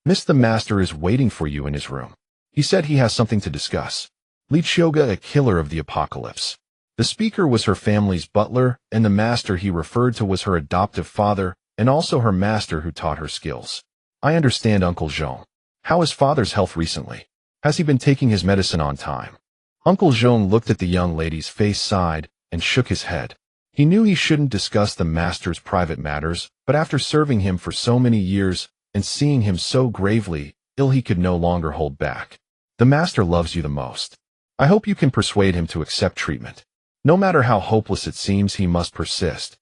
Miss, the master is waiting for you in his room. He said he has something to discuss. Qiuge, a killer of the apocalypse. The speaker was her family's butler, and the master he referred to was her adoptive father, and also her master who taught her skills. I understand, Uncle Jean. How is father's health recently? Has he been taking his medicine on time? Uncle Jean looked at the young lady's face, sighed, and shook his head. He knew he shouldn't discuss the master's private matters, but after serving him for so many years and seeing him so gravely ill, he could no longer hold back. The master loves you the most. I hope you can persuade him to accept treatment. No matter how hopeless it seems, he must persist.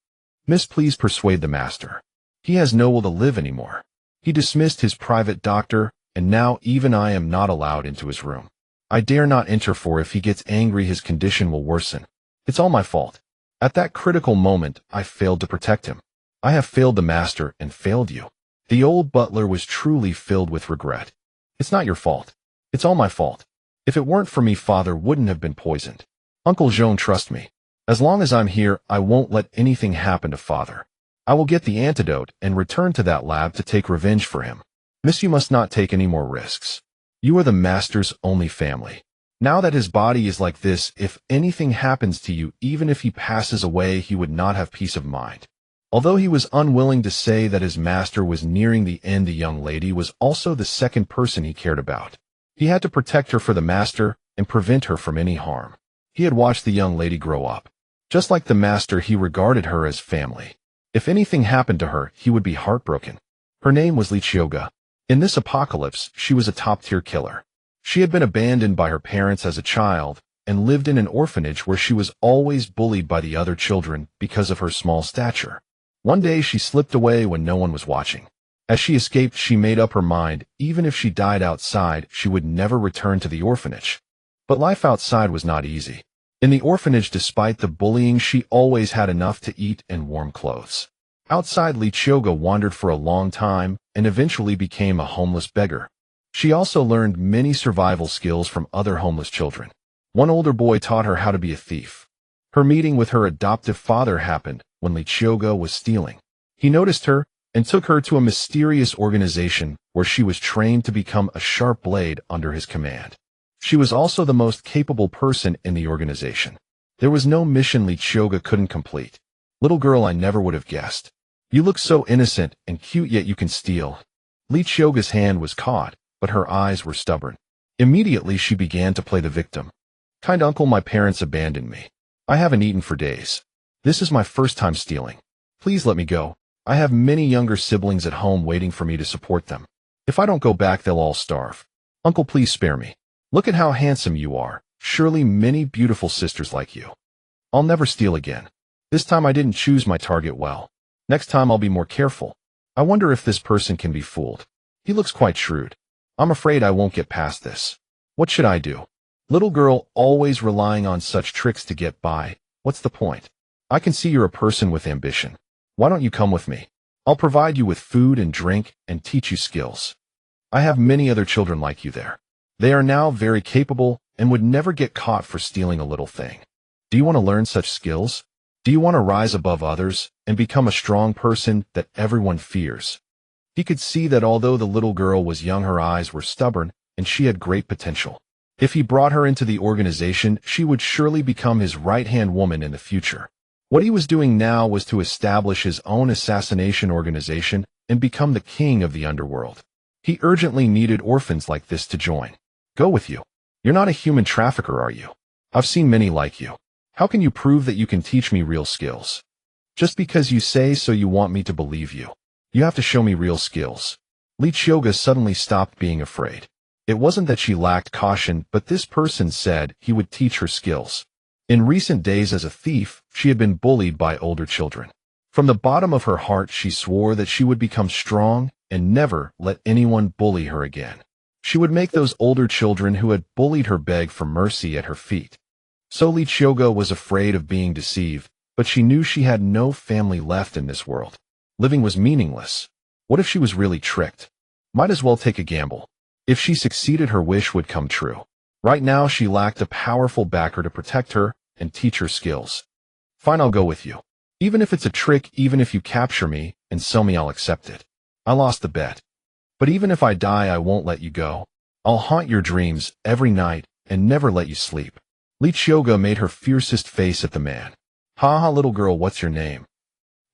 Miss, please persuade the master. He has no will to live anymore. He dismissed his private doctor, and now even I am not allowed into his room. I dare not enter, for if he gets angry his condition will worsen. It's all my fault. At that critical moment, I failed to protect him. I have failed the master and failed you. The old butler was truly filled with regret. It's not your fault. It's all my fault. If it weren't for me, father wouldn't have been poisoned. Uncle Jean, trust me. As long as I'm here, I won't let anything happen to father. I will get the antidote and return to that lab to take revenge for him. Miss, you must not take any more risks. You are the master's only family. Now that his body is like this, if anything happens to you, even if he passes away, he would not have peace of mind. Although he was unwilling to say that his master was nearing the end, the young lady was also the second person he cared about. He had to protect her for the master and prevent her from any harm. He had watched the young lady grow up. Just like the master, he regarded her as family. If anything happened to her, he would be heartbroken. Her name was Qiuge. In this apocalypse, she was a top-tier killer. She had been abandoned by her parents as a child and lived in an orphanage where she was always bullied by the other children because of her small stature. One day she slipped away when no one was watching. As she escaped, she made up her mind, even if she died outside, she would never return to the orphanage. But life outside was not easy. In the orphanage, despite the bullying, she always had enough to eat and warm clothes. Outside, Qiuge wandered for a long time and eventually became a homeless beggar. She also learned many survival skills from other homeless children. One older boy taught her how to be a thief. Her meeting with her adoptive father happened when Qiuge was stealing. He noticed her and took her to a mysterious organization where she was trained to become a sharp blade under his command. She was also the most capable person in the organization. There was no mission Qiuge couldn't complete. Little girl, I never would have guessed. You look so innocent and cute, yet you can steal. Qiuge's hand was caught, but her eyes were stubborn. Immediately she began to play the victim. Kind uncle, my parents abandoned me. I haven't eaten for days. This is my first time stealing. Please let me go. I have many younger siblings at home waiting for me to support them. If I don't go back, they'll all starve. Uncle, please spare me. Look at how handsome you are. Surely many beautiful sisters like you. I'll never steal again. This time I didn't choose my target well. Next time I'll be more careful. I wonder if this person can be fooled. He looks quite shrewd. I'm afraid I won't get past this. What should I do? Little girl, always relying on such tricks to get by. What's the point? I can see you're a person with ambition. Why don't you come with me? I'll provide you with food and drink and teach you skills. I have many other children like you there. They are now very capable and would never get caught for stealing a little thing. Do you want to learn such skills? Do you want to rise above others and become a strong person that everyone fears? He could see that although the little girl was young, her eyes were stubborn and she had great potential. If he brought her into the organization, she would surely become his right-hand woman in the future. What he was doing now was to establish his own assassination organization and become the king of the underworld. He urgently needed orphans like this to join. Go with you. You're not a human trafficker, are you? I've seen many like you. How can you prove that you can teach me real skills? Just because you say so, you want me to believe you. You have to show me real skills. Qiuge suddenly stopped being afraid. It wasn't that she lacked caution, but this person said he would teach her skills. In recent days as a thief, she had been bullied by older children. From the bottom of her heart, she swore that she would become strong and never let anyone bully her again. She would make those older children who had bullied her beg for mercy at her feet. So Qiuge was afraid of being deceived, but she knew she had no family left in this world. Living was meaningless. What if she was really tricked? Might as well take a gamble. If she succeeded, her wish would come true. Right now, she lacked a powerful backer to protect her and teach her skills. Fine, I'll go with you. Even if it's a trick, even if you capture me and sell me, I'll accept it. I lost the bet. But even if I die, I won't let you go. I'll haunt your dreams every night and never let you sleep. Qiuge made her fiercest face at the man. Ha ha, little girl, what's your name?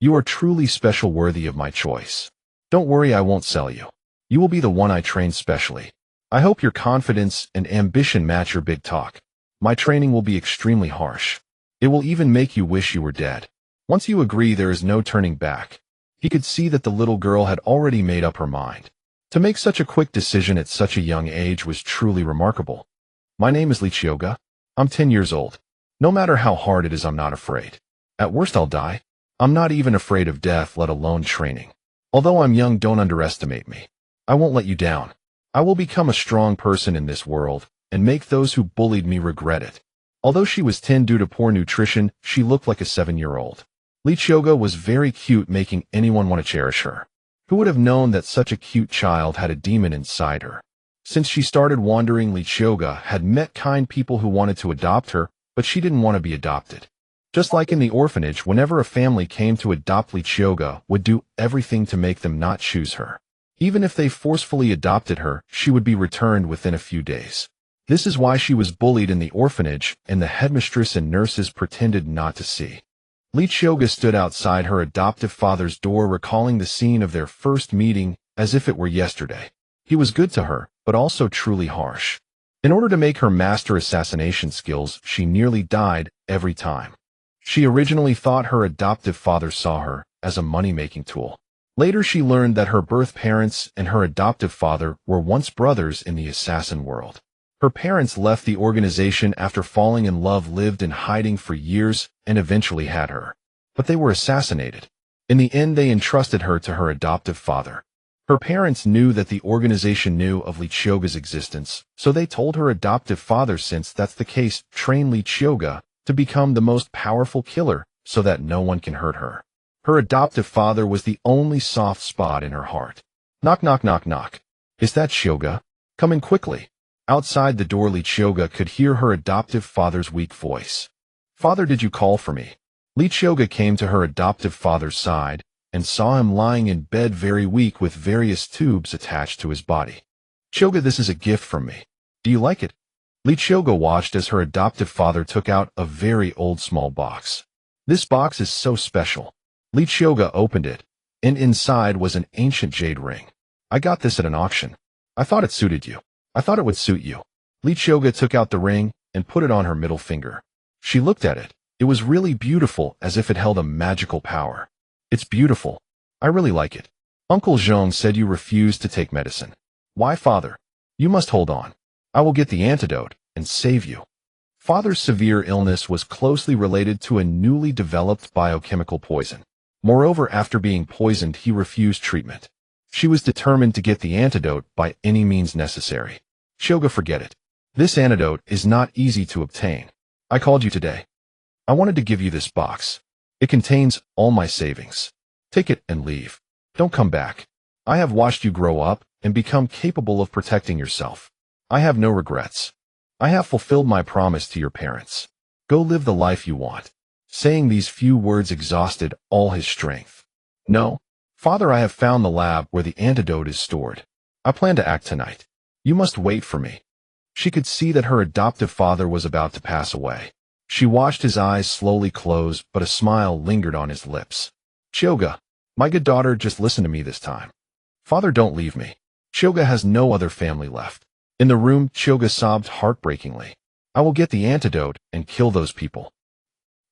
You are truly special, worthy of my choice. Don't worry, I won't sell you. You will be the one I trained specially. I hope your confidence and ambition match your big talk. My training will be extremely harsh. It will even make you wish you were dead. Once you agree, there is no turning back. He could see that the little girl had already made up her mind. To make such a quick decision at such a young age was truly remarkable. My name is Qiuge. I'm 10 years old. No matter how hard it is, I'm not afraid. At worst, I'll die. I'm not even afraid of death, let alone training. Although I'm young, don't underestimate me. I won't let you down. I will become a strong person in this world and make those who bullied me regret it. Although she was 10 due to poor nutrition, she looked like a 7-year-old. Qiuge was very cute, making anyone want to cherish her. Who would have known that such a cute child had a demon inside her? Since she started wandering, Qiuge had met kind people who wanted to adopt her, but she didn't want to be adopted. Just like in the orphanage, whenever a family came to adopt, Qiuge would do everything to make them not choose her. Even if they forcefully adopted her, she would be returned within a few days. This is why she was bullied in the orphanage, and the headmistress and nurses pretended not to see. Qiuge stood outside her adoptive father's door, recalling the scene of their first meeting as if it were yesterday. He was good to her, but also truly harsh. In order to make her master assassination skills, she nearly died every time. She originally thought her adoptive father saw her as a money-making tool. Later, she learned that her birth parents and her adoptive father were once brothers in the assassin world. Her parents left the organization after falling in love, lived in hiding for years, and eventually had her. But they were assassinated. In the end, they entrusted her to her adoptive father. Her parents knew that the organization knew of Qiuge's existence, so they told her adoptive father, since that's the case, train Qiuge to become the most powerful killer so that no one can hurt her. Her adoptive father was the only soft spot in her heart. Knock, knock, knock, knock. Is that Qiuge? Come in quickly. Outside the door, Qiuge could hear her adoptive father's weak voice. Father, did you call for me? Qiuge came to her adoptive father's side and saw him lying in bed, very weak, with various tubes attached to his body. Qiuge, this is a gift from me. Do you like it? Qiuge watched as her adoptive father took out a very old small box. This box is so special. Qiuge opened it, and inside was an ancient jade ring. I got this at an auction. I thought it suited you. I thought it would suit you. Qiuge took out the ring and put it on her middle finger. She looked at it. It was really beautiful, as if it held a magical power. It's beautiful. I really like it. Uncle Zhong said you refused to take medicine. Why, father? You must hold on. I will get the antidote and save you. Father's severe illness was closely related to a newly developed biochemical poison. Moreover, after being poisoned, he refused treatment. She was determined to get the antidote by any means necessary. Qiuge, forget it. This antidote is not easy to obtain. I called you today. I wanted to give you this box. It contains all my savings. Take it and leave. Don't come back. I have watched you grow up and become capable of protecting yourself. I have no regrets. I have fulfilled my promise to your parents. Go live the life you want. Saying these few words exhausted all his strength. No, father, I have found the lab where the antidote is stored. I plan to act tonight. You must wait for me. She could see that her adoptive father was about to pass away. She watched his eyes slowly close, but a smile lingered on his lips. Qiuge, my good daughter, just listen to me this time. Father, don't leave me. Qiuge has no other family left. In the room, Qiuge sobbed heartbreakingly. I will get the antidote and kill those people.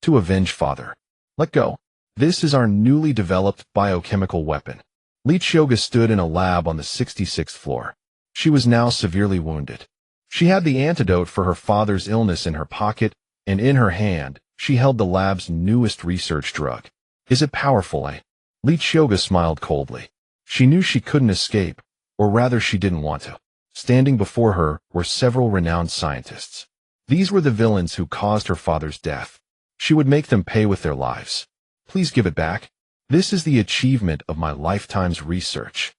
To avenge father. Let go. This is our newly developed biochemical weapon. Qiuge stood in a lab on the 66th floor. She was now severely wounded. She had the antidote for her father's illness in her pocket, and in her hand, she held the lab's newest research drug. Is it powerful, eh? Qiuge smiled coldly. She knew she couldn't escape, or rather she didn't want to. Standing before her were several renowned scientists. These were the villains who caused her father's death. She would make them pay with their lives. Please give it back. This is the achievement of my lifetime's research.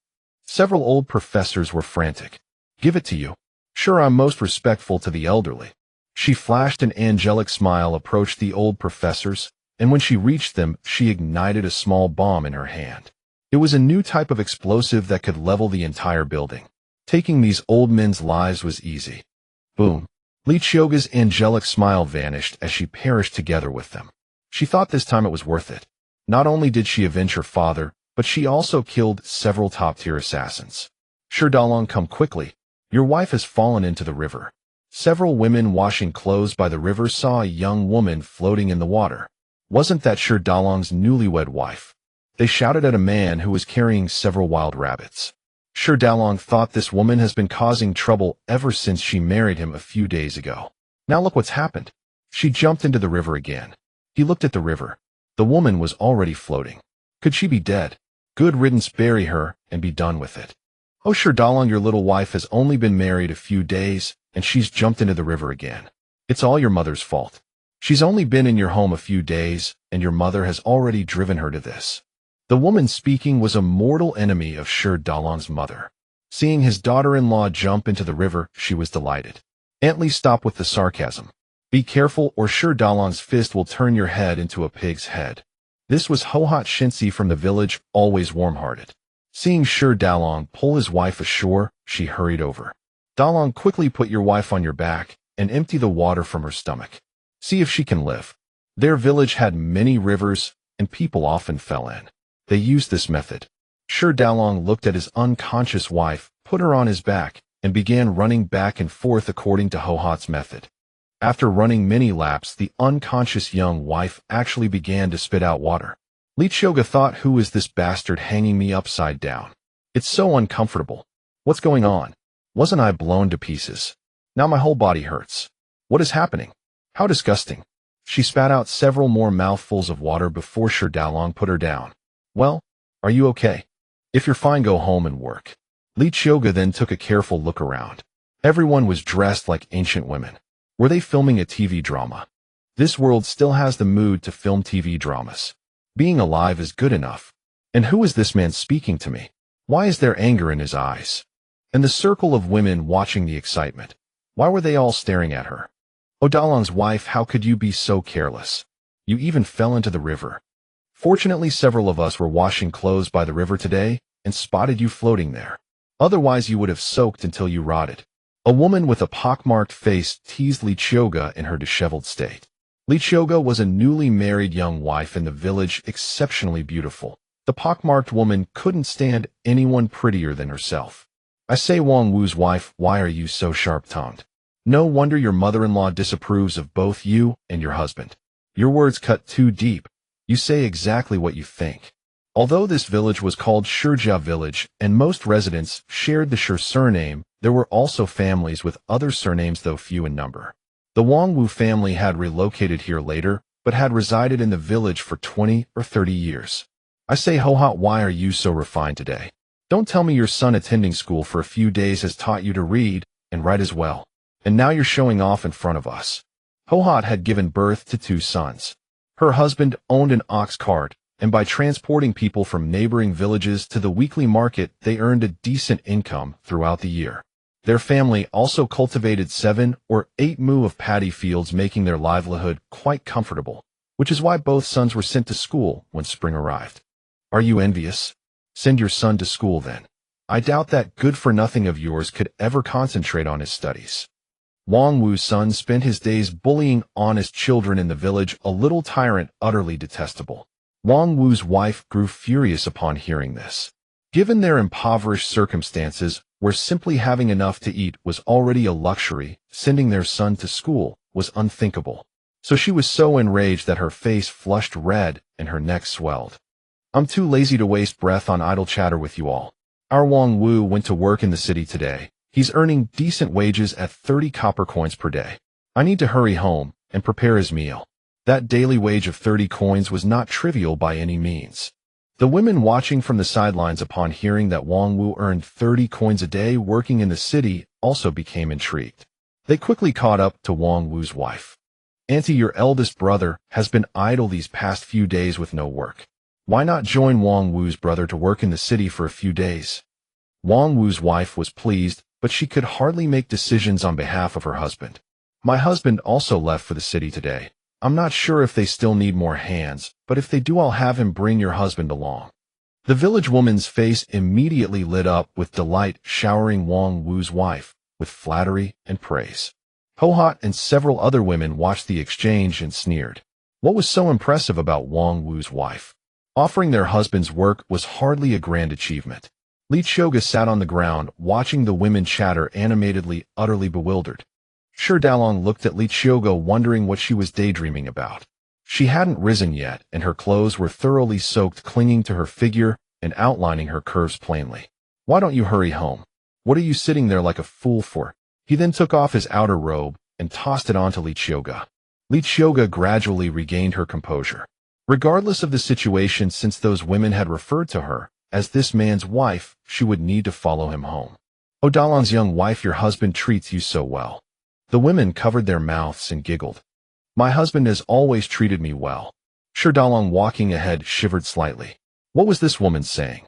Several old professors were frantic. Give it to you. Sure, I'm most respectful to the elderly. She flashed an angelic smile, approached the old professors, and when she reached them, she ignited a small bomb in her hand. It was a new type of explosive that could level the entire building. Taking these old men's lives was easy. Boom. Qiuge's angelic smile vanished as she perished together with them. She thought this time it was worth it. Not only did she avenge her father, but she also killed several top-tier assassins. Dalong, come quickly. Your wife has fallen into the river. Several women washing clothes by the river saw a young woman floating in the water. Wasn't that Dalong's newlywed wife? They shouted at a man who was carrying several wild rabbits. Dalong thought this woman has been causing trouble ever since she married him a few days ago. Now look what's happened. She jumped into the river again. He looked at the river. The woman was already floating. Could she be dead? Good riddance, bury her and be done with it. Oh, Dalong, your little wife has only been married a few days, and she's jumped into the river again. It's all your mother's fault. She's only been in your home a few days, and your mother has already driven her to this. The woman speaking was a mortal enemy of Dalong's mother. Seeing his daughter-in-law jump into the river, she was delighted. Antly, stop with the sarcasm. Be careful or Dalong's fist will turn your head into a pig's head. This was Hohot Shinsi from the village, always warm-hearted. Seeing Dalong pull his wife ashore, she hurried over. Dalong, quickly put your wife on your back and empty the water from her stomach. See if she can live. Their village had many rivers, and people often fell in. They used this method. Dalong looked at his unconscious wife, put her on his back, and began running back and forth according to Hohot's method. After running many laps, the unconscious young wife actually began to spit out water. Qiuge thought, who is this bastard hanging me upside down? It's so uncomfortable. What's going on? Wasn't I blown to pieces? Now my whole body hurts. What is happening? How disgusting. She spat out several more mouthfuls of water before Dalong put her down. Well, are you okay? If you're fine, go home and work. Qiuge then took a careful look around. Everyone was dressed like ancient women. Were they filming a TV drama? This world still has the mood to film TV dramas. Being alive is good enough. And who is this man speaking to me? Why is there anger in his eyes? And the circle of women watching the excitement. Why were they all staring at her? Oh, Dalong's wife, how could you be so careless? You even fell into the river. Fortunately, several of us were washing clothes by the river today and spotted you floating there. Otherwise, you would have soaked until you rotted. A woman with a pockmarked face teased Qiuge in her disheveled state. Qiuge was a newly married young wife in the village, exceptionally beautiful. The pockmarked woman couldn't stand anyone prettier than herself. I say, Wang Wu's wife, why are you so sharp-tongued? No wonder your mother-in-law disapproves of both you and your husband. Your words cut too deep. You say exactly what you think. Although this village was called Shijia Village and most residents shared the Shi surname, there were also families with other surnames, though few in number. The Wang Wu family had relocated here later, but had resided in the village for 20 or 30 years. I say, Hohot, why are you so refined today? Don't tell me your son attending school for a few days has taught you to read and write as well. And now you're showing off in front of us. Hohot had given birth to 2 sons. Her husband owned an ox cart, and by transporting people from neighboring villages to the weekly market, they earned a decent income throughout the year. Their family also cultivated 7 or 8 mu of paddy fields, making their livelihood quite comfortable, which is why both sons were sent to school when spring arrived. Are you envious? Send your son to school then. I doubt that good-for-nothing of yours could ever concentrate on his studies. Wang Wu's son spent his days bullying honest children in the village, a little tyrant utterly detestable. Wang Wu's wife grew furious upon hearing this. Given their impoverished circumstances, where simply having enough to eat was already a luxury, sending their son to school was unthinkable. So she was so enraged that her face flushed red and her neck swelled. I'm too lazy to waste breath on idle chatter with you all. Our Wang Wu went to work in the city today. He's earning decent wages at 30 copper coins per day. I need to hurry home and prepare his meal. That daily wage of 30 coins was not trivial by any means. The women watching from the sidelines upon hearing that Wang Wu earned 30 coins a day working in the city also became intrigued. They quickly caught up to Wang Wu's wife. Auntie, your eldest brother has been idle these past few days with no work. Why not join Wang Wu's brother to work in the city for a few days? Wang Wu's wife was pleased, but she could hardly make decisions on behalf of her husband. My husband also left for the city today. I'm not sure if they still need more hands, but if they do, I'll have him bring your husband along. The village woman's face immediately lit up with delight, showering Wang Wu's wife with flattery and praise. Hohot and several other women watched the exchange and sneered. What was so impressive about Wang Wu's wife? Offering their husband's work was hardly a grand achievement. Qiuge sat on the ground, watching the women chatter animatedly, utterly bewildered. Shi Dalong looked at Qiuge, wondering what she was daydreaming about. She hadn't risen yet, and her clothes were thoroughly soaked, clinging to her figure and outlining her curves plainly. Why don't you hurry home? What are you sitting there like a fool for? He then took off his outer robe and tossed it onto Qiuge. Qiuge gradually regained her composure. Regardless of the situation, since those women had referred to her as this man's wife, she would need to follow him home. "Oh, Dalong's young wife, your husband treats you so well." The women covered their mouths and giggled. "My husband has always treated me well." Shi Dalong, walking ahead, shivered slightly. What was this woman saying?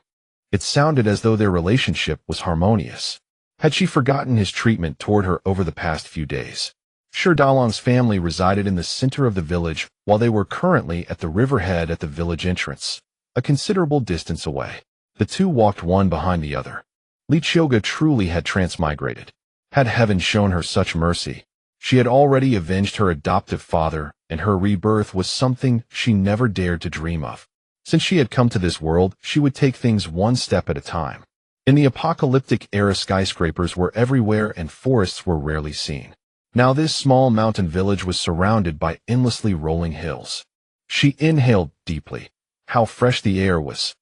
It sounded as though their relationship was harmonious. Had she forgotten his treatment toward her over the past few days? Shi Dalong's family resided in the center of the village, while they were currently at the riverhead at the village entrance, a considerable distance away. The two walked one behind the other. Qiuge truly had transmigrated. Had heaven shown her such mercy? She had already avenged her adoptive father, and her rebirth was something she never dared to dream of. Since she had come to this world, she would take things one step at a time. In the apocalyptic era, skyscrapers were everywhere and forests were rarely seen. Now this small mountain village was surrounded by endlessly rolling hills. She inhaled deeply. How fresh the air was.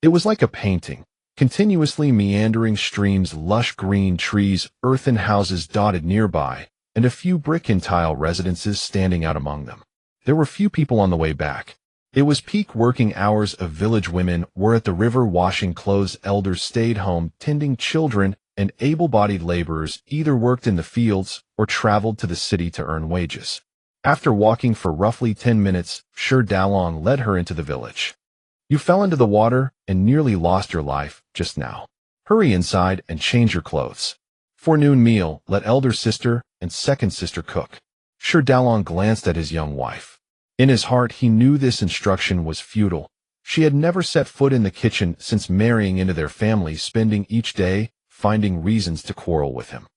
It was like a painting. Continuously meandering streams, lush green trees, earthen houses dotted nearby, and a few brick and tile residences standing out among them. There were few people on the way back. It was peak working hours. Of village women were at the river washing clothes, elders stayed home tending children, and able-bodied laborers either worked in the fields or traveled to the city to earn wages. After walking for roughly 10 minutes, Shi Dalong led her into the village. "You fell into the water and nearly lost your life just now. Hurry inside and change your clothes. Forenoon meal, let elder sister and second sister cook." Shi Dalong glanced at his young wife. In his heart, he knew this instruction was futile. She had never set foot in the kitchen since marrying into their family, spending each day finding reasons to quarrel with him.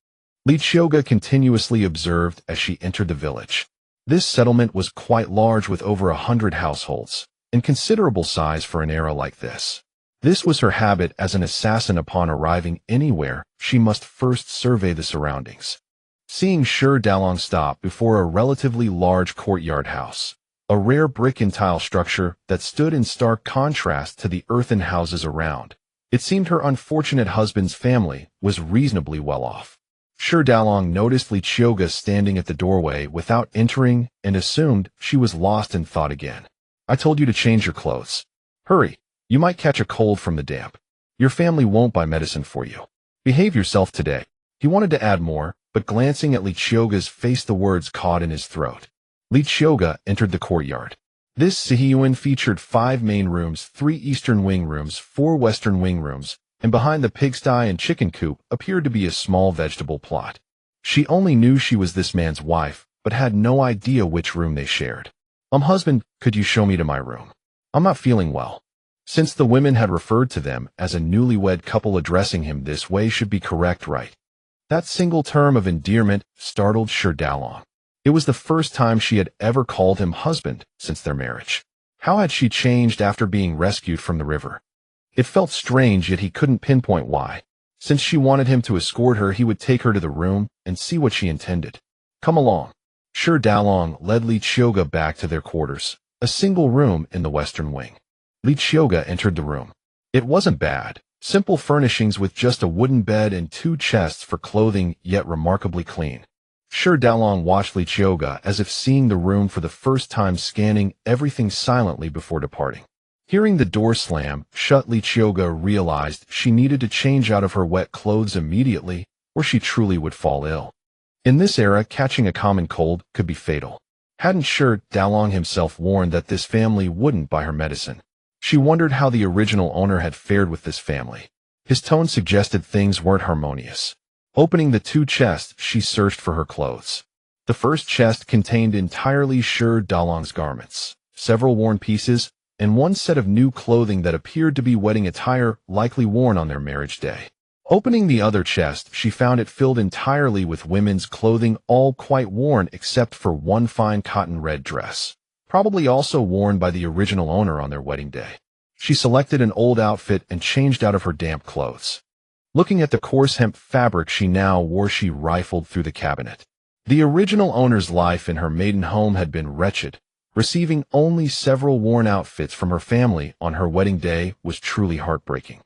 Qiuge continuously observed as she entered the village. This settlement was quite large, with over 100 households, in considerable size for an era like this. This was her habit as an assassin. Upon arriving anywhere, she must first survey the surroundings. Seeing Shi Dalong stop before a relatively large courtyard house, a rare brick and tile structure that stood in stark contrast to the earthen houses around, it seemed her unfortunate husband's family was reasonably well off. Shi Dalong noticed Qiuge standing at the doorway without entering and assumed she was lost in thought again. "I told you to change your clothes. Hurry, you might catch a cold from the damp. Your family won't buy medicine for you. Behave yourself today." He wanted to add more, but glancing at Qiuge's face, the words caught in his throat. Qiuge entered the courtyard. This Sihiyuan featured 5 main rooms, 3 eastern wing rooms, 4 western wing rooms, and behind the pigsty and chicken coop appeared to be a small vegetable plot. She only knew she was this man's wife, but had no idea which room they shared. Husband, could you show me to my room? I'm not feeling well." Since the women had referred to them as a newlywed couple, addressing him this way should be correct, right? That single term of endearment startled Shi Dalong. It was the first time she had ever called him husband since their marriage. How had she changed after being rescued from the river? It felt strange, yet he couldn't pinpoint why. Since she wanted him to escort her, he would take her to the room and see what she intended. "Come along." Shi Dalong led Qiuge back to their quarters, a single room in the western wing. Qiuge entered the room. It wasn't bad. Simple furnishings with just a wooden bed and 2 chests for clothing, yet remarkably clean. Shi Dalong watched Qiuge as if seeing the room for the first time, scanning everything silently before departing. Hearing the door slam shut, Qiuge realized she needed to change out of her wet clothes immediately, or she truly would fall ill. In this era, catching a common cold could be fatal. Hadn't Shi Dalong himself warned that this family wouldn't buy her medicine? She wondered how the original owner had fared with this family. His tone suggested things weren't harmonious. Opening the 2 chests, she searched for her clothes. The first chest contained entirely Shi Dalong's garments, several worn pieces, and one set of new clothing that appeared to be wedding attire, likely worn on their marriage day. Opening the other chest, she found it filled entirely with women's clothing, all quite worn except for one fine cotton red dress, probably also worn by the original owner on their wedding day. She selected an old outfit and changed out of her damp clothes. Looking at the coarse hemp fabric she now wore, she rifled through the cabinet. The original owner's life in her maiden home had been wretched. Receiving only several worn outfits from her family on her wedding day was truly heartbreaking.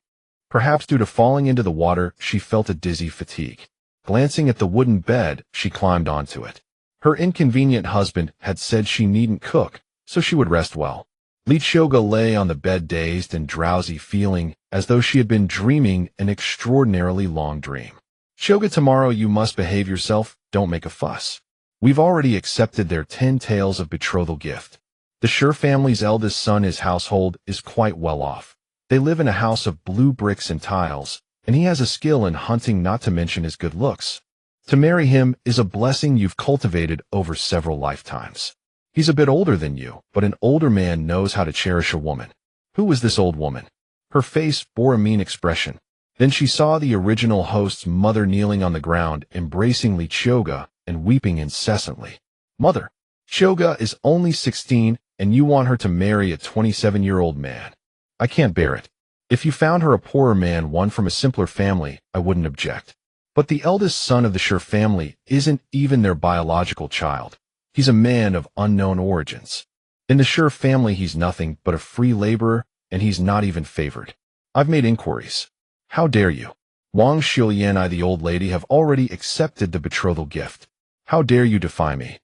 Perhaps due to falling into the water, she felt a dizzy fatigue. Glancing at the wooden bed, she climbed onto it. Her inconvenient husband had said she needn't cook, so she would rest well. Qiuge lay on the bed dazed and drowsy, feeling as though she had been dreaming an extraordinarily long dream. "Qiuge, tomorrow you must behave yourself, don't make a fuss. We've already accepted their 10 taels of betrothal gift. The Sure family's eldest son, his household is quite well off. They live in a house of blue bricks and tiles, and he has a skill in hunting, not to mention his good looks. To marry him is a blessing you've cultivated over several lifetimes. He's a bit older than you, but an older man knows how to cherish a woman." Who was this old woman? Her face bore a mean expression. Then she saw the original host's mother kneeling on the ground, embracing Qiuge and weeping incessantly. "Mother, Qiuge is only 16, and you want her to marry a 27-year-old man. I can't bear it. If you found her a poorer man, one from a simpler family, I wouldn't object. But the eldest son of the Sure family isn't even their biological child. He's a man of unknown origins. In the Sure family, he's nothing but a free laborer, and he's not even favored. I've made inquiries. How dare you? Wang Xiuyan, I, the old lady, have already accepted the betrothal gift. How dare you defy me?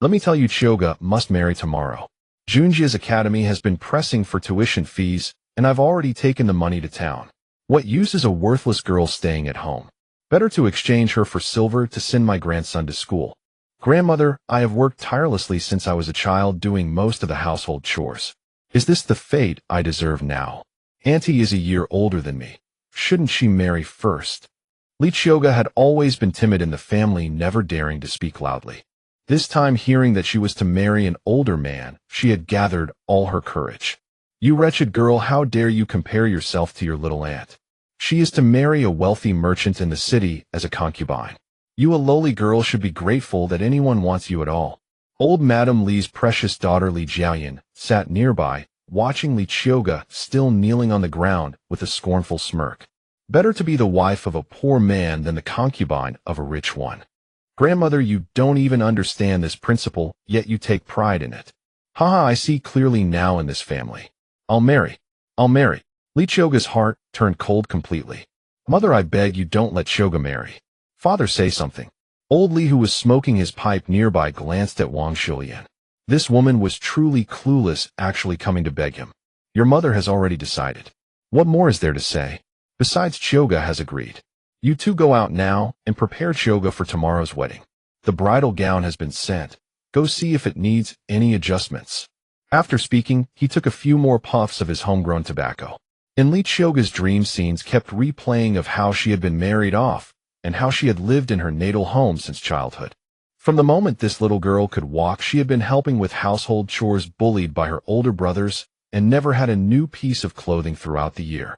Let me tell you, Qiuge must marry tomorrow. Junjia's academy has been pressing for tuition fees, and I've already taken the money to town. What use is a worthless girl staying at home? Better to exchange her for silver to send my grandson to school. Grandmother, I have worked tirelessly since I was a child, doing most of the household chores. Is this the fate I deserve now? Auntie is a year older than me. Shouldn't she marry first? Qiuge had always been timid in the family, never daring to speak loudly. This time, hearing that she was to marry an older man, she had gathered all her courage. "You wretched girl, how dare you compare yourself to your little aunt? She is to marry a wealthy merchant in the city as a concubine. You, a lowly girl, should be grateful that anyone wants you at all." Old Madame Li's precious daughter Li Jiaoyan sat nearby, watching Qiuge still kneeling on the ground with a scornful smirk. Better to be the wife of a poor man than the concubine of a rich one. Grandmother, you don't even understand this principle, yet you take pride in it. Haha, I see clearly now in this family. I'll marry. Qiuge's heart turned cold completely. Mother, I beg you, don't let Qiuge marry. Father, say something. Old Li, who was smoking his pipe nearby, glanced at Wang Xiuyan. This woman was truly clueless, actually coming to beg him. Your mother has already decided. What more is there to say? Besides, Qiuge has agreed. You two go out now and prepare Qiuge for tomorrow's wedding. The bridal gown has been sent. Go see if it needs any adjustments. After speaking, he took a few more puffs of his homegrown tobacco. In Qiuge's dream, scenes kept replaying of how she had been married off and how she had lived in her natal home since childhood. From the moment this little girl could walk, she had been helping with household chores, bullied by her older brothers, and never had a new piece of clothing throughout the year.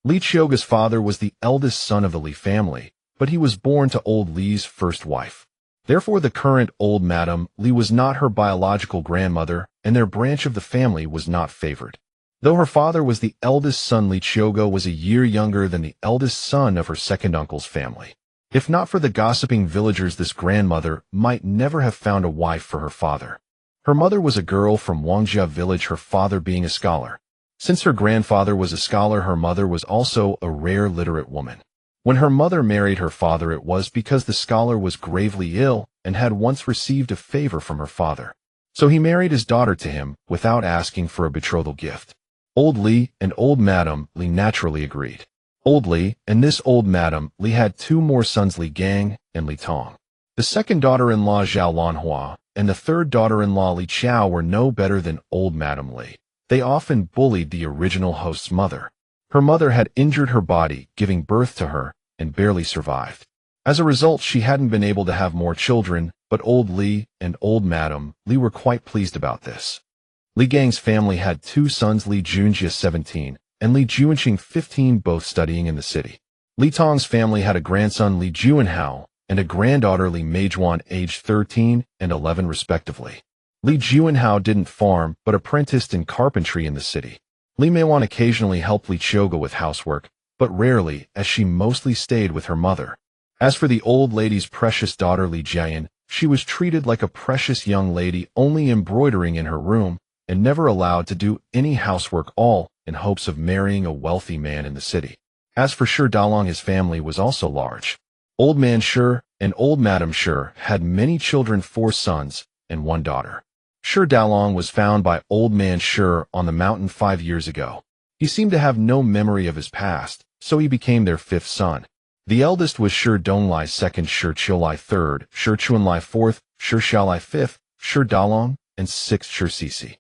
Qiuge's father was the eldest son of the Li family, but he was born to old Li's first wife. Therefore, the current old Madame Li was not her biological grandmother, and their branch of the family was not favored. Though her father was the eldest son, Qiuge was a year younger than the eldest son of her second uncle's family. If not for the gossiping villagers, this grandmother might never have found a wife for her father. Her mother was a girl from Wangjia village, her father being a scholar. Since her grandfather was a scholar, her mother was also a rare literate woman. When her mother married her father, it was because the scholar was gravely ill and had once received a favor from her father. So he married his daughter to him without asking for a betrothal gift. Old Li and old Madame Li naturally agreed. Old Li and this old Madame Li had two more sons, Li Gang and Li Tong. The second daughter-in-law, Zhao Lanhua, and the third daughter-in-law, Li Chao, were no better than old Madame Li. They often bullied the original host's mother. Her mother had injured her body, giving birth to her, and barely survived. As a result, she hadn't been able to have more children, but old Li and old Madame Li were quite pleased about this. Li Gang's family had two sons, Li Junjie 17 and Li Juanqing 15, both studying in the city. Li Tong's family had a grandson, Li Juanhao, and a granddaughter, Li Meijuan, aged 13 and 11 respectively. Li Juanhao didn't farm, but apprenticed in carpentry in the city. Li Meijuan occasionally helped Li Qiuge with housework, but rarely, as she mostly stayed with her mother. As for the old lady's precious daughter, Li Jian, she was treated like a precious young lady, only embroidering in her room, and never allowed to do any housework, all in hopes of marrying a wealthy man in the city. As for Shi Dalong, his family was also large. Old Man Shi and Old Madam Shi had many children, 4 sons and 1 daughter. Shi Dalong was found by Old Man Shi on the mountain 5 years ago. He seemed to have no memory of his past, so he became their 5th son. The eldest was Shi Donglai 2nd, Shi Qiulai 3rd, Shi Chuanlai 4th, Shi Xiaolai 5th, Shi Dalong, and 6th Shi Sisi.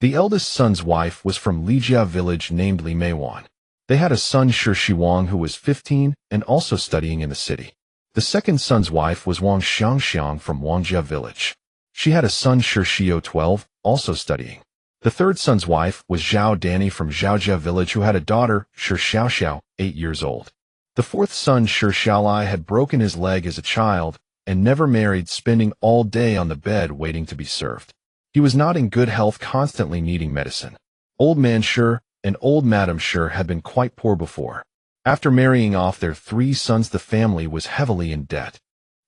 The eldest son's wife was from Lijia village named Li Meiwan. They had a son, Shi Shiwang, who was 15 and also studying in the city. The second son's wife was Wang Xiangxiang from Wangjia village. She had a son, Shi Xiao 12, also studying. The third son's wife was Zhao Danny from Zhaojia village, who had a daughter, Shi Xiaoxiao, 8 years old. The fourth son, Shi Xiaolai, had broken his leg as a child and never married, spending all day on the bed waiting to be served. He was not in good health, constantly needing medicine. Old Man Shi and Old Madam Shi had been quite poor before. After marrying off their 3 sons, the family was heavily in debt.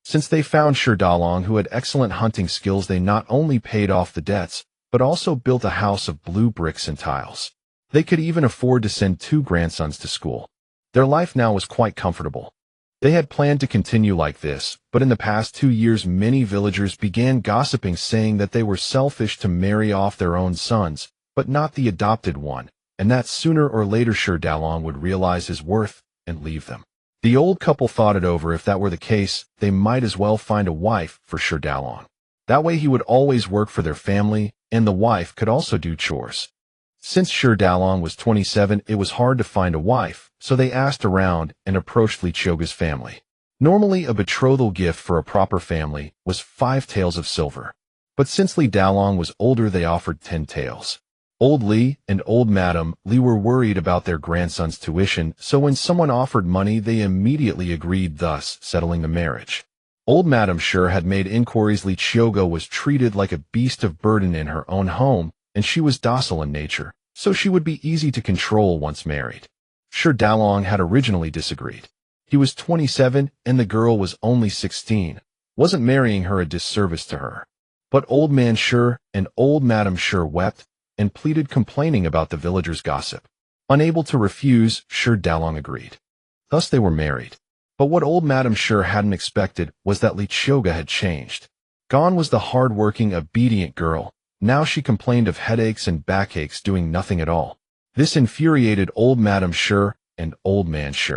Since they found Shi Dalong, who had excellent hunting skills, they not only paid off the debts, but also built a house of blue bricks and tiles. They could even afford to send 2 grandsons to school. Their life now was quite comfortable. They had planned to continue like this, but in the past 2 years many villagers began gossiping, saying that they were selfish to marry off their own sons, but not the adopted one, and that sooner or later Shi Dalong would realize his worth and leave them. The old couple thought it over. If that were the case, they might as well find a wife for Shi Dalong. That way he would always work for their family, and the wife could also do chores. Since Shi Dalong was 27, it was hard to find a wife, so they asked around and approached Li Qiuge's family. Normally, a betrothal gift for a proper family was 5 taels of silver. But since Li Dalong was older, they offered 10 taels. Old Li and Old Madam Li were worried about their grandson's tuition, so when someone offered money, they immediately agreed, thus settling the marriage. Old Madam Shi had made inquiries. Li Qiuge was treated like a beast of burden in her own home, and she was docile in nature, so she would be easy to control once married. Shi Dalong had originally disagreed. He was 27 and the girl was only 16. Wasn't marrying her a disservice to her? But Old Man Shi and Old Madam Shi wept and pleaded, complaining about the villagers' gossip. Unable to refuse, Shi Dalong agreed. Thus they were married. But what Old Madam Shi hadn't expected was that Li Qiuge had changed. Gone was the hard-working, obedient girl. Now she complained of headaches and backaches, doing nothing at all. This infuriated Old Madam Shi and Old Man Shi.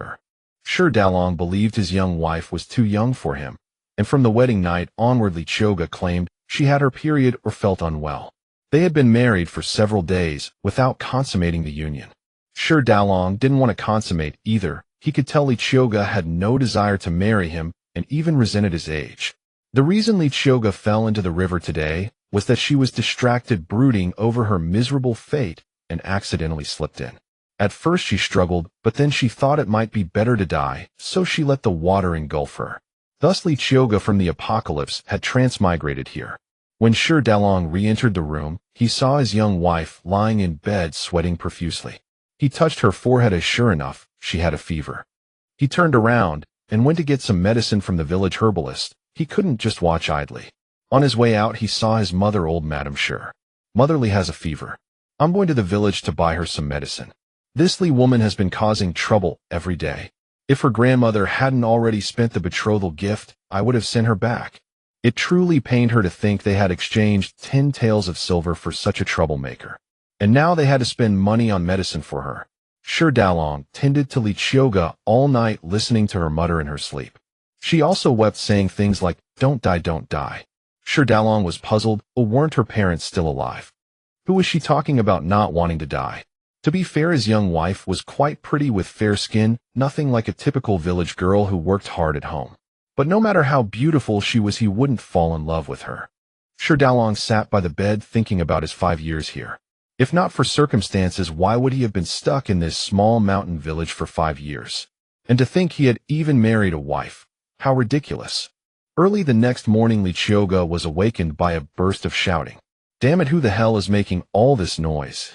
Shi Dalong believed his young wife was too young for him, and from the wedding night onward Li Qiuge claimed she had her period or felt unwell. They had been married for several days without consummating the union. Shi Dalong didn't want to consummate either. He could tell Li Qiuge had no desire to marry him and even resented his age. The reason Li Qiuge fell into the river today was that she was distracted, brooding over her miserable fate, and accidentally slipped in. At first she struggled, but then she thought it might be better to die, so she let the water engulf her. Thus Li Qiuge from the apocalypse had transmigrated here. When Shi Dalong re-entered the room, he saw his young wife lying in bed, sweating profusely. He touched her forehead, as sure enough, she had a fever. He turned around and went to get some medicine from the village herbalist. He couldn't just watch idly. On his way out, he saw his mother, Old Madam Shi. Mother Li has a fever. I'm going to the village to buy her some medicine. This Li woman has been causing trouble every day. If her grandmother hadn't already spent the betrothal gift, I would have sent her back. It truly pained her to think they had exchanged 10 taels of silver for such a troublemaker. And now they had to spend money on medicine for her. Shi Dalong tended to Li Qiuge all night, listening to her mutter in her sleep. She also wept, saying things like, "Don't die, don't die." Shi Dalong was puzzled. Weren't her parents still alive? Who was she talking about not wanting to die? To be fair, his young wife was quite pretty with fair skin, nothing like a typical village girl who worked hard at home. But no matter how beautiful she was, he wouldn't fall in love with her. Dalong sat by the bed thinking about his 5 years here. If not for circumstances, why would he have been stuck in this small mountain village for 5 years? And to think he had even married a wife. How ridiculous. Early the next morning, Qiuge was awakened by a burst of shouting. Damn it, who the hell is making all this noise?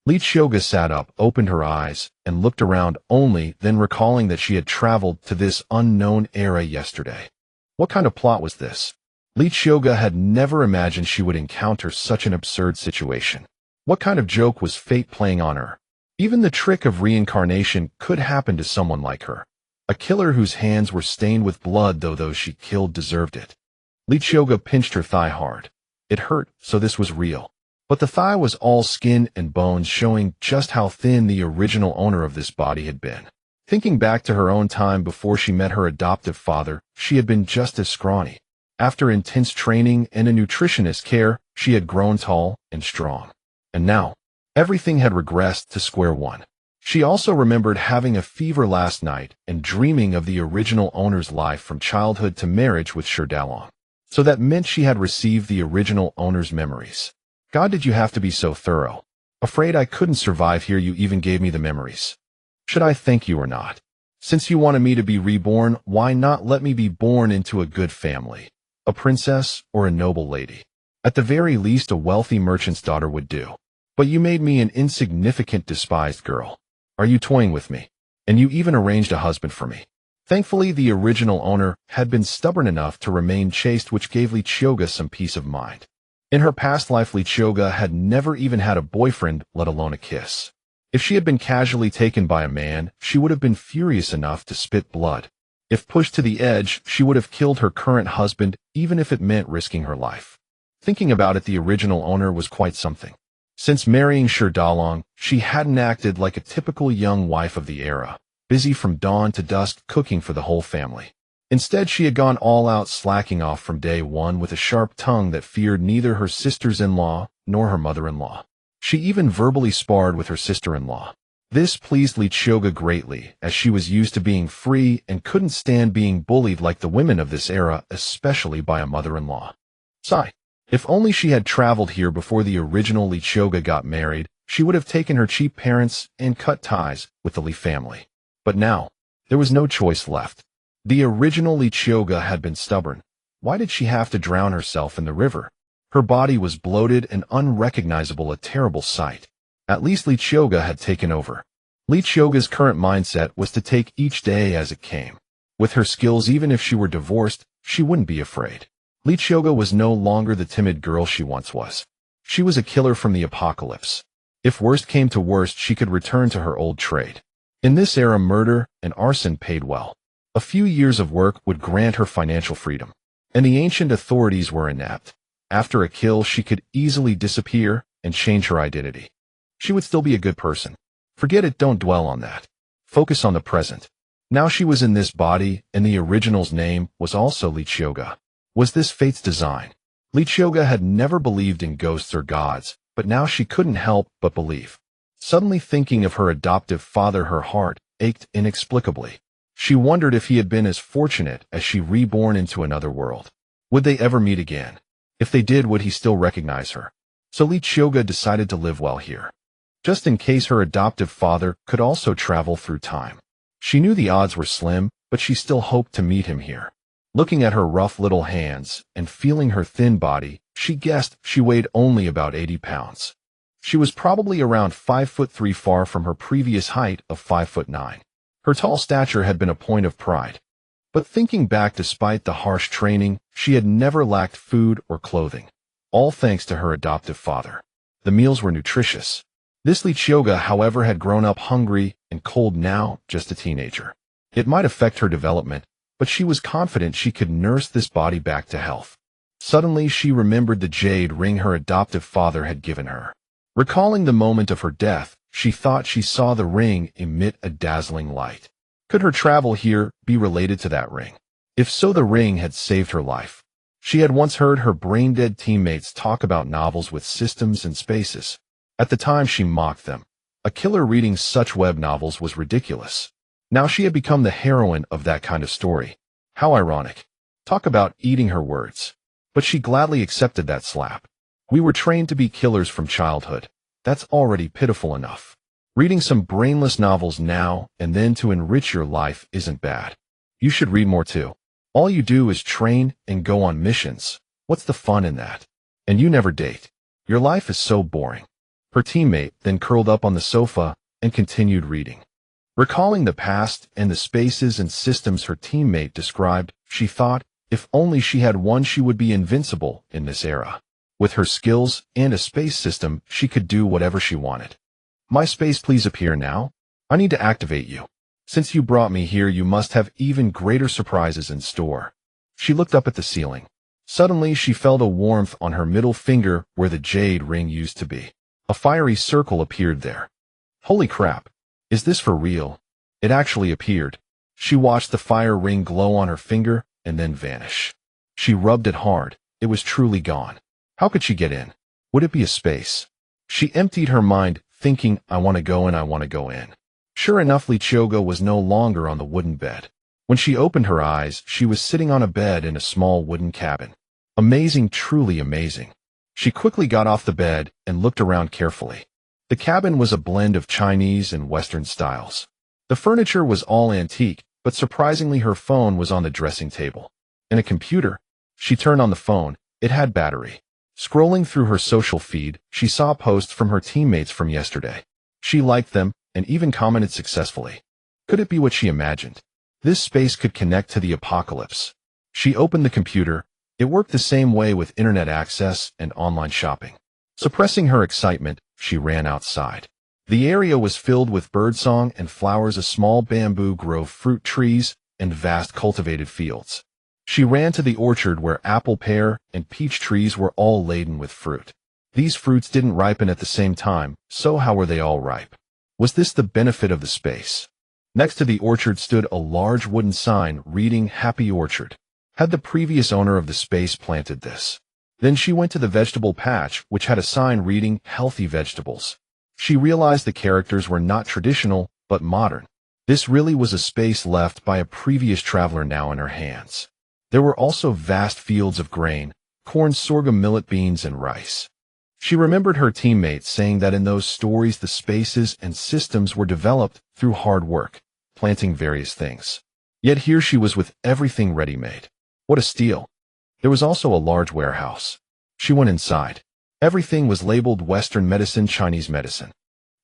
Qiuge sat up, opened her eyes, and looked around, only then recalling that she had traveled to this unknown era yesterday. What kind of plot was this? Qiuge had never imagined she would encounter such an absurd situation. What kind of joke was fate playing on her? Even the trick of reincarnation could happen to someone like her. A killer whose hands were stained with blood, though those she killed deserved it. Qiuge pinched her thigh hard. It hurt, so this was real. But the thigh was all skin and bones, showing just how thin the original owner of this body had been. Thinking back to her own time before she met her adoptive father, she had been just as scrawny. After intense training and a nutritionist's care, she had grown tall and strong. And now, everything had regressed to square one. She also remembered having a fever last night and dreaming of the original owner's life from childhood to marriage with Dalong. So that meant she had received the original owner's memories. God, did you have to be so thorough? Afraid I couldn't survive here, you even gave me the memories. Should I thank you or not? Since you wanted me to be reborn, why not let me be born into a good family? A princess or a noble lady. At the very least, a wealthy merchant's daughter would do. But you made me an insignificant, despised girl. Are you toying with me? And you even arranged a husband for me. Thankfully, the original owner had been stubborn enough to remain chaste, which gave Qiuge some peace of mind. In her past life, Qiuge had never even had a boyfriend, let alone a kiss. If she had been casually taken by a man, she would have been furious enough to spit blood. If pushed to the edge, she would have killed her current husband, even if it meant risking her life. Thinking about it, the original owner was quite something. Since marrying Dalong, she hadn't acted like a typical young wife of the era, busy from dawn to dusk cooking for the whole family. Instead, she had gone all out, slacking off from day one with a sharp tongue that feared neither her sisters-in-law nor her mother-in-law. She even verbally sparred with her sister-in-law. This pleased Qiuge greatly, as she was used to being free and couldn't stand being bullied like the women of this era, especially by a mother-in-law. Sigh. If only she had traveled here before the original Qiuge got married, she would have taken her cheap parents and cut ties with the Li family. But now, there was no choice left. The original Qiuge had been stubborn. Why did she have to drown herself in the river? Her body was bloated and unrecognizable, a terrible sight. At least Qiuge had taken over. Qiuge's current mindset was to take each day as it came. With her skills, even if she were divorced, she wouldn't be afraid. Qiuge was no longer the timid girl she once was. She was a killer from the apocalypse. If worst came to worst, she could return to her old trade. In this era, murder and arson paid well. A few years of work would grant her financial freedom. And the ancient authorities were inept. After a kill, she could easily disappear and change her identity. She would still be a good person. Forget it, don't dwell on that. Focus on the present. Now she was in this body, and the original's name was also Qiuge. Was this fate's design? Qiuge had never believed in ghosts or gods, but now she couldn't help but believe. Suddenly thinking of her adoptive father, her heart ached inexplicably. She wondered if he had been as fortunate as she, reborn into another world. Would they ever meet again? If they did, would he still recognize her? So Qiuge decided to live well here. Just in case her adoptive father could also travel through time. She knew the odds were slim, but she still hoped to meet him here. Looking at her rough little hands and feeling her thin body, she guessed she weighed only about 80 pounds. She was probably around 5'3", far from her previous height of 5'9". Her tall stature had been a point of pride. But thinking back, despite the harsh training, she had never lacked food or clothing. All thanks to her adoptive father. The meals were nutritious. This Qiuge, however, had grown up hungry and cold, now just a teenager. It might affect her development, but she was confident she could nurse this body back to health. Suddenly, she remembered the jade ring her adoptive father had given her. Recalling the moment of her death, she thought she saw the ring emit a dazzling light. Could her travel here be related to that ring? If so, the ring had saved her life. She had once heard her brain-dead teammates talk about novels with systems and spaces. At the time, she mocked them. A killer reading such web novels was ridiculous. Now she had become the heroine of that kind of story. How ironic. Talk about eating her words. but she gladly accepted that slap. We were trained to be killers from childhood. That's already pitiful enough. Reading some brainless novels now and then to enrich your life isn't bad. You should read more too. All you do is train and go on missions. What's the fun in that? And you never date. Your life is so boring. Her teammate then curled up on the sofa and continued reading. Recalling the past and the spaces and systems her teammate described, she thought, if only she had one, she would be invincible in this era. With her skills and a space system, she could do whatever she wanted. My space, please appear now. I need to activate you. Since you brought me here, you must have even greater surprises in store. She looked up at the ceiling. Suddenly, she felt a warmth on her middle finger where the jade ring used to be. A fiery circle appeared there. Holy crap! Is this for real? It actually appeared. She watched the fire ring glow on her finger and then vanish. She rubbed it hard. It was truly gone. How could she get in? Would it be a space? She emptied her mind, thinking, I want to go in, I want to go in. Sure enough, Qiuge was no longer on the wooden bed. When she opened her eyes, she was sitting on a bed in a small wooden cabin. Amazing, truly amazing. She quickly got off the bed and looked around carefully. The cabin was a blend of Chinese and Western styles. The furniture was all antique, but surprisingly her phone was on the dressing table. And a computer. She turned on the phone. It had battery. Scrolling through her social feed, she saw posts from her teammates from yesterday. She liked them and even commented successfully. Could it be what she imagined? This space could connect to the apocalypse. She opened the computer. It worked the same way with internet access and online shopping. Suppressing her excitement, she ran outside. The area was filled with birdsong and flowers, a small bamboo grove, fruit trees, and vast cultivated fields. She ran to the orchard where apple, pear, and peach trees were all laden with fruit. These fruits didn't ripen at the same time, so how were they all ripe? Was this the benefit of the space? Next to the orchard stood a large wooden sign reading Happy Orchard. Had the previous owner of the space planted this? Then she went to the vegetable patch, which had a sign reading Healthy Vegetables. She realized the characters were not traditional, but modern. This really was a space left by a previous traveler now in her hands. There were also vast fields of grain, corn, sorghum, millet, beans, and rice. She remembered her teammates saying that in those stories the spaces and systems were developed through hard work, planting various things. Yet here she was with everything ready-made. What a steal! There was also a large warehouse. She went inside. Everything was labeled Western medicine, Chinese medicine,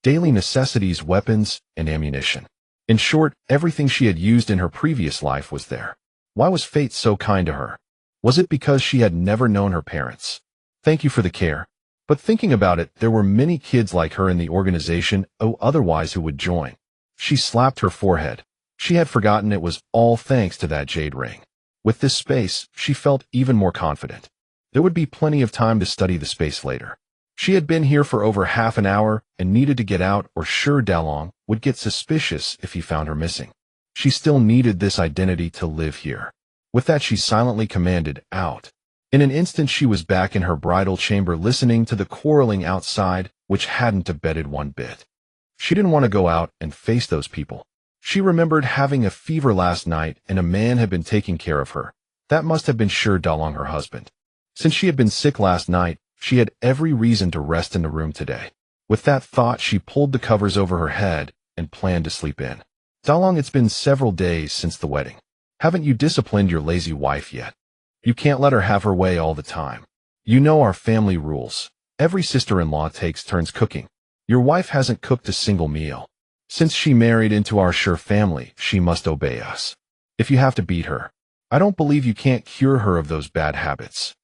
daily necessities, weapons, and ammunition. In short, everything she had used in her previous life was there. Why was fate so kind to her? Was it because she had never known her parents? Thank you for the care. But thinking about it, there were many kids like her in the organization, otherwise who would join. She slapped her forehead. She had forgotten it was all thanks to that jade ring. With this space, she felt even more confident. There would be plenty of time to study the space later. She had been here for over half an hour and needed to get out, or sure Dalong would get suspicious if he found her missing. She still needed this identity to live here. With that, she silently commanded, out. In an instant, she was back in her bridal chamber listening to the quarreling outside, which hadn't abated one bit. She didn't want to go out and face those people. She remembered having a fever last night and a man had been taking care of her. That must have been Sure Dalong, her husband. Since she had been sick last night, she had every reason to rest in the room today. With that thought, she pulled the covers over her head and planned to sleep in. Dalong, it's been several days since the wedding. Haven't you disciplined your lazy wife yet? You can't let her have her way all the time. You know our family rules. Every sister-in-law takes turns cooking. Your wife hasn't cooked a single meal. Since she married into our Sure family, she must obey us. If you have to beat her, I don't believe you can't cure her of those bad habits.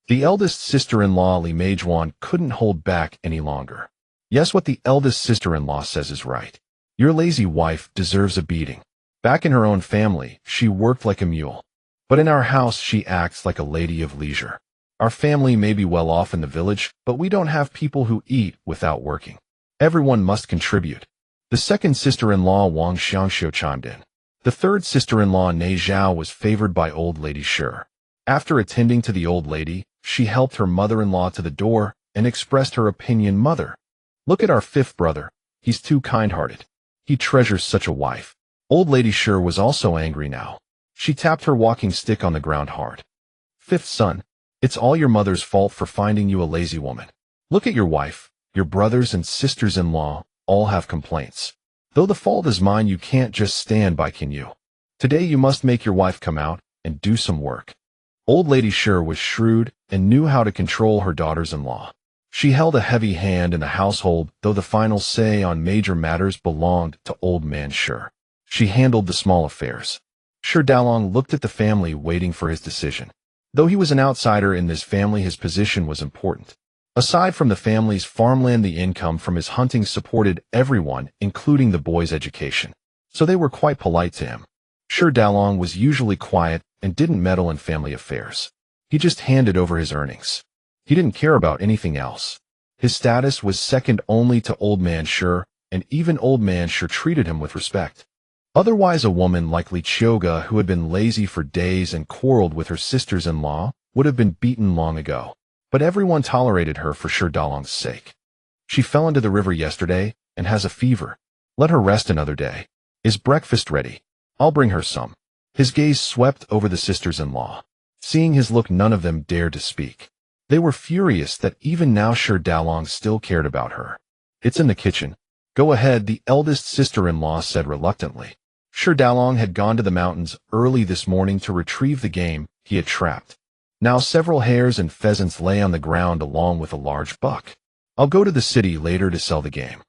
The eldest sister-in-law, Li Meijuan, couldn't hold back any longer. Yes, what the eldest sister-in-law says is right. Your lazy wife deserves a beating. Back in her own family, she worked like a mule. But in our house, she acts like a lady of leisure. Our family may be well off in the village, but we don't have people who eat without working. Everyone must contribute. The second sister-in-law, Wang Xiangxiu, chimed in. The third sister-in-law, Nei Zhao, was favored by old lady Sure. After attending to the old lady, she helped her mother-in-law to the door and expressed her opinion. Mother, look at our fifth brother. He's too kind-hearted. He treasures such a wife. Old lady Sure was also angry now. She tapped her walking stick on the ground hard. Fifth son, It's all your mother's fault for finding you a lazy woman. Look at your wife, your brothers and sisters-in-law, all have complaints. Though the fault is mine, you can't just stand by Qiuge. Today you must make your wife come out and do some work. Old Lady Qiuge was shrewd and knew how to control her daughters-in-law. She held a heavy hand in the household, though the final say on major matters belonged to Old Man Qiuge. She handled the small affairs. Qiuge Dalong looked at the family, waiting for his decision. Though he was an outsider in this family, his position was important. Aside from the family's farmland, the income from his hunting supported everyone, including the boys' education. So they were quite polite to him. Qiuge Dalong was usually quiet and didn't meddle in family affairs. He just handed over his earnings. He didn't care about anything else. His status was second only to Old Man Qiuge, and even Old Man Qiuge treated him with respect. Otherwise, a woman like Qiuge, who had been lazy for days and quarreled with her sisters-in-law, would have been beaten long ago. But everyone tolerated her for Qiuge Dalong's sake. She fell into the river yesterday and has a fever. Let her rest another day. Is breakfast ready? I'll bring her some. His gaze swept over the sisters-in-law. Seeing his look, none of them dared to speak. They were furious that even now Qiuge Dalong still cared about her. It's in the kitchen. Go ahead, the eldest sister-in-law said reluctantly. Qiuge Dalong had gone to the mountains early this morning to retrieve the game he had trapped. Now several hares and pheasants lay on the ground along with a large buck. I'll go to the city later to sell the game.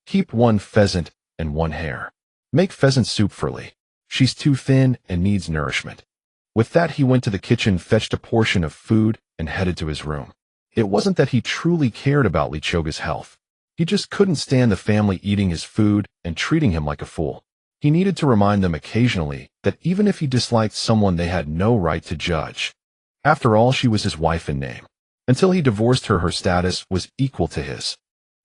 Keep one pheasant and one hare. Make pheasant soup for Li. She's too thin and needs nourishment. With that, he went to the kitchen, fetched a portion of food, and headed to his room. It wasn't that he truly cared about Qiuge's health. He just couldn't stand the family eating his food and treating him like a fool. He needed to remind them occasionally that even if he disliked someone, they had no right to judge. After all, she was his wife in name. Until he divorced her, her status was equal to his.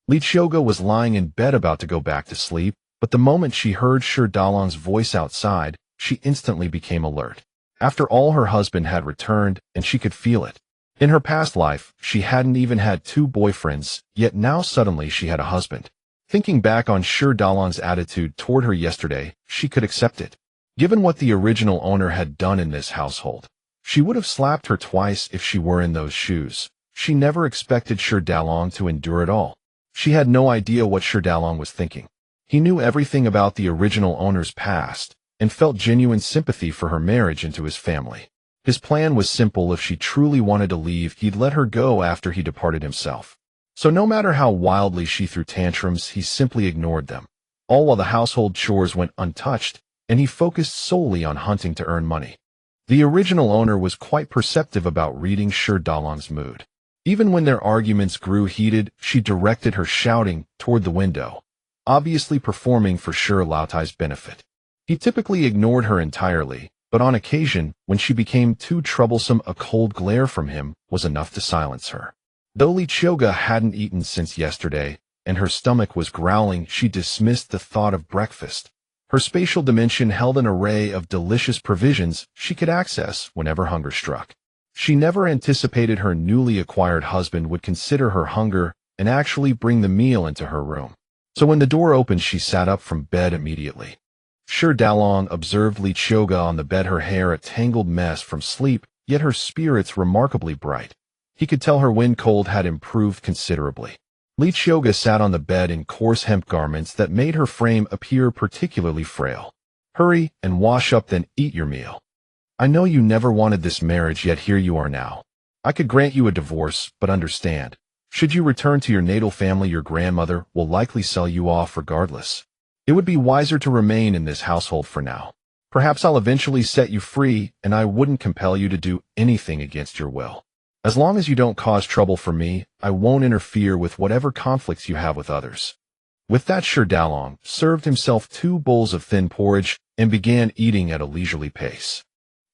Qiuge was lying in bed about to go back to sleep, but the moment she heard Qiuge Dalong's voice outside, she instantly became alert. After all, her husband had returned, and she could feel it. In her past life, she hadn't even had 2 boyfriends, yet now suddenly she had a husband. Thinking back on Qiuge Dalong's attitude toward her yesterday, she could accept it. Given what the original owner had done in this household, she would have slapped her twice if she were in those shoes. She never expected Qiuge Dalong to endure it all. She had no idea what Qiuge Dalong was thinking. He knew everything about the original owner's past, and felt genuine sympathy for her marriage into his family. His plan was simple. If she truly wanted to leave, he'd let her go after he departed himself. So no matter how wildly she threw tantrums, he simply ignored them, all while the household chores went untouched, and he focused solely on hunting to earn money. The original owner was quite perceptive about reading Qiuge Dalong's mood. Even when their arguments grew heated, she directed her shouting toward the window, obviously performing for Qiuge Laotai's benefit. He typically ignored her entirely, but on occasion, when she became too troublesome, a cold glare from him was enough to silence her. Though Qiuge hadn't eaten since yesterday, and her stomach was growling, she dismissed the thought of breakfast. Her spatial dimension held an array of delicious provisions she could access whenever hunger struck. She never anticipated her newly acquired husband would consider her hunger and actually bring the meal into her room. So when the door opened, she sat up from bed immediately. Qiuge Dalong observed Qiuge on the bed, her hair a tangled mess from sleep, yet her spirits remarkably bright. He could tell her wind cold had improved considerably. Qiuge sat on the bed in coarse hemp garments that made her frame appear particularly frail. Hurry and wash up, then eat your meal. I know you never wanted this marriage, yet here you are now. I could grant you a divorce, but understand, should you return to your natal family, your grandmother will likely sell you off regardless. It would be wiser to remain in this household for now. Perhaps I'll eventually set you free, and I wouldn't compel you to do anything against your will. As long as you don't cause trouble for me, I won't interfere with whatever conflicts you have with others. With that, Qiuge Dalong served himself 2 bowls of thin porridge and began eating at a leisurely pace.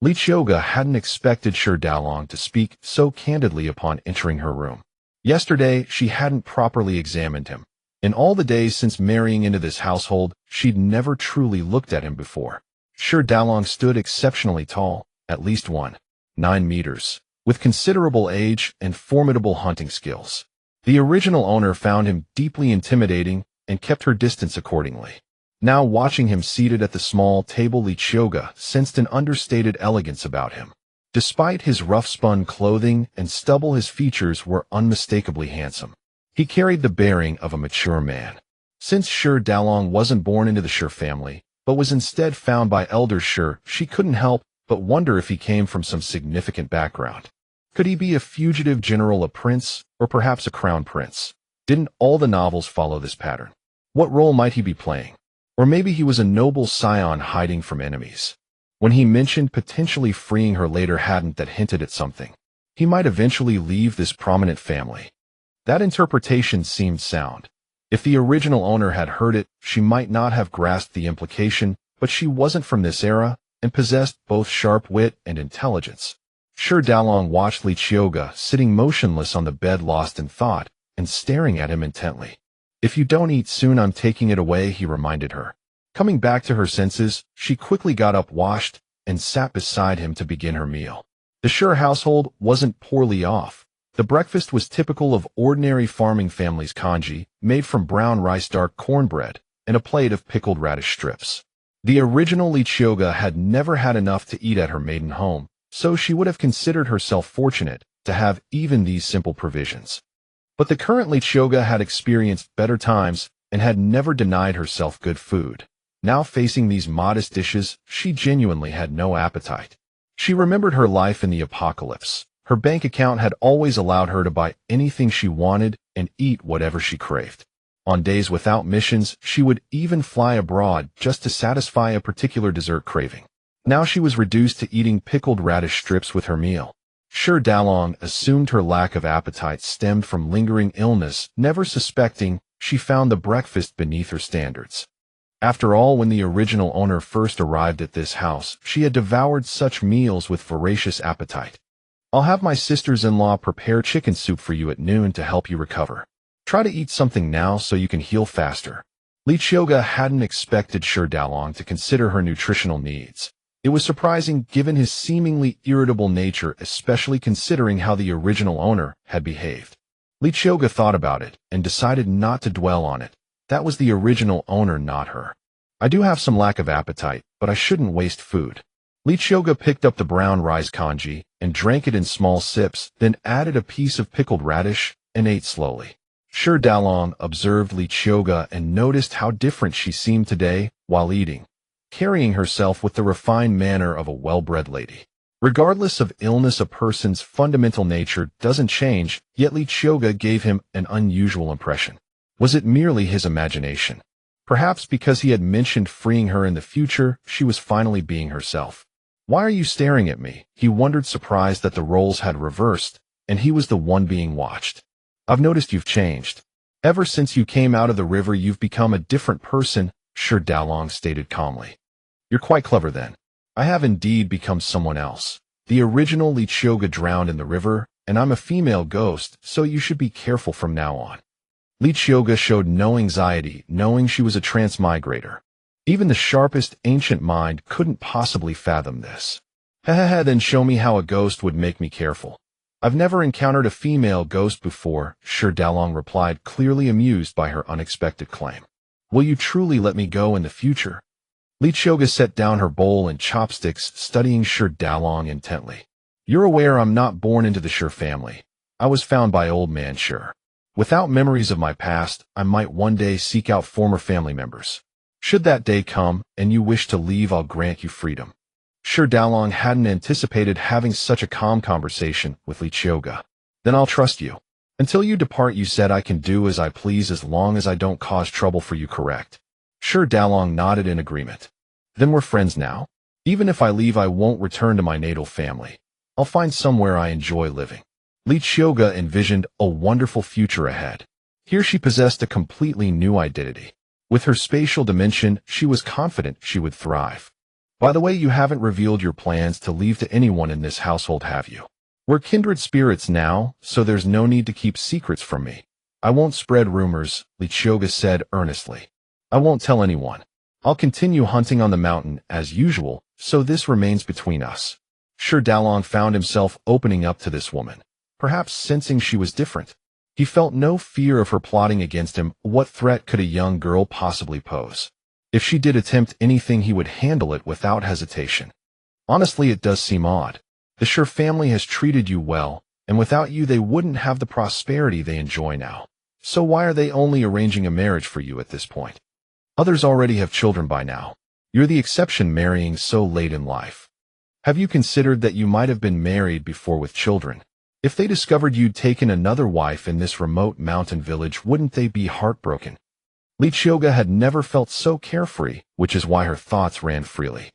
Qiuge hadn't expected Qiuge Dalong to speak so candidly upon entering her room. Yesterday, she hadn't properly examined him. In all the days since marrying into this household, she'd never truly looked at him before. Qiuge Dalong stood exceptionally tall, at least 1.9 meters, with considerable age and formidable hunting skills. The original owner found him deeply intimidating and kept her distance accordingly. Now watching him seated at the small table, Qiuge sensed an understated elegance about him. Despite his rough-spun clothing and stubble, his features were unmistakably handsome. He carried the bearing of a mature man. Since Shi Daolong wasn't born into the Shi family, but was instead found by elder Shi, she couldn't help but wonder if he came from some significant background. Could he be a fugitive general, a prince, or perhaps a crown prince? Didn't all the novels follow this pattern? What role might he be playing? Or maybe he was a noble scion hiding from enemies. When he mentioned potentially freeing her later, hadn't that hinted at something? He might eventually leave this prominent family. That interpretation seemed sound. If the original owner had heard it, she might not have grasped the implication, but she wasn't from this era and possessed both sharp wit and intelligence. Shi Daolong watched Qiuge sitting motionless on the bed, lost in thought and staring at him intently. "If you don't eat soon, I'm taking it away," he reminded her. Coming back to her senses, she quickly got up, washed, and sat beside him to begin her meal. The Shi household wasn't poorly off. The breakfast was typical of ordinary farming families: congee, made from brown rice, dark cornbread, and a plate of pickled radish strips. The original Qiuge had never had enough to eat at her maiden home, so she would have considered herself fortunate to have even these simple provisions. But the current Qiuge had experienced better times and had never denied herself good food. Now facing these modest dishes, she genuinely had no appetite. She remembered her life in the apocalypse. Her bank account had always allowed her to buy anything she wanted and eat whatever she craved. On days without missions, she would even fly abroad just to satisfy a particular dessert craving. Now she was reduced to eating pickled radish strips with her meal. Shi Daolong assumed her lack of appetite stemmed from lingering illness, never suspecting she found the breakfast beneath her standards. After all, when the original owner first arrived at this house, she had devoured such meals with voracious appetite. "I'll have my sisters-in-law prepare chicken soup for you at noon to help you recover. Try to eat something now so you can heal faster." Qiuge hadn't expected Shi Daolong to consider her nutritional needs. It was surprising given his seemingly irritable nature, especially considering how the original owner had behaved. Qiuge thought about it and decided not to dwell on it. That was the original owner, not her. "I do have some lack of appetite, but I shouldn't waste food." Qiuge picked up the brown rice congee and drank it in small sips, then added a piece of pickled radish and ate slowly. Shi Daolong observed Qiuge and noticed how different she seemed today while eating, carrying herself with the refined manner of a well-bred lady. Regardless of illness, a person's fundamental nature doesn't change, yet Qiuge gave him an unusual impression. Was it merely his imagination? Perhaps because he had mentioned freeing her in the future, she was finally being herself. "Why are you staring at me?" he wondered, surprised that the roles had reversed, and he was the one being watched. "I've noticed you've changed. Ever since you came out of the river, you've become a different person," Shi Daolong stated calmly. "You're quite clever then. I have indeed become someone else. The original Qiuge drowned in the river, and I'm a female ghost, so you should be careful from now on." Qiuge showed no anxiety, knowing she was a transmigrator. Even the sharpest ancient mind couldn't possibly fathom this. Then show me how a ghost would make me careful." "I've never encountered a female ghost before," Shi Daolong replied, clearly amused by her unexpected claim. "Will you truly let me go in the future?" Qiuge set down her bowl and chopsticks, studying Shi Daolong intently. "You're aware I'm not born into the Shi family. I was found by old man Shi. Without memories of my past, I might one day seek out former family members. Should that day come, and you wish to leave, I'll grant you freedom." Shi Daolong hadn't anticipated having such a calm conversation with Qiuge. "Then I'll trust you. Until you depart, you said I can do as I please as long as I don't cause trouble for you, correct?" Shi Daolong nodded in agreement. "Then we're friends now. Even if I leave, I won't return to my natal family. I'll find somewhere I enjoy living." Qiuge envisioned a wonderful future ahead. Here she possessed a completely new identity. With her spatial dimension, she was confident she would thrive. "By the way, you haven't revealed your plans to leave to anyone in this household, have you? We're kindred spirits now, so there's no need to keep secrets from me." "I won't spread rumors," Qiuge said earnestly. "I won't tell anyone. I'll continue hunting on the mountain as usual, so this remains between us." Shi Daolong found himself opening up to this woman, perhaps sensing she was different. He felt no fear of her plotting against him. What threat could a young girl possibly pose? If she did attempt anything, he would handle it without hesitation. Honestly, it does seem odd. The Shi family has treated you well, and without you they wouldn't have the prosperity they enjoy now. So why are they only arranging a marriage for you at this point? Others already have children by now. You're the exception marrying so late in life. Have you considered that you might have been married before with children? If they discovered you'd taken another wife in this remote mountain village, wouldn't they be heartbroken? Qiuge had never felt so carefree, which is why her thoughts ran freely.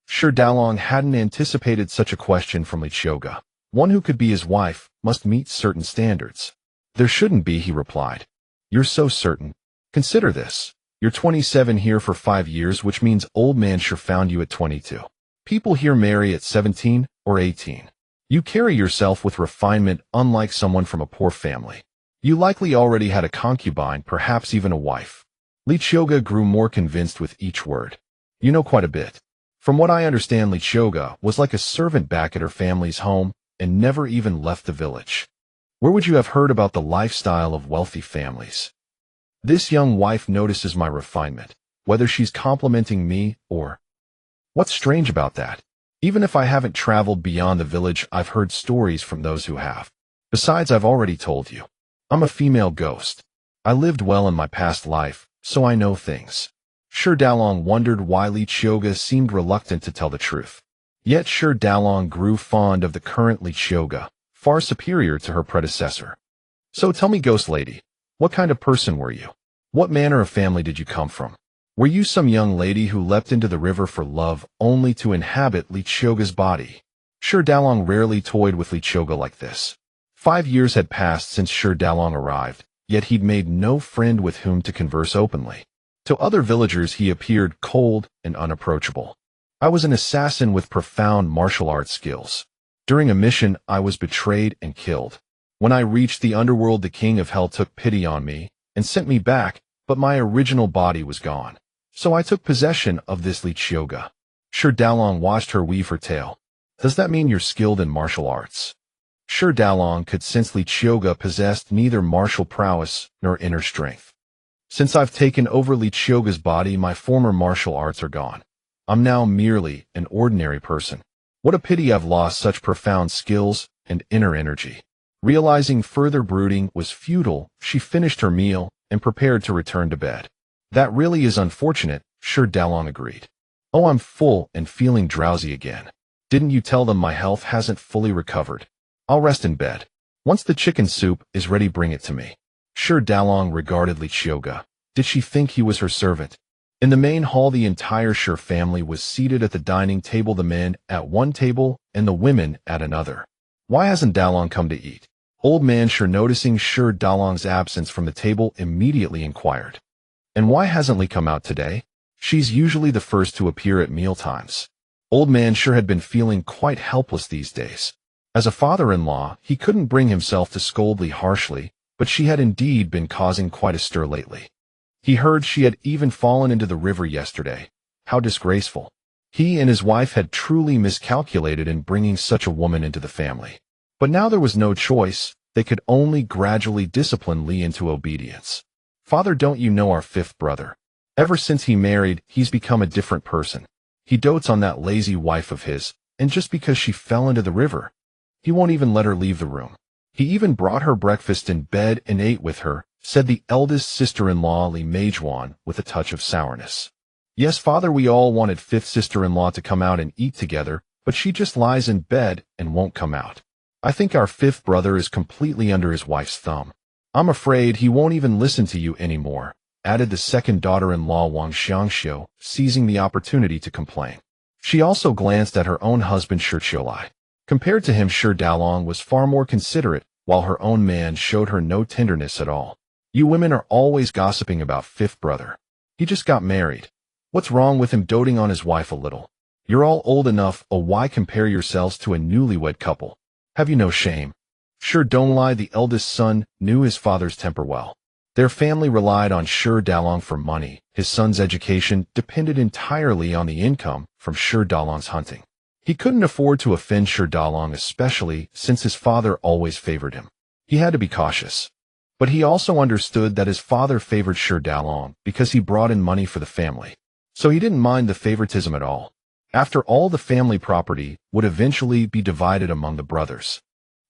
Shi Dalong hadn't anticipated such a question from Qiuge. One who could be his wife must meet certain standards. There shouldn't be, he replied. You're so certain. Consider this. You're 27 here for 5 years, which means old man Shi found you at 22. People here marry at 17 or 18. You carry yourself with refinement, unlike someone from a poor family. You likely already had a concubine, perhaps even a wife. Qiuge grew more convinced with each word. You know quite a bit. From what I understand, Qiuge was like a servant back at her family's home and never even left the village. Where would you have heard about the lifestyle of wealthy families? This young wife notices my refinement, whether she's complimenting me or... What's strange about that? Even if I haven't traveled beyond the village, I've heard stories from those who have. Besides, I've already told you. I'm a female ghost. I lived well in my past life, so I know things. Shi Dalong wondered why Qiuge seemed reluctant to tell the truth. Yet Shi Dalong grew fond of the current Qiuge, far superior to her predecessor. So tell me, ghost lady, what kind of person were you? What manner of family did you come from? Were you some young lady who leapt into the river for love only to inhabit Qiuge's body? Shi Dalong rarely toyed with Qiuge like this. 5 years had passed since Shi Dalong arrived, yet he'd made no friend with whom to converse openly. To other villagers he appeared cold and unapproachable. I was an assassin with profound martial arts skills. During a mission, I was betrayed and killed. When I reached the underworld, the king of hell took pity on me and sent me back, but my original body was gone. So I took possession of this Qiuge. Shi Dalong watched her weave her tale. Does that mean you're skilled in martial arts? Shi Dalong could sense Qiuge possessed neither martial prowess nor inner strength. Since I've taken over Qiuge's body, my former martial arts are gone. I'm now merely an ordinary person. What a pity I've lost such profound skills and inner energy. Realizing further brooding was futile, she finished her meal and prepared to return to bed. That really is unfortunate, Shi Dalong agreed. Oh, I'm full and feeling drowsy again. Didn't you tell them my health hasn't fully recovered? I'll rest in bed. Once the chicken soup is ready, bring it to me. Shi Dalong regarded Qiuge. Did she think he was her servant? In the main hall, the entire Shi family was seated at the dining table, the men at one table and the women at another. Why hasn't Dalong come to eat? Old man Shi, noticing Shi Dalong's absence from the table, immediately inquired. And why hasn't Li come out today? She's usually the first to appear at mealtimes. Old man Shi had been feeling quite helpless these days. As a father-in-law, he couldn't bring himself to scold Li harshly, but she had indeed been causing quite a stir lately. He heard she had even fallen into the river yesterday. How disgraceful. He and his wife had truly miscalculated in bringing such a woman into the family. But now there was no choice. They could only gradually discipline Li into obedience. Father, don't you know our fifth brother? Ever since he married, he's become a different person. He dotes on that lazy wife of his, and just because she fell into the river, he won't even let her leave the room. He even brought her breakfast in bed and ate with her, said the eldest sister-in-law Li Meijuan with a touch of sourness. Yes, father, we all wanted fifth sister-in-law to come out and eat together, but she just lies in bed and won't come out. I think our fifth brother is completely under his wife's thumb. I'm afraid he won't even listen to you anymore, added the second daughter-in-law Wang Xiangxiu, seizing the opportunity to complain. She also glanced at her own husband Shi Qiulai. Compared to him, Shi Dalong was far more considerate, while her own man showed her no tenderness at all. You women are always gossiping about fifth brother. He just got married. What's wrong with him doting on his wife a little? You're all old enough, oh why compare yourselves to a newlywed couple? Have you no shame? Shi Donglai, the eldest son, knew his father's temper well. Their family relied on Shi Dalong for money. His son's education depended entirely on the income from Shi Dalong's hunting. He couldn't afford to offend Shi Dalong, especially since his father always favored him. He had to be cautious. But he also understood that his father favored Shi Dalong because he brought in money for the family. So he didn't mind the favoritism at all. After all, the family property would eventually be divided among the brothers.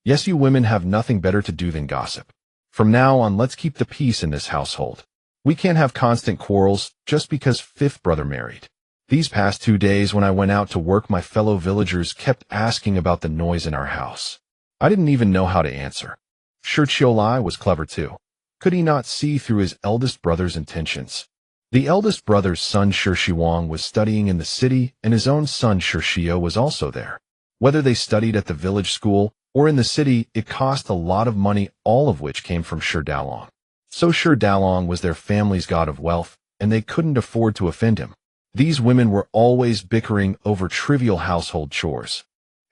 Yes, you women have nothing better to do than gossip. From now on, let's keep the peace in this household. We can't have constant quarrels just because fifth brother married. These past 2 days when I went out to work, my fellow villagers kept asking about the noise in our house. I didn't even know how to answer. Sure, Qiuge was clever too. Could he not see through his eldest brother's intentions? The eldest brother's son Qiuge was studying in the city, and his own son Qiuge was also there. Whether they studied at the village school or in the city, it cost a lot of money, all of which came from Qiuge. So Qiuge was their family's god of wealth, and they couldn't afford to offend him. These women were always bickering over trivial household chores.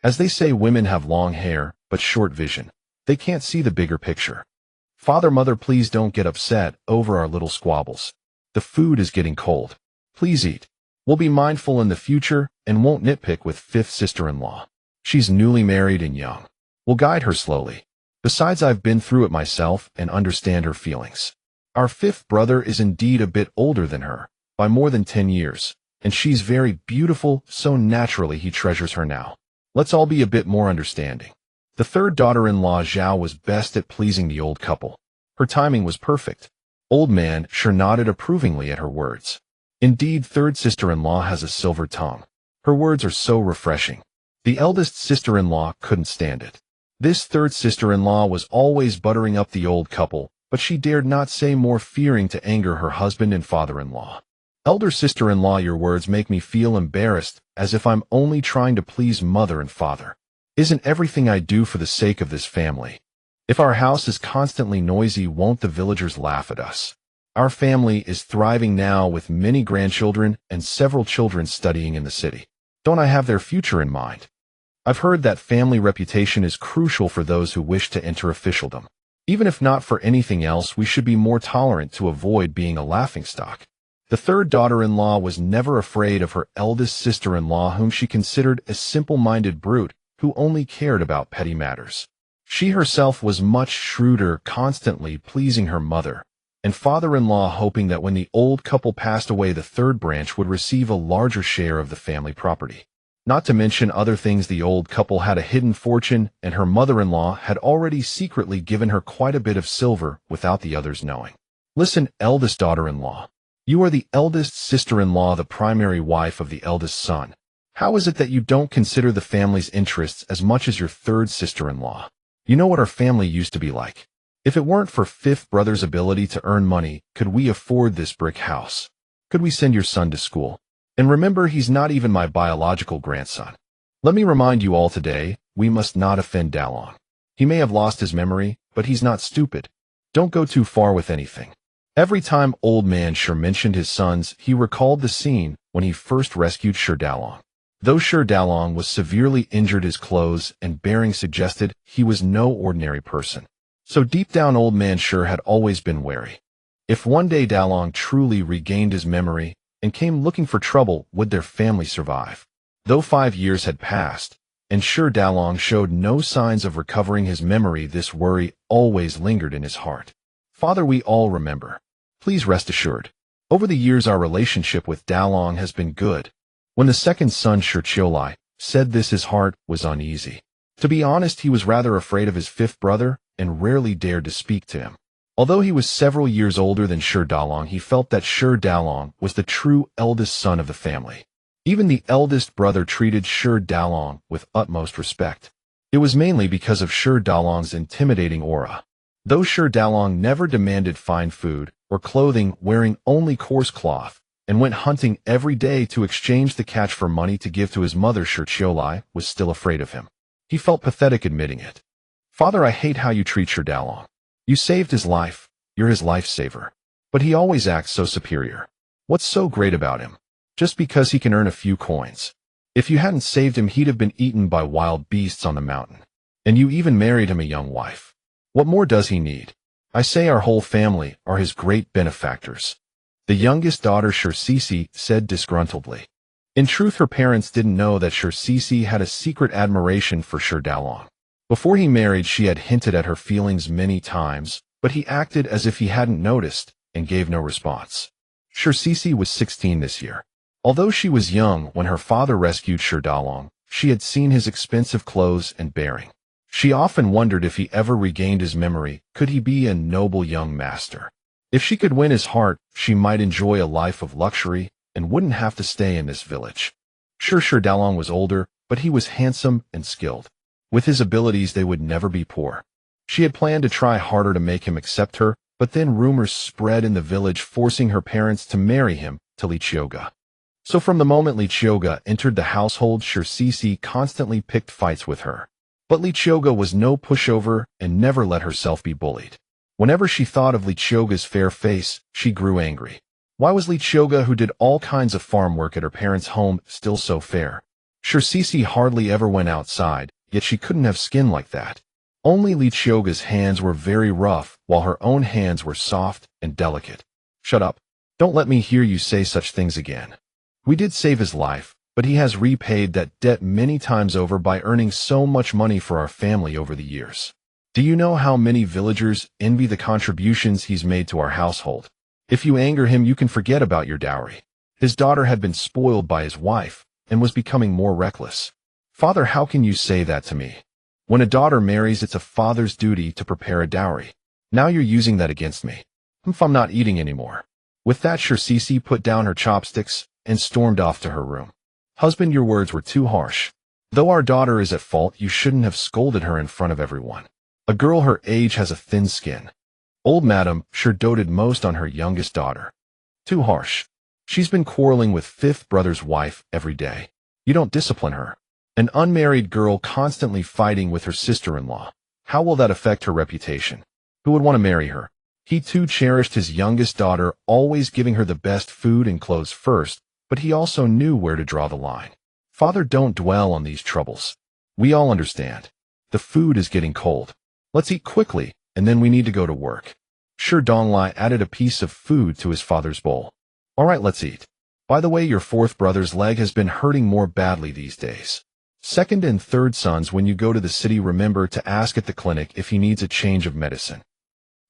As they say, women have long hair, but short vision. They can't see the bigger picture. Father, mother, please don't get upset over our little squabbles. The food is getting cold. Please eat. We'll be mindful in the future and won't nitpick with fifth sister-in-law. She's newly married and young. We'll guide her slowly. Besides, I've been through it myself and understand her feelings. Our fifth brother is indeed a bit older than her, by more than 10 years, and she's very beautiful, so naturally he treasures her now. Let's all be a bit more understanding. The third daughter-in-law Zhao was best at pleasing the old couple. Her timing was perfect. Old man sure nodded approvingly at her words. Indeed, third sister-in-law has a silver tongue. Her words are so refreshing. The eldest sister-in-law couldn't stand it. This third sister-in-law was always buttering up the old couple, but she dared not say more, fearing to anger her husband and father-in-law. Elder sister-in-law, your words make me feel embarrassed, as if I'm only trying to please mother and father. Isn't everything I do for the sake of this family? If our house is constantly noisy, won't the villagers laugh at us? Our family is thriving now with many grandchildren and several children studying in the city. Don't I have their future in mind? I've heard that family reputation is crucial for those who wish to enter officialdom. Even if not for anything else, we should be more tolerant to avoid being a laughingstock. The third daughter-in-law was never afraid of her eldest sister-in-law, whom she considered a simple-minded brute who only cared about petty matters. She herself was much shrewder, constantly pleasing her mother and father-in-law, hoping that when the old couple passed away, the third branch would receive a larger share of the family property. Not to mention other things, the old couple had a hidden fortune, and her mother-in-law had already secretly given her quite a bit of silver without the others knowing. Listen, eldest daughter-in-law. You are the eldest sister-in-law, the primary wife of the eldest son. How is it that you don't consider the family's interests as much as your third sister-in-law? You know what our family used to be like. If it weren't for fifth brother's ability to earn money, could we afford this brick house? Could we send your son to school? And remember, he's not even my biological grandson. Let me remind you all today, we must not offend Dalong. He may have lost his memory, but he's not stupid. Don't go too far with anything. Every time old man Sure mentioned his sons, he recalled the scene when he first rescued Sure Dalong. Though Sure Dalong was severely injured, his clothes and bearing suggested he was no ordinary person. So deep down, old man Sure had always been wary. If one day Dalong truly regained his memory and came looking for trouble, would their family survive? Though 5 years had passed, and Sure Dalong showed no signs of recovering his memory, this worry always lingered in his heart. Father, we all remember. Please rest assured. Over the years, our relationship with Dalong has been good. When the second son, Sure Qiuge, said this, his heart was uneasy. To be honest, he was rather afraid of his fifth brother and rarely dared to speak to him. Although he was several years older than Sure Dalong, he felt that Sure Dalong was the true eldest son of the family. Even the eldest brother treated Sure Dalong with utmost respect. It was mainly because of Sure Dalong's intimidating aura. Though Sure Dalong never demanded fine food or clothing, wearing only coarse cloth, and went hunting every day to exchange the catch for money to give to his mother, Sure Qiuge was still afraid of him. He felt pathetic admitting it. Father, I hate how you treat Sure Dalong. You saved his life. You're his lifesaver. But he always acts so superior. What's so great about him? Just because he can earn a few coins. If you hadn't saved him, he'd have been eaten by wild beasts on the mountain. And you even married him a young wife. What more does he need? I say our whole family are his great benefactors. The youngest daughter, Sure Cici, said disgruntledly. In truth, her parents didn't know that Sure Cici had a secret admiration for Sure Dalong. Before he married, she had hinted at her feelings many times, but he acted as if he hadn't noticed and gave no response. Sure Cici was 16 this year. Although she was young when her father rescued Qiuge, she had seen his expensive clothes and bearing. She often wondered if he ever regained his memory, could he be a noble young master? If she could win his heart, she might enjoy a life of luxury and wouldn't have to stay in this village. Sure, Qiuge was older, but he was handsome and skilled. With his abilities, they would never be poor. She had planned to try harder to make him accept her, but then rumors spread in the village forcing her parents to marry him to Qiuge. So from the moment Qiuge entered the household, Qiuge constantly picked fights with her. But Qiuge was no pushover and never let herself be bullied. Whenever she thought of Qiuge's fair face, she grew angry. Why was Qiuge, who did all kinds of farm work at her parents' home, still so fair? Qiuge hardly ever went outside, yet she couldn't have skin like that. Only Qiuge's hands were very rough, while her own hands were soft and delicate. Shut up. Don't let me hear you say such things again. We did save his life, but he has repaid that debt many times over by earning so much money for our family over the years. Do you know how many villagers envy the contributions he's made to our household? If you anger him, you can forget about your dowry. His daughter had been spoiled by his wife and was becoming more reckless. Father, how can you say that to me? When a daughter marries, it's a father's duty to prepare a dowry. Now you're using that against me. I'm not eating anymore. With that, Qiuge put down her chopsticks and stormed off to her room. Husband, your words were too harsh. Though our daughter is at fault, you shouldn't have scolded her in front of everyone. A girl her age has a thin skin. Old Madam sure doted most on her youngest daughter. Too harsh. She's been quarreling with fifth brother's wife every day. You don't discipline her. An unmarried girl constantly fighting with her sister-in-law. How will that affect her reputation? Who would want to marry her? He too cherished his youngest daughter, always giving her the best food and clothes first, but he also knew where to draw the line. Father, don't dwell on these troubles. We all understand. The food is getting cold. Let's eat quickly, and then we need to go to work. Qiuge added a piece of food to his father's bowl. All right, let's eat. By the way, your fourth brother's leg has been hurting more badly these days. Second and third sons, when you go to the city, remember to ask at the clinic if he needs a change of medicine.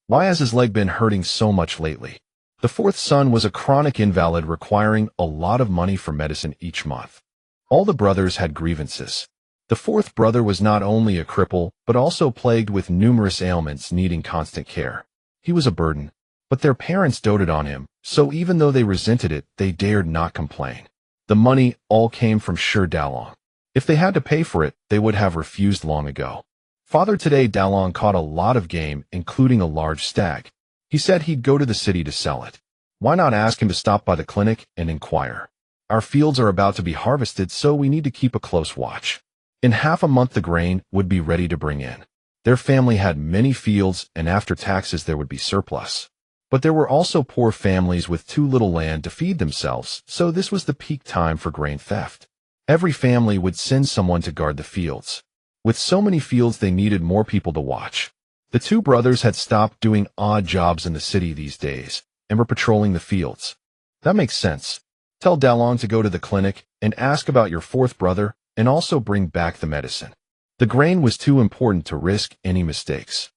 Why has his leg been hurting so much lately? The fourth son was a chronic invalid requiring a lot of money for medicine each month. All the brothers had grievances. The fourth brother was not only a cripple, but also plagued with numerous ailments needing constant care. He was a burden, but their parents doted on him, so even though they resented it, they dared not complain. The money all came from Qiuge. If they had to pay for it, they would have refused long ago. Father, today Dalong caught a lot of game, including a large stag. He said he'd go to the city to sell it. Why not ask him to stop by the clinic and inquire? Our fields are about to be harvested, so we need to keep a close watch. In half a month the grain would be ready to bring in. Their family had many fields, and after taxes there would be surplus. But there were also poor families with too little land to feed themselves, so this was the peak time for grain theft. Every family would send someone to guard the fields. With so many fields, they needed more people to watch. The two brothers had stopped doing odd jobs in the city these days and were patrolling the fields. That makes sense. Tell Dalong to go to the clinic and ask about your fourth brother and also bring back the medicine. The grain was too important to risk any mistakes.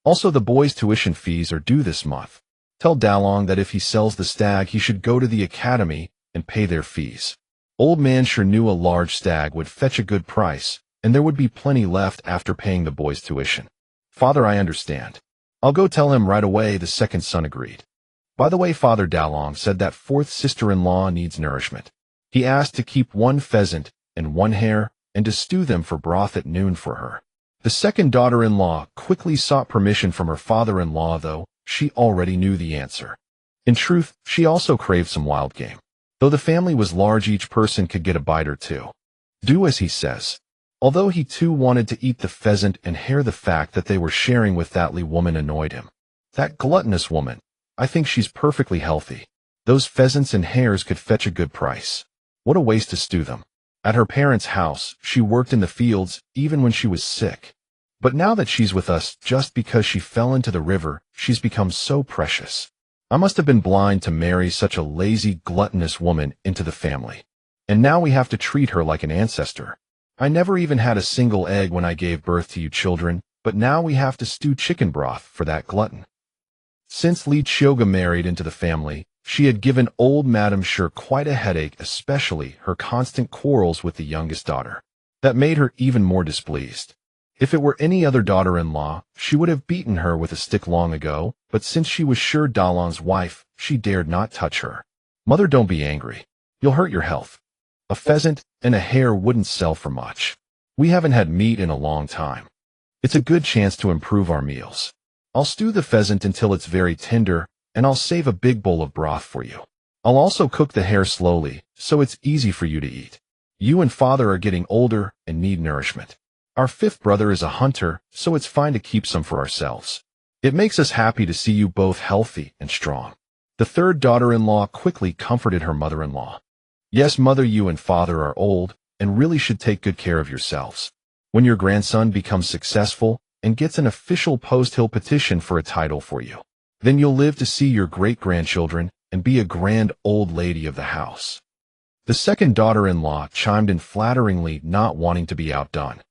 Also, the boys' tuition fees are due this month. Tell Dalong that if he sells the stag, he should go to the academy and pay their fees. Old Man sure knew a large stag would fetch a good price, and there would be plenty left after paying the boys' tuition. Father, I understand. I'll go tell him right away, the second son agreed. By the way, Father, Dalong said that fourth sister-in-law needs nourishment. He asked to keep 1 pheasant and 1 hare and to stew them for broth at noon for her. The second daughter-in-law quickly sought permission from her father-in-law, though she already knew the answer. In truth, she also craved some wild game. Though the family was large, each person could get a bite or two. Do as he says. Although he too wanted to eat the pheasant and hare, the fact that they were sharing with that woman annoyed him. That gluttonous woman. I think she's perfectly healthy. Those pheasants and hares could fetch a good price. What a waste to stew them. At her parents' house, she worked in the fields even when she was sick. But now that she's with us, just because she fell into the river, she's become so precious. I must have been blind to marry such a lazy, gluttonous woman into the family. And now we have to treat her like an ancestor. I never even had a single egg when I gave birth to you children, but now we have to stew chicken broth for that glutton. Since Qiuge married into the family, She had given old Madame Sure quite a headache, especially her constant quarrels with the youngest daughter. That made her even more displeased. If it were any other daughter-in-law, she would have beaten her with a stick long ago, but since she was Sure Dalong's wife, she dared not touch her. Mother, don't be angry. You'll hurt your health. A pheasant and a hare wouldn't sell for much. We haven't had meat in a long time. It's a good chance to improve our meals. I'll stew the pheasant until it's very tender, and I'll save a big bowl of broth for you. I'll also cook the hare slowly, so it's easy for you to eat. You and Father are getting older and need nourishment. Our fifth brother is a hunter, so it's fine to keep some for ourselves. It makes us happy to see you both healthy and strong. The third daughter-in-law quickly comforted her mother-in-law. Yes, Mother, you and Father are old and really should take good care of yourselves. When your grandson becomes successful and gets an official post, he'll petition for a title for you. Then you'll live to see your great-grandchildren and be a grand old lady of the house. The second daughter-in-law chimed in flatteringly, not wanting to be outdone.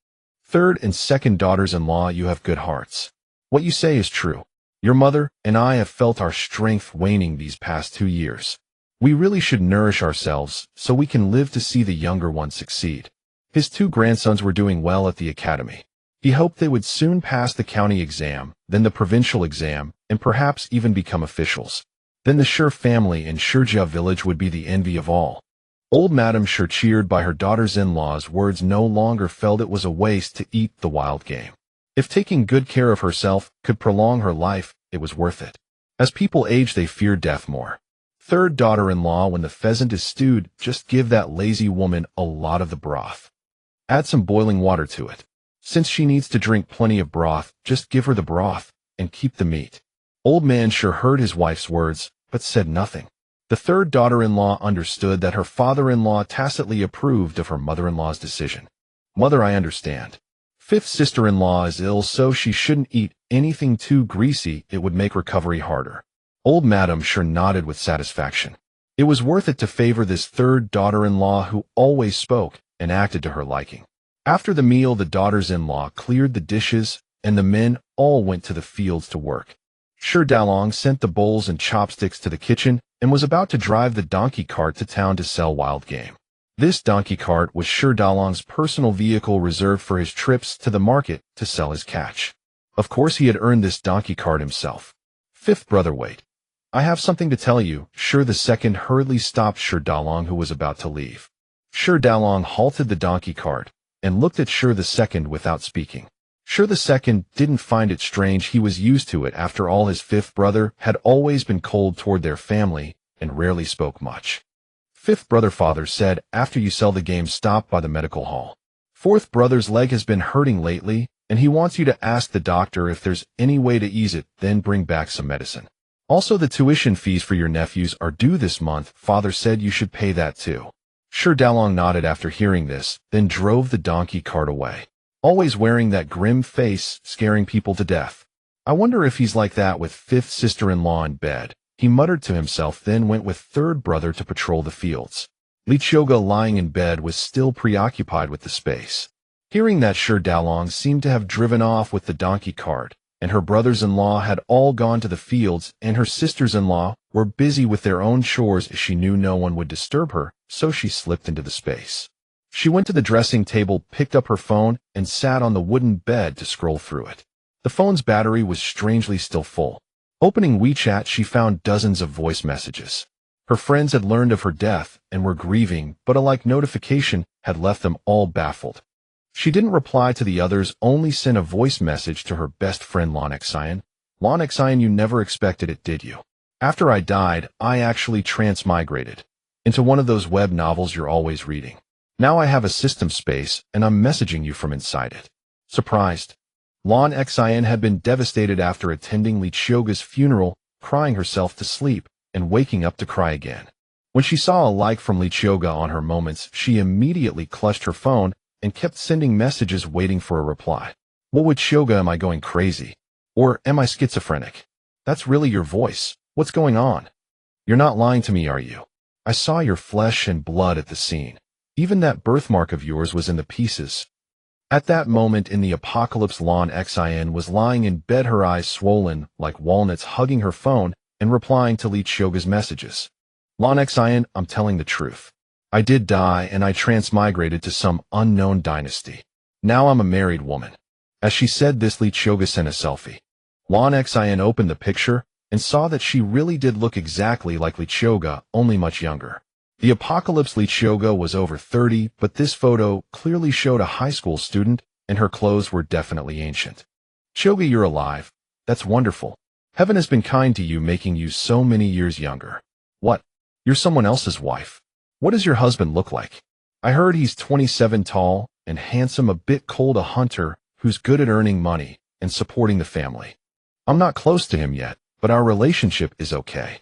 Third and second daughters-in-law, you have good hearts. What you say is true. Your mother and I have felt our strength waning these past 2 years. We really should nourish ourselves so we can live to see the younger one succeed. His 2 grandsons were doing well at the academy. He hoped they would soon pass the county exam, then the provincial exam, and perhaps even become officials. Then the Sure family in Qiuge village would be the envy of all. Old Madame Sure, cheered by her daughters-in-law's words, no longer felt it was a waste to eat the wild game. If taking good care of herself could prolong her life, it was worth it. As people age, they fear death more. Third daughter-in-law, when the pheasant is stewed, just give that lazy woman a lot of the broth. Add some boiling water to it. Since she needs to drink plenty of broth, just give her the broth and keep the meat. Old Man Sure heard his wife's words, but said nothing. The third daughter-in-law understood that her father-in-law tacitly approved of her mother-in-law's decision. Mother, I understand. Fifth sister-in-law is ill, so she shouldn't eat anything too greasy. It would make recovery harder. Old Madame Sure nodded with satisfaction. It was worth it to favor this third daughter-in-law who always spoke and acted to her liking. After the meal, the daughters-in-law cleared the dishes, and the men all went to the fields to work. Sure Dalong sent the bowls and chopsticks to the kitchen and was about to drive the donkey cart to town to sell wild game. This donkey cart was Sure Dalong's personal vehicle reserved for his trips to the market to sell his catch. Of course, he had earned this donkey cart himself. Fifth brother, wait. I have something to tell you. Sure the second hurriedly stopped Sure Dalong, who was about to leave. Sure Dalong halted the donkey cart and looked at Sure the second without speaking. Sure the second didn't find it strange. He was used to it. After all, his fifth brother had always been cold toward their family and rarely spoke much. Fifth brother, Father said, after you sell the game, stop by the medical hall. Fourth brother's leg has been hurting lately, and he wants you to ask the doctor if there's any way to ease it, then bring back some medicine. Also, the tuition fees for your nephews are due this month. Father said you should pay that too. Sure Dalong nodded after hearing this, then drove the donkey cart away. Always wearing that grim face, scaring people to death. I wonder if he's like that with fifth sister-in-law in bed. He muttered to himself, then went with third brother to patrol the fields. Qiuge, lying in bed, was still preoccupied with the space. Hearing that, Sure Dalong seemed to have driven off with the donkey cart, and her brothers-in-law had all gone to the fields, and her sisters-in-law were busy with their own chores. She knew no one would disturb her, so she slipped into the space. She went to the dressing table, picked up her phone, and sat on the wooden bed to scroll through it. The phone's battery was strangely still full. Opening WeChat, she found dozens of voice messages. Her friends had learned of her death and were grieving, but a like notification had left them all baffled. She didn't reply to the others, only sent a voice message to her best friend Qiuge. Qiuge, you never expected it, did you? After I died, I actually transmigrated into one of those web novels you're always reading. Now I have a system space, and I'm messaging you from inside it. Surprised? Qiuge had been devastated after attending Qiuge's funeral, crying herself to sleep and waking up to cry again. When she saw a like from Qiuge on her moments, she immediately clutched her phone and kept sending messages waiting for a reply. What would Qiuge, am I going crazy? Or am I schizophrenic? That's really your voice. What's going on? You're not lying to me, are you? I saw your flesh and blood at the scene. Even that birthmark of yours was in the pieces. At that moment in the apocalypse, Qiuge was lying in bed, her eyes swollen like walnuts, hugging her phone and replying to Qiuge's messages. Qiuge, I'm telling the truth. I did die and I transmigrated to some unknown dynasty. Now I'm a married woman. As she said this, Qiuge sent a selfie. Qiuge opened the picture and saw that she really did look exactly like Qiuge, only much younger. The apocalypse Qiuge was over 30, but this photo clearly showed a high school student, and her clothes were definitely ancient. Qiuge, you're alive. That's wonderful. Heaven has been kind to you, making you so many years younger. What? You're someone else's wife. What does your husband look like? I heard he's 27, tall and handsome, a bit cold, a hunter who's good at earning money and supporting the family. I'm not close to him yet, but our relationship is okay.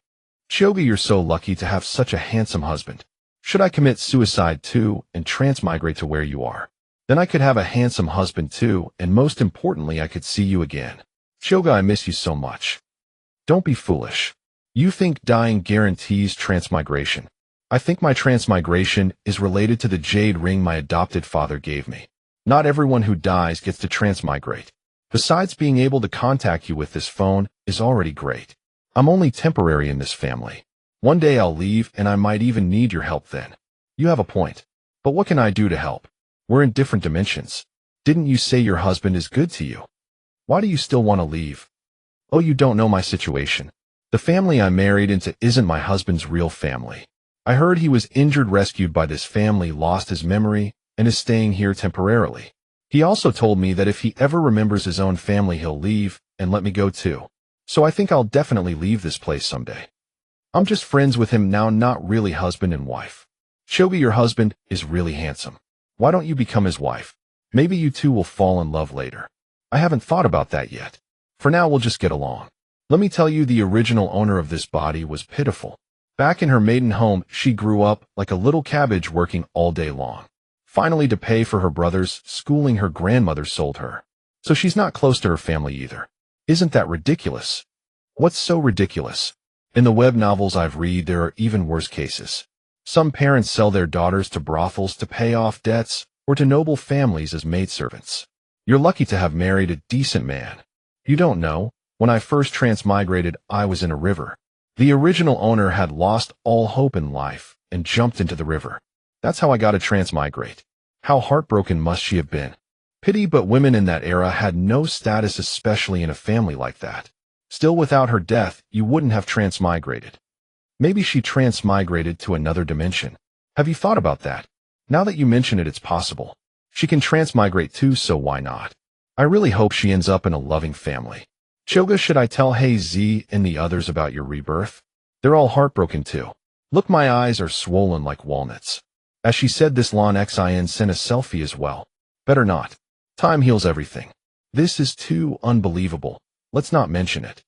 Qiuge, you're so lucky to have such a handsome husband. Should I commit suicide too and transmigrate to where you are? Then I could have a handsome husband too, and most importantly, I could see you again. Qiuge, I miss you so much. Don't be foolish. You think dying guarantees transmigration. I think my transmigration is related to the jade ring my adopted father gave me. Not everyone who dies gets to transmigrate. Besides, being able to contact you with this phone is already great. I'm only temporary in this family. One day I'll leave, and I might even need your help then. You have a point. But what can I do to help? We're in different dimensions. Didn't you say your husband is good to you? Why do you still want to leave? Oh, you don't know my situation. The family I married into isn't my husband's real family. I heard he was injured, rescued by this family, lost his memory, and is staying here temporarily. He also told me that if he ever remembers his own family, he'll leave and let me go too. So I think I'll definitely leave this place someday. I'm just friends with him now, not really husband and wife. Qiuge, your husband is really handsome. Why don't you become his wife? Maybe you two will fall in love later. I haven't thought about that yet. For now, we'll just get along. Let me tell you, the original owner of this body was pitiful. Back in her maiden home, she grew up like a little cabbage, working all day long. Finally, to pay for her brother's schooling, her grandmother sold her. So she's not close to her family either. Isn't that ridiculous? What's so ridiculous? In the web novels I've read, there are even worse cases. Some parents sell their daughters to brothels to pay off debts or to noble families as maidservants. You're lucky to have married a decent man. You don't know, when I first transmigrated, I was in a river. The original owner had lost all hope in life and jumped into the river. That's how I got to transmigrate. How heartbroken must she have been? Pity, but women in that era had no status, especially in a family like that. Still, without her death, you wouldn't have transmigrated. Maybe she transmigrated to another dimension. Have you thought about that? Now that you mention it, it's possible. She can transmigrate too, so why not? I really hope she ends up in a loving family. Qiuge, should I tell Hey Z and the others about your rebirth? They're all heartbroken too. Look, my eyes are swollen like walnuts. As she said this, Qiuge sent a selfie as well. Better not. Time heals everything. This is too unbelievable. Let's not mention it.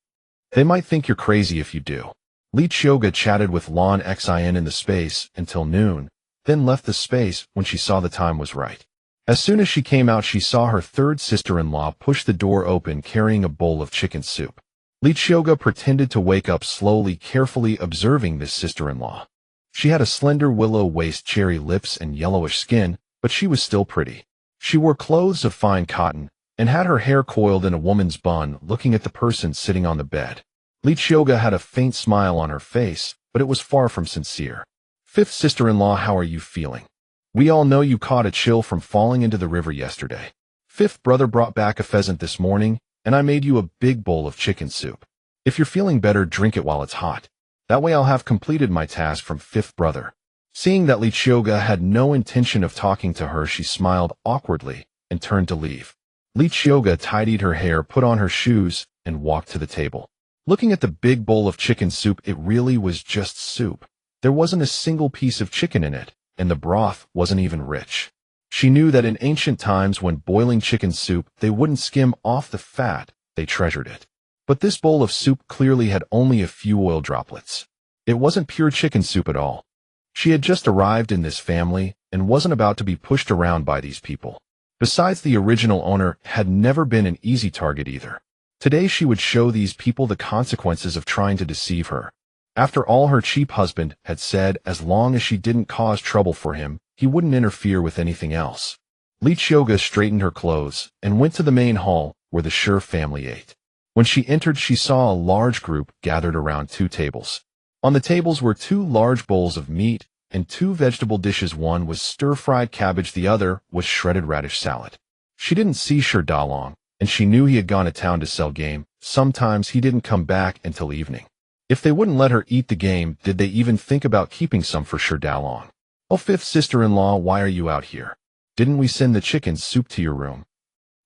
They might think you're crazy if you do. Qiuge chatted with Qiuge in the space until noon, then left the space when she saw the time was right. As soon as she came out, she saw her third sister-in-law push the door open carrying a bowl of chicken soup. Qiuge pretended to wake up slowly, carefully observing this sister-in-law. She had a slender willow waist, cherry lips, and yellowish skin, but she was still pretty. She wore clothes of fine cotton and had her hair coiled in a woman's bun, looking at the person sitting on the bed. Qiuge had a faint smile on her face, but it was far from sincere. Fifth sister-in-law, how are you feeling? We all know you caught a chill from falling into the river yesterday. Fifth brother brought back a pheasant this morning, and I made you a big bowl of chicken soup. If you're feeling better, drink it while it's hot. That way I'll have completed my task from fifth brother. Seeing that Qiuge had no intention of talking to her, she smiled awkwardly and turned to leave. Qiuge tidied her hair, put on her shoes, and walked to the table. Looking at the big bowl of chicken soup, it really was just soup. There wasn't a single piece of chicken in it, and the broth wasn't even rich. She knew that in ancient times, when boiling chicken soup, they wouldn't skim off the fat, they treasured it. But this bowl of soup clearly had only a few oil droplets. It wasn't pure chicken soup at all. She had just arrived in this family and wasn't about to be pushed around by these people. Besides, the original owner had never been an easy target either. Today she would show these people the consequences of trying to deceive her. After all, her cheap husband had said as long as she didn't cause trouble for him, he wouldn't interfere with anything else. Qiuge straightened her clothes and went to the main hall where the Sure family ate. When she entered, she saw a large group gathered around two tables. On the tables were 2 large bowls of meat and 2 vegetable dishes. One was stir-fried cabbage, the other was shredded radish salad. She didn't see Sher Dalong, and she knew he had gone to town to sell game. Sometimes he didn't come back until evening. If they wouldn't let her eat the game, did they even think about keeping some for Sher Dalong? "Oh, fifth sister-in-law, why are you out here? Didn't we send the chicken soup to your room?"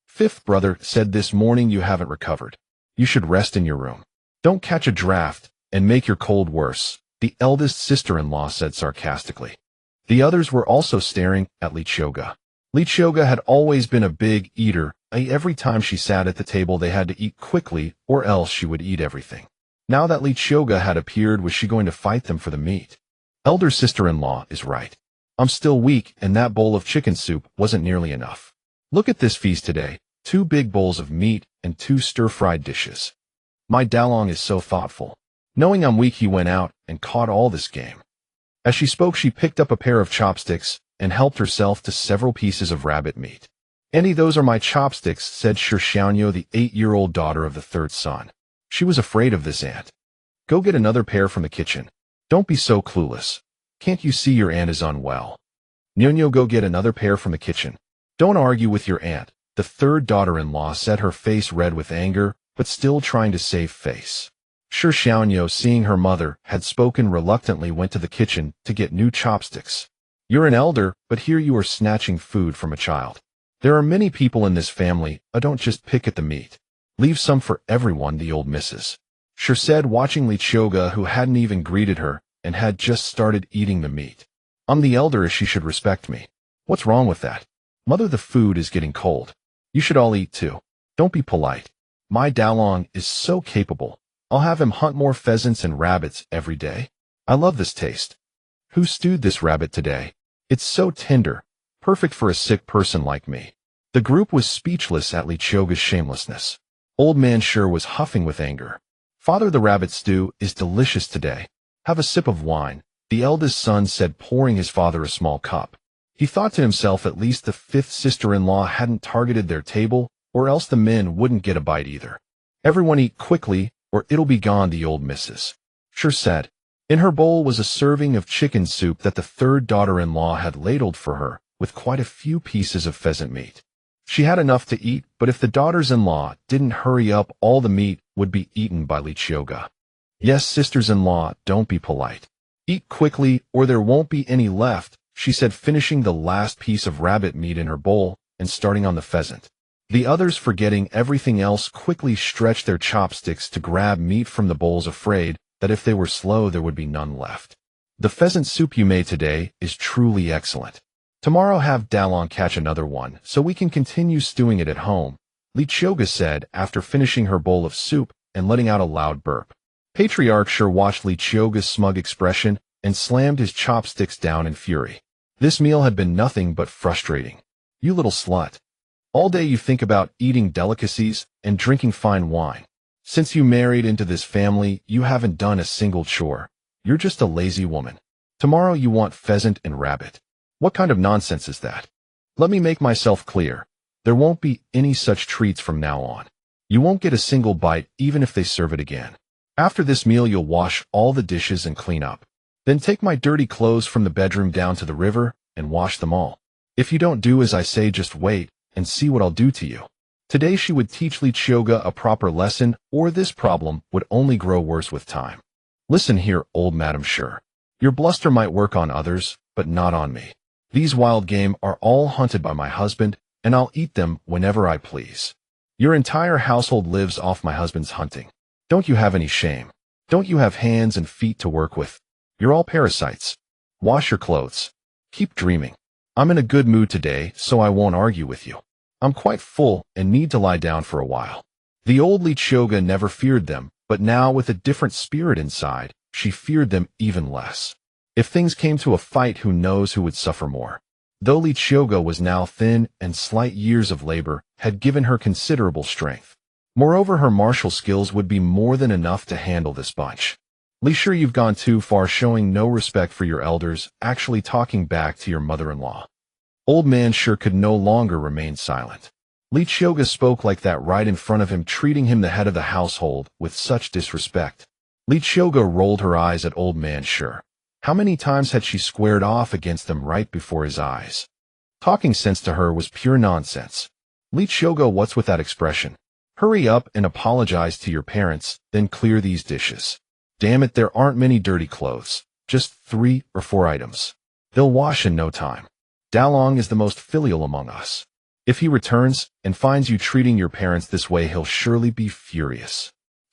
"Fifth brother said this morning you haven't recovered. You should rest in your room. Don't catch a draft and make your cold worse," the eldest sister-in-law said sarcastically. The others were also staring at Qiuge. Qiuge had always been a big eater. Every time she sat at the table they had to eat quickly or else she would eat everything. Now that Qiuge had appeared, was she going to fight them for the meat? Elder sister-in-law is right. I'm still weak, and that bowl of chicken soup wasn't nearly enough. Look at this feast today, 2 big bowls of meat and 2 stir-fried dishes. My Dalong is so thoughtful. Knowing I'm weak, he went out and caught all this game. As she spoke, she picked up a pair of chopsticks and helped herself to several pieces of rabbit meat. "Auntie, those are my chopsticks," said Sher Xiaonyo, the 8-year-old daughter of the 3rd son. She was afraid of this aunt. "Go get another pair from the kitchen. Don't be so clueless. Can't you see your aunt is unwell? Nyonyo, go get another pair from the kitchen. Don't argue with your aunt," the 3rd daughter-in-law said, her face red with anger, but still trying to save face. Sher Xiaonyo, seeing her mother had spoken reluctantly, went to the kitchen to get new chopsticks. "You're an elder, but here you are snatching food from a child. There are many people in this family. Don't just pick at the meat. Leave some for everyone," the old missus Sher said, watching Qiuge, who hadn't even greeted her and had just started eating the meat. "I'm the elder, she should respect me." "What's wrong with that? Mother, the food is getting cold. You should all eat too. Don't be polite. My Dalong is so capable. I'll have him hunt more pheasants and rabbits every day. I love this taste. Who stewed this rabbit today? It's so tender, perfect for a sick person like me." The group was speechless at Qiuge's shamelessness. Old man Sher was huffing with anger. "Father, the rabbit stew is delicious today. Have a sip of wine," the eldest son said, pouring his father a small cup. He thought to himself, at least the 5th sister-in-law hadn't targeted their table, or else the men wouldn't get a bite either. "Everyone eat quickly, or it'll be gone," the old missus Sher said. In her bowl was a serving of chicken soup that the 3rd daughter-in-law had ladled for her, with quite a few pieces of pheasant meat. She had enough to eat, but if the daughters-in-law didn't hurry up, all the meat would be eaten by Qiuge. "Yes, sisters-in-law, don't be polite. Eat quickly, or there won't be any left," she said, finishing the last piece of rabbit meat in her bowl and starting on the pheasant. The others, forgetting everything else, quickly stretched their chopsticks to grab meat from the bowls, afraid that if they were slow there would be none left. "The pheasant soup you made today is truly excellent. Tomorrow have Dalong catch another one so we can continue stewing it at home," Qiuge said after finishing her bowl of soup and letting out a loud burp. Patriarch Sher watched Qiuge's smug expression and slammed his chopsticks down in fury. This meal had been nothing but frustrating. "You little slut. All day you think about eating delicacies and drinking fine wine. Since you married into this family, you haven't done a single chore. You're just a lazy woman. Tomorrow you want pheasant and rabbit. What kind of nonsense is that? Let me make myself clear. There won't be any such treats from now on. You won't get a single bite even if they serve it again. After this meal you'll wash all the dishes and clean up. Then take my dirty clothes from the bedroom down to the river and wash them all. If you don't do as I say, just wait and see what I'll do to you." Today she would teach Qiuge a proper lesson, or this problem would only grow worse with time. "Listen here, old Madam Sher. Your bluster might work on others, but not on me. These wild game are all hunted by my husband, and I'll eat them whenever I please. Your entire household lives off my husband's hunting. Don't you have any shame? Don't you have hands and feet to work with? You're all parasites. Wash your clothes. Keep dreaming. I'm in a good mood today, so I won't argue with you. I'm quite full and need to lie down for a while." The old Qiuge never feared them, but now with a different spirit inside, she feared them even less. If things came to a fight, who knows who would suffer more? Though Qiuge was now thin and slight, years of labor had given her considerable strength. Moreover, her martial skills would be more than enough to handle this bunch. "Sure, you've gone too far, showing no respect for your elders, actually talking back to your mother-in-law." Old man Sher could no longer remain silent. Qiuge spoke like that right in front of him, treating him, the head of the household, with such disrespect. Li Qiuge rolled her eyes at old man Sure. How many times had she squared off against them right before his eyes? Talking sense to her was pure nonsense. Li Qiuge, what's with that expression? Hurry up and apologize to your parents, then clear these dishes. Damn it, there aren't many dirty clothes. Just 3 or 4 items. They'll wash in no time. Dalong is the most filial among us. If he returns and finds you treating your parents this way, he'll surely be furious.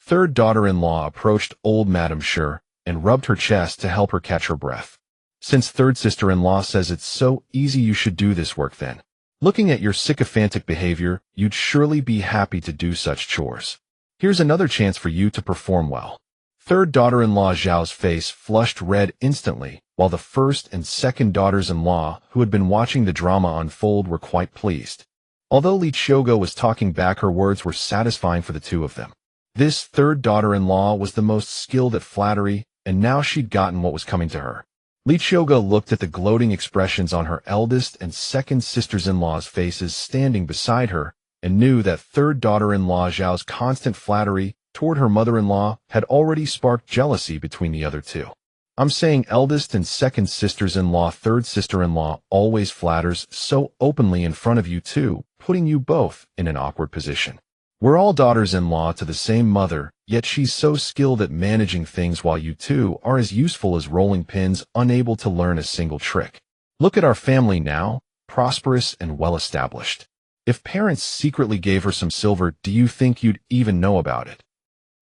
Third daughter-in-law approached old Madame Sure and rubbed her chest to help her catch her breath. Since third sister-in-law says it's so easy, you should do this work then. Looking at your sycophantic behavior, you'd surely be happy to do such chores. Here's another chance for you to perform well. Third daughter-in-law Zhao's face flushed red instantly, while the first and second daughters-in-law, who had been watching the drama unfold, were quite pleased. Although Li Qiuge was talking back, her words were satisfying for the two of them. This third daughter-in-law was the most skilled at flattery, and now she'd gotten what was coming to her. Li Qiuge looked at the gloating expressions on her eldest and second sisters-in-law's faces standing beside her, and knew that third daughter-in-law Zhao's constant flattery toward her mother-in-law had already sparked jealousy between the other two. I'm saying eldest and second sisters-in-law, third sister-in-law always flatters so openly in front of you two, putting you both in an awkward position. We're all daughters-in-law to the same mother, yet she's so skilled at managing things while you two are as useful as rolling pins, unable to learn a single trick. Look at our family now, prosperous and well-established. If parents secretly gave her some silver, do you think you'd even know about it?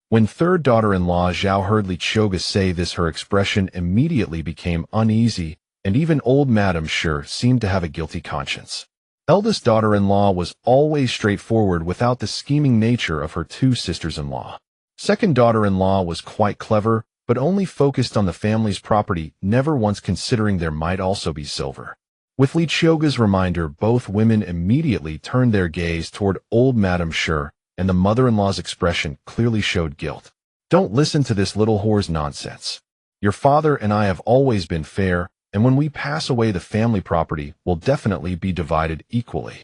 When third daughter-in-law Zhao heard Li Qiuge say this, her expression immediately became uneasy, and even old Madame Sure seemed to have a guilty conscience. Eldest daughter-in-law was always straightforward without the scheming nature of her two sisters-in-law. Second daughter-in-law was quite clever, but only focused on the family's property, never once considering there might also be silver. With Li Qiuge's reminder, both women immediately turned their gaze toward old Madame Sure, and the mother-in-law's expression clearly showed guilt. Don't listen to this little whore's nonsense. Your father and I have always been fair, and when we pass away, the family property will definitely be divided equally.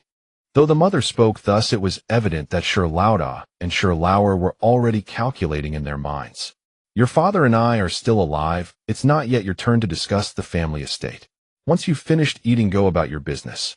Though the mother spoke thus, it was evident that Sure Laoda and Sure Lauer were already calculating in their minds. Your father and I are still alive. It's not yet your turn to discuss the family estate. Once you've finished eating, go about your business.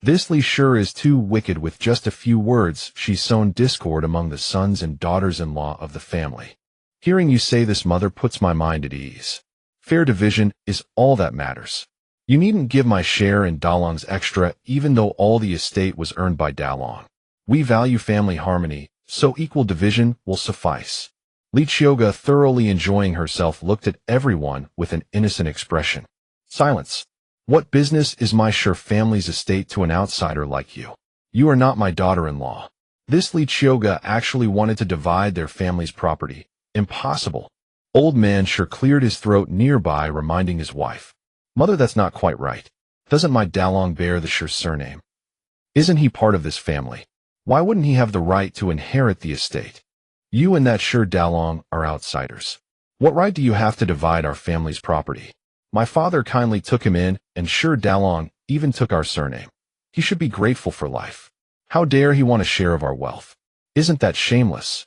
This Li Sure is too wicked. With just a few words, she's sown discord among the sons and daughters-in-law of the family. Hearing you say this, mother, puts my mind at ease. Fair division is all that matters. You needn't give my share in Dalong's extra, even though all the estate was earned by Dalong. We value family harmony, so equal division will suffice. Li Qiuge, thoroughly enjoying herself, looked at everyone with an innocent expression. Silence. What business is my Sure family's estate to an outsider like you? You are not my daughter-in-law. This Li Qiuge actually wanted to divide their family's property. Impossible. Old man Sure cleared his throat nearby, reminding his wife. Mother, that's not quite right. Doesn't my Dalong bear the Sure surname? Isn't he part of this family? Why wouldn't he have the right to inherit the estate? You and that Sure Dalong are outsiders. What right do you have to divide our family's property? My father kindly took him in, and Sure Dalong even took our surname. He should be grateful for life. How dare he want a share of our wealth? Isn't that shameless?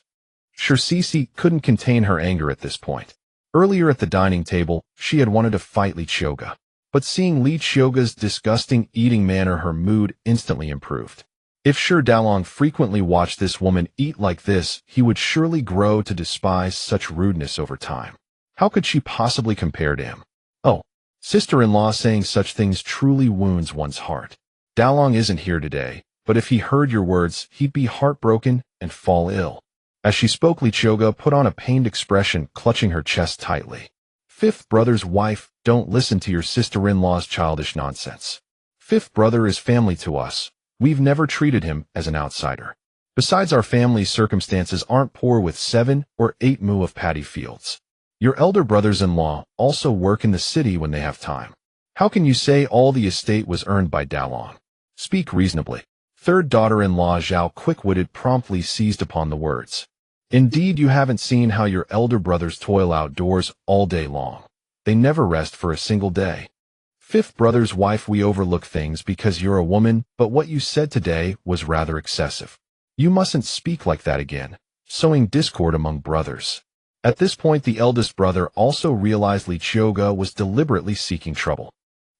Sure Cece couldn't contain her anger at this point. Earlier at the dining table, she had wanted to fight Li Qiuge. But seeing Li Qiuge's disgusting eating manner, her mood instantly improved. If Sure Dalong frequently watched this woman eat like this, he would surely grow to despise such rudeness over time. How could she possibly compare to him? Oh, sister-in-law saying such things truly wounds one's heart. Dalong isn't here today, but if he heard your words, he'd be heartbroken and fall ill. As she spoke, Li Qiuge put on a pained expression, clutching her chest tightly. Fifth brother's wife, don't listen to your sister-in-law's childish nonsense. Fifth brother is family to us. We've never treated him as an outsider. Besides, our family's circumstances aren't poor with 7 or 8 mu of paddy fields. Your elder brothers-in-law also work in the city when they have time. How can you say all the estate was earned by Dalong? Speak reasonably. Third daughter-in-law Zhao, quick-witted, promptly seized upon the words. Indeed, you haven't seen how your elder brothers toil outdoors all day long. They never rest for a single day. Fifth brother's wife, we overlook things because you're a woman, but what you said today was rather excessive. You mustn't speak like that again, sowing discord among brothers. At this point, the eldest brother also realized Qiuge was deliberately seeking trouble.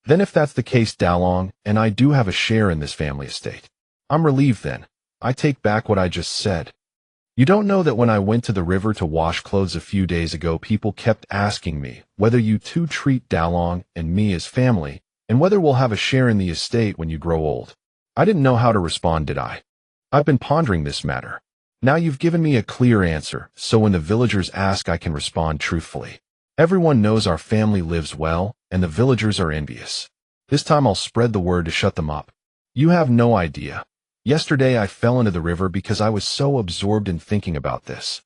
Then if that's the case, Dalong and I do have a share in this family estate. I'm relieved then. I take back what I just said. You don't know that when I went to the river to wash clothes a few days ago, people kept asking me whether you two treat Dalong and me as family, and whether we'll have a share in the estate when you grow old. I didn't know how to respond, did I? I've been pondering this matter. Now you've given me a clear answer, so when the villagers ask, I can respond truthfully. Everyone knows our family lives well, and the villagers are envious. This time I'll spread the word to shut them up. You have no idea. Yesterday I fell into the river because I was so absorbed in thinking about this.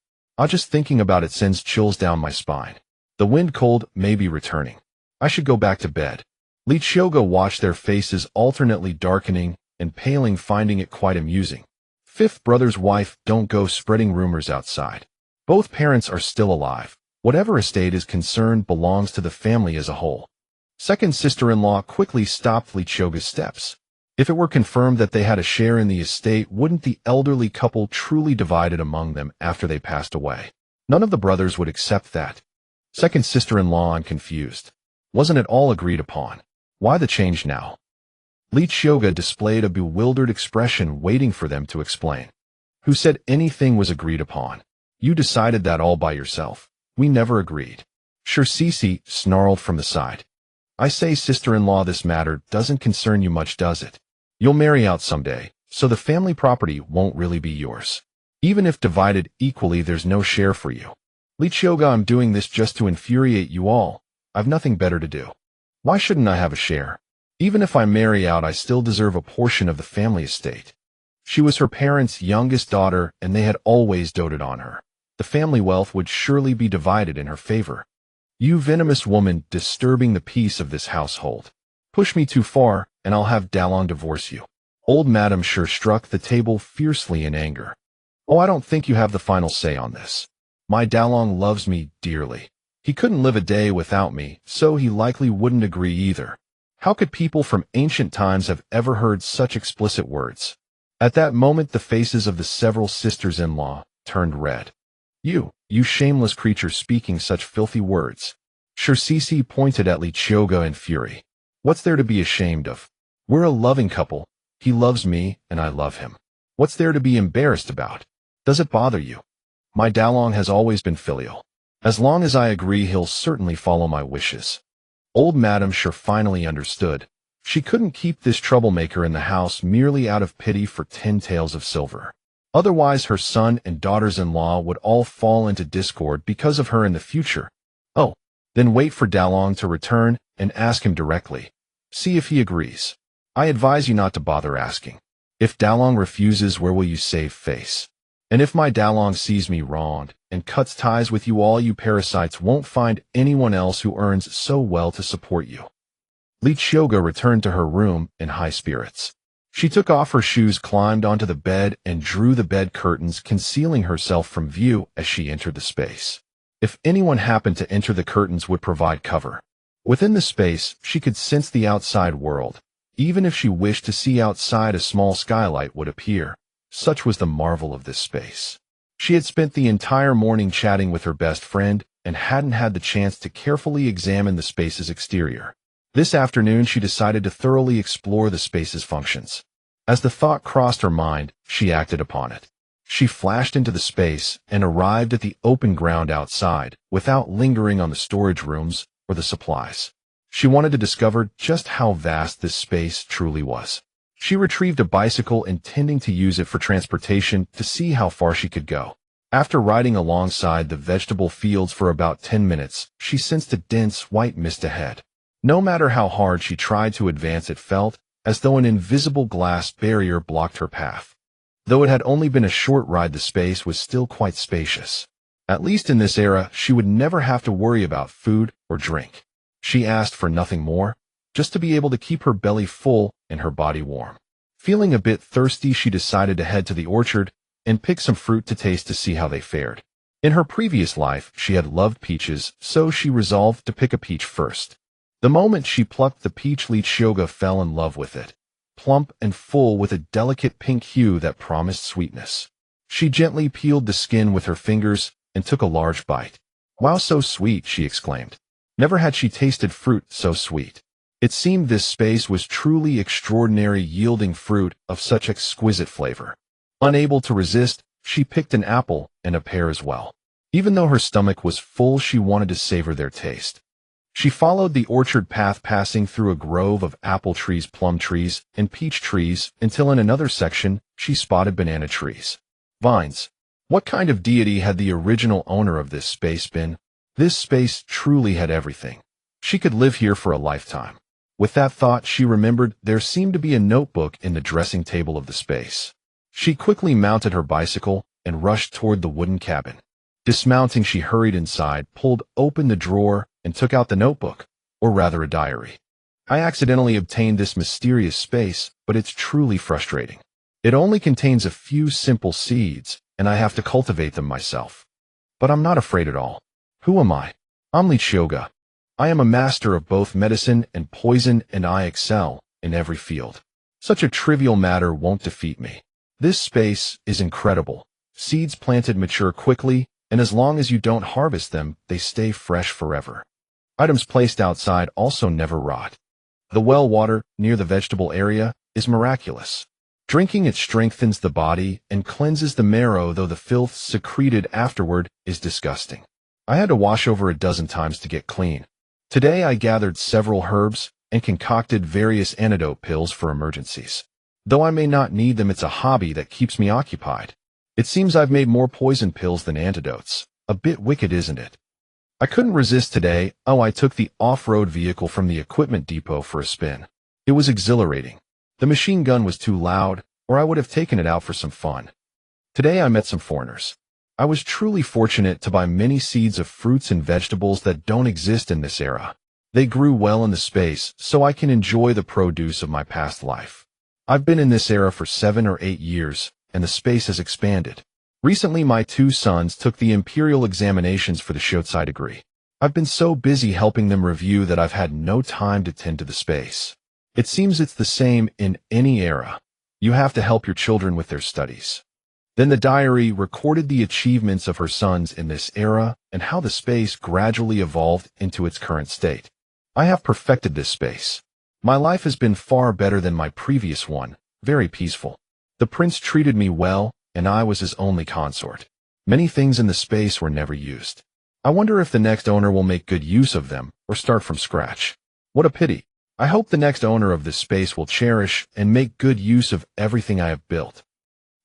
Just thinking about it sends chills down my spine. The wind cold may be returning. I should go back to bed. Qiuge watched their faces alternately darkening and paling, finding it quite amusing. Fifth brother's wife, don't go spreading rumors outside. Both parents are still alive. Whatever estate is concerned belongs to the family as a whole. Second sister-in-law quickly stopped Qiuge's steps. If it were confirmed that they had a share in the estate, wouldn't the elderly couple truly divide it among them after they passed away? None of the brothers would accept that. Second sister-in-law, I'm confused. Wasn't it all agreed upon? Why the change now? Qiuge displayed a bewildered expression, waiting for them to explain. Who said anything was agreed upon? You decided that all by yourself. We never agreed. Sure, Cece snarled from the side. I say, sister-in-law, this matter doesn't concern you much, does it? You'll marry out someday, so the family property won't really be yours. Even if divided equally, there's no share for you. Qiuge, I'm doing this just to infuriate you all. I've nothing better to do. Why shouldn't I have a share? Even if I marry out, I still deserve a portion of the family estate. She was her parents' youngest daughter, and they had always doted on her. The family wealth would surely be divided in her favor. You venomous woman, disturbing the peace of this household. Push me too far, and I'll have Dalong divorce you. Old Madam sure struck the table fiercely in anger. Oh, I don't think you have the final say on this. My Dalong loves me dearly. He couldn't live a day without me, so he likely wouldn't agree either. How could people from ancient times have ever heard such explicit words? At that moment, the faces of the several sisters-in-law turned red. You shameless creature, speaking such filthy words. Sure, Cece pointed at Qiuge in fury. What's there to be ashamed of? We're a loving couple. He loves me, and I love him. What's there to be embarrassed about? Does it bother you? My Dalong has always been filial. As long as I agree, he'll certainly follow my wishes. Old Madam sure finally understood. She couldn't keep this troublemaker in the house merely out of pity for 10 taels of silver. Otherwise, her son and daughters-in-law would all fall into discord because of her in the future. Oh, then wait for Dalong to return and ask him directly. See if he agrees. I advise you not to bother asking. If Dalong refuses, where will you save face? And if my Dalong sees me wronged and cuts ties with you, all you parasites won't find anyone else who earns so well to support you. Qiuge returned to her room in high spirits. She took off her shoes, climbed onto the bed, and drew the bed curtains, concealing herself from view as she entered the space. If anyone happened to enter, the curtains would provide cover. Within the space, she could sense the outside world. Even if she wished to see outside, a small skylight would appear. Such was the marvel of this space. She had spent the entire morning chatting with her best friend and hadn't had the chance to carefully examine the space's exterior. This afternoon, she decided to thoroughly explore the space's functions. As the thought crossed her mind, she acted upon it. She flashed into the space and arrived at the open ground outside, without lingering on the storage rooms or the supplies. She wanted to discover just how vast this space truly was. She retrieved a bicycle, intending to use it for transportation to see how far she could go. After riding alongside the vegetable fields for about 10 minutes, she sensed a dense white mist ahead. No matter how hard she tried to advance, it felt as though an invisible glass barrier blocked her path. Though it had only been a short ride, the space was still quite spacious. At least in this era, she would never have to worry about food or drink. She asked for nothing more, just to be able to keep her belly full and her body warm. Feeling a bit thirsty, she decided to head to the orchard and pick some fruit to taste to see how they fared. In her previous life, she had loved peaches, so she resolved to pick a peach first. The moment she plucked the peach, Qiuge fell in love with it, plump and full with a delicate pink hue that promised sweetness. She gently peeled the skin with her fingers and took a large bite. "Wow, so sweet," she exclaimed. Never had she tasted fruit so sweet. It seemed this space was truly extraordinary, yielding fruit of such exquisite flavor. Unable to resist, she picked an apple and a pear as well. Even though her stomach was full, she wanted to savor their taste. She followed the orchard path, passing through a grove of apple trees, plum trees, and peach trees, until in another section, she spotted banana trees. Vines. What kind of deity had the original owner of this space been? This space truly had everything. She could live here for a lifetime. With that thought, she remembered there seemed to be a notebook in the dressing table of the space. She quickly mounted her bicycle and rushed toward the wooden cabin. Dismounting, she hurried inside, pulled open the drawer, and took out the notebook, or rather a diary. I accidentally obtained this mysterious space, but it's truly frustrating. It only contains a few simple seeds, and I have to cultivate them myself. But I'm not afraid at all. Who am I? I'm Qiuge. I am a master of both medicine and poison, and I excel in every field. Such a trivial matter won't defeat me. This space is incredible. Seeds planted mature quickly, and as long as you don't harvest them, they stay fresh forever. Items placed outside also never rot. The well water near the vegetable area is miraculous. Drinking it strengthens the body and cleanses the marrow, though the filth secreted afterward is disgusting. I had to wash over a dozen times to get clean. Today I gathered several herbs and concocted various antidote pills for emergencies. Though I may not need them, it's a hobby that keeps me occupied. It seems I've made more poison pills than antidotes. A bit wicked, isn't it? I couldn't resist today. I took the off-road vehicle from the equipment depot for a spin. It was exhilarating. The machine gun was too loud, or I would have taken it out for some fun. Today I met some foreigners. I was truly fortunate to buy many seeds of fruits and vegetables that don't exist in this era. They grew well in the space, so I can enjoy the produce of my past life. I've been in this era for 7 or 8 years, and the space has expanded. Recently, my 2 sons took the imperial examinations for the Shotsi degree. I've been so busy helping them review that I've had no time to tend to the space. It seems it's the same in any era. You have to help your children with their studies. Then the diary recorded the achievements of her sons in this era and how the space gradually evolved into its current state. I have perfected this space. My life has been far better than my previous one, very peaceful. The prince treated me well, and I was his only consort. Many things in the space were never used. I wonder if the next owner will make good use of them or start from scratch. What a pity. I hope the next owner of this space will cherish and make good use of everything I have built.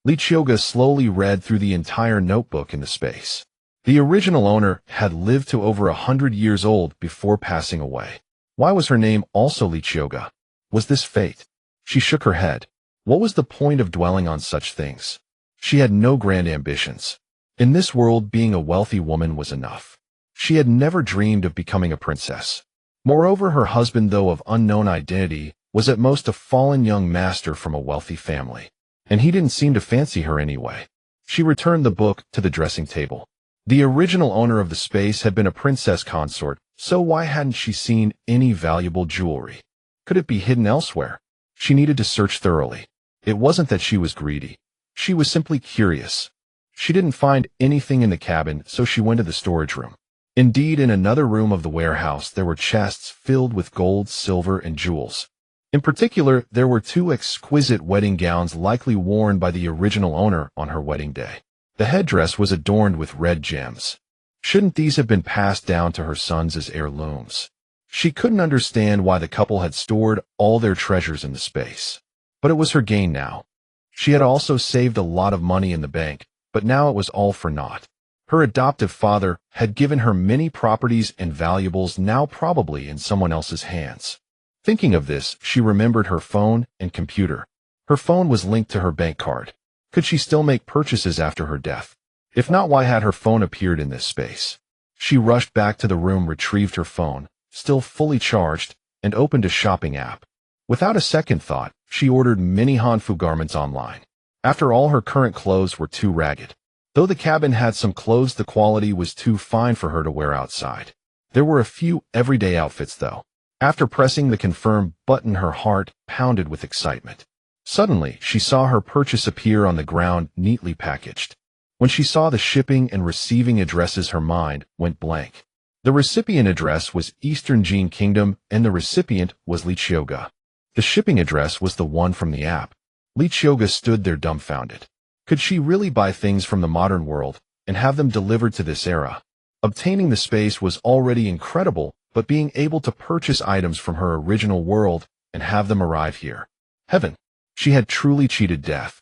Qiuge slowly read through the entire notebook in the space. The original owner had lived to over 100 years old before passing away. Why was her name also Qiuge? Was this fate? She shook her head. What was the point of dwelling on such things? She had no grand ambitions. In this world, being a wealthy woman was enough. She had never dreamed of becoming a princess. Moreover, her husband, though of unknown identity, was at most a fallen young master from a wealthy family. And he didn't seem to fancy her anyway. She returned the book to the dressing table. The original owner of the space had been a princess consort, so why hadn't she seen any valuable jewelry? Could it be hidden elsewhere? She needed to search thoroughly. It wasn't that she was greedy. She was simply curious. She didn't find anything in the cabin, so she went to the storage room. Indeed, in another room of the warehouse, there were chests filled with gold, silver, and jewels. In particular, there were 2 exquisite wedding gowns likely worn by the original owner on her wedding day. The headdress was adorned with red gems. Shouldn't these have been passed down to her sons as heirlooms? She couldn't understand why the couple had stored all their treasures in the space. But it was her gain now. She had also saved a lot of money in the bank, but now it was all for naught. Her adoptive father had given her many properties and valuables, now probably in someone else's hands. Thinking of this, she remembered her phone and computer. Her phone was linked to her bank card. Could she still make purchases after her death? If not, why had her phone appeared in this space? She rushed back to the room, retrieved her phone, still fully charged, and opened a shopping app. Without a second thought, she ordered many Hanfu garments online. After all, her current clothes were too ragged. Though the cabin had some clothes, the quality was too fine for her to wear outside. There were a few everyday outfits, though. After pressing the confirm button, her heart pounded with excitement. Suddenly, she saw her purchase appear on the ground, neatly packaged. When she saw the shipping and receiving addresses, her mind went blank. The recipient address was Eastern Jin Kingdom, and the recipient was Qiuge. The shipping address was the one from the app. Qiuge stood there dumbfounded. Could she really buy things from the modern world and have them delivered to this era? Obtaining the space was already incredible, but being able to purchase items from her original world and have them arrive here. Heaven! She had truly cheated death.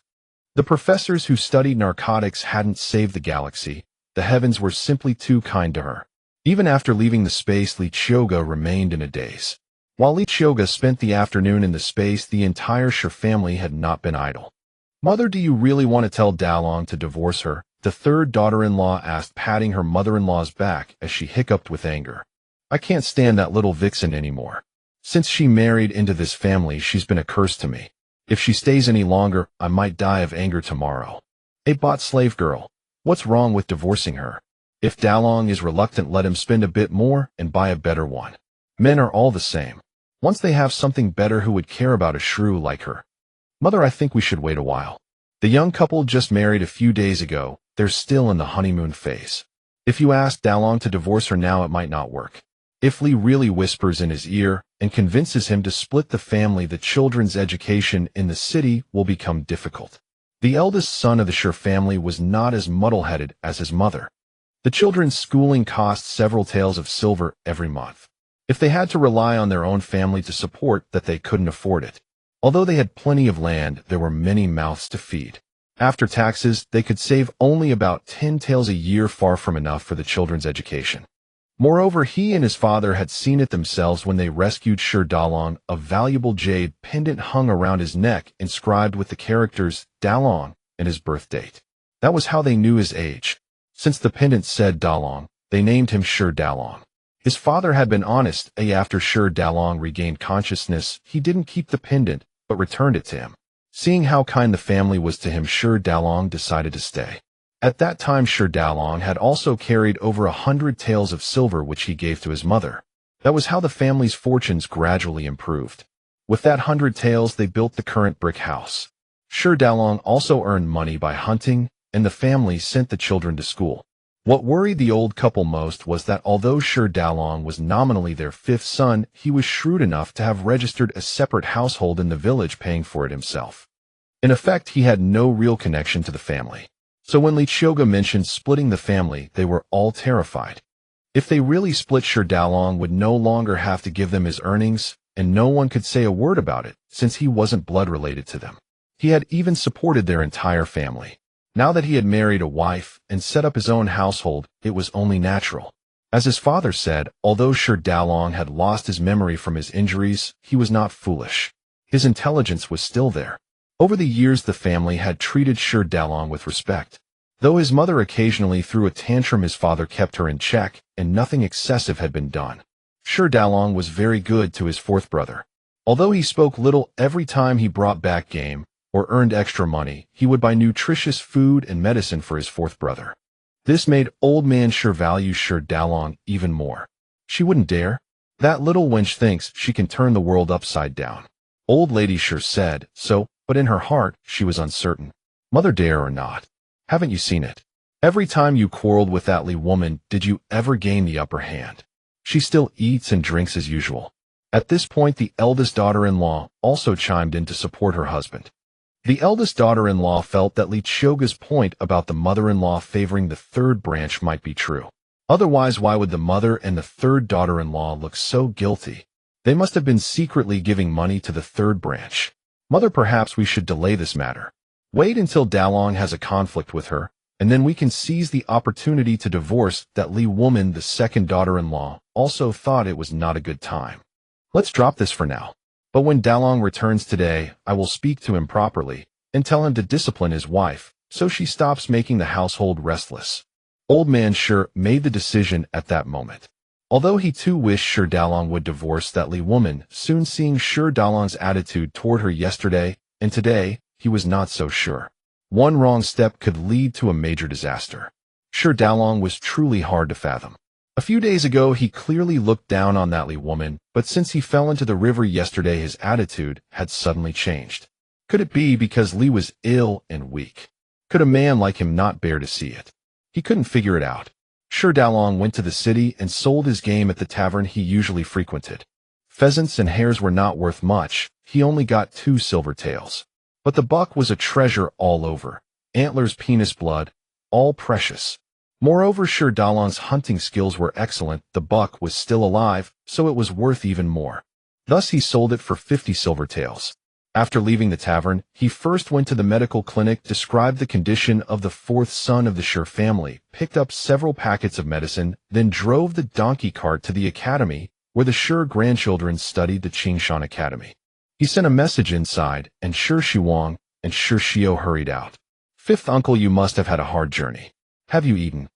The professors who studied narcotics hadn't saved the galaxy. The heavens were simply too kind to her. Even after leaving the space, Qiuge remained in a daze. While Qiuge spent the afternoon in the space, the entire Shi family had not been idle. "Mother, do you really want to tell Dalong to divorce her?" the third daughter-in-law asked, patting her mother-in-law's back as she hiccuped with anger. "I can't stand that little vixen anymore. Since she married into this family, she's been a curse to me. If she stays any longer, I might die of anger tomorrow. A bot slave girl. What's wrong with divorcing her? If Dalong is reluctant, let him spend a bit more and buy a better one. Men are all the same. Once they have something better, who would care about a shrew like her? Mother, I think we should wait a while. The young couple just married a few days ago. They're still in the honeymoon phase. If you ask Dalong to divorce her now, it might not work. If Li really whispers in his ear and convinces him to split the family, the children's education in the city will become difficult." The eldest son of the Shi family was not as muddle-headed as his mother. The children's schooling cost several taels of silver every month. If they had to rely on their own family to support that, they couldn't afford it. Although they had plenty of land, there were many mouths to feed. After taxes, they could save only about 10 taels a year, far from enough for the children's education. Moreover, he and his father had seen it themselves when they rescued Shi Dalong. A valuable jade pendant hung around his neck, inscribed with the characters Dalong and his birth date. That was how they knew his age. Since the pendant said Dalong, they named him Shi Dalong. His father had been honest. After Shi Dalong regained consciousness, he didn't keep the pendant, but returned it to him. Seeing how kind the family was to him, Shi Dalong decided to stay. At that time, Shi Dalong had also carried over 100 taels of silver, which he gave to his mother. That was how the family's fortunes gradually improved. With that 100 taels, they built the current brick house. Shi Dalong also earned money by hunting, and the family sent the children to school. What worried the old couple most was that although Shi Dalong was nominally their fifth son, he was shrewd enough to have registered a separate household in the village, paying for it himself. In effect, he had no real connection to the family. So when Qiuge mentioned splitting the family, they were all terrified. If they really split, Shi Dalong would no longer have to give them his earnings, and no one could say a word about it, since he wasn't blood related to them. He had even supported their entire family. Now that he had married a wife and set up his own household, it was only natural. As his father said, although Shi Dalong had lost his memory from his injuries, he was not foolish. His intelligence was still there. Over the years, the family had treated Shi Dalong with respect. Though his mother occasionally threw a tantrum, his father kept her in check, and nothing excessive had been done. Shi Dalong was very good to his fourth brother. Although he spoke little, every time he brought back game or earned extra money, he would buy nutritious food and medicine for his fourth brother. This made old man Shi value Shi Dalong even more. She wouldn't dare. That little wench thinks she can turn the world upside down. Old lady Shi said so, but in her heart, she was uncertain. Mother, dare or not? Haven't you seen it? Every time you quarreled with that Li woman, did you ever gain the upper hand? She still eats and drinks as usual. At this point, the eldest daughter-in-law also chimed in to support her husband. The eldest daughter-in-law felt that Qiuge's point about the mother-in-law favoring the third branch might be true. Otherwise, why would the mother and the third daughter-in-law look so guilty? They must have been secretly giving money to the third branch. Mother, perhaps we should delay this matter. Wait until Dalong has a conflict with her, and then we can seize the opportunity to divorce that Li woman. The second daughter-in-law also thought it was not a good time. Let's drop this for now. But when Dalong returns today, I will speak to him properly and tell him to discipline his wife, so she stops making the household restless. Old man Shi made the decision at that moment. Although he too wished Shi Dalong would divorce that Li woman, soon seeing Shi Dalong's attitude toward her yesterday and today, he was not so sure. One wrong step could lead to a major disaster. Shi Dalong was truly hard to fathom. A few days ago, he clearly looked down on that Li woman, but since he fell into the river yesterday, his attitude had suddenly changed. Could it be because Li was ill and weak? Could a man like him not bear to see it? He couldn't figure it out. Dalong went to the city and sold his game at the tavern he usually frequented. Pheasants and hares were not worth much. He only got 2 silver taels. But the buck was a treasure all over. Antlers, penis blood, all precious. Moreover, Dalong's hunting skills were excellent. The buck was still alive, so it was worth even more. Thus he sold it for 50 silver taels. After leaving the tavern, he first went to the medical clinic, described the condition of the 4th son of the Qiuge family, picked up several packets of medicine, then drove the donkey cart to the academy, where the Qiuge grandchildren studied the Qingshan Academy. He sent a message inside, and Shi Wang and Qiu hurried out. "Fifth uncle, you must have had a hard journey. Have you eaten?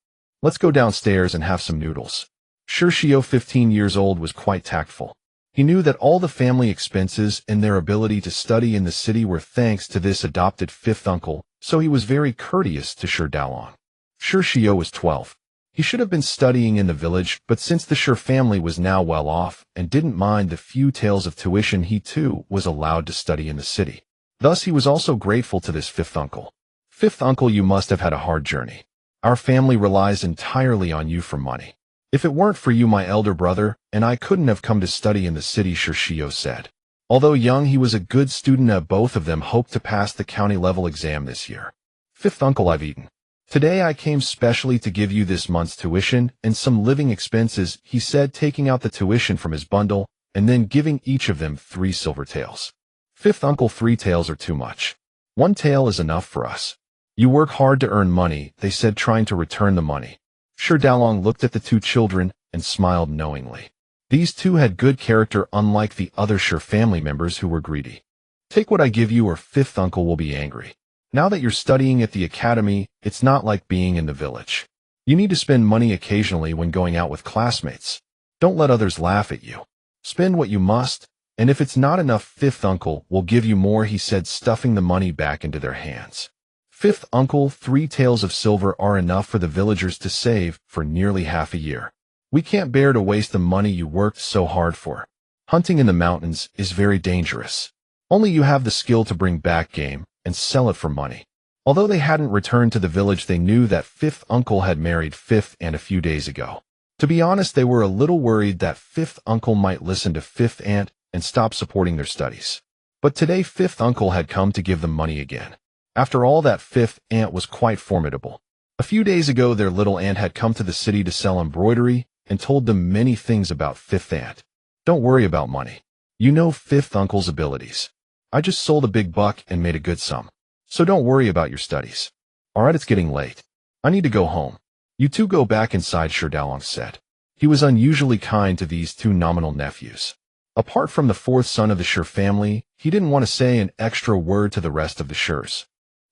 Let's go downstairs and have some noodles." Qiu, 15 years old, was quite tactful. He knew that all the family expenses and their ability to study in the city were thanks to this adopted 5th uncle, so he was very courteous to Dalong. Qiu was 12. He should have been studying in the village, but since the Qiuge family was now well off and didn't mind the few taels of tuition, he too was allowed to study in the city. Thus he was also grateful to this 5th uncle. "Fifth uncle, you must have had a hard journey. Our family relies entirely on you for money. If it weren't for you, my elder brother and I couldn't have come to study in the city," Qiu said. Although young, he was a good student. Both of them hoped to pass the county level exam this year. "Fifth uncle, I've eaten. Today I came specially to give you this month's tuition and some living expenses," he said, taking out the tuition from his bundle and then giving each of them 3 silver taels. "Fifth uncle, 3 taels are too much. 1 tael is enough for us. You work hard to earn money," they said, trying to return the money. Dalong looked at the 2 children and smiled knowingly. These 2 had good character, unlike the other Qiuge family members who were greedy. "Take what I give you, or fifth uncle will be angry. Now that you're studying at the academy, it's not like being in the village. You need to spend money occasionally when going out with classmates. Don't let others laugh at you. Spend what you must, and if it's not enough, fifth uncle will give you more," he said, stuffing the money back into their hands. "Fifth uncle, 3 taels of silver are enough for the villagers to save for nearly half a year. We can't bear to waste the money you worked so hard for. Hunting in the mountains is very dangerous. Only you have the skill to bring back game and sell it for money." Although they hadn't returned to the village, they knew that fifth uncle had married fifth aunt a few days ago. To be honest, they were a little worried that fifth uncle might listen to fifth aunt and stop supporting their studies. But today fifth uncle had come to give them money again. After all, that fifth aunt was quite formidable. A few days ago, their little aunt had come to the city to sell embroidery and told them many things about fifth aunt. "Don't worry about money. You know fifth uncle's abilities. I just sold a big buck and made a good sum. So don't worry about your studies. Alright, it's getting late. I need to go home. You 2 go back inside," Dalong said. He was unusually kind to these 2 nominal nephews. Apart from the 4th son of the Qiuge family, he didn't want to say an extra word to the rest of the Qiuges.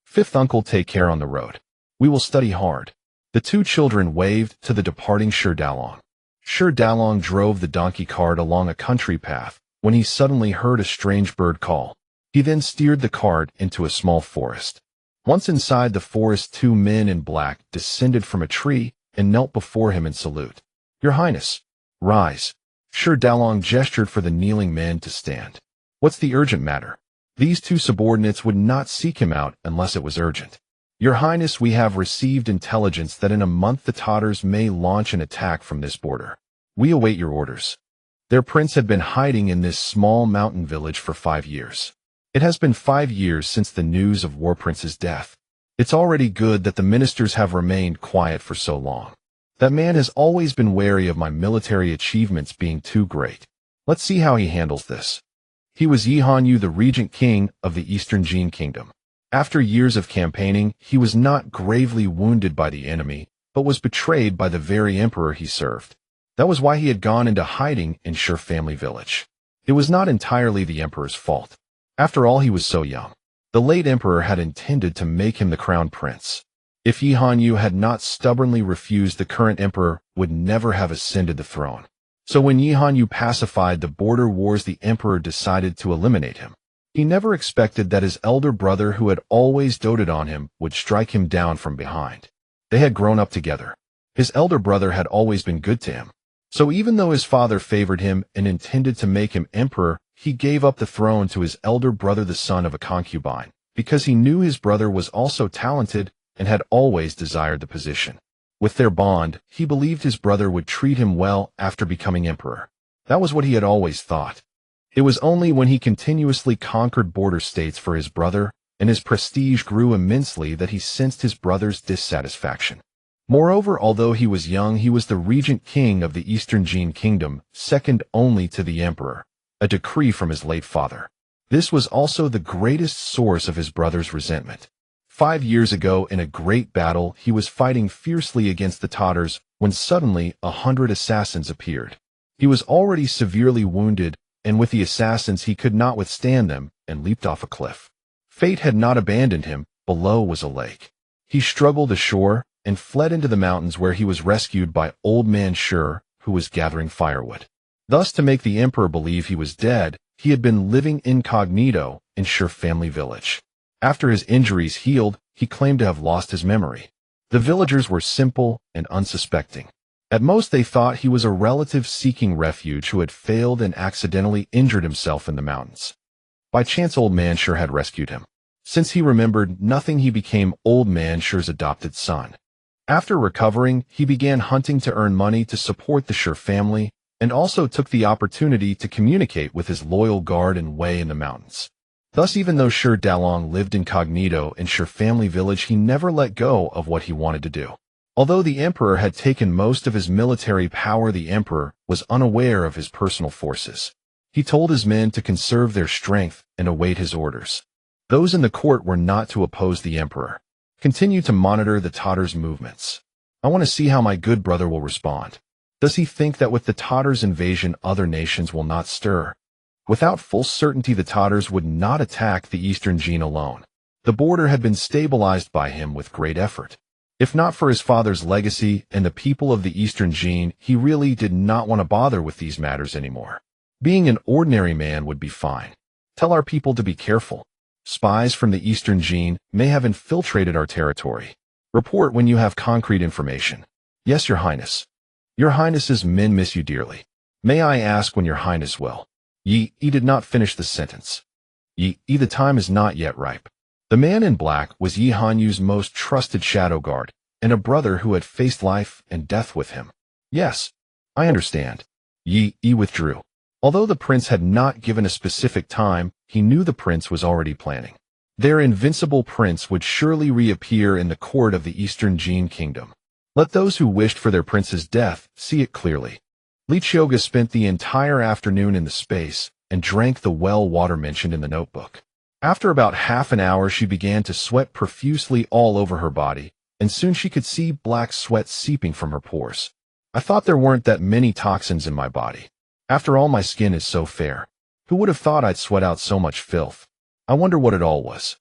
"Fifth uncle, take care on the road. We will study hard." The 2 children waved to the departing Dalong. Dalong drove the donkey cart along a country path when he suddenly heard a strange bird call. He then steered the cart into a small forest. Once inside the forest, 2 men in black descended from a tree and knelt before him in salute. "Your Highness, rise." Dalong gestured for the kneeling men to stand. "What's the urgent matter?" These 2 subordinates would not seek him out unless it was urgent. "Your Highness, we have received intelligence that in a month the Tatars may launch an attack from this border. We await your orders." Their prince had been hiding in this small mountain village for 5 years. It has been 5 years since the news of War Prince's death. It's already good that the ministers have remained quiet for so long. That man has always been wary of my military achievements being too great. Let's see how he handles this. He was Yi Hanyu, the regent king of the Eastern Jin Kingdom. After years of campaigning, he was not gravely wounded by the enemy, but was betrayed by the very emperor he served. That was why he had gone into hiding in Qiuge family village. It was not entirely the emperor's fault. After all, he was so young. The late emperor had intended to make him the crown prince. If Yi Hanyu had not stubbornly refused, the current emperor would never have ascended the throne. So when Yi Hanyu pacified the border wars, the emperor decided to eliminate him. He never expected that his elder brother, who had always doted on him, would strike him down from behind. They had grown up together. His elder brother had always been good to him. So even though his father favored him and intended to make him emperor, he gave up the throne to his elder brother, the son of a concubine, because he knew his brother was also talented and had always desired the position. With their bond, he believed his brother would treat him well after becoming emperor. That was what he had always thought. It was only when he continuously conquered border states for his brother and his prestige grew immensely that he sensed his brother's dissatisfaction. Moreover, although he was young, he was the regent king of the Eastern Jade Kingdom, second only to the emperor, a decree from his late father. This was also the greatest source of his brother's resentment. 5 years ago, in a great battle, he was fighting fiercely against the Tatars when suddenly 100 assassins appeared. He was already severely wounded, and with the assassins he could not withstand them and leaped off a cliff. Fate had not abandoned him. Below was a lake. He struggled ashore and fled into the mountains where he was rescued by old man Qiuge, who was gathering firewood. Thus, to make the emperor believe he was dead, he had been living incognito in Qiuge family village. After his injuries healed, he claimed to have lost his memory. The villagers were simple and unsuspecting. At most, they thought he was a relative seeking refuge who had failed and accidentally injured himself in the mountains. By chance, old man Qiuge had rescued him. Since he remembered nothing, he became old man Qiuge's adopted son. After recovering, he began hunting to earn money to support the Qiuge family and also took the opportunity to communicate with his loyal guard and Wei in the mountains. Thus, even though Qiuge Dalong lived incognito in Qiuge family village, he never let go of what he wanted to do. Although the emperor had taken most of his military power, the emperor was unaware of his personal forces. He told his men to conserve their strength and await his orders. Those in the court were not to oppose the emperor. Continue to monitor the Tatars' movements. I want to see how my good brother will respond. Does he think that with the Tatars' invasion other nations will not stir? Without full certainty, the Tatars would not attack the Eastern Jade alone. The border had been stabilized by him with great effort. If not for his father's legacy and the people of the Eastern Jade, he really did not want to bother with these matters anymore. Being an ordinary man would be fine. Tell our people to be careful. Spies from the Eastern Jade may have infiltrated our territory. Report when you have concrete information. Yes, Your Highness. Your Highness's men miss you dearly. May I ask when Your Highness will? Yi did not finish the sentence. Yi, the time is not yet ripe. The man in black was Yi Hanyu's most trusted shadow guard, and a brother who had faced life and death with him. Yes, I understand. Yi withdrew. Although the prince had not given a specific time, he knew the prince was already planning. Their invincible prince would surely reappear in the court of the Eastern Jade Kingdom. Let those who wished for their prince's death see it clearly. Qiuge spent the entire afternoon in the space and drank the well water mentioned in the notebook. After about half an hour, she began to sweat profusely all over her body, and soon she could see black sweat seeping from her pores. I thought there weren't that many toxins in my body. After all, my skin is so fair. Who would have thought I'd sweat out so much filth? I wonder what it all was.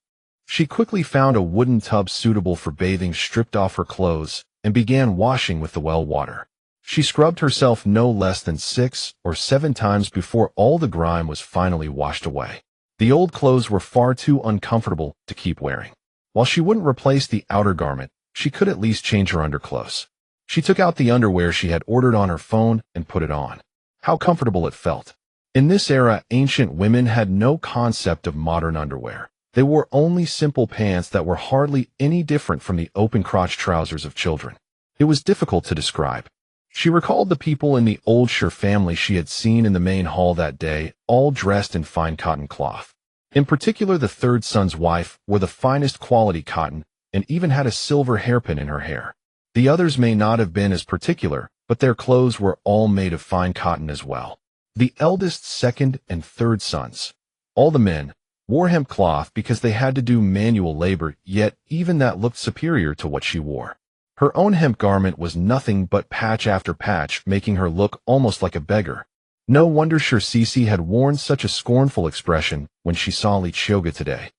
She quickly found a wooden tub suitable for bathing, stripped off her clothes, and began washing with the well water. She scrubbed herself no less than 6 or 7 times before all the grime was finally washed away. The old clothes were far too uncomfortable to keep wearing. While she wouldn't replace the outer garment, she could at least change her underclothes. She took out the underwear she had ordered on her phone and put it on. How comfortable it felt. In this era, ancient women had no concept of modern underwear. They wore only simple pants that were hardly any different from the open-crotch trousers of children. It was difficult to describe. She recalled the people in the old Qiuge family she had seen in the main hall that day, all dressed in fine cotton cloth. In particular, the third son's wife wore the finest quality cotton and even had a silver hairpin in her hair. The others may not have been as particular, but their clothes were all made of fine cotton as well. The eldest, second, and third sons, all the men, wore hemp cloth because they had to do manual labor, yet even that looked superior to what she wore. Her own hemp garment was nothing but patch after patch, making her look almost like a beggar. No wonder Qiuge had worn such a scornful expression when she saw Qiuge today.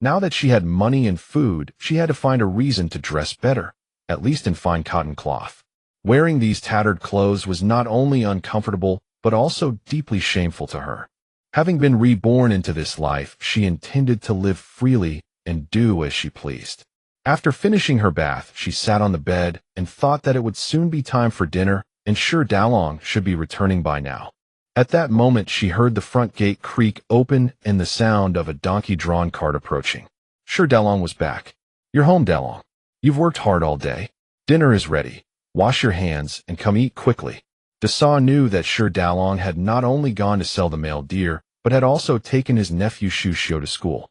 Now that she had money and food, she had to find a reason to dress better, at least in fine cotton cloth. Wearing these tattered clothes was not only uncomfortable, but also deeply shameful to her. Having been reborn into this life, she intended to live freely and do as she pleased. After finishing her bath, she sat on the bed and thought that it would soon be time for dinner, and Qiuge Dalong should be returning by now. At that moment, she heard the front gate creak open and the sound of a donkey-drawn cart approaching. Sure, Dalong was back. You're home, Dalong. You've worked hard all day. Dinner is ready. Wash your hands and come eat quickly. Dasa knew that Sure Dalong had not only gone to sell the male deer, but had also taken his nephew Qiuge to school.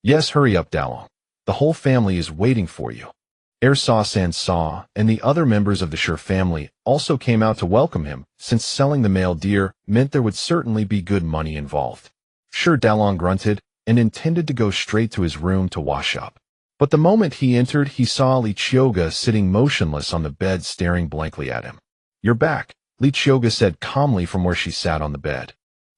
Yes, hurry up, Dalong. The whole family is waiting for you. Saw and the other members of the Sure family also came out to welcome him, since selling the male deer meant there would certainly be good money involved. Sure Dalong grunted and intended to go straight to his room to wash up. But the moment he entered, he saw Qiuge sitting motionless on the bed staring blankly at him. You're back, Qiuge said calmly from where she sat on the bed.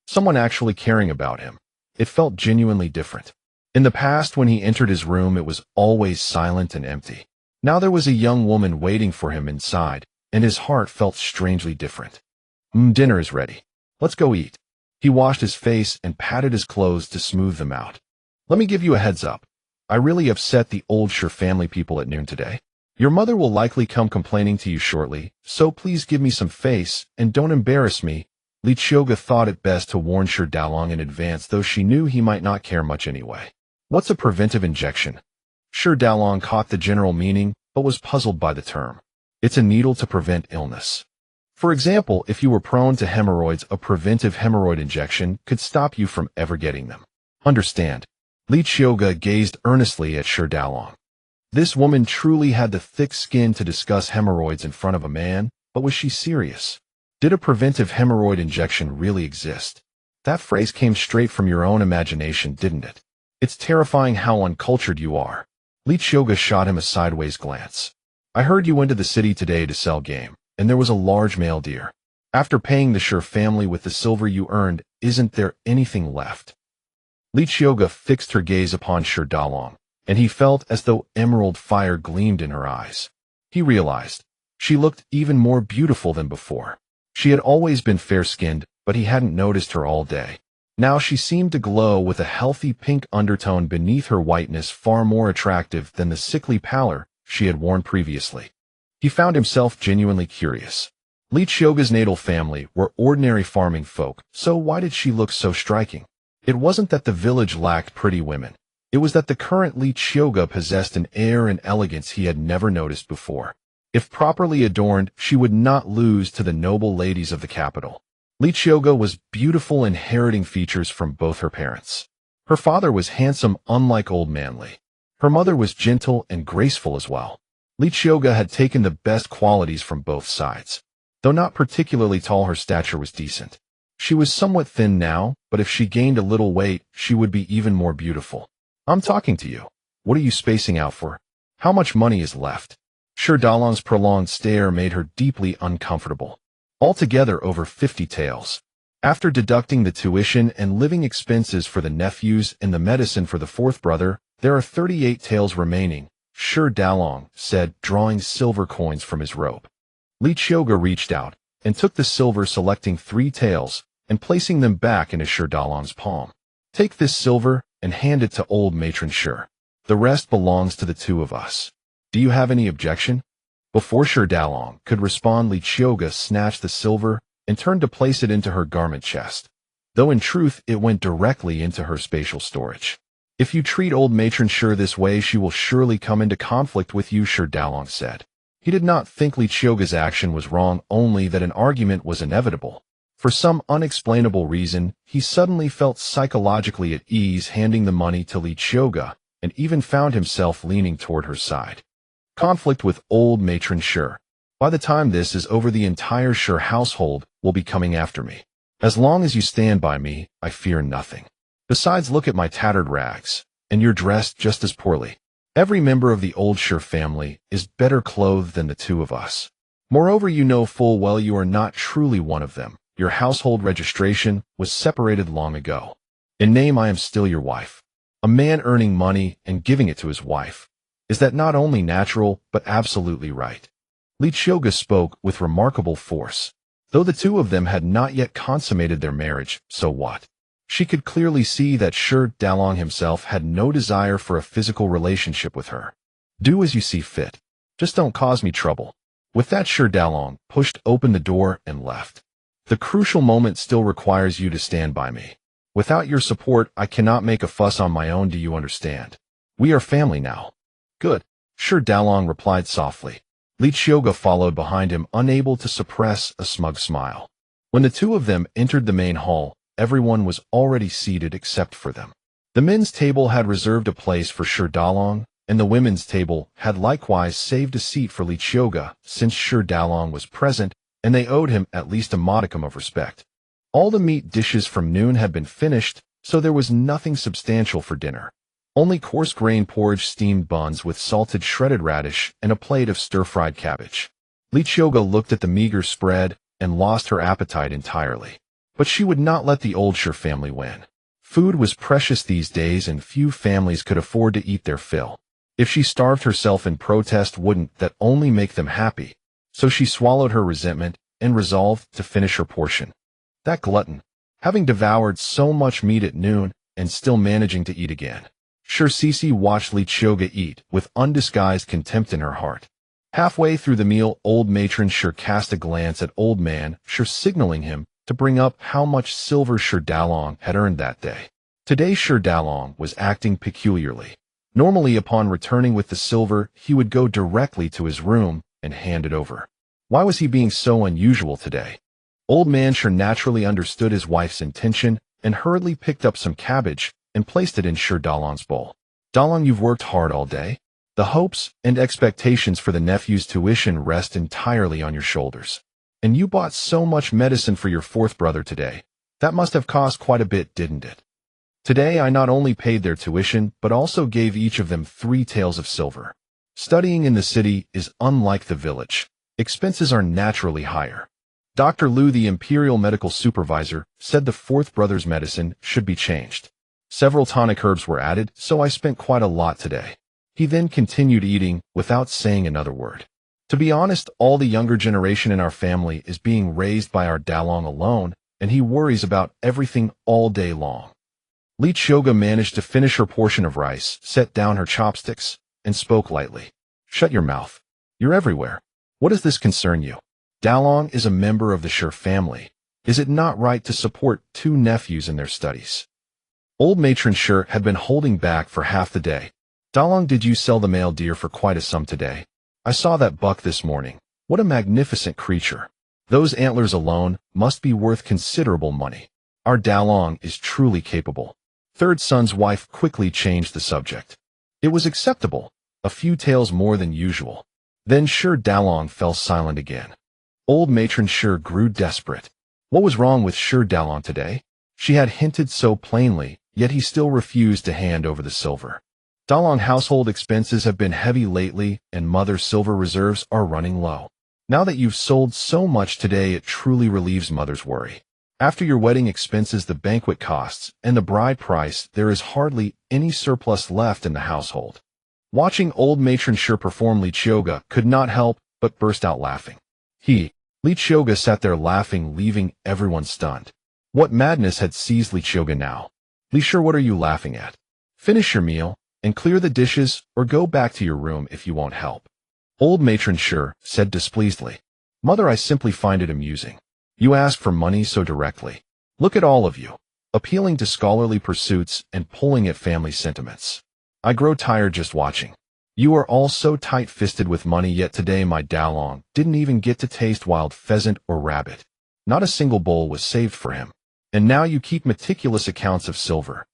Someone actually caring about him. It felt genuinely different. In the past, when he entered his room, it was always silent and empty. Now there was a young woman waiting for him inside, and his heart felt strangely different. Dinner is ready. Let's go eat. He washed his face and patted his clothes to smooth them out. Let me give you a heads up. I really upset the old Sure family people at noon today. Your mother will likely come complaining to you shortly, so please give me some face and don't embarrass me. Qiuge thought it best to warn Sure Dalong in advance, though she knew he might not care much anyway. What's a preventive injection? Sure Dalong caught the general meaning, but was puzzled by the term. It's a needle to prevent illness. For example, if you were prone to hemorrhoids, a preventive hemorrhoid injection could stop you from ever getting them. Understand? Qiuge gazed earnestly at Sure Dalong. This woman truly had the thick skin to discuss hemorrhoids in front of a man, but was she serious? Did a preventive hemorrhoid injection really exist? That phrase came straight from your own imagination, didn't it? It's terrifying how uncultured you are. Qiuge shot him a sideways glance. I heard you went to the city today to sell game, and there was a large male deer. After paying the Sure family with the silver you earned, isn't there anything left? Qiuge fixed her gaze upon Sure Dalong, and he felt as though emerald fire gleamed in her eyes. He realized she looked even more beautiful than before. She had always been fair-skinned, but he hadn't noticed her all day. Now she seemed to glow with a healthy pink undertone beneath her whiteness, far more attractive than the sickly pallor she had worn previously. He found himself genuinely curious. Qiuge's natal family were ordinary farming folk, so why did she look so striking? It wasn't that the village lacked pretty women. It was that the current Qiuge possessed an air and elegance he had never noticed before. If properly adorned, she would not lose to the noble ladies of the capital. Qiuge was beautiful, inheriting features from both her parents. Her father was handsome, unlike old man Li. Her mother was gentle and graceful as well. Qiuge had taken the best qualities from both sides. Though not particularly tall, her stature was decent. She was somewhat thin now, but if she gained a little weight, she would be even more beautiful. I'm talking to you. What are you spacing out for? How much money is left? Sure Dalong's prolonged stare made her deeply uncomfortable. Altogether over 50 taels. After deducting the tuition and living expenses for the nephews and the medicine for the fourth brother, there are 38 taels remaining, Sure Dalong said, drawing silver coins from his robe. Qiuge reached out and took the silver, selecting 3 taels and placing them back into Sure Dalong's palm. Take this silver and hand it to old matron Sure. The rest belongs to the two of us. Do you have any objection? Before Sure Dalong could respond, Qiuge snatched the silver and turned to place it into her garment chest, though in truth it went directly into her spatial storage. If you treat old matron Sure this way, she will surely come into conflict with you, Sure Dalong said. He did not think Qiuge's action was wrong, only that an argument was inevitable. For some unexplainable reason, he suddenly felt psychologically at ease handing the money to Qiuge, and even found himself leaning toward her side. Conflict with old matron Sure. By the time this is over, the entire Sure household will be coming after me. As long as you stand by me, I fear nothing. Besides, look at my tattered rags, and you're dressed just as poorly. Every member of the old Sure family is better clothed than the two of us. Moreover, you know full well you are not truly one of them. Your household registration was separated long ago. In name, I am still your wife. A man earning money and giving it to his wife. Is that not only natural, but absolutely right? Qiuge spoke with remarkable force. Though the two of them had not yet consummated their marriage, so what? She could clearly see that Sure Dalong himself had no desire for a physical relationship with her. Do as you see fit. Just don't cause me trouble. With that, Sure Dalong pushed open the door and left. The crucial moment still requires you to stand by me. Without your support, I cannot make a fuss on my own, do you understand? We are family now. Good. Sure, Dalong replied softly. Qiuge followed behind him, unable to suppress a smug smile. When the two of them entered the main hall, everyone was already seated except for them. The men's table had reserved a place for Sure Dalong, and the women's table had likewise saved a seat for Qiuge, since Sure Dalong was present, and they owed him at least a modicum of respect. All the meat dishes from noon had been finished, so there was nothing substantial for dinner. Only coarse grain porridge, steamed buns with salted shredded radish, and a plate of stir-fried cabbage. Qiuge looked at the meager spread and lost her appetite entirely. But she would not let the old Sure family win. Food was precious these days, and few families could afford to eat their fill. If she starved herself in protest, wouldn't that only make them happy? So she swallowed her resentment and resolved to finish her portion. That glutton, having devoured so much meat at noon and still managing to eat again. Sure Cece watched Qiuge eat with undisguised contempt in her heart. Halfway through the meal, old matron Sure cast a glance at old man Sure, signaling him to bring up how much silver Sure Dalong had earned that day. Today Sure Dalong was acting peculiarly. Normally, upon returning with the silver, he would go directly to his room and hand it over. Why was he being so unusual today? Old man Sure naturally understood his wife's intention and hurriedly picked up some cabbage and placed it in Sure Dalong's bowl. Dalong, you've worked hard all day. The hopes and expectations for the nephew's tuition rest entirely on your shoulders. And you bought so much medicine for your fourth brother today. That must have cost quite a bit, didn't it? Today I not only paid their tuition, but also gave each of them 3 taels of silver. Studying in the city is unlike the village. Expenses are naturally higher. Dr. Liu, the imperial medical supervisor, said the fourth brother's medicine should be changed. Several tonic herbs were added, so I spent quite a lot today. He then continued eating without saying another word. To be honest, all the younger generation in our family is being raised by our Dalong alone, and he worries about everything all day long. Qiuge managed to finish her portion of rice, set down her chopsticks, and spoke lightly. Shut your mouth. You're everywhere. What does this concern you? Dalong is a member of the Sure family. Is it not right to support 2 nephews in their studies? Old matron Sure had been holding back for half the day. Dalong, did you sell the male deer for quite a sum today? I saw that buck this morning. What a magnificent creature. Those antlers alone must be worth considerable money. Our Dalong is truly capable. Third son's wife quickly changed the subject. It was acceptable, a few taels more than usual. Then Sure Dalong fell silent again. Old matron Sure grew desperate. What was wrong with Sure Dalong today? She had hinted so plainly, yet he still refused to hand over the silver. Dalong, household expenses have been heavy lately, and mother's silver reserves are running low. Now that you've sold so much today, it truly relieves mother's worry. After your wedding expenses, the banquet costs, and the bride price, there is hardly any surplus left in the household. Watching old matron Sure perform, Qiuge could not help but burst out laughing. Qiuge sat there laughing, leaving everyone stunned. What madness had seized Qiuge now? Sure, what are you laughing at? Finish your meal, and clear the dishes, or go back to your room if you won't help. Old matron Sure said displeasedly. Mother, I simply find it amusing. You ask for money so directly. Look at all of you, appealing to scholarly pursuits and pulling at family sentiments. I grow tired just watching. You are all so tight-fisted with money, yet today my Dalong didn't even get to taste wild pheasant or rabbit. Not a single bowl was saved for him. And now you keep meticulous accounts of silver.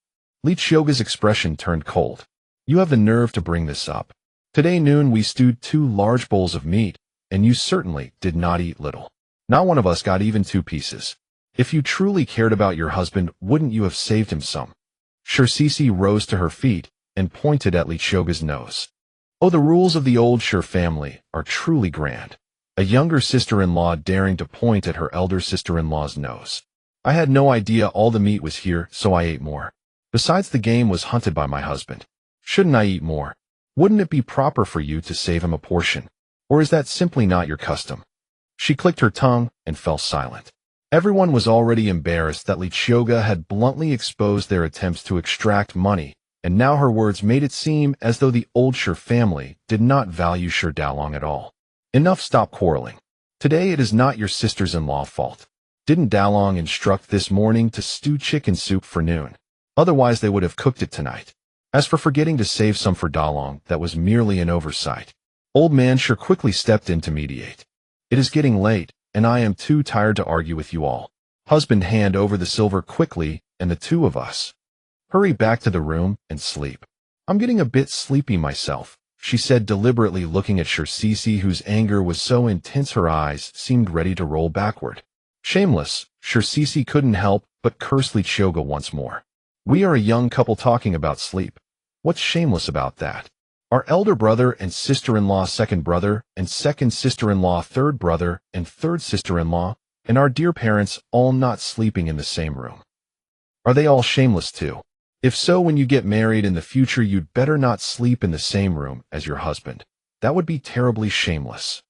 Qiuge's expression turned cold. You have the nerve to bring this up. Today noon we stewed 2 large bowls of meat, and you certainly did not eat little. Not one of us got even 2 pieces. If you truly cared about your husband, wouldn't you have saved him some? Sure Cece rose to her feet and pointed at Qiuge's nose. Oh, the rules of the old Sure family are truly grand. A younger sister-in-law daring to point at her elder sister-in-law's nose. I had no idea all the meat was here, so I ate more. Besides, the game was hunted by my husband. Shouldn't I eat more? Wouldn't it be proper for you to save him a portion? Or is that simply not your custom? She clicked her tongue and fell silent. Everyone was already embarrassed that Qiuge had bluntly exposed their attempts to extract money, and now her words made it seem as though the old Sure family did not value Sure Dalong at all. Enough, stop quarreling. Today it is not your sisters-in-law's fault. Didn't Dalong instruct this morning to stew chicken soup for noon? Otherwise they would have cooked it tonight. As for forgetting to save some for Dalong, that was merely an oversight. Old man Sure quickly stepped in to mediate. It is getting late, and I am too tired to argue with you all. Husband, hand over the silver quickly, and the two of us hurry back to the room and sleep. I'm getting a bit sleepy myself, she said deliberately, looking at Qiuge, whose anger was so intense her eyes seemed ready to roll backward. Shameless, Qiuge couldn't help but curse Qiuge once more. We are a young couple talking about sleep. What's shameless about that? Our elder brother and sister-in-law, second brother and second sister-in-law, third brother and third sister-in-law, and our dear parents all not sleeping in the same room. Are they all shameless too? If so, when you get married in the future, you'd better not sleep in the same room as your husband. That would be terribly shameless.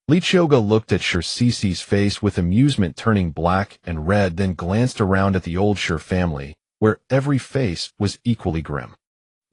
Qiuge looked at Qiuge's face with amusement turning black and red, then glanced around at the old Qiuge family, where every face was equally grim.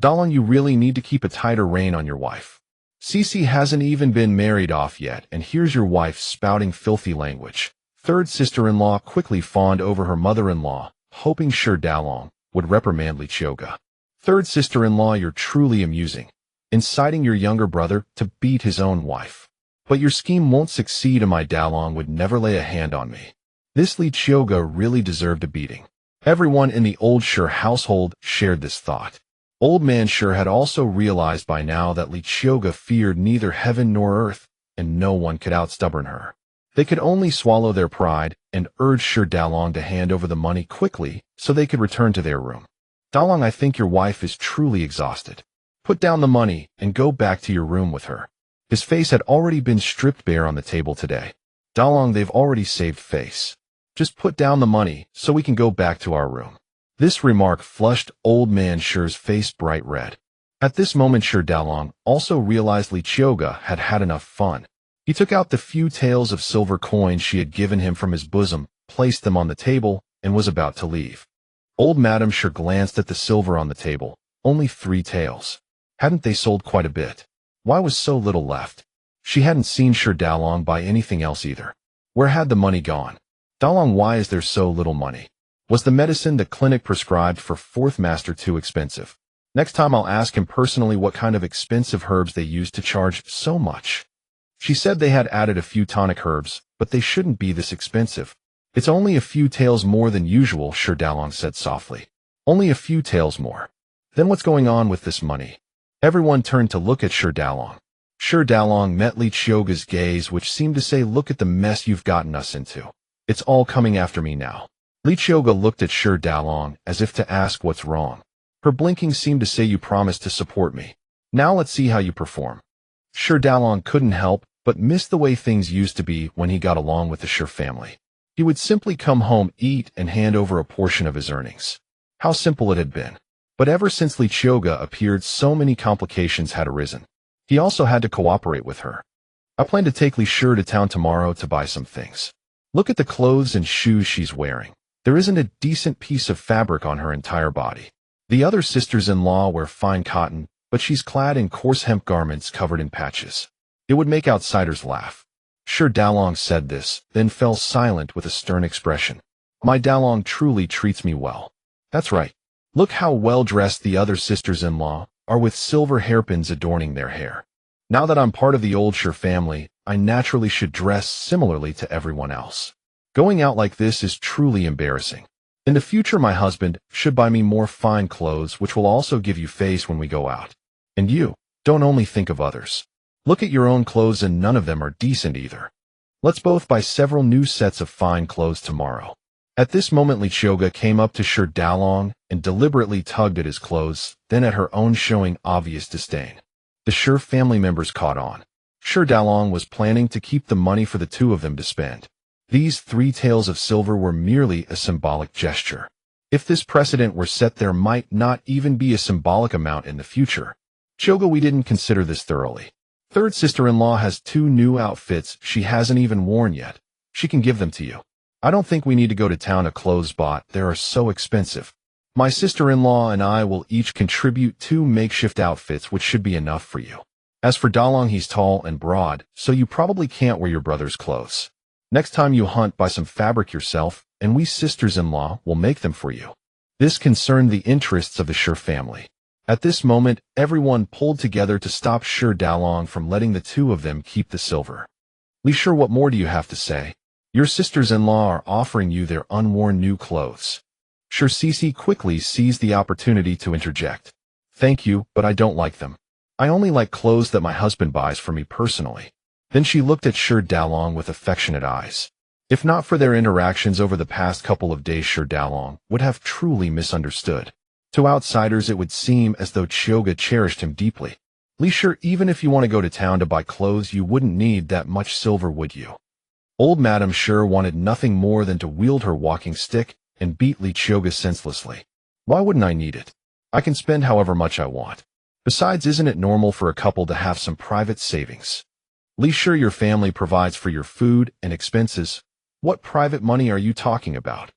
Dalong, you really need to keep a tighter rein on your wife. Qiuge hasn't even been married off yet, and here's your wife spouting filthy language. Third sister-in-law quickly fawned over her mother-in-law, hoping Dalong would reprimand Qiuge. Third sister-in-law, you're truly amusing, inciting your younger brother to beat his own wife. But your scheme won't succeed, and my Dalong would never lay a hand on me. This Qiuge really deserved a beating. Everyone in the old Qiuge household shared this thought. Old man Qiuge had also realized by now that Qiuge feared neither heaven nor earth, and no one could outstubborn her. They could only swallow their pride and urge Dalong to hand over the money quickly so they could return to their room. Dalong, I think your wife is truly exhausted. Put down the money and go back to your room with her. His face had already been stripped bare on the table today. Dalong, they've already saved face. Just put down the money so we can go back to our room. This remark flushed old man Qiuge's face bright red. At this moment, Dalong also realized Qiuge had had enough fun. He took out the few taels of silver coins she had given him from his bosom, placed them on the table, and was about to leave. Old Madame Qiuge glanced at the silver on the table. Only 3 taels. Hadn't they sold quite a bit? Why was so little left? She hadn't seen Dalong buy anything else either. Where had the money gone? Dalong, why is there so little money? Was the medicine the clinic prescribed for fourth master too expensive? Next time I'll ask him personally what kind of expensive herbs they used to charge so much. She said they had added a few tonic herbs, but they shouldn't be this expensive. It's only a few taels more than usual, Dalong said softly. Only a few taels more. Then what's going on with this money? Everyone turned to look at Dalong. Dalong met Qiuge's gaze, which seemed to say, look at the mess you've gotten us into. It's all coming after me now. Qiuge looked at Dalong as if to ask what's wrong. Her blinking seemed to say, you promised to support me. Now let's see how you perform. Dalong couldn't help but miss the way things used to be when he got along with the Qiuge family. He would simply come home, eat, and hand over a portion of his earnings. How simple it had been. But ever since Qiuge appeared, so many complications had arisen. He also had to cooperate with her. I plan to take Qiuge to town tomorrow to buy some things. Look at the clothes and shoes she's wearing. There isn't a decent piece of fabric on her entire body. The other sisters-in-law wear fine cotton, but she's clad in coarse hemp garments covered in patches. It would make outsiders laugh. Dalong said this, then fell silent with a stern expression. My Dalong truly treats me well. That's right. Look how well-dressed the other sisters-in-law are, with silver hairpins adorning their hair. Now that I'm part of the old Qiuge family, I naturally should dress similarly to everyone else. Going out like this is truly embarrassing. In the future, my husband should buy me more fine clothes, which will also give you face when we go out. And you, don't only think of others. Look at your own clothes, and none of them are decent either. Let's both buy several new sets of fine clothes tomorrow. At this moment, Qiuge came up to Dalong and deliberately tugged at his clothes, then at her own, showing obvious disdain. The Qiuge family members caught on. Dalong was planning to keep the money for the two of them to spend. These 3 taels of silver were merely a symbolic gesture. If this precedent were set, there might not even be a symbolic amount in the future. Qiuge, we didn't consider this thoroughly. Third sister-in-law has 2 new outfits she hasn't even worn yet. She can give them to you. I don't think we need to go to town to clothes bought. They are so expensive. My sister-in-law and I will each contribute 2 makeshift outfits, which should be enough for you. As for Dalong, he's tall and broad, so you probably can't wear your brother's clothes. Next time you hunt, buy some fabric yourself, and we sisters-in-law will make them for you. This concerned the interests of the Qiuge family. At this moment, everyone pulled together to stop Shi Daolong from letting the two of them keep the silver. Li Shi, what more do you have to say? Your sisters-in-law are offering you their unworn new clothes. Shi Cici quickly seized the opportunity to interject. Thank you, but I don't like them. I only like clothes that my husband buys for me personally. Then she looked at Shi Daolong with affectionate eyes. If not for their interactions over the past couple of days, Shi Daolong would have truly misunderstood. To outsiders, it would seem as though Qiuge cherished him deeply. Li Shi, even if you want to go to town to buy clothes, you wouldn't need that much silver, would you? Old Madame Shi wanted nothing more than to wield her walking stick and beat Li Qiuge senselessly. Why wouldn't I need it? I can spend however much I want. Besides, isn't it normal for a couple to have some private savings? Li Shi, your family provides for your food and expenses. What private money are you talking about?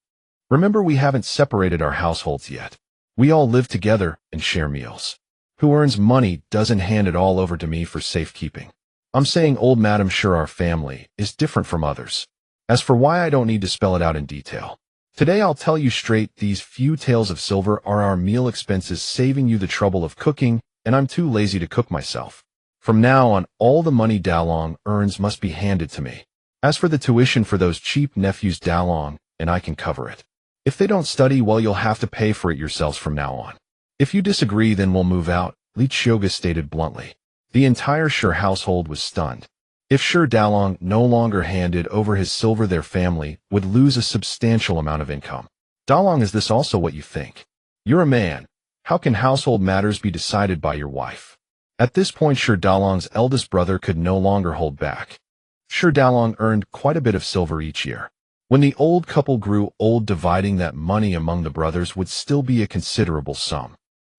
Remember, we haven't separated our households yet. We all live together and share meals. Who earns money doesn't hand it all over to me for safekeeping. I'm saying, old Madame Shi, our family is different from others. As for why, I don't need to spell it out in detail. Today I'll tell you straight, these few taels of silver are our meal expenses, saving you the trouble of cooking, and I'm too lazy to cook myself. From now on, all the money Daolong earns must be handed to me. As for the tuition for those cheap nephews, Daolong and I can cover it. If they don't study, well, you'll have to pay for it yourselves from now on. If you disagree, then we'll move out, Li Qiuge stated bluntly. The entire Shi household was stunned. If Shi Daolong no longer handed over his silver, their family would lose a substantial amount of income. Daolong, is this also what you think? You're a man. How can household matters be decided by your wife? At this point, Shi Daolong's eldest brother could no longer hold back. Shi Daolong earned quite a bit of silver each year. When the old couple grew old, dividing that money among the brothers would still be a considerable sum.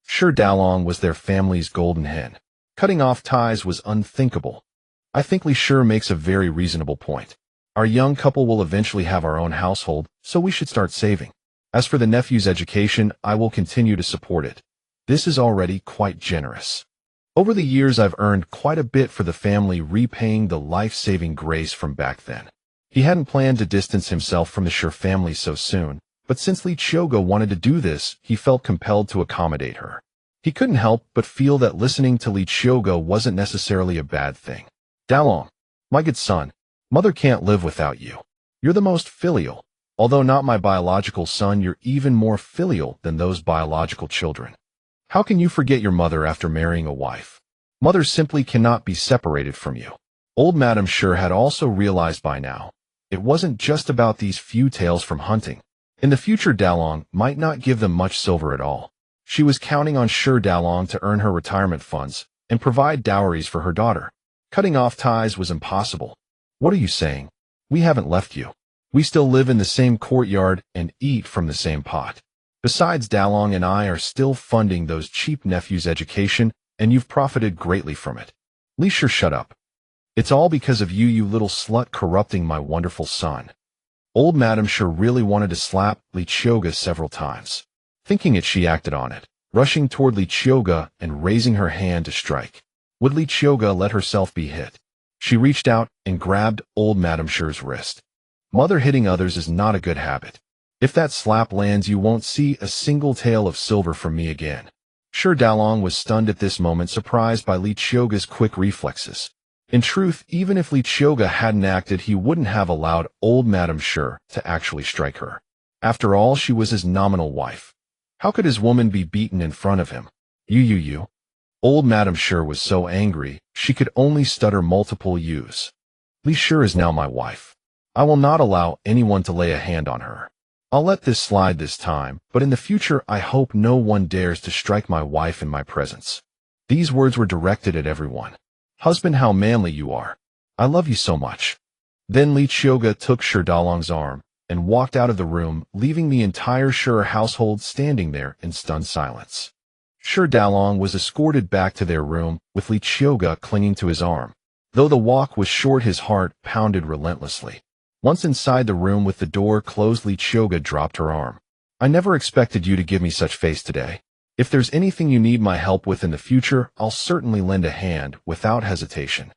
Shi Daolong was their family's golden hen. Cutting off ties was unthinkable. I think Li Shi makes a very reasonable point. Our young couple will eventually have our own household, so we should start saving. As for the nephew's education, I will continue to support it. This is already quite generous. Over the years, I've earned quite a bit for the family, repaying the life-saving grace from back then. He hadn't planned to distance himself from the Shi family so soon, but since Li Qiuge wanted to do this, he felt compelled to accommodate her. He couldn't help but feel that listening to Li Qiuge wasn't necessarily a bad thing. Daolong, my good son, mother can't live without you. You're the most filial. Although not my biological son, you're even more filial than those biological children. How can you forget your mother after marrying a wife? Mother simply cannot be separated from you. Old Madame Shi had also realized by now. It wasn't just about these few taels from hunting. In the future, Daolong might not give them much silver at all. She was counting on Shi Daolong to earn her retirement funds and provide dowries for her daughter. Cutting off ties was impossible. What are you saying? We haven't left you. We still live in the same courtyard and eat from the same pot. Besides, Daolong and I are still funding those cheap nephews' education, and you've profited greatly from it. Li Shi, shut up. It's all because of you, you little slut, corrupting my wonderful son. Old Madame Shi really wanted to slap Li Qiuge several times. Thinking it, she acted on it, rushing toward Li Qiuge and raising her hand to strike. Would Li Qiuge let herself be hit? She reached out and grabbed old Madame Shi's wrist. Mother, hitting others is not a good habit. If that slap lands, you won't see a single tael of silver from me again. Shi Daolong was stunned at this moment, surprised by Li Qiuge's quick reflexes. In truth, even if Li Qiuge hadn't acted, he wouldn't have allowed old Madame Shi to actually strike her. After all, she was his nominal wife. How could his woman be beaten in front of him? You. Old Madame Shi was so angry, she could only stutter multiple U's. Li Shi is now my wife. I will not allow anyone to lay a hand on her. I'll let this slide this time, but in the future I hope no one dares to strike my wife in my presence. These words were directed at everyone. Husband, how manly you are. I love you so much. Then Li Qiuge took Shi Daolong's arm and walked out of the room, leaving the entire Shi household standing there in stunned silence. Shi Daolong was escorted back to their room with Li Qiuge clinging to his arm. Though the walk was short, his heart pounded relentlessly. Once inside the room with the door closed, Li Qiuge dropped her arm. I never expected you to give me such face today. If there's anything you need my help with in the future, I'll certainly lend a hand without hesitation.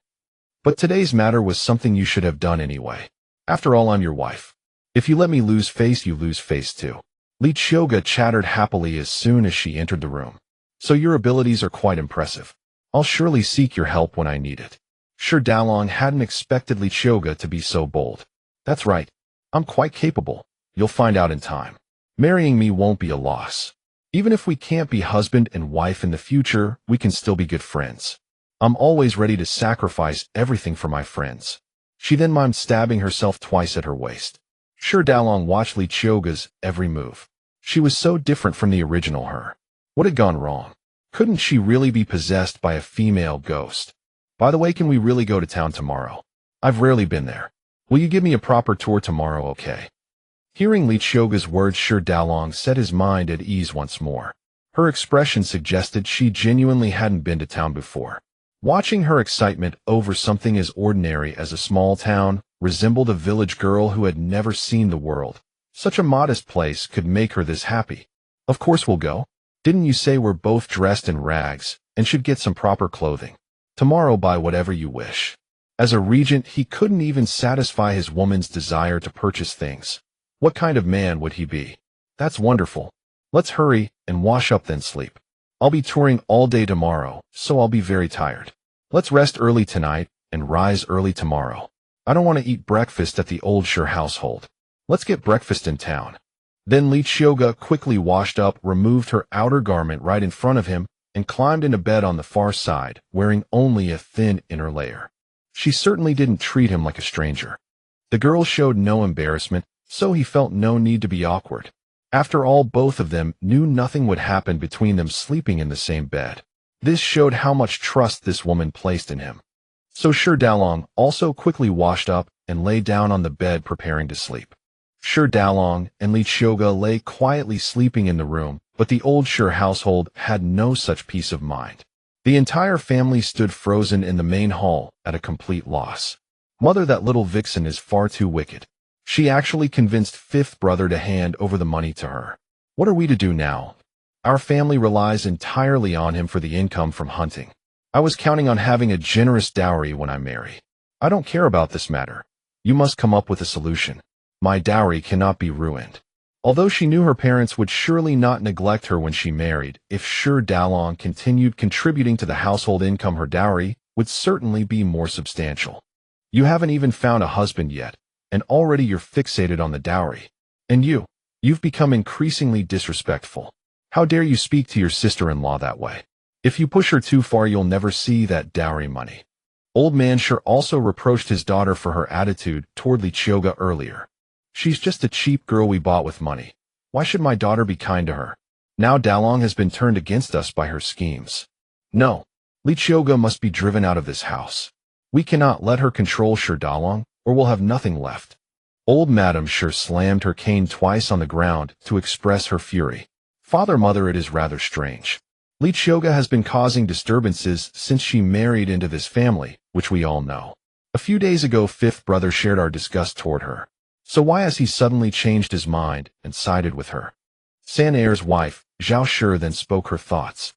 But today's matter was something you should have done anyway. After all, I'm your wife. If you let me lose face, you lose face too. Li Qiuge chattered happily as soon as she entered the room. So your abilities are quite impressive. I'll surely seek your help when I need it. Sure, Dalong hadn't expected Qiuge to be so bold. That's right. I'm quite capable. You'll find out in time. Marrying me won't be a loss. Even if we can't be husband and wife in the future, we can still be good friends. I'm always ready to sacrifice everything for my friends. She then mimed stabbing herself twice at her waist. Sure, Dalong watched Qiuge's every move. She was so different from the original her. What had gone wrong? Couldn't she really be possessed by a female ghost? By the way, can we really go to town tomorrow? I've rarely been there. Will you give me a proper tour tomorrow, okay? Hearing Qiuge's words, Sure Dalong set his mind at ease once more. Her expression suggested she genuinely hadn't been to town before. Watching her excitement over something as ordinary as a small town resembled a village girl who had never seen the world. Such a modest place could make her this happy. Of course we'll go. Didn't you say we're both dressed in rags and should get some proper clothing? Tomorrow buy whatever you wish. As a regent, he couldn't even satisfy his woman's desire to purchase things. What kind of man would he be? That's wonderful. Let's hurry and wash up then sleep. I'll be touring all day tomorrow, so I'll be very tired. Let's rest early tonight and rise early tomorrow. I don't want to eat breakfast at the old Sure household. Let's get breakfast in town. Then Qiuge quickly washed up, removed her outer garment right in front of him, and climbed into bed on the far side, wearing only a thin inner layer. She certainly didn't treat him like a stranger. The girl showed no embarrassment, so he felt no need to be awkward. After all, both of them knew nothing would happen between them sleeping in the same bed. This showed how much trust this woman placed in him. So Sure Dalong also quickly washed up and lay down on the bed preparing to sleep. Sure Dalong and Qiuge lay quietly sleeping in the room, but the old Sure household had no such peace of mind. The entire family stood frozen in the main hall at a complete loss. Mother, that little vixen is far too wicked. She actually convinced fifth brother to hand over the money to her. What are we to do now? Our family relies entirely on him for the income from hunting. I was counting on having a generous dowry when I marry. I don't care about this matter. You must come up with a solution. My dowry cannot be ruined. Although she knew her parents would surely not neglect her when she married, if Sure Dalong continued contributing to the household income, her dowry would certainly be more substantial. You haven't even found a husband yet, and already you're fixated on the dowry. And you've become increasingly disrespectful. How dare you speak to your sister-in-law that way? If you push her too far, you'll never see that dowry money. Old man Sure also reproached his daughter for her attitude toward Qiuge earlier. She's just a cheap girl we bought with money. Why should my daughter be kind to her? Now Dalong has been turned against us by her schemes. No, Qiuge must be driven out of this house. We cannot let her control Sure Dalong, or we'll have nothing left. Old Madam Sure slammed her cane twice on the ground to express her fury. Father, mother, it is rather strange. Qiuge has been causing disturbances since she married into this family, which we all know. A few days ago, fifth brother shared our disgust toward her. So why has he suddenly changed his mind and sided with her? San Er's wife, Zhao Sure, then spoke her thoughts.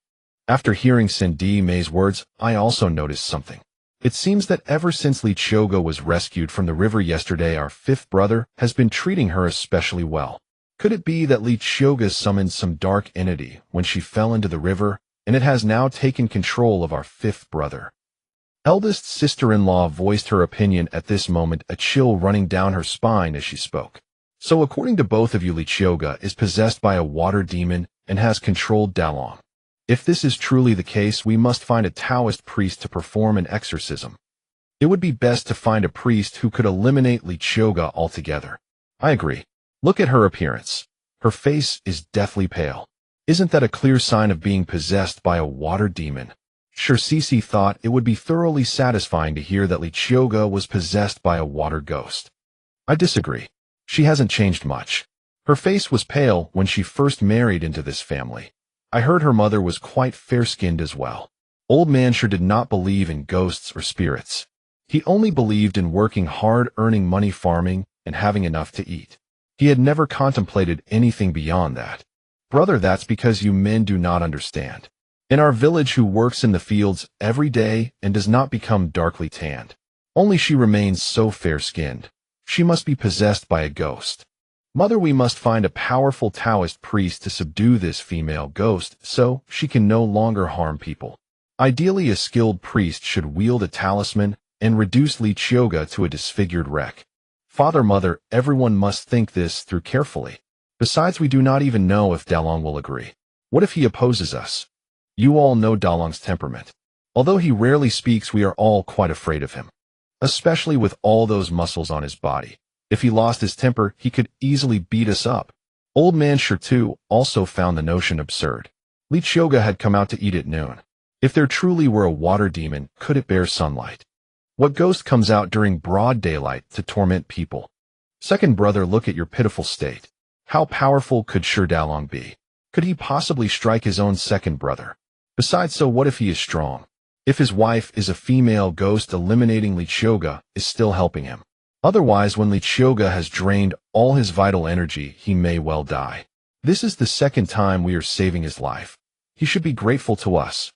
After hearing Cindy May's words, I also noticed something. It seems that ever since Qiuge was rescued from the river yesterday, our fifth brother has been treating her especially well. Could it be that Qiuge summoned some dark entity when she fell into the river, and it has now taken control of our fifth brother? Eldest sister-in-law voiced her opinion at this moment, a chill running down her spine as she spoke. So according to both of you, Qiuge is possessed by a water demon and has controlled Dalong. If this is truly the case, we must find a Taoist priest to perform an exorcism. It would be best to find a priest who could eliminate Qiuge altogether. I agree. Look at her appearance. Her face is deathly pale. Isn't that a clear sign of being possessed by a water demon? Sure, Cece thought it would be thoroughly satisfying to hear that Qiuge was possessed by a water ghost. I disagree. She hasn't changed much. Her face was pale when she first married into this family. I heard her mother was quite fair-skinned as well. Old man Sure did not believe in ghosts or spirits. He only believed in working hard, earning money, farming, and having enough to eat. He had never contemplated anything beyond that. Brother, that's because you men do not understand. In our village, who works in the fields every day and does not become darkly tanned. Only she remains so fair-skinned. She must be possessed by a ghost. Mother, we must find a powerful Taoist priest to subdue this female ghost so she can no longer harm people. Ideally, a skilled priest should wield a talisman and reduce Qiuge to a disfigured wreck. Father, Mother, everyone must think this through carefully. Besides, we do not even know if Dalong will agree. What if he opposes us? You all know Dalong's temperament. Although he rarely speaks, we are all quite afraid of him, especially with all those muscles on his body. If he lost his temper, he could easily beat us up. Old man Shirtu also found the notion absurd. Qiuge had come out to eat at noon. If there truly were a water demon, could it bear sunlight? What ghost comes out during broad daylight to torment people? Second brother, look at your pitiful state. How powerful could Dalong be? Could he possibly strike his own second brother? Besides, so what if he is strong? If his wife is a female ghost, eliminating Qiuge is still helping him. Otherwise, when Qiuge has drained all his vital energy, he may well die. This is the second time we are saving his life. He should be grateful to us.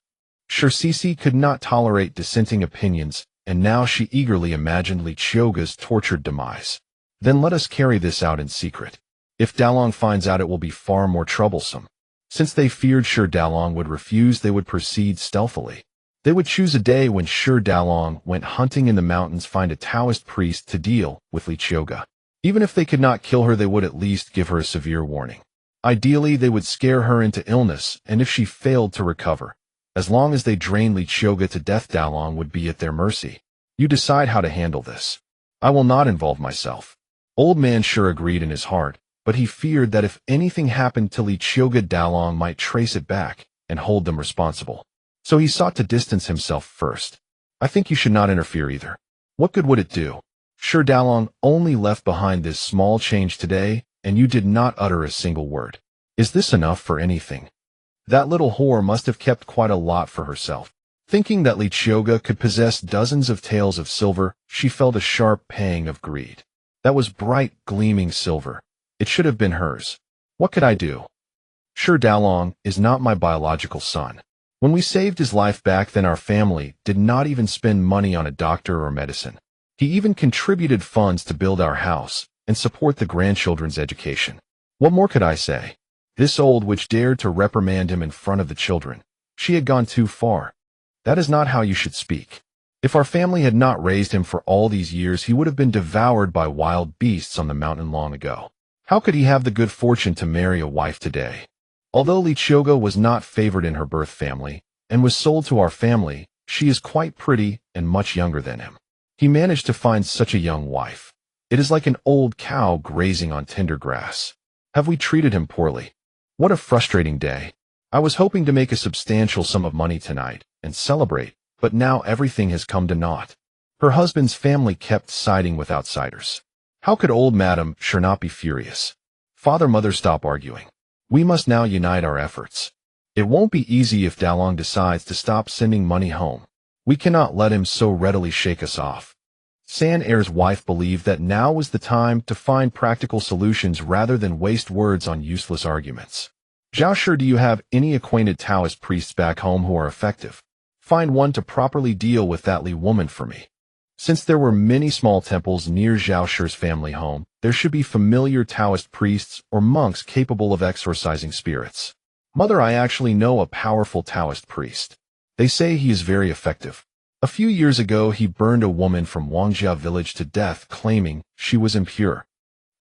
Shirsisi could not tolerate dissenting opinions, and now she eagerly imagined Qiuge's tortured demise. Then let us carry this out in secret. If Dalong finds out, it will be far more troublesome. Since they feared Dalong would refuse, they would proceed stealthily. They would choose a day when Dalong went hunting in the mountains, find a Taoist priest to deal with Qiuge. Even if they could not kill her, they would at least give her a severe warning. Ideally, they would scare her into illness, and if she failed to recover, as long as they drained Qiuge to death, Dalong would be at their mercy. You decide how to handle this. I will not involve myself. Old man sure agreed in his heart, but he feared that if anything happened to Qiuge, Dalong might trace it back and hold them responsible. So he sought to distance himself first. I think you should not interfere either. What good would it do? Dalong only left behind this small change today, and you did not utter a single word. Is this enough for anything? That little whore must have kept quite a lot for herself. Thinking that Qiuge could possess dozens of taels of silver, she felt a sharp pang of greed. That was bright, gleaming silver. It should have been hers. What could I do? Dalong is not my biological son. When we saved his life back then, our family did not even spend money on a doctor or medicine. He even contributed funds to build our house and support the grandchildren's education. What more could I say? This old witch dared to reprimand him in front of the children. She had gone too far. That is not how you should speak. If our family had not raised him for all these years, he would have been devoured by wild beasts on the mountain long ago. How could he have the good fortune to marry a wife today? Although Qiuge was not favored in her birth family and was sold to our family, she is quite pretty and much younger than him. He managed to find such a young wife. It is like an old cow grazing on tender grass. Have we treated him poorly? What a frustrating day. I was hoping to make a substantial sum of money tonight and celebrate, but now everything has come to naught. Her husband's family kept siding with outsiders. How could old Madam sure not be furious? Father, Mother, stop arguing. We must now unite our efforts. It won't be easy if Dalong decides to stop sending money home. We cannot let him so readily shake us off. San Er's wife believed that now was the time to find practical solutions rather than waste words on useless arguments. Zhao, do you have any acquainted Taoist priests back home who are effective? Find one to properly deal with that Li woman for me. Since there were many small temples near Zhao Shi's family home, there should be familiar Taoist priests or monks capable of exorcising spirits. Mother, I actually know a powerful Taoist priest. They say he is very effective. A few years ago, he burned a woman from Wangjia village to death, claiming she was impure.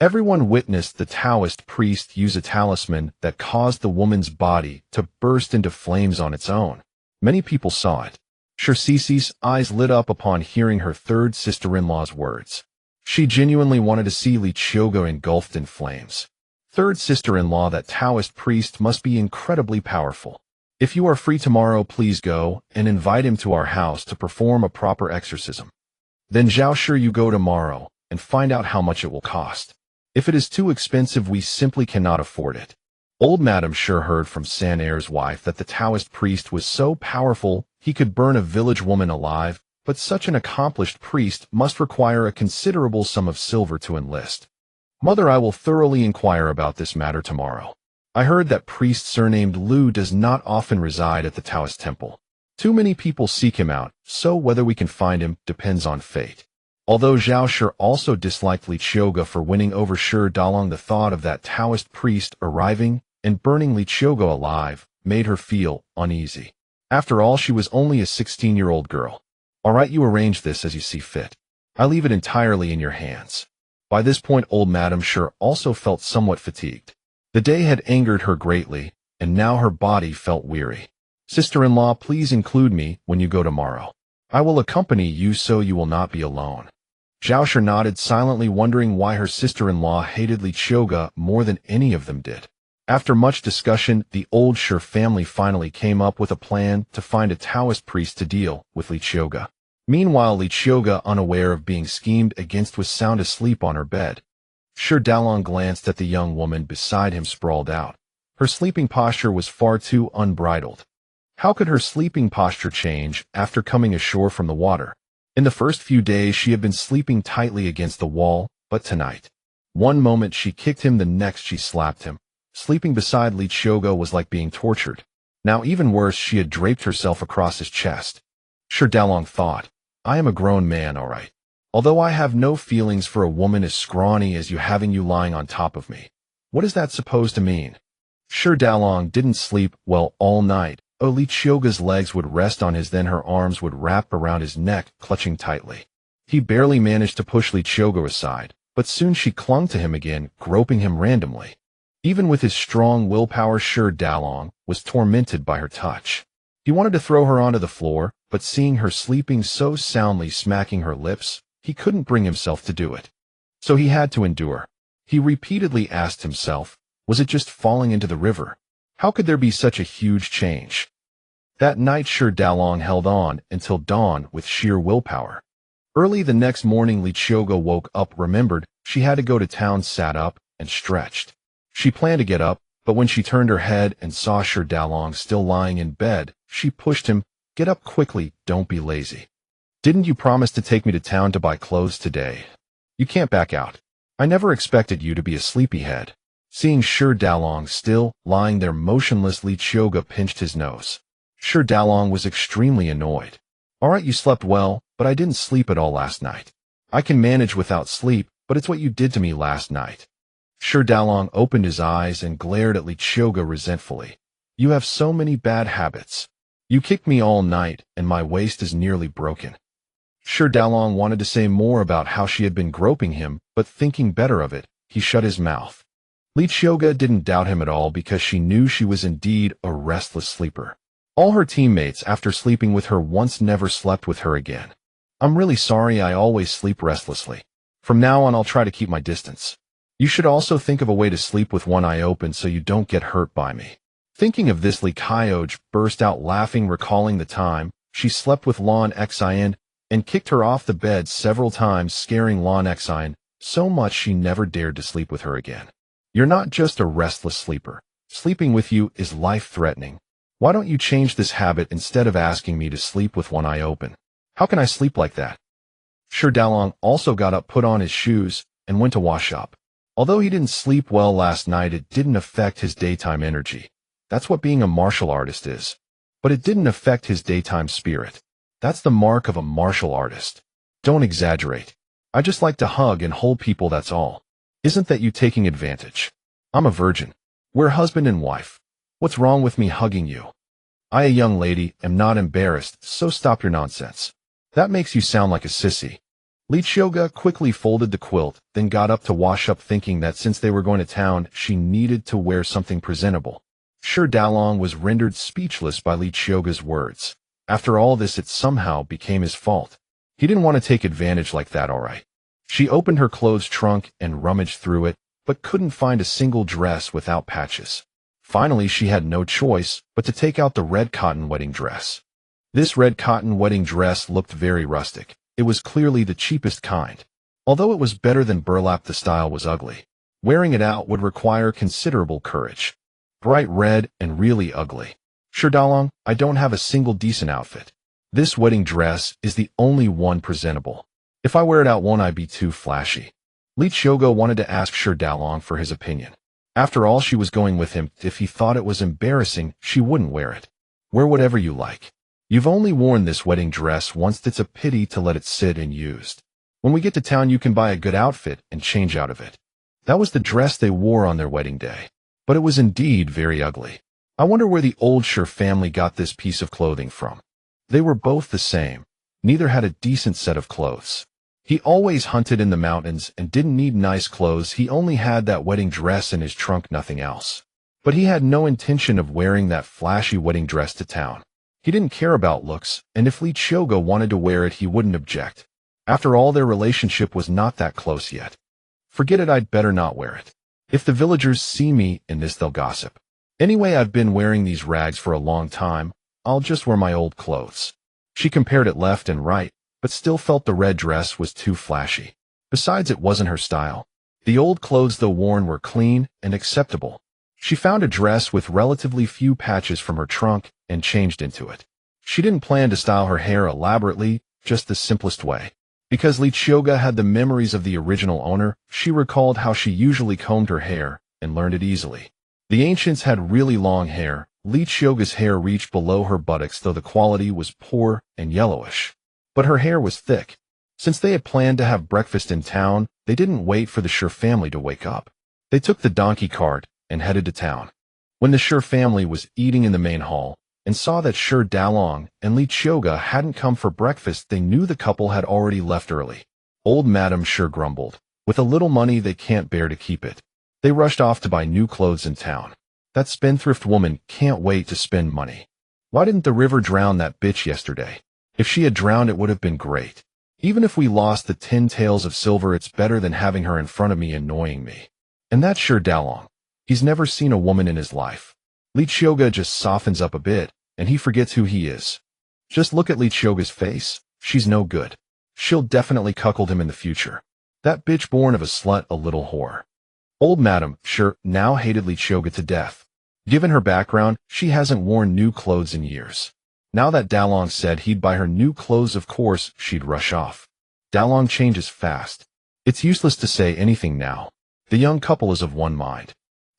Everyone witnessed the Taoist priest use a talisman that caused the woman's body to burst into flames on its own. Many people saw it. Shirsisi's eyes lit up upon hearing her third sister-in-law's words. She genuinely wanted to see Qiuge engulfed in flames. Third sister-in-law, that Taoist priest must be incredibly powerful. If you are free tomorrow, please go and invite him to our house to perform a proper exorcism. Then Zhao, you go tomorrow and find out how much it will cost. If it is too expensive, we simply cannot afford it. Old Madam sure heard from San Er's wife that the Taoist priest was so powerful he could burn a village woman alive, but such an accomplished priest must require a considerable sum of silver to enlist. Mother, I will thoroughly inquire about this matter tomorrow. I heard that priest surnamed Lu does not often reside at the Taoist temple. Too many people seek him out, so whether we can find him depends on fate. Although Zhao Shi also disliked Li Qiuge for winning over Shi Dalong, the thought of that Taoist priest arriving and burning Li Qiuge alive made her feel uneasy. After all, she was only a 16-year-old girl. All right, you arrange this as you see fit. I leave it entirely in your hands. By this point, old Madame Shi also felt somewhat fatigued. The day had angered her greatly, and now her body felt weary. Sister-in-law, please include me when you go tomorrow. I will accompany you so you will not be alone. Zhao Shi nodded silently, wondering why her sister-in-law hated Li Qiuge more than any of them did. After much discussion, the old Shi family finally came up with a plan to find a Taoist priest to deal with Li Qiuge. Meanwhile, Li Qiuge, unaware of being schemed against, was sound asleep on her bed. Shi Dalong glanced at the young woman beside him sprawled out. Her sleeping posture was far too unbridled. How could her sleeping posture change after coming ashore from the water? In the first few days she had been sleeping tightly against the wall, but tonight, one moment she kicked him, the next she slapped him. Sleeping beside Li Qiuge was like being tortured. Now even worse, she had draped herself across his chest. Shi Dalong thought, I am a grown man, all right. Although I have no feelings for a woman as scrawny as you having you lying on top of me. What is that supposed to mean? Shi Dalong didn't sleep well all night. Li Qiuge's legs would rest on his, then her arms would wrap around his neck, clutching tightly. He barely managed to push Li Qiuge aside, but soon she clung to him again, groping him randomly. Even with his strong willpower, Shi Dalong was tormented by her touch. He wanted to throw her onto the floor, but seeing her sleeping so soundly, smacking her lips, he couldn't bring himself to do it. So he had to endure. He repeatedly asked himself, was it just falling into the river? How could there be such a huge change? That night, Shi Dalong held on until dawn with sheer willpower. Early the next morning, Li Qiuge woke up, remembered she had to go to town, sat up, and stretched. She planned to get up, but when she turned her head and saw Shi Dalong still lying in bed, she pushed him, get up quickly, don't be lazy. Didn't you promise to take me to town to buy clothes today? You can't back out. I never expected you to be a sleepyhead. Seeing Shi Dalong still lying there motionless, Li Qiuge pinched his nose. Shi Dalong was extremely annoyed. All right, you slept well, but I didn't sleep at all last night. I can manage without sleep, but it's what you did to me last night. Shi Dalong opened his eyes and glared at Li Qiuge resentfully. You have so many bad habits. You kicked me all night, and my waist is nearly broken. Shi Dalong wanted to say more about how she had been groping him, but thinking better of it, he shut his mouth. Li Qiuge didn't doubt him at all because she knew she was indeed a restless sleeper. All her teammates after sleeping with her once never slept with her again. I'm really sorry, I always sleep restlessly. From now on I'll try to keep my distance. You should also think of a way to sleep with one eye open so you don't get hurt by me. Thinking of this, Li Qiuge burst out laughing, recalling the time she slept with Lan Xian and kicked her off the bed several times, scaring Lan Xian so much she never dared to sleep with her again. You're not just a restless sleeper. Sleeping with you is life-threatening. Why don't you change this habit instead of asking me to sleep with one eye open? How can I sleep like that? Shi Dalong also got up, put on his shoes, and went to wash up. Although he didn't sleep well last night, it didn't affect his daytime energy. That's what being a martial artist is. But it didn't affect his daytime spirit. That's the mark of a martial artist. Don't exaggerate. I just like to hug and hold people, that's all. Isn't that you taking advantage? I'm a virgin. We're husband and wife. What's wrong with me hugging you? I, a young lady, am not embarrassed, so stop your nonsense. That makes you sound like a sissy. Li Qiuge quickly folded the quilt, then got up to wash up, thinking that since they were going to town, she needed to wear something presentable. Shi Dalong was rendered speechless by Li Qiuge's words. After all this, it somehow became his fault. He didn't want to take advantage like that, all right. She opened her clothes trunk and rummaged through it, but couldn't find a single dress without patches. Finally, she had no choice but to take out the red cotton wedding dress. This red cotton wedding dress looked very rustic. It was clearly the cheapest kind. Although it was better than burlap, the style was ugly. Wearing it out would require considerable courage. Bright red and really ugly. Shi Dalong, I don't have a single decent outfit. This wedding dress is the only one presentable. If I wear it out, won't I be too flashy? Li Qiuge wanted to ask Shi Dalong for his opinion. After all, she was going with him. If he thought it was embarrassing, she wouldn't wear it. Wear whatever you like. You've only worn this wedding dress once. It's a pity to let it sit unused. When we get to town, you can buy a good outfit and change out of it. That was the dress they wore on their wedding day. But it was indeed very ugly. I wonder where the old Qiuge family got this piece of clothing from. They were both the same. Neither had a decent set of clothes. He always hunted in the mountains and didn't need nice clothes. He only had that wedding dress in his trunk, nothing else. But he had no intention of wearing that flashy wedding dress to town. He didn't care about looks, and if Qiuge wanted to wear it, he wouldn't object. After all, their relationship was not that close yet. Forget it, I'd better not wear it. If the villagers see me in this, they'll gossip. Anyway, I've been wearing these rags for a long time. I'll just wear my old clothes. She compared it left and right, but still felt the red dress was too flashy. Besides, it wasn't her style. The old clothes, though worn, were clean and acceptable. She found a dress with relatively few patches from her trunk and changed into it. She didn't plan to style her hair elaborately, just the simplest way. Because Qiuge had the memories of the original owner, she recalled how she usually combed her hair and learned it easily. The ancients had really long hair. Qiuge's hair reached below her buttocks, though the quality was poor and yellowish. But her hair was thick. Since they had planned to have breakfast in town, they didn't wait for the Qiuge family to wake up. They took the donkey cart and headed to town. When the Qiuge family was eating in the main hall and saw that Qiuge Dalong and Qiuge hadn't come for breakfast, they knew the couple had already left early. Old Madame Qiuge grumbled. With a little money, they can't bear to keep it. They rushed off to buy new clothes in town. That spendthrift woman can't wait to spend money. Why didn't the river drown that bitch yesterday? If she had drowned, it would have been great. Even if we lost the 10 taels of silver, it's better than having her in front of me annoying me. And that's Qiuge Dalong. He's never seen a woman in his life. Qiuge just softens up a bit, and he forgets who he is. Just look at Qiuge's face. She's no good. She'll definitely cuckold him in the future. That bitch born of a slut, a little whore. Old Madame Qiuge now hated Qiuge to death. Given her background, she hasn't worn new clothes in years. Now that Dalong said he'd buy her new clothes, of course, she'd rush off. Dalong changes fast. It's useless to say anything now. The young couple is of one mind.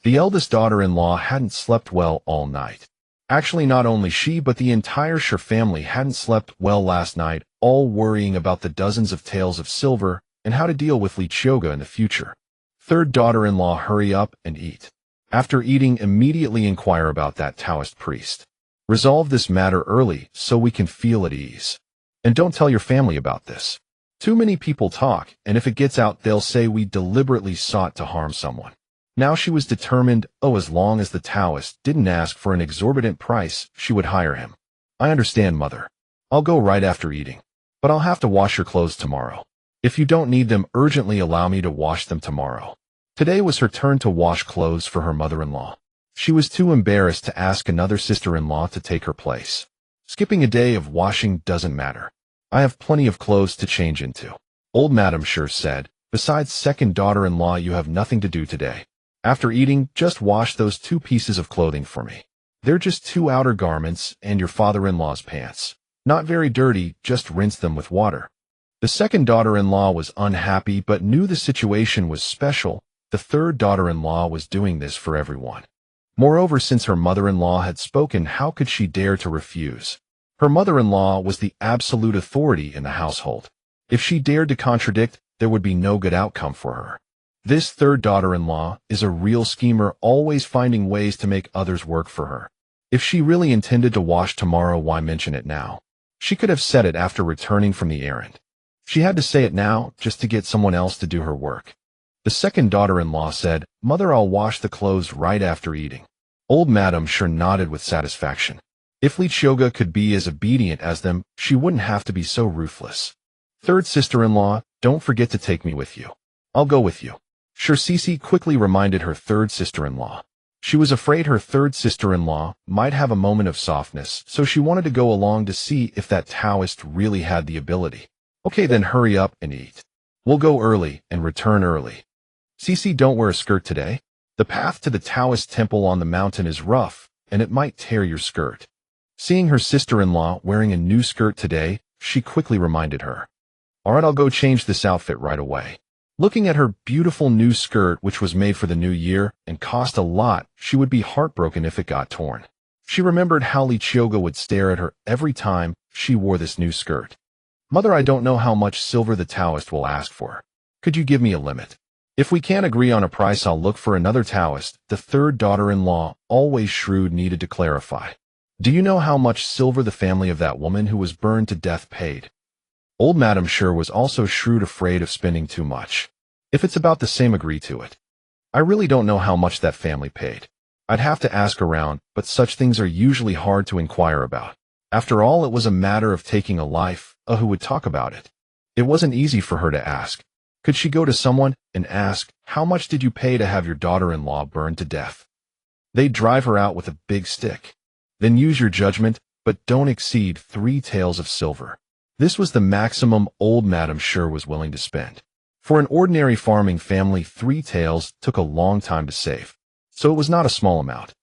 The eldest daughter-in-law hadn't slept well all night. Actually, not only she, but the entire Qiuge family hadn't slept well last night, all worrying about the dozens of taels of silver and how to deal with Qiuge in the future. Third daughter-in-law, hurry up and eat. After eating, immediately inquire about that Taoist priest. Resolve this matter early so we can feel at ease. And don't tell your family about this. Too many people talk, and if it gets out, they'll say we deliberately sought to harm someone. Now she was determined, as long as the Taoist didn't ask for an exorbitant price, she would hire him. I understand, mother. I'll go right after eating. But I'll have to wash your clothes tomorrow. If you don't need them urgently, allow me to wash them tomorrow. Today was her turn to wash clothes for her mother-in-law. She was too embarrassed to ask another sister-in-law to take her place. Skipping a day of washing doesn't matter. I have plenty of clothes to change into. Old Madame Qiuge said. Besides, second daughter-in-law, you have nothing to do today. After eating, just wash those 2 pieces of clothing for me. They're just 2 outer garments and your father-in-law's pants. Not very dirty, just rinse them with water. The second daughter-in-law was unhappy but knew the situation was special. The third daughter-in-law was doing this for everyone. Moreover, since her mother-in-law had spoken, how could she dare to refuse? Her mother-in-law was the absolute authority in the household. If she dared to contradict, there would be no good outcome for her. This third daughter-in-law is a real schemer, always finding ways to make others work for her. If she really intended to wash tomorrow, why mention it now? She could have said it after returning from the errand. She had to say it now, just to get someone else to do her work. The second daughter-in-law said, Mother, I'll wash the clothes right after eating. Old Madame Qiuge nodded with satisfaction. If Qiuge could be as obedient as them, she wouldn't have to be so ruthless. Third sister-in-law, don't forget to take me with you. I'll go with you. Qiuge quickly reminded her third sister-in-law. She was afraid her third sister-in-law might have a moment of softness, so she wanted to go along to see if that Taoist really had the ability. Okay, then hurry up and eat. We'll go early and return early. Cece, don't wear a skirt today. The path to the Taoist temple on the mountain is rough, and it might tear your skirt. Seeing her sister-in-law wearing a new skirt today, she quickly reminded her. All right, I'll go change this outfit right away. Looking at her beautiful new skirt, which was made for the new year and cost a lot, she would be heartbroken if it got torn. She remembered how Qiuge would stare at her every time she wore this new skirt. Mother, I don't know how much silver the Taoist will ask for. Could you give me a limit? If we can't agree on a price, I'll look for another Taoist. The third daughter-in-law, always shrewd, needed to clarify. Do you know how much silver the family of that woman who was burned to death paid? Old Madame Sure was also shrewd, afraid of spending too much. If it's about the same, agree to it. I really don't know how much that family paid. I'd have to ask around, but such things are usually hard to inquire about. After all, it was a matter of taking a life. Who would talk about it? It wasn't easy for her to ask. Could she go to someone and ask, how much did you pay to have your daughter-in-law burned to death? They'd drive her out with a big stick. Then use your judgment, but don't exceed 3 taels of silver. This was the maximum old Madame Sure was willing to spend. For an ordinary farming family, 3 taels took a long time to save, so it was not a small amount.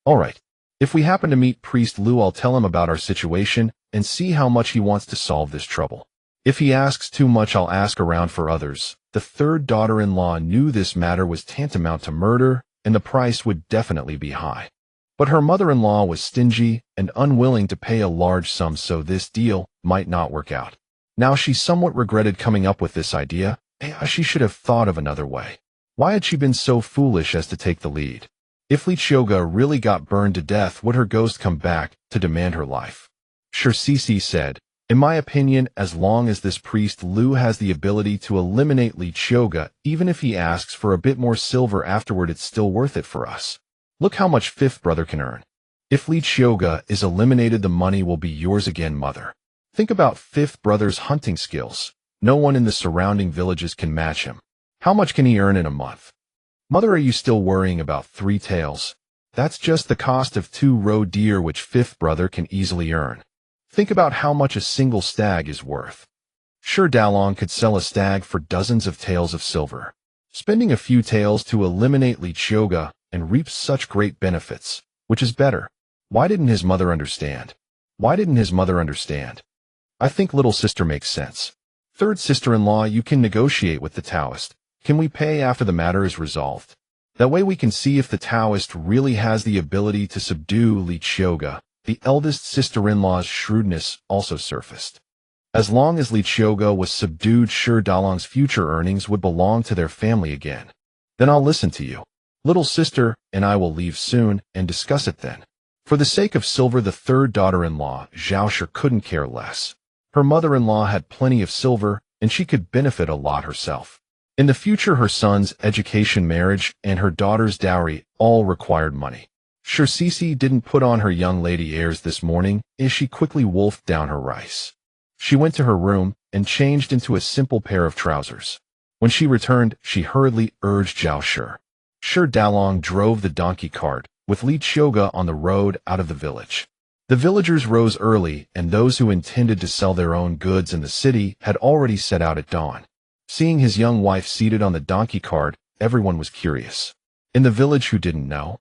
All right, if we happen to meet Priest Lu, I'll tell him about our situation and see how much he wants to solve this trouble. If he asks too much, I'll ask around for others. The third daughter-in-law knew this matter was tantamount to murder, and the price would definitely be high. But her mother-in-law was stingy and unwilling to pay a large sum, so this deal might not work out. Now she somewhat regretted coming up with this idea. She should have thought of another way. Why had she been so foolish as to take the lead? If Qiuge really got burned to death, would her ghost come back to demand her life? Sure, Cici said, in my opinion, as long as this priest Lu has the ability to eliminate Qiuge, even if he asks for a bit more silver afterward, it's still worth it for us. Look how much fifth brother can earn. If Qiuge is eliminated, the money will be yours again, mother. Think about fifth brother's hunting skills. No one in the surrounding villages can match him. How much can he earn in a month? Mother, are you still worrying about 3 taels? That's just the cost of 2 roe deer, which fifth brother can easily earn. Think about how much a single stag is worth. Sure, Dalong could sell a stag for dozens of taels of silver. Spending a few taels to eliminate Qiuge and reap such great benefits. Which is better? Why didn't his mother understand? Why didn't his mother understand? I think little sister makes sense. Third sister-in-law, you can negotiate with the Taoist. Can we pay after the matter is resolved? That way we can see if the Taoist really has the ability to subdue Qiuge. The eldest sister-in-law's shrewdness also surfaced. As long as Qiuge was subdued, sure, Dalong's future earnings would belong to their family again. Then I'll listen to you. Little sister and I will leave soon and discuss it then. For the sake of silver, the third daughter-in-law, Zhao Shi, couldn't care less. Her mother-in-law had plenty of silver, and she could benefit a lot herself. In the future, her son's education, marriage, and her daughter's dowry all required money. Sure, Cici didn't put on her young lady airs this morning, as she quickly wolfed down her rice. She went to her room and changed into a simple pair of trousers. When she returned, she hurriedly urged Zhao Shi. Sure, Dalong drove the donkey cart, with Qiuge on the road out of the village. The villagers rose early, and those who intended to sell their own goods in the city had already set out at dawn. Seeing his young wife seated on the donkey cart, everyone was curious. In the village, who didn't know?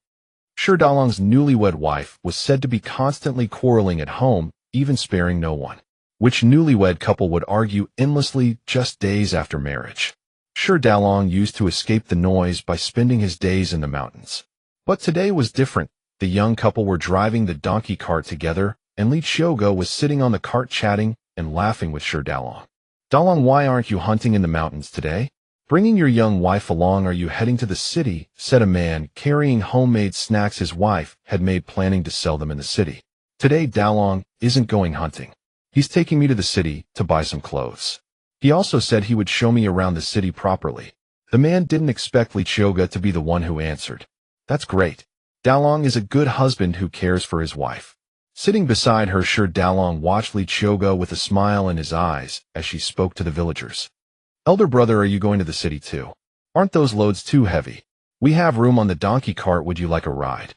Sure, Dalong's newlywed wife was said to be constantly quarreling at home, even sparing no one. Which newlywed couple would argue endlessly just days after marriage? Sure, Dalong used to escape the noise by spending his days in the mountains. But today was different. The young couple were driving the donkey cart together, and Qiuge was sitting on the cart chatting and laughing with Sure Dalong. Dalong, why aren't you hunting in the mountains today? Bringing your young wife along? Are you heading to the city? Said a man, carrying homemade snacks his wife had made, planning to sell them in the city. Today, Dalong isn't going hunting. He's taking me to the city to buy some clothes. He also said he would show me around the city properly. The man didn't expect Qiuge to be the one who answered. That's great. Dalong is a good husband who cares for his wife. Sitting beside her, Sure Dalong watched Qiuge with a smile in his eyes as she spoke to the villagers. Elder brother, are you going to the city too? Aren't those loads too heavy? We have room on the donkey cart. Would you like a ride?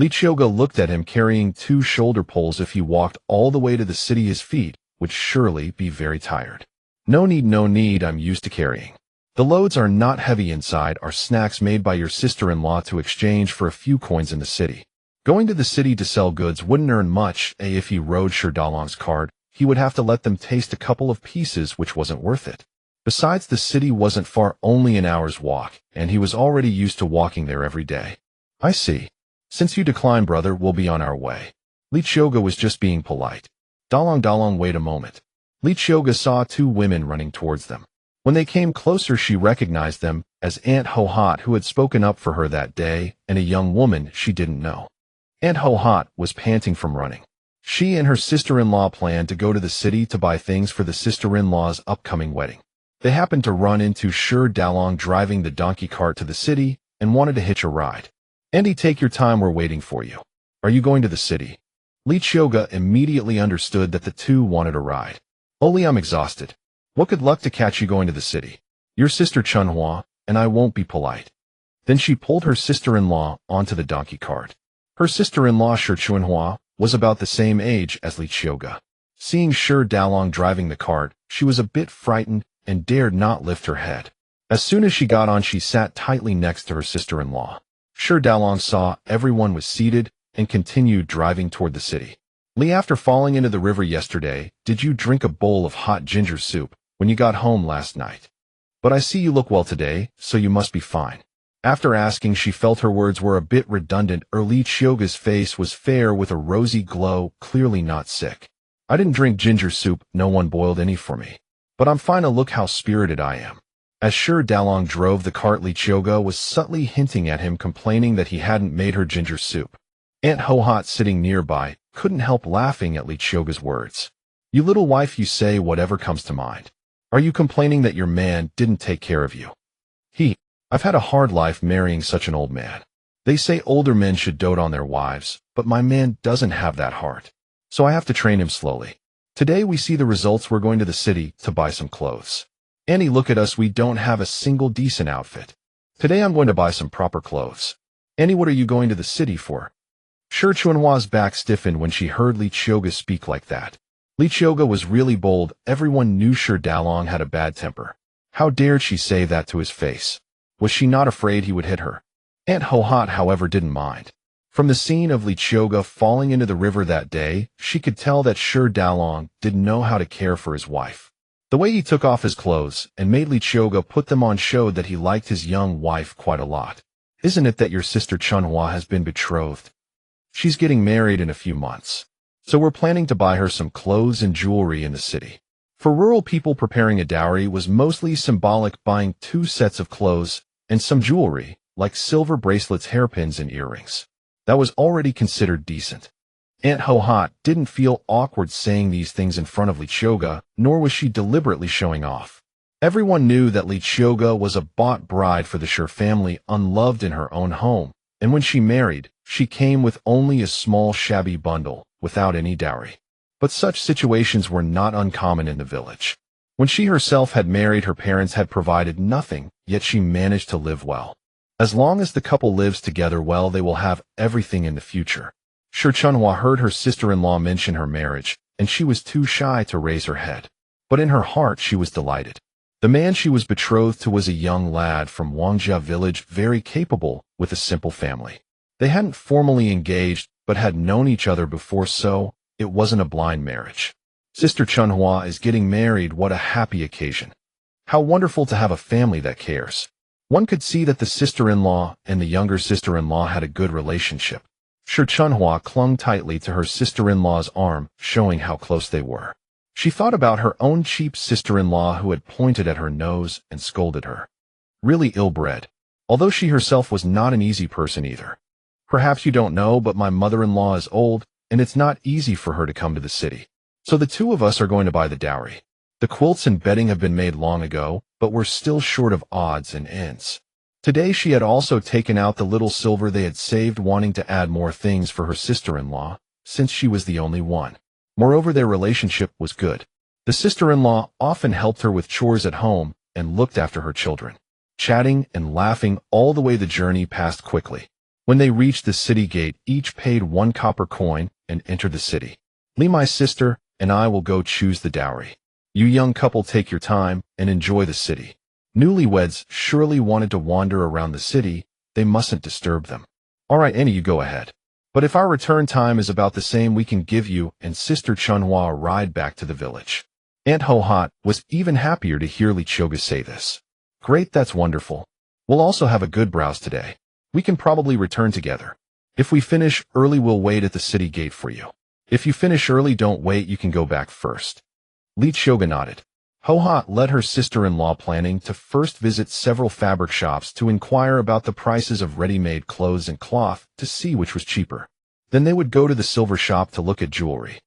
Qiuge looked at him, carrying 2 shoulder poles. If he walked all the way to the city, his feet would surely be very tired. No need, I'm used to carrying. The loads are not heavy. Inside are snacks made by your sister-in-law to exchange for a few coins in the city. Going to the city to sell goods wouldn't earn much. If he rode Sure Dalong's cart, he would have to let them taste a couple of pieces, which wasn't worth it. Besides, the city wasn't far, only an hour's walk, and he was already used to walking there every day. I see. Since you decline, brother, we'll be on our way. Qiuge was just being polite. Dalong, wait a moment. Qiuge saw two women running towards them. When they came closer, she recognized them as Aunt Ho-Hot, who had spoken up for her that day, and a young woman she didn't know. Aunt Ho-Hot was panting from running. She and her sister-in-law planned to go to the city to buy things for the sister-in-law's upcoming wedding. They happened to run into Shi Dalong driving the donkey cart to the city and wanted to hitch a ride. "Andy, take your time, we're waiting for you." "Are you going to the city?" Qiuge immediately understood that the two wanted a ride. "Only I'm exhausted. What good luck to catch you going to the city. Your sister Chunhua, and I won't be polite." Then she pulled her sister-in-law onto the donkey cart. Her sister-in-law Shi Chunhua was about the same age as Qiuge. Seeing Shi Dalong driving the cart, she was a bit frightened and dared not lift her head. As soon as she got on, she sat tightly next to her sister-in-law. Shi Dalong saw everyone was seated and continued driving toward the city. "Li, after falling into the river yesterday, did you drink a bowl of hot ginger soup when you got home last night? But I see you look well today, so you must be fine." After asking, she felt her words were a bit redundant. Qiuge's face was fair with a rosy glow, clearly not sick. "I didn't drink ginger soup, no one boiled any for me. But I'm fine, look how spirited I am." As Shi Dalong drove the cart, Qiuge was subtly hinting at him, complaining that he hadn't made her ginger soup. Aunt Ho-Hot, sitting nearby, couldn't help laughing at Qiuge's words. "You little wife, you say whatever comes to mind. Are you complaining that your man didn't take care of you?" "I've had a hard life marrying such an old man. They say older men should dote on their wives, but my man doesn't have that heart. So I have to train him slowly. Today we see the results. We're going to the city to buy some clothes. Annie, look at us, we don't have a single decent outfit. Today I'm going to buy some proper clothes." "Annie, what are you going to the city for?" Shi Chunhua's back stiffened when she heard Qiuge speak like that. Qiuge was really bold. Everyone knew Shi Dalong had a bad temper. How dared she say that to his face? Was she not afraid he would hit her? Aunt Ho-Hot, however, didn't mind. From the scene of Qiuge falling into the river that day, she could tell that Shi Dalong didn't know how to care for his wife. The way he took off his clothes and made Qiuge put them on showed that he liked his young wife quite a lot. "Isn't it that your sister Chunhua has been betrothed? She's getting married in a few months. So we're planning to buy her some clothes and jewelry in the city." For rural people, preparing a dowry was mostly symbolic, buying 2 sets of clothes and some jewelry, like silver bracelets, hairpins, and earrings. That was already considered decent. Aunt Ho-Hot didn't feel awkward saying these things in front of Qiuge, nor was she deliberately showing off. Everyone knew that Qiuge was a bought bride for the Shi family, unloved in her own home, and when she married, she came with only a small shabby bundle, without any dowry. But such situations were not uncommon in the village. When she herself had married, her parents had provided nothing, yet she managed to live well. As long as the couple lives together well, they will have everything in the future. Shi Chunhua heard her sister-in-law mention her marriage, and she was too shy to raise her head. But in her heart she was delighted. The man she was betrothed to was a young lad from Wangjia village, very capable, with a simple family. They hadn't formally engaged, but had known each other before, so it wasn't a blind marriage. Sister Chunhua is getting married, what a happy occasion. How wonderful to have a family that cares. One could see that the sister-in-law and the younger sister-in-law had a good relationship. Shi Chunhua clung tightly to her sister-in-law's arm, showing how close they were. She thought about her own cheap sister-in-law who had pointed at her nose and scolded her. Really ill-bred. Although she herself was not an easy person either. "Perhaps you don't know, but my mother-in-law is old, and it's not easy for her to come to the city. So the 2 of us are going to buy the dowry. The quilts and bedding have been made long ago, but we're still short of odds and ends." Today she had also taken out the little silver they had saved, wanting to add more things for her sister-in-law, since she was the only one. Moreover, their relationship was good. The sister-in-law often helped her with chores at home and looked after her children. Chatting and laughing all the way, the journey passed quickly. When they reached the city gate, each paid 1 copper coin and entered the city. "Li, my sister, and I will go choose the dowry. You young couple take your time and enjoy the city. Newlyweds surely wanted to wander around the city, they mustn't disturb them." "All right, Annie, you go ahead. But if our return time is about the same, we can give you and Sister Chunhua a ride back to the village." Aunt Ho-Hot was even happier to hear Qiuge say this. "Great, that's wonderful. We'll also have a good browse today. We can probably return together. If we finish early, we'll wait at the city gate for you. If you finish early, don't wait, you can go back first." Li Qiuge nodded. Hoha led her sister-in-law planning to first visit several fabric shops to inquire about the prices of ready-made clothes and cloth to see which was cheaper. Then they would go to the silver shop to look at jewelry.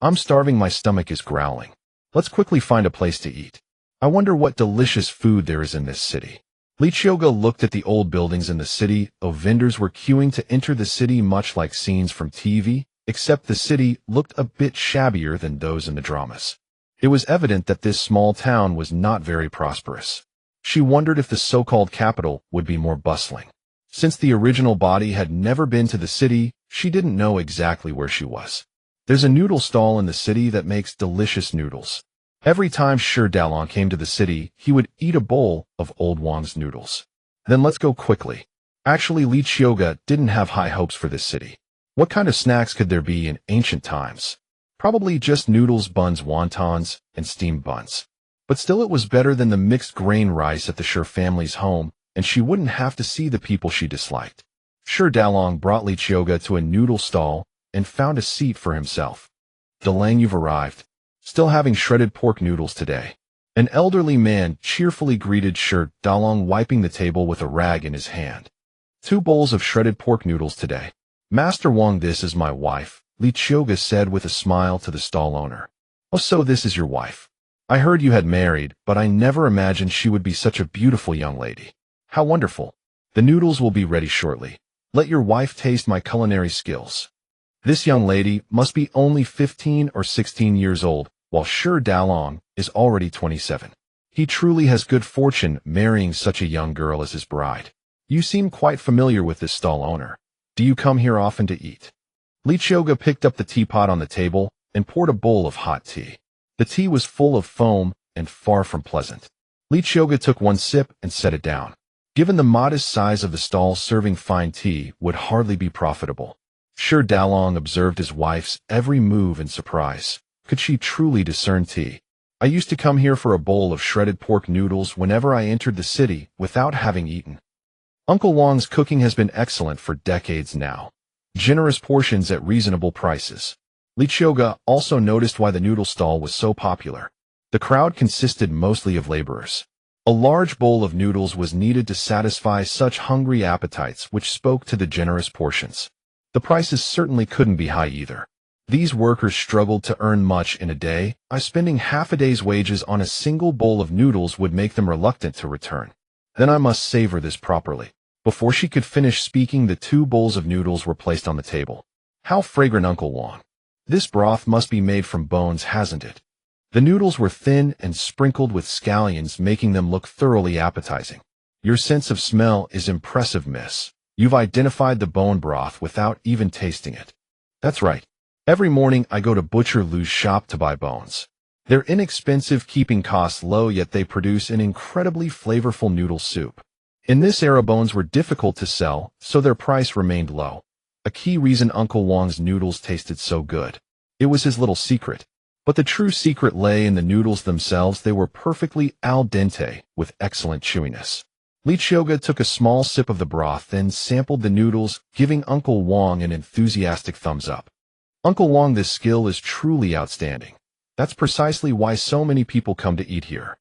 I'm starving, my stomach is growling. Let's quickly find a place to eat. I wonder what delicious food there is in this city. Li Qiuge looked at the old buildings in the city. Vendors were queuing to enter the city, much like scenes from TV, except the city looked a bit shabbier than those in the dramas. It was evident that this small town was not very prosperous. She wondered if the so-called capital would be more bustling. Since the original body had never been to the city, she didn't know exactly where she was. There's a noodle stall in the city that makes delicious noodles. Every time Shi Dalong came to the city, he would eat a bowl of Old Wang's noodles. Then let's go quickly. Actually, Li Qiuge didn't have high hopes for this city. What kind of snacks could there be in ancient times? Probably just noodles, buns, wontons, and steamed buns. But still, it was better than the mixed grain rice at the Shi family's home, and she wouldn't have to see the people she disliked. Shi Dalong brought Li Qiuge to a noodle stall and found a seat for himself. Delang, you've arrived. Still having shredded pork noodles today. An elderly man cheerfully greeted Shi Dalong, wiping the table with a rag in his hand. 2 bowls of shredded pork noodles today. Master Wang, this is my wife, Li Qiuge said with a smile to the stall owner. Oh, so this is your wife. I heard you had married, but I never imagined she would be such a beautiful young lady. How wonderful. The noodles will be ready shortly. Let your wife taste my culinary skills. This young lady must be only 15 or 16 years old, while Shi Dalong is already 27. He truly has good fortune marrying such a young girl as his bride. You seem quite familiar with this stall owner. Do you come here often to eat? Li Qiuge picked up the teapot on the table and poured a bowl of hot tea. The tea was full of foam and far from pleasant. Li Qiuge took one sip and set it down. Given the modest size of the stall, serving fine tea would hardly be profitable. Shi Dalong observed his wife's every move in surprise. Could she truly discern tea? I used to come here for a bowl of shredded pork noodles whenever I entered the city without having eaten. Uncle Wang's cooking has been excellent for decades now. Generous portions at reasonable prices. Li Qiuge also noticed why the noodle stall was so popular. The crowd consisted mostly of laborers. A large bowl of noodles was needed to satisfy such hungry appetites, which spoke to the generous portions. The prices certainly couldn't be high either. These workers struggled to earn much in a day. Spending half a day's wages on a single bowl of noodles would make them reluctant to return. Then I must savor this properly. Before she could finish speaking, the 2 bowls of noodles were placed on the table. How fragrant, Uncle Wang. This broth must be made from bones, hasn't it? The noodles were thin and sprinkled with scallions, making them look thoroughly appetizing. Your sense of smell is impressive, miss. You've identified the bone broth without even tasting it. That's right. Every morning I go to Butcher Lu's shop to buy bones. They're inexpensive, keeping costs low, yet they produce an incredibly flavorful noodle soup. In this era, bones were difficult to sell, so their price remained low. A key reason Uncle Wang's noodles tasted so good. It was his little secret. But the true secret lay in the noodles themselves. They were perfectly al dente, with excellent chewiness. Li Qiuge took a small sip of the broth, then sampled the noodles, giving Uncle Wang an enthusiastic thumbs up. Uncle Wang, this skill is truly outstanding. That's precisely why so many people come to eat here.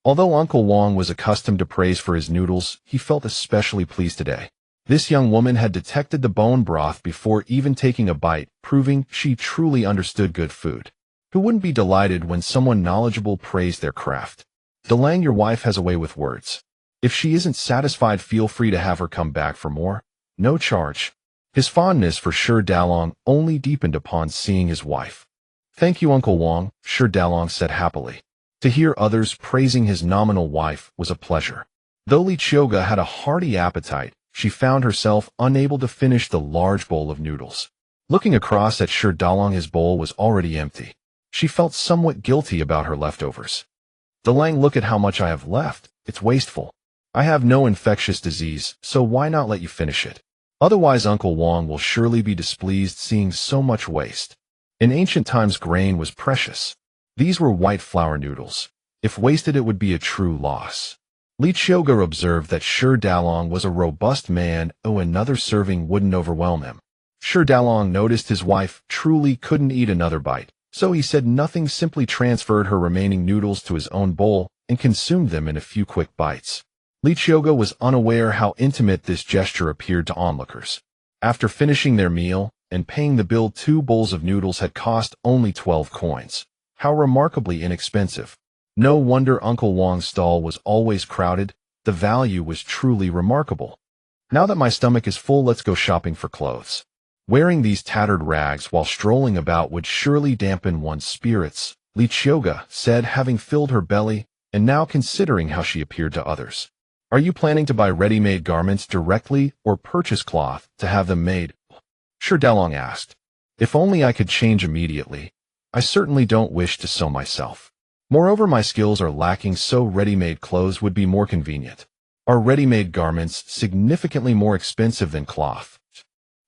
Although Uncle Wang was accustomed to praise for his noodles, he felt especially pleased today. This young woman had detected the bone broth before even taking a bite, proving she truly understood good food. Who wouldn't be delighted when someone knowledgeable praised their craft? Delang, your wife has a way with words. If she isn't satisfied, feel free to have her come back for more. No charge. His fondness for Shi Dalong only deepened upon seeing his wife. Thank you, Uncle Wang, Shi Dalong said happily. To hear others praising his nominal wife was a pleasure. Though Li Qiuge had a hearty appetite, she found herself unable to finish the large bowl of noodles. Looking across at Shi Dalong, his bowl was already empty. She felt somewhat guilty about her leftovers. Delang, look at how much I have left. It's wasteful. I have no infectious disease, so why not let you finish it? Otherwise, Uncle Wang will surely be displeased seeing so much waste. In ancient times, grain was precious. These were white flour noodles. If wasted, it would be a true loss. Li Qiuge observed that Shi Dalong was a robust man. Another serving wouldn't overwhelm him. Shi Dalong noticed his wife truly couldn't eat another bite, So he said nothing, simply transferred her remaining noodles to his own bowl and consumed them in a few quick bites. Qiuge was unaware how intimate this gesture appeared to onlookers. After finishing their meal and paying the bill, 2 bowls of noodles had cost only 12 coins. How remarkably inexpensive. No wonder Uncle Wong's stall was always crowded. The value was truly remarkable. Now that my stomach is full, let's go shopping for clothes. Wearing these tattered rags while strolling about would surely dampen one's spirits, Qiuge said, having filled her belly and now considering how she appeared to others. Are you planning to buy ready-made garments directly or purchase cloth to have them made? Dalong asked. If only I could change immediately. I certainly don't wish to sew myself. Moreover, my skills are lacking, so ready-made clothes would be more convenient. Are ready-made garments significantly more expensive than cloth?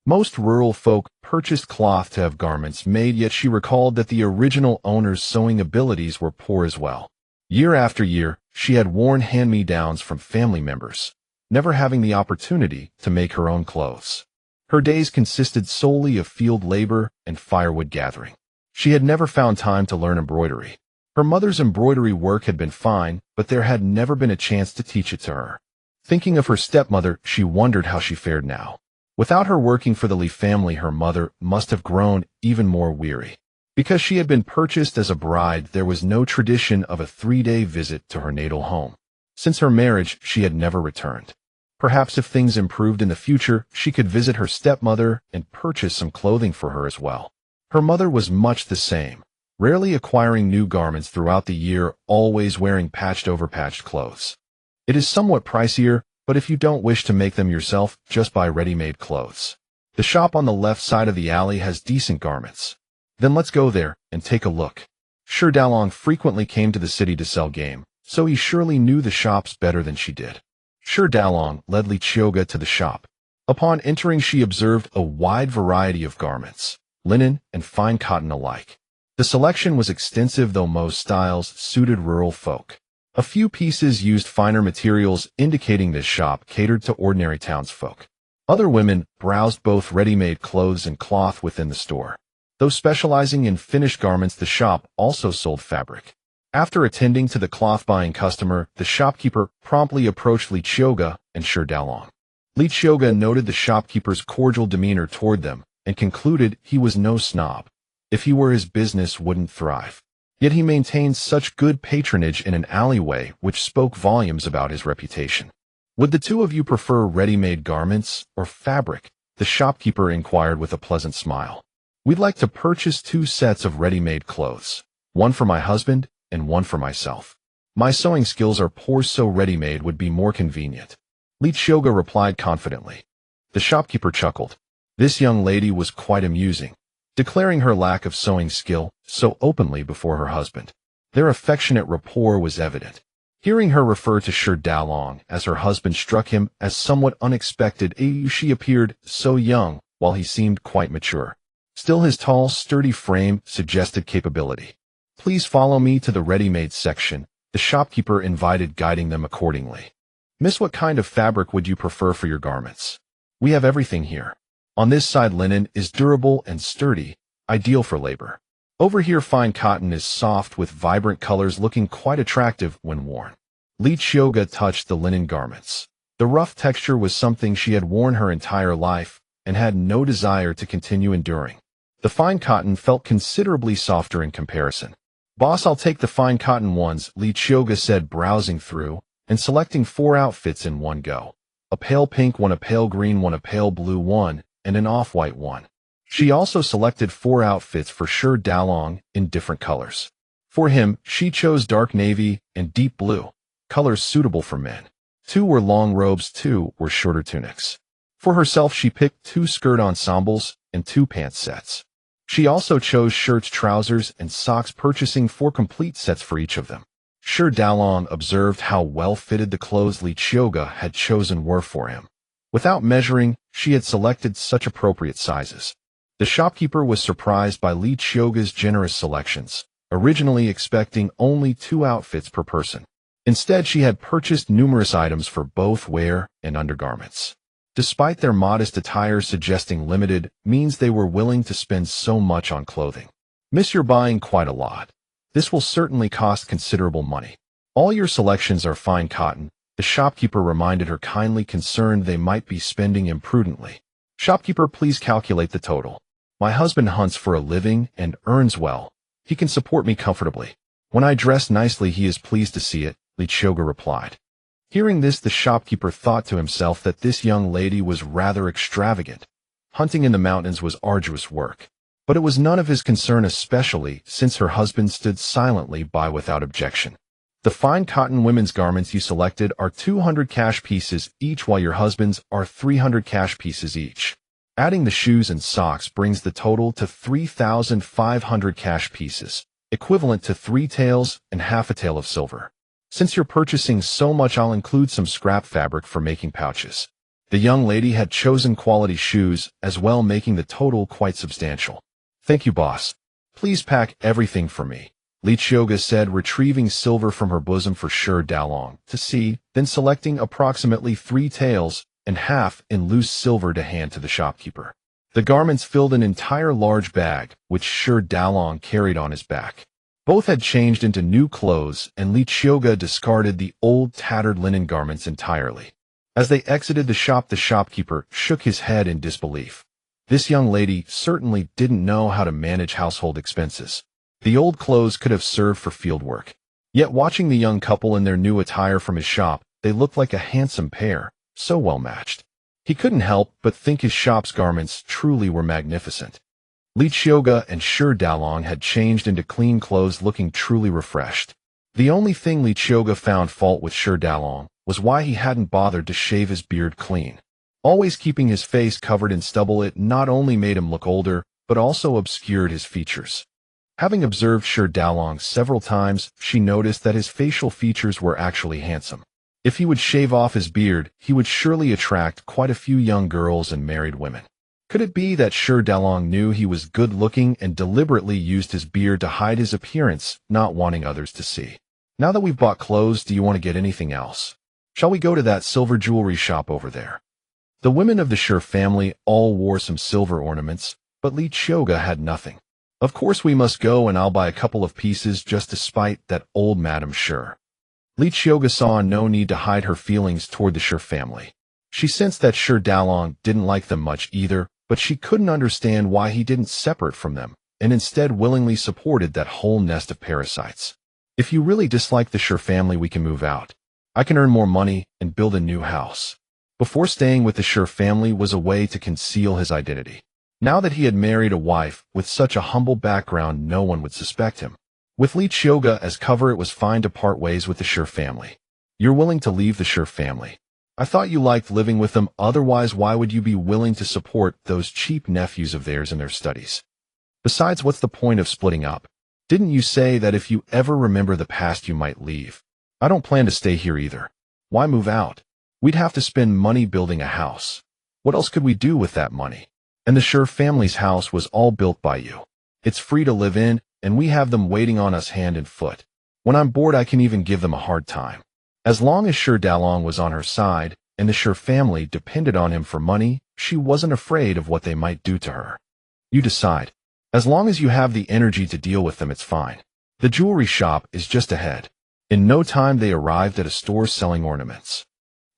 Most rural folk purchased cloth to have garments made, yet she recalled that the original owner's sewing abilities were poor as well. Year after year, she had worn hand-me-downs from family members, never having the opportunity to make her own clothes. Her days consisted solely of field labor and firewood gathering. She had never found time to learn embroidery. Her mother's embroidery work had been fine, but there had never been a chance to teach it to her. Thinking of her stepmother, she wondered how she fared now. Without her working for the Li family, her mother must have grown even more weary. Because she had been purchased as a bride, there was no tradition of a 3-day visit to her natal home. Since her marriage, she had never returned. Perhaps if things improved in the future, she could visit her stepmother and purchase some clothing for her as well. Her mother was much the same, rarely acquiring new garments throughout the year, always wearing patched-over patched clothes. It is somewhat pricier, but if you don't wish to make them yourself, just buy ready-made clothes. The shop on the left side of the alley has decent garments. Then let's go there and take a look. Dalong frequently came to the city to sell game, so he surely knew the shops better than she did. Dalong led Qiuge to the shop. Upon entering, she observed a wide variety of garments, linen and fine cotton alike. The selection was extensive, though most styles suited rural folk. A few pieces used finer materials, indicating this shop catered to ordinary townsfolk. Other women browsed both ready-made clothes and cloth within the store. Though specializing in finished garments, the shop also sold fabric. After attending to the cloth-buying customer, the shopkeeper promptly approached Qiuge and Dalong. Qiuge noted the shopkeeper's cordial demeanor toward them and concluded he was no snob. If he were, his business wouldn't thrive. Yet he maintained such good patronage in an alleyway, which spoke volumes about his reputation. Would the two of you prefer ready-made garments or fabric? The shopkeeper inquired with a pleasant smile. We'd like to purchase 2 sets of ready-made clothes, one for my husband and one for myself. My sewing skills are poor, so ready-made would be more convenient. Qiuge replied confidently. The shopkeeper chuckled. This young lady was quite amusing, declaring her lack of sewing skill so openly before her husband. Their affectionate rapport was evident. Hearing her refer to Dalong as her husband struck him as somewhat unexpected. She appeared so young, while he seemed quite mature. Still, his tall, sturdy frame suggested capability. Please follow me to the ready-made section, the shopkeeper invited, guiding them accordingly. Miss, what kind of fabric would you prefer for your garments? We have everything here. On this side, linen is durable and sturdy, ideal for labor. Over here, fine cotton is soft with vibrant colors, looking quite attractive when worn. Qiuge touched the linen garments. The rough texture was something she had worn her entire life and had no desire to continue enduring. The fine cotton felt considerably softer in comparison. Boss, I'll take the fine cotton ones, Qiuge said, browsing through and selecting 4 outfits in one go. A pale pink one, a pale green one, a pale blue one, and an off-white one. She also selected 4 outfits for Dalong in different colors. For him, she chose dark navy and deep blue, colors suitable for men. 2 were long robes, 2 were shorter tunics. For herself, she picked 2 skirt ensembles and 2 pant sets. She also chose shirts, trousers, and socks, purchasing 4 complete sets for each of them. Dalong observed how well-fitted the clothes Qiuge had chosen were for him. Without measuring, she had selected such appropriate sizes. The shopkeeper was surprised by Qiuge's generous selections, originally expecting only 2 outfits per person. Instead, she had purchased numerous items for both wear and undergarments. Despite their modest attire suggesting limited means, they were willing to spend so much on clothing. Miss, you're buying quite a lot. This will certainly cost considerable money. All your selections are fine cotton, the shopkeeper reminded her, kindly concerned they might be spending imprudently. Shopkeeper, please calculate the total. My husband hunts for a living and earns well. He can support me comfortably. When I dress nicely, he is pleased to see it, Qiuge replied. Hearing this, the shopkeeper thought to himself that this young lady was rather extravagant. Hunting in the mountains was arduous work. But it was none of his concern, especially since her husband stood silently by without objection. The fine cotton women's garments you selected are 200 cash pieces each, while your husband's are 300 cash pieces each. Adding the shoes and socks brings the total to 3,500 cash pieces, equivalent to 3 taels and half a tael of silver. Since you're purchasing so much, I'll include some scrap fabric for making pouches. The young lady had chosen quality shoes as well, making the total quite substantial. Thank you, boss. Please pack everything for me, Qiuge said, retrieving silver from her bosom for Shi Daolong to see, then selecting approximately 3 taels and half in loose silver to hand to the shopkeeper. The garments filled an entire large bag, which Shi Daolong carried on his back. Both had changed into new clothes, and Qiuge discarded the old tattered linen garments entirely. As they exited the shop, the shopkeeper shook his head in disbelief. This young lady certainly didn't know how to manage household expenses. The old clothes could have served for field work. Yet watching the young couple in their new attire from his shop, they looked like a handsome pair, so well matched. He couldn't help but think his shop's garments truly were magnificent. Qiuge and Shi Daolong had changed into clean clothes, looking truly refreshed. The only thing Qiuge found fault with Shi Daolong was why he hadn't bothered to shave his beard clean. Always keeping his face covered in stubble, it not only made him look older, but also obscured his features. Having observed Shi Daolong several times, she noticed that his facial features were actually handsome. If he would shave off his beard, he would surely attract quite a few young girls and married women. Could it be that Shi Daolong knew he was good-looking and deliberately used his beard to hide his appearance, not wanting others to see? Now that we've bought clothes, do you want to get anything else? Shall we go to that silver jewelry shop over there? The women of the Shi family all wore some silver ornaments, but Qiuge had nothing. Of course we must go, and I'll buy a couple of pieces just to spite that old Madame Shi. Qiuge saw no need to hide her feelings toward the Shi family. She sensed that Shi Daolong didn't like them much either, but she couldn't understand why he didn't separate from them, and instead willingly supported that whole nest of parasites. If you really dislike the Shi family, we can move out. I can earn more money and build a new house. Before, staying with the Shi family was a way to conceal his identity. Now that he had married a wife with such a humble background, no one would suspect him. With Qiuge as cover, it was fine to part ways with the Shi family. You're willing to leave the Shi family? I thought you liked living with them, otherwise why would you be willing to support those cheap nephews of theirs in their studies? Besides, what's the point of splitting up? Didn't you say that if you ever remember the past you might leave? I don't plan to stay here either. Why move out? We'd have to spend money building a house. What else could we do with that money? And the Shi family's house was all built by you. It's free to live in, and we have them waiting on us hand and foot. When I'm bored, I can even give them a hard time. As long as Shi Daolong was on her side, and the Shi family depended on him for money, she wasn't afraid of what they might do to her. You decide. As long as you have the energy to deal with them, it's fine. The jewelry shop is just ahead. In no time they arrived at a store selling ornaments.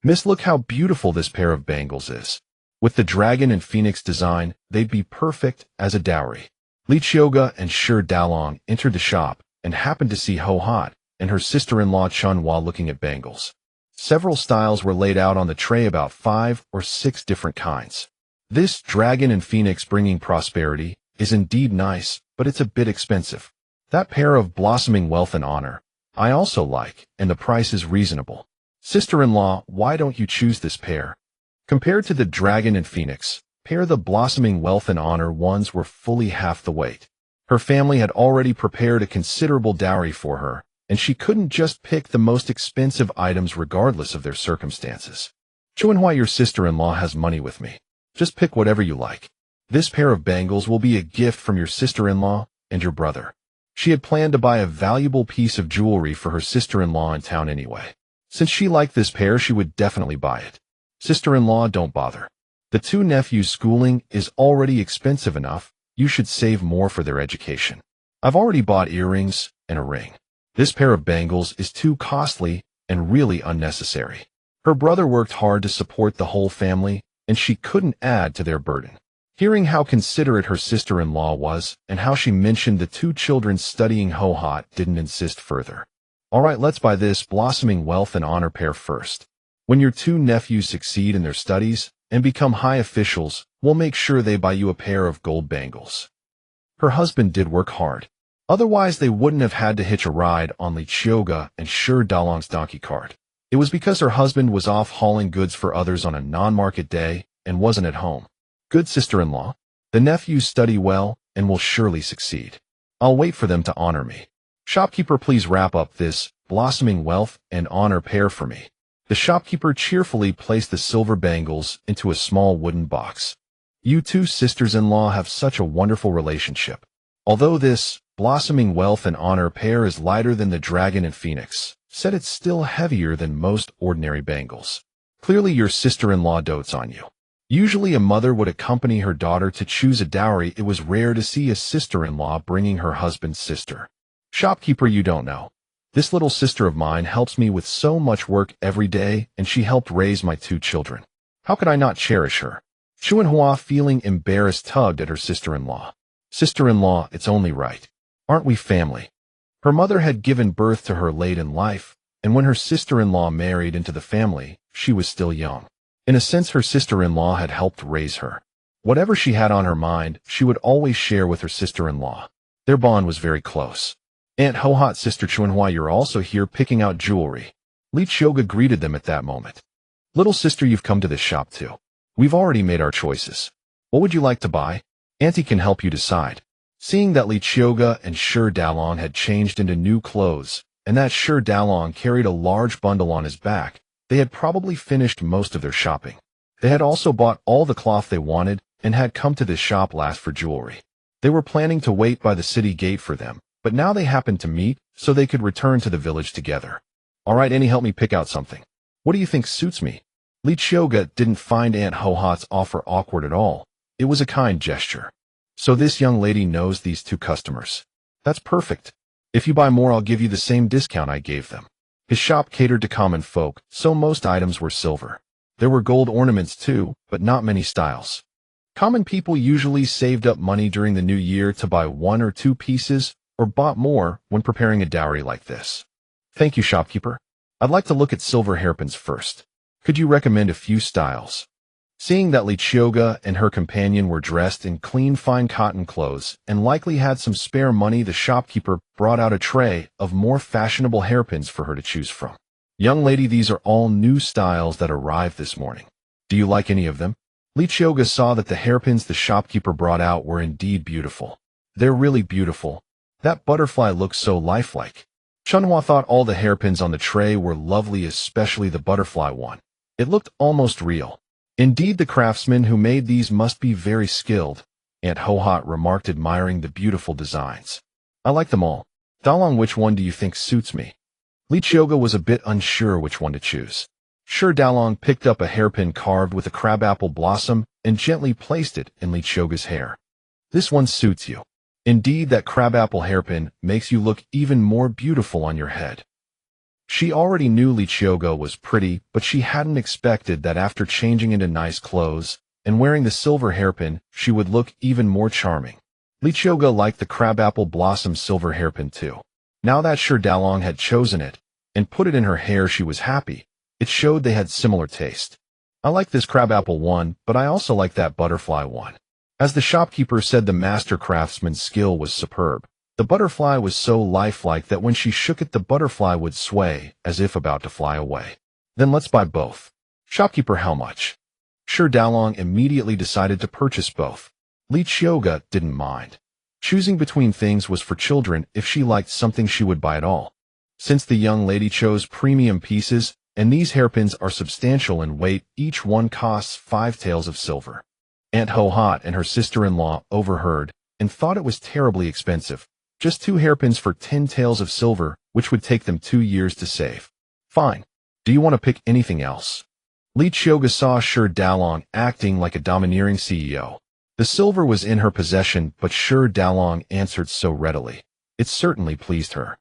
Miss, look how beautiful this pair of bangles is. With the dragon and phoenix design, they'd be perfect as a dowry. Qiuge and Shi Daolong entered the shop and happened to see Hot and her sister-in-law Chun while looking at bangles. Several styles were laid out on the tray, about 5 or 6 different kinds. This dragon and phoenix bringing prosperity is indeed nice, but it's a bit expensive. That pair of blossoming wealth and honor I also like, and the price is reasonable. Sister-in-law, why don't you choose this pair? Compared to the dragon and phoenix, pair the blossoming wealth and honor ones were fully half the weight. Her family had already prepared a considerable dowry for her, and she couldn't just pick the most expensive items regardless of their circumstances. Chun, your sister-in-law has money with me. Just pick whatever you like. This pair of bangles will be a gift from your sister-in-law and your brother. She had planned to buy a valuable piece of jewelry for her sister-in-law in town anyway. Since she liked this pair, she would definitely buy it. Sister-in-law, don't bother. The 2 nephews' schooling is already expensive enough. You should save more for their education. I've already bought earrings and a ring. This pair of bangles is too costly and really unnecessary. Her brother worked hard to support the whole family, and she couldn't add to their burden. Hearing how considerate her sister-in-law was and how she mentioned the two children studying Hot didn't insist further. All right, let's buy this blossoming wealth and honor pair first. When your two nephews succeed in their studies and become high officials, we'll make sure they buy you a pair of gold bangles. Her husband did work hard. Otherwise, they wouldn't have had to hitch a ride on Qiuge and Dalong's donkey cart. It was because her husband was off hauling goods for others on a non-market day and wasn't at home. Good sister-in-law, the nephews study well and will surely succeed. I'll wait for them to honor me. Shopkeeper, please wrap up this blossoming wealth and honor pair for me. The shopkeeper cheerfully placed the silver bangles into a small wooden box. You two sisters-in-law have such a wonderful relationship. Although this blossoming wealth and honor pair is lighter than the dragon and phoenix, said it's still heavier than most ordinary bangles. Clearly your sister-in-law dotes on you. Usually a mother would accompany her daughter to choose a dowry. It was rare to see a sister-in-law bringing her husband's sister. Shopkeeper, you don't know. This little sister of mine helps me with so much work every day, and she helped raise my two children. How could I not cherish her? Qiuge, feeling embarrassed, tugged at her sister-in-law. Sister-in-law, it's only right. Aren't we family? Her mother had given birth to her late in life, and when her sister-in-law married into the family, she was still young. In a sense, her sister-in-law had helped raise her. Whatever she had on her mind, she would always share with her sister-in-law. Their bond was very close. Aunt Hot, Sister Qiuge, you're also here picking out jewelry. Qiuge greeted them at that moment. Little sister, you've come to this shop too. We've already made our choices. What would you like to buy? Auntie can help you decide. Seeing that Qiuge and Dalong had changed into new clothes, and that Dalong carried a large bundle on his back, they had probably finished most of their shopping. They had also bought all the cloth they wanted and had come to this shop last for jewelry. They were planning to wait by the city gate for them, but now they happened to meet so they could return to the village together. All right, Annie, help me pick out something. What do you think suits me? Qiuge didn't find Aunt Hot's offer awkward at all. It was a kind gesture. So this young lady knows these two customers. That's perfect. If you buy more, I'll give you the same discount I gave them. His shop catered to common folk, so most items were silver. There were gold ornaments too, but not many styles. Common people usually saved up money during the new year to buy one or two pieces, or bought more when preparing a dowry like this. Thank you, shopkeeper. I'd like to look at silver hairpins first. Could you recommend a few styles? Seeing that Qiuge and her companion were dressed in clean, fine cotton clothes and likely had some spare money, the shopkeeper brought out a tray of more fashionable hairpins for her to choose from. Young lady, these are all new styles that arrived this morning. Do you like any of them? Qiuge saw that the hairpins the shopkeeper brought out were indeed beautiful. They're really beautiful. That butterfly looks so lifelike. Qiuge thought all the hairpins on the tray were lovely, especially the butterfly one. It looked almost real. Indeed, the craftsmen who made these must be very skilled, Aunt Hot remarked, admiring the beautiful designs. I like them all. Dalong, which one do you think suits me? Qiuge was a bit unsure which one to choose. Dalong picked up a hairpin carved with a crabapple blossom and gently placed it in Qiuge's hair. This one suits you. Indeed, that crabapple hairpin makes you look even more beautiful on your head. She already knew Qiuge was pretty, but she hadn't expected that after changing into nice clothes and wearing the silver hairpin, she would look even more charming. Qiuge liked the crabapple blossom silver hairpin too. Now that Dalong had chosen it and put it in her hair, she was happy. It showed they had similar taste. I like this crabapple one, but I also like that butterfly one. As the shopkeeper said, the master craftsman's skill was superb. The butterfly was so lifelike that when she shook it, the butterfly would sway, as if about to fly away. Then let's buy both. Shopkeeper, how much? Dalong immediately decided to purchase both. Qiuge didn't mind. Choosing between things was for children. If she liked something, she would buy it all. Since the young lady chose premium pieces, and these hairpins are substantial in weight, each one costs 5 taels of silver. Aunt Hot and her sister-in-law overheard and thought it was terribly expensive. Just 2 hairpins for 10 taels of silver, which would take them 2 years to save. Fine. Do you want to pick anything else? Qiuge saw Dalong acting like a domineering CEO. The silver was in her possession, but Dalong answered so readily. It certainly pleased her.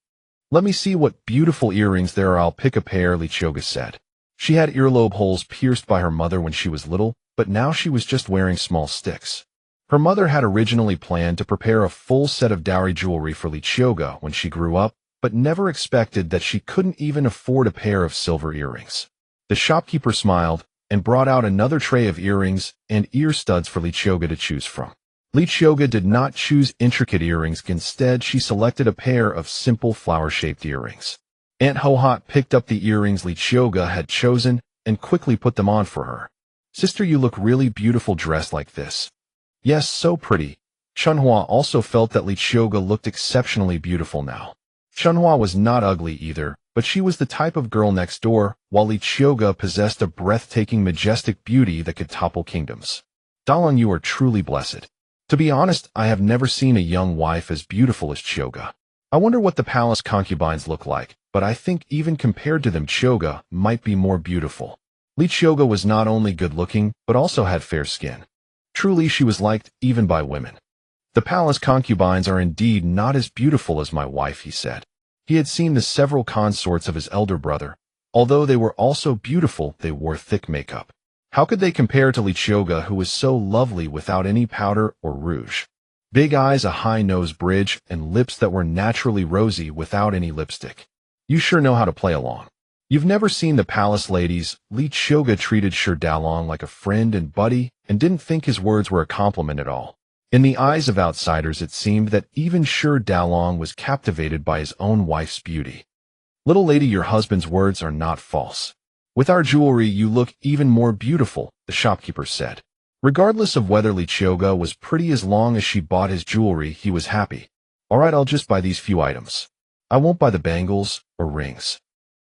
Let me see what beautiful earrings there are. I'll pick a pair, Qiuge said. She had earlobe holes pierced by her mother when she was little, but now she was just wearing small sticks. Her mother had originally planned to prepare a full set of dowry jewelry for Qiuge when she grew up, but never expected that she couldn't even afford a pair of silver earrings. The shopkeeper smiled and brought out another tray of earrings and ear studs for Qiuge to choose from. Qiuge did not choose intricate earrings. Instead, she selected a pair of simple flower-shaped earrings. Aunt Hohot picked up the earrings Qiuge had chosen and quickly put them on for her. Sister, you look really beautiful dressed like this. Yes, so pretty. Chunhua also felt that Qiuge looked exceptionally beautiful now. Chunhua was not ugly either, but she was the type of girl next door, while Qiuge possessed a breathtaking, majestic beauty that could topple kingdoms. Dalong, you are truly blessed. To be honest, I have never seen a young wife as beautiful as Qiuge. I wonder what the palace concubines look like, but I think even compared to them, Qiuge might be more beautiful. Qiuge was not only good-looking, but also had fair skin. Truly, she was liked even by women. The palace concubines are indeed not as beautiful as my wife, he said. He had seen the several consorts of his elder brother. Although they were also beautiful, they wore thick makeup. How could they compare to Qiuge, who was so lovely without any powder or rouge? Big eyes, a high nose bridge, and lips that were naturally rosy without any lipstick. You sure know how to play along. You've never seen the palace ladies. Qiuge treated Shi Dalong like a friend and buddy and didn't think his words were a compliment at all. In the eyes of outsiders, it seemed that even Shi Dalong was captivated by his own wife's beauty. Little lady, your husband's words are not false. With our jewelry, you look even more beautiful, the shopkeeper said. Regardless of whether Qiuge was pretty, as long as she bought his jewelry, he was happy. All right, I'll just buy these few items. I won't buy the bangles or rings.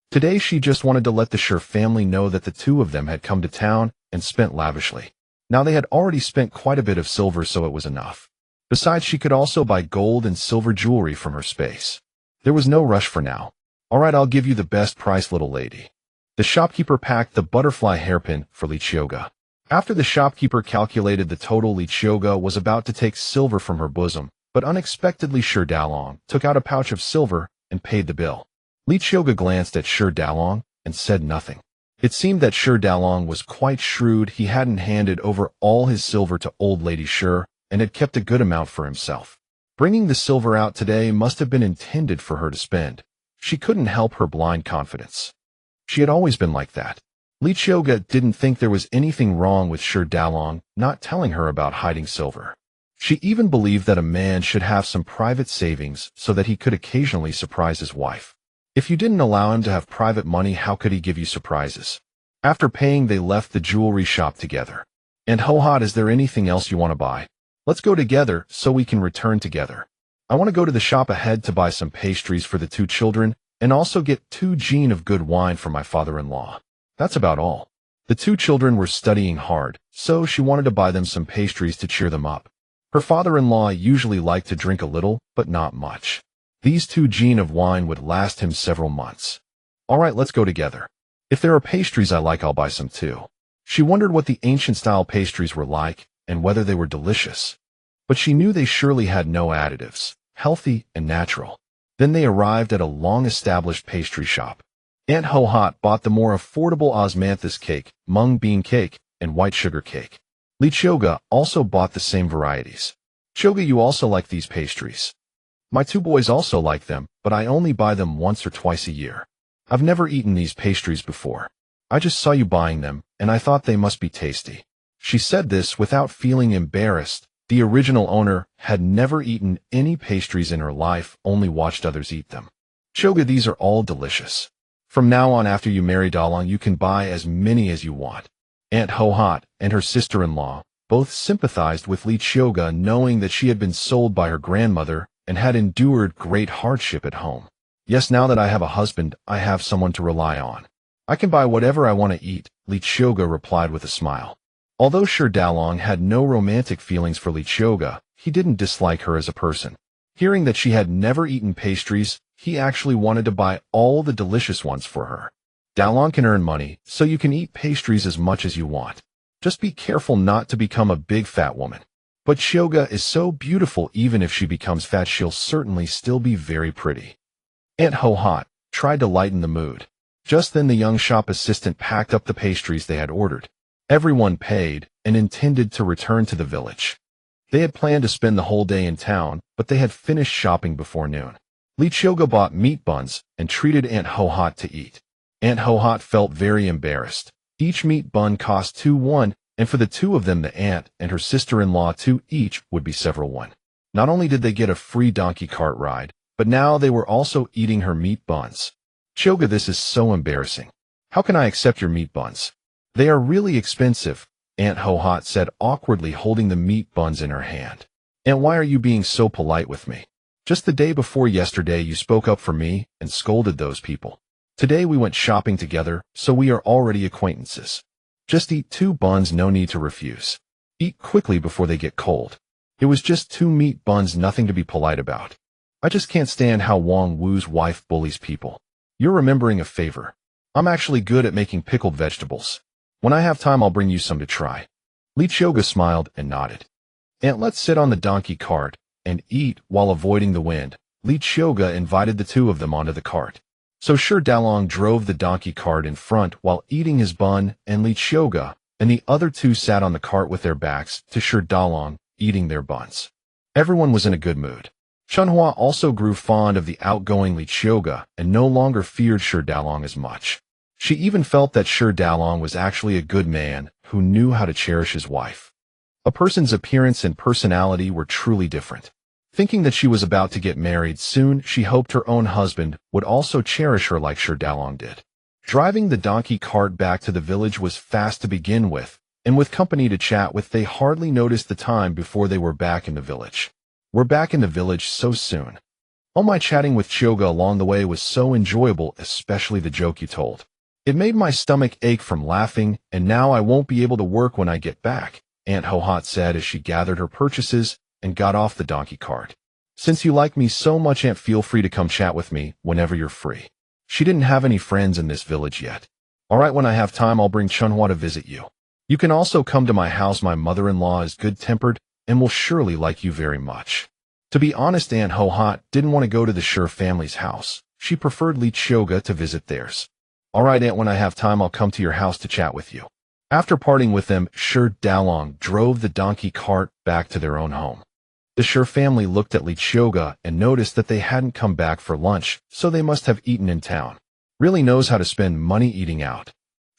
Today, she just wanted to let the Shi family know that the two of them had come to town and spent lavishly. Now they had already spent quite a bit of silver, so it was enough. Besides, she could also buy gold and silver jewelry from her space. There was no rush for now. All right, I'll give you the best price, little lady. The shopkeeper packed the butterfly hairpin for Qiuge. After the shopkeeper calculated the total, Qiuge was about to take silver from her bosom, but unexpectedly Shi Dalong took out a pouch of silver and paid the bill. Qiuge glanced at Shi Dalong and said nothing. It seemed that Shi Dalong was quite shrewd. He hadn't handed over all his silver to old lady Shi and had kept a good amount for himself. Bringing the silver out today must have been intended for her to spend. She couldn't help her blind confidence. She had always been like that. Qiuge didn't think there was anything wrong with Shi Dalong not telling her about hiding silver. She even believed that a man should have some private savings so that he could occasionally surprise his wife. If you didn't allow him to have private money, how could he give you surprises? After paying, they left the jewelry shop together. And Hohot, is there anything else you want to buy? Let's go together so we can return together. I want to go to the shop ahead to buy some pastries for the two children and also get 2 jean of good wine for my father-in-law. That's about all. The two children were studying hard, so she wanted to buy them some pastries to cheer them up. Her father-in-law usually liked to drink a little, but not much. These 2 jean of wine would last him several months. All right, let's go together. If there are pastries I like, I'll buy some too. She wondered what the ancient-style pastries were like and whether they were delicious. But she knew they surely had no additives, healthy and natural. Then they arrived at a long-established pastry shop. Aunt Hohot bought the more affordable osmanthus cake, mung bean cake, and white sugar cake. Qiuge also bought the same varieties. Qiuge, you also like these pastries? My 2 boys also like them, but I only buy them once or twice a year. I've never eaten these pastries before. I just saw you buying them, and I thought they must be tasty. She said this without feeling embarrassed. The original owner had never eaten any pastries in her life, only watched others eat them. Qiuge, these are all delicious. From now on, after you marry Dalong, you can buy as many as you want. Aunt Hohot and her sister-in-law both sympathized with Qiuge, knowing that she had been sold by her grandmother and had endured great hardship at home. Yes, now that I have a husband, I have someone to rely on. I can buy whatever I want to eat, Qiuge replied with a smile. Although Shi Dalong had no romantic feelings for Qiuge, he didn't dislike her as a person. Hearing that she had never eaten pastries, he actually wanted to buy all the delicious ones for her. Dalong can earn money, so you can eat pastries as much as you want. Just be careful not to become a big fat woman. But Qiuge is so beautiful even if she becomes fat she'll certainly still be very pretty. Aunt Ho-Hot tried to lighten the mood. Just then the young shop assistant packed up the pastries they had ordered. Everyone paid and intended to return to the village. They had planned to spend the whole day in town, but they had finished shopping before noon. Qiuge bought meat buns and treated Aunt Ho-Hot to eat. Aunt Ho-Hot felt very embarrassed. Each meat bun cost 2 won, and for the two of them the aunt and her sister-in-law 2 each would be several won. Not only did they get a free donkey cart ride, but now they were also eating her meat buns. Qiuge, this is so embarrassing. How can I accept your meat buns? They are really expensive, Aunt Ho-Hot said awkwardly, holding the meat buns in her hand. And why are you being so polite with me? Just the day before yesterday you spoke up for me and scolded those people. Today we went shopping together, so we are already acquaintances. Just eat 2 buns, no need to refuse. Eat quickly before they get cold. It was just 2 meat buns, nothing to be polite about. I just can't stand how Wang Wu's wife bullies people. You're remembering a favor. I'm actually good at making pickled vegetables. When I have time I'll bring you some to try. Qiuge smiled and nodded. Aunt, let's sit on the donkey cart and eat while avoiding the wind. Qiuge invited the two of them onto the cart. So Dalong drove the donkey cart in front while eating his bun, and Qiuge and the other two sat on the cart with their backs to Dalong, eating their buns. Everyone was in a good mood. Chunhua also grew fond of the outgoing Qiuge and no longer feared Dalong as much. She even felt that Dalong was actually a good man who knew how to cherish his wife. A person's appearance and personality were truly different. Thinking that she was about to get married soon, she hoped her own husband would also cherish her like Dalong did. Driving the donkey cart back to the village was fast to begin with, and with company to chat with, they hardly noticed the time before they were back in the village. We're back in the village so soon. All my chatting with Qiuge along the way was so enjoyable, especially the joke you told. It made my stomach ache from laughing, and now I won't be able to work when I get back, Aunt Ho-Hot said as she gathered her purchases and got off the donkey cart. Since you like me so much, Aunt, feel free to come chat with me whenever you're free. She didn't have any friends in this village yet. Alright, when I have time I'll bring Chunhua to visit you. You can also come to my house. My mother-in-law is good-tempered and will surely like you very much. To be honest, Aunt Ho-Hot didn't want to go to the Shi family's house. She preferred Qiuge to visit theirs. Alright, Aunt, when I have time I'll come to your house to chat with you. After parting with them, Dalong drove the donkey cart back to their own home. The Shi family looked at Qiuge and noticed that they hadn't come back for lunch, so they must have eaten in town. Really knows how to spend money eating out.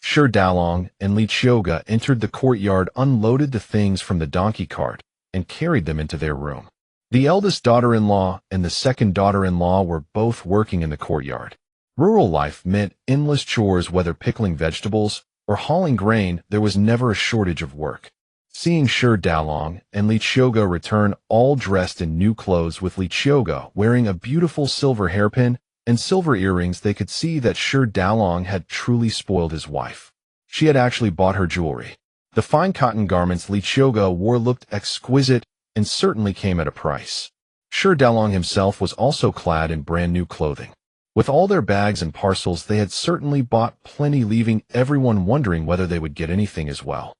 Dalong and Qiuge entered the courtyard, unloaded the things from the donkey cart, and carried them into their room. The eldest daughter-in-law and the second daughter-in-law were both working in the courtyard. Rural life meant endless chores, whether pickling vegetables or hauling grain. There was never a shortage of work. Seeing Dalong and Qiuge return, all dressed in new clothes, with Qiuge wearing a beautiful silver hairpin and silver earrings, they could see that Dalong had truly spoiled his wife. She had actually bought her jewelry. The fine cotton garments Qiuge wore looked exquisite and certainly came at a price. Dalong himself was also clad in brand new clothing. With all their bags and parcels, they had certainly bought plenty, leaving everyone wondering whether they would get anything as well.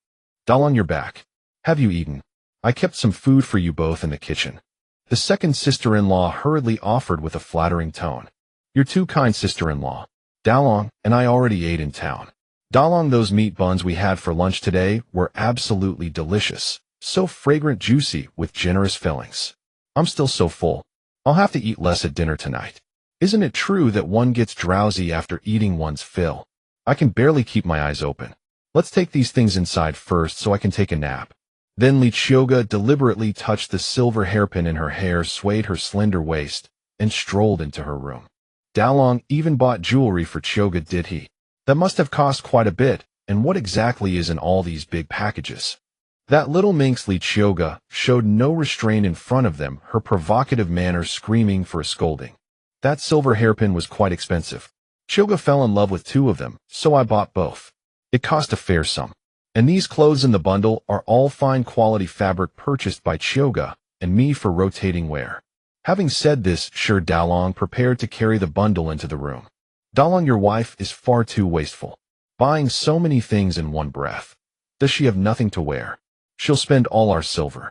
Dalong, you're back. Have you eaten? I kept some food for you both in the kitchen. The second sister-in-law hurriedly offered with a flattering tone. You're too kind, sister-in-law. Dalong and I already ate in town. Dalong, those meat buns we had for lunch today were absolutely delicious. So fragrant, juicy, with generous fillings. I'm still so full. I'll have to eat less at dinner tonight. Isn't it true that one gets drowsy after eating one's fill? I can barely keep my eyes open. Let's take these things inside first so I can take a nap. Then Qiuge deliberately touched the silver hairpin in her hair, swayed her slender waist, and strolled into her room. Dalong even bought jewelry for Qiuge, did he? That must have cost quite a bit, and what exactly is in all these big packages? That little minx Qiuge showed no restraint in front of them, her provocative manner screaming for a scolding. That silver hairpin was quite expensive. Qiuge fell in love with 2 of them, so I bought both. It cost a fair sum. And these clothes in the bundle are all fine quality fabric purchased by Qiuge and me for rotating wear. Having said this, Dalong prepared to carry the bundle into the room. Dalong, your wife is far too wasteful. Buying so many things in one breath. Does she have nothing to wear? She'll spend all our silver.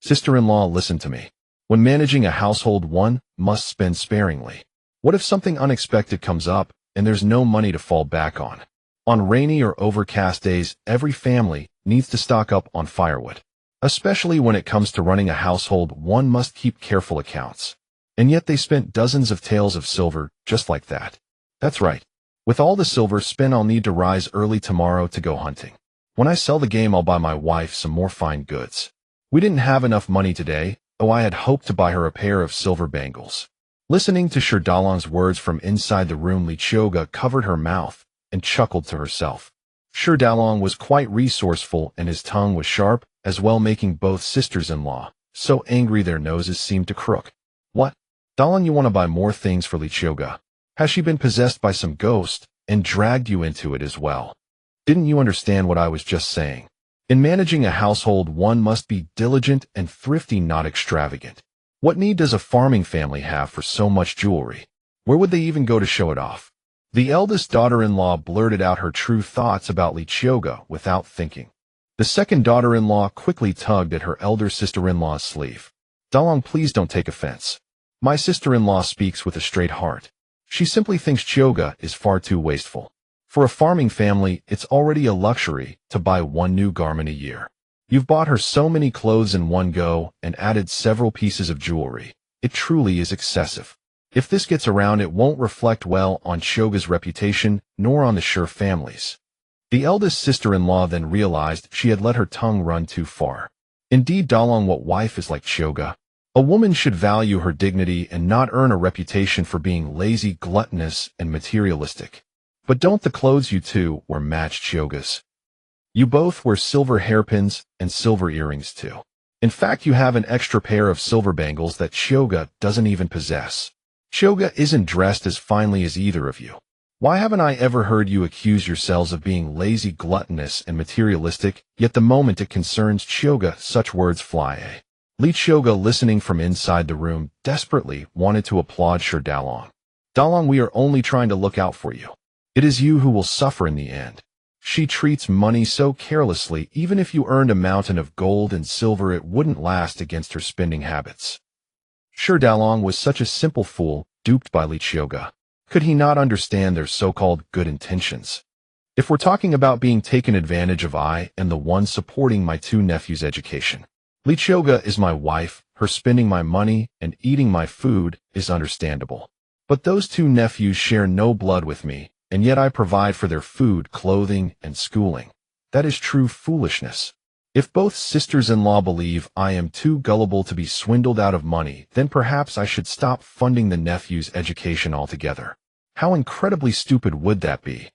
Sister-in-law, listen to me. When managing a household, one must spend sparingly. What if something unexpected comes up and there's no money to fall back on? On rainy or overcast days, every family needs to stock up on firewood. Especially when it comes to running a household, one must keep careful accounts. And yet they spent dozens of taels of silver just like that. That's right. With all the silver spent, I'll need to rise early tomorrow to go hunting. When I sell the game, I'll buy my wife some more fine goods. We didn't have enough money today, though I had hoped to buy her a pair of silver bangles. Listening to Sherdalong's words from inside the room, Qiuge covered her mouth and chuckled to herself. Sherdalong was quite resourceful and his tongue was sharp as well, making both sisters-in-law so angry their noses seemed to crook. What? Dalong, you want to buy more things for Qiuge? Has she been possessed by some ghost and dragged you into it as well? Didn't you understand what I was just saying? In managing a household, one must be diligent and thrifty, not extravagant. What need does a farming family have for so much jewelry? Where would they even go to show it off? The eldest daughter-in-law blurted out her true thoughts about Qiuge without thinking. The second daughter-in-law quickly tugged at her elder sister-in-law's sleeve. Dalong, please don't take offense. My sister-in-law speaks with a straight heart. She simply thinks Qiuge is far too wasteful. For a farming family, it's already a luxury to buy one new garment a year. You've bought her so many clothes in one go and added several pieces of jewelry. It truly is excessive. If this gets around, it won't reflect well on Qiuge's reputation, nor on the Shi families. The eldest sister-in-law then realized she had let her tongue run too far. Indeed, Dalong, what wife is like Qiuge? A woman should value her dignity and not earn a reputation for being lazy, gluttonous, and materialistic. But don't the clothes you two wear match Qiuge's? You both wear silver hairpins and silver earrings too. In fact, you have an extra pair of silver bangles that Qiuge doesn't even possess. Qiuge isn't dressed as finely as either of you. Why haven't I ever heard you accuse yourselves of being lazy, gluttonous, and materialistic, yet the moment it concerns Qiuge, such words fly. Qiuge, listening from inside the room, desperately wanted to applaud Sherdalong. Dalong, we are only trying to look out for you. It is you who will suffer in the end. She treats money so carelessly, even if you earned a mountain of gold and silver, it wouldn't last against her spending habits. Sherdalong was such a simple fool, duped by Qiuge. Could he not understand their so-called good intentions? If we're talking about being taken advantage of, I am the one supporting my two nephews' education. Qiuge is my wife, her spending my money and eating my food is understandable. But those two nephews share no blood with me, and yet I provide for their food, clothing, and schooling. That is true foolishness. If both sisters-in-law believe I am too gullible to be swindled out of money, then perhaps I should stop funding the nephew's education altogether. How incredibly stupid would that be?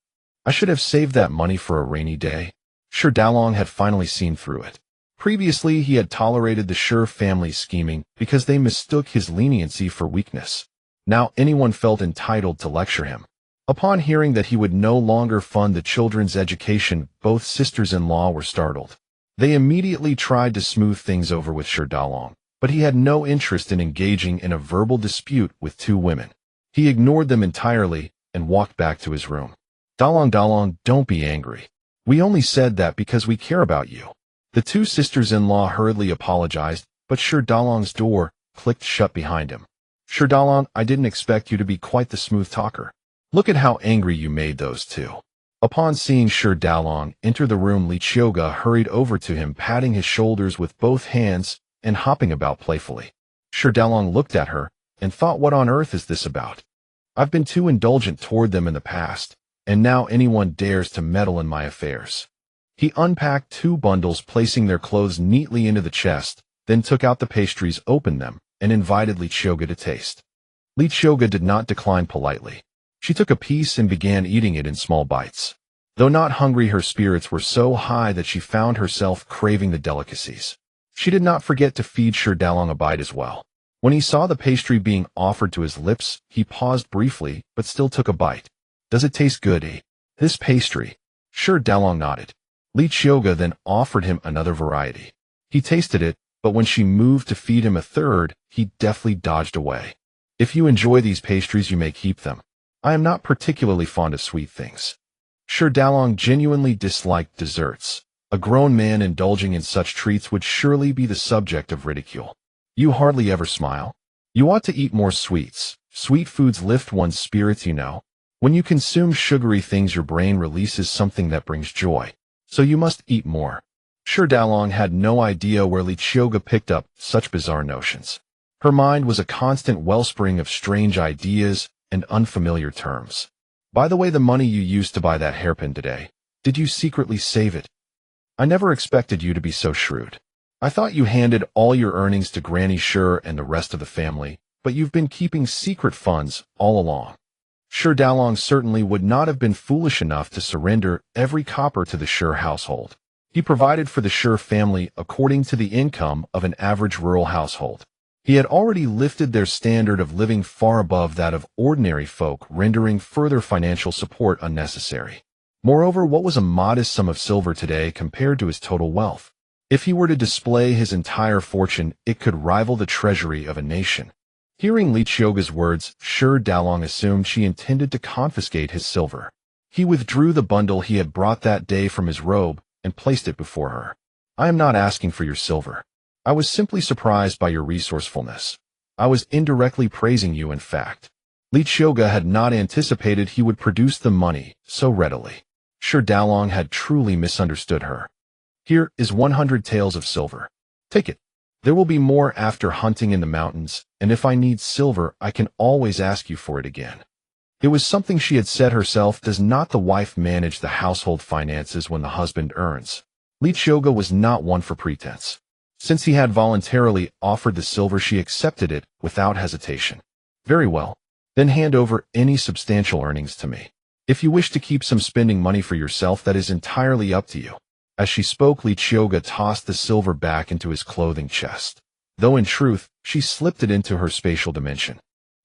I should have saved that money for a rainy day. Sherdalong had finally seen through it. Previously, he had tolerated the Shi family's scheming because they mistook his leniency for weakness. Now anyone felt entitled to lecture him. Upon hearing that he would no longer fund the children's education, both sisters-in-law were startled. They immediately tried to smooth things over with Sherdalong, but he had no interest in engaging in a verbal dispute with two women. He ignored them entirely and walked back to his room. Dalong, don't be angry. We only said that because we care about you. The two sisters-in-law hurriedly apologized, but Sherdalong's door clicked shut behind him. Sherdalong, I didn't expect you to be quite the smooth talker. Look at how angry you made those two. Upon seeing Sherdalong enter the room, Qiuge hurried over to him, patting his shoulders with both hands and hopping about playfully. Sherdalong looked at her and thought, what on earth is this about? I've been too indulgent toward them in the past, and now anyone dares to meddle in my affairs. He unpacked two bundles, placing their clothes neatly into the chest, then took out the pastries, opened them, and invited Qiuge to taste. Qiuge did not decline politely. She took a piece and began eating it in small bites. Though not hungry, her spirits were so high that she found herself craving the delicacies. She did not forget to feed Sherdalong a bite as well. When he saw the pastry being offered to his lips, he paused briefly, but still took a bite. Does it taste good, eh? This pastry? Sherdalong nodded. Qiuge then offered him another variety. He tasted it, but when she moved to feed him a third, he deftly dodged away. If you enjoy these pastries, you may keep them. I am not particularly fond of sweet things. Sherdalong genuinely disliked desserts. A grown man indulging in such treats would surely be the subject of ridicule. You hardly ever smile. You ought to eat more sweets. Sweet foods lift one's spirits, you know. When you consume sugary things, your brain releases something that brings joy. So you must eat more. Sure, Dalong had no idea where Qiuge picked up such bizarre notions. Her mind was a constant wellspring of strange ideas and unfamiliar terms. By the way, the money you used to buy that hairpin today, did you secretly save it? I never expected you to be so shrewd. I thought you handed all your earnings to Granny Sure and the rest of the family, but you've been keeping secret funds all along. Sure, Dalong certainly would not have been foolish enough to surrender every copper to the Sure household. He provided for the Sure family according to the income of an average rural household. He had already lifted their standard of living far above that of ordinary folk, rendering further financial support unnecessary. Moreover, what was a modest sum of silver today compared to his total wealth? If he were to display his entire fortune, it could rival the treasury of a nation. Hearing Qiuge's words, Sure Dalong assumed she intended to confiscate his silver. He withdrew the bundle he had brought that day from his robe and placed it before her. I am not asking for your silver. I was simply surprised by your resourcefulness. I was indirectly praising you, in fact. Qiuge had not anticipated he would produce the money so readily. Sure Dalong had truly misunderstood her. Here is 100 taels of silver. Take it. There will be more after hunting in the mountains, and if I need silver, I can always ask you for it again. It was something she had said herself. Does not the wife manage the household finances when the husband earns? Qiuge was not one for pretense. Since he had voluntarily offered the silver, she accepted it without hesitation. Very well. Then hand over any substantial earnings to me. If you wish to keep some spending money for yourself, that is entirely up to you. As she spoke, Qiuge tossed the silver back into his clothing chest, though in truth, she slipped it into her spatial dimension.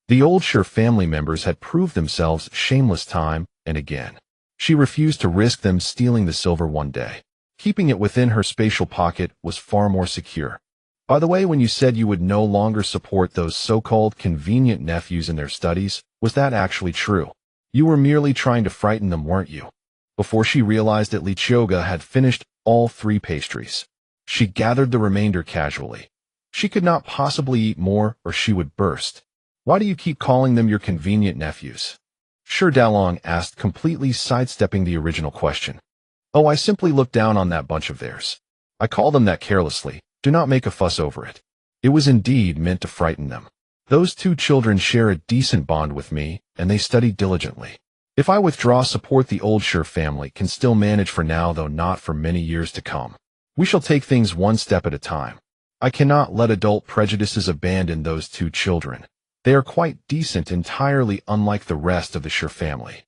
The old Sure family members had proved themselves shameless time and again. She refused to risk them stealing the silver one day. Keeping it within her spatial pocket was far more secure. By the way, when you said you would no longer support those so-called convenient nephews in their studies, was that actually true? You were merely trying to frighten them, weren't you? Before she realized it, Qiuge had finished all 3 pastries. She gathered the remainder casually. She could not possibly eat more or she would burst. Why do you keep calling them your convenient nephews? Sure Dalong asked, completely sidestepping the original question. Oh, I simply look down on that bunch of theirs. I call them that carelessly. Do not make a fuss over it. It was indeed meant to frighten them. Those 2 children share a decent bond with me, and they study diligently. If I withdraw support, the old Sure family can still manage for now, though not for many years to come. We shall take things one step at a time. I cannot let adult prejudices abandon those 2 children. They are quite decent, entirely unlike the rest of the Sure family.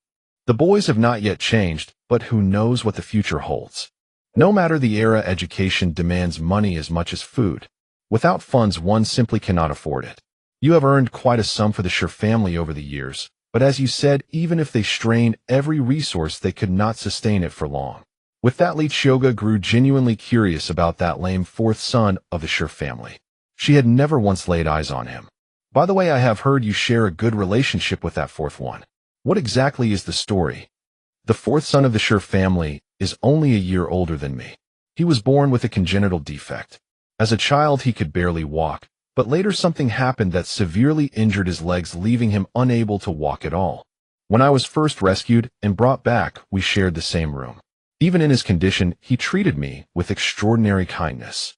The boys have not yet changed, but who knows what the future holds. No matter the era, education demands money as much as food. Without funds, one simply cannot afford it. You have earned quite a sum for the Sure family over the years, but as you said, even if they strained every resource, they could not sustain it for long. With that, Qiuge grew genuinely curious about that lame 4th son of the Sure family. She had never once laid eyes on him. By the way, I have heard you share a good relationship with that 4th one. What exactly is the story? The 4th son of the Sure family is only a year older than me. He was born with a congenital defect. As a child, he could barely walk, but later something happened that severely injured his legs, leaving him unable to walk at all. When I was first rescued and brought back, we shared the same room. Even in his condition, he treated me with extraordinary kindness.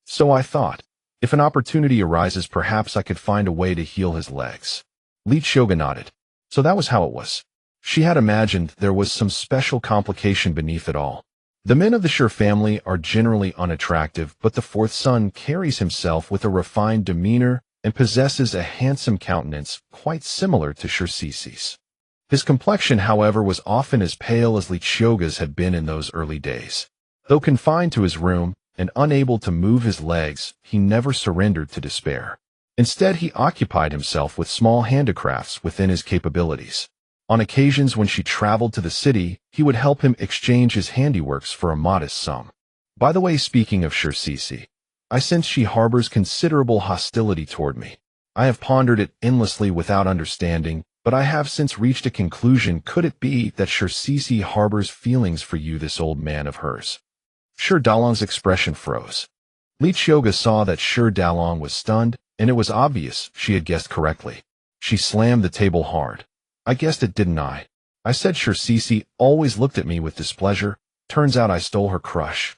So I thought, if an opportunity arises, perhaps I could find a way to heal his legs. Qiuge nodded. So that was how it was. She had imagined there was some special complication beneath it all. The men of the Sure family are generally unattractive, but the 4th son carries himself with a refined demeanor and possesses a handsome countenance quite similar to Sure Cece's. His complexion, however, was often as pale as Qiuge's had been in those early days. Though confined to his room and unable to move his legs, he never surrendered to despair. Instead, he occupied himself with small handicrafts within his capabilities. On occasions when she traveled to the city, he would help him exchange his handiworks for a modest sum. By the way, speaking of Sure Cece, I sense she harbors considerable hostility toward me. I have pondered it endlessly without understanding, but I have since reached a conclusion. Could it be that Sure Cece harbors feelings for you, this old man of hers? Shi Dalong's expression froze. Li Qiuge saw that Shi Dalong was stunned, and it was obvious she had guessed correctly. She slammed the table hard. I guessed it, didn't I? I said Shi always looked at me with displeasure. Turns out I stole her crush.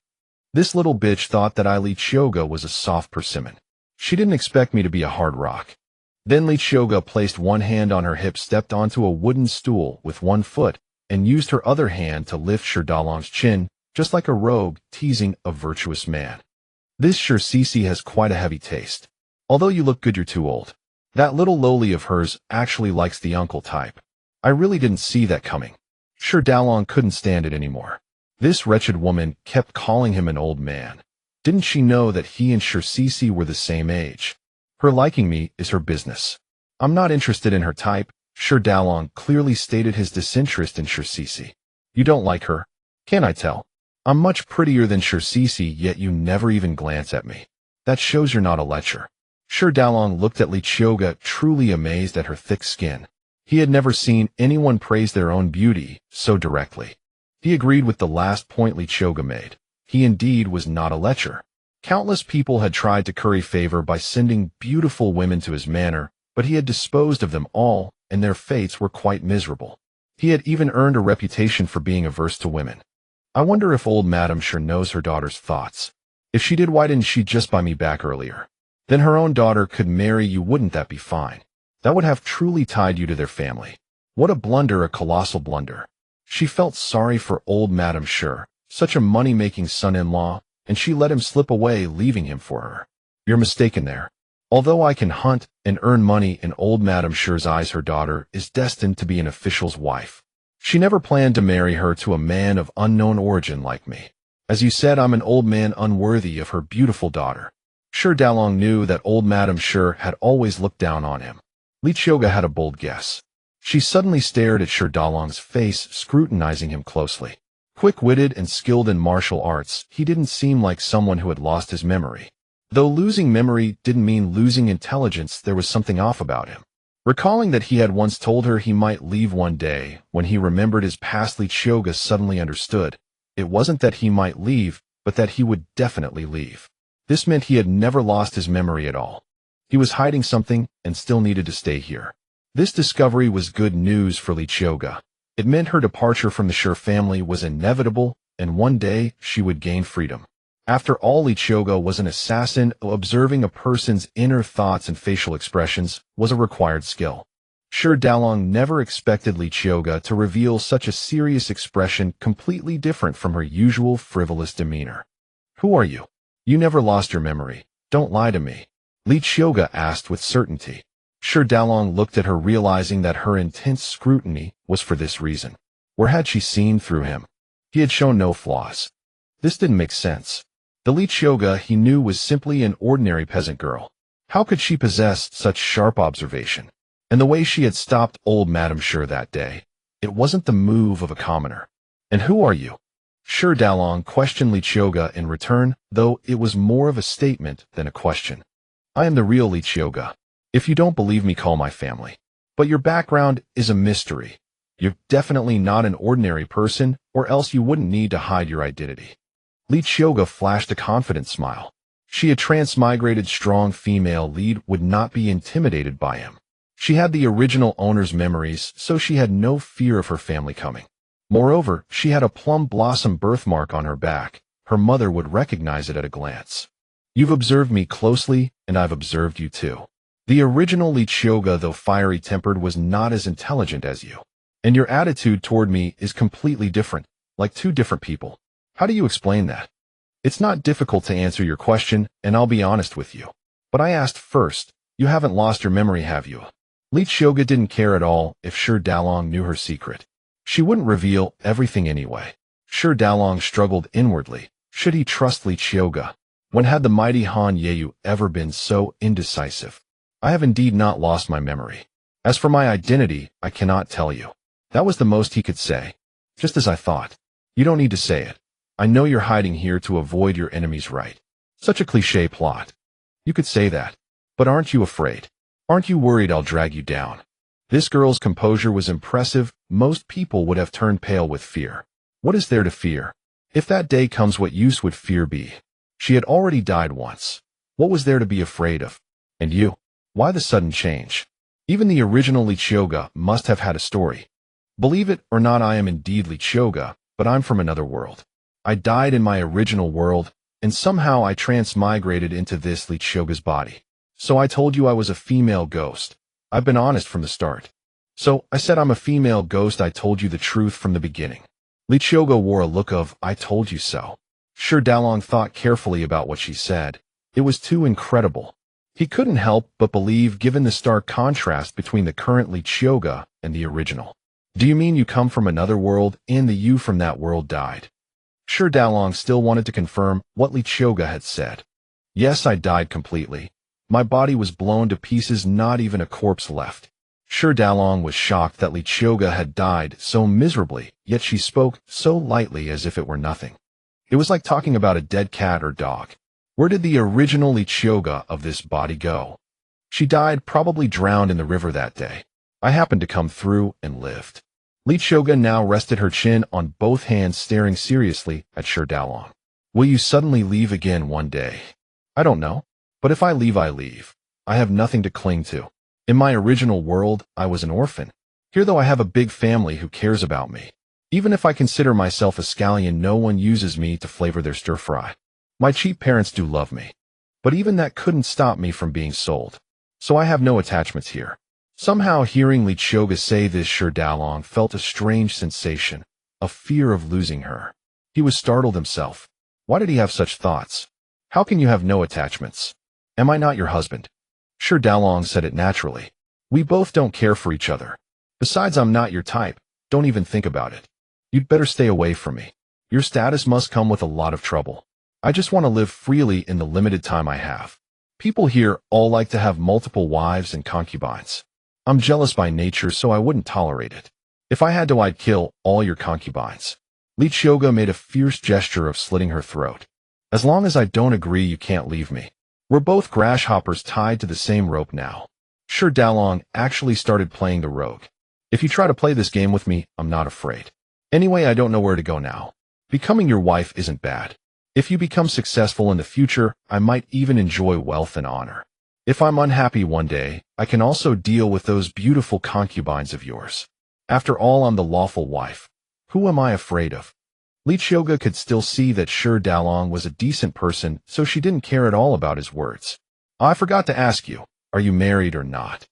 This little bitch thought that Li Qiuge was a soft persimmon. She didn't expect me to be a hard rock. Then Li Qiuge placed one hand on her hip, stepped onto a wooden stool with one foot, and used her other hand to lift Shi Dalong's chin, just like a rogue teasing a virtuous man. This Shi has quite a heavy taste. Although you look good, you're too old. That little lowly of hers actually likes the uncle type. I really didn't see that coming. Shi Dalong couldn't stand it anymore. This wretched woman kept calling him an old man. Didn't she know that he and Shi were the same age? Her liking me is her business. I'm not interested in her type. Shi Dalong clearly stated his disinterest in Shi. You don't like her? Can't I tell? I'm much prettier than Shi, yet you never even glance at me. That shows you're not a lecher. Shi Dalong looked at Li Qiuge, truly amazed at her thick skin. He had never seen anyone praise their own beauty so directly. He agreed with the last point Li Qiuge made. He indeed was not a lecher. Countless people had tried to curry favor by sending beautiful women to his manor, but he had disposed of them all, and their fates were quite miserable. He had even earned a reputation for being averse to women. I wonder if old Madame Shi knows her daughter's thoughts. If she did, why didn't she just buy me back earlier? Then her own daughter could marry you, wouldn't that be fine? That would have truly tied you to their family. What a blunder, a colossal blunder. She felt sorry for old Madame Shi, such a money-making son-in-law, and she let him slip away, leaving him for her. You're mistaken there. Although I can hunt and earn money in old Madame Shi's eyes, her daughter is destined to be an official's wife. She never planned to marry her to a man of unknown origin like me. As you said, I'm an old man unworthy of her beautiful daughter. Shi Dalong knew that old Madame Shi had always looked down on him. Li Qiuge had a bold guess. She suddenly stared at Shi Dalong's face, scrutinizing him closely. Quick-witted and skilled in martial arts, he didn't seem like someone who had lost his memory. Though losing memory didn't mean losing intelligence, there was something off about him. Recalling that he had once told her he might leave one day, when he remembered his past, Li Qiuge suddenly understood. It wasn't that he might leave, but that he would definitely leave. This meant he had never lost his memory at all. He was hiding something and still needed to stay here. This discovery was good news for Li Qiuge. It meant her departure from the Shi family was inevitable, and one day she would gain freedom. After all, Li Qiuge was an assassin. Observing a person's inner thoughts and facial expressions was a required skill. Shi Dalong never expected Li Qiuge to reveal such a serious expression, completely different from her usual frivolous demeanor. Who are you? You never lost your memory. Don't lie to me. Li Qiuge asked with certainty. Shi Dalong looked at her, realizing that her intense scrutiny was for this reason. Where had she seen through him? He had shown no flaws. This didn't make sense. The Li Qiuge he knew was simply an ordinary peasant girl. How could she possess such sharp observation? And the way she had stopped old Madame Shi that day, it wasn't the move of a commoner. And who are you? Shi Dalong questioned Li Qiuge in return, though it was more of a statement than a question. I am the real Li Qiuge. If you don't believe me, call my family. But your background is a mystery. You're definitely not an ordinary person, or else you wouldn't need to hide your identity. Li Qiuge flashed a confident smile. She, a transmigrated strong female lead, would not be intimidated by him. She had the original owner's memories, so she had no fear of her family coming. Moreover, she had a plum blossom birthmark on her back. Her mother would recognize it at a glance. You've observed me closely, and I've observed you too. The original Li Qiuge, though fiery-tempered, was not as intelligent as you. And your attitude toward me is completely different, like two different people. How do you explain that? It's not difficult to answer your question, and I'll be honest with you. But I asked first. You haven't lost your memory, have you? Li Qiuge didn't care at all if Shi Dalong knew her secret. She wouldn't reveal everything anyway. Shi Dalong struggled inwardly. Should he trust Li Qiuge? When had the mighty Han Yeyu ever been so indecisive? I have indeed not lost my memory. As for my identity, I cannot tell you. That was the most he could say. Just as I thought. You don't need to say it. I know you're hiding here to avoid your enemy's right. Such a cliché plot. You could say that. But aren't you afraid? Aren't you worried I'll drag you down? This girl's composure was impressive. Most people would have turned pale with fear. What is there to fear? If that day comes, what use would fear be? She had already died once. What was there to be afraid of? And you? Why the sudden change? Even the original Qiuge must have had a story. Believe it or not, I am indeed Qiuge, but I'm from another world. I died in my original world, and somehow I transmigrated into this Qiuge's body. So I told you I was a female ghost. I've been honest from the start. So I said I'm a female ghost. I told you the truth from the beginning. Qiuge wore a look of, I told you so. Sure, Dalong thought carefully about what she said. It was too incredible. He couldn't help but believe, given the stark contrast between the current Qiuge and the original. Do you mean you come from another world and the you from that world died? Sure, Dalong still wanted to confirm what Qiuge had said. Yes, I died completely. My body was blown to pieces, not even a corpse left. Sure, Dalong was shocked that Qiuge had died so miserably, yet she spoke so lightly as if it were nothing. It was like talking about a dead cat or dog. Where did the original Qiuge of this body go? She died, probably drowned in the river that day. I happened to come through and lived. Qiuge now rested her chin on both hands, staring seriously at Sure Dalong. Will you suddenly leave again one day? I don't know. But if I leave, I leave. I have nothing to cling to. In my original world, I was an orphan. Here, though, I have a big family who cares about me. Even if I consider myself a scallion, no one uses me to flavor their stir-fry. My cheap parents do love me. But even that couldn't stop me from being sold. So I have no attachments here. Somehow, hearing Qiuge say this, Sure Dalong felt a strange sensation, a fear of losing her. He was startled himself. Why did he have such thoughts? How can you have no attachments? Am I not your husband? Sure Dalong said it naturally. We both don't care for each other. Besides, I'm not your type. Don't even think about it. You'd better stay away from me. Your status must come with a lot of trouble. I just want to live freely in the limited time I have. People here all like to have multiple wives and concubines. I'm jealous by nature, so I wouldn't tolerate it. If I had to, I'd kill all your concubines. Qiuge made a fierce gesture of slitting her throat. As long as I don't agree, you can't leave me. We're both grasshoppers tied to the same rope now. Sure Dalong actually started playing the rogue. If you try to play this game with me, I'm not afraid. Anyway, I don't know where to go now. Becoming your wife isn't bad. If you become successful in the future, I might even enjoy wealth and honor. If I'm unhappy one day, I can also deal with those beautiful concubines of yours. After all, I'm the lawful wife. Who am I afraid of? Qiuge could still see that Sure Dalong was a decent person, so she didn't care at all about his words. I forgot to ask you, are you married or not?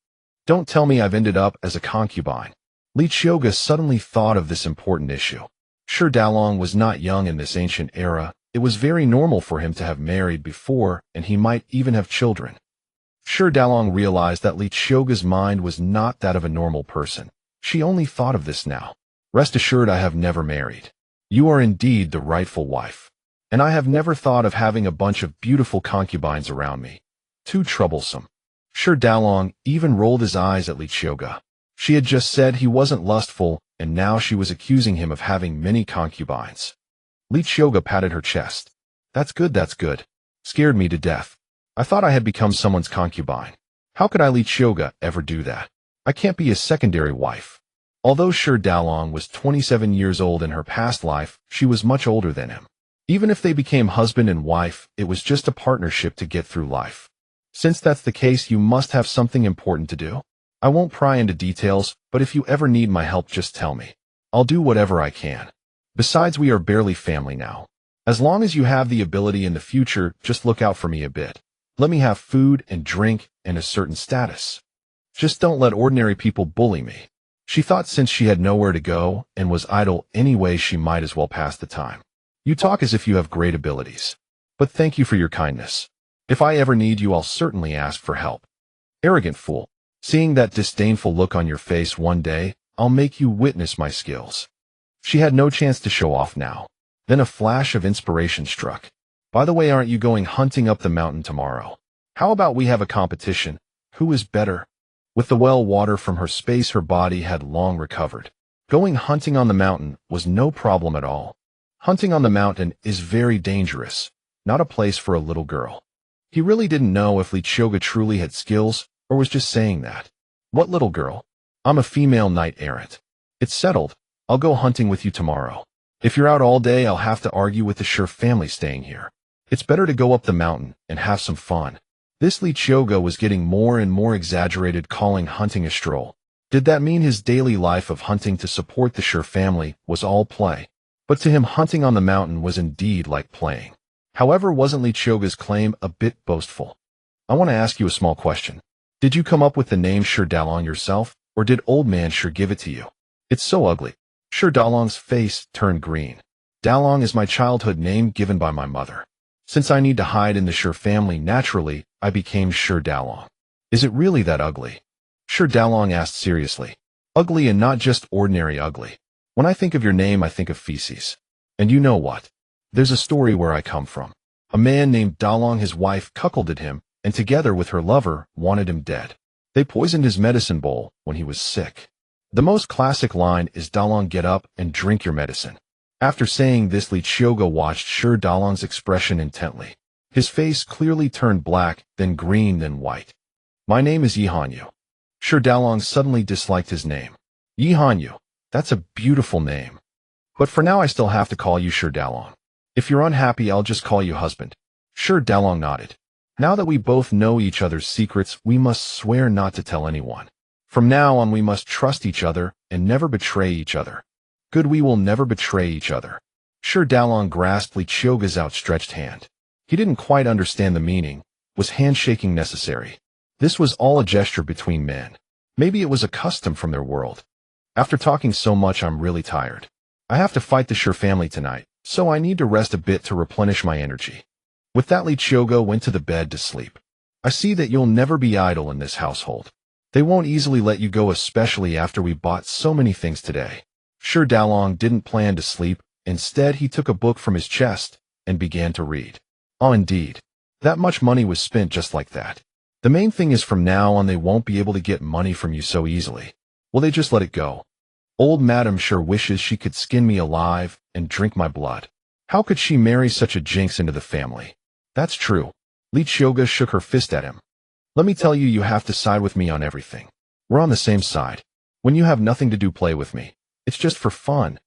Don't tell me I've ended up as a concubine. Qiuge suddenly thought of this important issue. Sure Dalong was not young in this ancient era. It was very normal for him to have married before, and he might even have children. Sure Dalong realized that Qiuge's mind was not that of a normal person. She only thought of this now. Rest assured, I have never married. You are indeed the rightful wife. And I have never thought of having a bunch of beautiful concubines around me. Too troublesome. Sure Dalong even rolled his eyes at Qiuge. She had just said he wasn't lustful, and now she was accusing him of having many concubines. Qiuge patted her chest. That's good, that's good. Scared me to death. I thought I had become someone's concubine. How could I, Qiuge, ever do that? I can't be a secondary wife. Although Sure Dalong was 27 years old in her past life, she was much older than him. Even if they became husband and wife, it was just a partnership to get through life. Since that's the case, you must have something important to do. I won't pry into details, but if you ever need my help, just tell me. I'll do whatever I can. Besides, we are barely family now. As long as you have the ability in the future, just look out for me a bit. Let me have food and drink and a certain status. Just don't let ordinary people bully me. She thought since she had nowhere to go and was idle anyway, she might as well pass the time. You talk as if you have great abilities. But thank you for your kindness. If I ever need you, I'll certainly ask for help. Arrogant fool. Seeing that disdainful look on your face one day, I'll make you witness my skills. She had no chance to show off now. Then a flash of inspiration struck. By the way, aren't you going hunting up the mountain tomorrow? How about we have a competition? Who is better? With the well water from her space, her body had long recovered. Going hunting on the mountain was no problem at all. Hunting on the mountain is very dangerous, not a place for a little girl. He really didn't know if Qiuge truly had skills, or was just saying that. What little girl? I'm a female knight-errant. It's settled. I'll go hunting with you tomorrow. If you're out all day, I'll have to argue with the Sure family staying here. It's better to go up the mountain and have some fun. This Qiuge was getting more and more exaggerated, calling hunting a stroll. Did that mean his daily life of hunting to support the Sure family was all play? But to him, hunting on the mountain was indeed like playing. However, wasn't Qiuge's claim a bit boastful? I want to ask you a small question. Did you come up with the name Sure Dalong yourself, or did old man Sure give it to you? It's so ugly. Sure Dalong's face turned green. Dalong is my childhood name given by my mother. Since I need to hide in the Sure family, naturally, I became Sure Dalong. Is it really that ugly? Sure Dalong asked seriously. Ugly, and not just ordinary ugly. When I think of your name, I think of feces. And you know what? There's a story where I come from. A man named Dalong, his wife cuckolded him, and together with her lover, wanted him dead. They poisoned his medicine bowl when he was sick. The most classic line is, Dalong, get up and drink your medicine. After saying this, Qiuge watched Sure Dalong's expression intently. His face clearly turned black, then green, then white. My name is Yihanyu. Sure Dalong suddenly disliked his name. Yihanyu, that's a beautiful name. But for now I still have to call you Sure Dalong. If you're unhappy, I'll just call you husband. Sure Dalong nodded. Now that we both know each other's secrets, we must swear not to tell anyone. From now on, we must trust each other and never betray each other. Good, we will never betray each other. Sure Dalong grasped Qiuge's outstretched hand. He didn't quite understand the meaning. Was handshaking necessary? This was all a gesture between men. Maybe it was a custom from their world. After talking so much, I'm really tired. I have to fight the Sure family tonight, so I need to rest a bit to replenish my energy. With that, Qiuge went to the bed to sleep. I see that you'll never be idle in this household. They won't easily let you go, especially after we bought so many things today. Sure Dalong didn't plan to sleep. Instead, he took a book from his chest and began to read. Oh, indeed. That much money was spent just like that. The main thing is, from now on, they won't be able to get money from you so easily. Will they just let it go? Old Madam Sure wishes she could skin me alive and drink my blood. How could she marry such a jinx into the family? That's true. Qiuge shook her fist at him. Let me tell you, you have to side with me on everything. We're on the same side. When you have nothing to do, play with me. It's just for fun.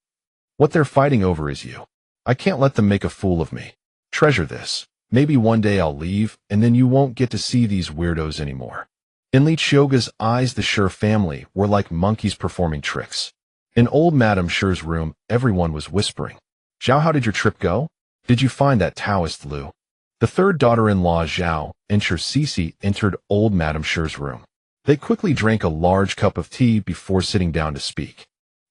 What they're fighting over is you. I can't let them make a fool of me. Treasure this. Maybe one day I'll leave, and then you won't get to see these weirdos anymore. In Qiuge's eyes, the Sure family were like monkeys performing tricks. In old Madam Sure's room, everyone was whispering. Zhao, how did your trip go? Did you find that Taoist Lu? The third daughter-in-law, Zhao, and Sure Cece entered old Madam Sure's room. They quickly drank a large cup of tea before sitting down to speak.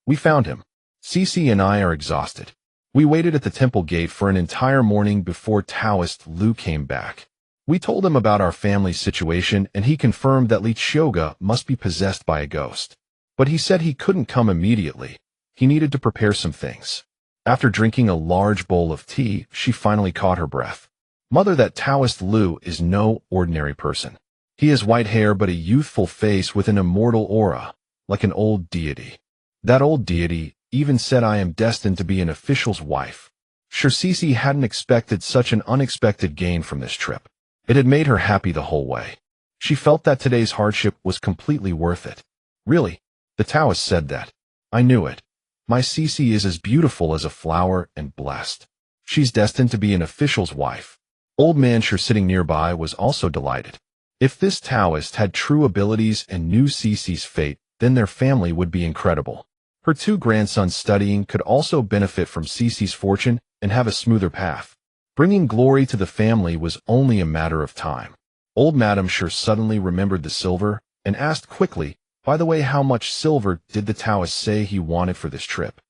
We found him. Cece and I are exhausted. We waited at the temple gate for an entire morning before Taoist Lu came back. We told him about our family's situation, and he confirmed that Qiuge must be possessed by a ghost. But he said he couldn't come immediately. He needed to prepare some things. After drinking a large bowl of tea, she finally caught her breath. Mother, that Taoist Lu is no ordinary person. He has white hair but a youthful face with an immortal aura, like an old deity. That old deity even said I am destined to be an official's wife. Sure Cece hadn't expected such an unexpected gain from this trip. It had made her happy the whole way. She felt that today's hardship was completely worth it. Really? The Taoist said that. I knew it. My Cece is as beautiful as a flower and blessed. She's destined to be an official's wife. Old man Sure, sitting nearby, was also delighted. If this Taoist had true abilities and knew Cece's fate, then their family would be incredible. Her two grandsons studying could also benefit from Cece's fortune and have a smoother path. Bringing glory to the family was only a matter of time. Old Madam Sure suddenly remembered the silver and asked quickly, by the way, how much silver did the Taoist say he wanted for this trip?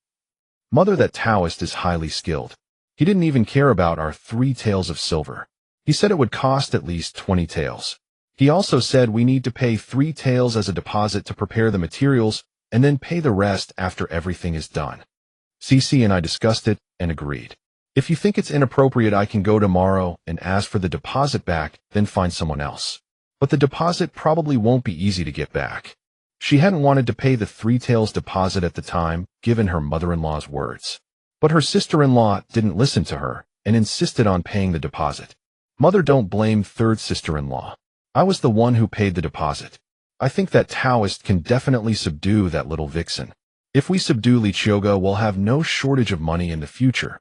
Mother, that Taoist is highly skilled. He didn't even care about our 3 taels of silver. He said it would cost at least 20 taels. He also said we need to pay 3 taels as a deposit to prepare the materials and then pay the rest after everything is done. Cece and I discussed it and agreed. If you think it's inappropriate, I can go tomorrow and ask for the deposit back, then find someone else. But the deposit probably won't be easy to get back. She hadn't wanted to pay the 3 taels deposit at the time, given her mother-in-law's words. But her sister-in-law didn't listen to her and insisted on paying the deposit. Mother, don't blame third sister-in-law. I was the one who paid the deposit. I think that Taoist can definitely subdue that little vixen. If we subdue Qiuge, we'll have no shortage of money in the future.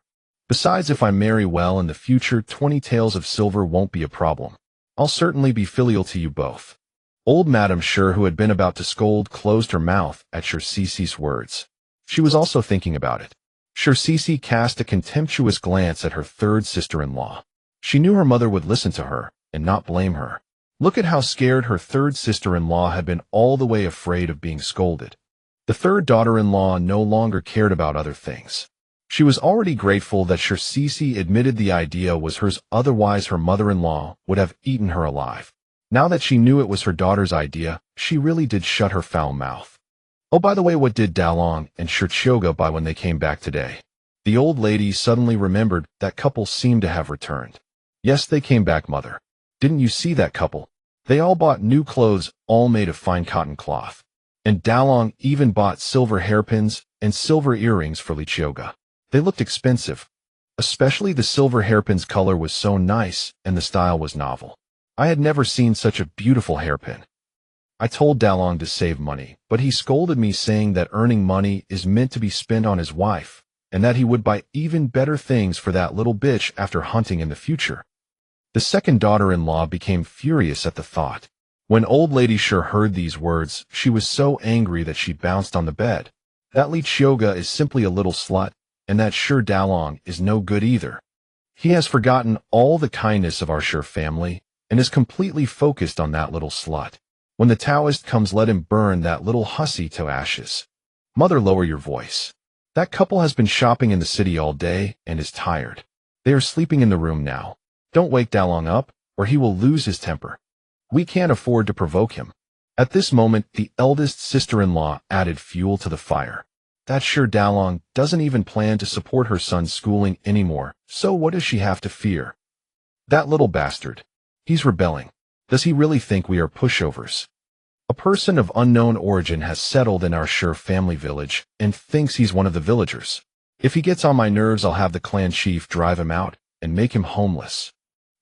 Besides, if I marry well in the future, 20 taels of silver won't be a problem. I'll certainly be filial to you both." Old Madame Sure, who had been about to scold, closed her mouth at Qiuge's words. She was also thinking about it. Qiuge cast a contemptuous glance at her third sister-in-law. She knew her mother would listen to her and not blame her. Look at how scared her third sister-in-law had been, all the way afraid of being scolded. The third daughter-in-law no longer cared about other things. She was already grateful that Qiuge admitted the idea was hers, otherwise her mother-in-law would have eaten her alive. Now that she knew it was her daughter's idea, she really did shut her foul mouth. Oh, by the way, what did Dalong and Qiuge buy when they came back today? The old lady suddenly remembered that couple seemed to have returned. Yes, they came back, mother. Didn't you see that couple? They all bought new clothes, all made of fine cotton cloth. And Dalong even bought silver hairpins and silver earrings for Qiuge. They looked expensive. Especially the silver hairpin's color was so nice and the style was novel. I had never seen such a beautiful hairpin. I told Dalong to save money, but he scolded me, saying that earning money is meant to be spent on his wife, and that he would buy even better things for that little bitch after hunting in the future. The second daughter-in-law became furious at the thought. When Old Lady Sure heard these words, she was so angry that she bounced on the bed. That Qiuge is simply a little slut, and that Sure Dalong is no good either. He has forgotten all the kindness of our Sure family, and is completely focused on that little slut. When the Taoist comes, let him burn that little hussy to ashes. Mother, lower your voice. That couple has been shopping in the city all day and is tired. They are sleeping in the room now. Don't wake Dalong up, or he will lose his temper. We can't afford to provoke him. At this moment, the eldest sister-in-law added fuel to the fire. That Sure Dalong doesn't even plan to support her son's schooling anymore, so what does she have to fear? That little bastard. He's rebelling. Does he really think we are pushovers? A person of unknown origin has settled in our Sure family village and thinks he's one of the villagers. If he gets on my nerves, I'll have the clan chief drive him out and make him homeless.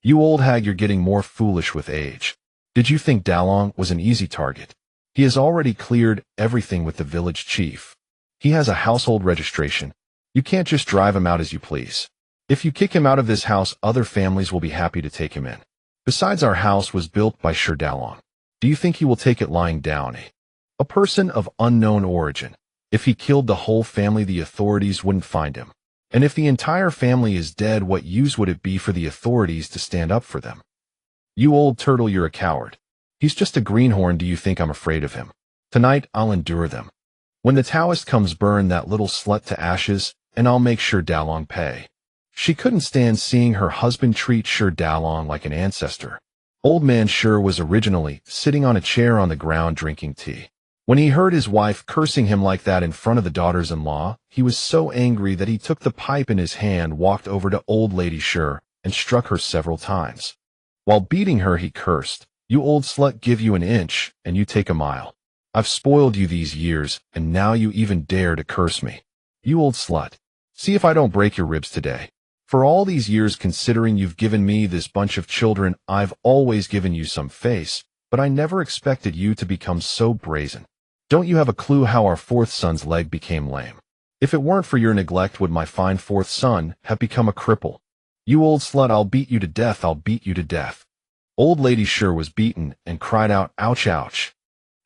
You old hag, you're getting more foolish with age. Did you think Dalong was an easy target? He has already cleared everything with the village chief. He has a household registration. You can't just drive him out as you please. If you kick him out of this house, other families will be happy to take him in. Besides, our house was built by Sure Dalong. Do you think he will take it lying down? A person of unknown origin. If he killed the whole family, the authorities wouldn't find him. And if the entire family is dead, what use would it be for the authorities to stand up for them? You old turtle, you're a coward. He's just a greenhorn. Do you think I'm afraid of him? Tonight, I'll endure them. When the Taoist comes, burn that little slut to ashes, and I'll make Sure Dalong pay. She couldn't stand seeing her husband treat Sure Dalong like an ancestor. Old Man Sure was originally sitting on a chair on the ground drinking tea. When he heard his wife cursing him like that in front of the daughters-in-law, he was so angry that he took the pipe in his hand, walked over to Old Lady Sure, and struck her several times. While beating her, he cursed, "You old slut, give you an inch, and you take a mile. I've spoiled you these years, and now you even dare to curse me. You old slut. See if I don't break your ribs today. For all these years, considering you've given me this bunch of children, I've always given you some face, but I never expected you to become so brazen. Don't you have a clue how our fourth son's leg became lame? If it weren't for your neglect, would my fine fourth son have become a cripple? You old slut, I'll beat you to death, I'll beat you to death." Old Lady Sure was beaten and cried out, "Ouch, ouch."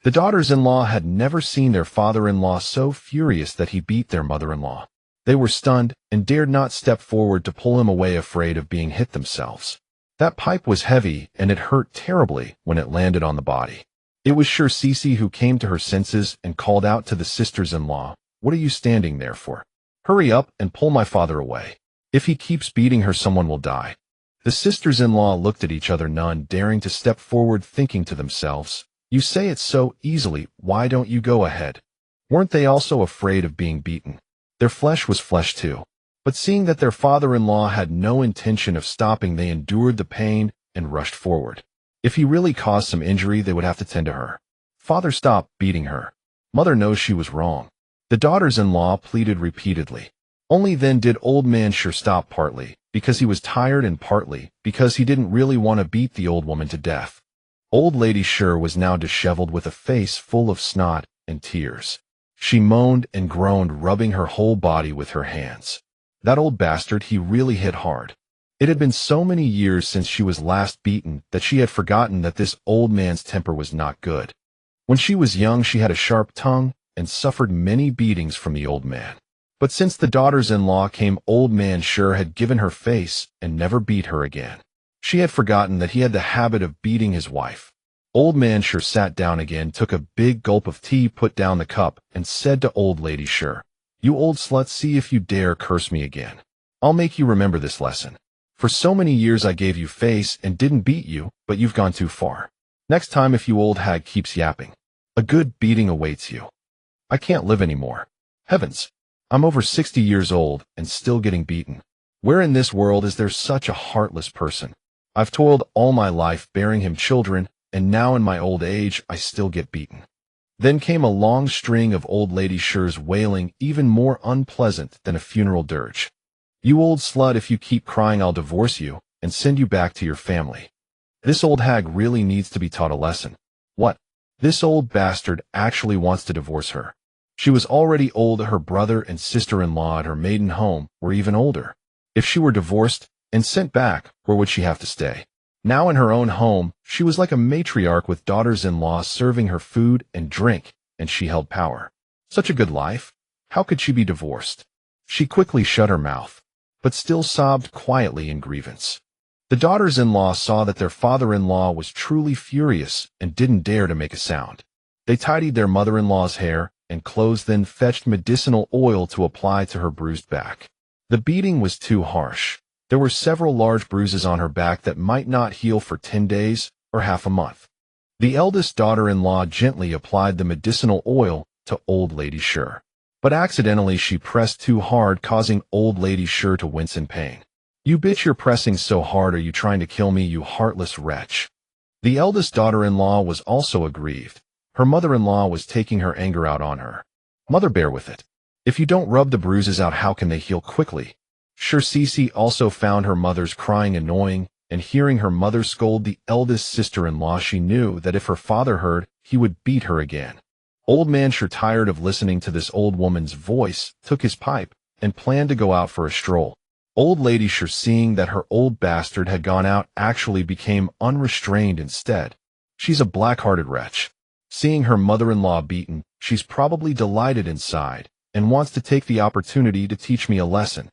The daughters-in-law had never seen their father-in-law so furious that he beat their mother-in-law. They were stunned and dared not step forward to pull him away, afraid of being hit themselves. That pipe was heavy, and it hurt terribly when it landed on the body. It was Qiuge who came to her senses and called out to the sisters-in-law, "What are you standing there for? Hurry up and pull my father away. If he keeps beating her, someone will die." The sisters-in-law looked at each other, none daring to step forward, thinking to themselves, "You say it so easily, why don't you go ahead?" Weren't they also afraid of being beaten? Their flesh was flesh too. But seeing that their father-in-law had no intention of stopping, they endured the pain and rushed forward. If he really caused some injury, they would have to tend to her. "Father, stop beating her. Mother knows she was wrong." The daughters-in-law pleaded repeatedly. Only then did Old Man Sure stop, partly because he was tired and partly because he didn't really want to beat the old woman to death. Old Lady Sure was now disheveled with a face full of snot and tears. She moaned and groaned, rubbing her whole body with her hands. That old bastard, he really hit hard. It had been so many years since she was last beaten that she had forgotten that this old man's temper was not good. When she was young, she had a sharp tongue and suffered many beatings from the old man. But since the daughters-in-law came, old man sure had given her face and never beat her again. She had forgotten that he had the habit of beating his wife. Old man sure sat down again, took a big gulp of tea, put down the cup, and said to old lady sure, "You old slut, see if you dare curse me again. I'll make you remember this lesson. For so many years I gave you face and didn't beat you, but you've gone too far. Next time, if you old hag keeps yapping, a good beating awaits you." I can't live anymore. Heavens, I'm over 60 years old and still getting beaten. Where in this world is there such a heartless person? I've toiled all my life bearing him children, and now in my old age I still get beaten. Then came a long string of old lady Sure's wailing, even more unpleasant than a funeral dirge. "You old slut, if you keep crying I'll divorce you and send you back to your family." This old hag really needs to be taught a lesson. What? This old bastard actually wants to divorce her. She was already old. Her brother and sister-in-law at her maiden home were even older. If she were divorced and sent back, where would she have to stay? Now in her own home, she was like a matriarch with daughters-in-law serving her food and drink, and she held power. Such a good life. How could she be divorced? She quickly shut her mouth, but still sobbed quietly in grievance. The daughters-in-law saw that their father-in-law was truly furious and didn't dare to make a sound. They tidied their mother-in-law's hair and clothes, then fetched medicinal oil to apply to her bruised back. The beating was too harsh. There were several large bruises on her back that might not heal for 10 days or half a month. The eldest daughter-in-law gently applied the medicinal oil to old lady Sure, but accidentally she pressed too hard, causing old lady Sure to wince in pain. "You bitch, you're pressing so hard. Are you trying to kill me, you heartless wretch?" The eldest daughter-in-law was also aggrieved. Her mother-in-law was taking her anger out on her. "Mother, bear with it. If you don't rub the bruises out, how can they heal quickly?" Sure Cece also found her mother's crying annoying, and hearing her mother scold the eldest sister-in-law, she knew that if her father heard, he would beat her again. Old man Sure, tired of listening to this old woman's voice, took his pipe and planned to go out for a stroll. Old lady Sure, seeing that her old bastard had gone out, actually became unrestrained instead. She's a black-hearted wretch. Seeing her mother-in-law beaten, she's probably delighted inside and wants to take the opportunity to teach me a lesson.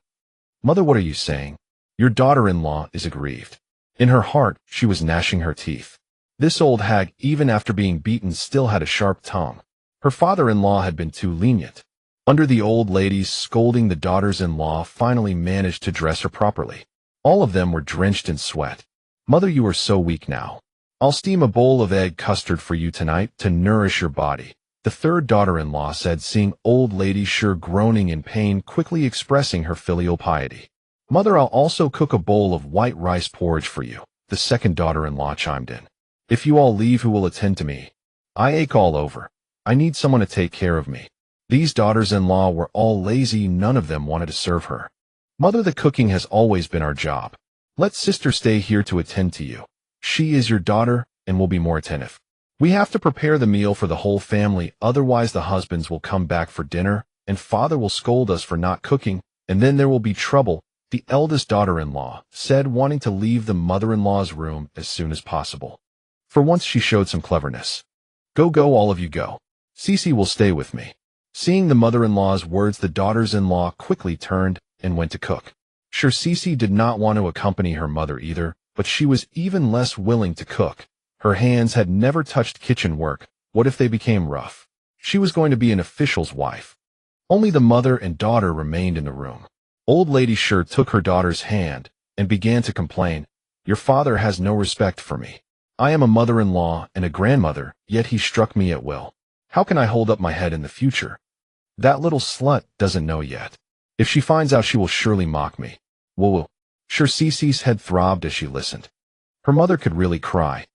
"Mother, what are you saying?" Your daughter-in-law is aggrieved. In her heart, she was gnashing her teeth. This old hag, even after being beaten, still had a sharp tongue. Her father-in-law had been too lenient. Under the old lady's scolding, the daughters-in-law finally managed to dress her properly. All of them were drenched in sweat. "Mother, you are so weak now. I'll steam a bowl of egg custard for you tonight to nourish your body," the third daughter-in-law said, seeing old lady Sure groaning in pain, quickly expressing her filial piety. "Mother, I'll also cook a bowl of white rice porridge for you," the second daughter-in-law chimed in. "If you all leave, who will attend to me? I ache all over. I need someone to take care of me." These daughters-in-law were all lazy. None of them wanted to serve her. "Mother, the cooking has always been our job. Let sister stay here to attend to you. She is your daughter and will be more attentive. We have to prepare the meal for the whole family, otherwise the husbands will come back for dinner, and father will scold us for not cooking, and then there will be trouble," the eldest daughter-in-law said, wanting to leave the mother-in-law's room as soon as possible. For once she showed some cleverness. Go, all of you go. Cece will stay with me." Seeing the mother-in-law's words, the daughters-in-law quickly turned and went to cook. Sure, Cece did not want to accompany her mother either, but she was even less willing to cook. Her hands had never touched kitchen work. What if they became rough? She was going to be an official's wife. Only the mother and daughter remained in the room. Old lady Sure took her daughter's hand and began to complain. "Your father has no respect for me. I am a mother-in-law and a grandmother, yet he struck me at will. How can I hold up my head in the future? That little slut doesn't know yet. If she finds out, she will surely mock me. Woo." Sure Cece's head throbbed as she listened. Her mother could really cry.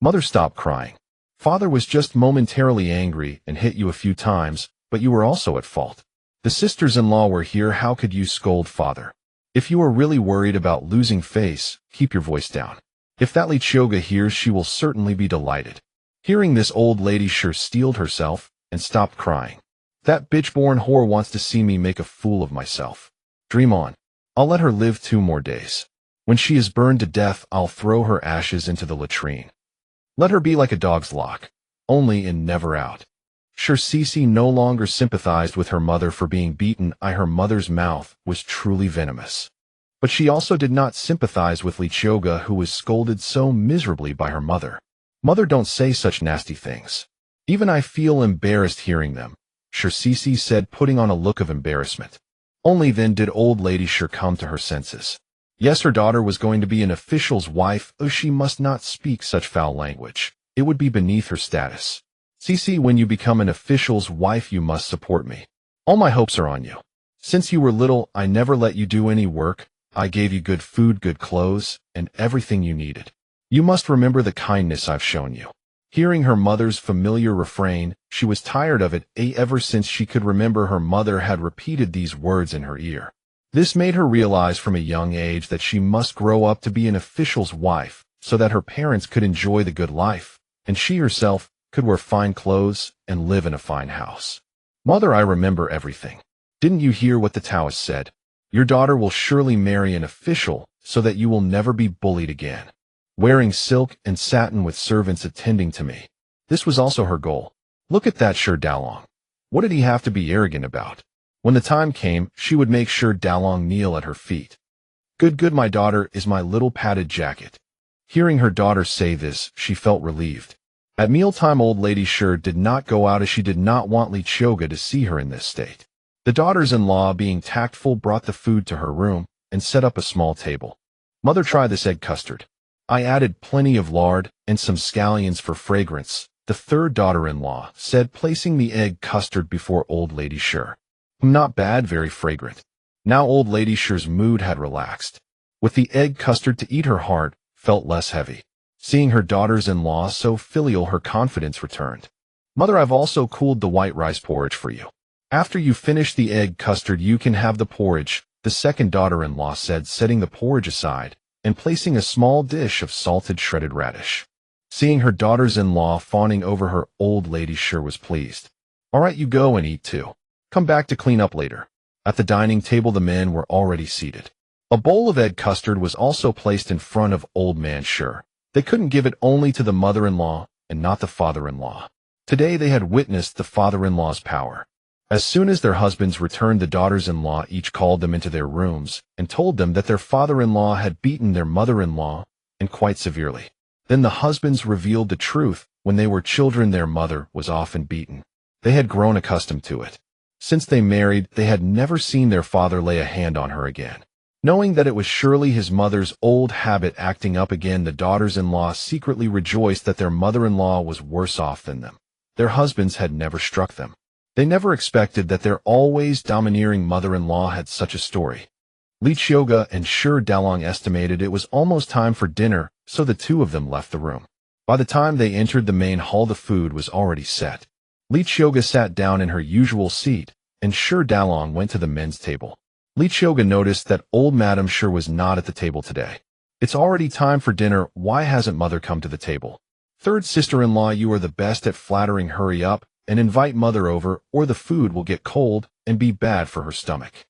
"Mother, stop crying. Father was just momentarily angry and hit you a few times, but you were also at fault. The sisters-in-law were here. How could you scold father? If you are really worried about losing face, keep your voice down. If that Qiuge hears, she will certainly be delighted." Hearing this, old lady Sure steeled herself and stopped crying. That bitch-born whore wants to see me make a fool of myself. Dream on. I'll let her live 2 more days. When she is burned to death, I'll throw her ashes into the latrine. Let her be like a dog's lock, only in, never out. Qiuge no longer sympathized with her mother for being beaten. Her mother's mouth was truly venomous. But she also did not sympathize with Qiuge, who was scolded so miserably by her mother. Mother, don't say such nasty things. Even I feel embarrassed hearing them, Qiuge said, putting on a look of embarrassment. Only then did old lady Qiuge come to her senses. Yes, her daughter was going to be an official's wife. Oh, she must not speak such foul language. It would be beneath her status. Qiuge, when you become an official's wife, you must support me. All my hopes are on you. Since you were little, I never let you do any work. I gave you good food, good clothes, and everything you needed. You must remember the kindness I've shown you. Hearing her mother's familiar refrain, she was tired of it. Ever since she could remember, her mother had repeated these words in her ear. This made her realize from a young age that she must grow up to be an official's wife, so that her parents could enjoy the good life, and she herself could wear fine clothes and live in a fine house. Mother, I remember everything. Didn't you hear what the Taoist said? Your daughter will surely marry an official, so that you will never be bullied again. Wearing silk and satin with servants attending to me. This was also her goal. Look at that Qiuge Dalong. What did he have to be arrogant about? When the time came, she would make Qiuge Dalong kneel at her feet. Good, my daughter is my little padded jacket. Hearing her daughter say this, she felt relieved. At mealtime, old lady Qiuge did not go out as she did not want Qiuge to see her in this state. The daughters-in-law, being tactful, brought the food to her room and set up a small table. Mother, try this egg custard. I added plenty of lard and some scallions for fragrance, the third daughter-in-law said, placing the egg custard before old lady Qiuge. Not bad, very fragrant. Now old lady Qiuge's mood had relaxed. With the egg custard to eat, her heart felt less heavy. Seeing her daughters-in-law so filial, her confidence returned. Mother, I've also cooled the white rice porridge for you. After you finish the egg custard, you can have the porridge, the second daughter-in-law said, setting the porridge aside and placing a small dish of salted shredded radish. Seeing her daughters-in-law fawning over her, old lady Qiuge was pleased. All right, you go and eat too. Come back to clean up later. At the dining table, the men were already seated. A bowl of egg custard was also placed in front of old man Qiuge. They couldn't give it only to the mother-in-law and not the father-in-law. Today they had witnessed the father-in-law's power. As soon as their husbands returned, the daughters-in-law each called them into their rooms and told them that their father-in-law had beaten their mother-in-law, and quite severely. Then the husbands revealed the truth. When they were children, their mother was often beaten. They had grown accustomed to it. Since they married, they had never seen their father lay a hand on her again. Knowing that it was surely his mother's old habit acting up again, the daughters-in-law secretly rejoiced that their mother-in-law was worse off than them. Their husbands had never struck them. They never expected that their always domineering mother-in-law had such a story. Qiuge and Qiuge Dalong estimated it was almost time for dinner, so the two of them left the room. By the time they entered the main hall, the food was already set. Qiuge sat down in her usual seat, and Qiuge Dalong went to the men's table. Qiuge noticed that old Madame Qiuge was not at the table today. It's already time for dinner. Why hasn't mother come to the table? Third sister-in-law, you are the best at flattering. Hurry up and invite mother over, or the food will get cold and be bad for her stomach.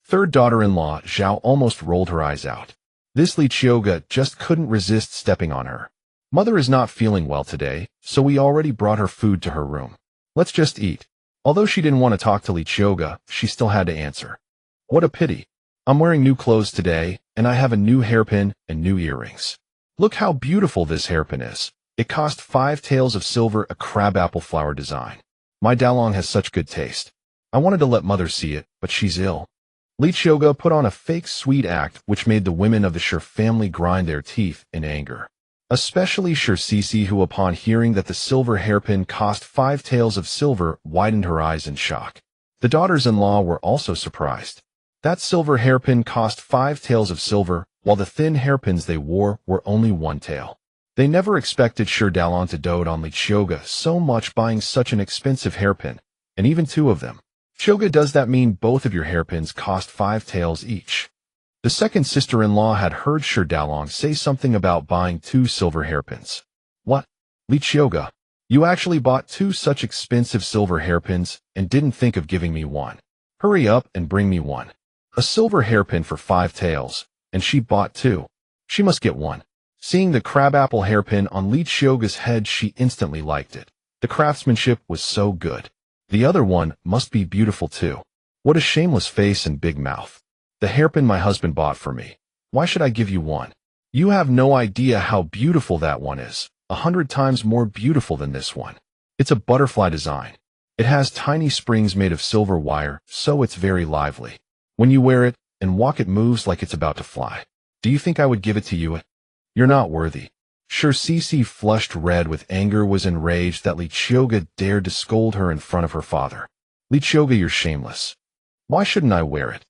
Third daughter-in-law, Zhao, almost rolled her eyes out. This Qiuge just couldn't resist stepping on her. Mother is not feeling well today, so we already brought her food to her room. Let's just eat. Although she didn't want to talk to Qiuge, she still had to answer. What a pity. I'm wearing new clothes today, and I have a new hairpin and new earrings. Look how beautiful this hairpin is. It cost 5 taels of silver, a crabapple flower design. My Dalong has such good taste. I wanted to let mother see it, but she's ill. Qiuge put on a fake sweet act, which made the women of the Qiuge family grind their teeth in anger. Especially Qiuge, who upon hearing that the silver hairpin cost 5 taels of silver, widened her eyes in shock. The daughters-in-law were also surprised. That silver hairpin cost 5 taels of silver, while the thin hairpins they wore were only 1 tael. They never expected Qiuge Dalong to dote on Qiuge so much, buying such an expensive hairpin, and even 2 of them. Qiuge, does that mean both of your hairpins cost 5 taels each? The second sister-in-law had heard Qiuge Dalong say something about buying 2 silver hairpins. What? Qiuge, You actually bought 2 such expensive silver hairpins and didn't think of giving me one. Hurry up and bring me one. A silver hairpin for 5 taels, and she bought 2. She must get one. Seeing the crabapple hairpin on Qiuge's head, she instantly liked it. The craftsmanship was so good. The other one must be beautiful too. What a shameless face and big mouth. The hairpin my husband bought for me. Why should I give you one? You have no idea how beautiful that one is. 100 times more beautiful than this one. It's a butterfly design. It has tiny springs made of silver wire, so it's very lively. When you wear it and walk, it moves like it's about to fly. Do you think I would give it to you? You're not worthy. Sure, Qiuge, flushed red with anger, was enraged that Qiuge dared to scold her in front of her father. Qiuge, you're shameless. Why shouldn't I wear it?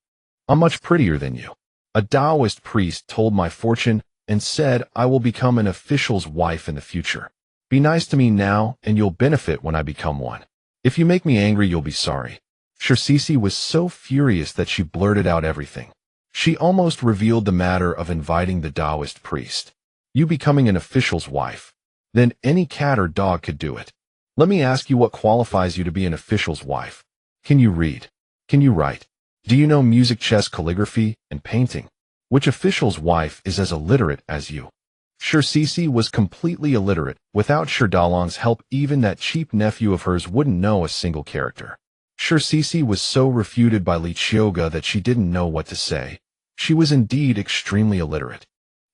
I'm much prettier than you. A Taoist priest told my fortune and said I will become an official's wife in the future. Be nice to me now and you'll benefit when I become one. If you make me angry, you'll be sorry. Sure, Qiuge was so furious that she blurted out everything. She almost revealed the matter of inviting the Taoist priest. You becoming an official's wife. Then any cat or dog could do it. Let me ask you, what qualifies you to be an official's wife? Can you read? Can you write? Do you know music, chess, calligraphy, and painting? Which official's wife is as illiterate as you? Sure, Qiuge was completely illiterate. Without Sure Dalong's help, even that cheap nephew of hers wouldn't know a single character. Sure, Qiuge was so refuted by Qiuge that she didn't know what to say. She was indeed extremely illiterate.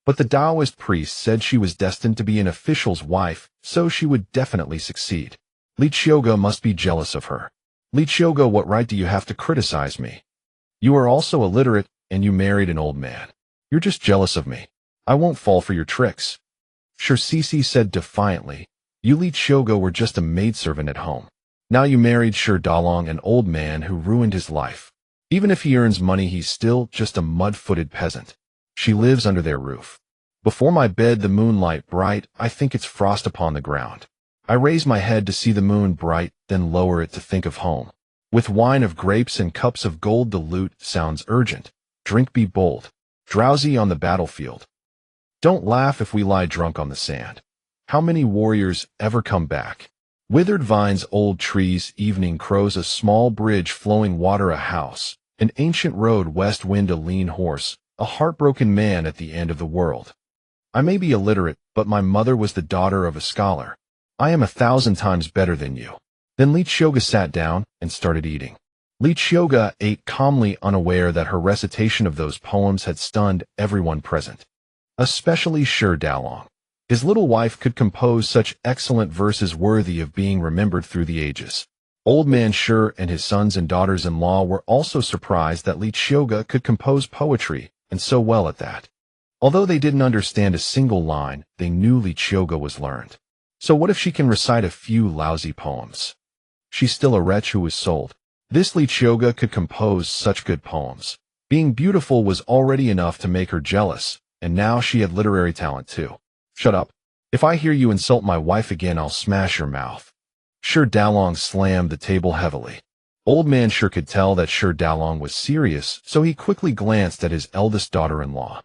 But the Taoist priest said she was destined to be an official's wife, so she would definitely succeed. Qiuge must be jealous of her. Qiuge, what right do you have to criticize me? You are also illiterate, and you married an old man. You're just jealous of me. I won't fall for your tricks. Sure, Qiuge said defiantly. You Qiuge were just a maidservant at home. Now you married Sure Dalong, an old man who ruined his life. Even if he earns money, he's still just a mud-footed peasant. She lives under their roof. Before my bed the moonlight bright, I think it's frost upon the ground. I raise my head to see the moon bright, then lower it to think of home. With wine of grapes and cups of gold, the lute sounds urgent. Drink, be bold. Drowsy on the battlefield. Don't laugh if we lie drunk on the sand. How many warriors ever come back? Withered vines, old trees, evening crows, a small bridge, flowing water, a house, an ancient road, west wind, a lean horse, a heartbroken man at the end of the world. I may be illiterate, but my mother was the daughter of a scholar. I am 1,000 times better than you. Then Qiuge sat down and started eating. Qiuge ate calmly, unaware that her recitation of those poems had stunned everyone present, especially Sure Dalong. His little wife could compose such excellent verses worthy of being remembered through the ages. Old man Sure and his sons and daughters-in-law were also surprised that Qiuge could compose poetry, and so well at that. Although they didn't understand a single line, they knew Qiuge was learned. So what if she can recite a few lousy poems? She's still a wretch who was sold. This Qiuge could compose such good poems. Being beautiful was already enough to make her jealous, and now she had literary talent too. Shut up. If I hear you insult my wife again, I'll smash your mouth. Sure Dalong slammed the table heavily. Old man Sure could tell that Sure Dalong was serious, so he quickly glanced at his eldest daughter-in-law.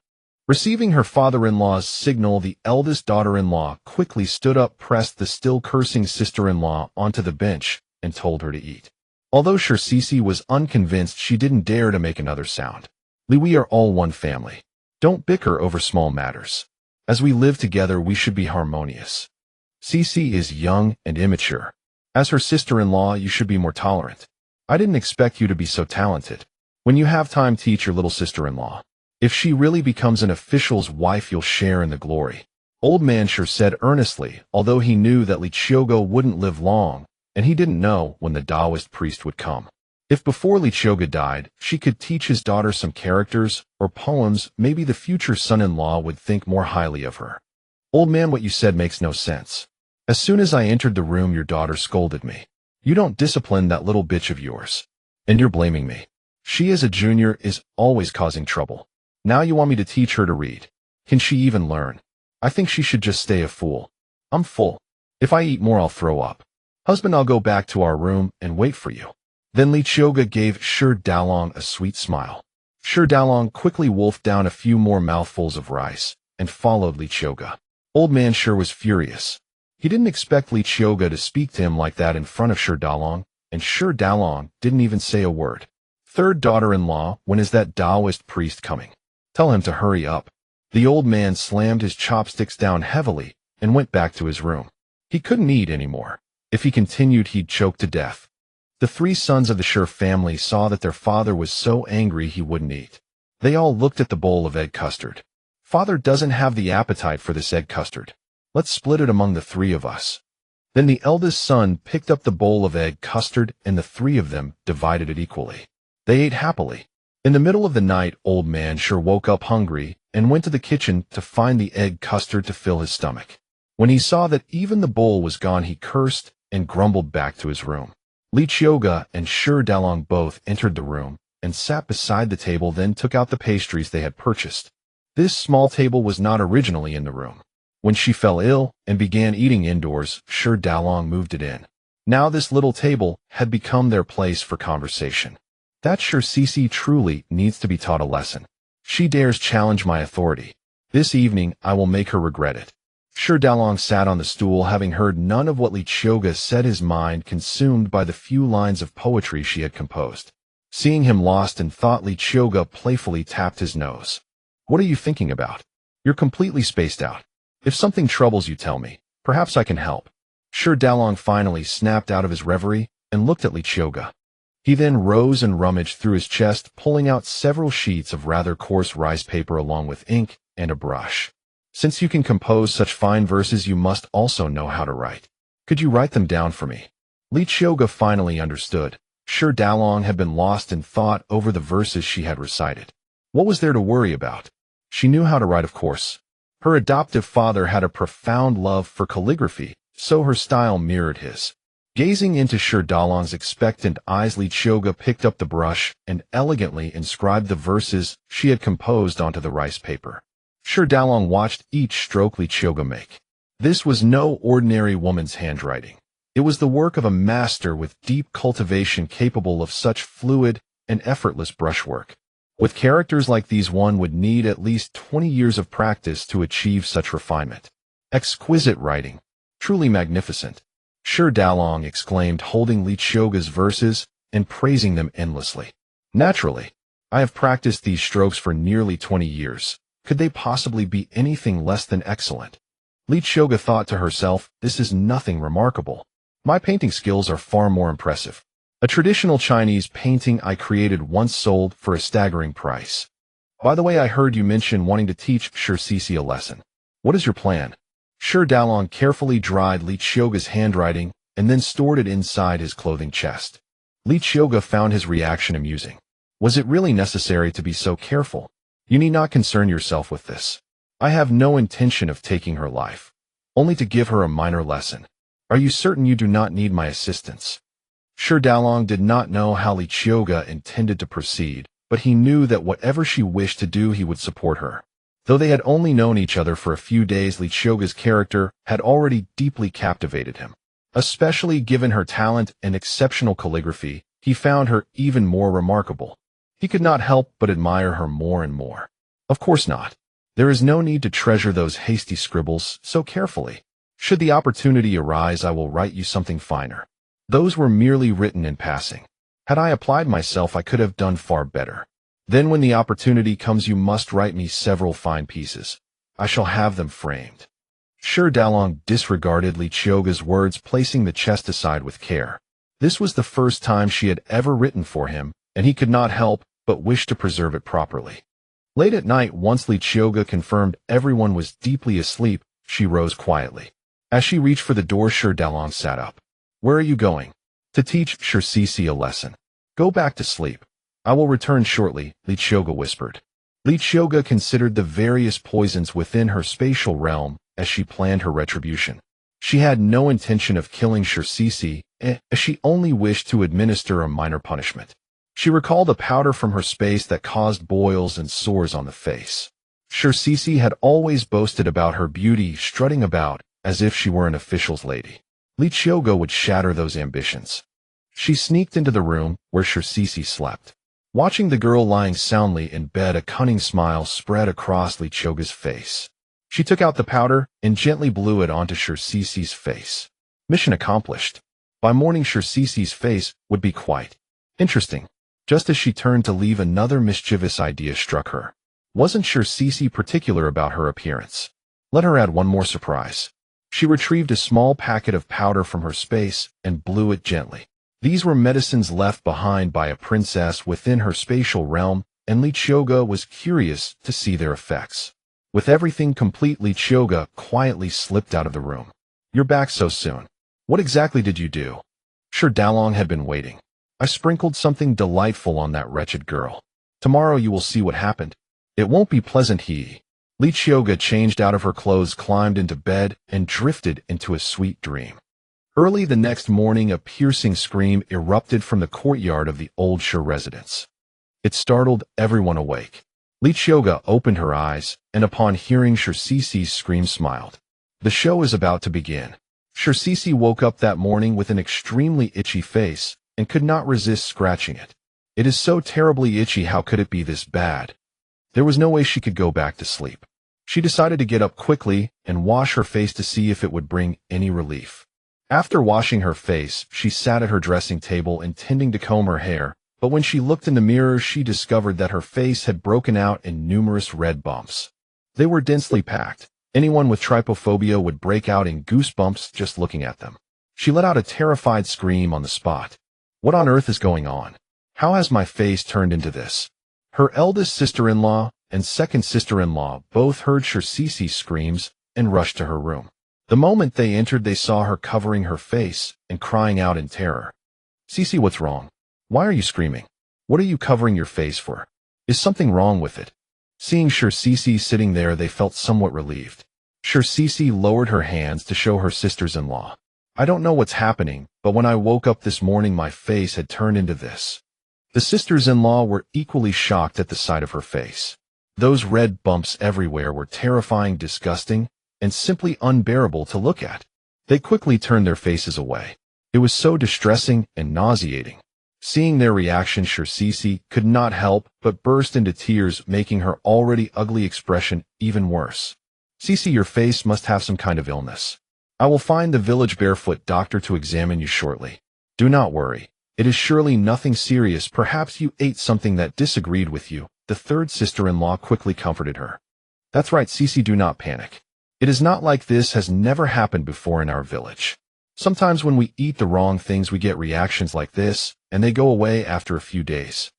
Receiving her father-in-law's signal, the eldest daughter-in-law quickly stood up, pressed the still cursing sister-in-law onto the bench, and told her to eat. Although Sure Qiuge was unconvinced, she didn't dare to make another sound. We are all one family. Don't bicker over small matters. As we live together, we should be harmonious. Qiuge is young and immature. As her sister-in-law, you should be more tolerant. I didn't expect you to be so talented. When you have time, teach your little sister-in-law. If she really becomes an official's wife, you'll share in the glory. Old man Sure said earnestly, although he knew that Qiuge wouldn't live long, and he didn't know when the Taoist priest would come. If before Qiuge died, she could teach his daughter some characters or poems, maybe the future son-in-law would think more highly of her. Old man, what you said makes no sense. As soon as I entered the room, your daughter scolded me. You don't discipline that little bitch of yours. And you're blaming me. She, as a junior, is always causing trouble. Now you want me to teach her to read. Can she even learn? I think she should just stay a fool. I'm full. If I eat more, I'll throw up. Husband, I'll go back to our room and wait for you. Then Qiuge gave Sure Dalong a sweet smile. Sure Dalong quickly wolfed down a few more mouthfuls of rice and followed Qiuge. Old man Sure was furious. He didn't expect Qiuge to speak to him like that in front of Dalong, and Dalong didn't even say a word. Third daughter-in-law, when is that Taoist priest coming? Tell him to hurry up. The old man slammed his chopsticks down heavily and went back to his room. He couldn't eat anymore. If he continued, he'd choke to death. The three sons of the Shi family saw that their father was so angry he wouldn't eat. They all looked at the bowl of egg custard. Father doesn't have the appetite for this egg custard. Let's split it among the three of us. Then the eldest son picked up the bowl of egg custard and the three of them divided it equally. They ate happily. In the middle of the night, old man Shi woke up hungry and went to the kitchen to find the egg custard to fill his stomach. When he saw that even the bowl was gone, he cursed and grumbled back to his room. Qiuge and Dalong both entered the room and sat beside the table, then took out the pastries they had purchased. This small table was not originally in the room. When she fell ill and began eating indoors, Dalong moved it in. Now this little table had become their place for conversation. That Qiuge truly needs to be taught a lesson. She dares challenge my authority. This evening I will make her regret it. Dalong sat on the stool, having heard none of what Qiuge said, his mind consumed by the few lines of poetry she had composed. Seeing him lost in thought, Qiuge playfully tapped his nose. What are you thinking about? You're completely spaced out. If something troubles you, tell me. Perhaps I can help. Dalong finally snapped out of his reverie and looked at Qiuge. He then rose and rummaged through his chest, pulling out several sheets of rather coarse rice paper along with ink and a brush. Since you can compose such fine verses, you must also know how to write. Could you write them down for me? Qiuge finally understood. Dalong had been lost in thought over the verses she had recited. What was there to worry about? She knew how to write, of course. Her adoptive father had a profound love for calligraphy, so her style mirrored his. Gazing into Dalong's expectant eyes, Qiuge picked up the brush and elegantly inscribed the verses she had composed onto the rice paper. Dalong watched each stroke Qiuge make. This was no ordinary woman's handwriting. It was the work of a master with deep cultivation, capable of such fluid and effortless brushwork. With characters like these, one would need at least 20 years of practice to achieve such refinement. Exquisite writing. Truly magnificent. Dalong exclaimed, holding Qiuge's verses and praising them endlessly. Naturally. I have practiced these strokes for nearly 20 years. Could they possibly be anything less than excellent? Qiuge thought to herself, this is nothing remarkable. My painting skills are far more impressive. A traditional Chinese painting I created once sold for a staggering price. By the way, I heard you mention wanting to teach Qiuge a lesson. What is your plan? Dalong carefully dried Qiuge's handwriting and then stored it inside his clothing chest. Qiuge found his reaction amusing. Was it really necessary to be so careful? You need not concern yourself with this. I have no intention of taking her life. Only to give her a minor lesson. Are you certain you do not need my assistance? Dalong did not know how Qiuge intended to proceed, but he knew that whatever she wished to do, he would support her. Though they had only known each other for a few days, Qiuge's character had already deeply captivated him. Especially given her talent and exceptional calligraphy, he found her even more remarkable. He could not help but admire her more and more. Of course not. There is no need to treasure those hasty scribbles so carefully. Should the opportunity arise, I will write you something finer. Those were merely written in passing. Had I applied myself, I could have done far better. Then when the opportunity comes, you must write me several fine pieces. I shall have them framed. Dalong disregarded Qiuge's words, placing the chest aside with care. This was the first time she had ever written for him, and he could not help but wish to preserve it properly. Late at night, once Qiuge confirmed everyone was deeply asleep, she rose quietly. As she reached for the door, Dalong sat up. Where are you going? To teach Qiuge a lesson. Go back to sleep. I will return shortly, Qiuge whispered. Qiuge considered the various poisons within her spatial realm as she planned her retribution. She had no intention of killing Qiuge, as she only wished to administer a minor punishment. She recalled a powder from her space that caused boils and sores on the face. Qiuge had always boasted about her beauty, strutting about as if she were an official's lady. Qiuge would shatter those ambitions. She sneaked into the room where Qiuge slept. Watching the girl lying soundly in bed, a cunning smile spread across Qiuge's face. She took out the powder and gently blew it onto Qiuge's face. Mission accomplished. By morning, Qiuge's face would be quite interesting. Just as she turned to leave, another mischievous idea struck her. Wasn't Qiuge particular about her appearance? Let her add one more surprise. She retrieved a small packet of powder from her space and blew it gently. These were medicines left behind by a princess within her spatial realm, and Qiuge was curious to see their effects. With everything complete, Qiuge quietly slipped out of the room. You're back so soon. What exactly did you do? Sure, Dalong had been waiting. I sprinkled something delightful on that wretched girl. Tomorrow you will see what happened. It won't be pleasant. Qiuge changed out of her clothes, climbed into bed, and drifted into a sweet dream. Early the next morning, a piercing scream erupted from the courtyard of the old Shi residence. It startled everyone awake. Qiuge opened her eyes, and upon hearing Qiuge's scream, smiled. The show is about to begin. Qiuge woke up that morning with an extremely itchy face, and could not resist scratching it. It is so terribly itchy, how could it be this bad? There was no way she could go back to sleep. She decided to get up quickly and wash her face to see if it would bring any relief. After washing her face, she sat at her dressing table intending to comb her hair, but when she looked in the mirror, she discovered that her face had broken out in numerous red bumps. They were densely packed. Anyone with trypophobia would break out in goosebumps just looking at them. She let out a terrified scream on the spot. What on earth is going on? How has my face turned into this? Her eldest sister-in-law and second sister-in-law both heard Qiuge's screams and rushed to her room. The moment they entered, they saw her covering her face and crying out in terror. Qiuge, what's wrong? Why are you screaming? What are you covering your face for? Is something wrong with it? Seeing Qiuge sitting there, they felt somewhat relieved. Qiuge lowered her hands to show her sisters-in-law. I don't know what's happening, but when I woke up this morning, my face had turned into this. The sisters-in-law were equally shocked at the sight of her face. Those red bumps everywhere were terrifying, disgusting, and simply unbearable to look at. They quickly turned their faces away. It was so distressing and nauseating. Seeing their reaction, Qiuge could not help but burst into tears, making her already ugly expression even worse. Qiuge, your face must have some kind of illness. I will find the village barefoot doctor to examine you shortly. Do not worry. It is surely nothing serious. Perhaps you ate something that disagreed with you. The third sister-in-law quickly comforted her. That's right, Qiuge, do not panic. It is not like this has never happened before in our village. Sometimes when we eat the wrong things, we get reactions like this, and they go away after a few days.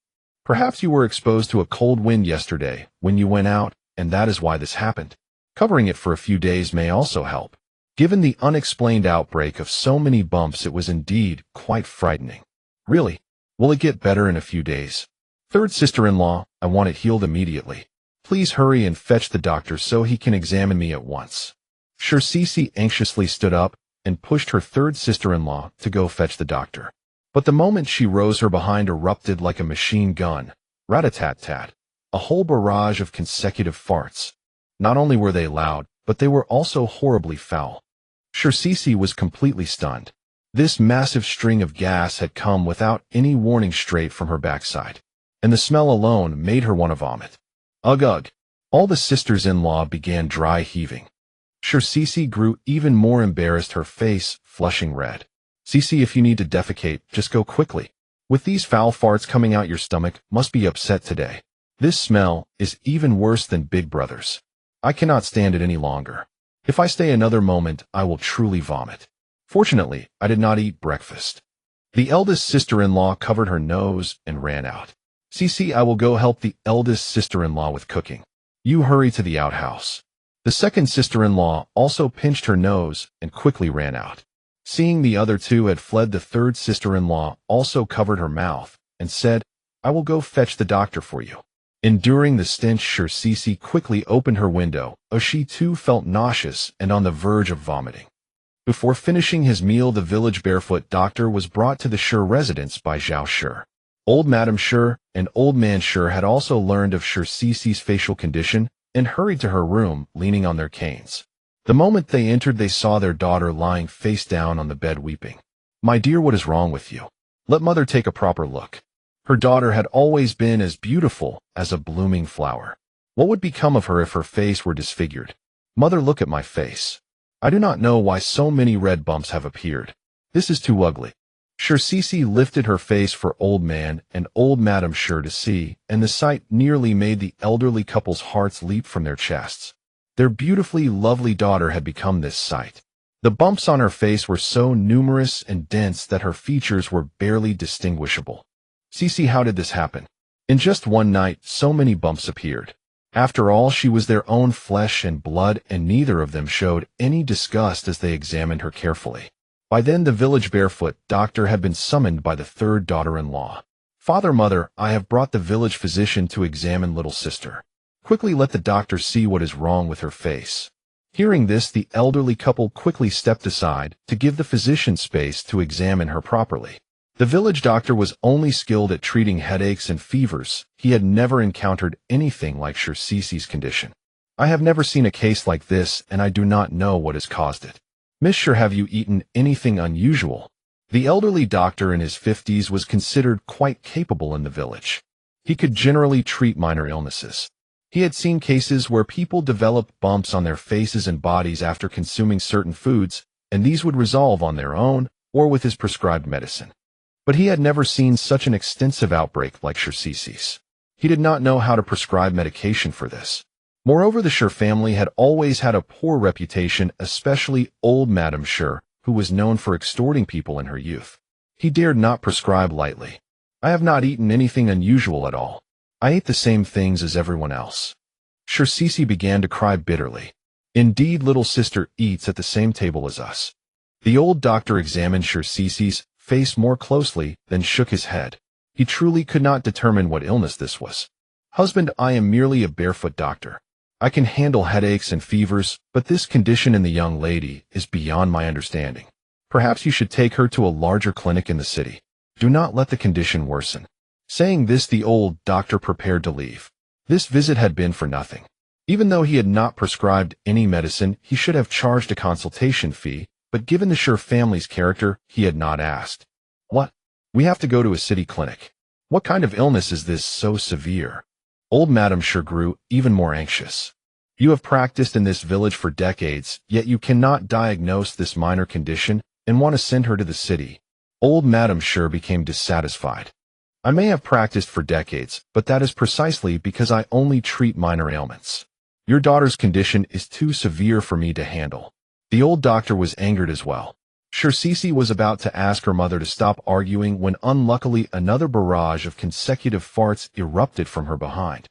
Perhaps you were exposed to a cold wind yesterday when you went out, and that is why this happened. Covering it for a few days may also help. Given the unexplained outbreak of so many bumps, it was indeed quite frightening. Really? Will it get better in a few days? Third sister-in-law, I want it healed immediately. Please hurry and fetch the doctor so he can examine me at once. Qiuge anxiously stood up and pushed her third sister-in-law to go fetch the doctor. But the moment she rose, her behind erupted like a machine gun. Rat-a-tat-tat. A whole barrage of consecutive farts. Not only were they loud, but they were also horribly foul. Qiuge was completely stunned. This massive string of gas had come without any warning straight from her backside, and the smell alone made her want to vomit. Ugh ugh. All the sisters-in-law began dry heaving. Qiuge grew even more embarrassed, her face flushing red. Qiuge, if you need to defecate, just go quickly. With these foul farts coming out, your stomach must be upset today. This smell is even worse than Big Brother's. I cannot stand it any longer. If I stay another moment, I will truly vomit. Fortunately, I did not eat breakfast. The eldest sister-in-law covered her nose and ran out. Qiuge, I will go help the eldest sister-in-law with cooking. You hurry to the outhouse. The second sister-in-law also pinched her nose and quickly ran out. Seeing the other two had fled, the third sister-in-law also covered her mouth and said, I will go fetch the doctor for you. Enduring the stench, Qiuge quickly opened her window, as she too felt nauseous and on the verge of vomiting. Before finishing his meal, the village barefoot doctor was brought to the Shi residence by Zhao Shi. Old Madam Shi and Old Man Shi had also learned of Qiuge's facial condition and hurried to her room, leaning on their canes. The moment they entered, they saw their daughter lying face down on the bed weeping. My dear, what is wrong with you? Let mother take a proper look. Her daughter had always been as beautiful as a blooming flower. What would become of her if her face were disfigured? Mother, look at my face. I do not know why so many red bumps have appeared. This is too ugly. Qiuge lifted her face for old man and old Madame Sure to see, and the sight nearly made the elderly couple's hearts leap from their chests. Their beautifully lovely daughter had become this sight. The bumps on her face were so numerous and dense that her features were barely distinguishable. Qiuge, how did this happen? In just one night, so many bumps appeared. After all, she was their own flesh and blood, and neither of them showed any disgust as they examined her carefully. By then, the village barefoot doctor had been summoned by the third daughter-in-law. Father, mother, I have brought the village physician to examine little sister. Quickly let the doctor see what is wrong with her face. Hearing this, the elderly couple quickly stepped aside to give the physician space to examine her properly. The village doctor was only skilled at treating headaches and fevers. He had never encountered anything like Qiuge's condition. I have never seen a case like this, and I do not know what has caused it. Miss Sure, have you eaten anything unusual? The elderly doctor in his 50s was considered quite capable in the village. He could generally treat minor illnesses. He had seen cases where people developed bumps on their faces and bodies after consuming certain foods, and these would resolve on their own or with his prescribed medicine. But he had never seen such an extensive outbreak like Qiuge's. He did not know how to prescribe medication for this. Moreover, the Sure family had always had a poor reputation, especially old Madame Sure, who was known for extorting people in her youth. He dared not prescribe lightly. I have not eaten anything unusual at all. I ate the same things as everyone else. Qiuge began to cry bitterly. Indeed, little sister eats at the same table as us. The old doctor examined Qiuge's face more closely, then shook his head. He truly could not determine what illness this was. Husband, I am merely a barefoot doctor. I can handle headaches and fevers, but this condition in the young lady is beyond my understanding. Perhaps you should take her to a larger clinic in the city. Do not let the condition worsen. Saying this, the old doctor prepared to leave. This visit had been for nothing. Even though he had not prescribed any medicine, he should have charged a consultation fee, but given the Sure family's character, he had not asked. What? We have to go to a city clinic. What kind of illness is this so severe? Old Madame Sure grew even more anxious. You have practiced in this village for decades, yet you cannot diagnose this minor condition and want to send her to the city. Old Madame Sure became dissatisfied. I may have practiced for decades, but that is precisely because I only treat minor ailments. Your daughter's condition is too severe for me to handle. The old doctor was angered as well. Qiuge was about to ask her mother to stop arguing when unluckily another barrage of consecutive farts erupted from her behind.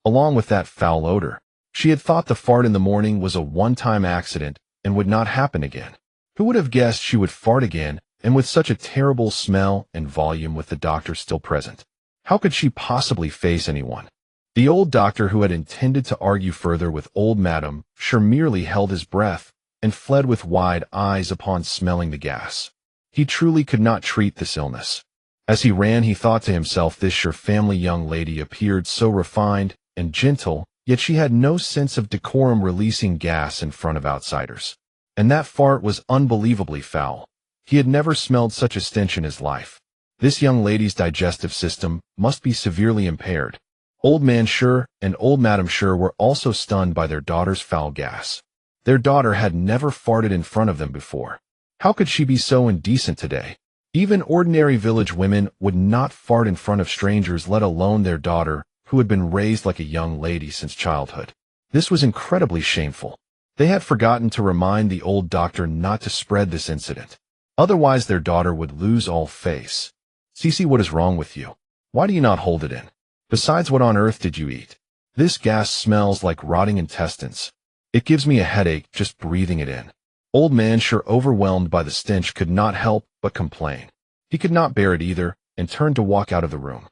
Along with that foul odor, she had thought the fart in the morning was a one-time accident and would not happen again. Who would have guessed she would fart again, and with such a terrible smell and volume with the doctor still present? How could she possibly face anyone? The old doctor, who had intended to argue further with old Madame Sure, merely held his breath and fled with wide eyes upon smelling the gas. He truly could not treat this illness. As he ran, he thought to himself, this Sure family young lady appeared so refined and gentle, yet she had no sense of decorum, releasing gas in front of outsiders. And that fart was unbelievably foul. He had never smelled such a stench in his life. This young lady's digestive system must be severely impaired. Old Man Sure and old Madame Sure were also stunned by their daughter's foul gas. Their daughter had never farted in front of them before. How could she be so indecent today? Even ordinary village women would not fart in front of strangers, let alone their daughter, who had been raised like a young lady since childhood. This was incredibly shameful. They had forgotten to remind the old doctor not to spread this incident. Otherwise, their daughter would lose all face. Qiuge, what is wrong with you? Why do you not hold it in? Besides, what on earth did you eat? This gas smells like rotting intestines. It gives me a headache just breathing it in. Old Man Sure, overwhelmed by the stench, could not help but complain. He could not bear it either, and turned to walk out of the room.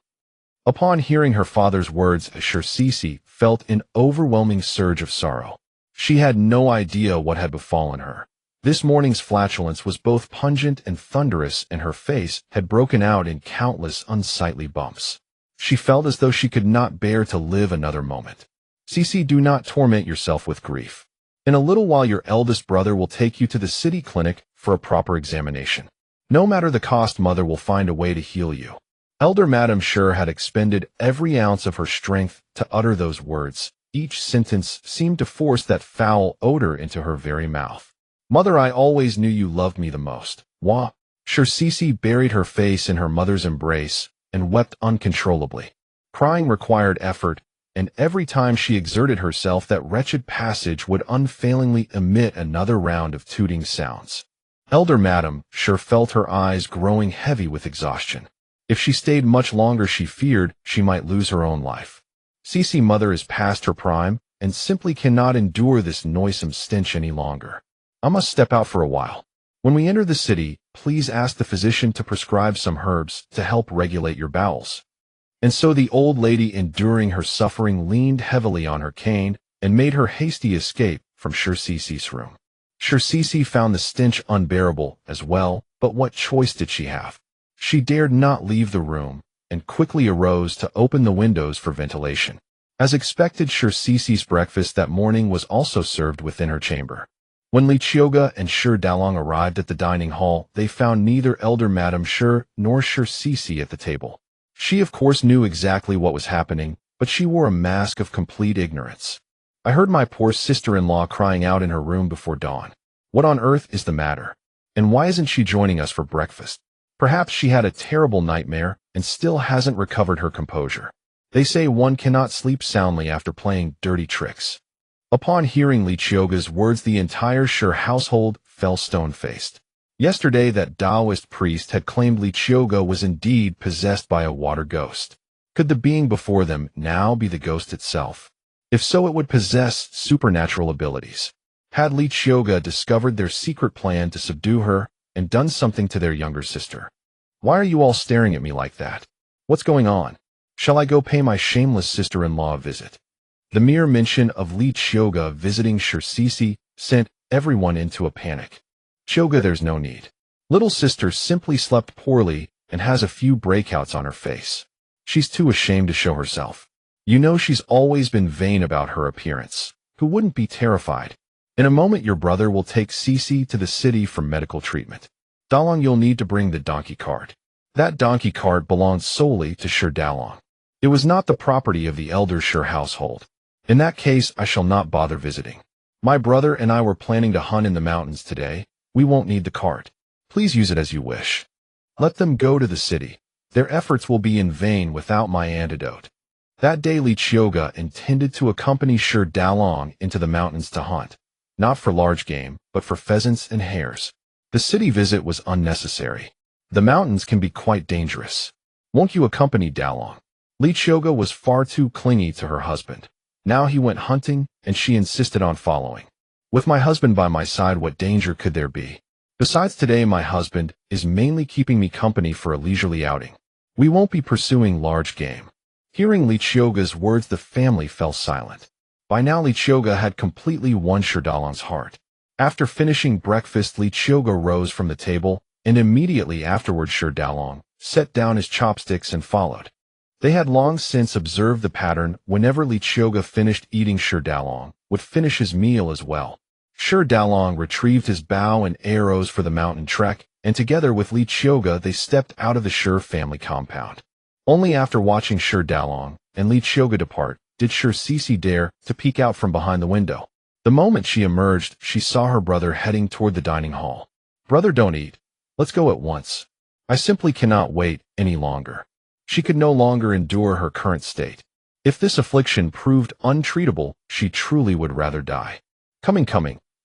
Upon hearing her father's words, Qiuge felt an overwhelming surge of sorrow. She had no idea what had befallen her. This morning's flatulence was both pungent and thunderous, and her face had broken out in countless unsightly bumps. She felt as though she could not bear to live another moment. Qiuge, do not torment yourself with grief. In a little while your eldest brother will take you to the city clinic for a proper examination. No matter the cost, mother will find a way to heal you. Elder Madame Sure had expended every ounce of her strength to utter those words, Each sentence seemed to force that foul odor into her very mouth. Mother, I always knew you loved me the most. Wah. Qiuge buried her face in her mother's embrace and wept uncontrollably. Crying required effort, and every time she exerted herself, that wretched passage would unfailingly emit another round of tooting sounds. Elder Madam sure felt her eyes growing heavy with exhaustion. If she stayed much longer, she feared she might lose her own life. Qiuge mother is past her prime and simply cannot endure this noisome stench any longer. I must step out for a while. When we enter the city, please ask the physician to prescribe some herbs to help regulate your bowels. And so the old lady, enduring her suffering, leaned heavily on her cane and made her hasty escape from Qiuge's room. Qiuge found the stench unbearable as well, but what choice did she have? She dared not leave the room and quickly arose to open the windows for ventilation. As expected, Qiuge's breakfast that morning was also served within her chamber. When Qiuge and Dalong arrived at the dining hall, they found neither Elder Madam Shi nor Qiuge at the table. She of course knew exactly what was happening, but she wore a mask of complete ignorance. I heard my poor sister-in-law crying out in her room before dawn. What on earth is the matter? And why isn't she joining us for breakfast? Perhaps she had a terrible nightmare and still hasn't recovered her composure. They say one cannot sleep soundly after playing dirty tricks. Upon hearing Qiuge's words, the entire Shi household fell stone-faced. Yesterday, that Taoist priest had claimed Qiuge was indeed possessed by a water ghost. Could the being before them now be the ghost itself? If so, it would possess supernatural abilities. Had Qiuge discovered their secret plan to subdue her and done something to their younger sister? Why are you all staring at me like that? What's going on? Shall I go pay my shameless sister-in-law a visit? The mere mention of Qiuge visiting Qiuge sent everyone into a panic. Qiuge, there's no need. Little sister simply slept poorly and has a few breakouts on her face. She's too ashamed to show herself. You know she's always been vain about her appearance. Who wouldn't be terrified? In a moment your brother will take Qiuge to the city for medical treatment. Dalong, you'll need to bring the donkey cart. That donkey cart belongs solely to Dalong. It was not the property of the elder Shi household. In that case, I shall not bother visiting. My brother and I were planning to hunt in the mountains today. We won't need the cart. Please use it as you wish. Let them go to the city. Their efforts will be in vain without my antidote. That day Qiuge intended to accompany Shi Dalong into the mountains to hunt, not for large game, but for pheasants and hares. The city visit was unnecessary. The mountains can be quite dangerous. Won't you accompany Dalong? Qiuge was far too clingy to her husband. Now he went hunting, and she insisted on following. With my husband by my side, what danger could there be? Besides, today my husband is mainly keeping me company for a leisurely outing. We won't be pursuing large game. Hearing Qiuge's words, the family fell silent. By now Qiuge had completely won Shi Dalong's heart. After finishing breakfast, Qiuge rose from the table, and immediately afterward Shi Dalong set down his chopsticks and followed. They had long since observed the pattern. Whenever Qiuge finished eating, Shi Dalong would finish his meal as well. Shi Dalong retrieved his bow and arrows for the mountain trek, and together with Qiuge they stepped out of the Shi family compound. Only after watching Shi Dalong and Qiuge depart did Qiuge dare to peek out from behind the window. The moment she emerged, she saw her brother heading toward the dining hall. Brother, don't eat. Let's go at once. I simply cannot wait any longer. She could no longer endure her current state. If this affliction proved untreatable, she truly would rather die. Coming.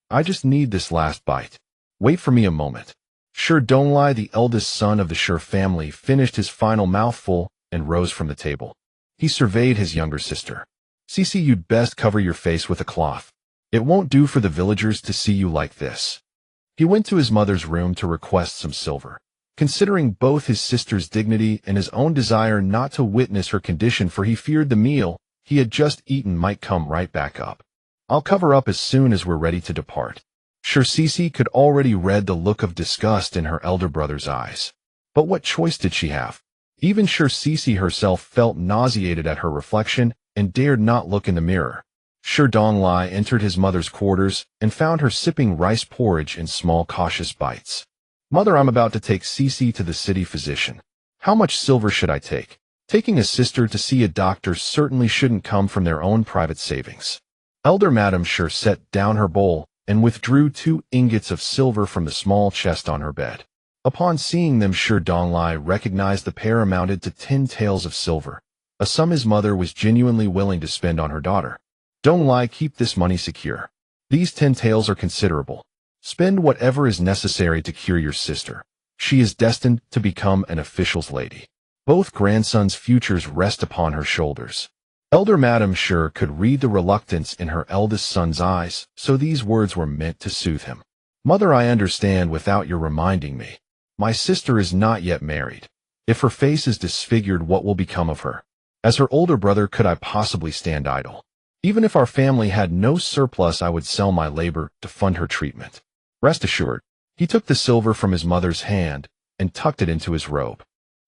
I just need this last bite. Wait for me a moment. Shi Donglai, the eldest son of the Shi family, finished his final mouthful and rose from the table. He surveyed his younger sister. Qiuge, you'd best cover your face with a cloth. It won't do for the villagers to see you like this. He went to his mother's room to request some silver. Considering both his sister's dignity and his own desire not to witness her condition, for he feared the meal he had just eaten might come right back up. I'll cover up as soon as we're ready to depart. Qiuge could already read the look of disgust in her elder brother's eyes. But what choice did she have? Even Qiuge herself felt nauseated at her reflection and dared not look in the mirror. Shi Donglai entered his mother's quarters and found her sipping rice porridge in small cautious bites. Mother, I'm about to take Qiuge to the city physician. How much silver should I take? Taking a sister to see a doctor certainly shouldn't come from their own private savings. Elder Madame Sure set down her bowl and withdrew 2 ingots of silver from the small chest on her bed. Upon seeing them, Sure Donglai recognized the pair amounted to 10 taels of silver, a sum his mother was genuinely willing to spend on her daughter. Donglai, keep this money secure. These 10 taels are considerable. Spend whatever is necessary to cure your sister. She is destined to become an official's lady. Both grandsons' futures rest upon her shoulders. Elder Madame Sure could read the reluctance in her eldest son's eyes, so these words were meant to soothe him. Mother, I understand without your reminding me. My sister is not yet married. If her face is disfigured, what will become of her? As her older brother, could I possibly stand idle? Even if our family had no surplus, I would sell my labor to fund her treatment. Rest assured. He took the silver from his mother's hand and tucked it into his robe.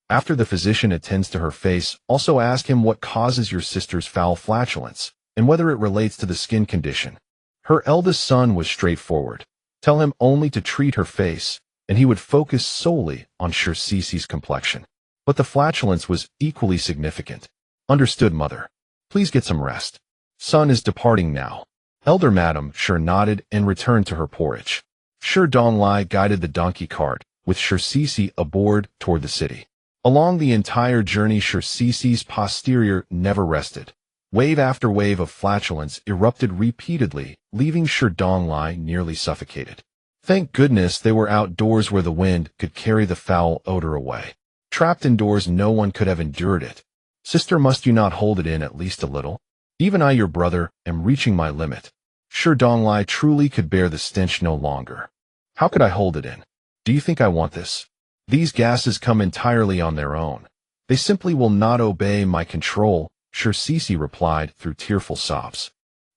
After the physician attends to her face, also ask him what causes your sister's foul flatulence and whether it relates to the skin condition. Her eldest son was straightforward. Tell him only to treat her face, and he would focus solely on Sure Cece's complexion. But the flatulence was equally significant. Understood, mother. Please get some rest. Son is departing now. Elder Madame Sure nodded and returned to her porridge. Sure Donglai guided the donkey cart, with Sure Cece aboard, toward the city. Along the entire journey, Sure Cece's posterior never rested. Wave after wave of flatulence erupted repeatedly, leaving Sure Donglai nearly suffocated. Thank goodness they were outdoors where the wind could carry the foul odor away. Trapped indoors, no one could have endured it. Sister, must you not hold it in at least a little? Even I, your brother, am reaching my limit. Sure Donglai truly could bear the stench no longer. How could I hold it in? Do you think I want this? These gases come entirely on their own. They simply will not obey my control, Sure Cece replied through tearful sobs.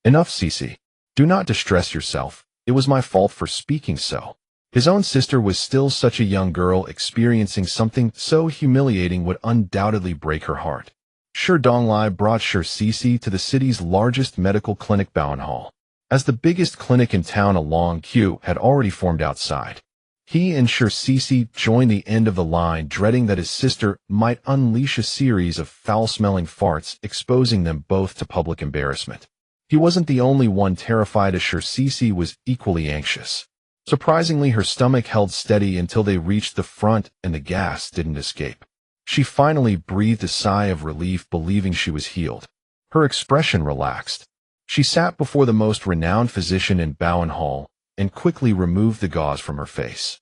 Enough, Cece. Do not distress yourself. It was my fault for speaking so. His own sister was still such a young girl. Experiencing something so humiliating would undoubtedly break her heart. Sure Donglai brought Sure Cece to the city's largest medical clinic, Bowen Hall. As the biggest clinic in town, a long queue had already formed outside. He and Sure Cece joined the end of the line, dreading that his sister might unleash a series of foul-smelling farts, exposing them both to public embarrassment. He wasn't the only one terrified, as Sure Cece was equally anxious. Surprisingly, her stomach held steady until they reached the front and the gas didn't escape. She finally breathed a sigh of relief, believing she was healed. Her expression relaxed. She sat before the most renowned physician in Bowen Hall and quickly removed the gauze from her face.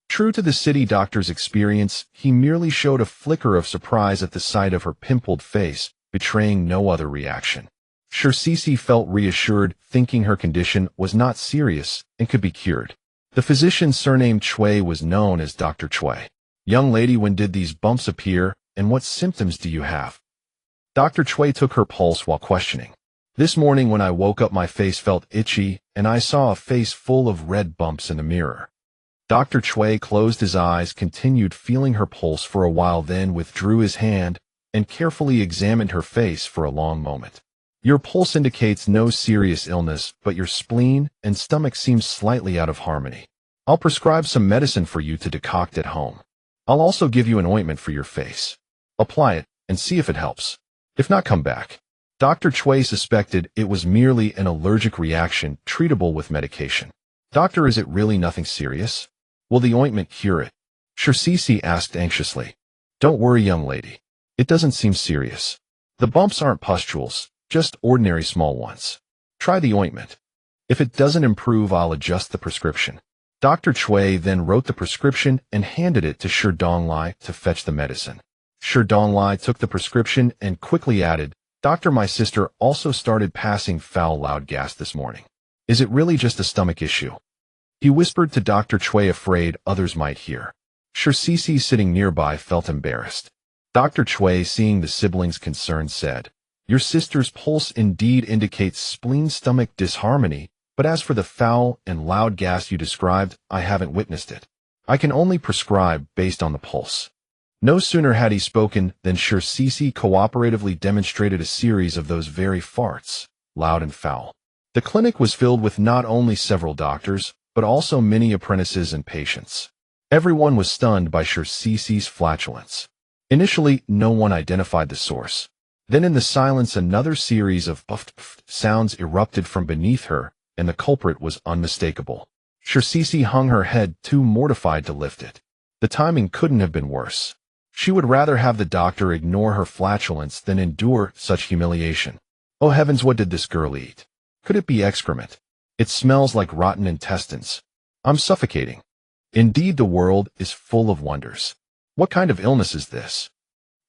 True to the city doctor's experience, he merely showed a flicker of surprise at the sight of her pimpled face, betraying no other reaction. Sure Cece felt reassured, thinking her condition was not serious and could be cured. The physician's surname Qiuge was known as Dr. Qiuge. Young lady, when did these bumps appear, and what symptoms do you have? Dr. Qiuge took her pulse while questioning. This morning when I woke up, my face felt itchy, and I saw a face full of red bumps in the mirror. Dr. Qiuge closed his eyes, continued feeling her pulse for a while, then withdrew his hand and carefully examined her face for a long moment. Your pulse indicates no serious illness, but your spleen and stomach seem slightly out of harmony. I'll prescribe some medicine for you to decoct at home. I'll also give you an ointment for your face. Apply it and see if it helps. If not, come back. Dr. Qiuge suspected it was merely an allergic reaction, treatable with medication. Doctor, is it really nothing serious? Will the ointment cure it? Sure Cece asked anxiously. Don't worry, young lady. It doesn't seem serious. The bumps aren't pustules, just ordinary small ones. Try the ointment. If it doesn't improve, I'll adjust the prescription. Dr. Qiuge then wrote the prescription and handed it to Sure Donglai to fetch the medicine. Sure Donglai took the prescription and quickly added, Doctor, my sister also started passing foul loud gas this morning. Is it really just a stomach issue? He whispered to Dr. Qiuge, afraid others might hear. Sure Cece, sitting nearby, felt embarrassed. Dr. Qiuge, seeing the siblings' concern, said, Your sister's pulse indeed indicates spleen-stomach disharmony, but as for the foul and loud gas you described, I haven't witnessed it. I can only prescribe based on the pulse. No sooner had he spoken than Sure Cece cooperatively demonstrated a series of those very farts, loud and foul. The clinic was filled with not only several doctors, but also many apprentices and patients. Everyone was stunned by Sure Cece's flatulence. Initially, no one identified the source. Then in the silence another series of puff sounds erupted from beneath her, and the culprit was unmistakable. Qiuge hung her head, too mortified to lift it. The timing couldn't have been worse. She would rather have the doctor ignore her flatulence than endure such humiliation. Oh heavens, what did this girl eat? Could it be excrement? It smells like rotten intestines. I'm suffocating. Indeed, the world is full of wonders. What kind of illness is this?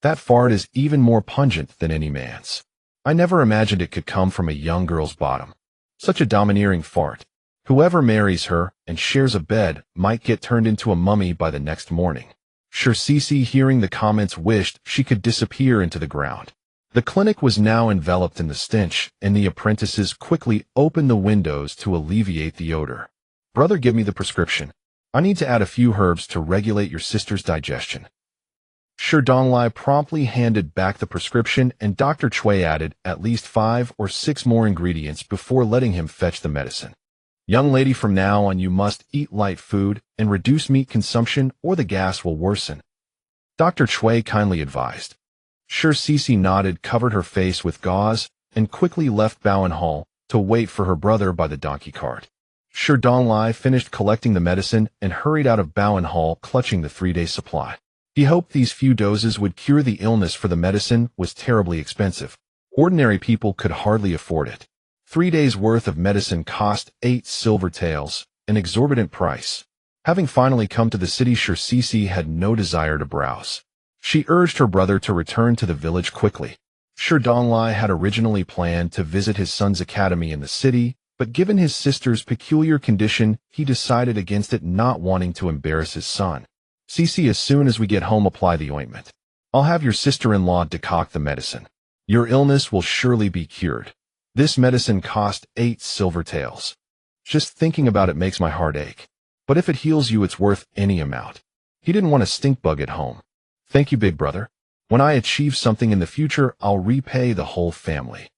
That fart is even more pungent than any man's. I never imagined it could come from a young girl's bottom. Such a domineering fart. Whoever marries her and shares a bed might get turned into a mummy by the next morning. Qiuge, hearing the comments, wished she could disappear into the ground. The clinic was now enveloped in the stench, and the apprentices quickly opened the windows to alleviate the odor. Brother, give me the prescription. I need to add a few herbs to regulate your sister's digestion. Qiuge promptly handed back the prescription, and Dr. Qiuge added at least 5 or 6 more ingredients before letting him fetch the medicine. Young lady, from now on you must eat light food and reduce meat consumption or the gas will worsen, Dr. Qiuge kindly advised. Qiuge nodded, covered her face with gauze, and quickly left Bowen Hall to wait for her brother by the donkey cart. Qiuge finished collecting the medicine and hurried out of Bowen Hall, clutching the 3-day supply. He hoped these few doses would cure the illness, for the medicine was terribly expensive. Ordinary people could hardly afford it. 3 days' worth of medicine cost 8 silver taels, an exorbitant price. Having finally come to the city, Qiuge had no desire to browse. She urged her brother to return to the village quickly. Qiuge had originally planned to visit his son's academy in the city, but given his sister's peculiar condition, he decided against it, not wanting to embarrass his son. Qiuge, as soon as we get home, apply the ointment. I'll have your sister-in-law decoct the medicine. Your illness will surely be cured. This medicine cost 8 silver taels. Just thinking about it makes my heart ache. But if it heals you, it's worth any amount. He didn't want a stink bug at home. Thank you, big brother. When I achieve something in the future, I'll repay the whole family.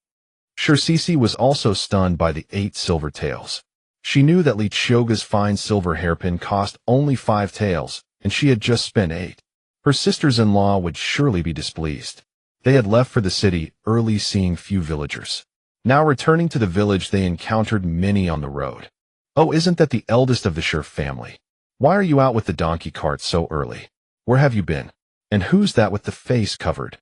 Qiuge was also stunned by the 8 silver taels. She knew that Qiuge's fine silver hairpin cost only 5 taels, and she had just spent 8. Her sisters-in-law would surely be displeased. They had left for the city early, seeing few villagers. Now returning to the village, they encountered many on the road. Oh, isn't that the eldest of the Qiuge family? Why are you out with the donkey cart so early? Where have you been? And who's that with the face covered?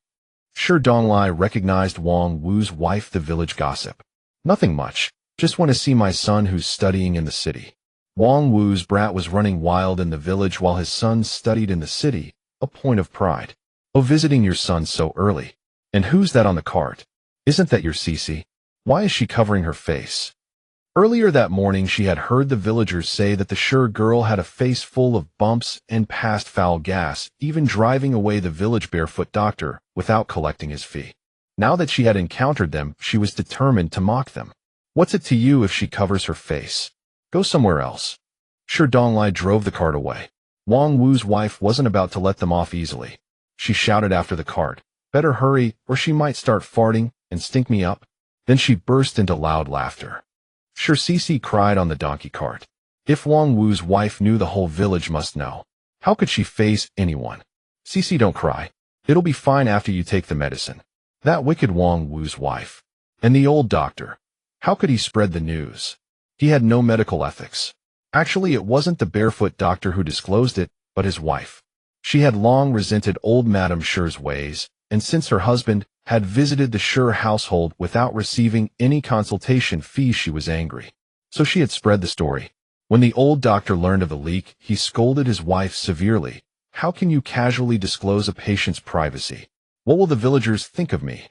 Qiuge recognized Wang Wu's wife, the village gossip. Nothing much. Just want to see my son who's studying in the city. Wang Wu's brat was running wild in the village while his son studied in the city, a point of pride. Oh, visiting your son so early. And who's that on the cart? Isn't that your Qiuge? Why is she covering her face? Earlier that morning, she had heard the villagers say that the Qiuge girl had a face full of bumps and passed foul gas, even driving away the village barefoot doctor without collecting his fee. Now that she had encountered them, she was determined to mock them. What's it to you if she covers her face? Go somewhere else. Qiuge drove the cart away. Wang Wu's wife wasn't about to let them off easily. She shouted after the cart, "Better hurry, or she might start farting and stink me up." Then she burst into loud laughter. Qiuge cried on the donkey cart. If Wang Wu's wife knew, the whole village must know. How could she face anyone? Qiuge, don't cry. It'll be fine after you take the medicine. That wicked Wang Wu's wife. And the old doctor. How could he spread the news? He had no medical ethics. Actually, it wasn't the barefoot doctor who disclosed it, but his wife. She had long resented old Madame Qiuge's ways, and since her husband had visited the Qiuge household without receiving any consultation fee, she was angry. So she had spread the story. When the old doctor learned of the leak, he scolded his wife severely. How can you casually disclose a patient's privacy? What will the villagers think of me?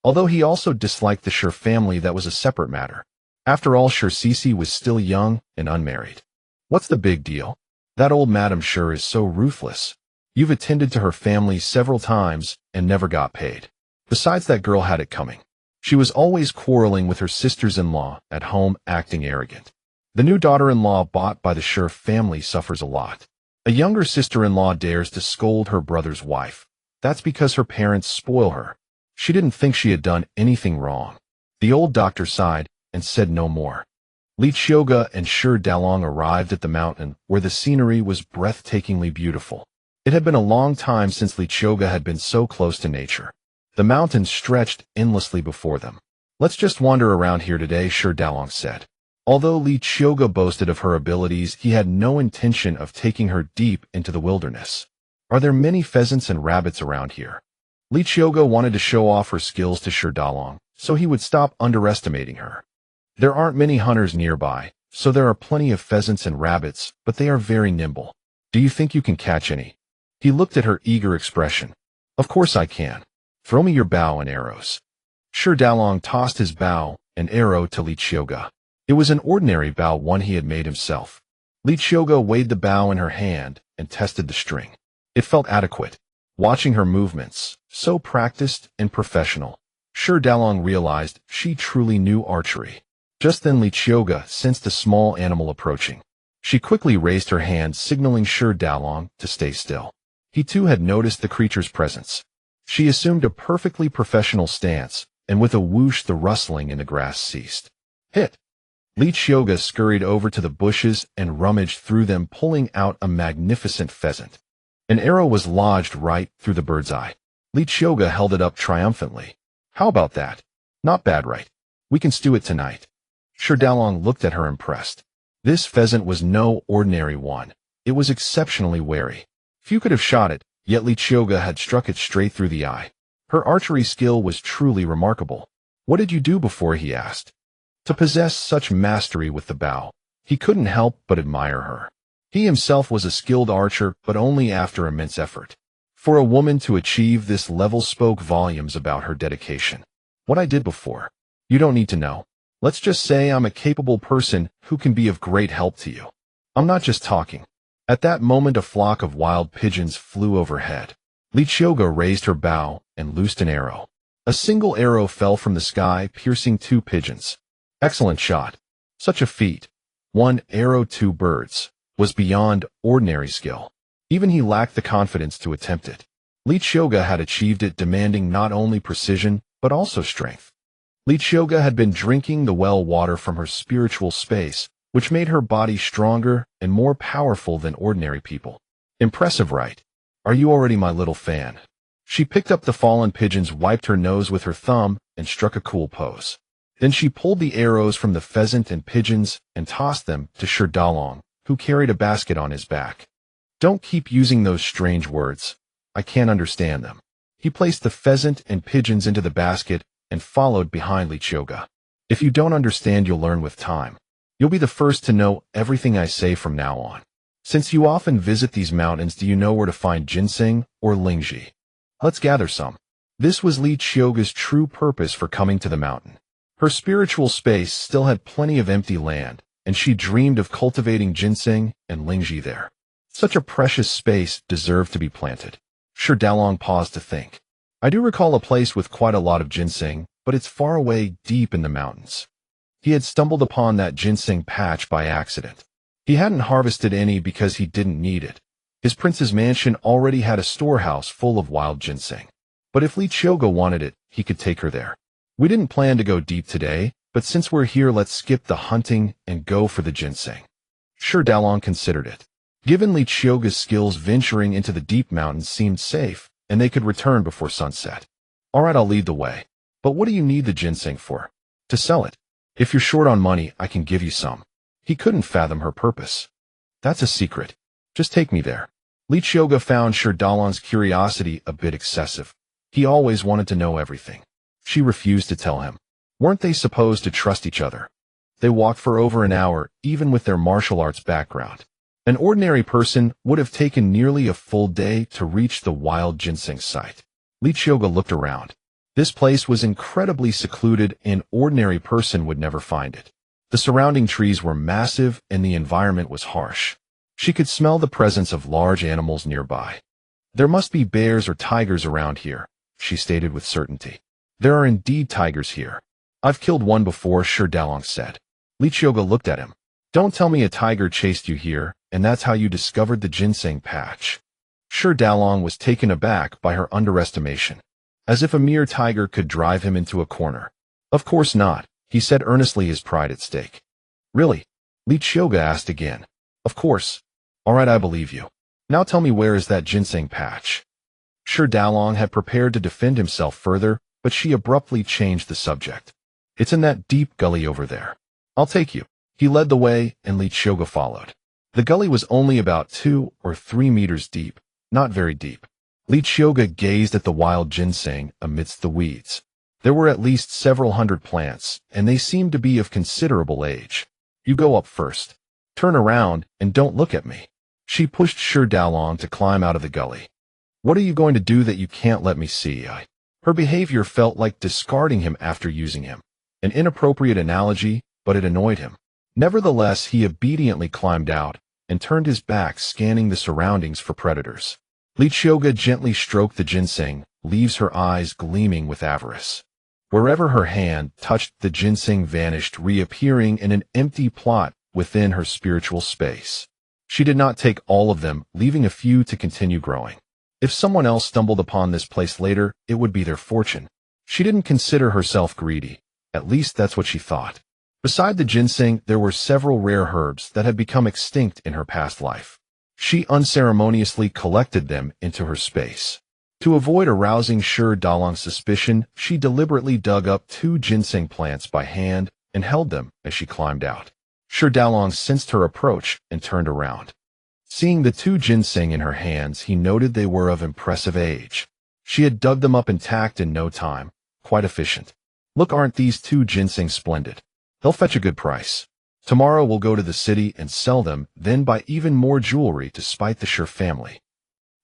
Although he also disliked the Qiuge family, that was a separate matter. After all, Qiuge was still young and unmarried. What's the big deal? That old Madame Qiuge is so ruthless. You've attended to her family several times and never got paid. Besides, that girl had it coming. She was always quarreling with her sisters-in-law at home, acting arrogant. The new daughter-in-law bought by the Qiuge family suffers a lot. A younger sister-in-law dares to scold her brother's wife. That's because her parents spoil her. She didn't think she had done anything wrong. The old doctor sighed and said no more. Qiuge and Qiuge Dalong arrived at the mountain, where the scenery was breathtakingly beautiful. It had been a long time since Qiuge had been so close to nature. The mountains stretched endlessly before them. Let's just wander around here today, Dalong said. Although Qiuge boasted of her abilities, he had no intention of taking her deep into the wilderness. Are there many pheasants and rabbits around here? Qiuge wanted to show off her skills to Dalong, so he would stop underestimating her. There aren't many hunters nearby, so there are plenty of pheasants and rabbits, but they are very nimble. Do you think you can catch any? He looked at her eager expression. Of course I can. Throw me your bow and arrows. Dalong tossed his bow and arrow to Qiuge. It was an ordinary bow, one he had made himself. Qiuge weighed the bow in her hand and tested the string. It felt adequate. Watching her movements, so practiced and professional, Dalong realized she truly knew archery. Just then Qiuge sensed a small animal approaching. She quickly raised her hand, signaling Dalong to stay still. He too had noticed the creature's presence. She assumed a perfectly professional stance, and with a whoosh the rustling in the grass ceased. Hit! Qiuge scurried over to the bushes and rummaged through them, pulling out a magnificent pheasant. An arrow was lodged right through the bird's eye. Qiuge held it up triumphantly. How about that? Not bad, right? We can stew it tonight. Dalong looked at her impressed. This pheasant was no ordinary one. It was exceptionally wary. Few could have shot it, yet Qiuge had struck it straight through the eye. Her archery skill was truly remarkable. What did you do before? He asked. To possess such mastery with the bow, he couldn't help but admire her. He himself was a skilled archer, but only after immense effort. For a woman to achieve this level spoke volumes about her dedication. What I did before? You don't need to know. Let's just say I'm a capable person who can be of great help to you. I'm not just talking. At that moment a flock of wild pigeons flew overhead. Qiuge raised her bow and loosed an arrow. A single arrow fell from the sky, piercing 2 pigeons. Excellent shot. Such a feat. 1 arrow, 2 birds. Was beyond ordinary skill. Even he lacked the confidence to attempt it. Qiuge had achieved it, demanding not only precision, but also strength. Qiuge had been drinking the well water from her spiritual space, which made her body stronger and more powerful than ordinary people. Impressive, right? Are you already my little fan? She picked up the fallen pigeons, wiped her nose with her thumb, and struck a cool pose. Then she pulled the arrows from the pheasant and pigeons and tossed them to Dalong, who carried a basket on his back. Don't keep using those strange words. I can't understand them. He placed the pheasant and pigeons into the basket and followed behind Qiuge. If you don't understand, you'll learn with time. You'll be the first to know everything I say from now on. Since you often visit these mountains, do you know where to find ginseng or lingji? Let's gather some. This was Qiuge's true purpose for coming to the mountain. Her spiritual space still had plenty of empty land, and she dreamed of cultivating ginseng and lingji there. Such a precious space deserved to be planted. Dalong paused to think. I do recall a place with quite a lot of ginseng, but it's far away deep in the mountains. He had stumbled upon that ginseng patch by accident. He hadn't harvested any because he didn't need it. His prince's mansion already had a storehouse full of wild ginseng. But if Qiuge wanted it, he could take her there. We didn't plan to go deep today, but since we're here, let's skip the hunting and go for the ginseng. Dalong considered it. Given Qiuge's skills, venturing into the deep mountains seemed safe, and they could return before sunset. All right, I'll lead the way. But what do you need the ginseng for? To sell it. If you're short on money, I can give you some. He couldn't fathom her purpose. That's a secret. Just take me there. Qiuge found Dalong's curiosity a bit excessive. He always wanted to know everything. She refused to tell him. Weren't they supposed to trust each other? They walked for over an hour, even with their martial arts background. An ordinary person would have taken nearly a full day to reach the wild ginseng site. Qiuge looked around. This place was incredibly secluded, and an ordinary person would never find it. The surrounding trees were massive, and the environment was harsh. She could smell the presence of large animals nearby. There must be bears or tigers around here, she stated with certainty. There are indeed tigers here. I've killed one before, Dalong said. Qiuge looked at him. Don't tell me a tiger chased you here, and that's how you discovered the ginseng patch. Dalong was taken aback by her underestimation. As if a mere tiger could drive him into a corner. Of course not, he said earnestly, his pride at stake. Really? Qiuge asked again. Of course. All right, I believe you. Now tell me, where is that ginseng patch? Dalong had prepared to defend himself further, but she abruptly changed the subject. It's in that deep gully over there. I'll take you. He led the way, and Qiuge followed. The gully was only about 2 or 3 meters deep, not very deep. Qiuge gazed at the wild ginseng amidst the weeds. There were at least several hundred plants, and they seemed to be of considerable age. You go up first. Turn around, and don't look at me. She pushed Dalong to climb out of the gully. What are you going to do that you can't let me see? Her behavior felt like discarding him after using him. An inappropriate analogy, but it annoyed him. Nevertheless, he obediently climbed out and turned his back, scanning the surroundings for predators. Qiuge gently stroked the ginseng, leaves her eyes gleaming with avarice. Wherever her hand touched, the ginseng vanished, reappearing in an empty plot within her spiritual space. She did not take all of them, leaving a few to continue growing. If someone else stumbled upon this place later, it would be their fortune. She didn't consider herself greedy. At least that's what she thought. Beside the ginseng, there were several rare herbs that had become extinct in her past life. She unceremoniously collected them into her space. To avoid arousing Dalong's suspicion, she deliberately dug up 2 ginseng plants by hand and held them as she climbed out. Dalong sensed her approach and turned around. Seeing the 2 ginseng in her hands, he noted they were of impressive age. She had dug them up intact in no time. Quite efficient. Look, aren't these 2 ginseng splendid? They'll fetch a good price. Tomorrow we'll go to the city and sell them, then buy even more jewelry to spite the family.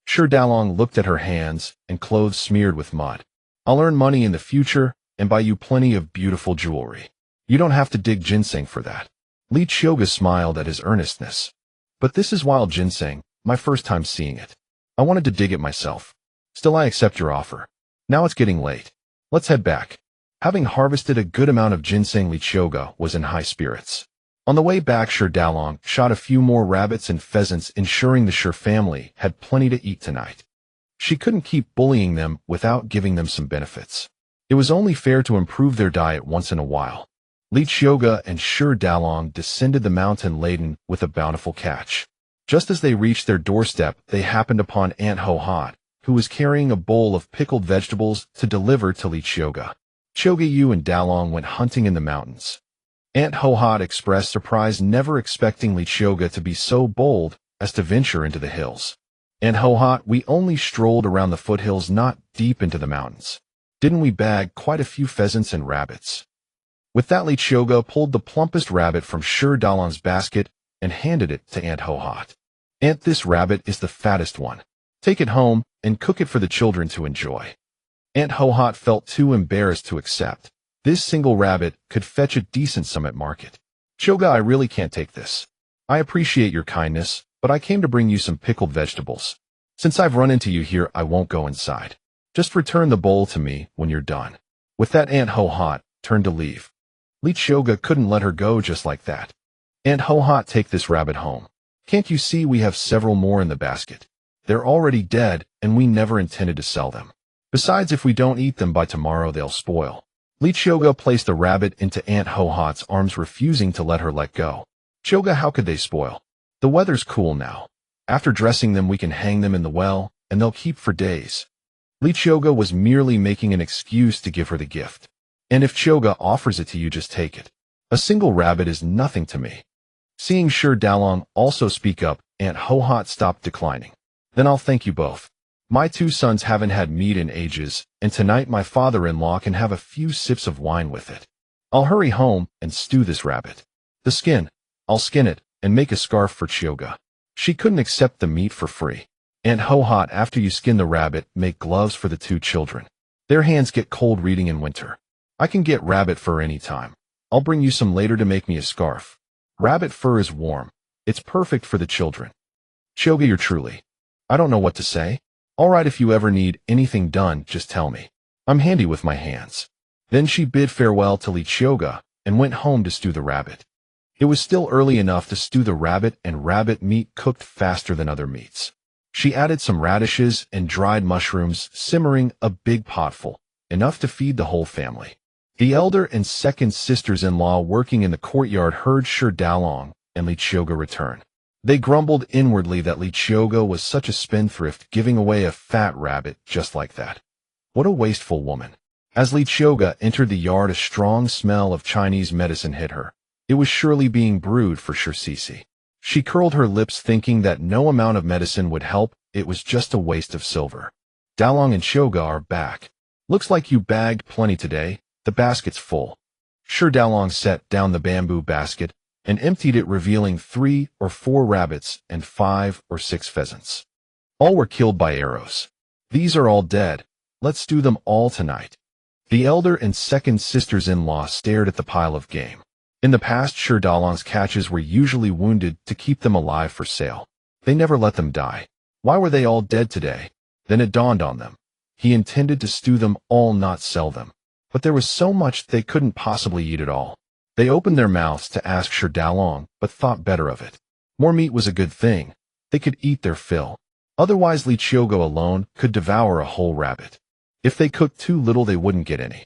Dalong looked at her hands and clothes smeared with mud. I'll earn money in the future and buy you plenty of beautiful jewelry. You don't have to dig ginseng for that. Qiuge smiled at his earnestness. But this is wild ginseng, my first time seeing it. I wanted to dig it myself. Still, I accept your offer. Now it's getting late. Let's head back. Having harvested a good amount of ginseng, Qiuge was in high spirits. On the way back, Dalong shot a few more rabbits and pheasants, ensuring the family had plenty to eat tonight. She couldn't keep bullying them without giving them some benefits. It was only fair to improve their diet once in a while. Qiuge and Dalong descended the mountain laden with a bountiful catch. Just as they reached their doorstep, they happened upon Aunt Ho-Hot, who was carrying a bowl of pickled vegetables to deliver to Qiuge. Qiuge and Dalong went hunting in the mountains. Aunt Ho-Hot expressed surprise, never expecting Qiuge to be so bold as to venture into the hills. Aunt Ho-Hot, we only strolled around the foothills, not deep into the mountains. Didn't we bag quite a few pheasants and rabbits? With that, Qiuge pulled the plumpest rabbit from Dalong's basket and handed it to Aunt Ho-Hot. Aunt, this rabbit is the fattest one. Take it home and cook it for the children to enjoy. Aunt Ho-Hot felt too embarrassed to accept. This single rabbit could fetch a decent sum at market. Qiuge, I really can't take this. I appreciate your kindness, but I came to bring you some pickled vegetables. Since I've run into you here, I won't go inside. Just return the bowl to me when you're done. With that, Aunt Ho-Hot turned to leave. Qiuge couldn't let her go just like that. Aunt Ho-Hot, take this rabbit home. Can't you see we have several more in the basket? They're already dead, and we never intended to sell them. Besides, if we don't eat them by tomorrow, they'll spoil. Qiuge placed the rabbit into Aunt Ho-Hot's arms, refusing to let her let go. Qiuge, how could they spoil? The weather's cool now. After dressing them, we can hang them in the well, and they'll keep for days. Qiuge was merely making an excuse to give her the gift. And if Qiuge offers it to you, just take it. A single rabbit is nothing to me. Seeing Dalong also speak up, Aunt Ho-Hot stopped declining. Then I'll thank you both. My 2 sons haven't had meat in ages, and tonight my father-in-law can have a few sips of wine with it. I'll hurry home and stew this rabbit. The skin, I'll skin it and make a scarf for Qiuge. She couldn't accept the meat for free. Aunt Ho-Hot, after you skin the rabbit, make gloves for the 2 children. Their hands get cold reading in winter. I can get rabbit fur any time. I'll bring you some later to make me a scarf. Rabbit fur is warm. It's perfect for the children. Qiuge, you're truly. I don't know what to say. All right, if you ever need anything done, just tell me. I'm handy with my hands. Then she bid farewell to Qiuge and went home to stew the rabbit. It was still early enough to stew the rabbit, and rabbit meat cooked faster than other meats. She added some radishes and dried mushrooms, simmering a big potful, enough to feed the whole family. The elder and second sisters-in-law working in the courtyard heard Dalong and Qiuge return. They grumbled inwardly that Qiuge was such a spendthrift, giving away a fat rabbit just like that. What a wasteful woman. As Qiuge entered the yard, a strong smell of Chinese medicine hit her. It was surely being brewed for Qiuge. She curled her lips, thinking that no amount of medicine would help. It was just a waste of silver. Dalong and Qiuge are back. Looks like you bagged plenty today. The basket's full. Dalong set down the bamboo basket and emptied it, revealing 3 or 4 rabbits and 5 or 6 pheasants. All were killed by arrows. These are all dead. Let's do them all tonight. The elder and second sisters-in-law stared at the pile of game. In the past, Dalong's catches were usually wounded to keep them alive for sale. They never let them die. Why were they all dead today? Then it dawned on them. He intended to stew them all, not sell them. But there was so much they couldn't possibly eat it all. They opened their mouths to ask Dalong, but thought better of it. More meat was a good thing. They could eat their fill. Otherwise, Qiuge alone could devour a whole rabbit. If they cooked too little, they wouldn't get any.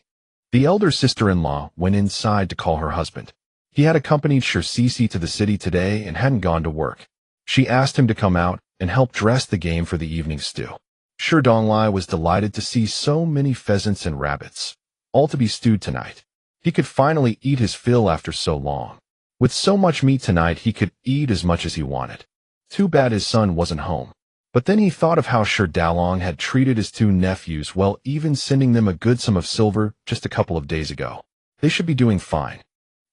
The elder sister-in-law went inside to call her husband. He had accompanied Qiuge to the city today and hadn't gone to work. She asked him to come out and help dress the game for the evening stew. Donglai was delighted to see so many pheasants and rabbits, all to be stewed tonight. He could finally eat his fill after so long. With so much meat tonight, he could eat as much as he wanted. Too bad his son wasn't home. But then he thought of how Dalong had treated his 2 nephews well, even sending them a good sum of silver just a couple of days ago. They should be doing fine.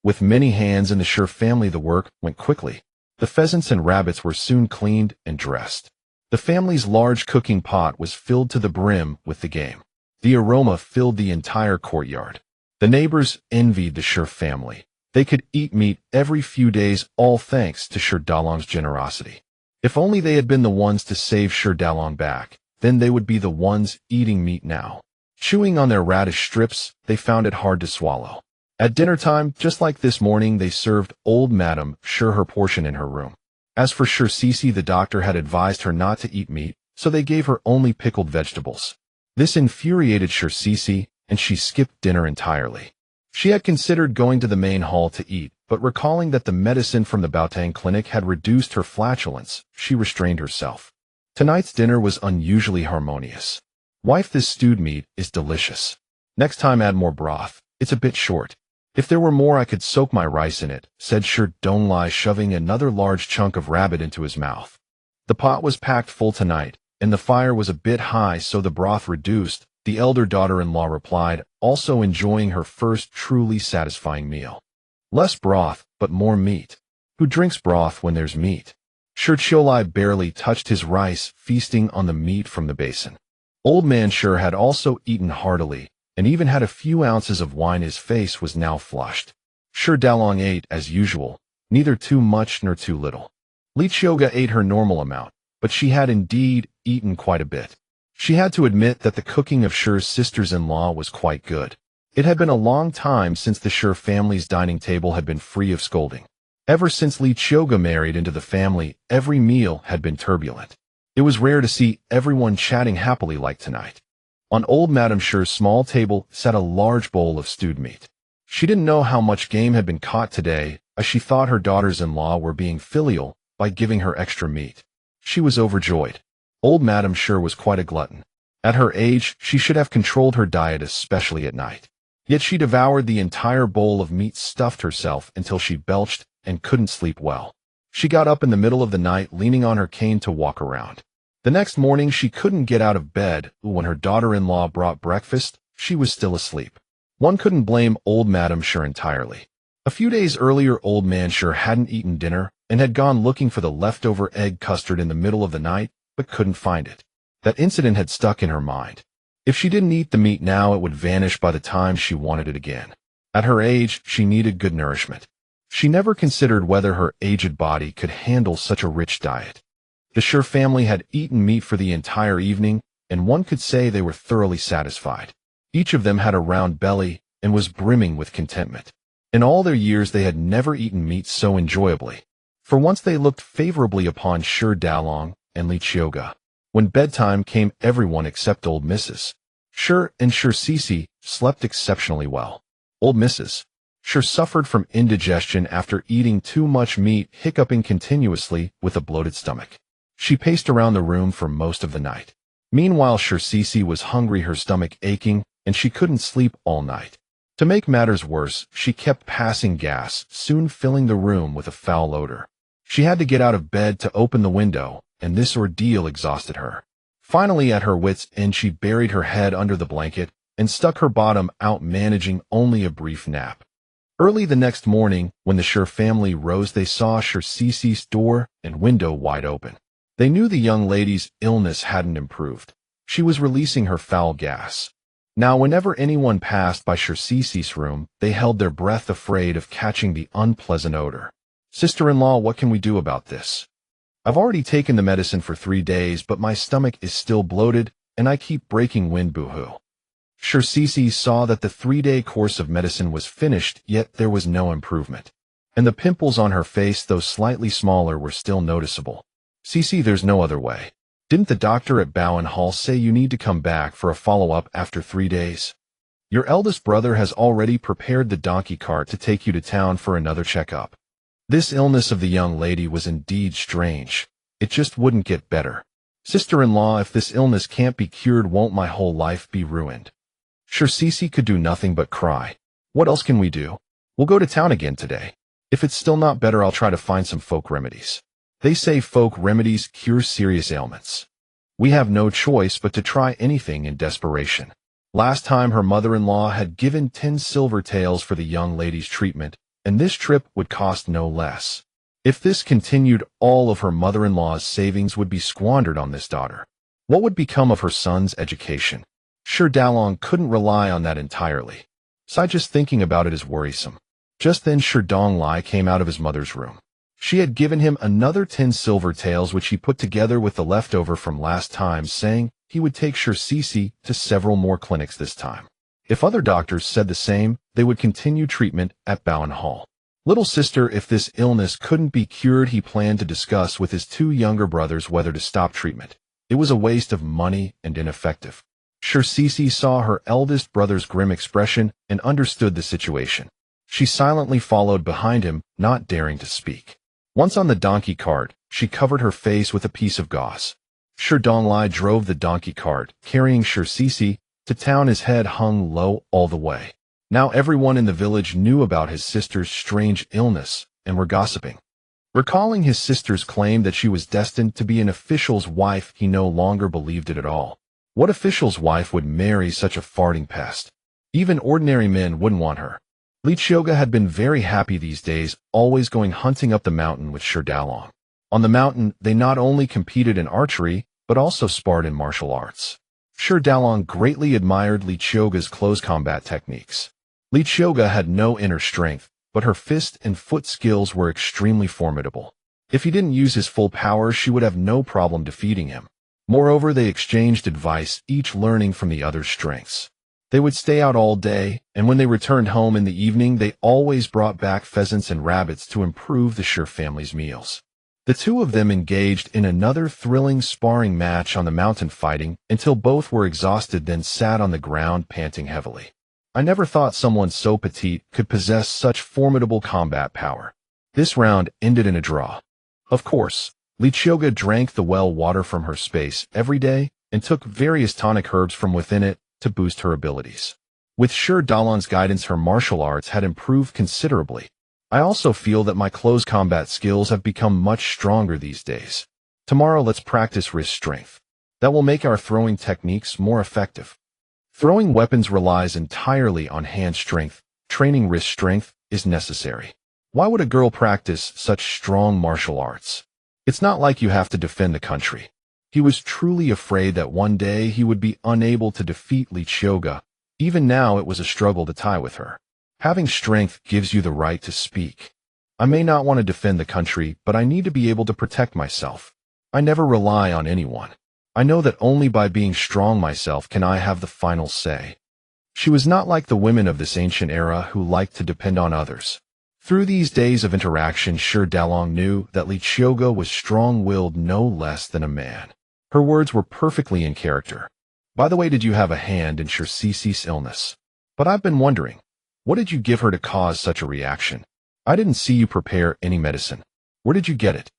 With many hands in the family, the work went quickly. The pheasants and rabbits were soon cleaned and dressed. The family's large cooking pot was filled to the brim with the game. The aroma filled the entire courtyard. The neighbors envied the family. They could eat meat every few days, all thanks to Dalong's generosity. If only they had been the ones to save Dalong back, then they would be the ones eating meat now. Chewing on their radish strips, they found it hard to swallow. At dinner time, just like this morning, they served old Madame her portion in her room. As for Qiuge, the doctor had advised her not to eat meat, so they gave her only pickled vegetables. This infuriated Qiuge, and she skipped dinner entirely. She had considered going to the main hall to eat, but recalling that the medicine from the Baotang clinic had reduced her flatulence, she restrained herself. Tonight's dinner was unusually harmonious. Wife, this stewed meat is delicious. Next time add more broth. It's a bit short. If there were more, I could soak my rice in it, said Donglai, shoving another large chunk of rabbit into his mouth. The pot was packed full tonight, and the fire was a bit high, so the broth reduced, the elder daughter-in-law replied, also enjoying her first truly satisfying meal. Less broth, but more meat. Who drinks broth when there's meat? Qiuge barely touched his rice, feasting on the meat from the basin. Old man had also eaten heartily, and even had a few ounces of wine. His face was now flushed. Dalong ate as usual, neither too much nor too little. Qiuge ate her normal amount, but she had indeed eaten quite a bit. She had to admit that the cooking of Shi's sisters-in-law was quite good. It had been a long time since the family's dining table had been free of scolding. Ever since Qiuge married into the family, every meal had been turbulent. It was rare to see everyone chatting happily like tonight. On old Madame Shi's small table sat a large bowl of stewed meat. She didn't know how much game had been caught today, as she thought her daughters-in-law were being filial by giving her extra meat. She was overjoyed. Old Madame was quite a glutton. At her age, she should have controlled her diet, especially at night. Yet she devoured the entire bowl of meat, stuffed herself until she belched and couldn't sleep well. She got up in the middle of the night, leaning on her cane to walk around. The next morning, she couldn't get out of bed. When her daughter-in-law brought breakfast, she was still asleep. One couldn't blame old Madame entirely. A few days earlier, old man hadn't eaten dinner and had gone looking for the leftover egg custard in the middle of the night, but couldn't find it. That incident had stuck in her mind. If she didn't eat the meat now, it would vanish by the time she wanted it again. At her age, she needed good nourishment. She never considered whether her aged body could handle such a rich diet. The family had eaten meat for the entire evening, and one could say they were thoroughly satisfied. Each of them had a round belly and was brimming with contentment. In all their years, they had never eaten meat so enjoyably. For once, they looked favorably upon Dalong and Qiuge. When bedtime came, everyone except old Mrs. and Qiuge slept exceptionally well. Old Mrs. She suffered from indigestion after eating too much meat, hiccuping continuously with a bloated stomach. She paced around the room for most of the night. Meanwhile, Qiuge was hungry, her stomach aching, and she couldn't sleep all night. To make matters worse, she kept passing gas, soon filling the room with a foul odor. She had to get out of bed to open the window, and this ordeal exhausted her. Finally, at her wits' end, she buried her head under the blanket and stuck her bottom out, managing only a brief nap. Early the next morning, when the Qiuge family rose, they saw Qiuge's door and window wide open. They knew the young lady's illness hadn't improved. She was releasing her foul gas. Now, whenever anyone passed by Qiuge's room, they held their breath, afraid of catching the unpleasant odor. "Sister-in-law, what can we do about this? I've already taken the medicine for 3 days, but my stomach is still bloated, and I keep breaking wind, boo-hoo." Qiuge saw that the 3-day course of medicine was finished, yet there was no improvement. And the pimples on her face, though slightly smaller, were still noticeable. "Qiuge, there's no other way. Didn't the doctor at Bowen Hall say you need to come back for a follow-up after 3 days? Your eldest brother has already prepared the donkey cart to take you to town for another checkup." This illness of the young lady was indeed strange. It just wouldn't get better. "Sister-in-law, if this illness can't be cured, won't my whole life be ruined?" Qiuge could do nothing but cry. "What else can we do? We'll go to town again today. If it's still not better, I'll try to find some folk remedies. They say folk remedies cure serious ailments. We have no choice but to try anything in desperation." Last time, her mother-in-law had given 10 silver taels for the young lady's treatment, and this trip would cost no less. If this continued, all of her mother-in-law's savings would be squandered on this daughter. What would become of her son's education? Qiuge couldn't rely on that entirely. Just thinking about it is worrisome. Just then, Qiuge came out of his mother's room. She had given him another 10 silver taels, which he put together with the leftover from last time, saying he would take Qiuge to several more clinics this time. If other doctors said the same, they would continue treatment at Bowen Hall. "Little sister, if this illness couldn't be cured," he planned to discuss with his 2 younger brothers whether to stop treatment. It was a waste of money and ineffective. Qiuge saw her eldest brother's grim expression and understood the situation. She silently followed behind him, not daring to speak. Once on the donkey cart, she covered her face with a piece of gauze. Qiuge drove the donkey cart, carrying Qiuge to town. His head hung low all the way. Now everyone in the village knew about his sister's strange illness and were gossiping. Recalling his sister's claim that she was destined to be an official's wife, he no longer believed it at all. What official's wife would marry such a farting pest? Even ordinary men wouldn't want her. Qiuge had been very happy these days, always going hunting up the mountain with Qiuge. On the mountain, they not only competed in archery, but also sparred in martial arts. Qiuge greatly admired Qiuge's close combat techniques. Qiuge had no inner strength, but her fist and foot skills were extremely formidable. If he didn't use his full power, she would have no problem defeating him. Moreover, they exchanged advice, each learning from the other's strengths. They would stay out all day, and when they returned home in the evening, they always brought back pheasants and rabbits to improve the Qiuge family's meals. The 2 of them engaged in another thrilling sparring match on the mountain, fighting until both were exhausted, then sat on the ground panting heavily. "I never thought someone so petite could possess such formidable combat power." This round ended in a draw. Of course, Qiuge drank the well water from her space every day and took various tonic herbs from within it to boost her abilities. With Qiuge's guidance, her martial arts had improved considerably. "I also feel that my close combat skills have become much stronger these days. Tomorrow, let's practice wrist strength. That will make our throwing techniques more effective." Throwing weapons relies entirely on hand strength. Training wrist strength is necessary. Why would a girl practice such strong martial arts? It's not like you have to defend the country. He was truly afraid that one day he would be unable to defeat Qiuge. Even now, it was a struggle to tie with her. Having strength gives you the right to speak. "I may not want to defend the country, but I need to be able to protect myself. I never rely on anyone. I know that only by being strong myself can I have the final say." She was not like the women of this ancient era who liked to depend on others. Through these days of interaction, Qiuge knew that Qiuge was strong-willed no less than a man. Her words were perfectly in character. "By the way, did you have a hand in Qiuge's illness? But I've been wondering, What did you give her to cause such a reaction? I didn't see you prepare any medicine. Where did you get it?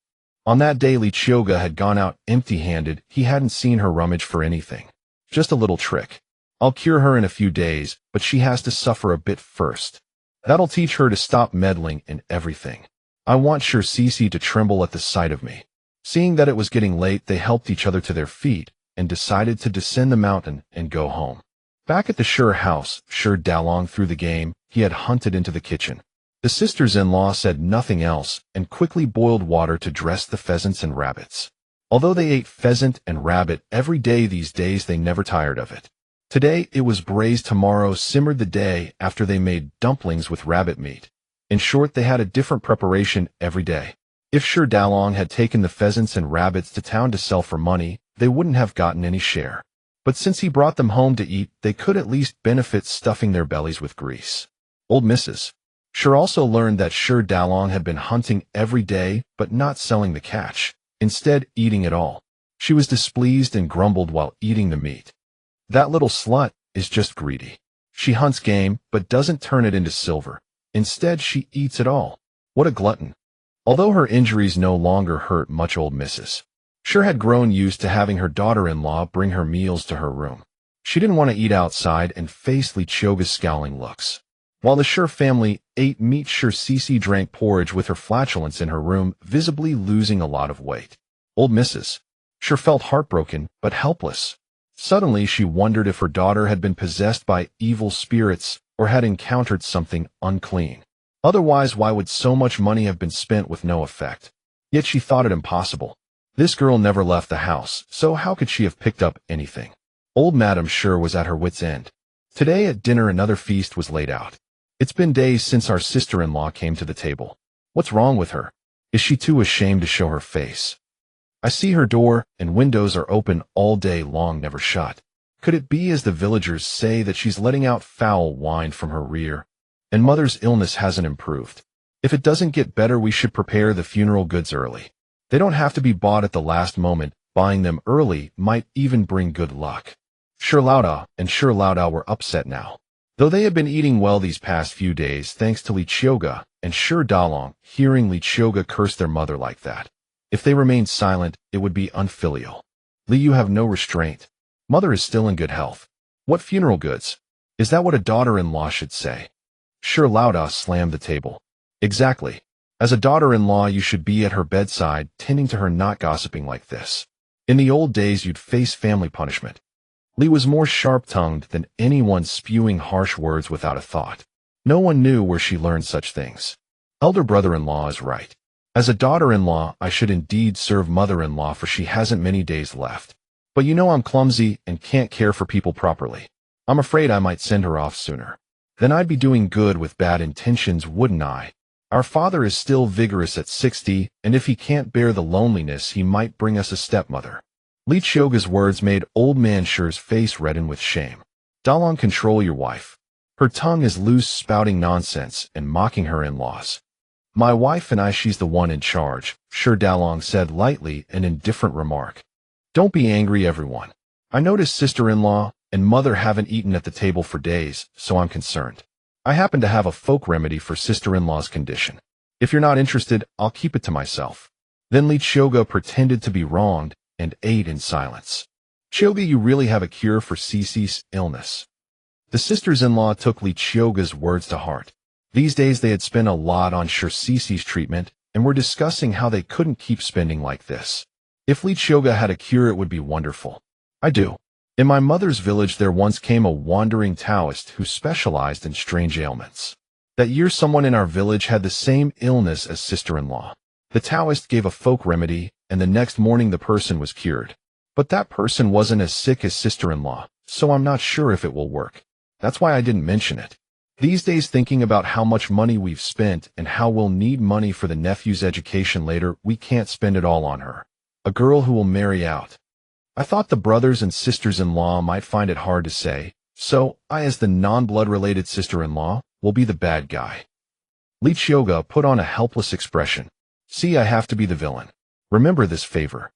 On that day, Qiuge had gone out empty-handed. He hadn't seen her rummage for anything. Just a little trick. I'll cure her in a few days, but she has to suffer a bit first. That'll teach her to stop meddling in everything. I want Cici to tremble at the sight of me. Seeing that it was getting late, they helped each other to their feet and decided to descend the mountain and go home. Back at the Shi house, Shi Dalong threw the game. He had hunted into the kitchen. The sisters-in-law said nothing else and quickly boiled water to dress the pheasants and rabbits. Although they ate pheasant and rabbit every day these days, they never tired of it. Today it was braised, tomorrow simmered, the day after they made dumplings with rabbit meat. In short, they had a different preparation every day. If Shi Dalong had taken the pheasants and rabbits to town to sell for money, they wouldn't have gotten any share. But since he brought them home to eat, they could at least benefit, stuffing their bellies with grease. Old Mrs. Shi also learned that Shi Dalong had been hunting every day but not selling the catch, instead eating it all. She was displeased and grumbled while eating the meat. That little slut is just greedy. She hunts game but doesn't turn it into silver. Instead, she eats it all. What a glutton. Although her injuries no longer hurt much, old Mrs. Shi had grown used to having her daughter-in-law bring her meals to her room. She didn't want to eat outside and faced Qiuge's scowling looks. While the Shi family ate meat, Cici drank porridge with her flatulence in her room, visibly losing a lot of weight. Old Mrs. Shi felt heartbroken but helpless. Suddenly, she wondered if her daughter had been possessed by evil spirits or had encountered something unclean. Otherwise, why would so much money have been spent with no effect? Yet she thought it impossible. This girl never left the house, so how could she have picked up anything? Old Madame Shi was at her wit's end. Today at dinner, another feast was laid out. It's been days since our sister-in-law came to the table. What's wrong with her? Is she too ashamed to show her face? I see her door and windows are open all day long, never shut. Could it be, as the villagers say, that she's letting out foul wine from her rear? And mother's illness hasn't improved. If it doesn't get better, we should prepare the funeral goods early. They don't have to be bought at the last moment. Buying them early might even bring good luck. Shi Laodao and Shi Laodao were upset now. Though they had been eating well these past few days thanks to Qiuge and Shi Dalong, hearing Qiuge curse their mother like that. If they remained silent, it would be unfilial. Li, you have no restraint. Mother is still in good health. What funeral goods? Is that what a daughter-in-law should say? Shi Laodao slammed the table. Exactly. As a daughter-in-law, you should be at her bedside, tending to her, not gossiping like this. In the old days, you'd face family punishment. Li was more sharp-tongued than anyone, spewing harsh words without a thought. No one knew where she learned such things. Elder brother-in-law is right. As a daughter-in-law, I should indeed serve mother-in-law, for she hasn't many days left. But you know I'm clumsy and can't care for people properly. I'm afraid I might send her off sooner. Then I'd be doing good with bad intentions, wouldn't I? Our father is still vigorous at 60, and if he can't bear the loneliness, he might bring us a stepmother. Qiuge's words made old man Shi's face redden with shame. Dalong, control your wife. Her tongue is loose, spouting nonsense and mocking her in-laws. My wife and I, she's the one in charge, Shi Dalong said lightly, an indifferent remark. Don't be angry, everyone. I noticed sister-in-law and mother haven't eaten at the table for days, so I'm concerned. I happen to have a folk remedy for sister-in-law's condition. If you're not interested, I'll keep it to myself. Then Qiuge pretended to be wronged and ate in silence. Qiuge, you really have a cure for Cici's illness? The sisters-in-law took Qiuge's words to heart. These days they had spent a lot on Cici's treatment and were discussing how they couldn't keep spending like this. If Qiuge had a cure, it would be wonderful. I do. In my mother's village there once came a wandering Taoist who specialized in strange ailments. That year someone in our village had the same illness as sister-in-law. The Taoist gave a folk remedy, and the next morning the person was cured. But that person wasn't as sick as sister-in-law, so I'm not sure if it will work. That's why I didn't mention it. These days, thinking about how much money we've spent and how we'll need money for the nephew's education later, we can't spend it all on her. A girl who will marry out. I thought the brothers and sisters-in-law might find it hard to say, so I, as the non-blood-related sister-in-law, will be the bad guy. Qiuge put on a helpless expression. See, I have to be the villain. Remember this favor.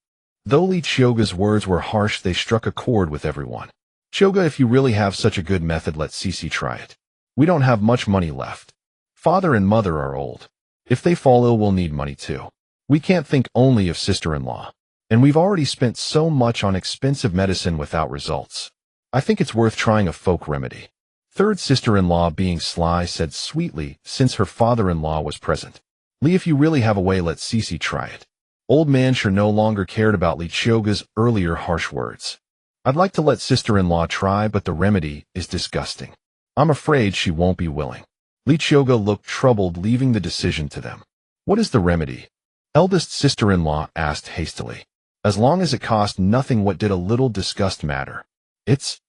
Though Qiuge's words were harsh, they struck a chord with everyone. Qiuge, if you really have such a good method, let Cici try it. We don't have much money left. Father and mother are old. If they fall ill, we'll need money too. We can't think only of sister-in-law. And we've already spent so much on expensive medicine without results. I think it's worth trying a folk remedy. Third sister-in-law, being sly, said sweetly, since her father-in-law was present. Li, if you really have a way, let Qiuge try it. Old man sure no longer cared about Qiuge's earlier harsh words. I'd like to let sister-in-law try, but the remedy is disgusting. I'm afraid she won't be willing. Qiuge looked troubled, leaving the decision to them. What is the remedy? Eldest sister-in-law asked hastily. As long as it cost nothing, what did a little disgust matter? It's...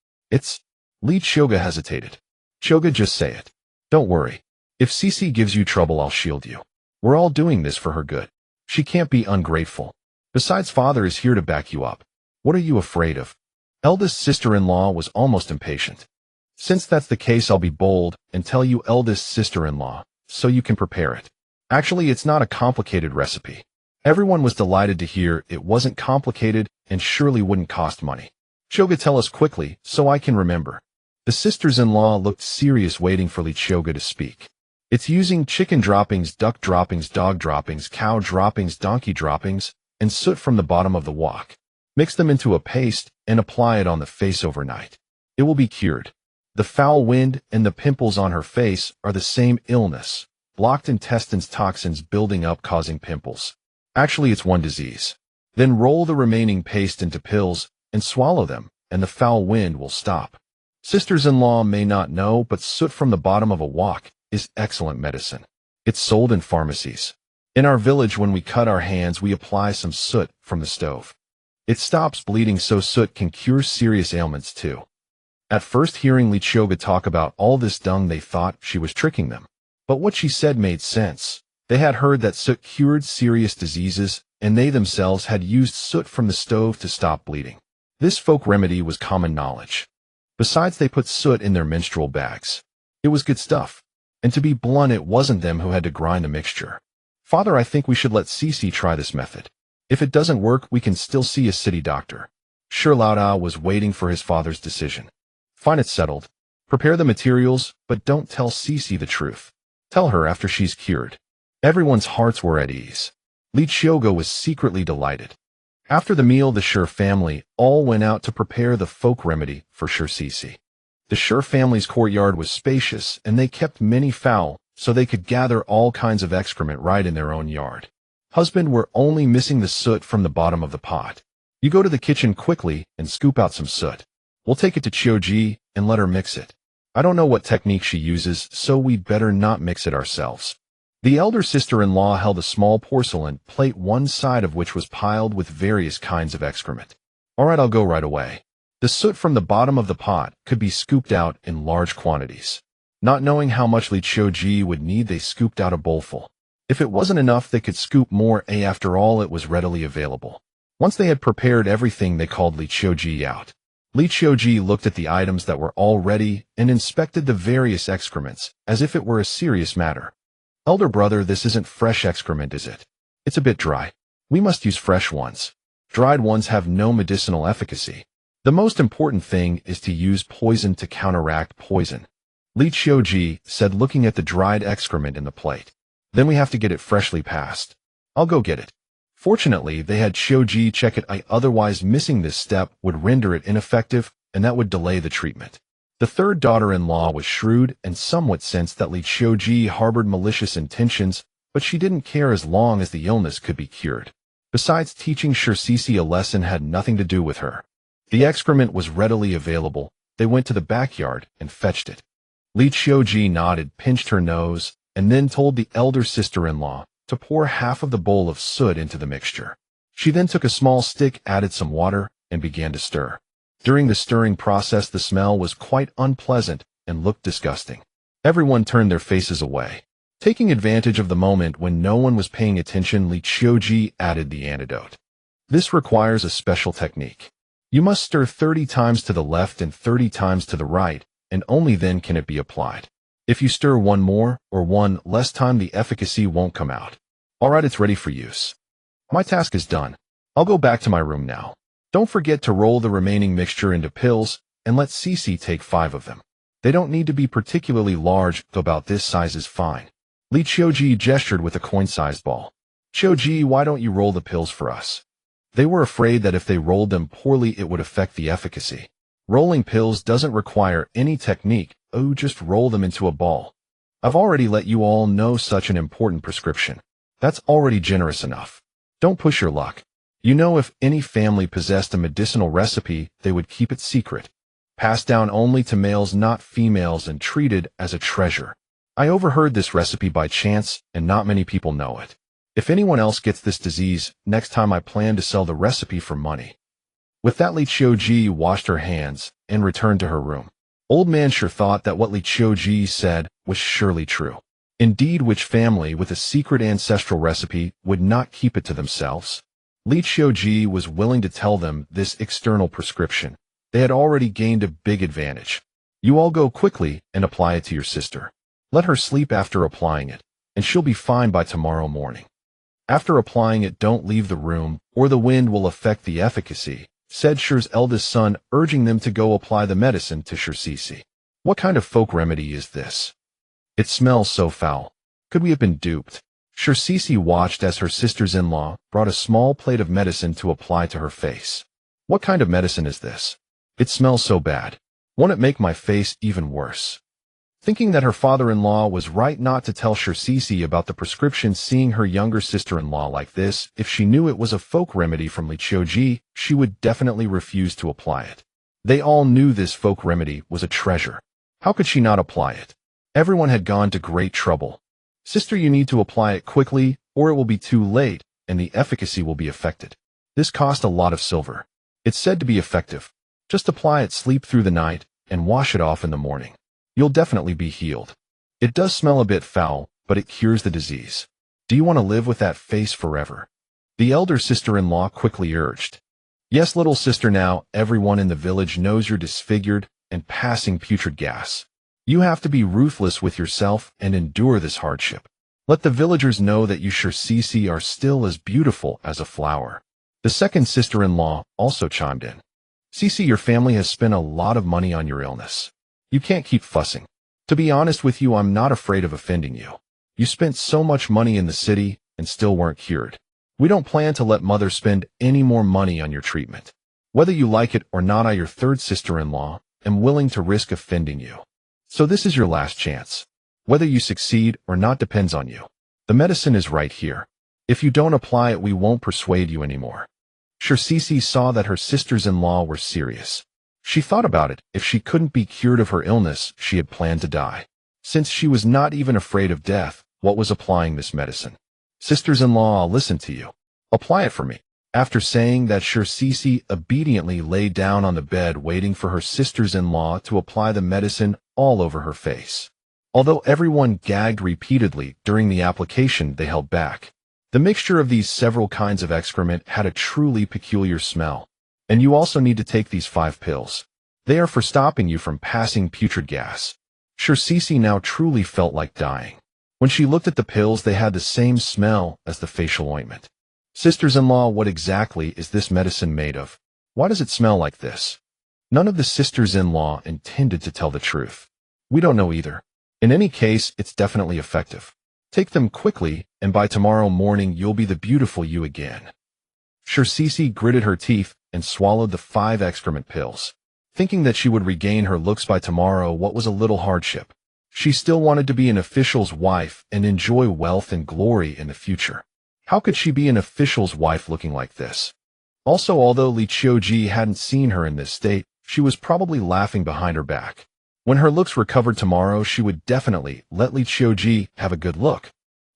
Qiuge hesitated. Qiuge, just say it. Don't worry. If Qiuge gives you trouble, I'll shield you. We're all doing this for her good. She can't be ungrateful. Besides, father is here to back you up. What are you afraid of? Eldest sister-in-law was almost impatient. Since that's the case, I'll be bold and tell you, eldest sister-in-law, so you can prepare it. Actually, it's not a complicated recipe. Everyone was delighted to hear it wasn't complicated and surely wouldn't cost money. Qiuge, tell us quickly, so I can remember. The sisters-in-law looked serious, waiting for Qiuge to speak. It's using chicken droppings, duck droppings, dog droppings, cow droppings, donkey droppings, and soot from the bottom of the wok. Mix them into a paste and apply it on the face overnight. It will be cured. The foul wind and the pimples on her face are the same illness. Blocked intestines, toxins building up causing pimples. Actually, it's one disease. Then roll the remaining paste into pills and swallow them, and the foul wind will stop. Sisters-in-law may not know, but soot from the bottom of a wok is excellent medicine. It's sold in pharmacies. In our village, when we cut our hands, we apply some soot from the stove. It stops bleeding, so soot can cure serious ailments too. At first, hearing Qiuge talk about all this dung, they thought she was tricking them. But what she said made sense. They had heard that soot cured serious diseases, and they themselves had used soot from the stove to stop bleeding. This folk remedy was common knowledge. Besides, they put soot in their menstrual bags. It was good stuff. And to be blunt, it wasn't them who had to grind the mixture. Father, I think we should let Qiuge try this method. If it doesn't work, we can still see a city doctor. Sure, Lao Da was waiting for his father's decision. Fine, it's settled. Prepare the materials, but don't tell Qiuge the truth. Tell her after she's cured. Everyone's hearts were at ease. Qiuge was secretly delighted. After the meal, the Sure family all went out to prepare the folk remedy for Sure Qiuge. The Sure family's courtyard was spacious, and they kept many fowl, so they could gather all kinds of excrement right in their own yard. Husband, we're only missing the soot from the bottom of the pot. You go to the kitchen quickly and scoop out some soot. We'll take it to Qiuge and let her mix it. I don't know what technique she uses, so we'd better not mix it ourselves. The elder sister-in-law held a small porcelain plate, one side of which was piled with various kinds of excrement. All right, I'll go right away. The soot from the bottom of the pot could be scooped out in large quantities. Not knowing how much Qiuge would need, they scooped out a bowlful. If it wasn't enough, they could scoop more. After all, it was readily available. Once they had prepared everything, they called Qiuge out. Qiuge looked at the items that were all ready and inspected the various excrements, as if it were a serious matter. Elder brother, this isn't fresh excrement, is it? It's a bit dry. We must use fresh ones. Dried ones have no medicinal efficacy. The most important thing is to use poison to counteract poison. Qiuge said, looking at the dried excrement in the plate. Then we have to get it freshly passed. I'll go get it. Fortunately, they had Qiuge check it. Otherwise, missing this step would render it ineffective, and that would delay the treatment. The third daughter-in-law was shrewd and somewhat sensed that Qiuge harbored malicious intentions, but she didn't care as long as the illness could be cured. Besides, teaching Sure Qiuge a lesson had nothing to do with her. The excrement was readily available. They went to the backyard and fetched it. Qiuge nodded, pinched her nose, and then told the elder sister-in-law to pour half of the bowl of soot into the mixture. She then took a small stick, added some water, and began to stir. During the stirring process, the smell was quite unpleasant and looked disgusting. Everyone turned their faces away. Taking advantage of the moment when no one was paying attention, Qiuge added the antidote. This requires a special technique. You must stir 30 times to the left and 30 times to the right, and only then can it be applied. If you stir one more or one less time, the efficacy won't come out. All right, it's ready for use. My task is done. I'll go back to my room now. Don't forget to roll the remaining mixture into pills and let Qiuge take 5 of them. They don't need to be particularly large, though about this size is fine. Qiuge gestured with a coin-sized ball. Qiuge, why don't you roll the pills for us? They were afraid that if they rolled them poorly it would affect the efficacy. Rolling pills doesn't require any technique, just roll them into a ball. I've already let you all know such an important prescription. That's already generous enough. Don't push your luck. You know, if any family possessed a medicinal recipe, they would keep it secret. Passed down only to males, not females, and treated as a treasure. I overheard this recipe by chance, and not many people know it. If anyone else gets this disease, next time I plan to sell the recipe for money. With that, Qiuge washed her hands and returned to her room. Old man sure thought that what Qiuge said was surely true. Indeed, which family with a secret ancestral recipe would not keep it to themselves? Qiuge was willing to tell them this external prescription. They had already gained a big advantage. You all go quickly and apply it to your sister. Let her sleep after applying it, and she'll be fine by tomorrow morning. After applying it, don't leave the room, or the wind will affect the efficacy, said Shur's eldest son, urging them to go apply the medicine to Qiuge. What kind of folk remedy is this? It smells so foul. Could we have been duped? Qiuge watched as her sisters-in-law brought a small plate of medicine to apply to her face. What kind of medicine is this? It smells so bad. Won't it make my face even worse? Thinking that her father-in-law was right not to tell Qiuge about the prescription, seeing her younger sister-in-law like this, if she knew it was a folk remedy from Qiuge, she would definitely refuse to apply it. They all knew this folk remedy was a treasure. How could she not apply it? Everyone had gone to great trouble. Sister, you need to apply it quickly, or it will be too late, and the efficacy will be affected. This cost a lot of silver. It's said to be effective. Just apply it, sleep through the night, and wash it off in the morning. You'll definitely be healed. It does smell a bit foul, but it cures the disease. Do you want to live with that face forever? The elder sister-in-law quickly urged. Yes, little sister, now everyone in the village knows you're disfigured and passing putrid gas. You have to be ruthless with yourself and endure this hardship. Let the villagers know that you Qiuge are still as beautiful as a flower. The second sister-in-law also chimed in. Qiuge, your family has spent a lot of money on your illness. You can't keep fussing. To be honest with you, I'm not afraid of offending you. You spent so much money in the city and still weren't cured. We don't plan to let mother spend any more money on your treatment. Whether you like it or not, I, your third sister-in-law, am willing to risk offending you. So this is your last chance. Whether you succeed or not depends on you. The medicine is right here. If you don't apply it, we won't persuade you anymore. Qiuge saw that her sisters-in-law were serious. She thought about it. If she couldn't be cured of her illness, she had planned to die. Since she was not even afraid of death, what was applying this medicine? Sisters-in-law, I'll listen to you. Apply it for me. After saying that, Qiuge obediently lay down on the bed, waiting for her sisters-in-law to apply the medicine all over her face. Although everyone gagged repeatedly during the application, they held back. The mixture of these several kinds of excrement had a truly peculiar smell. And you also need to take these 5 pills. They are for stopping you from passing putrid gas. Qiuge now truly felt like dying. When she looked at the pills, they had the same smell as the facial ointment. Sisters-in-law, what exactly is this medicine made of? Why does it smell like this? None of the sisters-in-law intended to tell the truth. We don't know either. In any case, it's definitely effective. Take them quickly, and by tomorrow morning you'll be the beautiful you again. Qiuge gritted her teeth and swallowed the 5 excrement pills. Thinking that she would regain her looks by tomorrow, what was a little hardship. She still wanted to be an official's wife and enjoy wealth and glory in the future. How could she be an official's wife looking like this? Also, although Qiuge hadn't seen her in this state, she was probably laughing behind her back. When her looks recovered tomorrow, she would definitely let Qiuge have a good look.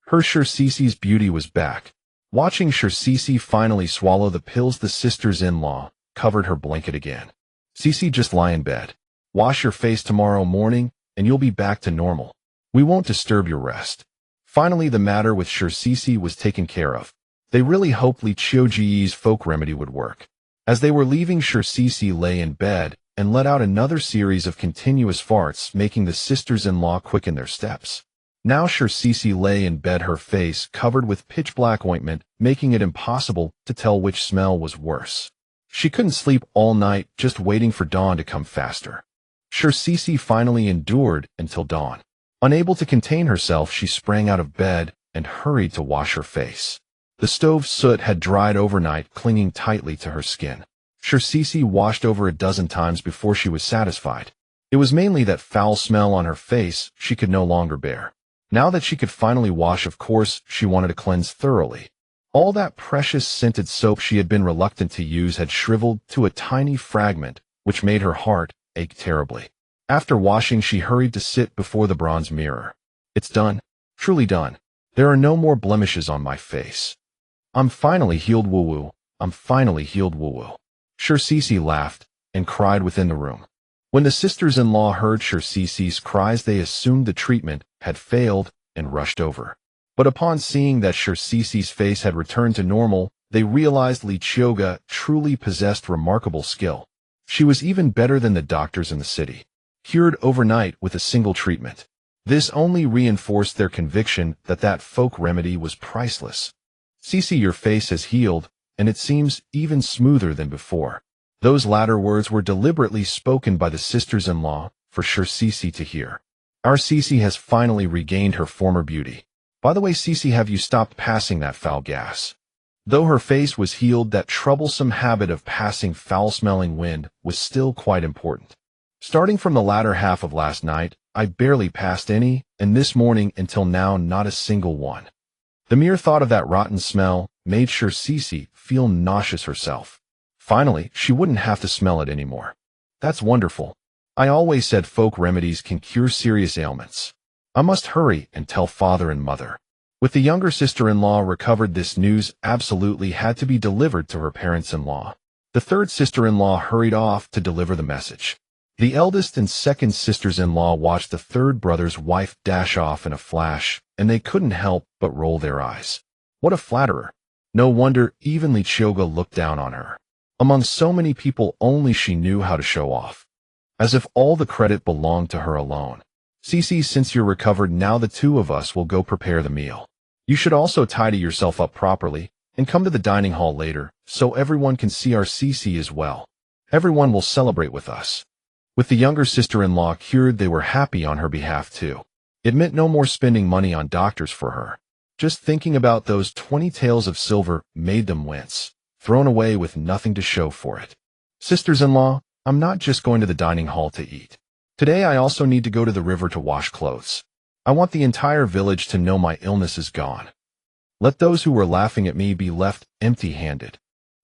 Her Qiuge's beauty was back. Watching Qiuge finally swallow the pills, the sisters-in-law covered her blanket again. Qiuge, just lie in bed. Wash your face tomorrow morning, and you'll be back to normal. We won't disturb your rest. Finally, the matter with Qiuge was taken care of. They really hoped Qiuge's folk remedy would work. As they were leaving, Qiuge lay in bed and let out another series of continuous farts, making the sisters-in-law quicken their steps. Now Qiuge lay in bed, her face covered with pitch-black ointment, making it impossible to tell which smell was worse. She couldn't sleep all night, just waiting for dawn to come faster. Sure, Cece finally endured until dawn. Unable to contain herself, she sprang out of bed and hurried to wash her face. The stove soot had dried overnight, clinging tightly to her skin. Sure, Cece washed over a dozen times before she was satisfied. It was mainly that foul smell on her face she could no longer bear. Now that she could finally wash, of course, she wanted to cleanse thoroughly. All that precious scented soap she had been reluctant to use had shriveled to a tiny fragment, which made her heart ache terribly. After washing, she hurried to sit before the bronze mirror. It's done. Truly done. There are no more blemishes on my face. I'm finally healed, woo-woo. I'm finally healed, woo-woo. Sure, Cece laughed and cried within the room. When the sisters-in-law heard Sure Cece's cries, they assumed the treatment had failed and rushed over. But upon seeing that Sure Cece's face had returned to normal, they realized Qiuge truly possessed remarkable skill. She was even better than the doctors in the city, cured overnight with a single treatment. This only reinforced their conviction that that folk remedy was priceless. Cece, your face has healed, and it seems even smoother than before. Those latter words were deliberately spoken by the sisters-in-law for Sure Cece to hear. Our Cece has finally regained her former beauty. By the way, Cece, have you stopped passing that foul gas? Though her face was healed, that troublesome habit of passing foul-smelling wind was still quite important. Starting from the latter half of last night, I barely passed any, and this morning until now not a single one. The mere thought of that rotten smell made Sure Cece feel nauseous herself. Finally, she wouldn't have to smell it anymore. That's wonderful. I always said folk remedies can cure serious ailments. I must hurry and tell father and mother. With the younger sister-in-law recovered, this news absolutely had to be delivered to her parents-in-law. The third sister-in-law hurried off to deliver the message. The eldest and second sisters-in-law watched the third brother's wife dash off in a flash, and they couldn't help but roll their eyes. What a flatterer. No wonder even Qiuge looked down on her. Among so many people, only she knew how to show off. As if all the credit belonged to her alone. Cece, since you're recovered now, the two of us will go prepare the meal. You should also tidy yourself up properly, and come to the dining hall later, so everyone can see our Cece as well. Everyone will celebrate with us. With the younger sister-in-law cured, they were happy on her behalf too. It meant no more spending money on doctors for her. Just thinking about those 20 taels of silver made them wince, thrown away with nothing to show for it. Sisters-in-law, I'm not just going to the dining hall to eat. Today I also need to go to the river to wash clothes. I want the entire village to know my illness is gone. Let those who were laughing at me be left empty-handed.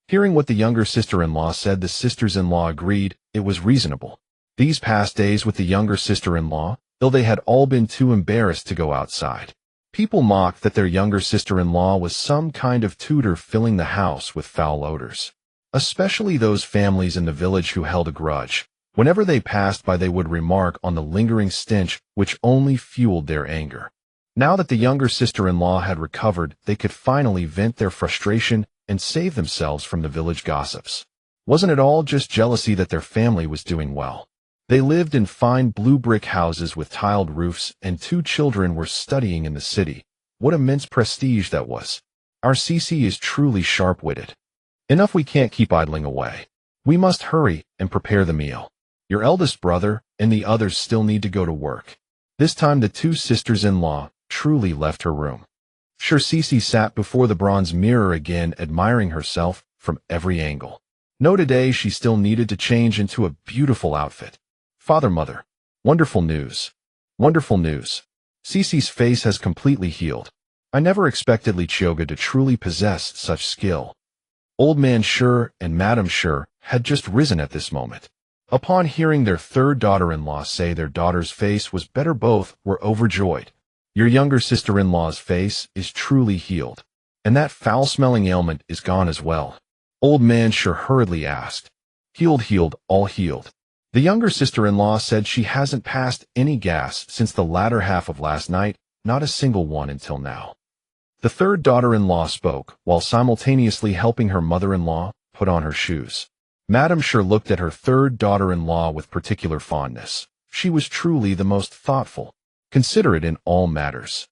Hearing what the younger sister-in-law said, the sisters-in-law agreed it was reasonable. These past days with the younger sister-in-law, though they had all been too embarrassed to go outside. People mocked that their younger sister-in-law was some kind of tutor filling the house with foul odors. Especially those families in the village who held a grudge. Whenever they passed by, they would remark on the lingering stench which only fueled their anger. Now that the younger sister-in-law had recovered, they could finally vent their frustration and save themselves from the village gossips. Wasn't it all just jealousy that their family was doing well? They lived in fine blue brick houses with tiled roofs, and 2 children were studying in the city. What immense prestige that was. Our Cece is truly sharp-witted. Enough, we can't keep idling away. We must hurry and prepare the meal. Your eldest brother and the others still need to go to work. This time the 2 sisters-in-law truly left her room. Sure, Cece sat before the bronze mirror again, admiring herself from every angle. No, today she still needed to change into a beautiful outfit. Father, mother. Wonderful news. Wonderful news. Cece's face has completely healed. I never expected Qiuge to truly possess such skill. Old Man Sure and Madam Sure had just risen at this moment. Upon hearing their third daughter-in-law say their daughter's face was better, both were overjoyed. Your younger sister-in-law's face is truly healed, and that foul-smelling ailment is gone as well. Old Man Sure hurriedly asked. Healed, all healed. The younger sister-in-law said she hasn't passed any gas since the latter half of last night, not a single one until now. The third daughter-in-law spoke, while simultaneously helping her mother-in-law put on her shoes. Madam Sure looked at her third daughter-in-law with particular fondness. She was truly the most thoughtful, considerate in all matters.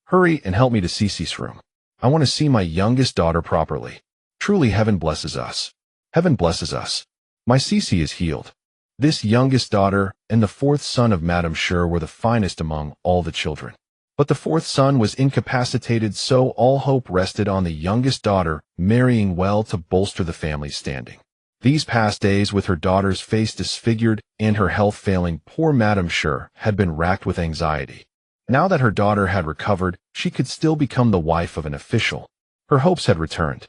Hurry and help me to Cece's room. I want to see my youngest daughter properly. Truly, heaven blesses us. Heaven blesses us. My Cece is healed. This youngest daughter and the fourth son of Madame Qiuge were the finest among all the children. But the fourth son was incapacitated, so all hope rested on the youngest daughter marrying well to bolster the family's standing. These past days, with her daughter's face disfigured and her health failing, poor Madame Qiuge had been racked with anxiety. Now that her daughter had recovered, she could still become the wife of an official. Her hopes had returned.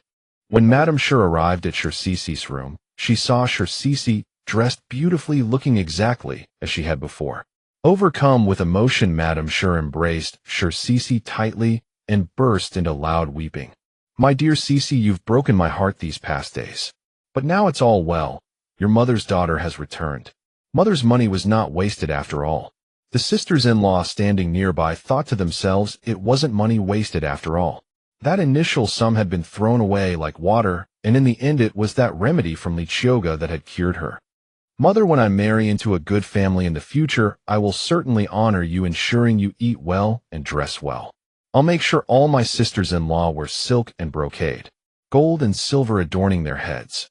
When Madame Qiuge arrived at Qiuge's room, she saw Qiuge dressed beautifully, looking exactly as she had before. Overcome with emotion, Madame Qiuge embraced Qiuge tightly and burst into loud weeping. "My dear Qiuge, you've broken my heart these past days. But now it's all well. Your mother's daughter has returned." Mother's money was not wasted after all. The sisters-in-law standing nearby thought to themselves it wasn't money wasted after all. That initial sum had been thrown away like water, and in the end it was that remedy from Qiuge that had cured her. "Mother, when I marry into a good family in the future, I will certainly honor you, ensuring you eat well and dress well. I'll make sure all my sisters-in-law wear silk and brocade, gold and silver adorning their heads."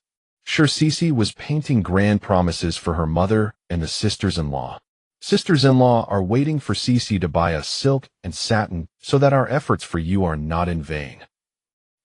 Qiuge was painting grand promises for her mother and the sisters-in-law. "Sisters-in-law are waiting for Qiuge to buy us silk and satin so that our efforts for you are not in vain.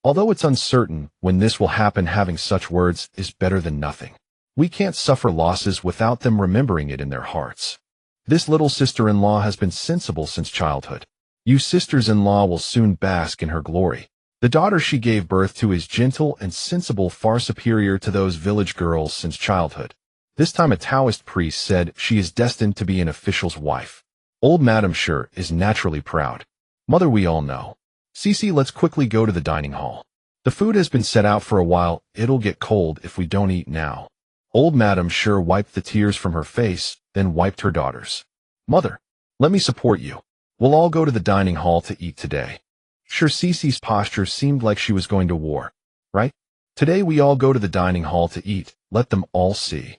Although it's uncertain when this will happen, having such words is better than nothing. We can't suffer losses without them remembering it in their hearts. This little sister-in-law has been sensible since childhood. You sisters-in-law will soon bask in her glory. The daughter she gave birth to is gentle and sensible, far superior to those village girls since childhood." This time a Taoist priest said she is destined to be an official's wife. Old Madame Qiuge is naturally proud. "Mother, we all know. Qiuge, let's quickly go to the dining hall. The food has been set out for a while. It'll get cold if we don't eat now." Old Madame Qiuge wiped the tears from her face, then wiped her daughter's. "Mother, let me support you. We'll all go to the dining hall to eat today." Qiuge's posture seemed like she was going to war. "Right? Today we all go to the dining hall to eat. Let them all see."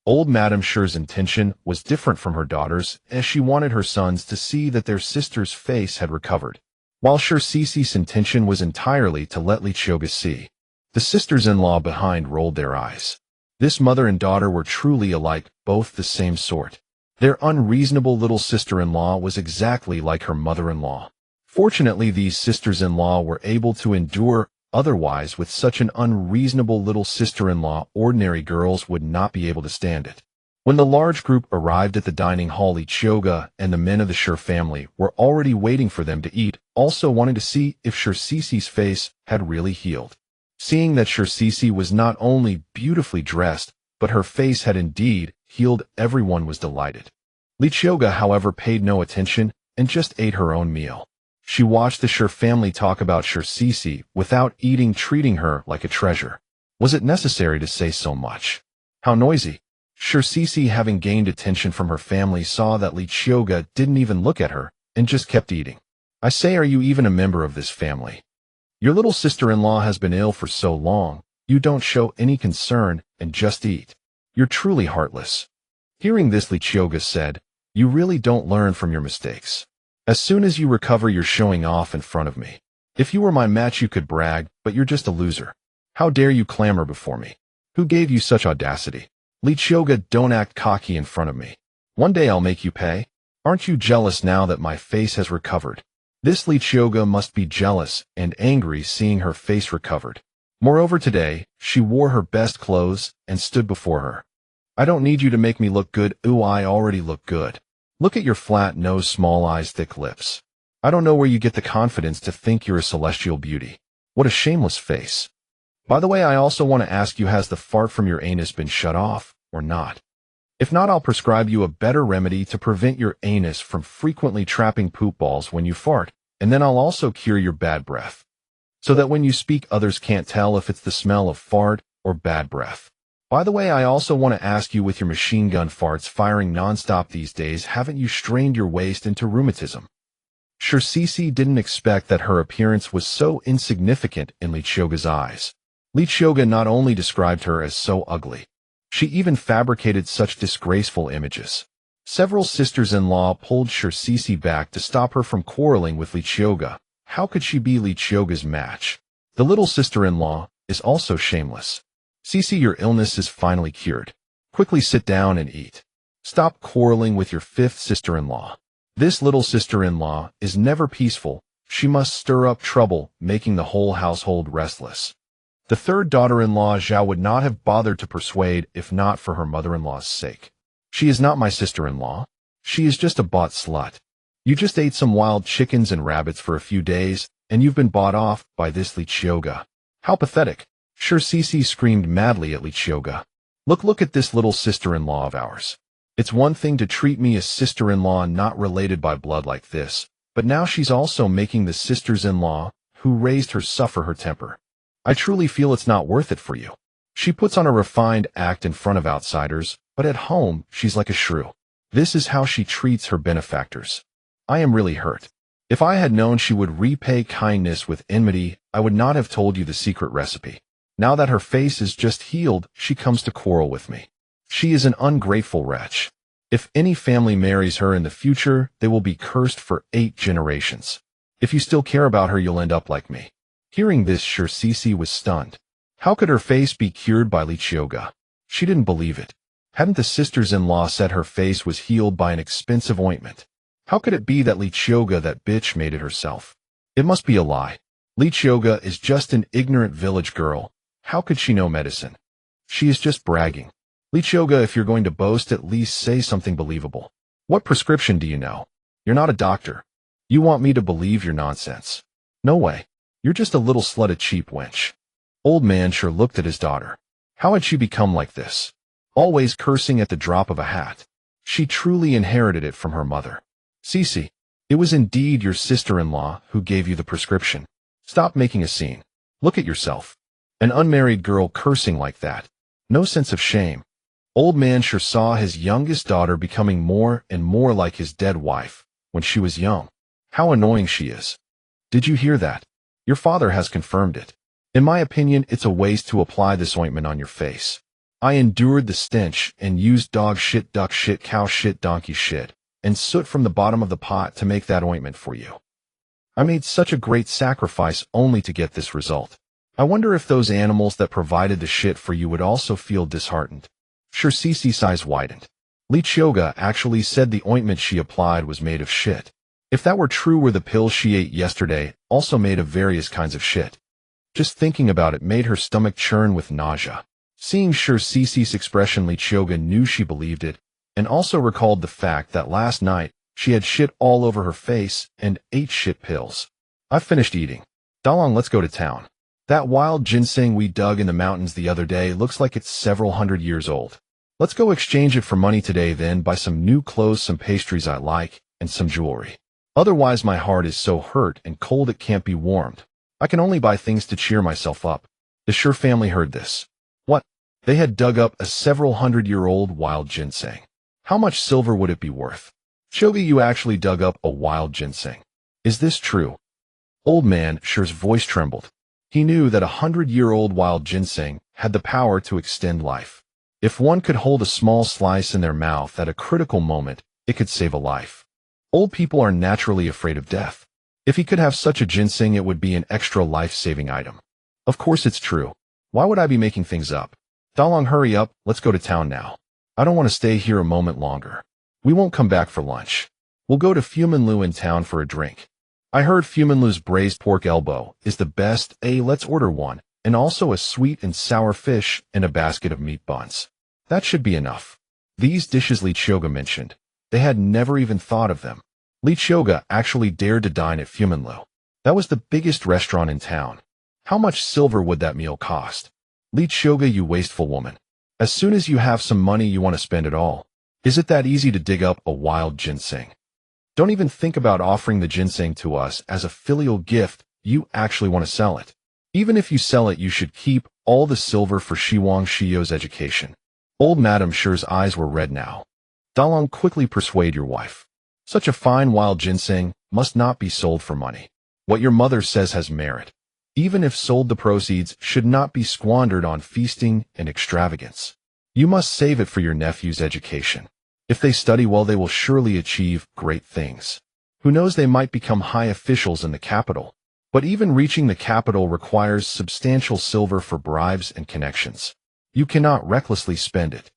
Old Madame Qiuge's intention was different from her daughter's, as she wanted her sons to see that their sister's face had recovered, while Qiuge's intention was entirely to let Qiuge see. The sisters-in-law behind rolled their eyes. This mother and daughter were truly alike, both the same sort. Their unreasonable little sister-in-law was exactly like her mother-in-law. Fortunately, these sisters-in-law were able to endure. Otherwise, with such an unreasonable little sister-in-law, ordinary girls would not be able to stand it. When the large group arrived at the dining hall, Qiuge and the men of the Qiuge family were already waiting for them to eat, also wanting to see if Qiuge's face had really healed. Seeing that Qiuge was not only beautifully dressed, but her face had indeed healed, everyone was delighted. Qiuge, however, paid no attention and just ate her own meal. She watched the Qiuge family talk about Qiuge without eating, treating her like a treasure. Was it necessary to say so much? How noisy! Qiuge, having gained attention from her family, saw that Qiuge didn't even look at her and just kept eating. "I say, are you even a member of this family? Your little sister-in-law has been ill for so long, you don't show any concern and just eat. You're truly heartless." Hearing this, Qiuge said, "You really don't learn from your mistakes. As soon as you recover, you're showing off in front of me. If you were my match, you could brag, but you're just a loser. How dare you clamor before me? Who gave you such audacity? Qiuge, don't act cocky in front of me. One day I'll make you pay. Aren't you jealous now that my face has recovered?" This Qiuge must be jealous and angry, seeing her face recovered. Moreover, today, she wore her best clothes and stood before her. "I don't need you to make me look good. Ooh, I already look good. Look at your flat nose, small eyes, thick lips. I don't know where you get the confidence to think you're a celestial beauty. What a shameless face. By the way, I also want to ask you, has the fart from your anus been shut off or not? If not, I'll prescribe you a better remedy to prevent your anus from frequently trapping poop balls when you fart, and then I'll also cure your bad breath, so that when you speak, others can't tell if it's the smell of fart or bad breath. By the way, I also want to ask you, with your machine gun farts firing nonstop these days, haven't you strained your waist into rheumatism?" Qiuge didn't expect that her appearance was so insignificant in Qiuge's eyes. Qiuge not only described her as so ugly, she even fabricated such disgraceful images. Several sisters-in-law pulled Qiuge back to stop her from quarreling with Qiuge. How could she be Qiuge's match? The little sister-in-law is also shameless. "Qiuge, your illness is finally cured. Quickly sit down and eat." Stop quarreling with your fifth sister-in-law. This little sister-in-law is never peaceful. She must stir up trouble, making the whole household restless. The third daughter-in-law Zhao would not have bothered to persuade if not for her mother-in-law's sake. She is not my sister-in-law. She is just a bought slut. You just ate some wild chickens and rabbits for a few days, and you've been bought off by this Qiuge. How pathetic. Sure, Cici screamed madly at Qiuge. Look at this little sister-in-law of ours. It's one thing to treat me as sister-in-law not related by blood like this, but now she's also making the sisters-in-law who raised her suffer her temper. I truly feel it's not worth it for you. She puts on a refined act in front of outsiders, but at home, she's like a shrew. This is how she treats her benefactors. I am really hurt. If I had known she would repay kindness with enmity, I would not have told you the secret recipe. Now that her face is just healed, she comes to quarrel with me. She is an ungrateful wretch. If any family marries her in the future, they will be cursed for 8 generations. If you still care about her, you'll end up like me. Hearing this, sure Cici was stunned. How could her face be cured by Qiuge? She didn't believe it. Hadn't the sisters-in-law said her face was healed by an expensive ointment? How could it be that Qiuge, that bitch, made it herself? It must be a lie. Qiuge is just an ignorant village girl. How could she know medicine? She is just bragging. Qiuge, if you're going to boast, at least say something believable. What prescription do you know? You're not a doctor. You want me to believe your nonsense? No way. You're just a little slut, a cheap wench. Old man sure looked at his daughter. How had she become like this? Always cursing at the drop of a hat. She truly inherited it from her mother. Cici, it was indeed your sister-in-law who gave you the prescription. Stop making a scene. Look at yourself. An unmarried girl cursing like that. No sense of shame. Old man sure saw his youngest daughter becoming more and more like his dead wife when she was young. How annoying she is. Did you hear that? Your father has confirmed it. In my opinion, it's a waste to apply this ointment on your face. I endured the stench and used dog shit, duck shit, cow shit, donkey shit, and soot from the bottom of the pot to make that ointment for you. I made such a great sacrifice only to get this result. I wonder if those animals that provided the shit for you would also feel disheartened. Sure, Cici's eyes widened. Qiuge actually said the ointment she applied was made of shit. If that were true, were the pills she ate yesterday also made of various kinds of shit? Just thinking about it made her stomach churn with nausea. Seeing sure Cici's expression, Qiuge knew she believed it, and also recalled the fact that last night she had shit all over her face and 8 shit pills. I've finished eating. Dalong, let's go to town. That wild ginseng we dug in the mountains the other day looks like it's several hundred years old. Let's go exchange it for money today, then buy some new clothes, some pastries I like, and some jewelry. Otherwise my heart is so hurt and cold it can't be warmed. I can only buy things to cheer myself up. The Sure family heard this. What? They had dug up a several hundred-year-old wild ginseng. How much silver would it be worth? Qiuge, you actually dug up a wild ginseng. Is this true? Old man Sure's voice trembled. He knew that 100-year-old wild ginseng had the power to extend life. If one could hold a small slice in their mouth at a critical moment, it could save a life. Old people are naturally afraid of death. If he could have such a ginseng, it would be an extra life-saving item. Of course it's true. Why would I be making things up? Dalong, hurry up, let's go to town now. I don't want to stay here a moment longer. We won't come back for lunch. We'll go to Fuminlu in town for a drink. I heard Fuminlu's braised pork elbow is the best. Let's order one, and also a sweet and sour fish and a basket of meat buns. That should be enough. These dishes Qiuge mentioned, they had never even thought of them. Qiuge actually dared to dine at Fuminlu. That was the biggest restaurant in town. How much silver would that meal cost? Qiuge, you wasteful woman. As soon as you have some money, you want to spend it all. Is it that easy to dig up a wild ginseng? Don't even think about offering the ginseng to us as a filial gift. You actually want to sell it. Even if you sell it, you should keep all the silver for Qiuge's education. Old Madame Sure's eyes were red now. Dalong, quickly persuade your wife. Such a fine wild ginseng must not be sold for money. What your mother says has merit. Even if sold, the proceeds should not be squandered on feasting and extravagance. You must save it for your nephew's education. If they study well, they will surely achieve great things. Who knows, they might become high officials in the capital. But even reaching the capital requires substantial silver for bribes and connections. You cannot recklessly spend it.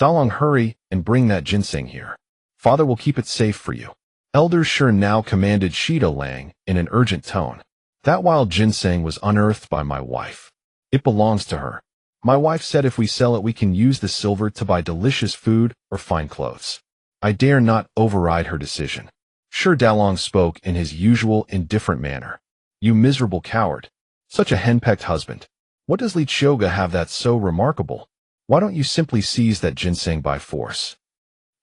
Dalong, hurry and bring that ginseng here. Father will keep it safe for you. Elder Shi now commanded Shida Lang in an urgent tone. That wild ginseng was unearthed by my wife. It belongs to her. My wife said if we sell it we can use the silver to buy delicious food or fine clothes. I dare not override her decision. Shi Dalong spoke in his usual indifferent manner. You miserable coward. Such a henpecked husband. What does Qiuge have that's so remarkable? Why don't you simply seize that ginseng by force?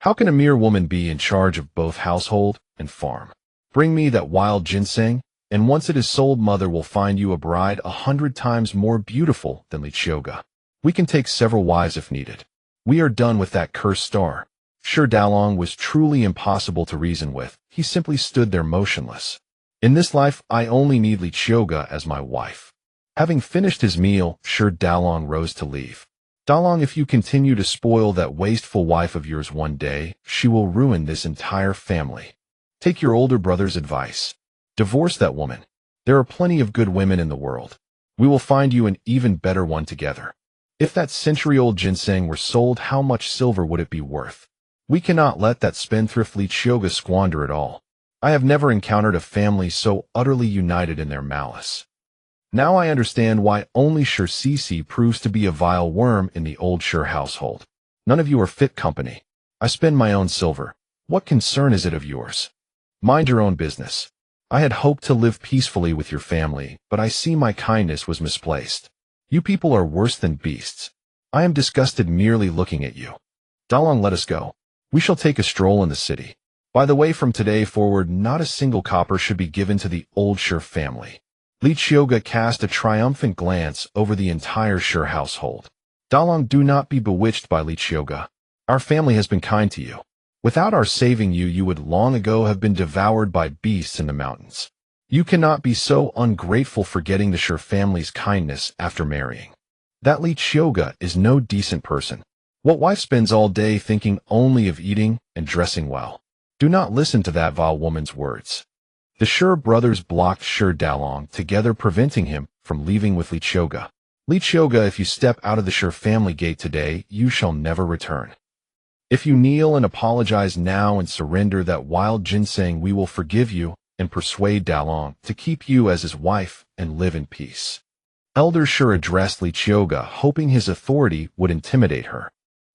How can a mere woman be in charge of both household and farm? Bring me that wild ginseng, and once it is sold, mother will find you a bride 100 times more beautiful than Qiuge. We can take several wives if needed. We are done with that cursed star. Shi Dalong was truly impossible to reason with. He simply stood there motionless. In this life, I only need Qiuge as my wife. Having finished his meal, Shi Dalong rose to leave. Dalong, if you continue to spoil that wasteful wife of yours one day, she will ruin this entire family. Take your older brother's advice. Divorce that woman. There are plenty of good women in the world. We will find you an even better one together. If that century-old ginseng were sold, how much silver would it be worth? We cannot let that spendthrift Qiuge squander it all. I have never encountered a family so utterly united in their malice. Now I understand why only Shi proves to be a vile worm in the old Shi household. None of you are fit company. I spend my own silver. What concern is it of yours? Mind your own business. I had hoped to live peacefully with your family, but I see my kindness was misplaced. You people are worse than beasts. I am disgusted merely looking at you. Dalong, let us go. We shall take a stroll in the city. By the way, from today forward, not a single copper should be given to the old Shi family. Qiuge cast a triumphant glance over the entire Shi household. Dalong, do not be bewitched by Qiuge. Our family has been kind to you. Without our saving you, you would long ago have been devoured by beasts in the mountains. You cannot be so ungrateful for getting the Shi family's kindness after marrying. That Qiuge is no decent person. What wife spends all day thinking only of eating and dressing well? Do not listen to that vile woman's words. The Shi brothers blocked Shi Dalong together, preventing him from leaving with Qiuge. Qiuge, if you step out of the Shi family gate today, you shall never return. If you kneel and apologize now and surrender that wild ginseng, we will forgive you and persuade Dalong to keep you as his wife and live in peace. Elder Shi addressed Qiuge, hoping his authority would intimidate her.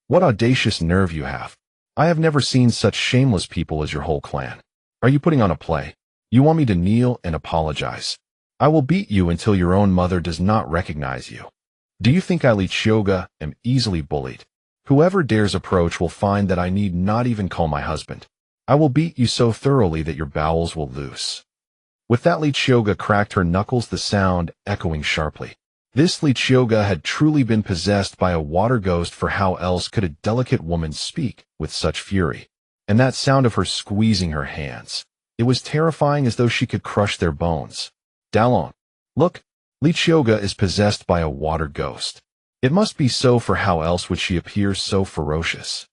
What audacious nerve you have. I have never seen such shameless people as your whole clan. Are you putting on a play? You want me to kneel and apologize? I will beat you until your own mother does not recognize you. Do you think I, Qiuge, am easily bullied? Whoever dares approach will find that I need not even call my husband. I will beat you so thoroughly that your bowels will loose. With that, Qiuge cracked her knuckles, the sound echoing sharply. This Qiuge had truly been possessed by a water ghost, for how else could a delicate woman speak with such fury? And that sound of her squeezing her hands. It was terrifying, as though she could crush their bones. Dalong, look, Qiuge is possessed by a water ghost. It must be so, for how else would she appear so ferocious?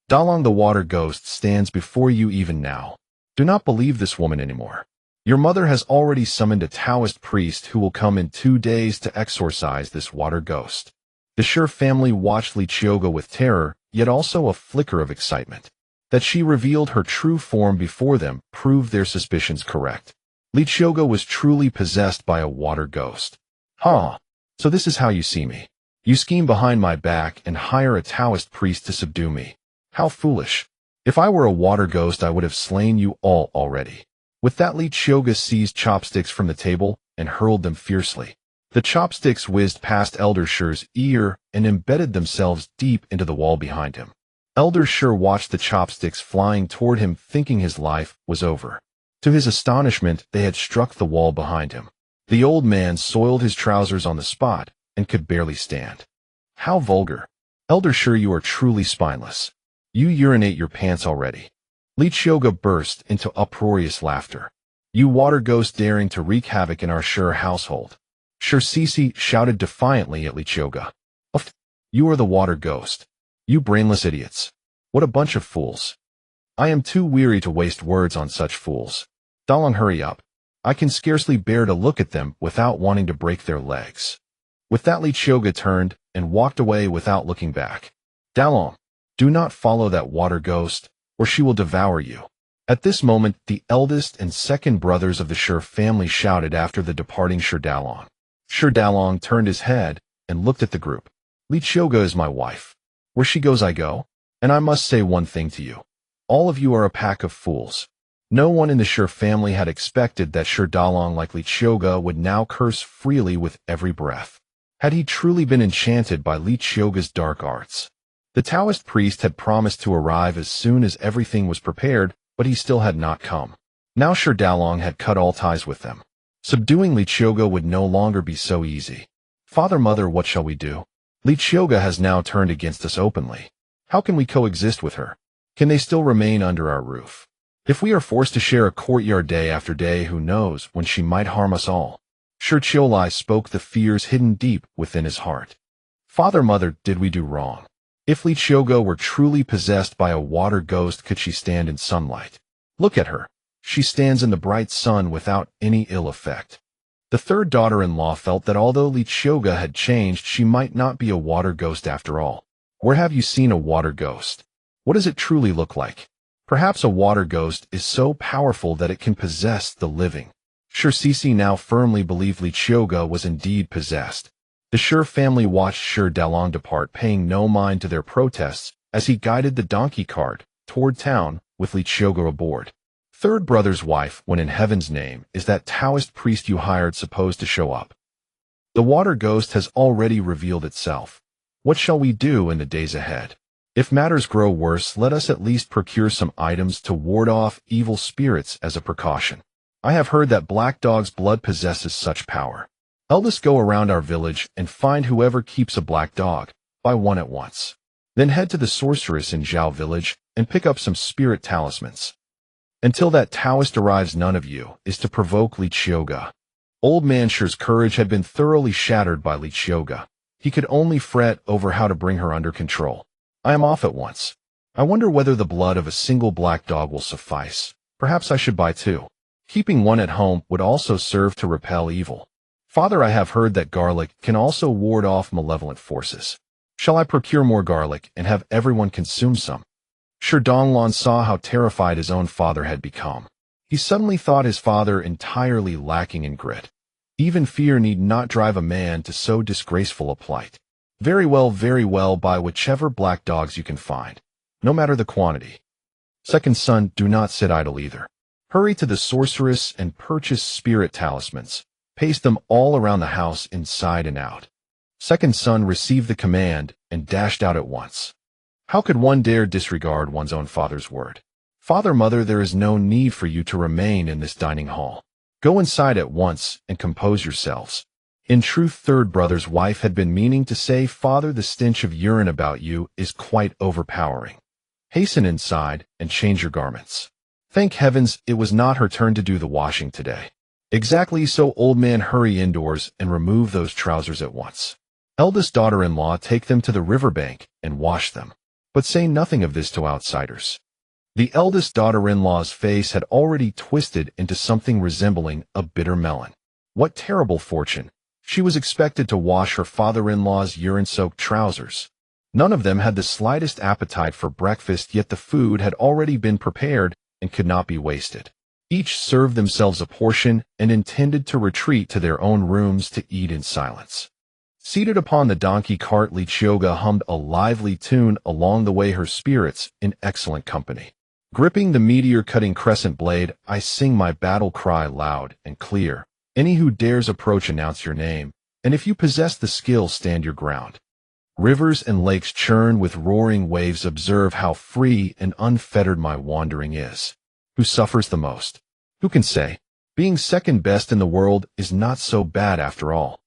Dalong, the water ghost stands before you even now. Do not believe this woman anymore. Your mother has already summoned a Taoist priest who will come in 2 days to exorcise this water ghost. The Shi family watched Qiuge with terror, yet also a flicker of excitement. That she revealed her true form before them proved their suspicions correct. Qiuge was truly possessed by a water ghost. Huh. So this is how you see me. You scheme behind my back and hire a Taoist priest to subdue me. How foolish. If I were a water ghost, I would have slain you all already. With that, Qiuge seized chopsticks from the table and hurled them fiercely. The chopsticks whizzed past Elder Shi's ear and embedded themselves deep into the wall behind him. Elder Shi watched the chopsticks flying toward him, thinking his life was over. To his astonishment, they had struck the wall behind him. The old man soiled his trousers on the spot and could barely stand. How vulgar. Elder Shi, you are truly spineless. You urinate your pants already. Qiuge burst into uproarious laughter. You water ghost, daring to wreak havoc in our Shi household. Shi shouted defiantly at Qiuge. You are the water ghost. You brainless idiots. What a bunch of fools. I am too weary to waste words on such fools. Dalong, hurry up. I can scarcely bear to look at them without wanting to break their legs. With that, Qiuge turned and walked away without looking back. Dalong, Do not follow that water ghost, or she will devour you. At this moment, the eldest and second brothers of the Shi family shouted after the departing Shi Dalong. Shi Dalong turned his head and looked at the group. Qiuge is my wife. Where she goes I go. And I must say one thing to you. All of you are a pack of fools. No one in the Shi family had expected that Shi Dalong like Qiuge would now curse freely with every breath. Had he truly been enchanted by Qiuge's dark arts? The Taoist priest had promised to arrive as soon as everything was prepared, but he still had not come. Now Shi Dalong had cut all ties with them. Subduing Qiuge would no longer be so easy. Father, mother, what shall we do? Qiuge has now turned against us openly. How can we coexist with her? Can they still remain under our roof? If we are forced to share a courtyard day after day, who knows when she might harm us all? Shi Qiuge spoke the fears hidden deep within his heart. Father, mother, did we do wrong? If Qiuge were truly possessed by a water ghost, could she stand in sunlight? Look at her. She stands in the bright sun without any ill effect. The third daughter-in-law felt that although Qiuge had changed, she might not be a water ghost after all. Where have you seen a water ghost? What does it truly look like? Perhaps a water ghost is so powerful that it can possess the living. Shi Cici now firmly believed Qiuge was indeed possessed. The Shi family watched Shi Dalong depart, paying no mind to their protests as he guided the donkey cart toward town with Qiuge aboard. Third brother's wife, when in heaven's name, is that Taoist priest you hired supposed to show up? The water ghost has already revealed itself. What shall we do in the days ahead? If matters grow worse, let us at least procure some items to ward off evil spirits as a precaution. I have heard that Black Dog's blood possesses such power. Eldest, go around our village and find whoever keeps a black dog, buy one at once. Then head to the sorceress in Zhao village and pick up some spirit talismans. Until that Taoist arrives, none of you is to provoke Qiuge. Old man Shi's courage had been thoroughly shattered by Qiuge. He could only fret over how to bring her under control. I am off at once. I wonder whether the blood of a single black dog will suffice. Perhaps I should buy two. Keeping one at home would also serve to repel evil. Father, I have heard that garlic can also ward off malevolent forces. Shall I procure more garlic and have everyone consume some? Shi Donglin saw how terrified his own father had become. He suddenly thought his father entirely lacking in grit. Even fear need not drive a man to so disgraceful a plight. Very well, buy whichever black dogs you can find, no matter the quantity. Second son, do not sit idle either. Hurry to the sorceress and purchase spirit talismans. Paste them all around the house inside and out. Second son received the command and dashed out at once. How could one dare disregard one's own father's word? Father, mother, there is no need for you to remain in this dining hall. Go inside at once and compose yourselves. In truth, third brother's wife had been meaning to say, Father, the stench of urine about you is quite overpowering. Hasten inside and change your garments. Thank heavens it was not her turn to do the washing today. Exactly so, old man, hurry indoors and remove those trousers at once. Eldest daughter-in-law, take them to the riverbank and wash them. But say nothing of this to outsiders. The eldest daughter-in-law's face had already twisted into something resembling a bitter melon. What terrible fortune! She was expected to wash her father-in-law's urine-soaked trousers. None of them had the slightest appetite for breakfast, yet the food had already been prepared and could not be wasted. Each served themselves a portion and intended to retreat to their own rooms to eat in silence. Seated upon the donkey cart, Qiuge hummed a lively tune along the way, her spirits in excellent company. Gripping the meteor-cutting crescent blade, I sing my battle cry loud and clear. Any who dares approach, announce your name, and if you possess the skill, stand your ground. Rivers and lakes churn with roaring waves, observe how free and unfettered my wandering is. Who suffers the most? Who can say? Being second best in the world is not so bad after all.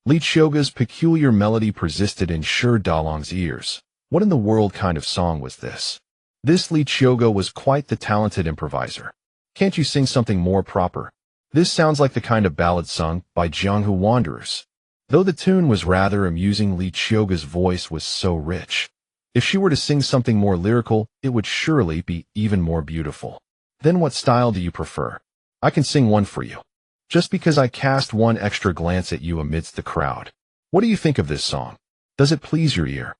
Qiuge's peculiar melody persisted in Shi Dalong's ears. What in the world kind of song was this? This Qiuge was quite the talented improviser. Can't you sing something more proper? This sounds like the kind of ballad sung by Jianghu wanderers. Though the tune was rather amusing, Qiuge's voice was so rich. If she were to sing something more lyrical, it would surely be even more beautiful. Then what style do you prefer? I can sing one for you. Just because I cast one extra glance at you amidst the crowd. What do you think of this song? Does it please your ear?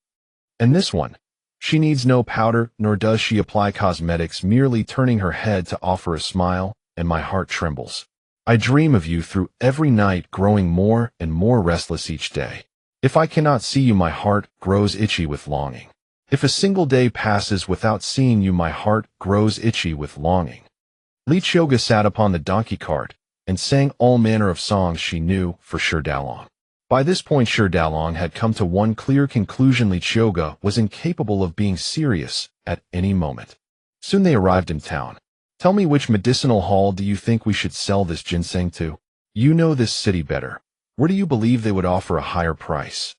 And this one? She needs no powder, nor does she apply cosmetics, merely turning her head to offer a smile, and my heart trembles. I dream of you through every night, growing more and more restless each day. If I cannot see you, my heart grows itchy with longing. If a single day passes without seeing you, my heart grows itchy with longing. Qiuge sat upon the donkey cart and sang all manner of songs she knew for Dalong. By this point, Dalong had come to one clear conclusion: Qiuge was incapable of being serious at any moment. Soon they arrived in town. Tell me, which medicinal hall do you think we should sell this ginseng to? You know this city better. Where do you believe they would offer a higher price?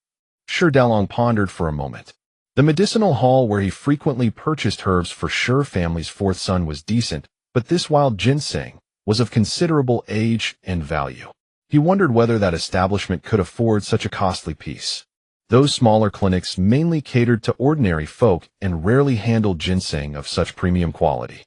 Dalong pondered for a moment. The medicinal hall where he frequently purchased herbs for family's fourth son was decent, but this wild ginseng was of considerable age and value. He wondered whether that establishment could afford such a costly piece. Those smaller clinics mainly catered to ordinary folk and rarely handled ginseng of such premium quality.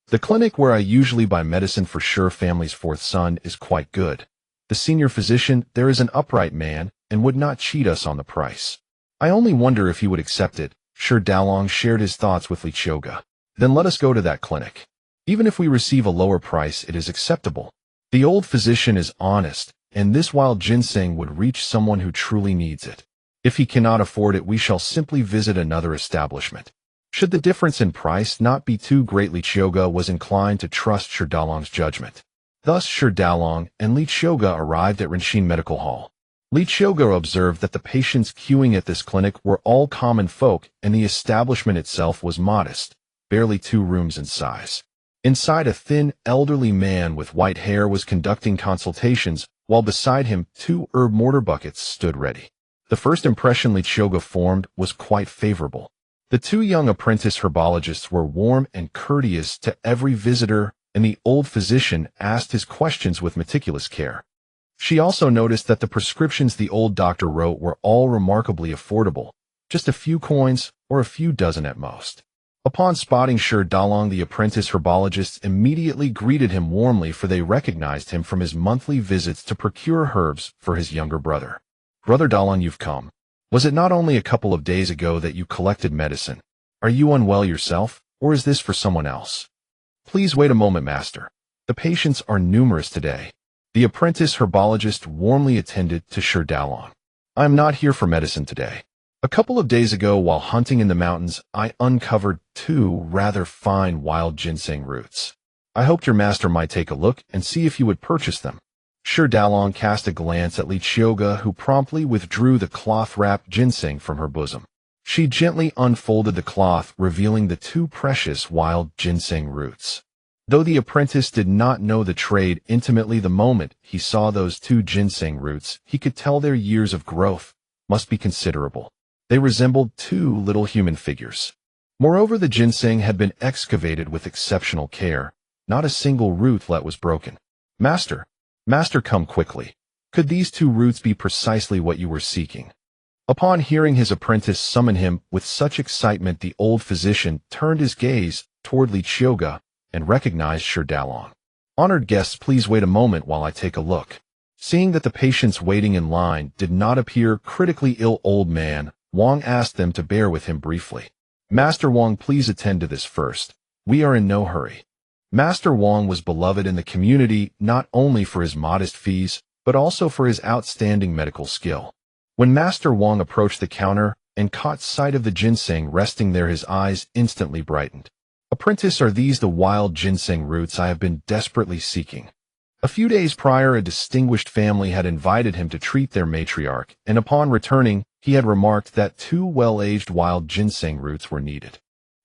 The clinic where I usually buy medicine for family's fourth son is quite good. The senior physician there is an upright man and would not cheat us on the price. I only wonder if he would accept it. Dalong shared his thoughts with Qiuge. Then let us go to that clinic. Even if we receive a lower price, it is acceptable. The old physician is honest, and this wild ginseng would reach someone who truly needs it. If he cannot afford it, we shall simply visit another establishment. Should the difference in price not be too great, Qiuge was inclined to trust Dalong's judgment. Thus Dalong and Qiuge arrived at Renshin Medical Hall. Qiuge observed that the patients queuing at this clinic were all common folk, and the establishment itself was modest, barely 2 rooms in size. Inside, a thin, elderly man with white hair was conducting consultations, while beside him 2 herb mortar buckets stood ready. The first impression Qiuge formed was quite favorable. The 2 young apprentice herbologists were warm and courteous to every visitor, and the old physician asked his questions with meticulous care. She also noticed that the prescriptions the old doctor wrote were all remarkably affordable, just a few coins or a few dozen at most. Upon spotting Dalong, the apprentice herbologists immediately greeted him warmly, for they recognized him from his monthly visits to procure herbs for his younger brother. Brother Dalong, you've come. Was it not only a couple of days ago that you collected medicine? Are you unwell yourself, or is this for someone else? Please wait a moment, master. The patients are numerous today. The apprentice herbologist warmly attended to Dalong. I am not here for medicine today. A couple of days ago, while hunting in the mountains, I uncovered 2 rather fine wild ginseng roots. I hoped your master might take a look and see if you would purchase them. Dalong cast a glance at Qiuge, who promptly withdrew the cloth-wrapped ginseng from her bosom. She gently unfolded the cloth, revealing the 2 precious wild ginseng roots. Though the apprentice did not know the trade intimately, the moment he saw those 2 ginseng roots, he could tell their years of growth must be considerable. They resembled 2 little human figures. Moreover, the ginseng had been excavated with exceptional care. Not a single rootlet was broken. Master, come quickly. Could these 2 roots be precisely what you were seeking? Upon hearing his apprentice summon him with such excitement, the old physician turned his gaze toward Qiuge and recognized Dalong. Honored guests, please wait a moment while I take a look. Seeing that the patients waiting in line did not appear critically ill old man, Wang asked them to bear with him briefly. Master Wang, please attend to this first. We are in no hurry. Master Wang was beloved in the community not only for his modest fees, but also for his outstanding medical skill. When Master Wang approached the counter and caught sight of the ginseng resting there, his eyes instantly brightened. Apprentice, are these the wild ginseng roots I have been desperately seeking? A few days prior, a distinguished family had invited him to treat their matriarch, and upon returning, he had remarked that 2 well-aged wild ginseng roots were needed.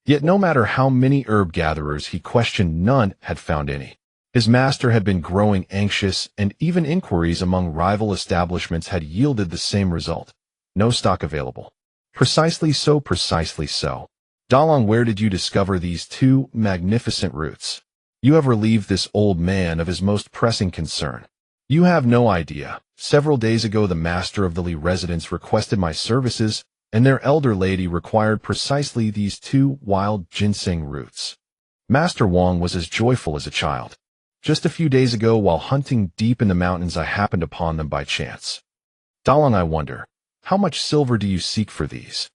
Yet no matter how many herb gatherers he questioned, none had found any. His master had been growing anxious, and even inquiries among rival establishments had yielded the same result. No stock available. Precisely so. Dalong, where did you discover these 2 magnificent roots? You have relieved this old man of his most pressing concern. You have no idea. Several days ago, the master of the Li residence requested my services, and their elder lady required precisely these 2 wild ginseng roots. Master Wang was as joyful as a child. Just a few days ago, while hunting deep in the mountains, I happened upon them by chance. Dalong, I wonder, how much silver do you seek for these?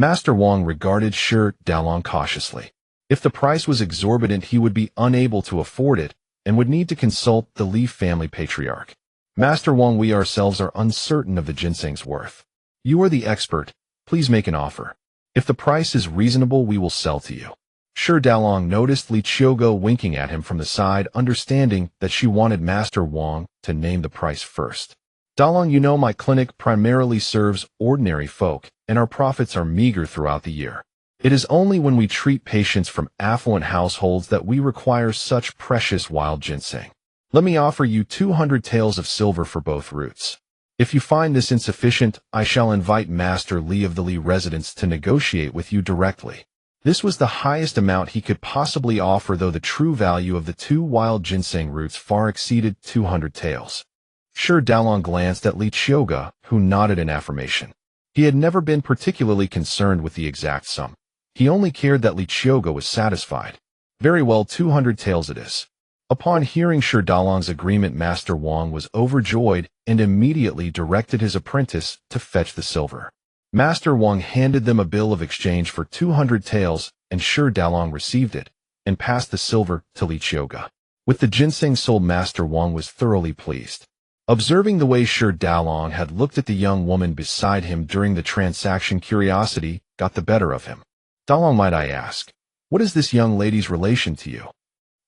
Master Wang regarded Shi Daolong cautiously. If the price was exorbitant, he would be unable to afford it and would need to consult the Li family patriarch. Master Wang, we ourselves are uncertain of the ginseng's worth. You are the expert. Please make an offer. If the price is reasonable, we will sell to you. Shi Daolong noticed Qiuge winking at him from the side, understanding that she wanted Master Wang to name the price first. Daolong, you know my clinic primarily serves ordinary folk, and our profits are meager throughout the year. It is only when we treat patients from affluent households that we require such precious wild ginseng. Let me offer you 200 taels of silver for both roots. If you find this insufficient, I shall invite Master Li of the Li residence to negotiate with you directly. This was the highest amount he could possibly offer, though the true value of the 2 wild ginseng roots far exceeded 200 taels. Shi Daolong glanced at Qiuge, who nodded in affirmation. He had never been particularly concerned with the exact sum. He only cared that Qiuge was satisfied. Very well, 200 taels it is. Upon hearing Shi Daolong's agreement, Master Wang was overjoyed and immediately directed his apprentice to fetch the silver. Master Wang handed them a bill of exchange for 200 taels, and Shi Daolong received it and passed the silver to Qiuge. With the ginseng sold, Master Wang was thoroughly pleased. Observing the way Shi Daolong had looked at the young woman beside him during the transaction, curiosity got the better of him. Daolong, might I ask, what is this young lady's relation to you?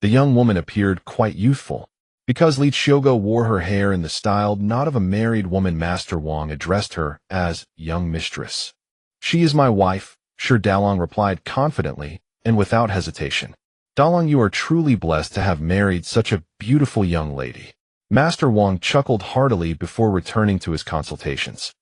The young woman appeared quite youthful. Because Qiuge wore her hair in the style not of a married woman, Master Wang addressed her as young mistress. She is my wife, Shi Daolong replied confidently and without hesitation. Daolong, you are truly blessed to have married such a beautiful young lady. Master Wang chuckled heartily before returning to his consultations.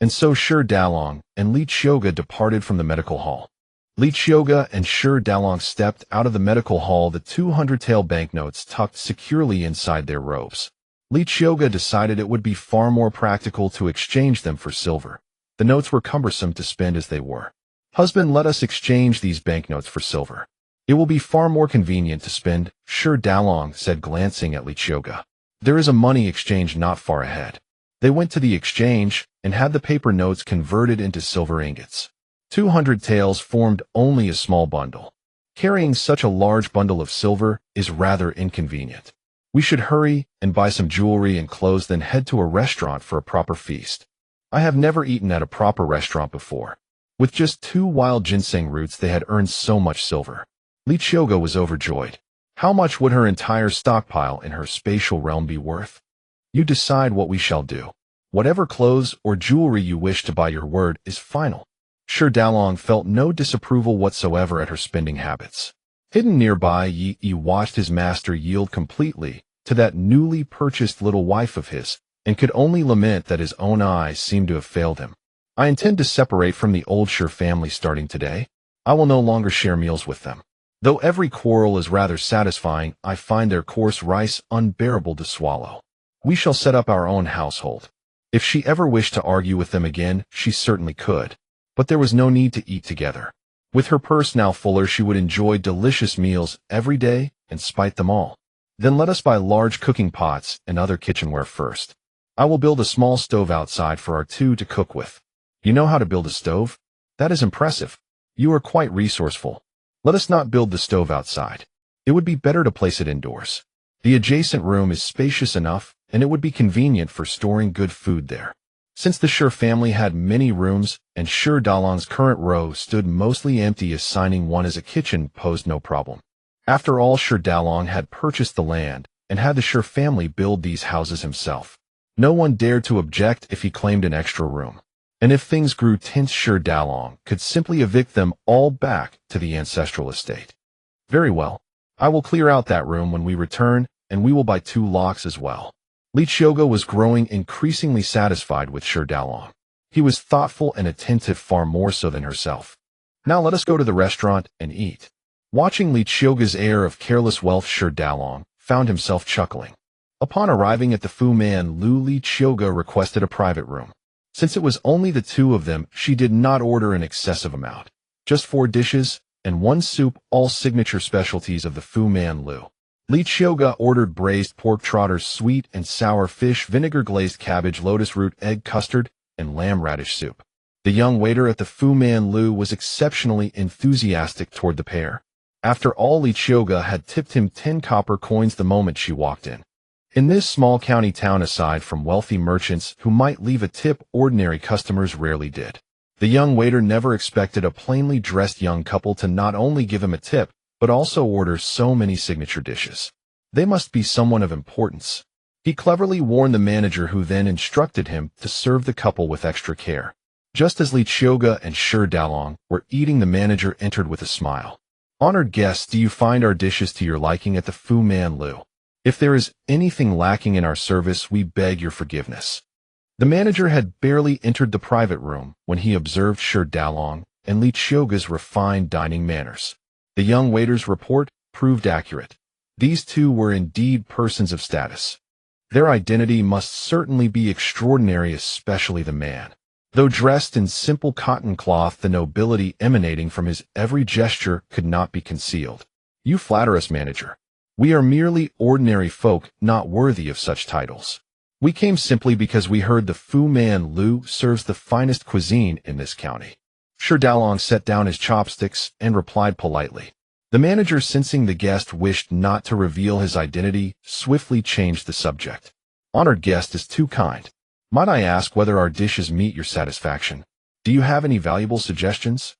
And so Shi Daolong and Qiuge departed from the medical hall. Qiuge and Shi Daolong stepped out of the medical hall, the 200 tael banknotes tucked securely inside their robes. Qiuge decided it would be far more practical to exchange them for silver. The notes were cumbersome to spend as they were. Husband, let us exchange these banknotes for silver. It will be far more convenient to spend, Shi Daolong said, glancing at Qiuge. There is a money exchange not far ahead. They went to the exchange and had the paper notes converted into silver ingots. 200 taels formed only a small bundle. Carrying such a large bundle of silver is rather inconvenient. We should hurry and buy some jewelry and clothes, then head to a restaurant for a proper feast. I have never eaten at a proper restaurant before. With just 2 wild ginseng roots, they had earned so much silver. Qiuge was overjoyed. How much would her entire stockpile in her spatial realm be worth? You decide what we shall do. Whatever clothes or jewelry you wish to buy, your word is final. Shi Daolong felt no disapproval whatsoever at her spending habits. Hidden nearby, Yi watched his master yield completely to that newly purchased little wife of his, and could only lament that his own eyes seemed to have failed him. I intend to separate from the old Shi family starting today. I will no longer share meals with them. Though every quarrel is rather satisfying, I find their coarse rice unbearable to swallow. We shall set up our own household. If she ever wished to argue with them again, she certainly could. But there was no need to eat together. With her purse now fuller, she would enjoy delicious meals every day and spite them all. Then let us buy large cooking pots and other kitchenware first. I will build a small stove outside for our 2 to cook with. You know how to build a stove? That is impressive. You are quite resourceful. Let us not build the stove outside. It would be better to place it indoors. The adjacent room is spacious enough, and it would be convenient for storing good food there. Since the Shi family had many rooms, and Shi Daolong's current row stood mostly empty, assigning one as a kitchen posed no problem. After all, Shi Daolong had purchased the land, and had the Shi family build these houses himself. No one dared to object if he claimed an extra room. And if things grew tense, Shi Daolong could simply evict them all back to the ancestral estate. Very well. I will clear out that room when we return, and we will buy 2 locks as well. Qiuge was growing increasingly satisfied with Shi Daolong. He was thoughtful and attentive, far more so than herself. Now let us go to the restaurant and eat. Watching Qiuge's air of careless wealth, Shi Daolong found himself chuckling. Upon arriving at the Fu Man Lu, Qiuge requested a private room. Since it was only the 2 of them, she did not order an excessive amount. Just 4 dishes and 1 soup, all signature specialties of the Fu Man Lu. Qiuge ordered braised pork trotters, sweet and sour fish, vinegar glazed cabbage, lotus root egg custard, and lamb radish soup. The young waiter at the Fu Man Lu was exceptionally enthusiastic toward the pair. After all, Qiuge had tipped him 10 copper coins the moment she walked in. In this small county town, aside from wealthy merchants who might leave a tip, ordinary customers rarely did. The young waiter never expected a plainly dressed young couple to not only give him a tip, but also order so many signature dishes. They must be someone of importance. He cleverly warned the manager, who then instructed him to serve the couple with extra care. Just as Qiuge and Shi Daolong were eating, the manager entered with a smile. "Honored guests, do you find our dishes to your liking at the Fu Man Lu? If there is anything lacking in our service, we beg your forgiveness." The manager had barely entered the private room when he observed Shi Daolong and Qiuge's refined dining manners. The young waiter's report proved accurate. These two were indeed persons of status. Their identity must certainly be extraordinary, especially the man. Though dressed in simple cotton cloth, the nobility emanating from his every gesture could not be concealed. "You flatter us, manager. We are merely ordinary folk, not worthy of such titles. We came simply because we heard the Fu Man Lu serves the finest cuisine in this county." Shi Daolong set down his chopsticks and replied politely. The manager, sensing the guest wished not to reveal his identity, swiftly changed the subject. "Honored guest is too kind. Might I ask whether our dishes meet your satisfaction? Do you have any valuable suggestions?"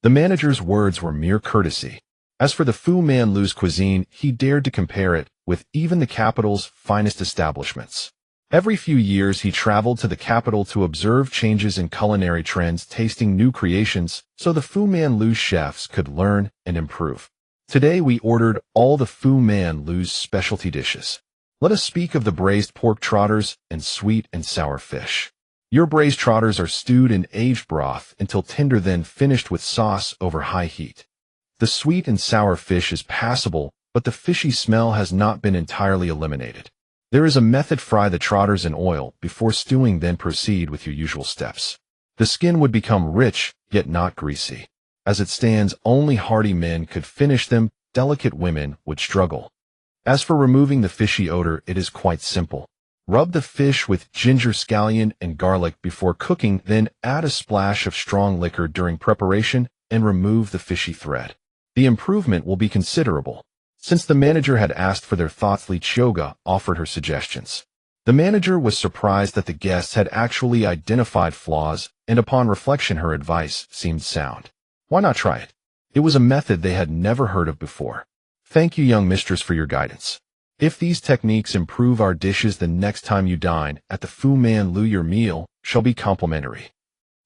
The manager's words were mere courtesy. As for the Fu Man Lu's cuisine, he dared to compare it with even the capital's finest establishments. Every few years he traveled to the capital to observe changes in culinary trends, tasting new creations, so the Fu Man Lu's chefs could learn and improve. Today we ordered all the Fu Man Lu's specialty dishes. Let us speak of the braised pork trotters and sweet and sour fish. Your braised trotters are stewed in aged broth until tender, then finished with sauce over high heat. The sweet and sour fish is passable, but the fishy smell has not been entirely eliminated. There is a method: fry the trotters in oil before stewing, then proceed with your usual steps. The skin would become rich, yet not greasy. As it stands, only hardy men could finish them, delicate women would struggle. As for removing the fishy odor, it is quite simple. Rub the fish with ginger, scallion, and garlic before cooking, then add a splash of strong liquor during preparation and remove the fishy thread. The improvement will be considerable. Since the manager had asked for their thoughts, Qiuge offered her suggestions. The manager was surprised that the guests had actually identified flaws, and upon reflection her advice seemed sound. Why not try it? It was a method they had never heard of before. "Thank you, young mistress, for your guidance. If these techniques improve our dishes, the next time you dine at the Fu Man Lu, your meal shall be complimentary."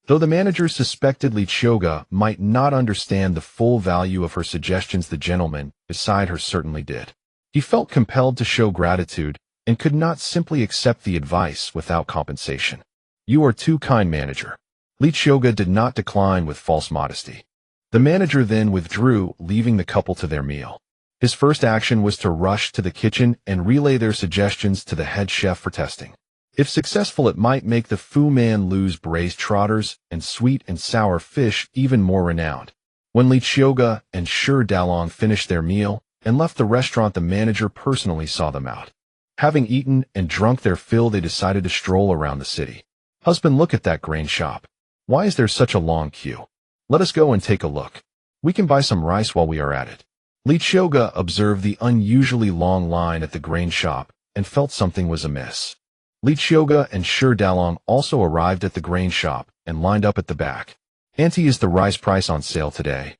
Though the manager suspected Qiuge might not understand the full value of her suggestions, the gentleman beside her certainly did. He felt compelled to show gratitude and could not simply accept the advice without compensation. "You are too kind, manager." Qiuge did not decline with false modesty. The manager then withdrew, leaving the couple to their meal. His first action was to rush to the kitchen and relay their suggestions to the head chef for testing. If successful, it might make the Fu Man Lu's braised trotters and sweet and sour fish even more renowned. When Qiuge and Shi Daolong finished their meal and left the restaurant, the manager personally saw them out. Having eaten and drunk their fill, they decided to stroll around the city. "Husband, look at that grain shop. Why is there such a long queue? Let us go and take a look. We can buy some rice while we are at it." Qiuge observed the unusually long line at the grain shop and felt something was amiss. Qiuge and Shi Daolong also arrived at the grain shop and lined up at the back. "Auntie, is the rice price on sale today?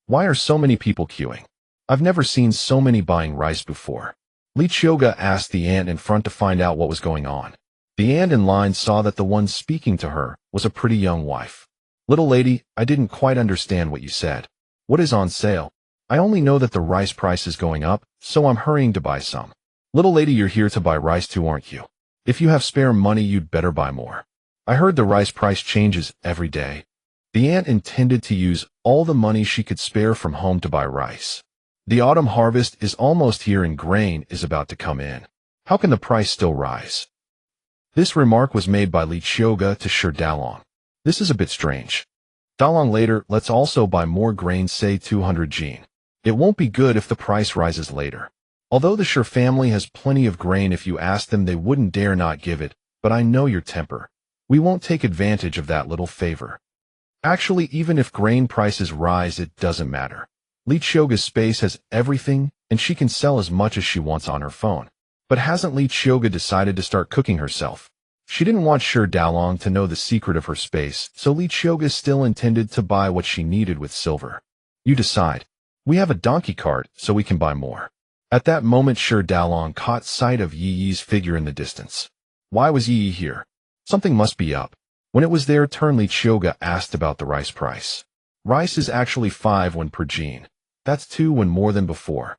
Why are so many people queuing? I've never seen so many buying rice before." Qiuge asked the aunt in front to find out what was going on. The aunt in line saw that the one speaking to her was a pretty young wife. "Little lady, I didn't quite understand what you said. What is on sale? I only know that the rice price is going up, so I'm hurrying to buy some." "Little lady, you're here to buy rice too, aren't you? If you have spare money, you'd better buy more. I heard the rice price changes every day." The aunt intended to use all the money she could spare from home to buy rice. The autumn harvest is almost here and grain is about to come in. How can the price still rise? This remark was made by Qiuge to Shi Daolong. "This is a bit strange. Daolong, later, let's also buy more grain, say 200 jin. It won't be good if the price rises later. Although the Shi family has plenty of grain, if you ask them, they wouldn't dare not give it, but I know your temper. We won't take advantage of that little favor." Actually, even if grain prices rise, it doesn't matter. Qiuge's space has everything, and she can sell as much as she wants on her phone. But hasn't Qiuge decided to start cooking herself? She didn't want Shi Daolong to know the secret of her space, so Qiuge still intended to buy what she needed with silver. You decide. We have a donkey cart, so we can buy more. At that moment, Shi Daolong caught sight of Yi's figure in the distance. Why was Yi here? Something must be up. When it was their turn, Qiuge asked about the rice price. Rice is actually 5 won per jin. That's 2 won more than before.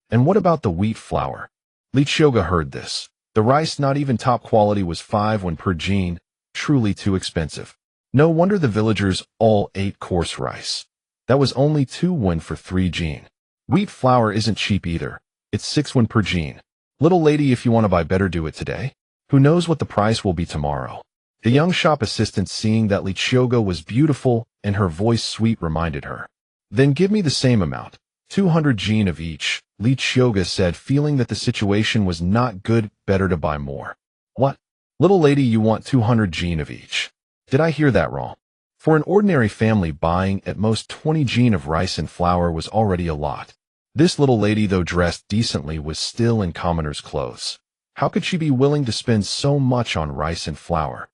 And what about the wheat flour? Qiuge heard this. The rice, not even top quality, was 5 won per jin, truly too expensive. No wonder the villagers all ate coarse rice. That was only 2 won for 3 jin. Wheat flour isn't cheap either. It's 6 won per jin. Little lady, if you want to buy, better do it today. Who knows what the price will be tomorrow? The young shop assistant, seeing that Qiuge was beautiful and her voice sweet, reminded her. Then give me the same amount, 200 jin of each, Qiuge said, feeling that the situation was not good, better to buy more. What? Little lady, you want 200 jin of each? Did I hear that wrong? For an ordinary family, buying at most 20 jin of rice and flour was already a lot. This little lady, though dressed decently, was still in commoner's clothes. How could she be willing to spend so much on rice and flour?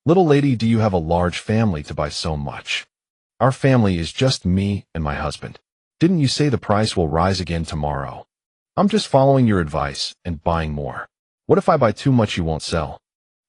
Little lady, do you have a large family to buy so much? Our family is just me and my husband. Didn't you say the price will rise again tomorrow? I'm just following your advice and buying more. What if I buy too much, you won't sell?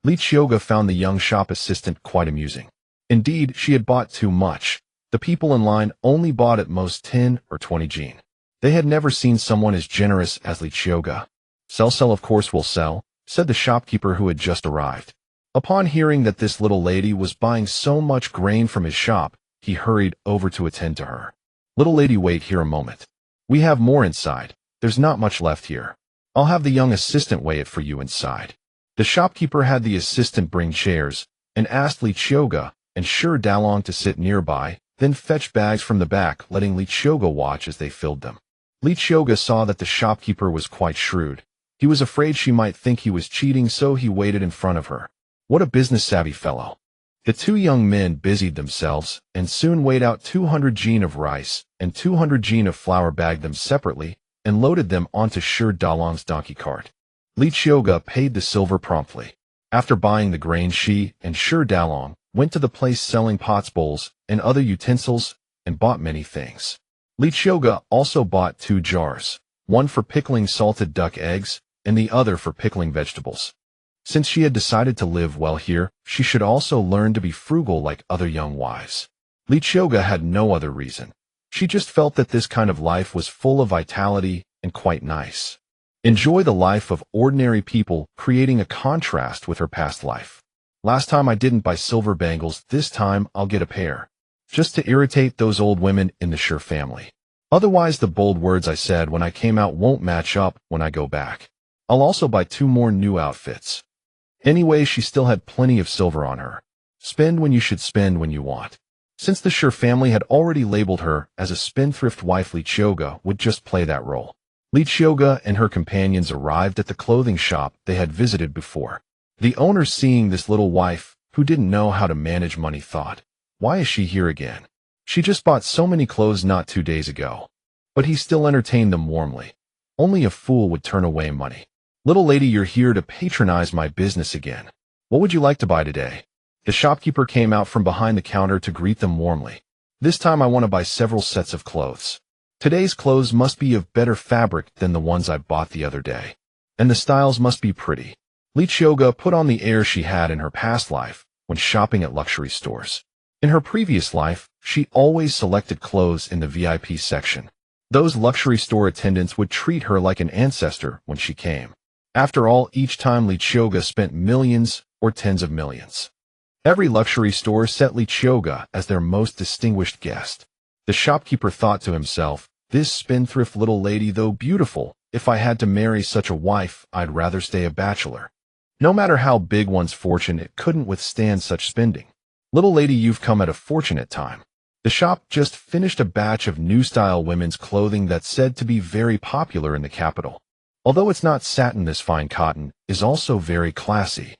Qiuge found the young shop assistant quite amusing. Indeed, she had bought too much. The people in line only bought at most 10 or 20 jin. They had never seen someone as generous as Qiuge. Sell, of course will sell, said the shopkeeper who had just arrived. Upon hearing that this little lady was buying so much grain from his shop, he hurried over to attend to her. Little lady, wait here a moment. We have more inside. There's not much left here. I'll have the young assistant weigh it for you inside. The shopkeeper had the assistant bring chairs and asked Qiuge and Shi Daolong to sit nearby, then fetch bags from the back, letting Qiuge watch as they filled them. Qiuge saw that the shopkeeper was quite shrewd. He was afraid she might think he was cheating, so he waited in front of her. What a business-savvy fellow. The two young men busied themselves and soon weighed out 200 jin of rice and 200 jin of flour, bagged them separately, and loaded them onto Shi Daolong's donkey cart. Qiuge paid the silver promptly. After buying the grain, she and Shi Daolong went to the place selling pots, bowls, and other utensils, and bought many things. Qiuge also bought 2 jars, one for pickling salted duck eggs and the other for pickling vegetables. Since she had decided to live well here, she should also learn to be frugal like other young wives. Qiuge had no other reason. She just felt that this kind of life was full of vitality and quite nice. Enjoy the life of ordinary people, creating a contrast with her past life. Last time I didn't buy silver bangles, this time I'll get a pair. Just to irritate those old women in the Shi family. Otherwise, the bold words I said when I came out won't match up when I go back. I'll also buy 2 more new outfits. Anyway, she still had plenty of silver on her. Spend when you should spend when you want. Since the Shi family had already labeled her as a spendthrift wife, Qiuge would just play that role. Qiuge and her companions arrived at the clothing shop they had visited before. The owner, seeing this little wife, who didn't know how to manage money, thought, why is she here again? She just bought so many clothes not 2 days ago. But he still entertained them warmly. Only a fool would turn away money. Little lady, you're here to patronize my business again. What would you like to buy today? The shopkeeper came out from behind the counter to greet them warmly. This time I want to buy several sets of clothes. Today's clothes must be of better fabric than the ones I bought the other day. And the styles must be pretty. Qiuge put on the air she had in her past life when shopping at luxury stores. In her previous life, she always selected clothes in the VIP section. Those luxury store attendants would treat her like an ancestor when she came. After all, each time Qiuge spent millions or tens of millions. Every luxury store set Qiuge as their most distinguished guest. The shopkeeper thought to himself, this spendthrift little lady, though beautiful, if I had to marry such a wife, I'd rather stay a bachelor. No matter how big one's fortune, it couldn't withstand such spending. Little lady, you've come at a fortunate time. The shop just finished a batch of new-style women's clothing that's said to be very popular in the capital. Although it's not satin, this fine cotton is also very classy.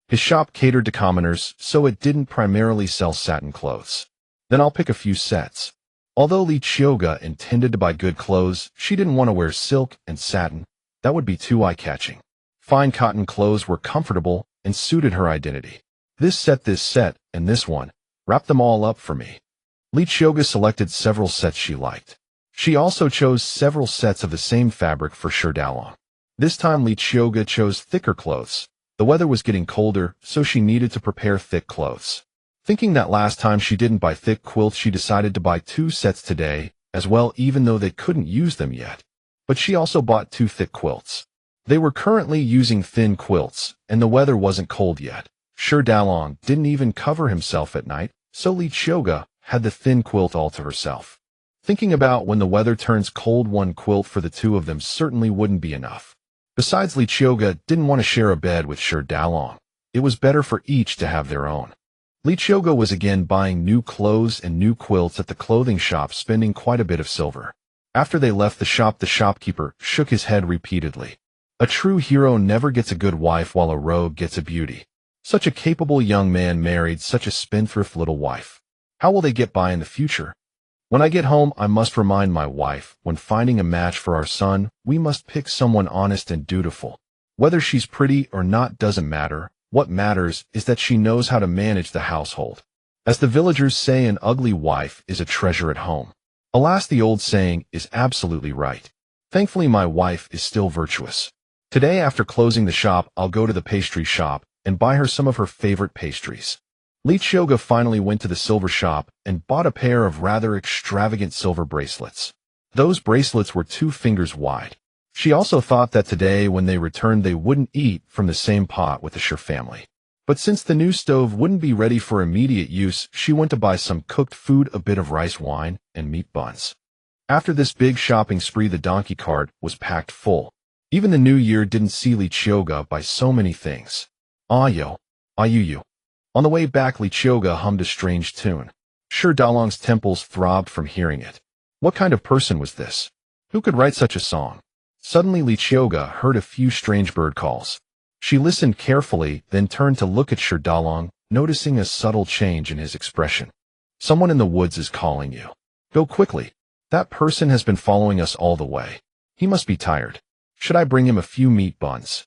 His shop catered to commoners, so it didn't primarily sell satin clothes. Then I'll pick a few sets. Although Qiuge intended to buy good clothes, she didn't want to wear silk and satin. That would be too eye-catching. Fine cotton clothes were comfortable and suited her identity. This set, and this one. Wrap them all up for me. Qiuge selected several sets she liked. She also chose several sets of the same fabric for Qiuge. This time Qiuge chose thicker clothes. The weather was getting colder, so she needed to prepare thick clothes. Thinking that last time she didn't buy thick quilts, she decided to buy 2 sets today as well, even though they couldn't use them yet. But she also bought 2 thick quilts. They were currently using thin quilts, and the weather wasn't cold yet. Qiuge didn't even cover himself at night, so Qiuge had the thin quilt all to herself. Thinking about when the weather turns cold, 1 quilt for the 2 of them certainly wouldn't be enough. Besides, Qiuge didn't want to share a bed with Qiuge. It was better for each to have their own. Qiuge was again buying new clothes and new quilts at the clothing shop, spending quite a bit of silver. After they left the shop, the shopkeeper shook his head repeatedly. A true hero never gets a good wife, while a rogue gets a beauty. Such a capable young man married such a spendthrift little wife. How will they get by in the future? When I get home, I must remind my wife, when finding a match for our son, we must pick someone honest and dutiful. Whether she's pretty or not doesn't matter. What matters is that she knows how to manage the household. As the villagers say, an ugly wife is a treasure at home. Alas, the old saying is absolutely right. Thankfully, my wife is still virtuous. Today, after closing the shop, I'll go to the pastry shop and buy her some of her favorite pastries. Qiuge finally went to the silver shop and bought a pair of rather extravagant silver bracelets. Those bracelets were 2 fingers wide. She also thought that today, when they returned, they wouldn't eat from the same pot with the Qiuge family. But since the new stove wouldn't be ready for immediate use, she went to buy some cooked food, a bit of rice wine, and meat buns. After this big shopping spree, the donkey cart was packed full. Even the new year didn't see Qiuge buy so many things. Ah-yo, ah-you-you. On the way back, Qiuge hummed a strange tune. Qiuge's temples throbbed from hearing it. What kind of person was this? Who could write such a song? Suddenly, Qiuge heard a few strange bird calls. She listened carefully, then turned to look at Qiuge, noticing a subtle change in his expression. Someone in the woods is calling you. Go quickly. That person has been following us all the way. He must be tired. Should I bring him a few meat buns?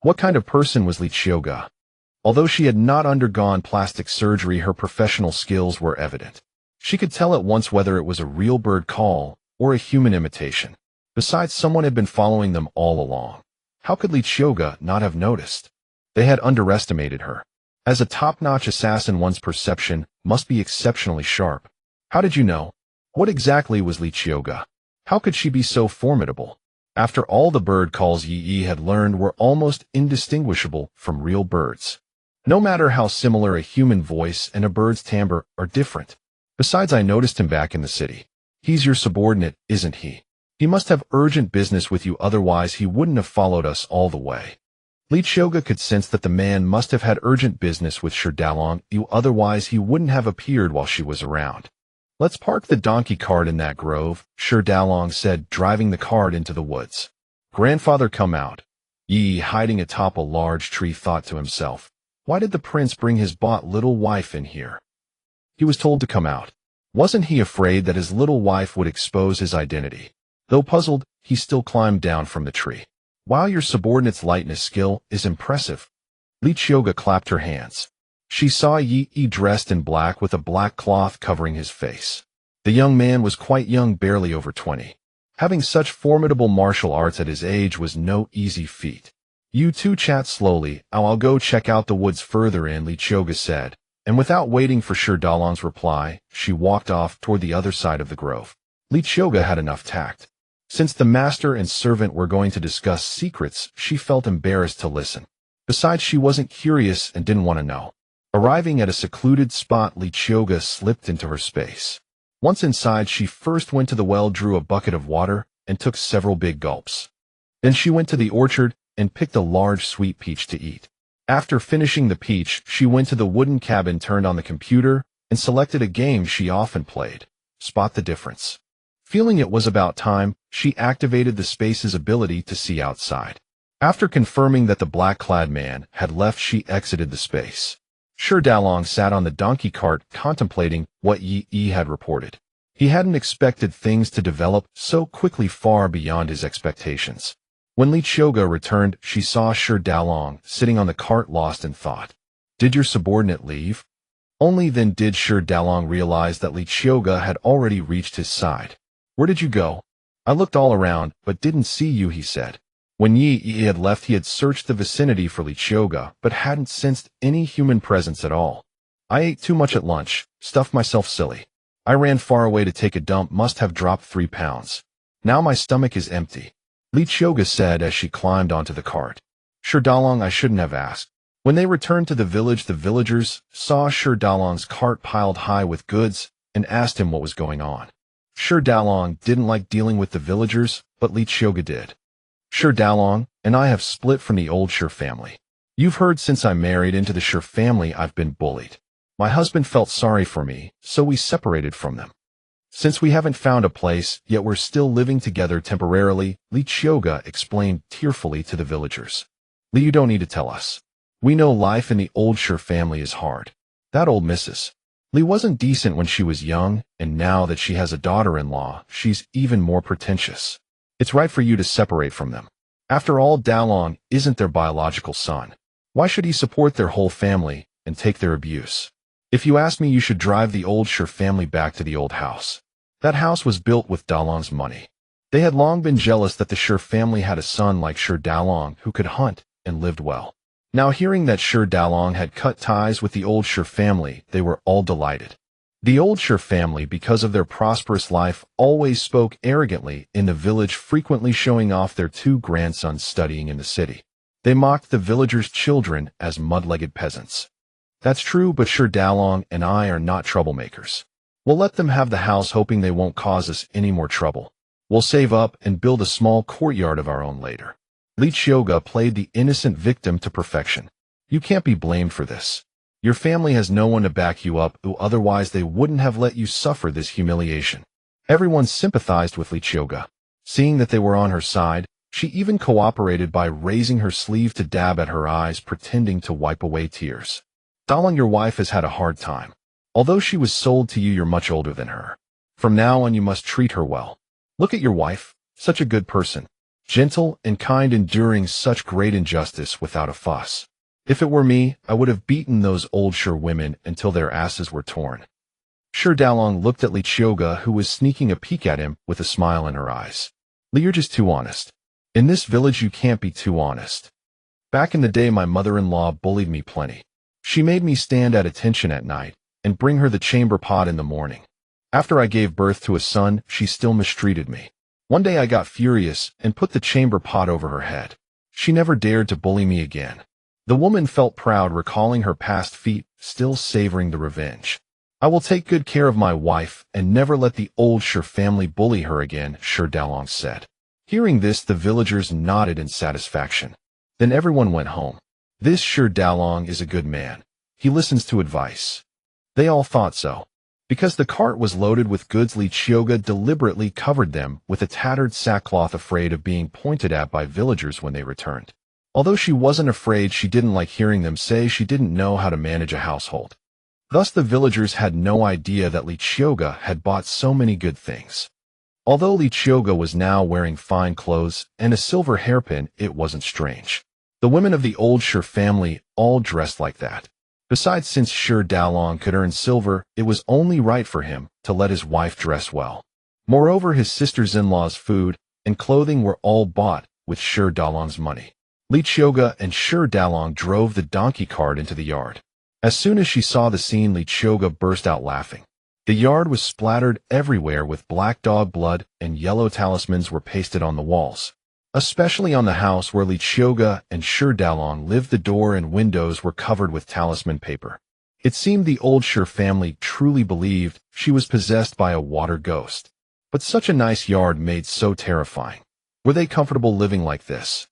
What kind of person was Qiuge? Although she had not undergone plastic surgery, her professional skills were evident. She could tell at once whether it was a real bird call or a human imitation. Besides, someone had been following them all along. How could Qiuge not have noticed? They had underestimated her. As a top-notch assassin, one's perception must be exceptionally sharp. How did you know? What exactly was Qiuge? How could she be so formidable? After all, the bird calls Yi had learned were almost indistinguishable from real birds. No matter how similar, a human voice and a bird's timbre are different. Besides, I noticed him back in the city. He's your subordinate, isn't he? He must have urgent business with you, otherwise he wouldn't have followed us all the way. Qiuge could sense that the man must have had urgent business with Qiuge, otherwise he wouldn't have appeared while she was around. Let's park the donkey cart in that grove, Qiuge said, driving the cart into the woods. Grandfather, come out. Yi, hiding atop a large tree, thought to himself, why did the prince bring his bought little wife in here? He was told to come out. Wasn't he afraid that his little wife would expose his identity? Though puzzled, he still climbed down from the tree. Wow, your subordinate's lightness skill is impressive. Qiuge clapped her hands. She saw Yi dressed in black with a black cloth covering his face. The young man was quite young, barely over 20. Having such formidable martial arts at his age was no easy feat. You two chat slowly, I'll go check out the woods further in, Qiuge said, and without waiting for Qiuge's reply, she walked off toward the other side of the grove. Qiuge had enough tact. Since the master and servant were going to discuss secrets, she felt embarrassed to listen. Besides, she wasn't curious and didn't want to know. Arriving at a secluded spot, Qiuge slipped into her space. Once inside, she first went to the well, drew a bucket of water, and took several big gulps. Then she went to the orchard and picked a large sweet peach to eat. After finishing the peach, she went to the wooden cabin, turned on the computer, and selected a game she often played, Spot the Difference. Feeling it was about time, she activated the space's ability to see outside. After confirming that the black-clad man had left, she exited the space. Shi Dalong sat on the donkey cart contemplating what Yi had reported. He hadn't expected things to develop so quickly, far beyond his expectations. When Qiuge returned, she saw Shi Dalong sitting on the cart, lost in thought. "Did your subordinate leave?" Only then did Shi Dalong realize that Qiuge had already reached his side. "Where did you go?" "I looked all around, but didn't see you," he said. When Yi had left, he had searched the vicinity for Qiuge, but hadn't sensed any human presence at all. "I ate too much at lunch, stuffed myself silly. I ran far away to take a dump, must have dropped 3 pounds. Now my stomach is empty," Qiuge said as she climbed onto the cart. "Shi Dalong, I shouldn't have asked." When they returned to the village, the villagers saw Shi Dalong's cart piled high with goods and asked him what was going on. Shi Dalong didn't like dealing with the villagers, but Qiuge did. "Shi Dalong and I have split from the old Shi family. You've heard, since I married into the Shi family, I've been bullied. My husband felt sorry for me, so we separated from them. Since we haven't found a place, yet we're still living together temporarily," Qiuge explained tearfully to the villagers. "Li, you don't need to tell us. We know life in the old Shi family is hard. That old Mrs. Li wasn't decent when she was young, and now that she has a daughter-in-law, she's even more pretentious. It's right for you to separate from them. After all, Dalong isn't their biological son. Why should he support their whole family and take their abuse? If you ask me, you should drive the old Shi family back to the old house. That house was built with Dalong's money." They had long been jealous that the Shi family had a son like Shi Dalong who could hunt and lived well. Now, hearing that Shi Dalong had cut ties with the old Shi family, they were all delighted. The old Shi family, because of their prosperous life, always spoke arrogantly in the village, frequently showing off their 2 grandsons studying in the city. They mocked the villagers' children as mud-legged peasants. "That's true, but Shi Dalong and I are not troublemakers. We'll let them have the house, hoping they won't cause us any more trouble. We'll save up and build a small courtyard of our own later." Qiuge played the innocent victim to perfection. "You can't be blamed for this. Your family has no one to back you up, otherwise they wouldn't have let you suffer this humiliation." Everyone sympathized with Qiuge. Seeing that they were on her side, she even cooperated by raising her sleeve to dab at her eyes, pretending to wipe away tears. "Dalong, your wife has had a hard time. Although she was sold to you, you're much older than her. From now on, you must treat her well. Look at your wife, such a good person. Gentle and kind, enduring such great injustice without a fuss. If it were me, I would have beaten those old Shi women until their asses were torn." Shi Dalong looked at Qiuge, who was sneaking a peek at him with a smile in her eyes. "Li, you're just too honest. In this village, you can't be too honest. Back in the day, my mother-in-law bullied me plenty. She made me stand at attention at night and bring her the chamber pot in the morning. After I gave birth to a son, she still mistreated me. One day I got furious and put the chamber pot over her head. She never dared to bully me again." The woman felt proud, recalling her past feat, still savoring the revenge. "I will take good care of my wife and never let the old Shi family bully her again," Shi Dalong said. Hearing this, the villagers nodded in satisfaction. Then everyone went home. "This Shi Dalong is a good man. He listens to advice." They all thought so. Because the cart was loaded with goods, Qiuge deliberately covered them with a tattered sackcloth, afraid of being pointed at by villagers when they returned. Although she wasn't afraid, she didn't like hearing them say she didn't know how to manage a household. Thus the villagers had no idea that Qiuge had bought so many good things. Although Qiuge was now wearing fine clothes and a silver hairpin, it wasn't strange. The women of the old Shi family all dressed like that. Besides, since Shi Dalong could earn silver, it was only right for him to let his wife dress well. Moreover, his sisters-in-law's food and clothing were all bought with Shi Dalong's money. Qiuge and Shi Dalong drove the donkey cart into the yard. As soon as she saw the scene, Qiuge burst out laughing. The yard was splattered everywhere with black dog blood, and yellow talismans were pasted on the walls. Especially on the house where Qiuge and Shi Dalong lived, the door and windows were covered with talisman paper. It seemed the old Shi family truly believed she was possessed by a water ghost. But such a nice yard made so terrifying. Were they comfortable living like this?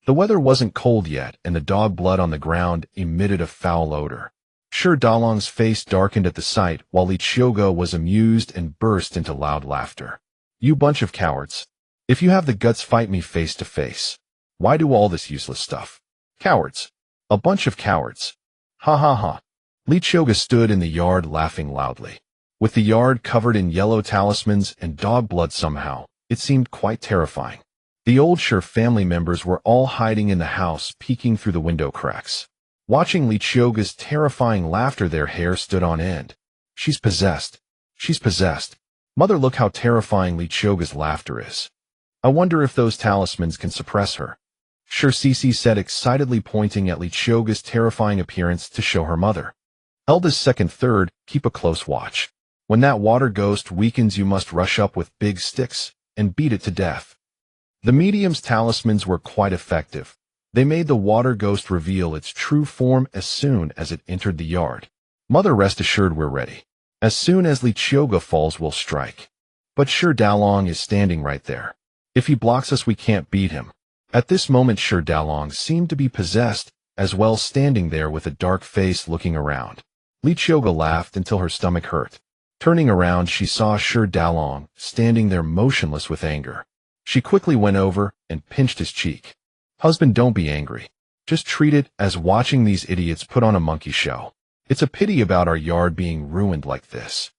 The weather wasn't cold yet, and the dog blood on the ground emitted a foul odor. Shi Dalong's face darkened at the sight, while Qiuge was amused and burst into loud laughter. "You bunch of cowards. If you have the guts, fight me face to face. Why do all this useless stuff? Cowards. A bunch of cowards. Ha ha ha." Qiuge stood in the yard laughing loudly. With the yard covered in yellow talismans and dog blood somehow, it seemed quite terrifying. The old Sure family members were all hiding in the house, peeking through the window cracks. Watching Qiuge's terrifying laughter, their hair stood on end. She's possessed. She's possessed. Mother, look how terrifying Qiuge's laughter is. I wonder if those talismans can suppress her. Sure, Cece said excitedly, pointing at Qiuge's terrifying appearance to show her mother. Eldest, second, third, keep a close watch. When that water ghost weakens, you must rush up with big sticks and beat it to death. The medium's talismans were quite effective. They made the water ghost reveal its true form as soon as it entered the yard. Mother, rest assured we're ready. As soon as Qiuge falls, we'll strike. But Sure Dalong is standing right there. If he blocks us, we can't beat him. At this moment, Sure Dalong seemed to be possessed, as well, standing there with a dark face looking around. Qiuge laughed until her stomach hurt. Turning around, she saw Sure Dalong standing there motionless with anger. She quickly went over and pinched his cheek. Husband, don't be angry. Just treat it as watching these idiots put on a monkey show. It's a pity about our yard being ruined like this.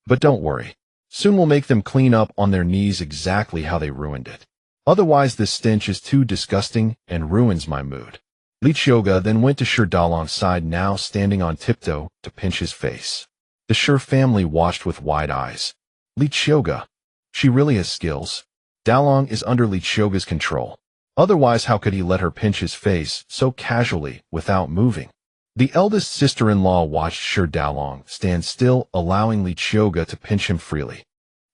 But don't worry. Soon we'll make them clean up on their knees exactly how they ruined it. Otherwise, this stench is too disgusting and ruins my mood. Qiuge then went to Sure Dalong's side, now standing on tiptoe, to pinch his face. The Sure family watched with wide eyes. Qiuge. She really has skills. Dalong is under Qiuge's control. Otherwise, how could he let her pinch his face so casually without moving? The eldest sister-in-law watched Sure Dalong stand still, allowing Qiuge to pinch him freely.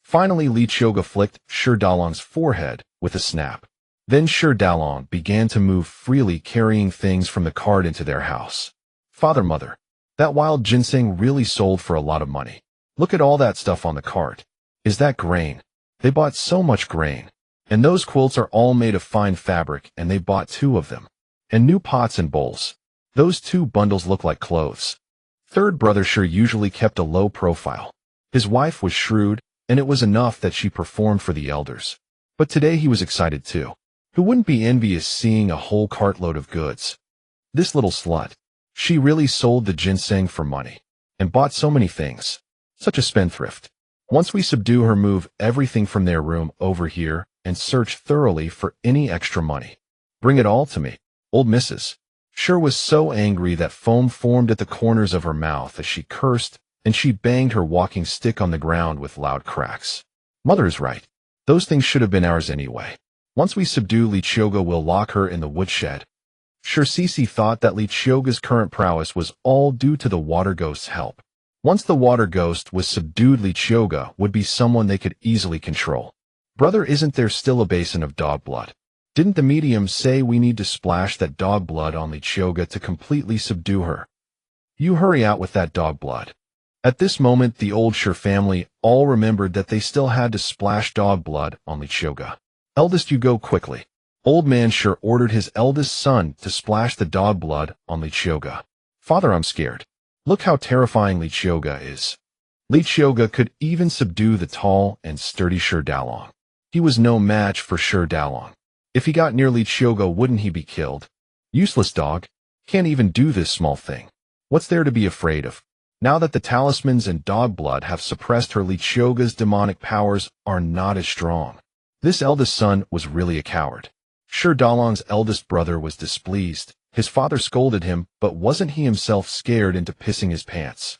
Finally, Qiuge flicked Sure Dalong's forehead with a snap. Then Sure Dalong began to move freely, carrying things from the cart into their house. Father, mother, that wild ginseng really sold for a lot of money. Look at all that stuff on the cart. Is that grain? They bought so much grain. And those quilts are all made of fine fabric, and they bought 2 of them. And new pots and bowls. Those 2 bundles look like clothes. Third brother Sure usually kept a low profile. His wife was shrewd, and it was enough that she performed for the elders. But today he was excited too. Who wouldn't be envious seeing a whole cartload of goods? This little slut. She really sold the ginseng for money. And bought so many things. Such a spendthrift. Once we subdue her, move everything from their room over here, and search thoroughly for any extra money. Bring it all to me, old Mrs. Sure was so angry that foam formed at the corners of her mouth as she cursed, and she banged her walking stick on the ground with loud cracks. Mother is right. Those things should have been ours anyway. Once we subdue Qiuge, we'll lock her in the woodshed. Sure, Cece thought that Qiuge's current prowess was all due to the water ghost's help. Once the water ghost was subdued, Qiuge would be someone they could easily control. Brother, isn't there still a basin of dog blood? Didn't the medium say we need to splash that dog blood on Qiuge to completely subdue her? You hurry out with that dog blood. At this moment, the old Sure family all remembered that they still had to splash dog blood on Qiuge. Eldest, you go quickly. Old man Sure ordered his eldest son to splash the dog blood on Qiuge. Father, I'm scared. Look how terrifying Qiuge is. Qiuge could even subdue the tall and sturdy Sure Dalong. He was no match for Sure Dalong. If he got near Qiuge, wouldn't he be killed? Useless dog. Can't even do this small thing. What's there to be afraid of? Now that the talismans and dog blood have suppressed her, Qiuge's demonic powers are not as strong. This eldest son was really a coward. Sure Dalong's eldest brother was displeased. His father scolded him, but wasn't he himself scared into pissing his pants?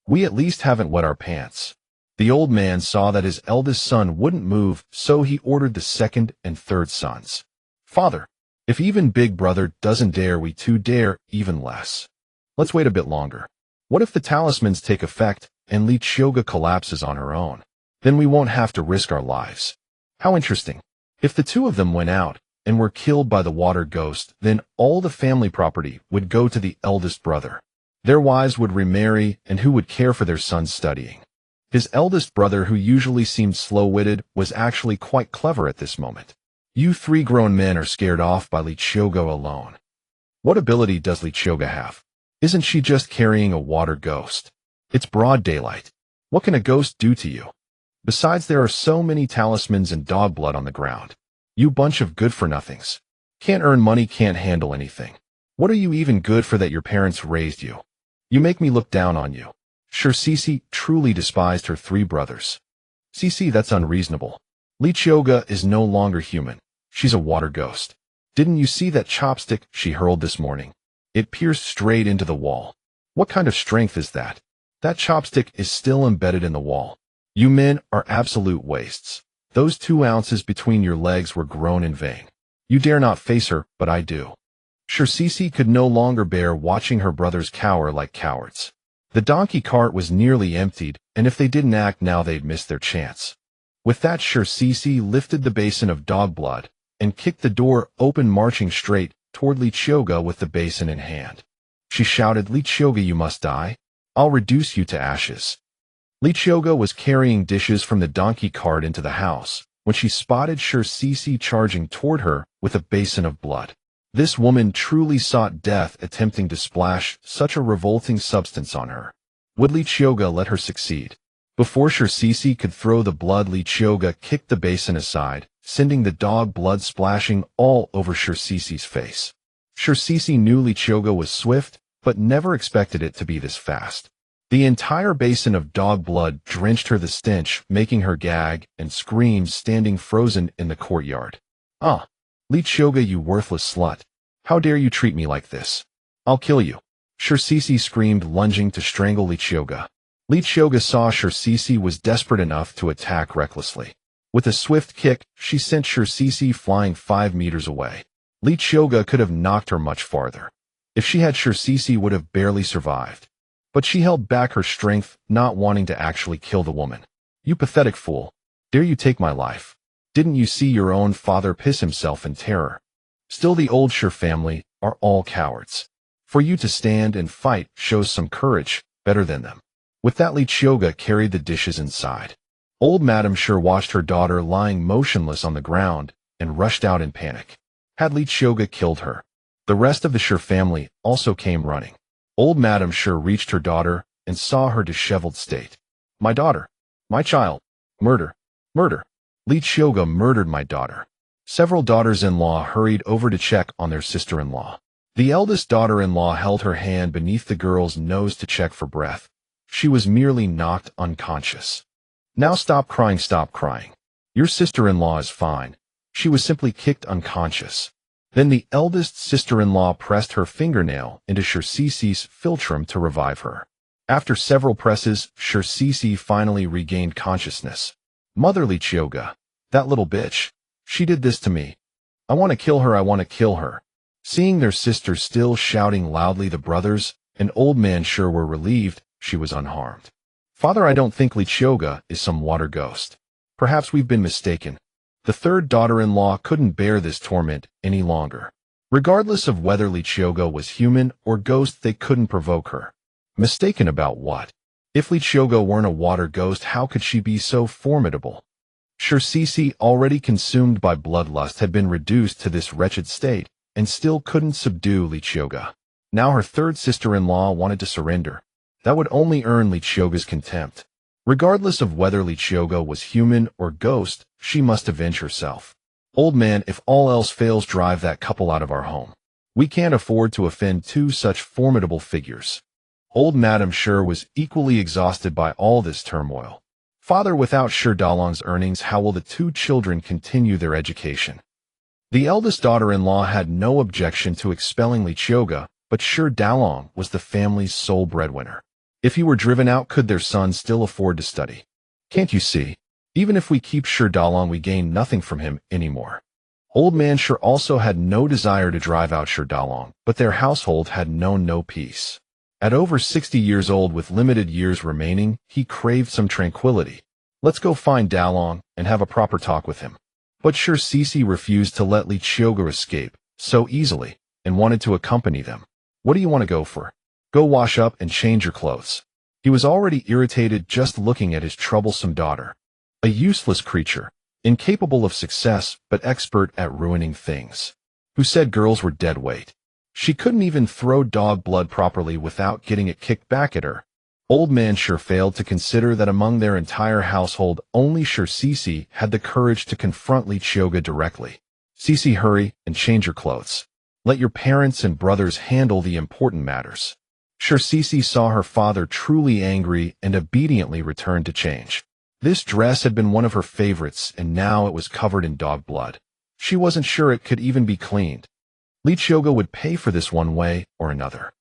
We at least haven't wet our pants. The old man saw that his eldest son wouldn't move, so he ordered the second and third sons. Father, if even big brother doesn't dare, we 2 dare even less. Let's wait a bit longer. What if the talismans take effect and Qiuge collapses on her own? Then we won't have to risk our lives. How interesting. If the 2 of them went out and were killed by the water ghost, then all the family property would go to the eldest brother. Their wives would remarry, and who would care for their sons studying? His eldest brother, who usually seemed slow-witted, was actually quite clever at this moment. You 3 grown men are scared off by Qiuge alone. What ability does Qiuge have? Isn't she just carrying a water ghost? It's broad daylight. What can a ghost do to you? Besides, there are so many talismans and dog blood on the ground. You bunch of good-for-nothings. Can't earn money, can't handle anything. What are you even good for that your parents raised you? You make me look down on you. Sure, Qiuge truly despised her three brothers. Qiuge, that's unreasonable. Qiuge is no longer human. She's a water ghost. Didn't you see that chopstick she hurled this morning? It pierced straight into the wall. What kind of strength is that? That chopstick is still embedded in the wall. You men are absolute wastes. Those 2 ounces between your legs were grown in vain. You dare not face her, but I do. Sure, Qiuge could no longer bear watching her brothers cower like cowards. The donkey cart was nearly emptied, and if they didn't act now they'd miss their chance. With that, sure, Qiuge lifted the basin of dog blood and kicked the door open, marching straight toward Qiuge with the basin in hand. She shouted, "Qiuge, you must die. I'll reduce you to ashes." Qiuge was carrying dishes from the donkey cart into the house when she spotted Sure Qiuge charging toward her with a basin of blood. This woman truly sought death, attempting to splash such a revolting substance on her. Would Qiuge let her succeed? Before Sure Qiuge could throw the blood, Qiuge kicked the basin aside, sending the dog blood splashing all over Sure Qiuge's face. Sure Qiuge knew Qiuge was swift, but never expected it to be this fast. The entire basin of dog blood drenched her, the stench making her gag and scream, standing frozen in the courtyard. "Ah, Qiuge, you worthless slut. How dare you treat me like this? I'll kill you." Sure Qiuge screamed, lunging to strangle Qiuge. Qiuge saw Sure Qiuge was desperate enough to attack recklessly. With a swift kick, she sent Sure Qiuge flying 5 meters away. Qiuge could have knocked her much farther. If she had, Sure Qiuge would have barely survived. But she held back her strength, not wanting to actually kill the woman. "You pathetic fool. Dare you take my life? Didn't you see your own father piss himself in terror? Still, the old Sure family are all cowards. For you to stand and fight shows some courage, better than them." With that, Qiuge carried the dishes inside. Old Madame Sure watched her daughter lying motionless on the ground and rushed out in panic. Had Qiuge killed her, the rest of the Sure family also came running. Old Madame Sure reached her daughter and saw her disheveled state. "My daughter, my child, murder, murder. Qiuge murdered my daughter." Several daughters-in-law hurried over to check on their sister-in-law. The eldest daughter-in-law held her hand beneath the girl's nose to check for breath. She was merely knocked unconscious. "Now stop crying, stop crying. Your sister-in-law is fine. She was simply kicked unconscious." Then the eldest sister-in-law pressed her fingernail into Sure Qiuge's philtrum to revive her. After several presses, Sure Qiuge finally regained consciousness. "Motherly Qiuge, that little bitch. She did this to me. I want to kill her, I want to kill her." Seeing their sister still shouting loudly, the brothers and old man Sure were relieved she was unharmed. "Father, I don't think Qiuge is some water ghost. Perhaps we've been mistaken." The third daughter-in-law couldn't bear this torment any longer. Regardless of whether Qiuge was human or ghost, they couldn't provoke her. Mistaken about what? If Qiuge weren't a water ghost, how could she be so formidable? Sure Qiuge, already consumed by bloodlust, had been reduced to this wretched state and still couldn't subdue Qiuge. Now her third sister-in-law wanted to surrender. That would only earn Qiuge's contempt. Regardless of whether Qiuge was human or ghost, she must avenge herself. "Old man, if all else fails, drive that couple out of our home. We can't afford to offend 2 such formidable figures." Old Madame Sure was equally exhausted by all this turmoil. "Father, without Sure Dalong's earnings, how will the 2 children continue their education?" The eldest daughter-in-law had no objection to expelling Qiuge, but Sure Dalong was the family's sole breadwinner. If he were driven out, could their son still afford to study? "Can't you see? Even if we keep Sure Dalong, we gain nothing from him anymore." Old Man Sure also had no desire to drive out Sure Dalong, but their household had known no peace. At over 60 years old with limited years remaining, he craved some tranquility. "Let's go find Dalong and have a proper talk with him." But Sure Qiuge refused to let Qiuge escape so easily and wanted to accompany them. "What do you want to go for? Go wash up and change your clothes." He was already irritated just looking at his troublesome daughter. A useless creature, incapable of success but expert at ruining things. Who said girls were dead weight? She couldn't even throw dog blood properly without getting it kicked back at her. Old Man Sure failed to consider that among their entire household, only Sure Qiuge had the courage to confront Qiuge directly. "Qiuge, hurry and change your clothes. Let your parents and brothers handle the important matters." Qiuge saw her father truly angry and obediently returned to change. This dress had been one of her favorites, and now it was covered in dog blood. She wasn't sure it could even be cleaned. Qiuge would pay for this one way or another.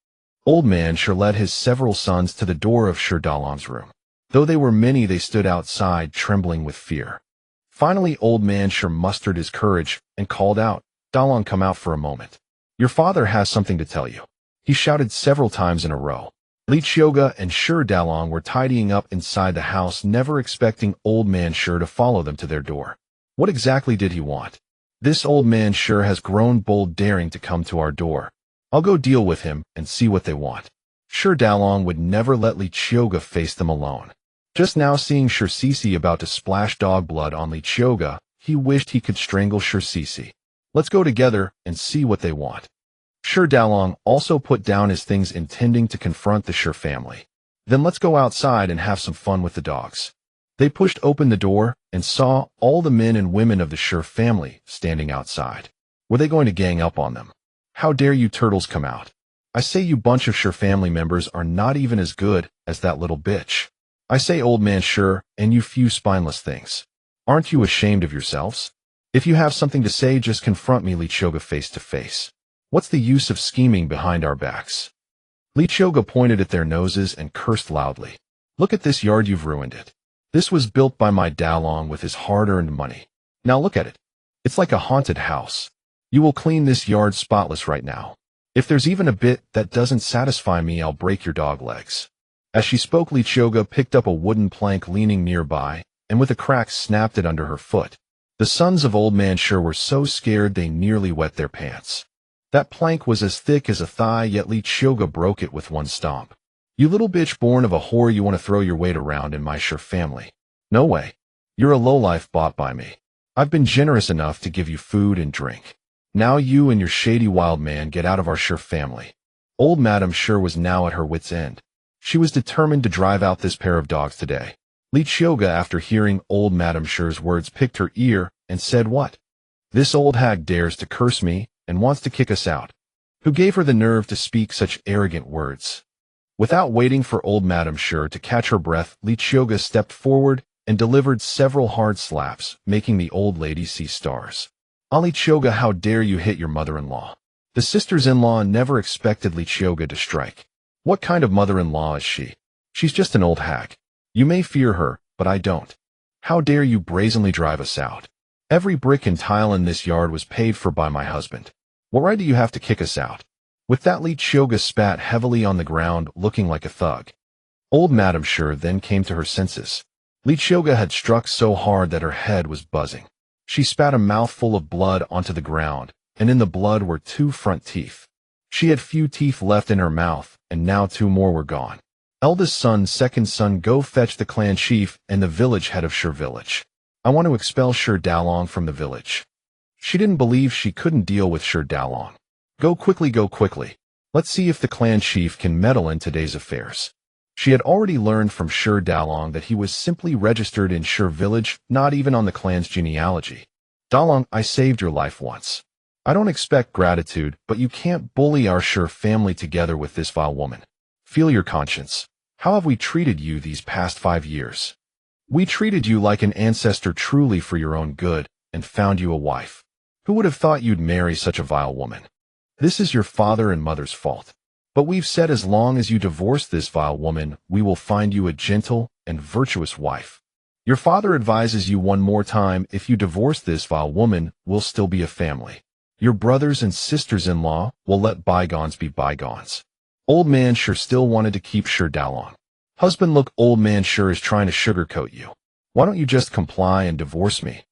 Old Man Qiuge led his several sons to the door of Dalong's room. Though they were many, they stood outside, trembling with fear. Finally, Old Man Qiuge mustered his courage and called out, "Dalong, come out for a moment. Your father has something to tell you." He shouted several times in a row. Qiuge and Dalong were tidying up inside the house, never expecting Old Man Qiuge to follow them to their door. What exactly did he want? "This Old Man Qiuge has grown bold, daring to come to our door. I'll go deal with him and see what they want." Dalong would never let Qiuge face them alone. Just now, seeing Qiuge about to splash dog blood on Qiuge, he wished he could strangle Qiuge. "Let's go together and see what they want." Dalong also put down his things, intending to confront the Qiuge family. "Then let's go outside and have some fun with the dogs." They pushed open the door and saw all the men and women of the Qiuge family standing outside. Were they going to gang up on them? "How dare you turtles come out? I say, you bunch of Qiuge family members are not even as good as that little bitch. I say, Old Man Qiuge, and you few spineless things. Aren't you ashamed of yourselves? If you have something to say, just confront me, Qiuge, face to face. What's the use of scheming behind our backs?" Qiuge pointed at their noses and cursed loudly. "Look at this yard, you've ruined it. This was built by my Dalong with his hard-earned money. Now look at it. It's like a haunted house. You will clean this yard spotless right now. If there's even a bit that doesn't satisfy me, I'll break your dog legs." As she spoke, Qiuge picked up a wooden plank leaning nearby, and with a crack snapped it under her foot. The sons of Old Man Qiuge were so scared they nearly wet their pants. That plank was as thick as a thigh, yet Qiuge broke it with one stomp. "You little bitch born of a whore, you want to throw your weight around in my Qiuge family? No way. You're a lowlife bought by me. I've been generous enough to give you food and drink. Now you and your shady wild man get out of our Qiuge family." Old Madame Qiuge was now at her wit's end. She was determined to drive out this pair of dogs today. Qiuge, after hearing Old Madame Qiuge's words, picked her ear and said, "What? This old hag dares to curse me and wants to kick us out. Who gave her the nerve to speak such arrogant words?" Without waiting for Old Madame Qiuge to catch her breath, Qiuge stepped forward and delivered several hard slaps, making the old lady see stars. "Qiuge, how dare you hit your mother-in-law?" The sisters-in-law never expected Qiuge to strike. What kind of mother-in-law is she? She's just an old hag. You may fear her, but I don't. How dare you brazenly drive us out? Every brick and tile in this yard was paid for by my husband. What right do you have to kick us out?" With that, Qiuge spat heavily on the ground, looking like a thug. Old Madame Qiuge then came to her senses. Qiuge had struck so hard that her head was buzzing. She spat a mouthful of blood onto the ground, and in the blood were 2 front teeth. She had few teeth left in her mouth, and now 2 more were gone. "Eldest son, second son, go fetch the clan chief and the village head of Qiuge village. I want to expel Dalong from the village." She didn't believe she couldn't deal with Dalong. Go quickly, go quickly. Let's see if the clan chief can meddle in today's affairs." She had already learned from Dalong that he was simply registered in Qiuge village, not even on the clan's genealogy. "Dalong, I saved your life once. I don't expect gratitude, but you can't bully our Qiuge family together with this vile woman. Feel your conscience. How have we treated you these past 5 years? We treated you like an ancestor, truly for your own good, and found you a wife. Who would have thought you'd marry such a vile woman? This is your father and mother's fault. But we've said as long as you divorce this vile woman, we will find you a gentle and virtuous wife. Your father advises you one more time, if you divorce this vile woman, we'll still be a family. Your brothers and sisters-in-law will let bygones be bygones." Old Man Qiuge still wanted to keep Dalong. "Husband, look, Old Man Qiuge is trying to sugarcoat you. Why don't you just comply and divorce me?"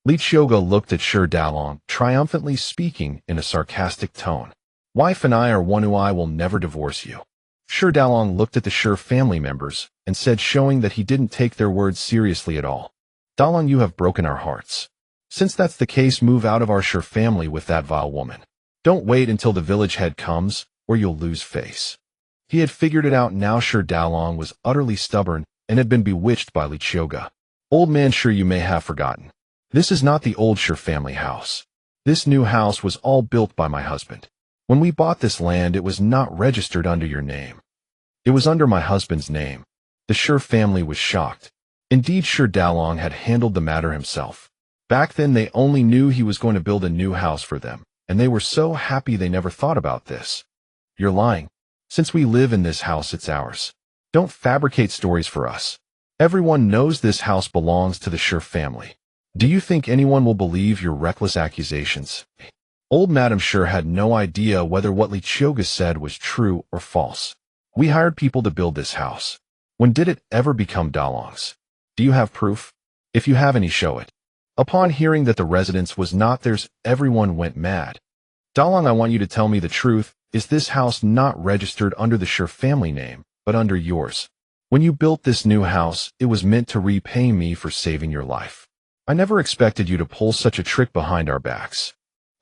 Qiuge looked at Dalong, triumphantly speaking in a sarcastic tone. "Wife and I are one, who I will never divorce you." Dalong looked at the Qiuge family members and said, showing that he didn't take their words seriously at all, "Dalong, you have broken our hearts. Since that's the case, move out of our Qiuge family with that vile woman. Don't wait until the village head comes, or you'll lose face." He had figured it out now. Dalong was utterly stubborn and had been bewitched by Qiuge. "Old Man Qiuge, you may have forgotten. This is not the old Qiuge family house. This new house was all built by my husband. When we bought this land, it was not registered under your name. It was under my husband's name. The Shi family was shocked. Indeed, Shi Dalong had handled the matter himself. Back then they only knew he was going to build a new house for them, and they were so happy they never thought about this. You're lying. Since we live in this house, it's ours. Don't fabricate stories for us. Everyone knows this house belongs to the Shi family. Do you think anyone will believe your reckless accusations? Old Madam Shi had no idea whether what Qiuge said was true or false. We hired people to build this house. When did it ever become Dalong's? Do you have proof? If you have any, show it. Upon hearing that the residence was not theirs, everyone went mad. Dalong, I want you to tell me the truth. Is this house not registered under the Shi family name, but under yours? When you built this new house, it was meant to repay me for saving your life. I never expected you to pull such a trick behind our backs.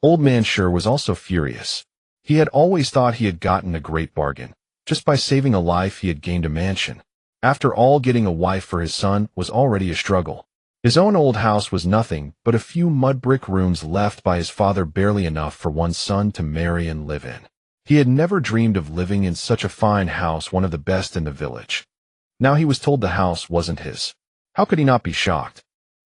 Old Man Shi was also furious. He had always thought he had gotten a great bargain. Just by saving a life, he had gained a mansion. After all, getting a wife for his son was already a struggle. His own old house was nothing but a few mud brick rooms left by his father, barely enough for one son to marry and live in. He had never dreamed of living in such a fine house, one of the best in the village. Now he was told the house wasn't his. How could he not be shocked?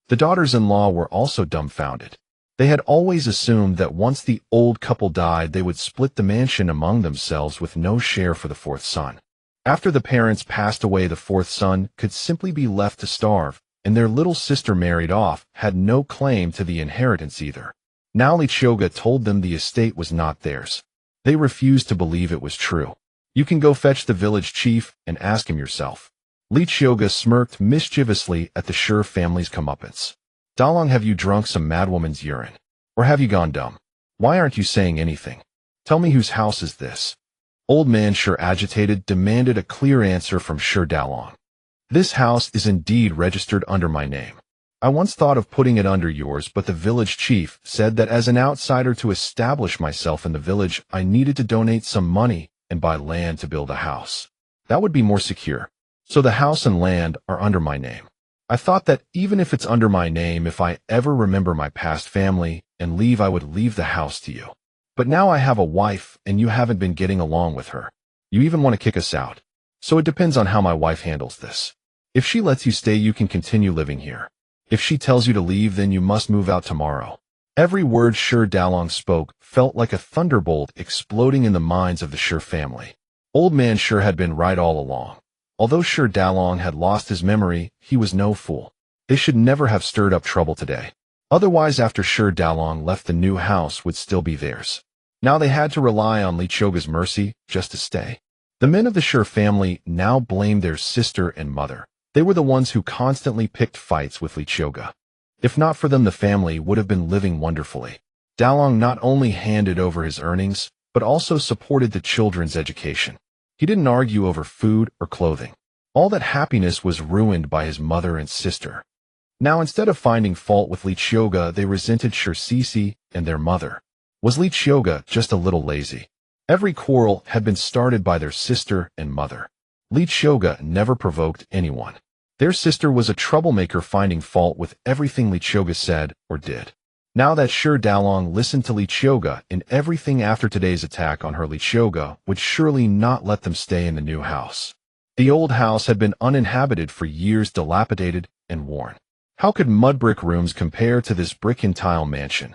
The daughters-in-law were also dumbfounded. They had always assumed that once the old couple died, they would split the mansion among themselves with no share for the fourth son. After the parents passed away, the fourth son could simply be left to starve, and their little sister, married off, had no claim to the inheritance either. Now Qiuge told them the estate was not theirs. They refused to believe it was true. You can go fetch the village chief and ask him yourself. Qiuge smirked mischievously at the Shi family's comeuppance. Dalong, have you drunk some madwoman's urine? Or have you gone dumb? Why aren't you saying anything? Tell me, whose house is this? Old Man Shi, agitated, demanded a clear answer from Shi Dalong. This house is indeed registered under my name. I once thought of putting it under yours, but the village chief said that as an outsider to establish myself in the village, I needed to donate some money and buy land to build a house. That would be more secure. So the house and land are under my name. I thought that even if it's under my name, if I ever remember my past family and leave, I would leave the house to you. But now I have a wife, and you haven't been getting along with her. You even want to kick us out. So it depends on how my wife handles this. If she lets you stay, you can continue living here. If she tells you to leave, then you must move out tomorrow. Every word Shi Dalong spoke felt like a thunderbolt exploding in the minds of the Shi family. Old Man Shi had been right all along. Although Shi Dalong had lost his memory, he was no fool. They should never have stirred up trouble today. Otherwise, after Shi Dalong left, the new house would still be theirs. Now they had to rely on Qiuge's mercy just to stay. The men of the Shi family now blamed their sister and mother. They were the ones who constantly picked fights with Qiuge. If not for them, the family would have been living wonderfully. Dalong not only handed over his earnings, but also supported the children's education. He didn't argue over food or clothing. All that happiness was ruined by his mother and sister. Now, instead of finding fault with Qiuge, they resented Qiuge and their mother. Was Qiuge just a little lazy? Every quarrel had been started by their sister and mother. Qiuge never provoked anyone. Their sister was a troublemaker, finding fault with everything Qiuge said or did. Now that Shi Dalong listened to Qiuge in everything after today's attack on her, Qiuge would surely not let them stay in the new house. The old house had been uninhabited for years, dilapidated and worn. How could mud brick rooms compare to this brick and tile mansion?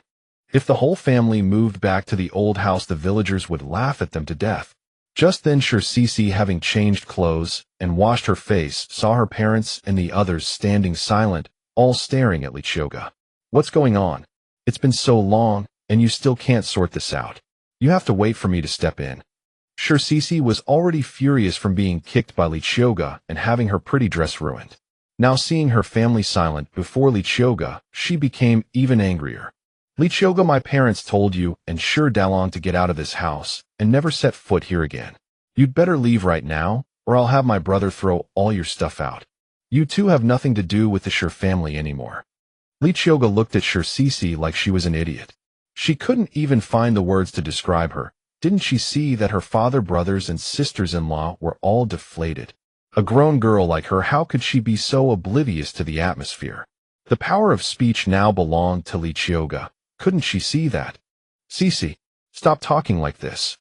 If the whole family moved back to the old house, the villagers would laugh at them to death. Just then, Qiuge, having changed clothes and washed her face, saw her parents and the others standing silent, all staring at Qiuge. What's going on? It's been so long, and you still can't sort this out. You have to wait for me to step in. Qiuge was already furious from being kicked by Qiuge and having her pretty dress ruined. Now, seeing her family silent before Qiuge, she became even angrier. Qiuge, my parents told you and Shi Dalong to get out of this house and never set foot here again. You'd better leave right now, or I'll have my brother throw all your stuff out. You two have nothing to do with the Shi family anymore. Qiuge looked at Qiuge like she was an idiot. She couldn't even find the words to describe her. Didn't she see that her father, brothers, and sisters-in-law were all deflated? A grown girl like her, how could she be so oblivious to the atmosphere? The power of speech now belonged to Qiuge. Couldn't she see that? Cici, stop talking like this.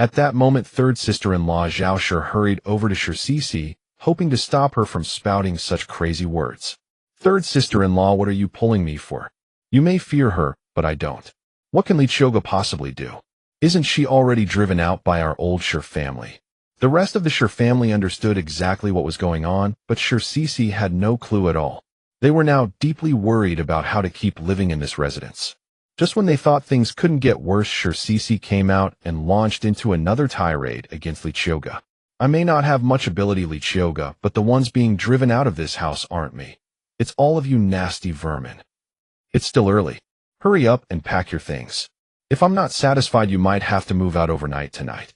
At that moment, third sister-in-law Zhao Shi hurried over to Qiuge, hoping to stop her from spouting such crazy words. Third sister-in-law, what are you pulling me for? You may fear her, but I don't. What can Qiuge possibly do? Isn't she already driven out by our old Shi family? The rest of the Shi family understood exactly what was going on, but Qiuge had no clue at all. They were now deeply worried about how to keep living in this residence. Just when they thought things couldn't get worse, Qiuge came out and launched into another tirade against Qiuge. I may not have much ability, Qiuge, but the ones being driven out of this house aren't me. It's all of you nasty vermin. It's still early. Hurry up and pack your things. If I'm not satisfied, you might have to move out overnight tonight.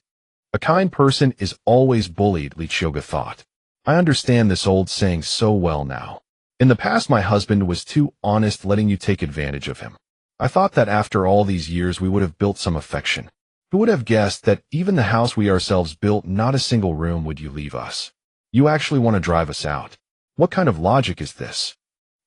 A kind person is always bullied, Qiuge thought. I understand this old saying so well now. In the past, my husband was too honest, letting you take advantage of him. I thought that after all these years we would have built some affection. Who would have guessed that even the house we ourselves built, not a single room would you leave us? You actually want to drive us out? What kind of logic is this?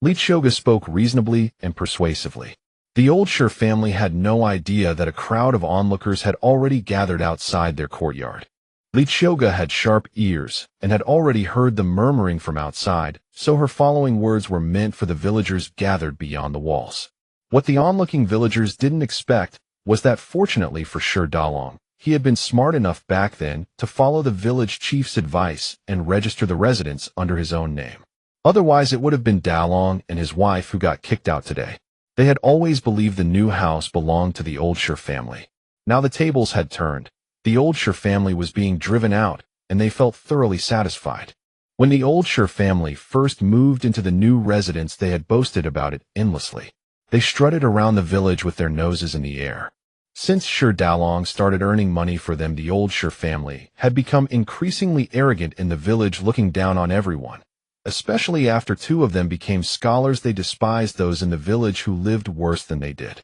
Qiuge spoke reasonably and persuasively. The old Shi family had no idea that a crowd of onlookers had already gathered outside their courtyard. Qiuge had sharp ears and had already heard the murmuring from outside, so her following words were meant for the villagers gathered beyond the walls. What the onlooking villagers didn't expect was that, fortunately for Shi Dalong, he had been smart enough back then to follow the village chief's advice and register the residence under his own name. Otherwise, it would have been Dalong and his wife who got kicked out today. They had always believed the new house belonged to the old Shi family. Now the tables had turned. The old Shi family was being driven out, and they felt thoroughly satisfied. When the old Shi family first moved into the new residence, they had boasted about it endlessly. They strutted around the village with their noses in the air. Since Shi Dalong started earning money for them, the old Shi family had become increasingly arrogant in the village, looking down on everyone. Especially after two of them became scholars, they despised those in the village who lived worse than they did.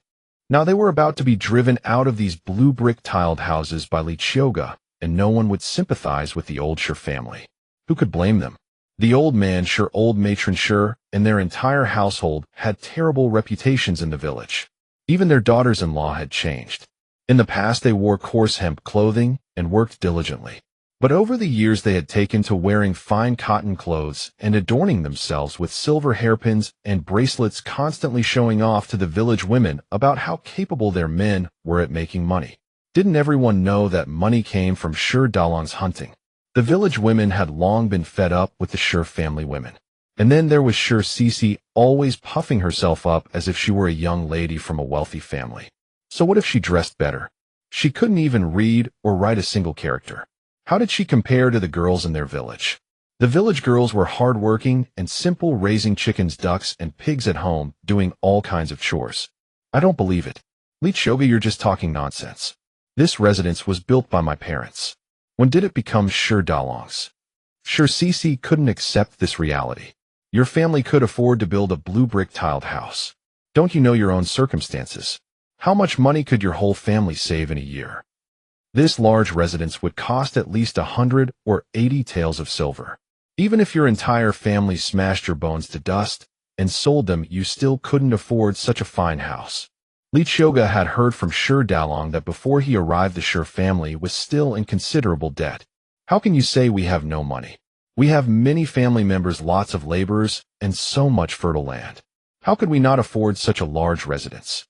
Now they were about to be driven out of these blue brick tiled houses by Qiuge, and no one would sympathize with the old Shi family. Who could blame them? The old man Shi, old matron Shi, and their entire household had terrible reputations in the village. Even their daughters-in-law had changed. In the past, they wore coarse hemp clothing and worked diligently. But over the years, they had taken to wearing fine cotton clothes and adorning themselves with silver hairpins and bracelets, constantly showing off to the village women about how capable their men were at making money. Didn't everyone know that money came from Shi Dalong's hunting? The village women had long been fed up with the Shi family women. And then there was Qiuge, always puffing herself up as if she were a young lady from a wealthy family. So what if she dressed better? She couldn't even read or write a single character. How did she compare to the girls in their village? The village girls were hardworking and simple, raising chickens, ducks, and pigs at home, doing all kinds of chores. I don't believe it. Qiuge, you're just talking nonsense. This residence was built by my parents. When did it become Shi Dalong's? Qiuge couldn't accept this reality. Your family could afford to build a blue brick tiled house. Don't you know your own circumstances? How much money could your whole family save in a year? This large residence would cost at least 100 or 80 taels of silver. Even if your entire family smashed your bones to dust and sold them, you still couldn't afford such a fine house. Qiuge had heard from Shi Dalong that before he arrived, the Shi family was still in considerable debt. How can you say we have no money? We have many family members, lots of laborers, and so much fertile land. How could we not afford such a large residence?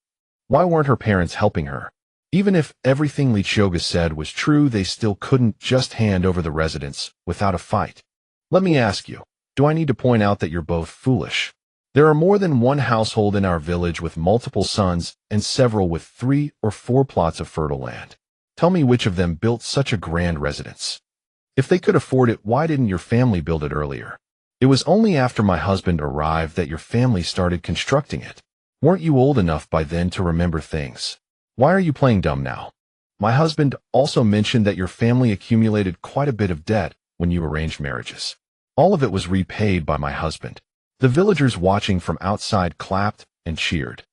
Why weren't her parents helping her? Even if everything Qiuge said was true, they still couldn't just hand over the residence without a fight. Let me ask you, do I need to point out that you're both foolish? There are more than one household in our village with multiple sons and several with 3 or 4 plots of fertile land. Tell me which of them built such a grand residence. If they could afford it, why didn't your family build it earlier? It was only after my husband arrived that your family started constructing it. Weren't you old enough by then to remember things? Why are you playing dumb now? My husband also mentioned that your family accumulated quite a bit of debt when you arranged marriages. All of it was repaid by my husband. The villagers watching from outside clapped and cheered.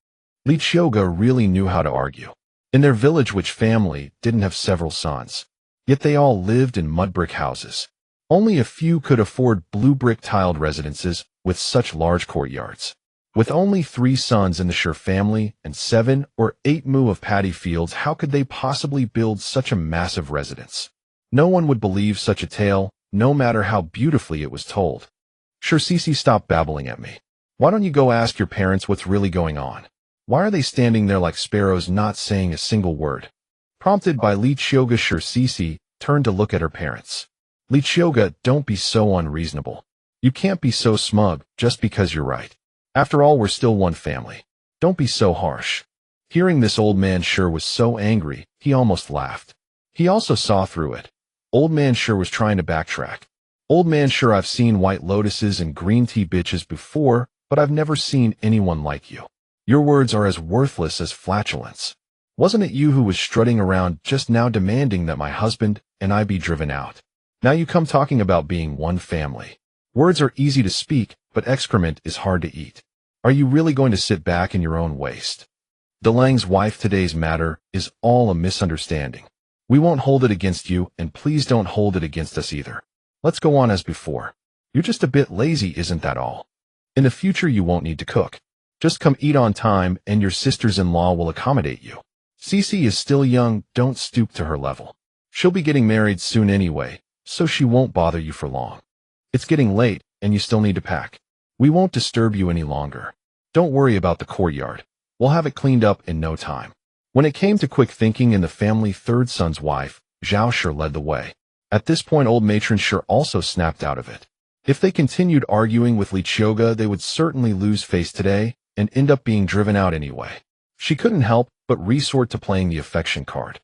Qiuge really knew how to argue. In their village, which family didn't have several sons? Yet they all lived in mud brick houses. Only a few could afford blue brick tiled residences with such large courtyards. With only 3 sons in the Shi family and 7 or 8 mu of paddy fields, how could they possibly build such a massive residence? No one would believe such a tale, no matter how beautifully it was told. Qiuge, stop babbling at me. Why don't you go ask your parents what's really going on? Why are they standing there like sparrows not saying a single word? Prompted by Qiuge, Qiuge turned to look at her parents. Qiuge, don't be so unreasonable. You can't be so smug just because you're right. After all, we're still one family. Don't be so harsh. Hearing this, old man Shi was so angry, he almost laughed. He also saw through it. Old man Shi was trying to backtrack. Old man Shi, I've seen white lotuses and green tea bitches before, but I've never seen anyone like you. Your words are as worthless as flatulence. Wasn't it you who was strutting around just now demanding that my husband and I be driven out? Now you come talking about being one family. Words are easy to speak, but excrement is hard to eat. Are you really going to sit back in your own waste? Delang's wife, today's matter is all a misunderstanding. We won't hold it against you, and please don't hold it against us either. Let's go on as before. You're just a bit lazy, isn't that all? In the future you won't need to cook. Just come eat on time, and your sisters-in-law will accommodate you. Qiuge is still young, don't stoop to her level. She'll be getting married soon anyway, so she won't bother you for long. It's getting late, and you still need to pack. We won't disturb you any longer. Don't worry about the courtyard. We'll have it cleaned up in no time. When it came to quick thinking in the family, third son's wife, Zhao Shi, led the way. At this point, old matron Shi also snapped out of it. If they continued arguing with Qiuge, they would certainly lose face today and end up being driven out anyway. She couldn't help but resort to playing the affection card.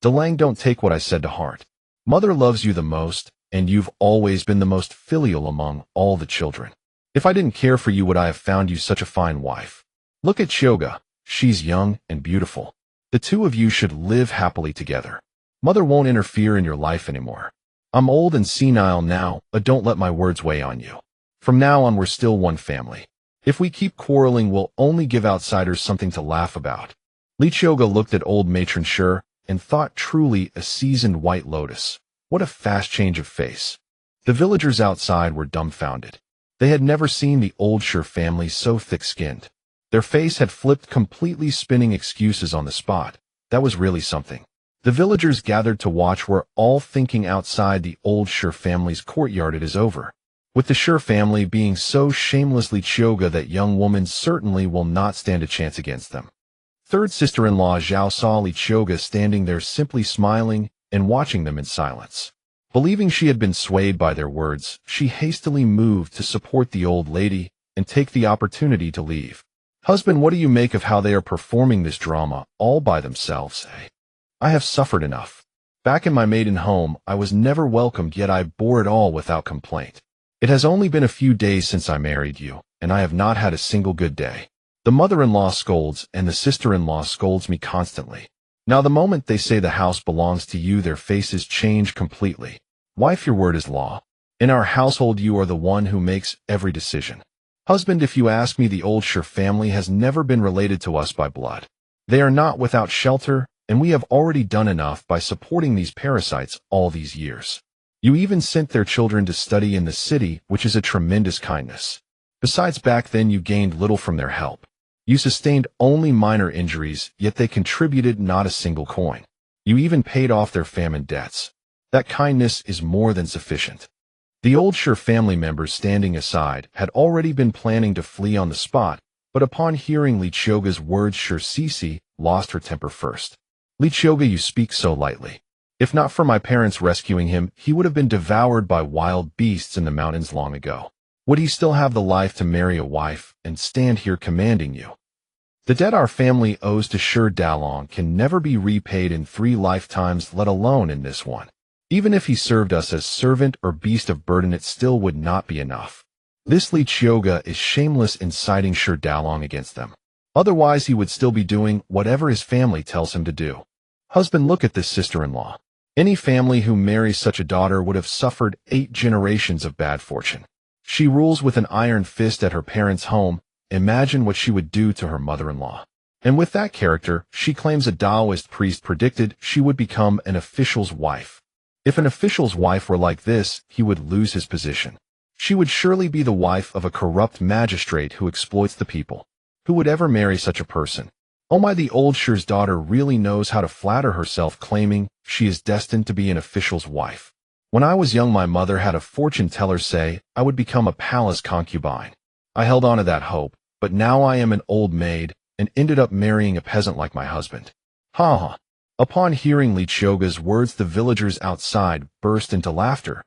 Delang, don't take what I said to heart. Mother loves you the most, and you've always been the most filial among all the children. If I didn't care for you, would I have found you such a fine wife? Look at Qiuge. She's young and beautiful. The two of you should live happily together. Mother won't interfere in your life anymore. I'm old and senile now, but don't let my words weigh on you. From now on, we're still one family. If we keep quarreling, we'll only give outsiders something to laugh about. Qiuge looked at old matron Shi and thought, truly a seasoned white lotus. What a fast change of face. The villagers outside were dumbfounded. They had never seen the old Shi family so thick-skinned. Their face had flipped completely, spinning excuses on the spot. That was really something. The villagers gathered to watch were all thinking outside the old Shi family's courtyard it is over. With the Shi family being so shamelessly Qiuge, that young woman certainly will not stand a chance against them. Third sister-in-law Zhao saw Qiuge standing there simply smiling and watching them in silence. Believing she had been swayed by their words, she hastily moved to support the old lady and take the opportunity to leave. Husband, what do you make of how they are performing this drama all by themselves, eh? I have suffered enough. Back in my maiden home, I was never welcomed, yet I bore it all without complaint. It has only been a few days since I married you, and I have not had a single good day. The mother-in-law scolds, and the sister-in-law scolds me constantly. Now the moment they say the house belongs to you, their faces change completely. Wife, your word is law. In our household, you are the one who makes every decision. Husband, if you ask me, the old Shi family has never been related to us by blood. They are not without shelter, and we have already done enough by supporting these parasites all these years. You even sent their children to study in the city, which is a tremendous kindness. Besides, back then you gained little from their help. You sustained only minor injuries, yet they contributed not a single coin. You even paid off their famine debts. That kindness is more than sufficient. The old Shi family members, standing aside, had already been planning to flee on the spot, but upon hearing Qiuge's words, Qiuge lost her temper first. Qiuge, you speak so lightly. If not for my parents rescuing him, he would have been devoured by wild beasts in the mountains long ago. Would he still have the life to marry a wife and stand here commanding you? The debt our family owes to Shi Dalong can never be repaid in 3 lifetimes, let alone in this one. Even if he served us as servant or beast of burden, it still would not be enough. This Qiuge is shameless, inciting Shi Dalong against them. Otherwise, he would still be doing whatever his family tells him to do. Husband, look at this sister-in-law. Any family who marries such a daughter would have suffered 8 generations of bad fortune. She rules with an iron fist at her parents' home. Imagine what she would do to her mother-in-law. And with that character, she claims a Taoist priest predicted she would become an official's wife. If an official's wife were like this, he would lose his position. She would surely be the wife of a corrupt magistrate who exploits the people. Who would ever marry such a person? Oh my, the old Shi's daughter really knows how to flatter herself, claiming she is destined to be an official's wife. When I was young, my mother had a fortune teller say I would become a palace concubine. I held on to that hope, but now I am an old maid and ended up marrying a peasant like my husband. Ha ha. Upon hearing Qiuge's words, the villagers outside burst into laughter.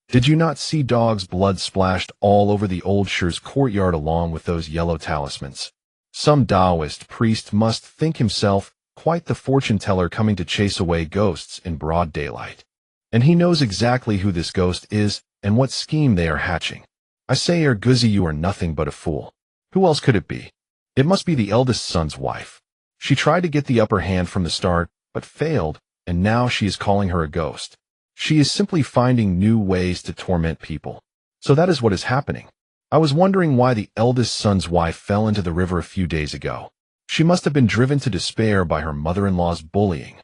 Did you not see dogs' blood splashed all over the old Shi's courtyard along with those yellow talismans? Some Taoist priest must think himself quite the fortune teller coming to chase away ghosts in broad daylight. And he knows exactly who this ghost is and what scheme they are hatching. I say, Qiuge, you are nothing but a fool. Who else could it be? It must be the eldest son's wife. She tried to get the upper hand from the start, but failed, and now she is calling her a ghost. She is simply finding new ways to torment people. So that is what is happening. I was wondering why the eldest son's wife fell into the river a few days ago. She must have been driven to despair by her mother-in-law's bullying.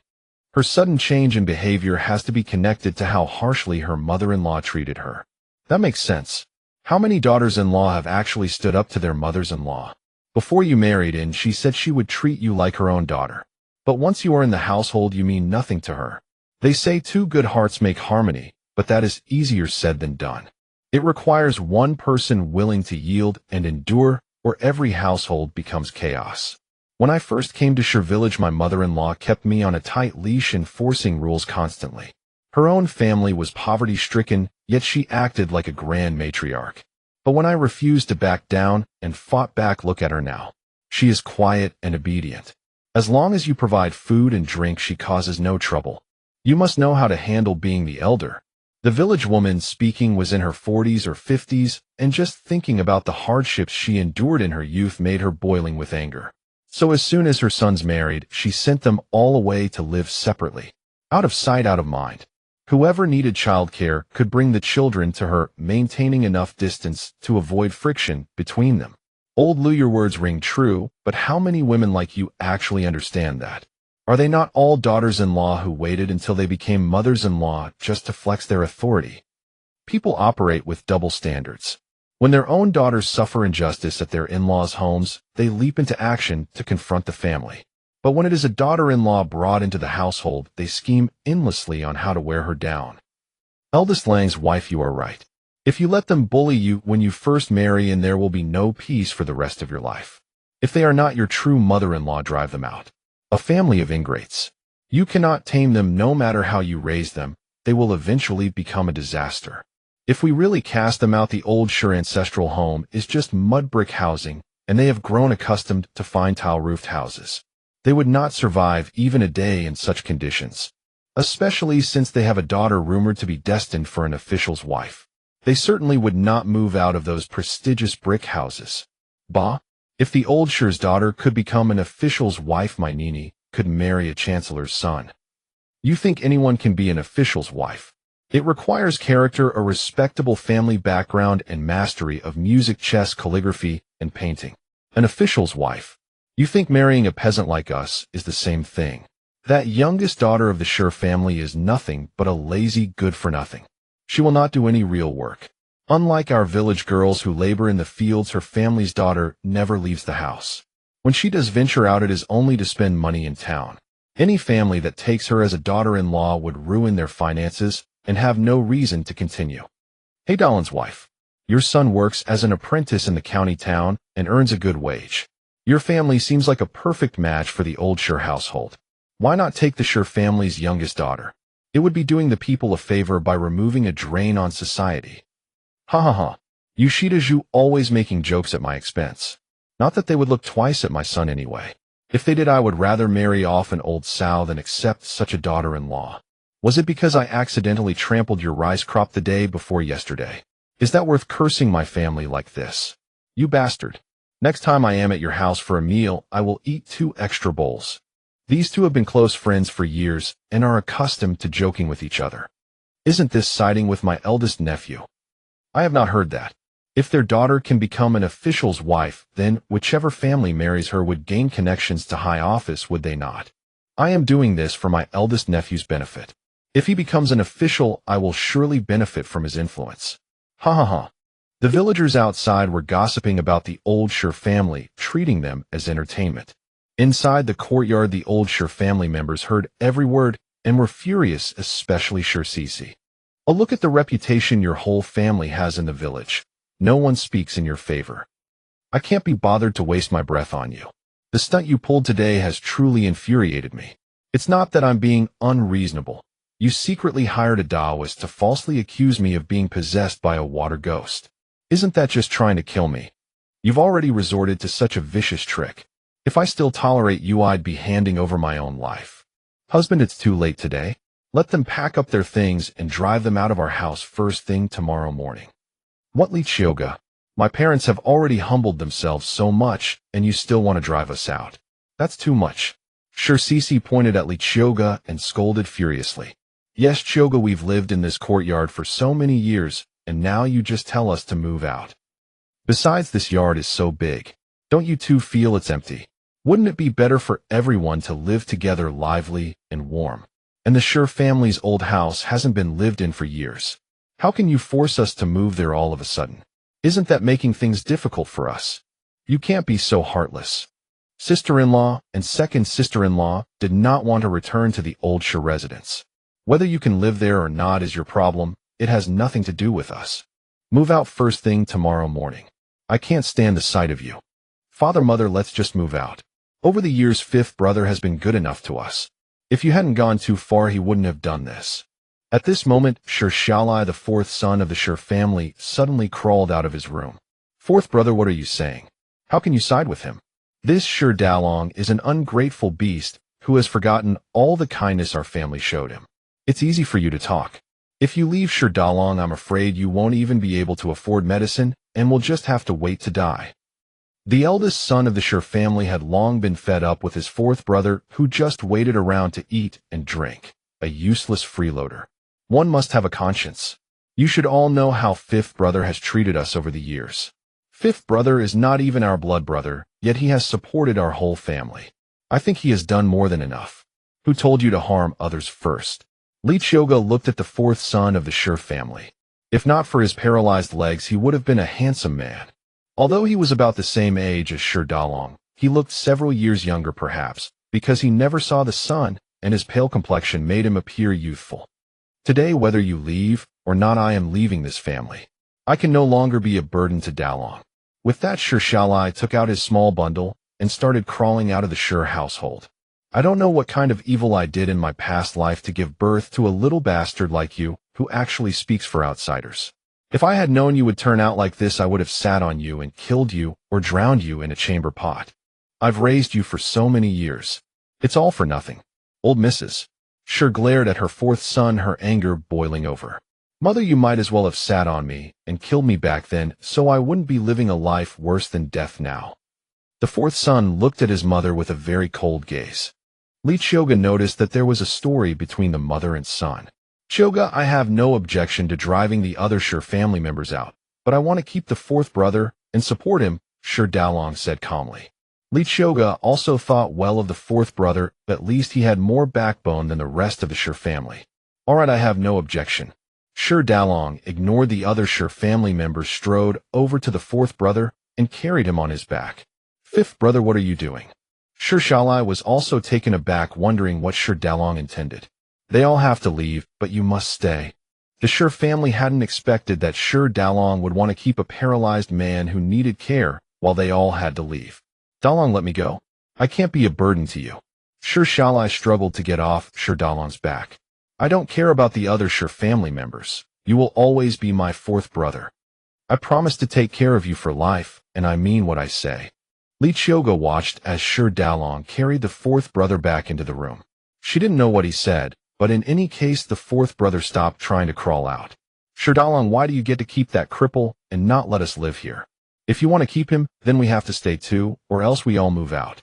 Her sudden change in behavior has to be connected to how harshly her mother-in-law treated her. That makes sense. How many daughters-in-law have actually stood up to their mothers-in-law? Before you married in, she said she would treat you like her own daughter. But once you are in the household, you mean nothing to her. They say two good hearts make harmony, but that is easier said than done. It requires one person willing to yield and endure, or every household becomes chaos. When I first came to Qiuge village, my mother-in-law kept me on a tight leash, enforcing rules constantly. Her own family was poverty-stricken, yet she acted like a grand matriarch. But when I refused to back down and fought back, look at her now. She is quiet and obedient. As long as you provide food and drink, she causes no trouble. You must know how to handle being the elder. The village woman speaking was in her 40s or 50s, and just thinking about the hardships she endured in her youth made her boiling with anger. So as soon as her sons married, she sent them all away to live separately. Out of sight, out of mind. Whoever needed childcare could bring the children to her, maintaining enough distance to avoid friction between them. Old Lu, your words ring true, but how many women like you actually understand that? Are they not all daughters-in-law who waited until they became mothers-in-law just to flex their authority? People operate with double standards. When their own daughters suffer injustice at their in-laws' homes, they leap into action to confront the family. But when it is a daughter-in-law brought into the household, they scheme endlessly on how to wear her down. Eldest Lang's wife, you are right. If you let them bully you when you first marry, and there will be no peace for the rest of your life. If they are not your true mother-in-law, drive them out. A family of ingrates. You cannot tame them no matter how you raise them. They will eventually become a disaster. If we really cast them out, the old Shi ancestral home is just mud brick housing, and they have grown accustomed to fine tile-roofed houses. They would not survive even a day in such conditions, especially since they have a daughter rumored to be destined for an official's wife. They certainly would not move out of those prestigious brick houses. Bah! If the old Shi's daughter could become an official's wife, my Nini could marry a chancellor's son. You think anyone can be an official's wife? It requires character, a respectable family background, and mastery of music, chess, calligraphy, and painting. An official's wife. You think marrying a peasant like us is the same thing? That youngest daughter of the Shi family is nothing but a lazy good-for-nothing. She will not do any real work. Unlike our village girls who labor in the fields, her family's daughter never leaves the house. When she does venture out, it is only to spend money in town. Any family that takes her as a daughter-in-law would ruin their finances and have no reason to continue. Hey, Dalin's wife. Your son works as an apprentice in the county town and earns a good wage. Your family seems like a perfect match for the old Shi household. Why not take the Shi family's youngest daughter? It would be doing the people a favor by removing a drain on society. Ha ha ha. You Qiuge always making jokes at my expense. Not that they would look twice at my son anyway. If they did, I would rather marry off an old sow than accept such a daughter-in-law. Was it because I accidentally trampled your rice crop the day before yesterday? Is that worth cursing my family like this? You bastard. Next time I am at your house for a meal, I will eat 2 extra bowls. These two have been close friends for years and are accustomed to joking with each other. Isn't this siding with my eldest nephew? I have not heard that. If their daughter can become an official's wife, then whichever family marries her would gain connections to high office, would they not? I am doing this for my eldest nephew's benefit. If he becomes an official, I will surely benefit from his influence. Ha ha ha. The villagers outside were gossiping about the old Qiuge family, treating them as entertainment. Inside the courtyard, the old Qiuge family members heard every word and were furious, especially Qiuge. A look at the reputation your whole family has in the village. No one speaks in your favor. I can't be bothered to waste my breath on you. The stunt you pulled today has truly infuriated me. It's not that I'm being unreasonable. You secretly hired a Taoist to falsely accuse me of being possessed by a water ghost. Isn't that just trying to kill me? You've already resorted to such a vicious trick. If I still tolerate you, I'd be handing over my own life. Husband, it's too late today. Let them pack up their things and drive them out of our house first thing tomorrow morning. What, Qiuge? My parents have already humbled themselves so much, and you still want to drive us out? That's too much. Qiuge pointed at Qiuge and scolded furiously. Yes, Qiuge, we've lived in this courtyard for so many years, and now you just tell us to move out. Besides, this yard is so big. Don't you two feel it's empty? Wouldn't it be better for everyone to live together lively and warm? And the Qiuge family's old house hasn't been lived in for years. How can you force us to move there all of a sudden? Isn't that making things difficult for us? You can't be so heartless. Sister-in-law and second sister-in-law did not want to return to the old Qiuge residence. Whether you can live there or not is your problem. It has nothing to do with us. Move out first thing tomorrow morning. I can't stand the sight of you. Father, mother, let's just move out. Over the years, fifth brother has been good enough to us. If you hadn't gone too far, he wouldn't have done this. At this moment, Qiuge, the fourth son of the Qiuge family, suddenly crawled out of his room. Fourth brother, what are you saying? How can you side with him? This Qiuge is an ungrateful beast who has forgotten all the kindness our family showed him. It's easy for you to talk. If you leave Qiuge, I'm afraid you won't even be able to afford medicine and will just have to wait to die. The eldest son of the Qiuge family had long been fed up with his fourth brother, who just waited around to eat and drink. A useless freeloader. One must have a conscience. You should all know how fifth brother has treated us over the years. Fifth brother is not even our blood brother, yet he has supported our whole family. I think he has done more than enough. Who told you to harm others first? Qiuge looked at the fourth son of the Qiuge family. If not for his paralyzed legs, he would have been a handsome man. Although he was about the same age as Qiuge, he looked several years younger perhaps, because he never saw the sun, and his pale complexion made him appear youthful. Today, whether you leave or not, I am leaving this family. I can no longer be a burden to Dalong. With that, Qiuge took out his small bundle and started crawling out of the Qiuge household. I don't know what kind of evil I did in my past life to give birth to a little bastard like you, who actually speaks for outsiders. If I had known you would turn out like this, I would have sat on you and killed you or drowned you in a chamber pot. I've raised you for so many years. It's all for nothing. Old Mrs. Qiuge glared at her fourth son, her anger boiling over. Mother, you might as well have sat on me and killed me back then, so I wouldn't be living a life worse than death now. The fourth son looked at his mother with a very cold gaze. Qiuge noticed that there was a story between the mother and son. Qiuge, I have no objection to driving the other Qiuge family members out, but I want to keep the fourth brother and support him, Qiuge said calmly. Qiuge also thought well of the fourth brother, at least he had more backbone than the rest of the Qiuge family. All right, I have no objection. Qiuge ignored the other Qiuge family members, strode over to the fourth brother, and carried him on his back. Fifth brother, what are you doing? Qiuge was also taken aback, wondering what Qiuge intended. They all have to leave, but you must stay. The Qiuge family hadn't expected that Qiuge would want to keep a paralyzed man who needed care while they all had to leave. Dalong, let me go. I can't be a burden to you. Qiuge struggled to get off Qiuge's back. I don't care about the other Qiuge family members. You will always be my fourth brother. I promise to take care of you for life, and I mean what I say. Qiuge watched as Qiuge carried the fourth brother back into the room. She didn't know what he said, but in any case the fourth brother stopped trying to crawl out. Qiuge, why do you get to keep that cripple and not let us live here? If you want to keep him, then we have to stay too, or else we all move out.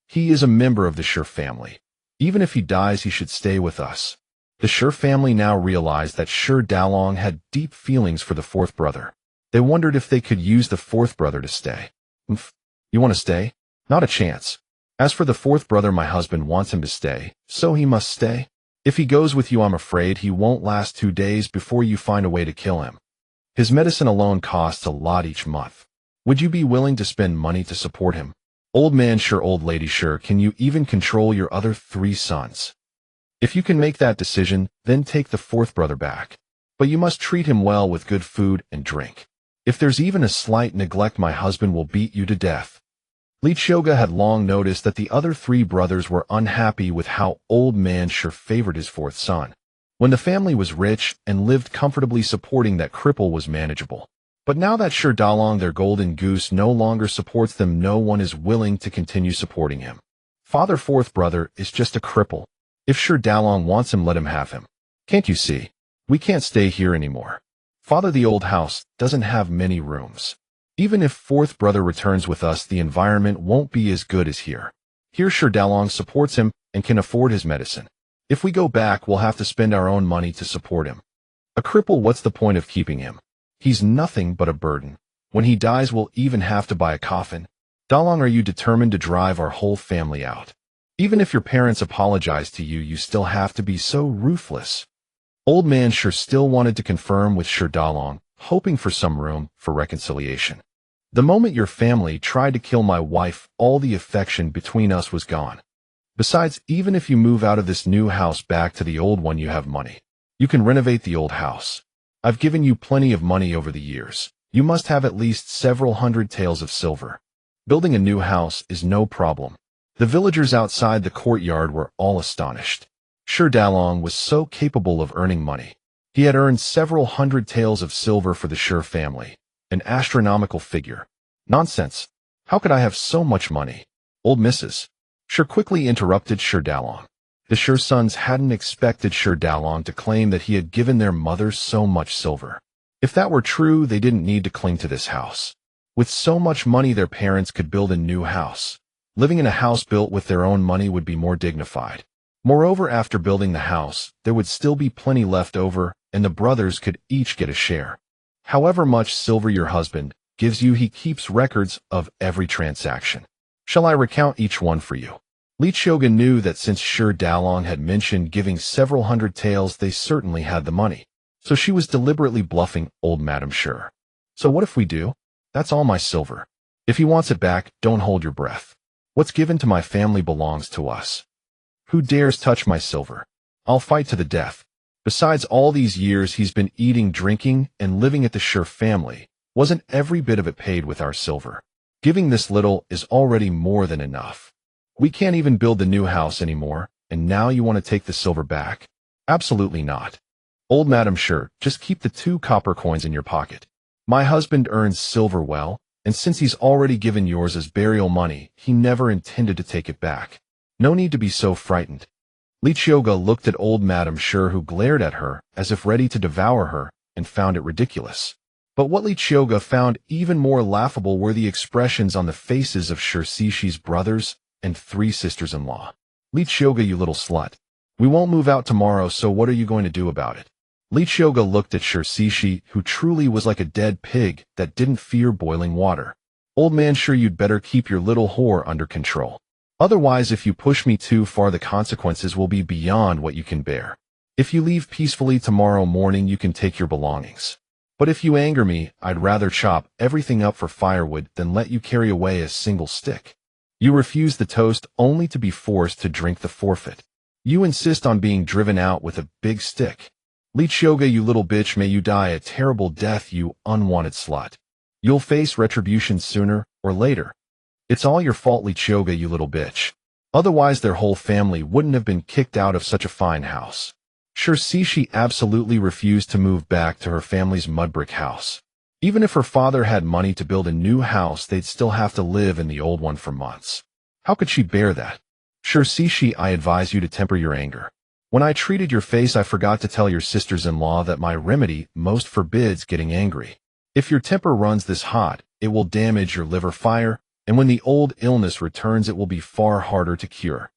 He is a member of the Qiuge family. Even if he dies, he should stay with us. The Qiuge family now realized that Qiuge had deep feelings for the fourth brother. They wondered if they could use the fourth brother to stay. You want to stay? Not a chance. As for the fourth brother, my husband wants him to stay, so he must stay. If he goes with you, I'm afraid he won't last 2 days before you find a way to kill him. His medicine alone costs a lot each month. Would you be willing to spend money to support him? Old man sure, old lady sure. Can you even control your other 3 sons? If you can make that decision, then take the 4th brother back. But you must treat him well with good food and drink. If there's even a slight neglect, my husband will beat you to death. Qiuge had long noticed that the other 3 brothers were unhappy with how old man sure favored his 4th son. When the family was rich and lived comfortably, supporting that cripple was manageable. But now that Sure Dalong, their golden goose, no longer supports them, no one is willing to continue supporting him. Father 4th brother is just a cripple. If Sure Dalong wants him, let him have him. Can't you see? We can't stay here anymore. Father, the old house doesn't have many rooms. Even if 4th brother returns with us, the environment won't be as good as here. Here Sure Dalong supports him and can afford his medicine. If we go back, we'll have to spend our own money to support him. A cripple, what's the point of keeping him? He's nothing but a burden. When he dies, we'll even have to buy a coffin. Dalong, are you determined to drive our whole family out? Even if your parents apologize to you, you still have to be so ruthless. Old man sure still wanted to confirm with Sure Dalong, hoping for some room for reconciliation. The moment your family tried to kill my wife, all the affection between us was gone. Besides, even if you move out of this new house back to the old one, you have money. You can renovate the old house. I've given you plenty of money over the years. You must have at least several hundred taels of silver. Building a new house is no problem. The villagers outside the courtyard were all astonished. Sure Dalong was so capable of earning money. He had earned several hundred taels of silver for the Sure family, an astronomical figure. Nonsense. How could I have so much money? Old Mrs. Sure quickly interrupted Sure Dalong. The Sure sons hadn't expected Sure Dalong to claim that he had given their mothers so much silver. If that were true, they didn't need to cling to this house. With so much money, their parents could build a new house. Living in a house built with their own money would be more dignified. Moreover, after building the house, there would still be plenty left over, and the brothers could each get a share. However much silver your husband gives you, he keeps records of every transaction. Shall I recount each one for you? Qiuge knew that since Sure Dalong had mentioned giving several hundred taels, they certainly had the money. So she was deliberately bluffing old Madam Sure. So what if we do? That's all my silver. If he wants it back, don't hold your breath. What's given to my family belongs to us. Who dares touch my silver? I'll fight to the death. Besides, all these years he's been eating, drinking, and living at the Sure family. Wasn't every bit of it paid with our silver? Giving this little is already more than enough. We can't even build the new house anymore, and now you want to take the silver back? Absolutely not. Old Madam Sure, just keep the 2 copper coins in your pocket. My husband earns silver well, and since he's already given yours as burial money, he never intended to take it back. No need to be so frightened. Qiuge looked at old Madam Sure, who glared at her as if ready to devour her, and found it ridiculous. But what Qiuge found even more laughable were the expressions on the faces of Sure Sishi's brothers and 3 sisters-in-law. Qiuge, you little slut. We won't move out tomorrow, so what are you going to do about it? Qiuge looked at Sure Sishi, who truly was like a dead pig that didn't fear boiling water. Old man Sure, you'd better keep your little whore under control. Otherwise, if you push me too far, the consequences will be beyond what you can bear. If you leave peacefully tomorrow morning, you can take your belongings. But if you anger me, I'd rather chop everything up for firewood than let you carry away a single stick. You refuse the toast only to be forced to drink the forfeit. You insist on being driven out with a big stick. Qiuge, you little bitch, may you die a terrible death, you unwanted slut. You'll face retribution sooner or later. It's all your fault, Qiuge, you little bitch. Otherwise, their whole family wouldn't have been kicked out of such a fine house. Sure Sishi absolutely refused to move back to her family's mud brick house. Even if her father had money to build a new house, they'd still have to live in the old one for months. How could she bear that? Sure Sishi, I advise you to temper your anger. When I treated your face, I forgot to tell your sisters-in-law that my remedy most forbids getting angry. If your temper runs this hot, it will damage your liver fire, and when the old illness returns, it will be far harder to cure.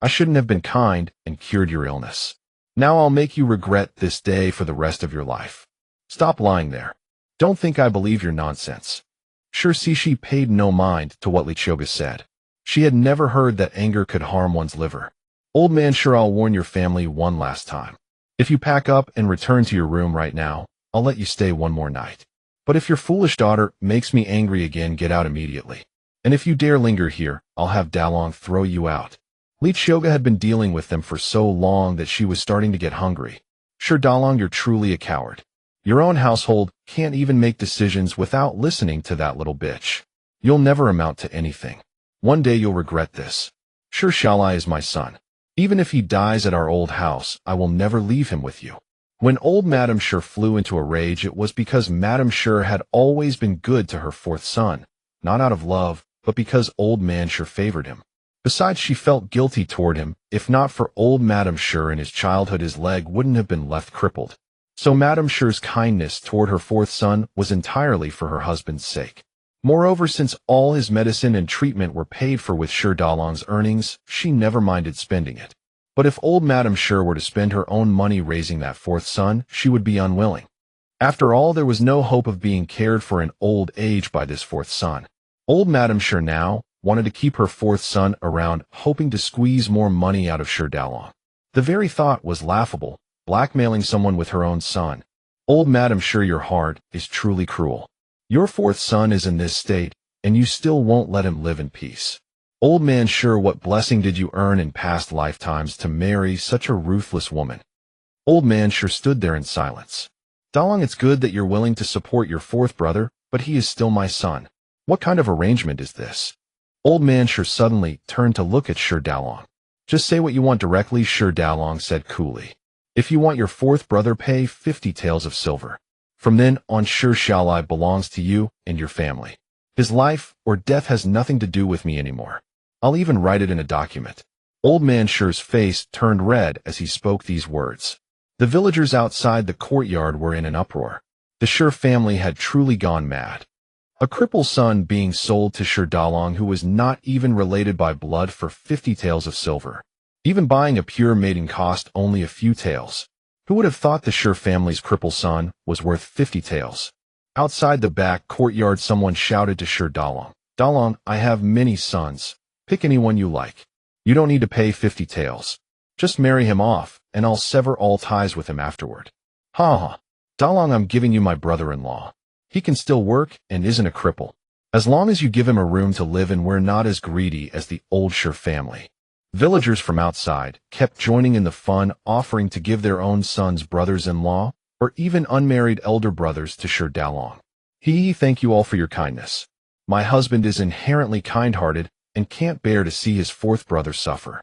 I shouldn't have been kind and cured your illness. Now I'll make you regret this day for the rest of your life. Stop lying there. Don't think I believe your nonsense. Sure Sishi paid no mind to what Qiuge said. She had never heard that anger could harm one's liver. Old man Sure, I'll warn your family one last time. If you pack up and return to your room right now, I'll let you stay one more night. But if your foolish daughter makes me angry again, get out immediately. And if you dare linger here, I'll have Dalong throw you out. Qiuge had been dealing with them for so long that she was starting to get hungry. Sure, Dalong, you're truly a coward. Your own household can't even make decisions without listening to that little bitch. You'll never amount to anything. One day you'll regret this. Sure, Xiaolai is my son. Even if he dies at our old house, I will never leave him with you. When old Madame Sure flew into a rage, it was because Madame Sure had always been good to her fourth son, not out of love, but because old man Sure favored him. Besides, she felt guilty toward him. If not for old Madame Sure in his childhood, his leg wouldn't have been left crippled. So Madame Sure's kindness toward her fourth son was entirely for her husband's sake. Moreover, since all his medicine and treatment were paid for with Sure Dalong's earnings, she never minded spending it. But if old Madame Sure were to spend her own money raising that fourth son, she would be unwilling. After all, there was no hope of being cared for in old age by this fourth son. Old Madame Sure now wanted to keep her fourth son around, hoping to squeeze more money out of Sure Dalong. The very thought was laughable, blackmailing someone with her own son. Old Madame Sure, your heart is truly cruel. Your fourth son is in this state, and you still won't let him live in peace. Old man Sure, what blessing did you earn in past lifetimes to marry such a ruthless woman? Old man Sure stood there in silence. Dalong, it's good that you're willing to support your fourth brother, but he is still my son. What kind of arrangement is this? Old man Sure suddenly turned to look at Sure Dalong. Just say what you want directly, Sure Dalong said coolly. If you want your fourth brother, pay 50 taels of silver. From then on, Sure Xiaolai belongs to you and your family. His life or death has nothing to do with me anymore. I'll even write it in a document. Old man Sure's face turned red as he spoke these words. The villagers outside the courtyard were in an uproar. The Sure family had truly gone mad. A crippled son being sold to Sure Dalong, who was not even related by blood, for 50 taels of silver. Even buying a pure maiden cost only a few taels. Who would have thought the Sure family's crippled son was worth 50 taels? Outside the back courtyard, someone shouted to Sure Dalong. Dalong, I have many sons. Pick anyone you like. You don't need to pay 50 taels. Just marry him off, and I'll sever all ties with him afterward. Ha ha. Dalong, I'm giving you my brother-in-law. He can still work and isn't a cripple. As long as you give him a room to live in, we're not as greedy as the old Sure family. Villagers from outside kept joining in the fun, offering to give their own sons brothers-in-law, or even unmarried elder brothers to Sure Dalong. Thank you all for your kindness. My husband is inherently kind-hearted and can't bear to see his fourth brother suffer.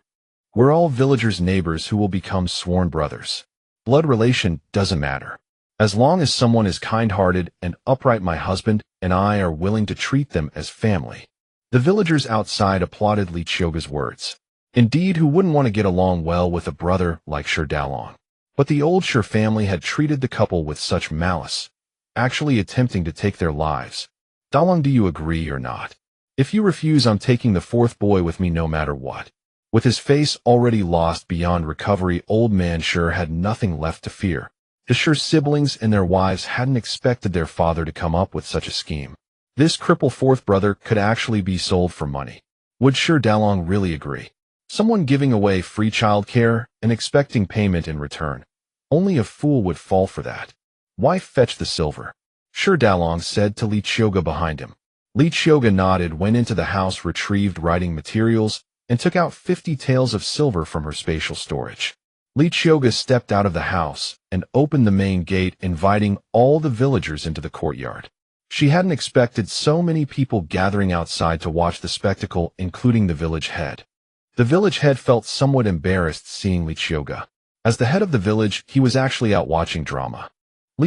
We're all villagers' neighbors who will become sworn brothers. Blood relation doesn't matter. As long as someone is kind-hearted and upright, my husband and I are willing to treat them as family. The villagers outside applauded Qiuge's words. Indeed, who wouldn't want to get along well with a brother like Sure Dalong? But the old Sure family had treated the couple with such malice, actually attempting to take their lives. Dalong, do you agree or not? If you refuse, I'm taking the fourth boy with me no matter what. With his face already lost beyond recovery, old man Sure had nothing left to fear. The Sure siblings and their wives hadn't expected their father to come up with such a scheme. This crippled fourth brother could actually be sold for money. Would Sure Dalong really agree? Someone giving away free childcare and expecting payment in return. Only a fool would fall for that. Why fetch the silver? Sure Dalong said to Qiuge behind him. Qiuge nodded, went into the house, retrieved writing materials, and took out 50 taels of silver from her spatial storage. Qiuge stepped out of the house and opened the main gate, inviting all the villagers into the courtyard. She hadn't expected so many people gathering outside to watch the spectacle, including the village head. The village head felt somewhat embarrassed seeing Qiuge. As the head of the village, he was actually out watching drama.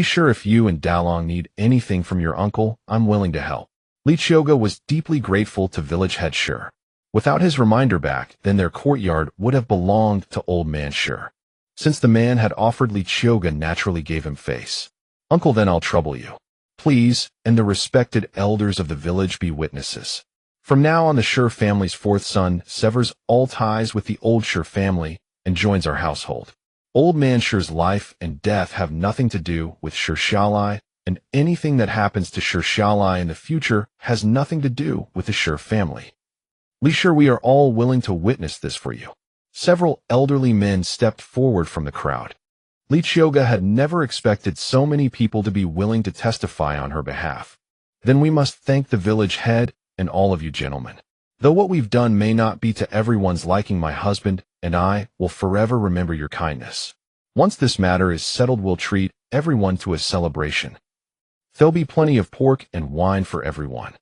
Sure, if you and Dalong need anything from your uncle, I'm willing to help. Qiuge was deeply grateful to village head Sure. Without his reminder back, then their courtyard would have belonged to old man Sure. Since the man had offered, Qiuge naturally gave him face. Uncle, then I'll trouble you. Please, and the respected elders of the village be witnesses. From now on, the Sure family's fourth son severs all ties with the old Sure family and joins our household. Old man Sure's life and death have nothing to do with Sure Xiaolai, and anything that happens to Sure Xiaolai in the future has nothing to do with the Sure family. Sure, we are all willing to witness this for you. Several elderly men stepped forward from the crowd. Qiuge had never expected so many people to be willing to testify on her behalf. Then we must thank the village head and all of you gentlemen. Though what we've done may not be to everyone's liking, my husband and I will forever remember your kindness. Once this matter is settled, we'll treat everyone to a celebration. There'll be plenty of pork and wine for everyone.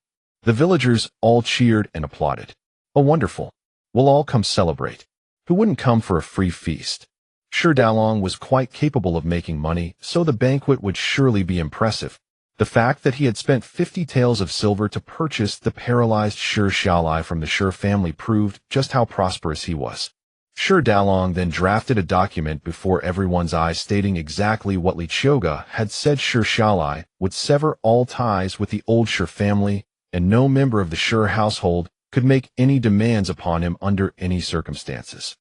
The villagers all cheered and applauded. Oh, wonderful. We'll all come celebrate. Who wouldn't come for a free feast? Sure, Dalong was quite capable of making money, so the banquet would surely be impressive. The fact that he had spent 50 taels of silver to purchase the paralyzed Sure Xiaolai from the Sure family proved just how prosperous he was. Sure Dalong then drafted a document before everyone's eyes stating exactly what Qiuge had said. Sure Xiaolai would sever all ties with the old Sure family, and no member of the Sure household could make any demands upon him under any circumstances.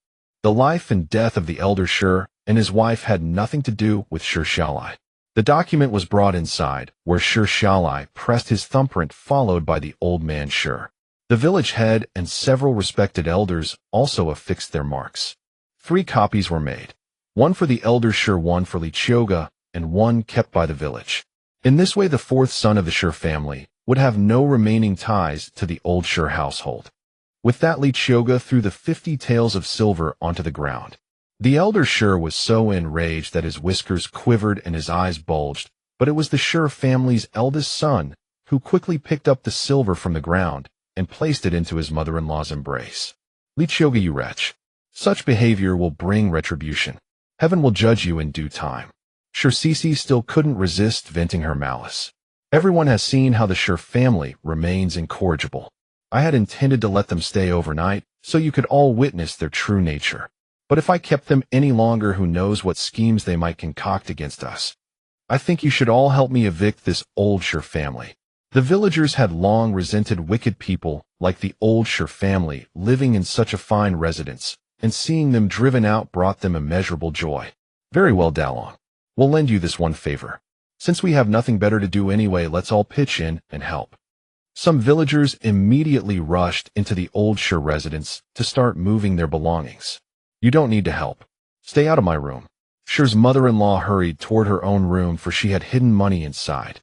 The life and death of the elder Sure and his wife had nothing to do with Sure Xiaolai. The document was brought inside, where Sure Xiaolai pressed his thumbprint, followed by the old man Sure. The village head and several respected elders also affixed their marks. 3 copies were made, one for the elder Sure, one for Qiuge, and one kept by the village. In this way, the 4th son of the Sure family would have no remaining ties to the old Sure household. With that, Qiuge threw the 50 taels of silver onto the ground. The elder Sure was so enraged that his whiskers quivered and his eyes bulged, but it was the Sure family's eldest son who quickly picked up the silver from the ground and placed it into his mother-in-law's embrace. Qiuge, you wretch. Such behavior will bring retribution. Heaven will judge you in due time. Sure Cici still couldn't resist venting her malice. Everyone has seen how the Sure family remains incorrigible. I had intended to let them stay overnight so you could all witness their true nature. But if I kept them any longer, who knows what schemes they might concoct against us. I think you should all help me evict this old Sure family. The villagers had long resented wicked people like the old Sure family living in such a fine residence, and seeing them driven out brought them immeasurable joy. Very well, Dalong. We'll lend you this one favor. Since we have nothing better to do anyway, let's all pitch in and help. Some villagers immediately rushed into the old Sure residence to start moving their belongings. You don't need to help. Stay out of my room. Sure's mother-in-law hurried toward her own room, for she had hidden money inside.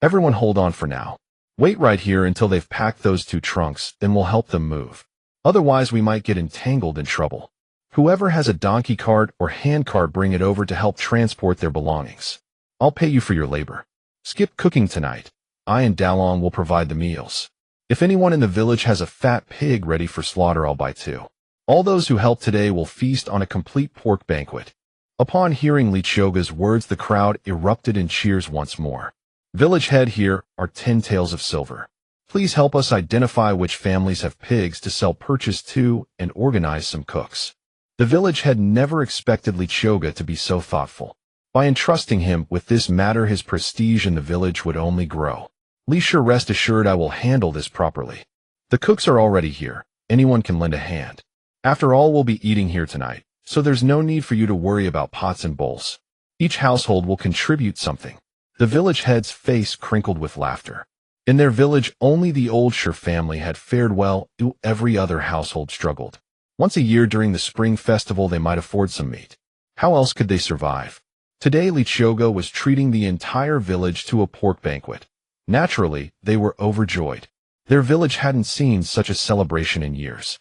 Everyone hold on for now. Wait right here until they've packed those 2 trunks, then we'll help them move. Otherwise we might get entangled in trouble. Whoever has a donkey cart or handcart, bring it over to help transport their belongings. I'll pay you for your labor. Skip cooking tonight. I and Dalong will provide the meals. If anyone in the village has a fat pig ready for slaughter, I'll buy 2. All those who help today will feast on a complete pork banquet. Upon hearing Qiuge's words, the crowd erupted in cheers once more. Village head, here are 10 taels of silver. Please help us identify which families have pigs to sell, purchase 2, and organize some cooks. The village head never expected Qiuge to be so thoughtful. By entrusting him with this matter, his prestige in the village would only grow. Sure, rest assured I will handle this properly. The cooks are already here. Anyone can lend a hand. After all, we'll be eating here tonight, so there's no need for you to worry about pots and bowls. Each household will contribute something. The village head's face crinkled with laughter. In their village, only the old Sure family had fared well, every other household struggled. Once a year during the spring festival they might afford some meat. How else could they survive? Today Qiuge was treating the entire village to a pork banquet. Naturally, they were overjoyed. Their village hadn't seen such a celebration in years.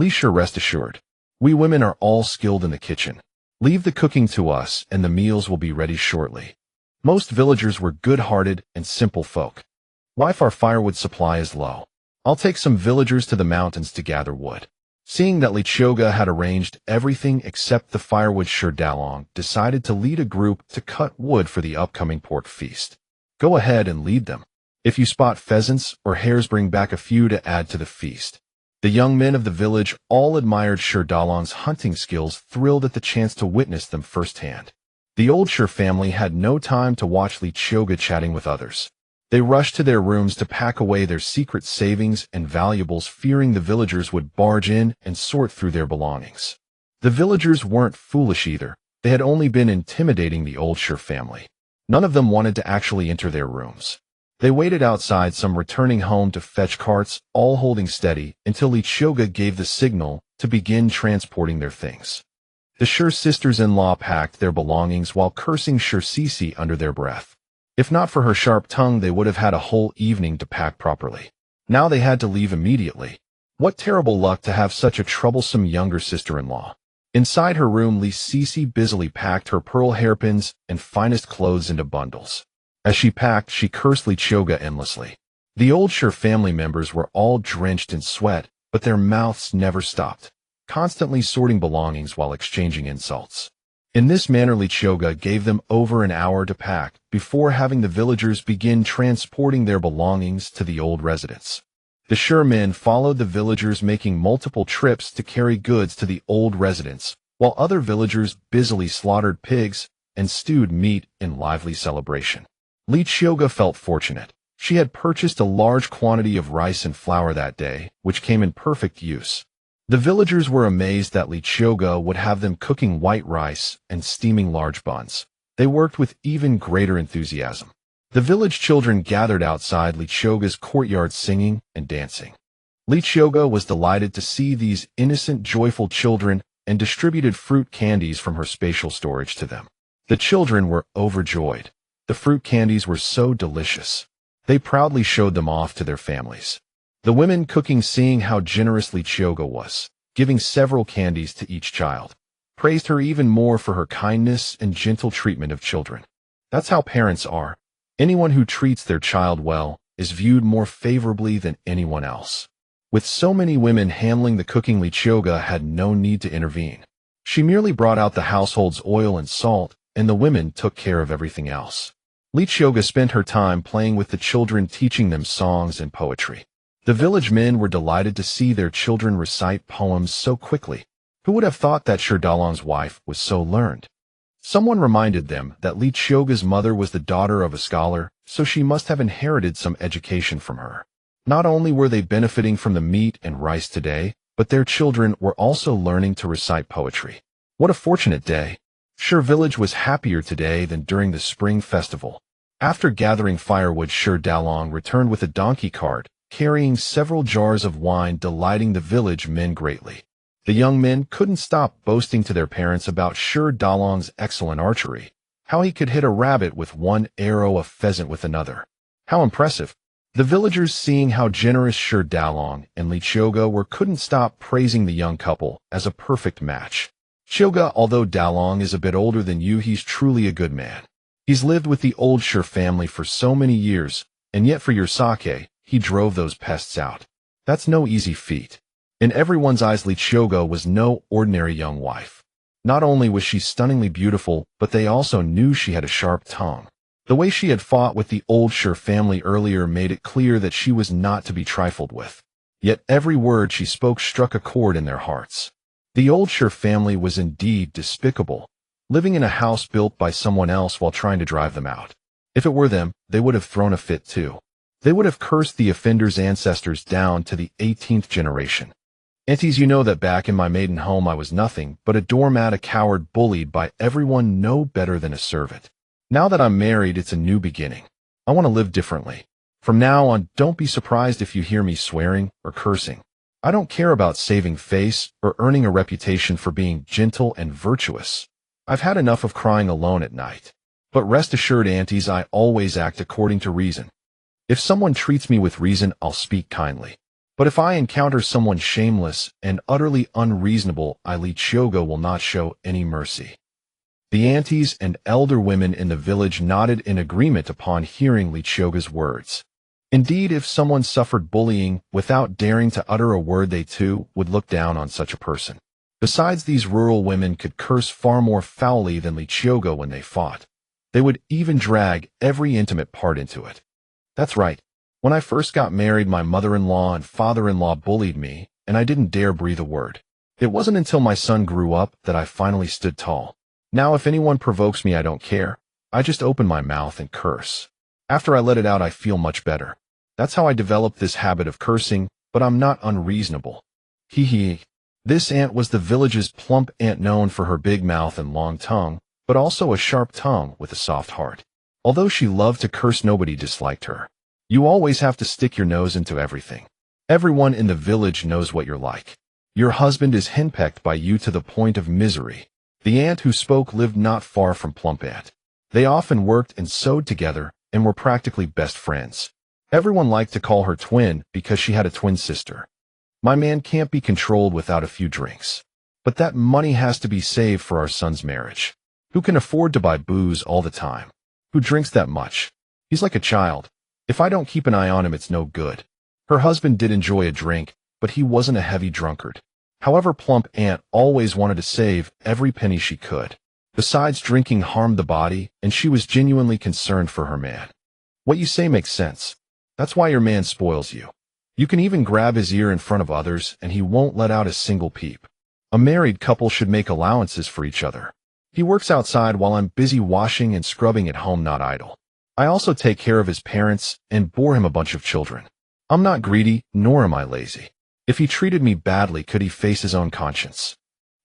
Sure, rest assured. We women are all skilled in the kitchen. Leave the cooking to us and the meals will be ready shortly. Most villagers were good-hearted and simple folk. Wife, our firewood supply is low. I'll take some villagers to the mountains to gather wood. Seeing that Qiuge had arranged everything except the firewood, Sure Dalong decided to lead a group to cut wood for the upcoming pork feast. Go ahead and lead them. If you spot pheasants or hares, bring back a few to add to the feast. The young men of the village all admired Sure Dalong's hunting skills, thrilled at the chance to witness them firsthand. The old Sure family had no time to watch Qiuge chatting with others. They rushed to their rooms to pack away their secret savings and valuables, fearing the villagers would barge in and sort through their belongings. The villagers weren't foolish either. They had only been intimidating the old Sure family. None of them wanted to actually enter their rooms. They waited outside, some returning home to fetch carts, all holding steady until Qiuge gave the signal to begin transporting their things. The Sure sisters-in-law packed their belongings while cursing Sure Cece under their breath. If not for her sharp tongue, they would have had a whole evening to pack properly. Now they had to leave immediately. What terrible luck to have such a troublesome younger sister-in-law. Inside her room, Cece busily packed her pearl hairpins and finest clothes into bundles. As she packed, she cursed Qiuge endlessly. The old Sure family members were all drenched in sweat, but their mouths never stopped, constantly sorting belongings while exchanging insults. In this manner, Qiuge gave them over an hour to pack before having the villagers begin transporting their belongings to the old residence. The Sure men followed the villagers, making multiple trips to carry goods to the old residence, while other villagers busily slaughtered pigs and stewed meat in lively celebration. Qiuge felt fortunate. She had purchased a large quantity of rice and flour that day, which came in perfect use. The villagers were amazed that Qiuge would have them cooking white rice and steaming large buns. They worked with even greater enthusiasm. The village children gathered outside Qiuge's courtyard singing and dancing. Qiuge was delighted to see these innocent, joyful children and distributed fruit candies from her spatial storage to them. The children were overjoyed. The fruit candies were so delicious. They proudly showed them off to their families. The women cooking, seeing how generous Qiuge was, giving several candies to each child, praised her even more for her kindness and gentle treatment of children. That's how parents are. Anyone who treats their child well is viewed more favorably than anyone else. With so many women handling the cooking, Qiuge had no need to intervene. She merely brought out the household's oil and salt, and the women took care of everything else. Qiuge spent her time playing with the children, teaching them songs and poetry. The village men were delighted to see their children recite poems so quickly. Who would have thought that Sure Dalong's wife was so learned? Someone reminded them that Qiuge's mother was the daughter of a scholar, so she must have inherited some education from her. Not only were they benefiting from the meat and rice today, but their children were also learning to recite poetry. What a fortunate day! Sure Village was happier today than during the spring festival. After gathering firewood, Sure Dalong returned with a donkey cart, carrying several jars of wine, delighting the village men greatly. The young men couldn't stop boasting to their parents about Sure Dalong's excellent archery, how he could hit a rabbit with one arrow, a pheasant with another. How impressive! The villagers, seeing how generous Sure Dalong and Qiuge were, couldn't stop praising the young couple as a perfect match. Qiuge, although Dalong is a bit older than you, he's truly a good man. He's lived with the old Sure family for so many years, and yet for your sake, he drove those pests out. That's no easy feat. In everyone's eyes, Qiuge was no ordinary young wife. Not only was she stunningly beautiful, but they also knew she had a sharp tongue. The way she had fought with the old Sure family earlier made it clear that she was not to be trifled with. Yet every word she spoke struck a chord in their hearts. The old Sure family was indeed despicable, living in a house built by someone else while trying to drive them out. If it were them, they would have thrown a fit too. They would have cursed the offender's ancestors down to the 18th generation. Aunties, you know that back in my maiden home I was nothing but a doormat, a coward, bullied by everyone, no better than a servant. Now that I'm married, it's a new beginning. I want to live differently. From now on, don't be surprised if you hear me swearing or cursing. I don't care about saving face or earning a reputation for being gentle and virtuous. I've had enough of crying alone at night. But rest assured, aunties, I always act according to reason. If someone treats me with reason, I'll speak kindly. But if I encounter someone shameless and utterly unreasonable, Qiuge will not show any mercy. The aunties and elder women in the village nodded in agreement upon hearing Qiuge's words. Indeed, if someone suffered bullying without daring to utter a word, they too would look down on such a person. Besides, these rural women could curse far more foully than Qiuge when they fought. They would even drag every intimate part into it. That's right. When I first got married, my mother-in-law and father-in-law bullied me, and I didn't dare breathe a word. It wasn't until my son grew up that I finally stood tall. Now if anyone provokes me, I don't care. I just open my mouth and curse. After I let it out, I feel much better. That's how I developed this habit of cursing, but I'm not unreasonable. Hee hee. This aunt was the village's plump aunt, known for her big mouth and long tongue, but also a sharp tongue with a soft heart. Although she loved to curse, nobody disliked her. You always have to stick your nose into everything. Everyone in the village knows what you're like. Your husband is henpecked by you to the point of misery. The ant who spoke lived not far from Plump Ant. They often worked and sewed together and were practically best friends. Everyone liked to call her twin because she had a twin sister. My man can't be controlled without a few drinks. But that money has to be saved for our son's marriage. Who can afford to buy booze all the time? Who drinks that much? He's like a child. If I don't keep an eye on him, it's no good. Her husband did enjoy a drink, but he wasn't a heavy drunkard. However, Plump Ant always wanted to save every penny she could. Besides, drinking harmed the body, and she was genuinely concerned for her man. What you say makes sense. That's why your man spoils you. You can even grab his ear in front of others, and he won't let out a single peep. A married couple should make allowances for each other. He works outside while I'm busy washing and scrubbing at home, not idle. I also take care of his parents and bore him a bunch of children. I'm not greedy, nor am I lazy. If he treated me badly, could he face his own conscience?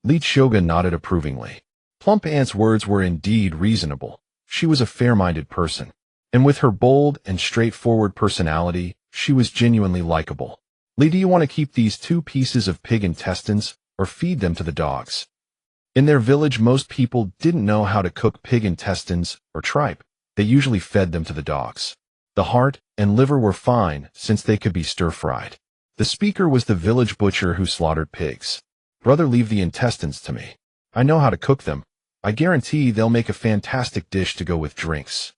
Qiuge nodded approvingly. Plump Ant's words were indeed reasonable. She was a fair-minded person. And with her bold and straightforward personality, she was genuinely likable. Lee, do you want to keep these 2 pieces of pig intestines or feed them to the dogs? In their village, most people didn't know how to cook pig intestines or tripe. They usually fed them to the dogs. The heart and liver were fine since they could be stir-fried. The speaker was the village butcher who slaughtered pigs. Brother, leave the intestines to me. I know how to cook them. I guarantee they'll make a fantastic dish to go with drinks.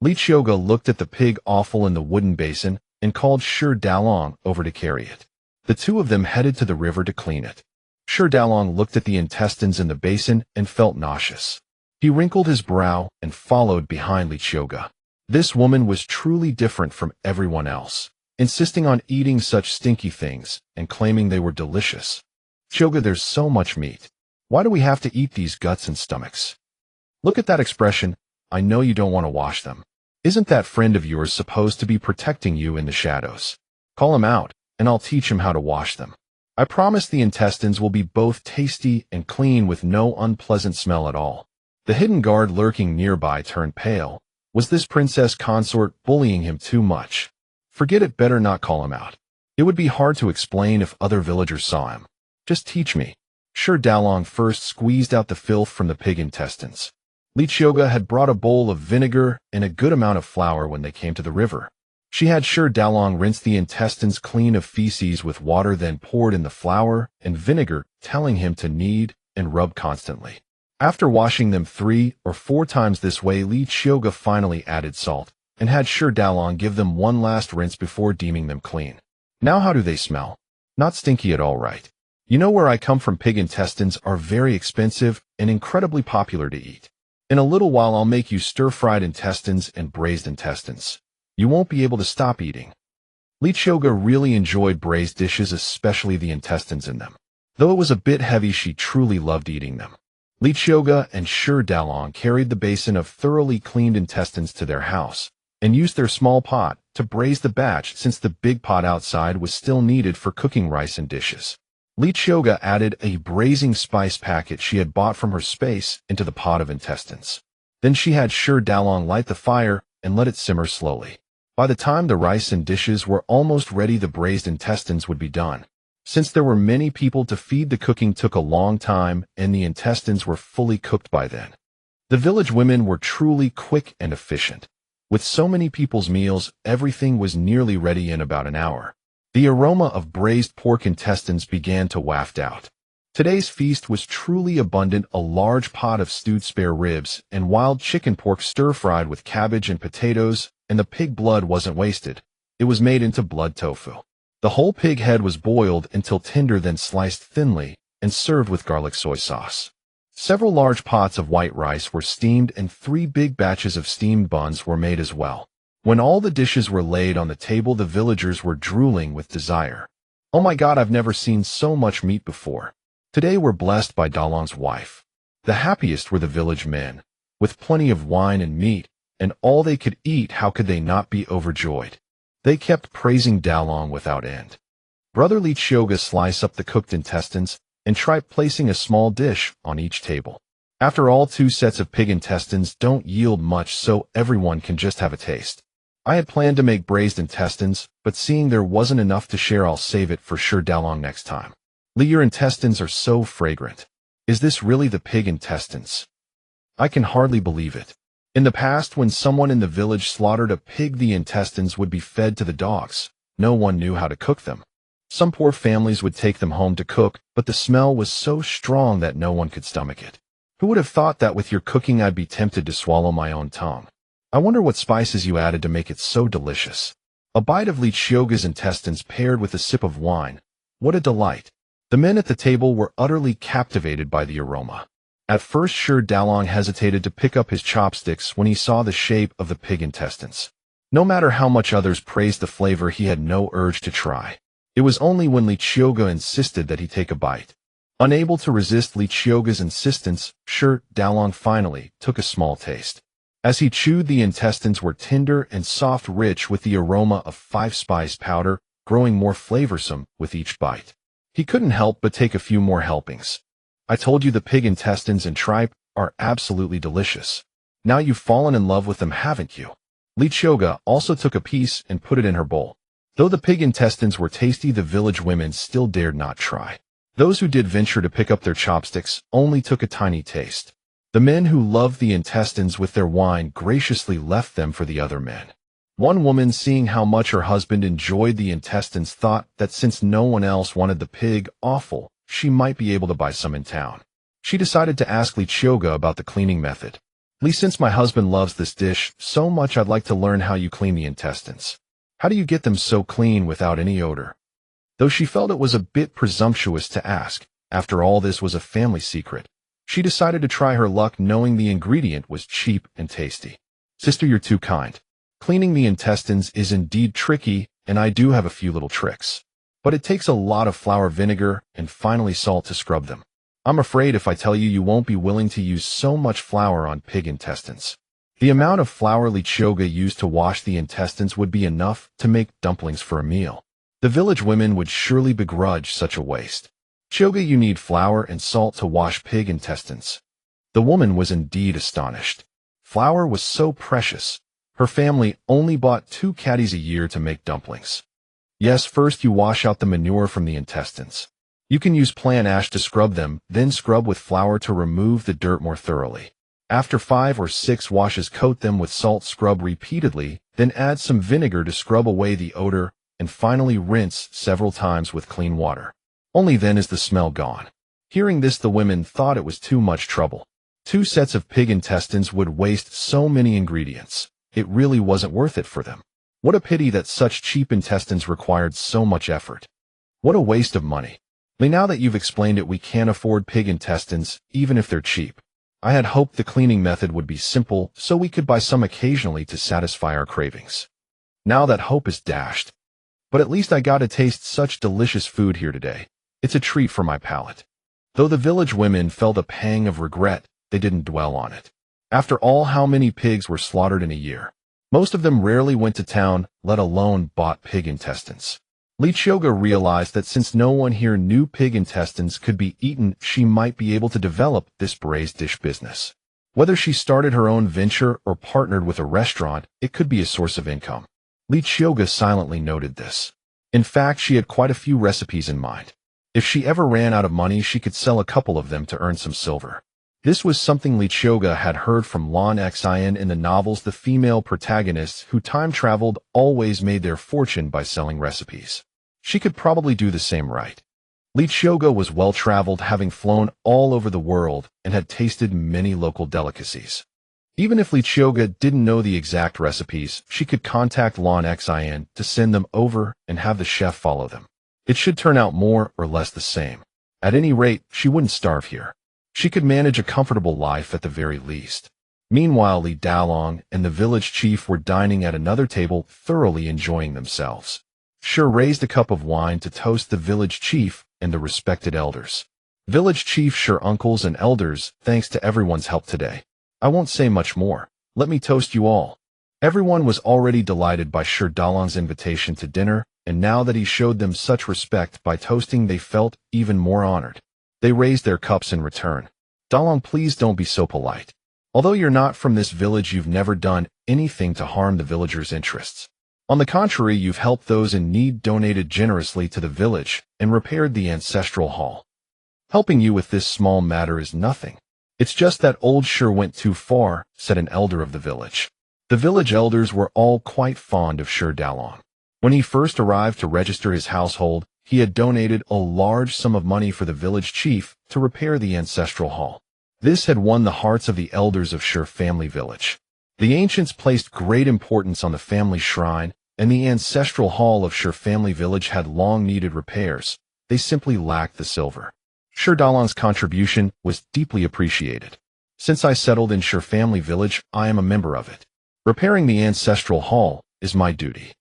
Qiuge looked at the pig offal in the wooden basin and called Dalong over to carry it. The 2 of them headed to the river to clean it. Dalong looked at the intestines in the basin and felt nauseous. He wrinkled his brow and followed behind Qiuge. This woman was truly different from everyone else, insisting on eating such stinky things and claiming they were delicious. Qiuge, there's so much meat. Why do we have to eat these guts and stomachs? Look at that expression. I know you don't want to wash them. Isn't that friend of yours supposed to be protecting you in the shadows? Call him out, and I'll teach him how to wash them. I promise the intestines will be both tasty and clean with no unpleasant smell at all. The hidden guard lurking nearby turned pale. Was this princess consort bullying him too much? Forget it, better not call him out. It would be hard to explain if other villagers saw him. Just teach me. Dalong first squeezed out the filth from the pig intestines. Qiuge had brought a bowl of vinegar and a good amount of flour when they came to the river. She had Dalong rinse the intestines clean of feces with water, then poured in the flour and vinegar, telling him to knead and rub constantly. After washing them 3 or 4 times this way, Qiuge finally added salt and had Dalong give them one last rinse before deeming them clean. Now how do they smell? Not stinky at all, right? You know where I come from, pig intestines are very expensive and incredibly popular to eat. In a little while I'll make you stir-fried intestines and braised intestines. You won't be able to stop eating. Qiuge really enjoyed braised dishes, especially the intestines in them. Though it was a bit heavy, she truly loved eating them. Qiuge and Dalong carried the basin of thoroughly cleaned intestines to their house and used their small pot to braise the batch, since the big pot outside was still needed for cooking rice and dishes. Qiuge added a braising spice packet she had bought from her space into the pot of intestines. Then she had Dalong light the fire and let it simmer slowly. By the time the rice and dishes were almost ready, the braised intestines would be done. Since there were many people to feed, the cooking took a long time, and the intestines were fully cooked by then. The village women were truly quick and efficient. With so many people's meals, everything was nearly ready in about an hour. The aroma of braised pork intestines began to waft out. Today's feast was truly abundant: a large pot of stewed spare ribs and wild chicken pork stir-fried with cabbage and potatoes, and the pig blood wasn't wasted. It was made into blood tofu. The whole pig head was boiled until tender, then sliced thinly and served with garlic soy sauce. Several large pots of white rice were steamed, and 3 big batches of steamed buns were made as well. When all the dishes were laid on the table, the villagers were drooling with desire. Oh my God, I've never seen so much meat before. Today we're blessed by Dalong's wife. The happiest were the village men. With plenty of wine and meat, and all they could eat, how could they not be overjoyed? They kept praising Dalong without end. Brother Qiuge sliced up the cooked intestines and tried placing a small dish on each table. After all, 2 sets of pig intestines don't yield much, so everyone can just have a taste. I had planned to make braised intestines, but seeing there wasn't enough to share, I'll save it for Dalong next time. Your intestines are so fragrant. Is this really the pig intestines? I can hardly believe it. In the past, when someone in the village slaughtered a pig, the intestines would be fed to the dogs. No one knew how to cook them. Some poor families would take them home to cook, but the smell was so strong that no one could stomach it. Who would have thought that with your cooking I'd be tempted to swallow my own tongue? I wonder what spices you added to make it so delicious. A bite of Qiuge's intestines paired with a sip of wine. What a delight. The men at the table were utterly captivated by the aroma. At first, Dalong hesitated to pick up his chopsticks when he saw the shape of the pig intestines. No matter how much others praised the flavor, he had no urge to try. It was only when Qiuge insisted that he take a bite. Unable to resist Qiuge's insistence, Dalong finally took a small taste. As he chewed, the intestines were tender and soft, rich with the aroma of 5-spice powder, growing more flavorsome with each bite. He couldn't help but take a few more helpings. I told you the pig intestines and tripe are absolutely delicious. Now you've fallen in love with them, haven't you? Qiuge also took a piece and put it in her bowl. Though the pig intestines were tasty, the village women still dared not try. Those who did venture to pick up their chopsticks only took a tiny taste. The men who loved the intestines with their wine graciously left them for the other men. One woman, seeing how much her husband enjoyed the intestines, thought that since no one else wanted the pig offal, she might be able to buy some in town. She decided to ask Qiuge about the cleaning method. Since my husband loves this dish so much, I'd like to learn how you clean the intestines. How do you get them so clean without any odor? Though she felt it was a bit presumptuous to ask, after all this was a family secret, she decided to try her luck, knowing the ingredient was cheap and tasty. Sister, you're too kind. Cleaning the intestines is indeed tricky, and I do have a few little tricks. But it takes a lot of flour, vinegar, and finally salt to scrub them. I'm afraid if I tell you, you won't be willing to use so much flour on pig intestines. The amount of flour Qiuge used to wash the intestines would be enough to make dumplings for a meal. The village women would surely begrudge such a waste. Qiuge, you need flour and salt to wash pig intestines. The woman was indeed astonished. Flour was so precious. Her family only bought 2 caddies a year to make dumplings. Yes, first you wash out the manure from the intestines. You can use plant ash to scrub them, then scrub with flour to remove the dirt more thoroughly. After 5 or 6 washes, coat them with salt, scrub repeatedly, then add some vinegar to scrub away the odor, and finally rinse several times with clean water. Only then is the smell gone. Hearing this, the women thought it was too much trouble. 2 sets of pig intestines would waste so many ingredients. It really wasn't worth it for them. What a pity that such cheap intestines required so much effort. What a waste of money. Now that you've explained it, we can't afford pig intestines, even if they're cheap. I had hoped the cleaning method would be simple, so we could buy some occasionally to satisfy our cravings. Now that hope is dashed. But at least I got to taste such delicious food here today. It's a treat for my palate. Though the village women felt a pang of regret, they didn't dwell on it. After all, how many pigs were slaughtered in a year? Most of them rarely went to town, let alone bought pig intestines. Qiuge realized that since no one here knew pig intestines could be eaten, she might be able to develop this braised dish business. Whether she started her own venture or partnered with a restaurant, it could be a source of income. Qiuge silently noted this. In fact, she had quite a few recipes in mind. If she ever ran out of money, she could sell a couple of them to earn some silver. This was something Qiuge had heard from Lan Xian in the novels. The female protagonists who time-traveled always made their fortune by selling recipes. She could probably do the same right. Qiuge was well-traveled, having flown all over the world and had tasted many local delicacies. Even if Qiuge didn't know the exact recipes, she could contact Lan Xian to send them over and have the chef follow them. It should turn out more or less the same. At any rate, she wouldn't starve here. She could manage a comfortable life at the very least. Meanwhile, Dalong and the village chief were dining at another table, thoroughly enjoying themselves. Raised a cup of wine to toast the village chief and the respected elders. Village chief, uncles and elders, thanks to everyone's help today. I won't say much more. Let me toast you all. Everyone was already delighted by Dalong's invitation to dinner, and now that he showed them such respect by toasting, they felt even more honored. They raised their cups in return. Dalong, please don't be so polite. Although you're not from this village, you've never done anything to harm the villagers' interests. On the contrary, you've helped those in need, donated generously to the village, and repaired the ancestral hall. Helping you with this small matter is nothing. It's just that old Qiuge went too far, said an elder of the village. The village elders were all quite fond of Qiuge Dalong. When he first arrived to register his household, he had donated a large sum of money for the village chief to repair the ancestral hall. This had won the hearts of the elders of Qiuge family village. The ancients placed great importance on the family shrine, and the ancestral hall of Qiuge family village had long needed repairs. They simply lacked the silver. Qiuge Dalong's contribution was deeply appreciated. Since I settled in Qiuge family village, I am a member of it. Repairing the ancestral hall is my duty.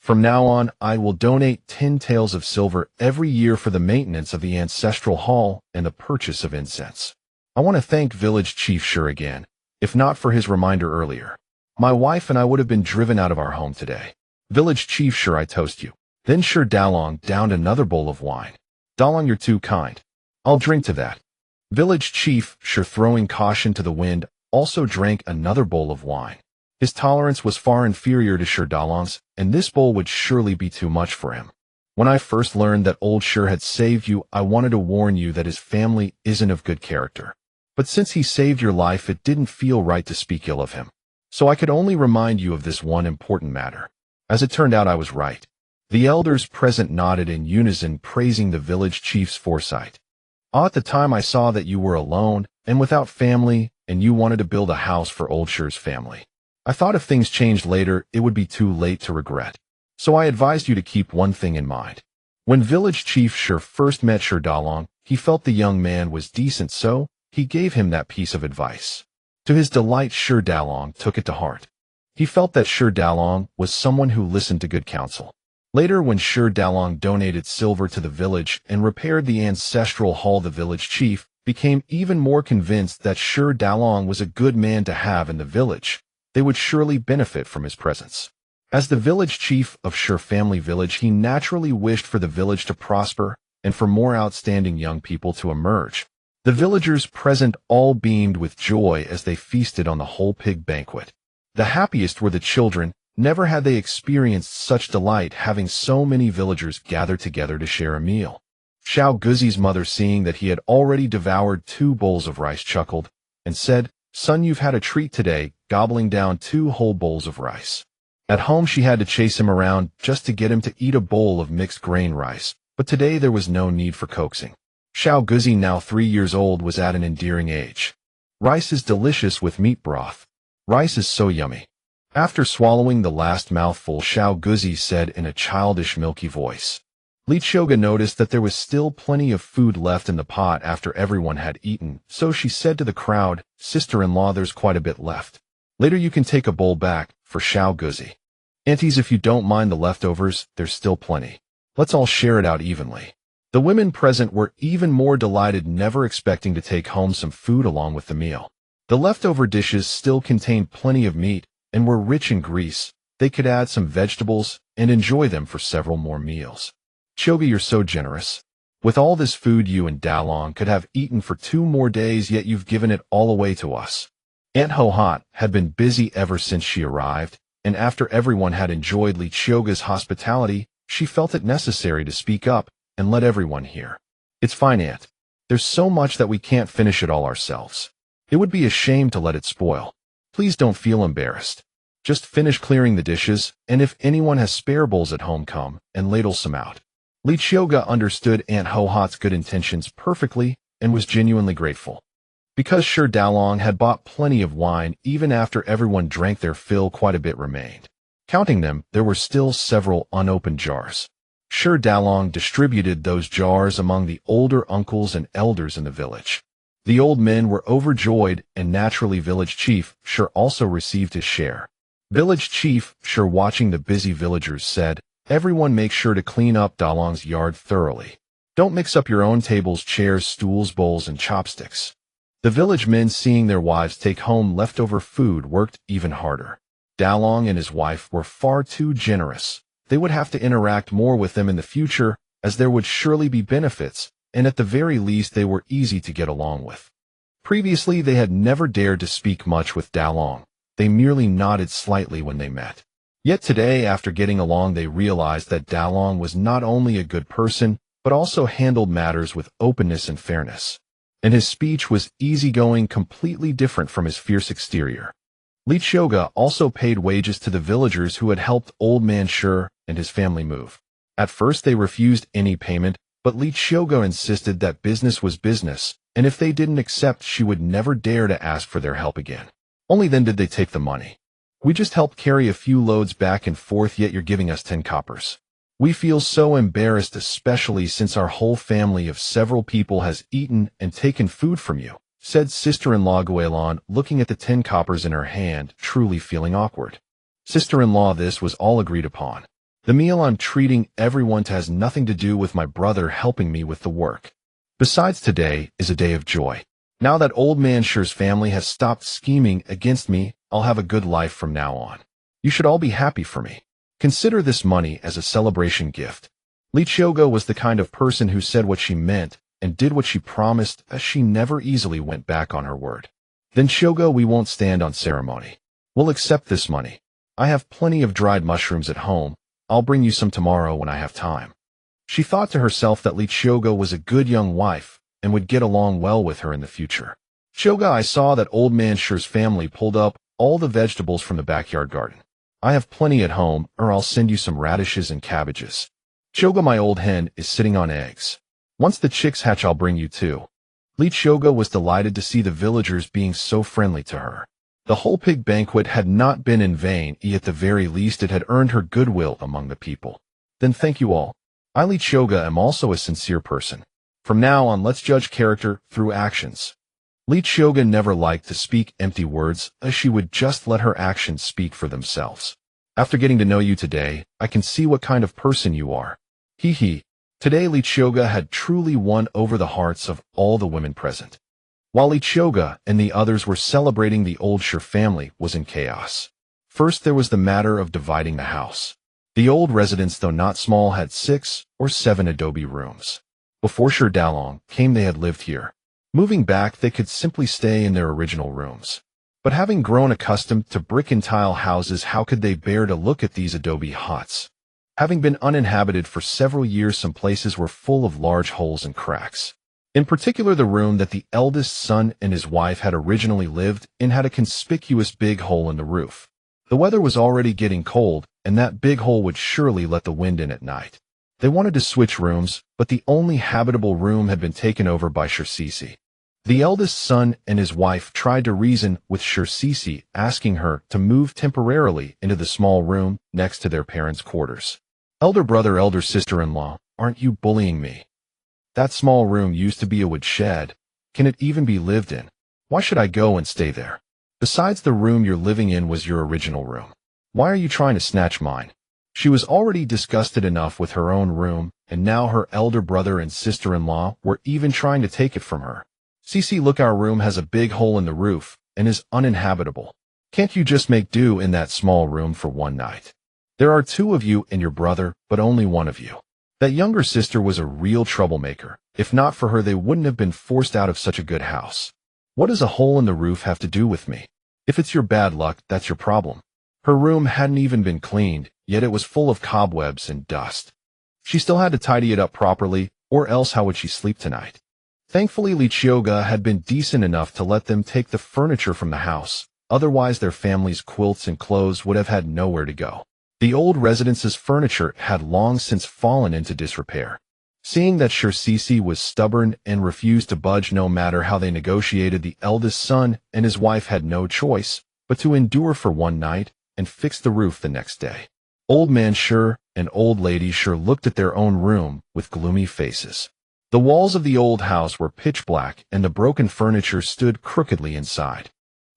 From now on, I will donate 10 taels of silver every year for the maintenance of the ancestral hall and the purchase of incense. I want to thank Village Chief Qiuge again. If not for his reminder earlier, my wife and I would have been driven out of our home today. Village Chief Qiuge, I toast you. Then Qiuge Dalong downed another bowl of wine. Dalong, you're too kind. I'll drink to that. Village Chief Qiuge, throwing caution to the wind, also drank another bowl of wine. His tolerance was far inferior to Qiuge Dalong's, and this bowl would surely be too much for him. When I first learned that old Qiuge had saved you, I wanted to warn you that his family isn't of good character. But since he saved your life, it didn't feel right to speak ill of him. So I could only remind you of this one important matter. As it turned out, I was right. The elders present nodded in unison, praising the village chief's foresight. At the time I saw that you were alone and without family, and you wanted to build a house for old Qiuge's family. I thought if things changed later, it would be too late to regret. So I advised you to keep one thing in mind. When Village Chief Qiuge first met Qiuge Dalong, he felt the young man was decent, so he gave him that piece of advice. To his delight, Qiuge Dalong took it to heart. He felt that Qiuge Dalong was someone who listened to good counsel. Later, when Qiuge Dalong donated silver to the village and repaired the ancestral hall, the village chief became even more convinced that Qiuge Dalong was a good man to have in the village. They would surely benefit from his presence. As the village chief of Qiuge family village, he naturally wished for the village to prosper and for more outstanding young people to emerge. The villagers present all beamed with joy as they feasted on the whole pig banquet. The happiest were the children. Never had they experienced such delight, having so many villagers gathered together to share a meal. Qiuge's mother, seeing that he had already devoured 2 bowls of rice, chuckled and said, "Son, you've had a treat today," gobbling down 2 whole bowls of rice. At home, she had to chase him around just to get him to eat a bowl of mixed grain rice, but today there was no need for coaxing. Qiuge, now 3 years old, was at an endearing age. "Rice is delicious with meat broth. Rice is so yummy." After swallowing the last mouthful, Qiuge said in a childish, milky voice. Qiuge noticed that there was still plenty of food left in the pot after everyone had eaten, so she said to the crowd, "Sister-in-law, there's quite a bit left. Later you can take a bowl back for Qiuge. Aunties, if you don't mind the leftovers, there's still plenty. Let's all share it out evenly." The women present were even more delighted, never expecting to take home some food along with the meal. The leftover dishes still contained plenty of meat and were rich in grease. They could add some vegetables and enjoy them for several more meals. "Qiuge, you're so generous. With all this food, you and Dalong could have eaten for 2 more days, yet you've given it all away to us." Aunt Ho-Hot had been busy ever since she arrived, and after everyone had enjoyed Qiuge's hospitality, she felt it necessary to speak up and let everyone hear. "It's fine, Aunt. There's so much that we can't finish it all ourselves. It would be a shame to let it spoil. Please don't feel embarrassed. Just finish clearing the dishes, and if anyone has spare bowls at home, come and ladle some out." Qiuge understood Aunt Ho-Hot's good intentions perfectly and was genuinely grateful. Because Qiuge Dalong had bought plenty of wine, even after everyone drank their fill, quite a bit remained. Counting them, there were still several unopened jars. Qiuge Dalong distributed those jars among the older uncles and elders in the village. The old men were overjoyed, and naturally Village Chief Qiuge also received his share. Village Chief Qiuge, watching the busy villagers, said, "Everyone make sure to clean up Dalong's yard thoroughly. Don't mix up your own tables, chairs, stools, bowls, and chopsticks." The village men, seeing their wives take home leftover food, worked even harder. Dalong and his wife were far too generous. They would have to interact more with them in the future, as there would surely be benefits, and at the very least they were easy to get along with. Previously, they had never dared to speak much with Dalong. They merely nodded slightly when they met. Yet today, after getting along, they realized that Dalong was not only a good person, but also handled matters with openness and fairness. And his speech was easygoing, completely different from his fierce exterior. Qiuge also paid wages to the villagers who had helped Old Man Shi and his family move. At first they refused any payment, but Qiuge insisted that business was business, and if they didn't accept, she would never dare to ask for their help again. Only then did they take the money. We just helped carry a few loads back and forth, yet you're giving us 10 coppers. We feel so embarrassed, especially since our whole family of several people has eaten and taken food from you, said sister-in-law Guilin, looking at the 10 coppers in her hand, truly feeling awkward. Sister-in-law, this was all agreed upon. The meal I'm treating everyone to has nothing to do with my brother helping me with the work. Besides, today is a day of joy. Now that Old Man Shi's family has stopped scheming against me, I'll have a good life from now on. You should all be happy for me. Consider this money as a celebration gift. Qiuge was the kind of person who said what she meant and did what she promised, as she never easily went back on her word. Then Qiuge, we won't stand on ceremony. We'll accept this money. I have plenty of dried mushrooms at home. I'll bring you some tomorrow when I have time. She thought to herself that Qiuge was a good young wife and would get along well with her in the future. Qiuge, I saw that Old Man Shi's family pulled up all the vegetables from the backyard garden. I have plenty at home, or I'll send you some radishes and cabbages. Qiuge, my old hen is sitting on eggs. Once the chicks hatch, I'll bring you two. Qiuge was delighted to see the villagers being so friendly to her. The whole pig banquet had not been in vain, yet at the very least it had earned her goodwill among the people. Then thank you all. I, Qiuge, am also a sincere person. From now on, let's judge character through actions. Qiuge never liked to speak empty words, as she would just let her actions speak for themselves. After getting to know you today, I can see what kind of person you are. Hee. Today Qiuge had truly won over the hearts of all the women present. While Qiuge and the others were celebrating, the old Shi family was in chaos. First, there was the matter of dividing the house. The old residence, though not small, had 6 or 7 adobe rooms. Before Shi Dalong came, they had lived here. Moving back, they could simply stay in their original rooms. But having grown accustomed to brick and tile houses, how could they bear to look at these adobe huts? Having been uninhabited for several years, some places were full of large holes and cracks. In particular, the room that the eldest son and his wife had originally lived in had a conspicuous big hole in the roof. The weather was already getting cold, and that big hole would surely let the wind in at night. They wanted to switch rooms, but the only habitable room had been taken over by Qiuge. The eldest son and his wife tried to reason with Qiuge, asking her to move temporarily into the small room next to their parents' quarters. Elder brother, elder sister-in-law, aren't you bullying me? That small room used to be a woodshed. Can it even be lived in? Why should I go and stay there? Besides, the room you're living in was your original room. Why are you trying to snatch mine? She was already disgusted enough with her own room, and now her elder brother and sister-in-law were even trying to take it from her. Cici, look, our room has a big hole in the roof and is uninhabitable. Can't you just make do in that small room for one night? There are 2 of you and your brother, but only one of you. That younger sister was a real troublemaker. If not for her, they wouldn't have been forced out of such a good house. What does a hole in the roof have to do with me? If it's your bad luck, that's your problem. Her room hadn't even been cleaned, yet it was full of cobwebs and dust. She still had to tidy it up properly, or else how would she sleep tonight? Thankfully, Qiuge had been decent enough to let them take the furniture from the house. Otherwise, their family's quilts and clothes would have had nowhere to go. The old residence's furniture had long since fallen into disrepair. Seeing that Qiuge was stubborn and refused to budge no matter how they negotiated, the eldest son and his wife had no choice but to endure for one night and fix the roof the next day. Old Man Shi and Old Lady Shi looked at their own room with gloomy faces. The walls of the old house were pitch black, and the broken furniture stood crookedly inside.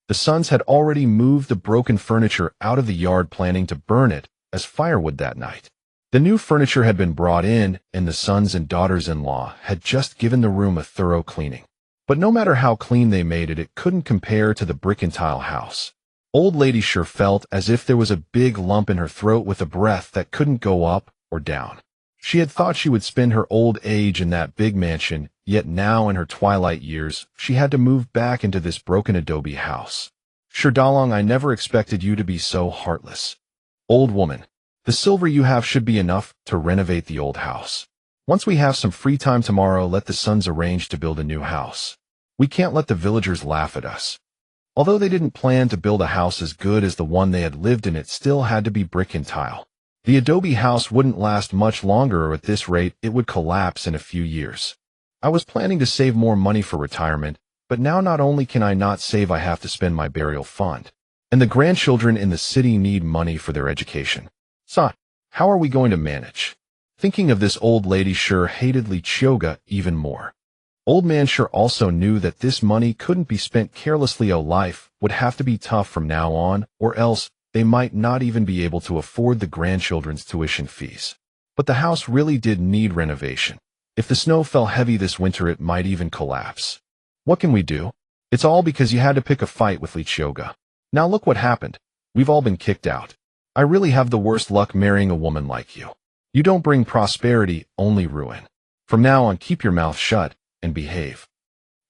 The sons had already moved the broken furniture out of the yard, planning to burn it as firewood that night. The new furniture had been brought in, and the sons and daughters-in-law had just given the room a thorough cleaning. But no matter how clean they made it, it couldn't compare to the brick and tile house. Old Lady Shi felt as if there was a big lump in her throat with a breath that couldn't go up or down. She had thought she would spend her old age in that big mansion, yet now in her twilight years, she had to move back into this broken adobe house. Shi Dalong, I never expected you to be so heartless. Old woman, the silver you have should be enough to renovate the old house. Once we have some free time tomorrow, let the sons arrange to build a new house. We can't let the villagers laugh at us. Although they didn't plan to build a house as good as the one they had lived in, it still had to be brick and tile. The adobe house wouldn't last much longer, or at this rate, it would collapse in a few years. I was planning to save more money for retirement, but now not only can I not save, I have to spend my burial fund. And the grandchildren in the city need money for their education. So, how are we going to manage? Thinking of this, old lady sure hated Qiuge even more. Old man sure also knew that this money couldn't be spent carelessly. Life would have to be tough from now on, or else they might not even be able to afford the grandchildren's tuition fees. But the house really did need renovation. If the snow fell heavy this winter, it might even collapse. What can we do? It's all because you had to pick a fight with Qiuge. Now look what happened. We've all been kicked out. I really have the worst luck marrying a woman like you. You don't bring prosperity, only ruin. From now on, keep your mouth shut and behave.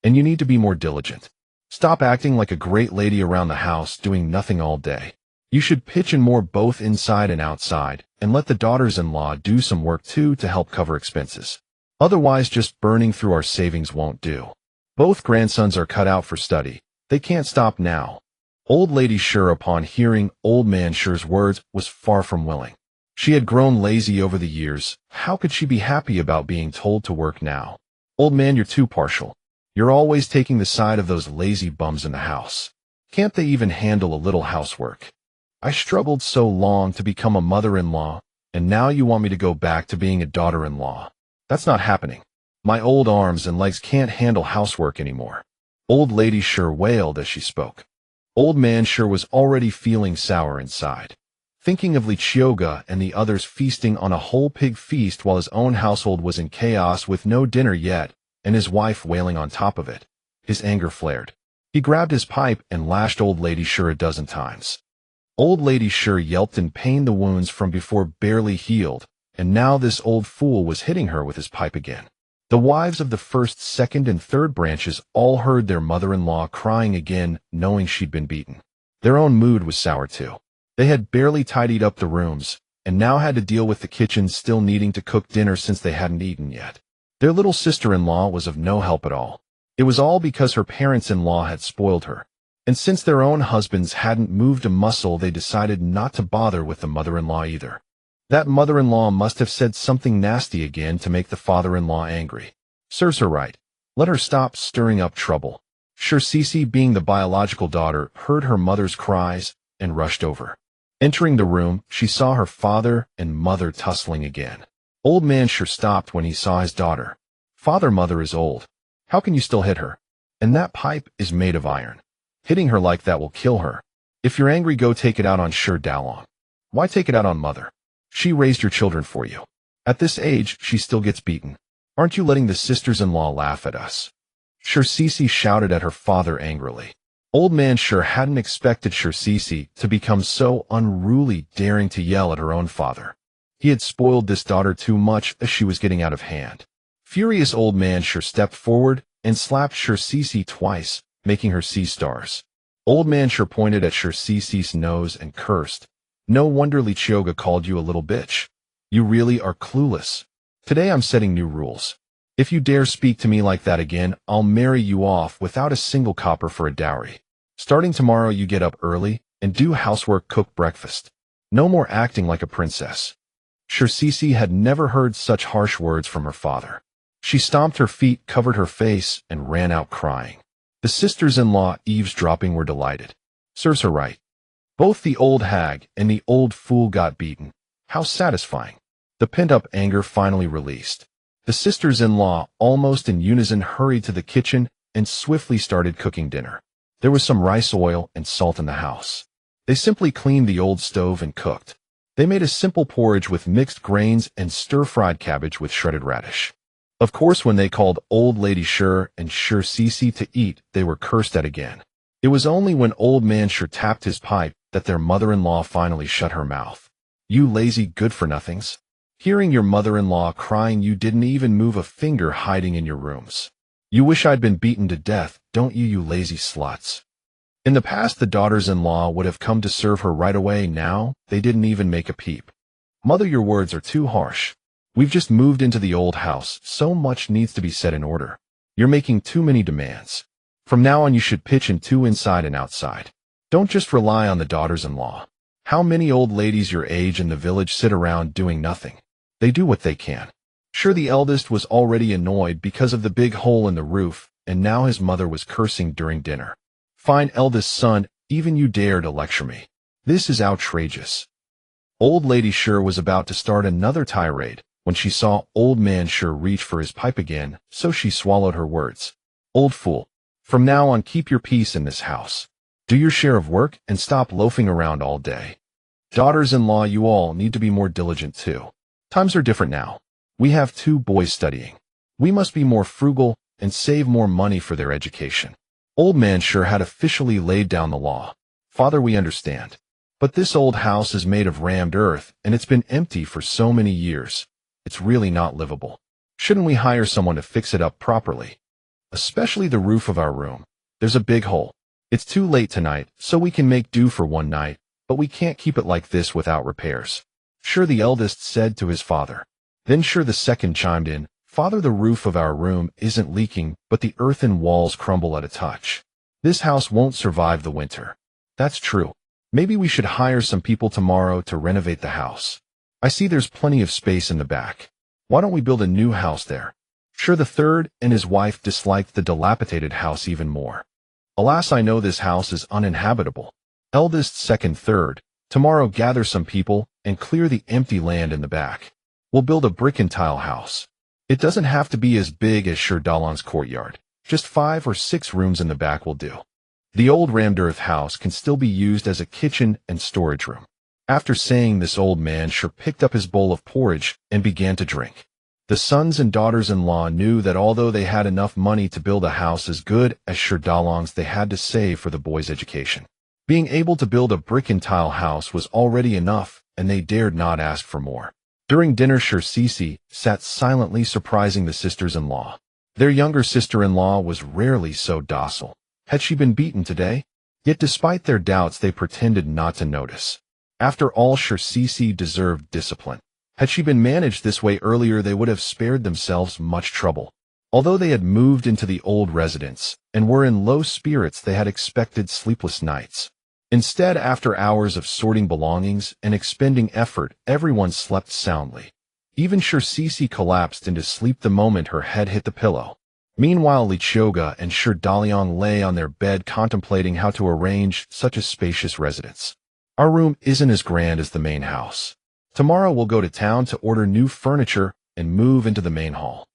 And you need to be more diligent. Stop acting like a great lady around the house, doing nothing all day. You should pitch in more, both inside and outside, and let the daughters-in-law do some work too to help cover expenses. Otherwise, just burning through our savings won't do. Both grandsons are cut out for study. They can't stop now. Old lady Sure, upon hearing old man Sure's words, was far from willing. She had grown lazy over the years. How could she be happy about being told to work now? Old man, you're too partial. You're always taking the side of those lazy bums in the house. Can't they even handle a little housework? I struggled so long to become a mother-in-law, and now you want me to go back to being a daughter-in-law. That's not happening. My old arms and legs can't handle housework anymore. Old lady Sure wailed as she spoke. Old man Sure was already feeling sour inside, thinking of Qiuge and the others feasting on a whole pig feast while his own household was in chaos with no dinner yet, and his wife wailing on top of it. His anger flared. He grabbed his pipe and lashed old lady Sure a dozen times. Old lady Sure yelped in pain. The wounds from before barely healed, and now this old fool was hitting her with his pipe again. The wives of the first, second, and third branches all heard their mother-in-law crying again, knowing she'd been beaten. Their own mood was sour too. They had barely tidied up the rooms, and now had to deal with the kitchen still needing to cook dinner since they hadn't eaten yet. Their little sister-in-law was of no help at all. It was all because her parents-in-law had spoiled her. And since their own husbands hadn't moved a muscle, they decided not to bother with the mother-in-law either. That mother-in-law must have said something nasty again to make the father-in-law angry. Serves her right. Let her stop stirring up trouble. Sure, Cece, being the biological daughter, heard her mother's cries and rushed over. Entering the room, she saw her father and mother tussling again. Old man Sure stopped when he saw his daughter. Father, mother is old. How can you still hit her? And that pipe is made of iron. Hitting her like that will kill her. If you're angry, go take it out on Sure Dalong. Why take it out on mother? She raised your children for you. At this age, she still gets beaten. Aren't you letting the sisters-in-law laugh at us? Sure Cece shouted at her father angrily. Old man Sure hadn't expected Sure Cece to become so unruly, daring to yell at her own father. He had spoiled this daughter too much as she was getting out of hand. Furious, old man Sure stepped forward and slapped Sure Cece twice, making her see stars. Old man Sure pointed at Sure Cece's nose and cursed. No wonder Qiuge called you a little bitch. You really are clueless. Today I'm setting new rules. If you dare speak to me like that again, I'll marry you off without a single copper for a dowry. Starting tomorrow, you get up early and do housework, cook breakfast. No more acting like a princess. Sure Cece had never heard such harsh words from her father. She stomped her feet, covered her face, and ran out crying. The sisters-in-law, eavesdropping, were delighted. Serves her right. Both the old hag and the old fool got beaten. How satisfying. The pent-up anger finally released. The sisters-in-law, almost in unison, hurried to the kitchen and swiftly started cooking dinner. There was some rice, oil, and salt in the house. They simply cleaned the old stove and cooked. They made a simple porridge with mixed grains and stir-fried cabbage with shredded radish. Of course, when they called old lady Sure and Sure Cece to eat, they were cursed at again. It was only when old man Sure tapped his pipe that their mother-in-law finally shut her mouth. You lazy good-for-nothings. Hearing your mother-in-law crying, you didn't even move a finger, hiding in your rooms. You wish I'd been beaten to death, don't you, you lazy sluts? In the past, the daughters-in-law would have come to serve her right away. Now, they didn't even make a peep. Mother, your words are too harsh. We've just moved into the old house. So much needs to be set in order. You're making too many demands. From now on you should pitch in two inside and outside. Don't just rely on the daughters-in-law. How many old ladies your age in the village sit around doing nothing? They do what they can. Sure, the eldest was already annoyed because of the big hole in the roof, and now his mother was cursing during dinner. Fine, eldest son, even you dare to lecture me. This is outrageous. Old Lady Sure was about to start another tirade when she saw Old Man Sure reach for his pipe again, so she swallowed her words. Old fool. From now on keep your peace in this house. Do your share of work and stop loafing around all day. Daughters-in-law, you all need to be more diligent too. Times are different now. We have 2 boys studying. We must be more frugal and save more money for their education. Old Man Sure had officially laid down the law. Father, we understand. But this old house is made of rammed earth, and it's been empty for so many years. It's really not livable. Shouldn't we hire someone to fix it up properly? Especially the roof of our room. There's a big hole. It's too late tonight, so we can make do for one night, but we can't keep it like this without repairs. Sure, the eldest said to his father. Then Sure the second chimed in, Father, the roof of our room isn't leaking, but the earthen walls crumble at a touch. This house won't survive the winter. That's true. Maybe we should hire some people tomorrow to renovate the house. I see there's plenty of space in the back. Why don't we build a new house there? Sure, the third and his wife disliked the dilapidated house even more. Alas, I know this house is uninhabitable. Eldest, second, third, tomorrow gather some people and clear the empty land in the back. We'll build a brick and tile house. It doesn't have to be as big as Sure Dalan's courtyard. Just 5 or 6 rooms in the back will do. The old rammed earth house can still be used as a kitchen and storage room. After saying this, Old Man Sure picked up his bowl of porridge and began to drink. The sons and daughters-in-law knew that although they had enough money to build a house as good as Sure Dalan's, they had to save for the boys' education. Being able to build a brick and tile house was already enough, and they dared not ask for more. During dinner, Sure Cece sat silently, surprising the sisters-in-law. Their younger sister-in-law was rarely so docile. Had she been beaten today? Yet despite their doubts, they pretended not to notice. After all, Sure Cece deserved discipline. Had she been managed this way earlier, they would have spared themselves much trouble. Although they had moved into the old residence and were in low spirits, they had expected sleepless nights. Instead, after hours of sorting belongings and expending effort, everyone slept soundly. Even Sure Cece collapsed into sleep the moment her head hit the pillow. Meanwhile, Qiuge and Sure Daliang lay on their bed contemplating how to arrange such a spacious residence. Our room isn't as grand as the main house. Tomorrow we'll go to town to order new furniture and move into the main hall.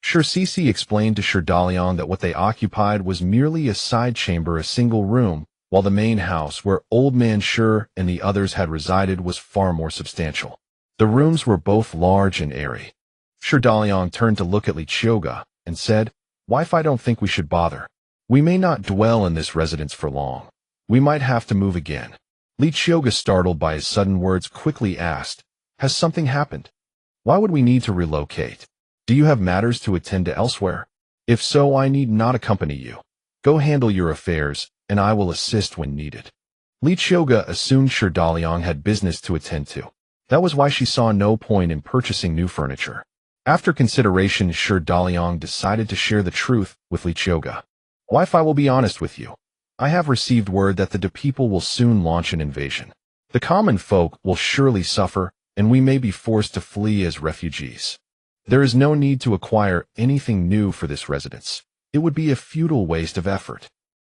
Sure Cece explained to Sure Daliang that what they occupied was merely a side chamber, a single room, while the main house, where Old Man Sure and the others had resided, was far more substantial. The rooms were both large and airy. Sure Daliang turned to look at Qiuge and said, Wife, I don't think we should bother. We may not dwell in this residence for long. We might have to move again. Qiuge, startled by his sudden words, quickly asked, Has something happened? Why would we need to relocate? Do you have matters to attend to elsewhere? If so, I need not accompany you. Go handle your affairs, and I will assist when needed. Qiuge assumed Sure Daliang had business to attend to. That was why she saw no point in purchasing new furniture. After consideration, Sure Daliang decided to share the truth with Qiuge. Wife, I will be honest with you. I have received word that the people will soon launch an invasion. The common folk will surely suffer, and we may be forced to flee as refugees. There is no need to acquire anything new for this residence. It would be a futile waste of effort.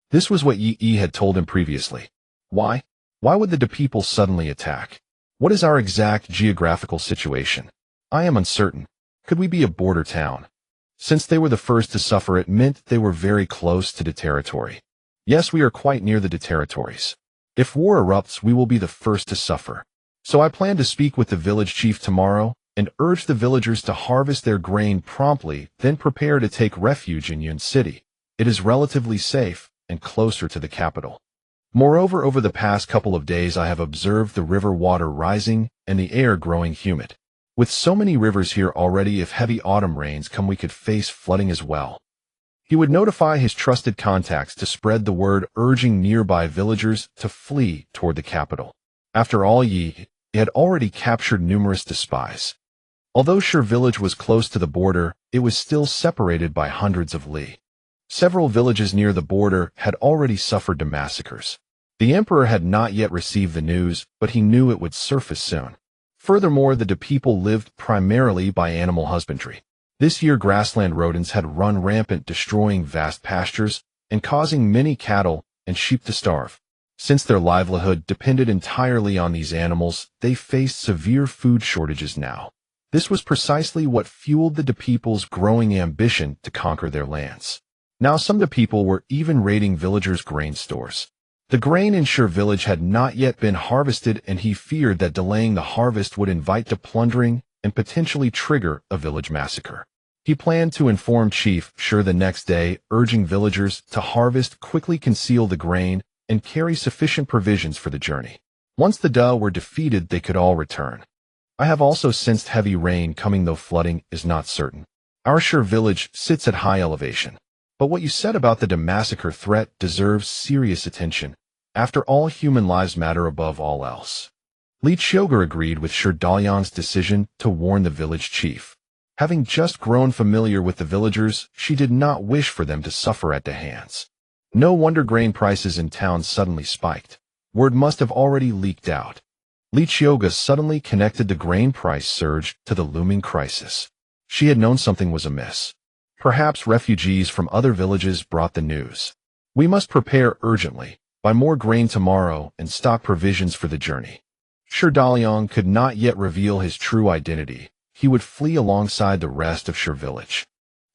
This was what Yi had told him previously. Why? Why would the people suddenly attack? What is our exact geographical situation? I am uncertain. Could we be a border town? Since they were the first to suffer, it meant they were very close to the territory. Yes, we are quite near the territories. If war erupts, we will be the first to suffer. So I plan to speak with the village chief tomorrow and urge the villagers to harvest their grain promptly, then prepare to take refuge in Yun City. It is relatively safe and closer to the capital. Moreover, over the past couple of days, I have observed the river water rising and the air growing humid. With so many rivers here already, if heavy autumn rains come, we could face flooding as well. He would notify his trusted contacts to spread the word, urging nearby villagers to flee toward the capital. After all, Yi had already captured numerous spies. Although Shur village was close to the border, it was still separated by hundreds of li. Several villages near the border had already suffered the massacres. The emperor had not yet received the news, but he knew it would surface soon. Furthermore, the people lived primarily by animal husbandry. This year, grassland rodents had run rampant, destroying vast pastures and causing many cattle and sheep to starve. Since their livelihood depended entirely on these animals, they faced severe food shortages now. This was precisely what fueled the people's growing ambition to conquer their lands. Now some of the people were even raiding villagers' grain stores. The grain in Shur village had not yet been harvested, and he feared that delaying the harvest would invite the plundering and potentially trigger a village massacre. He planned to inform Chief Shur the next day, urging villagers to harvest, quickly conceal the grain, and carry sufficient provisions for the journey. Once the Da were defeated, they could all return. I have also sensed heavy rain coming, though flooding is not certain. Our Shur village sits at high elevation. But what you said about the massacre threat deserves serious attention. After all, human lives matter above all else. Qiuge agreed with Shur Dalian's decision to warn the village chief. Having just grown familiar with the villagers, she did not wish for them to suffer at the hands. No wonder grain prices in town suddenly spiked. Word must have already leaked out. Qiuge suddenly connected the grain price surge to the looming crisis. She had known something was amiss. Perhaps refugees from other villages brought the news. We must prepare urgently, buy more grain tomorrow, and stock provisions for the journey. Shur Dalian could not yet reveal his true identity. He would flee alongside the rest of Shur village.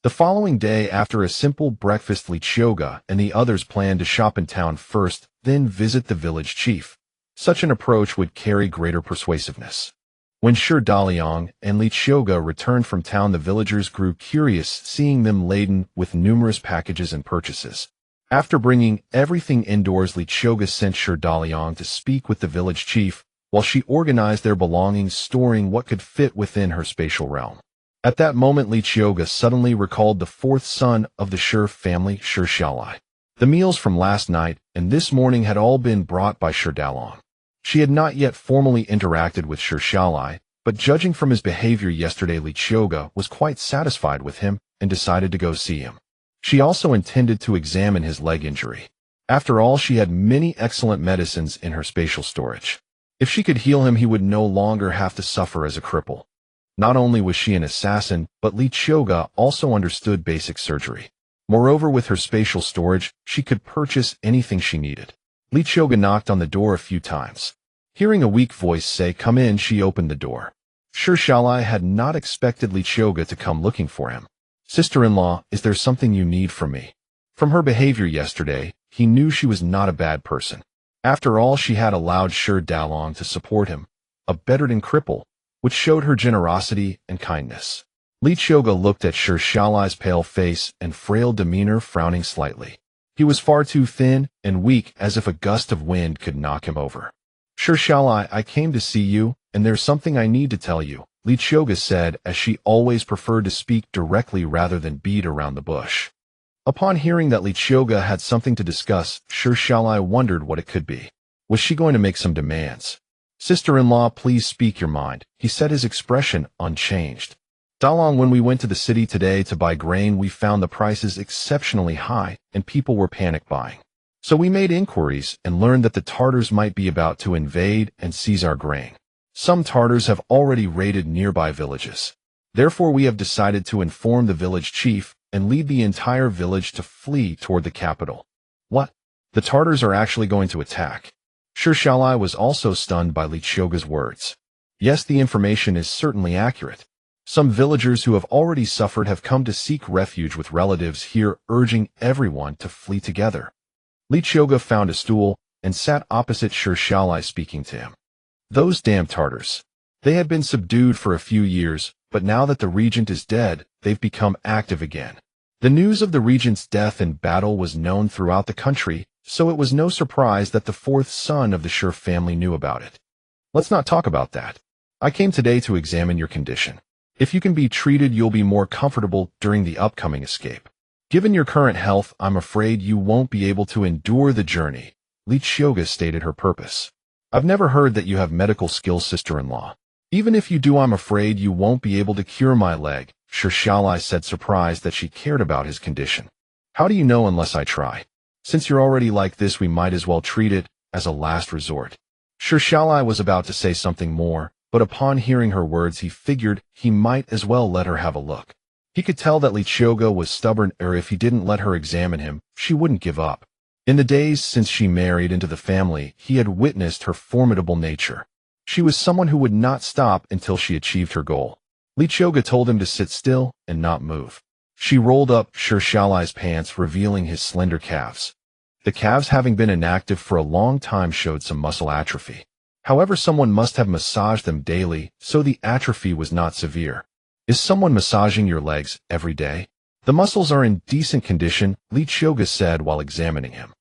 The following day, after a simple breakfast, Qiuge and the others planned to shop in town first, then visit the village chief. Such an approach would carry greater persuasiveness. When Shur Dalian and Qiuge returned from town, the villagers grew curious, seeing them laden with numerous packages and purchases. After bringing everything indoors, Qiuge sent Shur Dalian to speak with the village chief, while she organized their belongings, storing what could fit within her spatial realm. At that moment, Qiuge suddenly recalled the fourth son of the Shur family, Shur Xiaolai. The meals from last night and this morning had all been brought by Shur Dalian. She had not yet formally interacted with Shur Xiaolai, but judging from his behavior yesterday, Qiuge was quite satisfied with him and decided to go see him. She also intended to examine his leg injury. After all, she had many excellent medicines in her spatial storage. If she could heal him, he would no longer have to suffer as a cripple. Not only was she an assassin, but Qiuge also understood basic surgery. Moreover, with her spatial storage, she could purchase anything she needed. Qiuge knocked on the door a few times. Hearing a weak voice say, "Come in," she opened the door. Shur Xiaolai had not expected Qiuge to come looking for him. "Sister-in-law, is there something you need from me?" From her behavior yesterday, he knew she was not a bad person. After all, she had allowed Shur Dalian to support him, a bedridden cripple, which showed her generosity and kindness. Qiuge looked at Shur Xiaolai's pale face and frail demeanor, frowning slightly. He was far too thin and weak, as if a gust of wind could knock him over. "Shur Xiaolai, I came to see you, and there's something I need to tell you," Qiuge said, as she always preferred to speak directly rather than beat around the bush. Upon hearing that Qiuge had something to discuss, Shur Xiaolai wondered what it could be. Was she going to make some demands? "Sister-in-law, please speak your mind," he said, his expression unchanged. "Dalian, when we went to the city today to buy grain, we found the prices exceptionally high and people were panic buying. So we made inquiries and learned that the Tartars might be about to invade and seize our grain. Some Tartars have already raided nearby villages. Therefore, we have decided to inform the village chief and lead the entire village to flee toward the capital." "What? The Tartars are actually going to attack?" Shur Xiaolai was also stunned by Qiuge's words. "Yes, the information is certainly accurate. Some villagers who have already suffered have come to seek refuge with relatives here, urging everyone to flee together." Qiuge found a stool and sat opposite Shur Xiaolai, speaking to him. "Those damn Tartars. They had been subdued for a few years, but now that the regent is dead, they've become active again. The news of the regent's death in battle was known throughout the country, so it was no surprise that the fourth son of the Shur family knew about it. Let's not talk about that. I came today to examine your condition. If you can be treated, you'll be more comfortable during the upcoming escape. Given your current health, I'm afraid you won't be able to endure the journey," Qiuge stated her purpose. "I've never heard that you have medical skills, sister-in-law. Even if you do, I'm afraid you won't be able to cure my leg, Qiuge said, surprised that she cared about his condition. How do you know unless I try? Since you're already like this, we might as well treat it as a last resort. Qiuge was about to say something more, but upon hearing her words he figured he might as well let her have a look. He could tell that Qiuge was stubborn, or if he didn't let her examine him, she wouldn't give up. In the days since she married into the family, he had witnessed her formidable nature. She was someone who would not stop until she achieved her goal. Qiuge told him to sit still and not move. She rolled up Qiuge's pants, revealing his slender calves. The calves, having been inactive for a long time, showed some muscle atrophy. However, someone must have massaged them daily, so the atrophy was not severe. Is someone massaging your legs every day? The muscles are in decent condition, Qiuge said while examining him.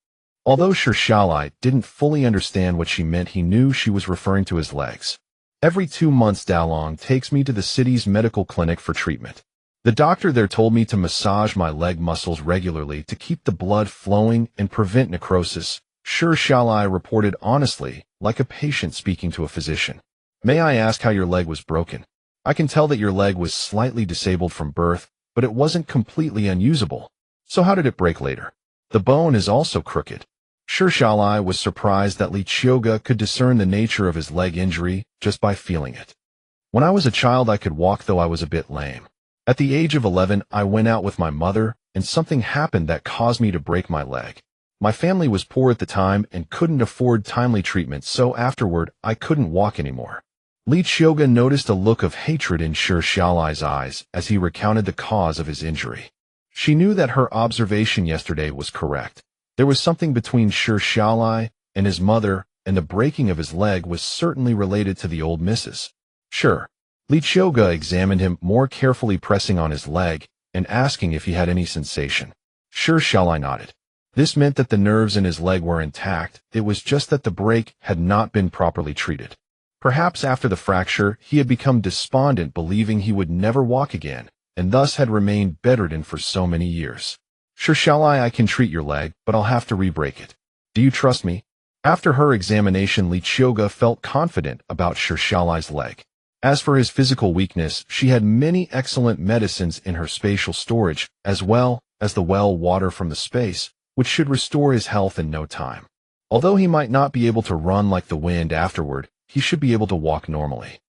Although Qiuge didn't fully understand what she meant, he knew she was referring to his legs. Every 2 months, Dalong takes me to the city's medical clinic for treatment. The doctor there told me to massage my leg muscles regularly to keep the blood flowing and prevent necrosis, Qiuge reported honestly, like a patient speaking to a physician. May I ask how your leg was broken? I can tell that your leg was slightly disabled from birth, but it wasn't completely unusable. So how did it break later? The bone is also crooked. Qiuge was surprised that Qiuge could discern the nature of his leg injury just by feeling it. When I was a child, I could walk, though I was a bit lame. At the age of 11, I went out with my mother, and something happened that caused me to break my leg. My family was poor at the time and couldn't afford timely treatment, so afterward, I couldn't walk anymore. Qiuge noticed a look of hatred in Qiuge's eyes as he recounted the cause of his injury. She knew that her observation yesterday was correct. There was something between Qiuge and his mother, and the breaking of his leg was certainly related to the old missus. Sure. Qiuge examined him more carefully, pressing on his leg and asking if he had any sensation. Qiuge nodded. This meant that the nerves in his leg were intact. It was just that the break had not been properly treated. Perhaps after the fracture, he had become despondent, believing he would never walk again, and thus had remained bedridden for so many years. Qiuge, I can treat your leg, but I'll have to re-break it. Do you trust me? After her examination, Qiuge felt confident about Qiuge's leg. As for his physical weakness, she had many excellent medicines in her spatial storage, as well as the well water from the space, which should restore his health in no time. Although he might not be able to run like the wind afterward, he should be able to walk normally.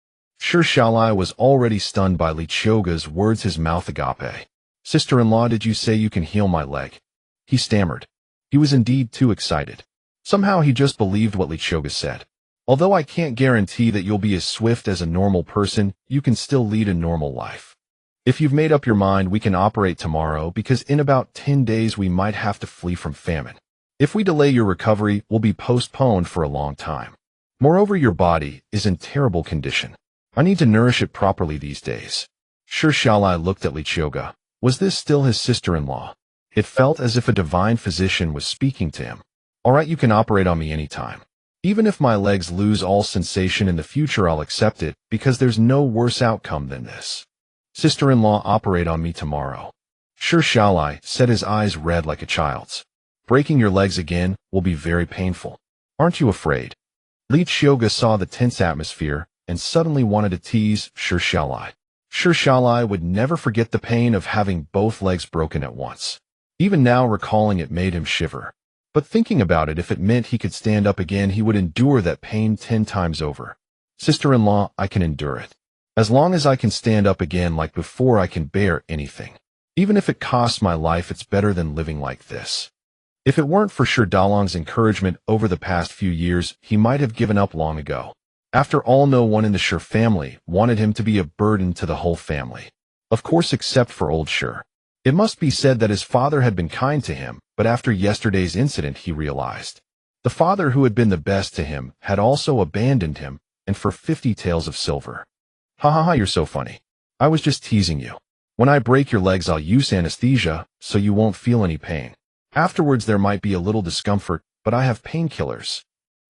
Qiuge was already stunned by Qiuge's words, his mouth agape. Sister-in-law, did you say you can heal my leg? He stammered. He was indeed too excited. Somehow he just believed what Qiuge said. Although I can't guarantee that you'll be as swift as a normal person, you can still lead a normal life. If you've made up your mind, we can operate tomorrow, because in about 10 days we might have to flee from famine. If we delay, your recovery will be postponed for a long time. Moreover, your body is in terrible condition. I need to nourish it properly these days. Qiuge looked at Qiuge. Was this still his sister-in-law? It felt as if a divine physician was speaking to him. All right, you can operate on me anytime. Even if my legs lose all sensation in the future, I'll accept it, because there's no worse outcome than this. Sister-in-law, operate on me tomorrow. Qiuge said, his eyes red like a child's. Breaking your legs again will be very painful. Aren't you afraid? Qiuge saw the tense atmosphere and suddenly wanted to tease Qiuge. Qiuge would never forget the pain of having both legs broken at once. Even now, recalling it made him shiver. But thinking about it, if it meant he could stand up again, he would endure that pain 10 times over. Sister-in-law, I can endure it. As long as I can stand up again like before, I can bear anything. Even if it costs my life, it's better than living like this. If it weren't for Dalong's encouragement over the past few years, he might have given up long ago. After all, no one in the Qiuge family wanted him to be a burden to the whole family. Of course, except for old Qiuge. It must be said that his father had been kind to him, but after yesterday's incident he realized. The father who had been the best to him had also abandoned him, and for 50 taels of silver. Ha ha ha, you're so funny. I was just teasing you. When I break your legs, I'll use anesthesia, so you won't feel any pain. Afterwards there might be a little discomfort, but I have painkillers.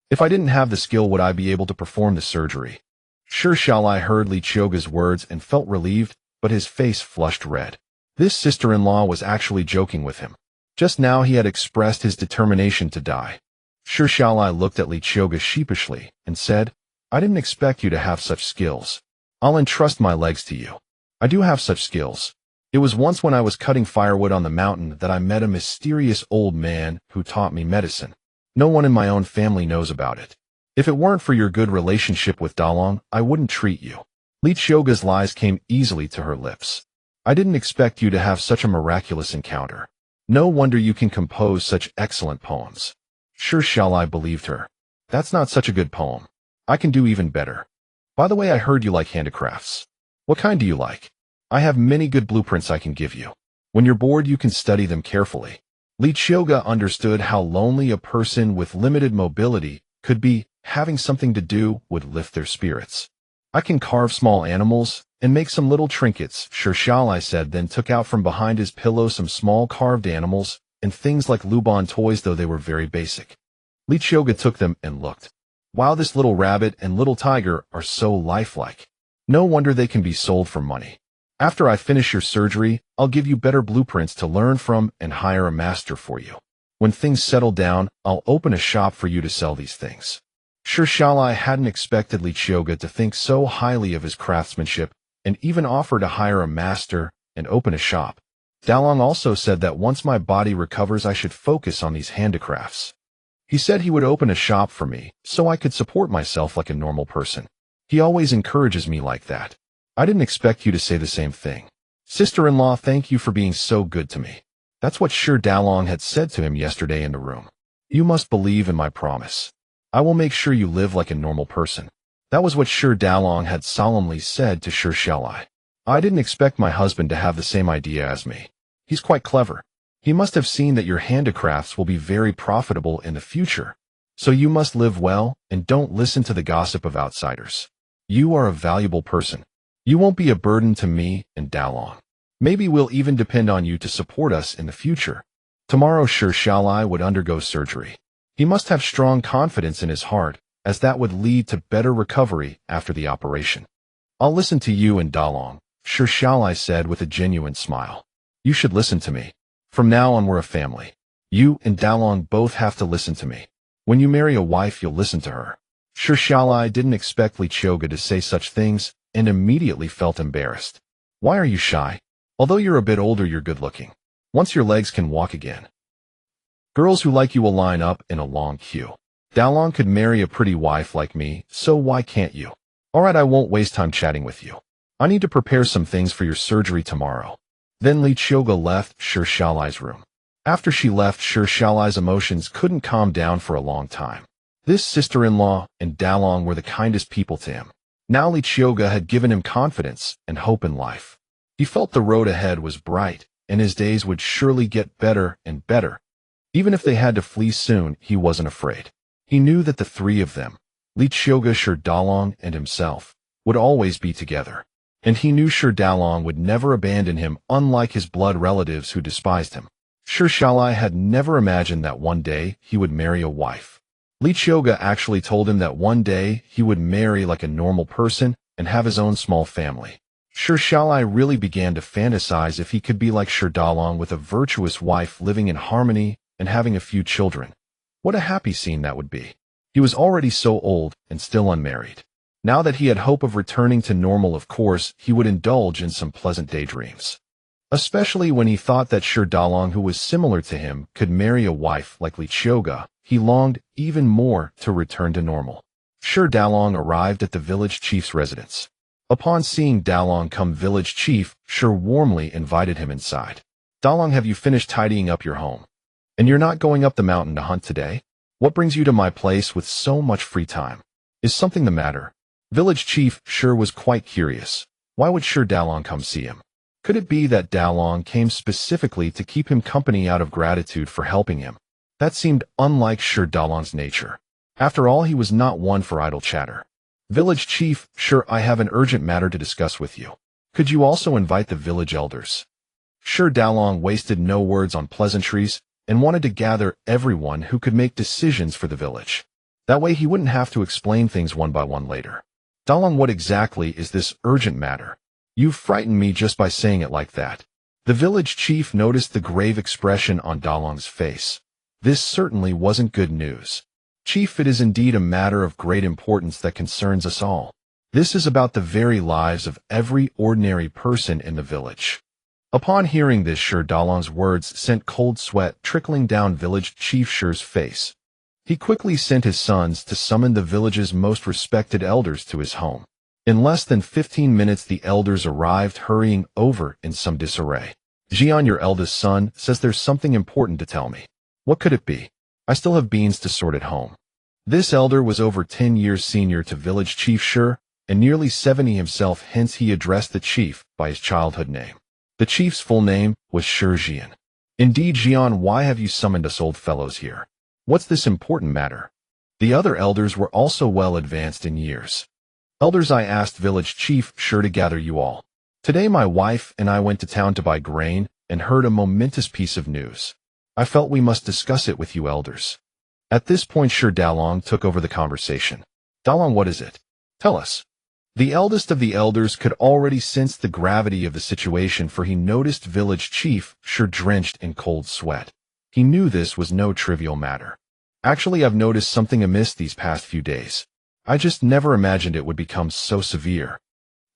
If I didn't have the skill, would I be able to perform the surgery? Qiuge heard Qiuge's words and felt relieved, but his face flushed red. This sister-in-law was actually joking with him. Just now he had expressed his determination to die. Qiuge looked at Qiuge sheepishly and said, I didn't expect you to have such skills. I'll entrust my legs to you. I do have such skills. It was once when I was cutting firewood on the mountain that I met a mysterious old man who taught me medicine. No one in my own family knows about it. If it weren't for your good relationship with Dalong, I wouldn't treat you. Qiuge's lies came easily to her lips. I didn't expect you to have such a miraculous encounter. No wonder you can compose such excellent poems. Sure shall I believed her. That's not such a good poem. I can do even better. By the way, I heard you like handicrafts. What kind do you like? I have many good blueprints I can give you. When you're bored, you can study them carefully. Qiuge understood how lonely a person with limited mobility could be. Having something to do would lift their spirits. I can carve small animals and make some little trinkets, sure shall I said, then took out from behind his pillow some small carved animals and things like Lubon toys, though they were very basic. Qiuge took them and looked. Wow, this little rabbit and little tiger are so lifelike. No wonder they can be sold for money. After I finish your surgery, I'll give you better blueprints to learn from and hire a master for you. When things settle down, I'll open a shop for you to sell these things. Sure shall I hadn't expected Qiuge to think so highly of his craftsmanship and even offer to hire a master and open a shop. Dalong also said that once my body recovers I should focus on these handicrafts. He said he would open a shop for me so I could support myself like a normal person. He always encourages me like that. I didn't expect you to say the same thing. Sister-in-law, thank you for being so good to me. That's what Sure Dalong had said to him yesterday in the room. You must believe in my promise. I will make sure you live like a normal person. That was what Sure Dalong had solemnly said to Sure shall I. I didn't expect my husband to have the same idea as me. He's quite clever. He must have seen that your handicrafts will be very profitable in the future. So you must live well and don't listen to the gossip of outsiders. You are a valuable person. You won't be a burden to me and Dalong. Maybe we'll even depend on you to support us in the future. Tomorrow Sure shall I would undergo surgery. He must have strong confidence in his heart, as that would lead to better recovery after the operation. I'll listen to you and Dalong, Sure shall I said with a genuine smile. You should listen to me. From now on we're a family. You and Dalong both have to listen to me. When you marry a wife you'll listen to her. Sure shall I didn't expect Qiuge to say such things and immediately felt embarrassed. Why are you shy? Although you're a bit older you're good looking. Once your legs can walk again. Girls who like you will line up in a long queue. Dalong could marry a pretty wife like me, so why can't you? Alright, I won't waste time chatting with you. I need to prepare some things for your surgery tomorrow. Then Qiuge left Sure shall I's room. After she left, Sure shall I's emotions couldn't calm down for a long time. This sister-in-law and Dalong were the kindest people to him. Now Qiuge had given him confidence and hope in life. He felt the road ahead was bright, and his days would surely get better and better. Even if they had to flee soon, he wasn't afraid. He knew that the three of them, Qiuge, Sure Dalong, and himself, would always be together. And he knew Sure Dalong would never abandon him, unlike his blood relatives who despised him. Sure shall I had never imagined that one day he would marry a wife. Qiuge actually told him that one day he would marry like a normal person and have his own small family. Sure shall I really began to fantasize if he could be like Sure Dalong with a virtuous wife living in harmony and having a few children. What a happy scene that would be. He was already so old and still unmarried. Now that he had hope of returning to normal, of course, he would indulge in some pleasant daydreams. Especially when he thought that Sure Dalong, who was similar to him, could marry a wife like Qiuge, he longed even more to return to normal. Sure Dalong arrived at the village chief's residence. Upon seeing Dalong come, village chief Sure warmly invited him inside. Dalong, have you finished tidying up your home? And you're not going up the mountain to hunt today? What brings you to my place with so much free time? Is something the matter? Village chief Sure was quite curious. Why would Sure Dalong come see him? Could it be that Dalong came specifically to keep him company out of gratitude for helping him? That seemed unlike Sure Dalong's nature. After all, he was not one for idle chatter. Village chief Sure, I have an urgent matter to discuss with you. Could you also invite the village elders? Sure Dalong wasted no words on pleasantries and wanted to gather everyone who could make decisions for the village. That way he wouldn't have to explain things one by one later. Dalong, what exactly is this urgent matter? You've frightened me just by saying it like that. The village chief noticed the grave expression on Dalong's face. This certainly wasn't good news. Chief, it is indeed a matter of great importance that concerns us all. This is about the very lives of every ordinary person in the village. Upon hearing this, Sher Dalong's words sent cold sweat trickling down village chief Sher's face. He quickly sent his sons to summon the village's most respected elders to his home. In less than 15 minutes, the elders arrived, hurrying over in some disarray. Qiuge, your eldest son, says there's something important to tell me. What could it be? I still have beans to sort at home. This elder was over 10 years senior to village chief Sher, and nearly 70 himself, hence he addressed the chief by his childhood name. The chief's full name was Sher Qiuge. Indeed, Qiuge, why have you summoned us old fellows here? What's this important matter? The other elders were also well advanced in years. Elders, I asked village chief Sher to gather you all. Today my wife and I went to town to buy grain and heard a momentous piece of news. I felt we must discuss it with you elders. At this point, Sher Dalong took over the conversation. Dalong, what is it? Tell us. The eldest of the elders could already sense the gravity of the situation, for he noticed village chief Sher drenched in cold sweat. He knew this was no trivial matter. Actually, I've noticed something amiss these past few days. I just never imagined it would become so severe.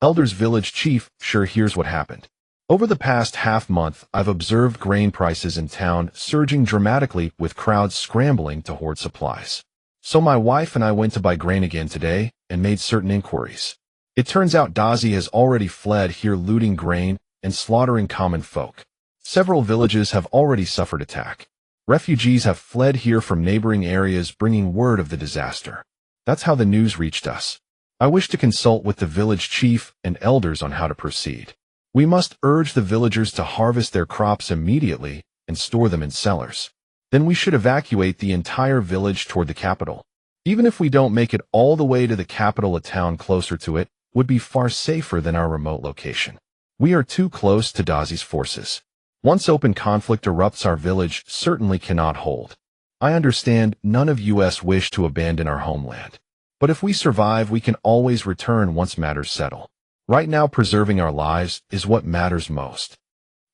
Elders, village chief Sher, here's what happened. Over the past half-month, I've observed grain prices in town surging dramatically, with crowds scrambling to hoard supplies. So my wife and I went to buy grain again today and made certain inquiries. It turns out Dazi has already fled here, looting grain and slaughtering common folk. Several villages have already suffered attack. Refugees have fled here from neighboring areas, bringing word of the disaster. That's how the news reached us. I wish to consult with the village chief and elders on how to proceed. We must urge the villagers to harvest their crops immediately and store them in cellars. Then we should evacuate the entire village toward the capital. Even if we don't make it all the way to the capital, a town closer to it would be far safer than our remote location. We are too close to Dazi's forces. Once open conflict erupts, our village certainly cannot hold. I understand none of us wish to abandon our homeland. But if we survive, we can always return once matters settle. Right now, preserving our lives is what matters most.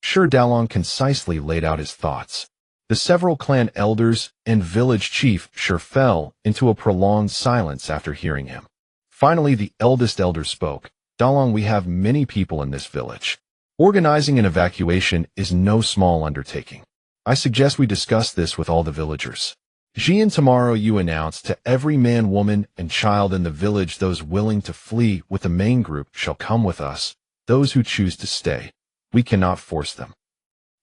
Sher Dalong concisely laid out his thoughts. The several clan elders and village chief Sher fell into a prolonged silence after hearing him. Finally, the eldest elder spoke. Dalong, we have many people in this village. Organizing an evacuation is no small undertaking. I suggest we discuss this with all the villagers. Qiuge, tomorrow you announce to every man, woman, and child in the village, those willing to flee with the main group shall come with us. Those who choose to stay, we cannot force them.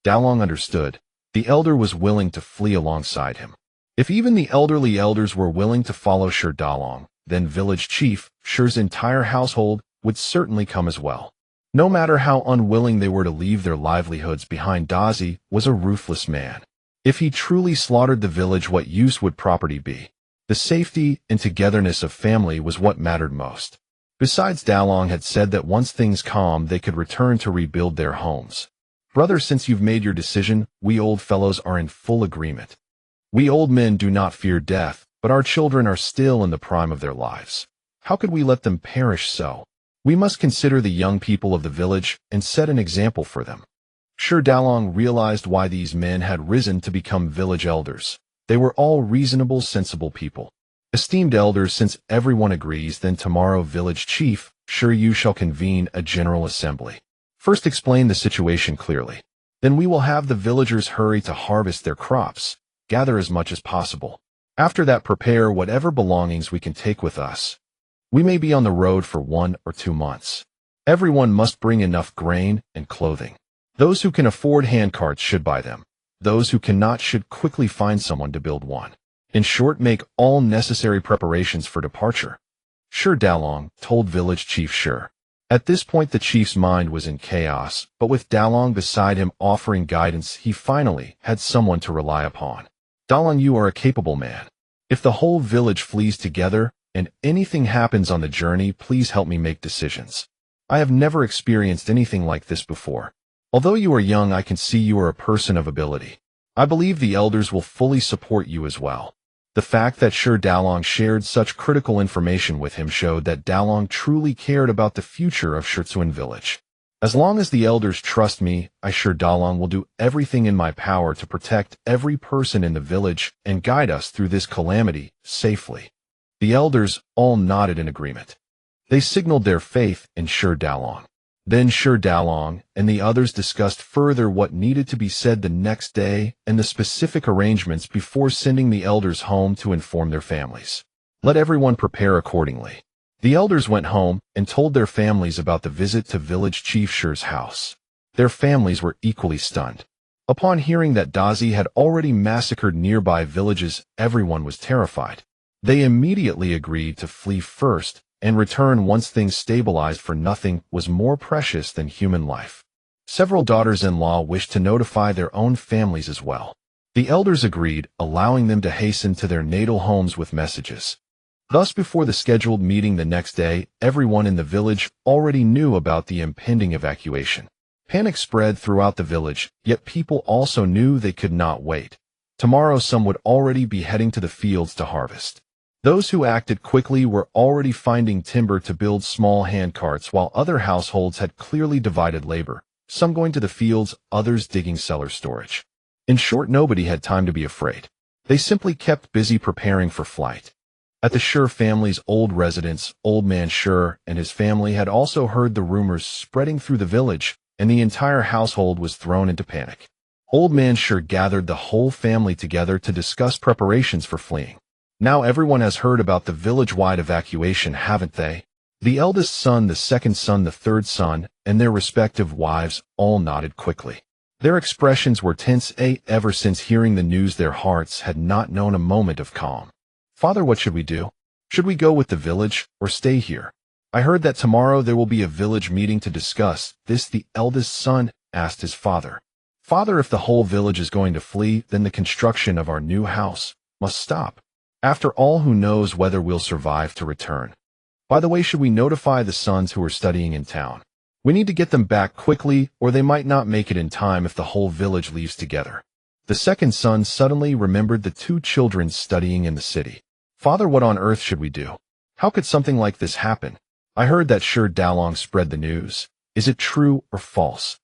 Dalong understood. The elder was willing to flee alongside him. If even the elderly elders were willing to follow Sher Dalong, then village chief Sher's entire household would certainly come as well. No matter how unwilling they were to leave their livelihoods behind, Dazi was a ruthless man. If he truly slaughtered the village, what use would property be? The safety and togetherness of family was what mattered most. Besides, Dalong had said that once things calmed, they could return to rebuild their homes. Brother, since you've made your decision, we old fellows are in full agreement. We old men do not fear death, but our children are still in the prime of their lives. How could we let them perish so? We must consider the young people of the village and set an example for them. Sher Dalong realized why these men had risen to become village elders. They were all reasonable, sensible people. Esteemed elders, since everyone agrees, then tomorrow village chief Sher, you shall convene a general assembly. First explain the situation clearly. Then we will have the villagers hurry to harvest their crops, gather as much as possible. After that, prepare whatever belongings we can take with us. We may be on the road for 1 or 2 months. Everyone must bring enough grain and clothing. Those who can afford handcarts should buy them. Those who cannot should quickly find someone to build one. In short, make all necessary preparations for departure. Sher Dalong told village chief Sher. At this point, the chief's mind was in chaos, but with Dalong beside him offering guidance, he finally had someone to rely upon. Dalong, you are a capable man. If the whole village flees together and anything happens on the journey, please help me make decisions. I have never experienced anything like this before. Although you are young, I can see you are a person of ability. I believe the elders will fully support you as well. The fact that Sher Dalong shared such critical information with him showed that Dalong truly cared about the future of Shertsuan village. As long as the elders trust me, I sure Dalong will do everything in my power to protect every person in the village and guide us through this calamity safely. The elders all nodded in agreement. They signaled their faith in Sure Dalong. Then Sure Dalong and the others discussed further what needed to be said the next day and the specific arrangements before sending the elders home to inform their families. Let everyone prepare accordingly. The elders went home and told their families about the visit to village chief Sure's house. Their families were equally stunned. Upon hearing that Dazi had already massacred nearby villages, everyone was terrified. They immediately agreed to flee first and return once things stabilized, for nothing was more precious than human life. Several daughters-in-law wished to notify their own families as well. The elders agreed, allowing them to hasten to their natal homes with messages. Thus, before the scheduled meeting the next day, everyone in the village already knew about the impending evacuation. Panic spread throughout the village, yet people also knew they could not wait. Tomorrow some would already be heading to the fields to harvest. Those who acted quickly were already finding timber to build small handcarts, while other households had clearly divided labor, some going to the fields, others digging cellar storage. In short, nobody had time to be afraid. They simply kept busy preparing for flight. At the Sure family's old residence, Old Man Sure and his family had also heard the rumors spreading through the village, and the entire household was thrown into panic. Old Man Sure gathered the whole family together to discuss preparations for fleeing. Now everyone has heard about the village-wide evacuation, haven't they? The eldest son, the second son, the third son, and their respective wives all nodded quickly. Their expressions were tense. Ever since hearing the news, their hearts had not known a moment of calm. Father, what should we do? Should we go with the village or stay here? I heard that tomorrow there will be a village meeting to discuss this. The eldest son asked his father. Father, if the whole village is going to flee, then the construction of our new house must stop. After all, who knows whether we'll survive to return? By the way, should we notify the sons who are studying in town? We need to get them back quickly, or they might not make it in time if the whole village leaves together. The second son suddenly remembered the two children studying in the city. Father, what on earth should we do? How could something like this happen? I heard that Sure Dalong spread the news. Is it true or false?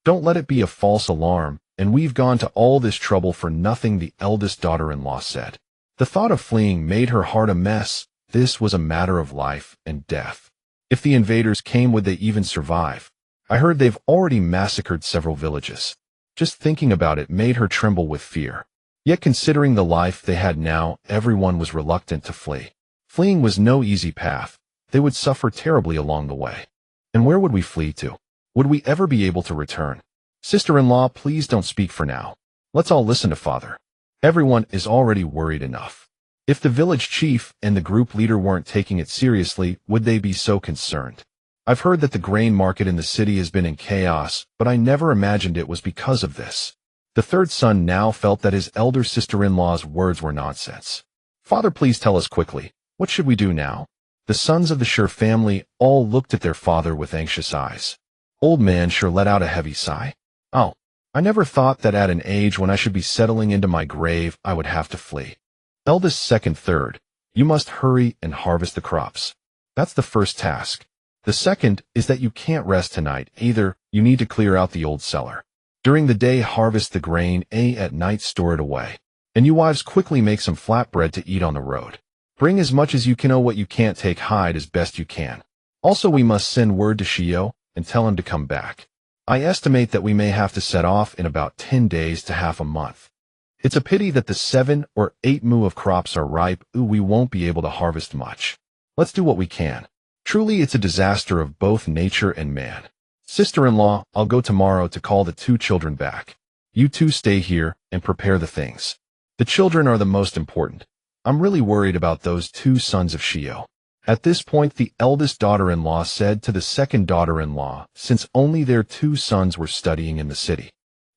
Don't let it be a false alarm, and we've gone to all this trouble for nothing, the eldest daughter-in-law said. The thought of fleeing made her heart a mess. This was a matter of life and death. If the invaders came, would they even survive? I heard they've already massacred several villages. Just thinking about it made her tremble with fear. Yet considering the life they had now, everyone was reluctant to flee. Fleeing was no easy path. They would suffer terribly along the way. And where would we flee to? Would we ever be able to return? Sister-in-law, please don't speak for now. Let's all listen to Father. Everyone is already worried enough. If the village chief and the group leader weren't taking it seriously, would they be so concerned? I've heard that the grain market in the city has been in chaos, but I never imagined it was because of this. The third son now felt that his elder sister-in-law's words were nonsense. Father, please tell us quickly. What should we do now? The sons of the Sure family all looked at their father with anxious eyes. Old Man Sure let out a heavy sigh. Oh, I never thought that at an age when I should be settling into my grave, I would have to flee. Eldest, second, third, you must hurry and harvest the crops. That's the first task. The second is that you can't rest tonight either. You need to clear out the old cellar. During the day, harvest the grain. At night, store it away. And you wives quickly make some flatbread to eat on the road. Bring as much as you can. What you can't take, hide as best you can. Also, we must send word to Qiuge and tell him to come back. I estimate that we may have to set off in about 10 days to half a month. It's a pity that the 7 or 8 mu of crops are ripe. We won't be able to harvest much. Let's do what we can. Truly, it's a disaster of both nature and man. Sister-in-law, I'll go tomorrow to call the 2 children back. You two stay here and prepare the things. The children are the most important. I'm really worried about those 2 sons of Qiuge. At this point, the eldest daughter-in-law said to the second daughter-in-law, since only their 2 sons were studying in the city.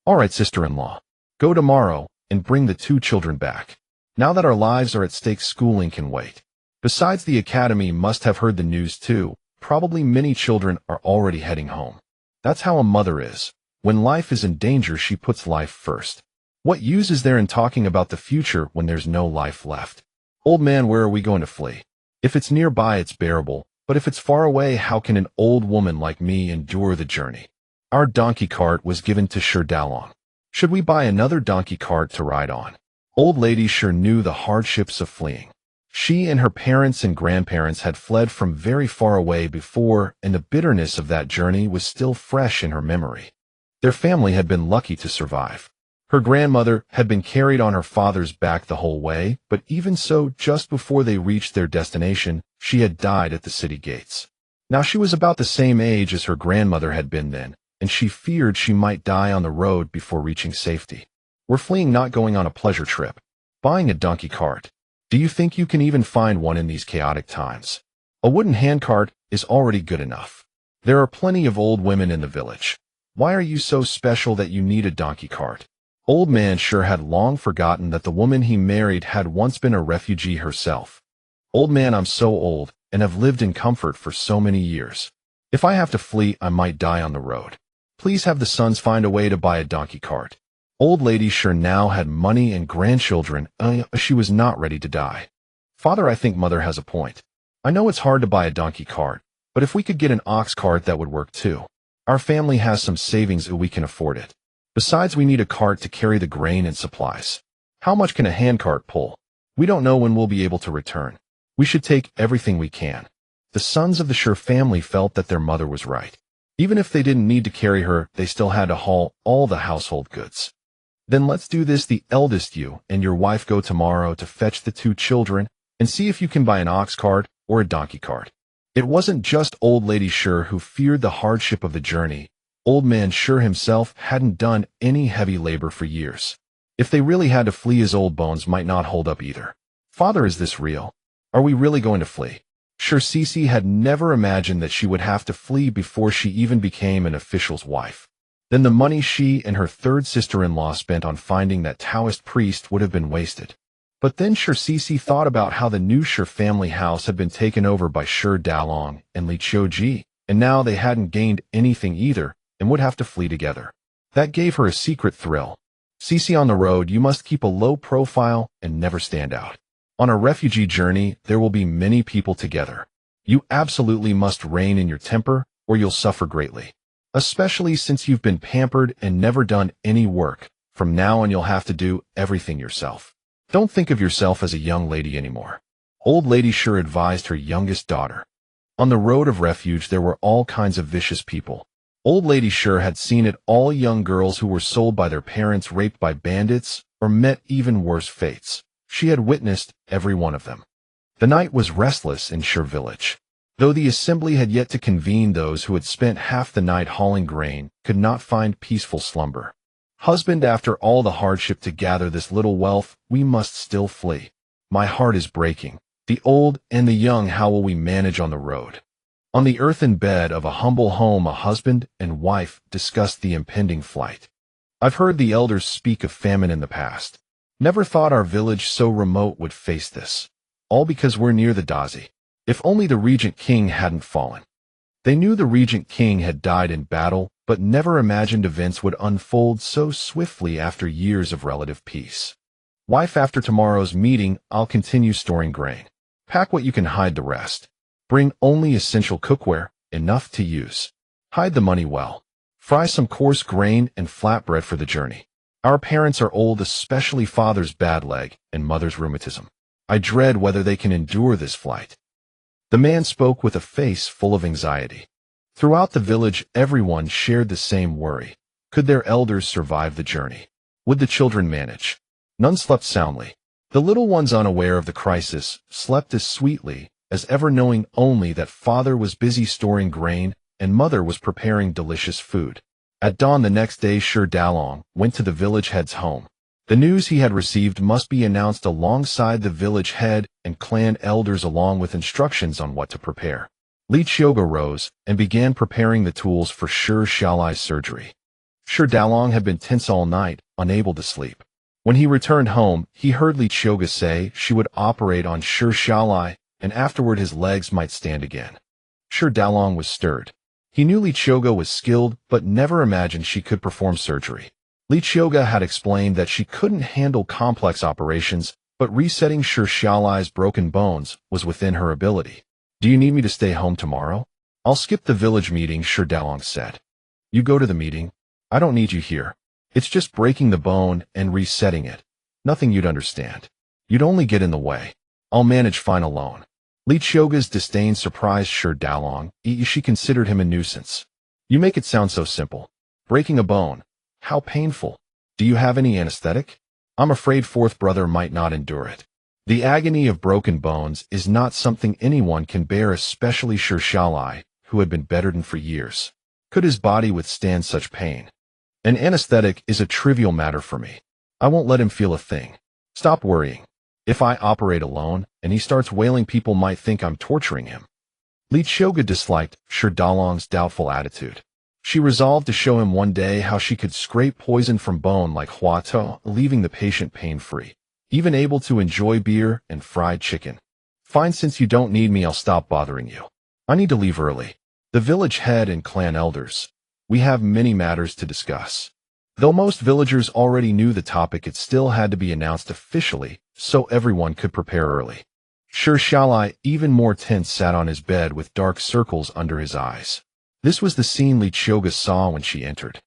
All right, sister-in-law, go tomorrow and bring the 2 children back. Now that our lives are at stake, schooling can wait. Besides, the academy must have heard the news too. Probably many children are already heading home. That's how a mother is. When life is in danger, she puts life first. What use is there in talking about the future when there's no life left? Old man, where are we going to flee? If it's nearby, it's bearable, but if it's far away, how can an old woman like me endure the journey? Our donkey cart was given to Qiuge. Should we buy another donkey cart to ride on? Old lady sure knew the hardships of fleeing. She and her parents and grandparents had fled from very far away before, and the bitterness of that journey was still fresh in her memory. Their family had been lucky to survive. Her grandmother had been carried on her father's back the whole way, but even so, just before they reached their destination, she had died at the city gates. Now she was about the same age as her grandmother had been then, and she feared she might die on the road before reaching safety. We're fleeing, not going on a pleasure trip. Buying a donkey cart. Do you think you can even find one in these chaotic times? A wooden handcart is already good enough. There are plenty of old women in the village. Why are you so special that you need a donkey cart? Old man sure had long forgotten that the woman he married had once been a refugee herself. Old man, I'm so old, and have lived in comfort for so many years. If I have to flee, I might die on the road. Please have the sons find a way to buy a donkey cart. Old lady sure now had money and grandchildren, she was not ready to die. Father, I think mother has a point. I know it's hard to buy a donkey cart, but if we could get an ox cart that would work too. Our family has some savings and we can afford it. Besides, we need a cart to carry the grain and supplies. How much can a handcart pull? We don't know when we'll be able to return. We should take everything we can. The sons of the Qiuge family felt that their mother was right. Even if they didn't need to carry her, they still had to haul all the household goods. Then let's do this. The eldest, you and your wife, go tomorrow to fetch the 2 children and see if you can buy an ox cart or a donkey cart. It wasn't just old lady Qiuge who feared the hardship of the journey. Old man Qiuge himself hadn't done any heavy labor for years. If they really had to flee, his old bones might not hold up either. Father, is this real? Are we really going to flee? Qiuge had never imagined that she would have to flee before she even became an official's wife. Then the money she and her 3rd sister-in-law spent on finding that Taoist priest would have been wasted. But then Qiuge thought about how the new Qiuge family house had been taken over by Qiuge and Qiuge, and now they hadn't gained anything either and would have to flee together. That gave her a secret thrill. Cici, on the road, you must keep a low profile and never stand out. On a refugee journey, there will be many people together. You absolutely must rein in your temper or you'll suffer greatly. Especially since you've been pampered and never done any work. From now on, you'll have to do everything yourself. Don't think of yourself as a young lady anymore. Old lady Qiuge advised her youngest daughter. On the road of refuge, there were all kinds of vicious people. Old lady Qiuge had seen it all: young girls who were sold by their parents, raped by bandits, or met even worse fates. She had witnessed every one of them. The night was restless in Qiuge village. Though the assembly had yet to convene, those who had spent half the night hauling grain could not find peaceful slumber. Husband, after all the hardship to gather this little wealth, we must still flee. My heart is breaking. The old and the young, how will we manage on the road? On the earthen bed of a humble home, a husband and wife discussed the impending flight. I've heard the elders speak of famine in the past. Never thought our village so remote would face this. All because we're near the Dazi. If only the regent king hadn't fallen. They knew the regent king had died in battle, but never imagined events would unfold so swiftly after years of relative peace. Wife, after tomorrow's meeting, I'll continue storing grain. Pack what you can, hide the rest. Bring only essential cookware, enough to use. Hide the money well. Fry some coarse grain and flatbread for the journey. Our parents are old, especially father's bad leg and mother's rheumatism. I dread whether they can endure this flight. The man spoke with a face full of anxiety. Throughout the village, everyone shared the same worry. Could their elders survive the journey? Would the children manage? None slept soundly. The little ones, unaware of the crisis, slept as sweetly as ever, knowing only that father was busy storing grain and mother was preparing delicious food. At dawn the next day, Qiuge went to the village head's home. The news he had received must be announced alongside the village head and clan elders, along with instructions on what to prepare. Qiuge rose and began preparing the tools for Qiuge's surgery. Qiuge had been tense all night, unable to sleep. When he returned home, he heard Qiuge say she would operate on Qiuge, and afterward his legs might stand again. Qiuge was stirred. He knew Qiuge was skilled, but never imagined she could perform surgery. Qiuge had explained that she couldn't handle complex operations, but resetting Qiuge's broken bones was within her ability. Do you need me to stay home tomorrow? I'll skip the village meeting, Qiuge said. You go to the meeting. I don't need you here. It's just breaking the bone and resetting it. Nothing you'd understand. You'd only get in the way. I'll manage fine alone. Qiuge's disdain surprised Shi Daolong. She considered him a nuisance. You make it sound so simple. Breaking a bone. How painful. Do you have any anesthetic? I'm afraid fourth brother might not endure it. The agony of broken bones is not something anyone can bear, especially Shi Xiaolai, who had been bedridden for years. Could his body withstand such pain? An anesthetic is a trivial matter for me. I won't let him feel a thing. Stop worrying. If I operate alone, and he starts wailing, people might think I'm torturing him. Qiuge disliked Shi Daolong's doubtful attitude. She resolved to show him one day how she could scrape poison from bone like huatou, leaving the patient pain-free, even able to enjoy beer and fried chicken. Fine, since you don't need me, I'll stop bothering you. I need to leave early. The village head and clan elders. We have many matters to discuss. Though most villagers already knew the topic, it still had to be announced officially, so everyone could prepare early. Shi Xiaolai, even more tense, sat on his bed with dark circles under his eyes. This was the scene Qiuge saw when she entered.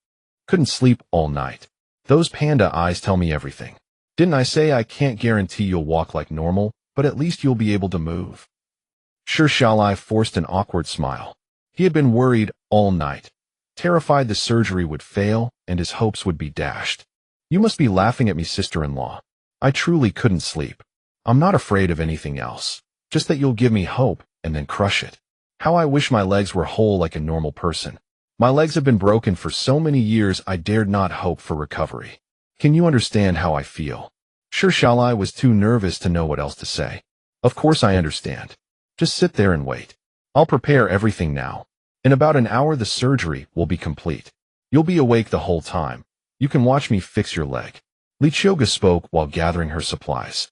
Couldn't sleep all night. Those panda eyes tell me everything. Didn't I say I can't guarantee you'll walk like normal, but at least you'll be able to move? Shi Xiaolai forced an awkward smile. He had been worried all night, terrified the surgery would fail and his hopes would be dashed. You must be laughing at me, sister-in-law. I truly couldn't sleep. I'm not afraid of anything else, just that you'll give me hope and then crush it. How I wish my legs were whole like a normal person. My legs have been broken for so many years I dared not hope for recovery. Can you understand how I feel? Shi Xiaolai was too nervous to know what else to say. Of course I understand. Just sit there and wait. I'll prepare everything now. In about an hour the surgery will be complete. You'll be awake the whole time. You can watch me fix your leg. Qiuge spoke while gathering her supplies.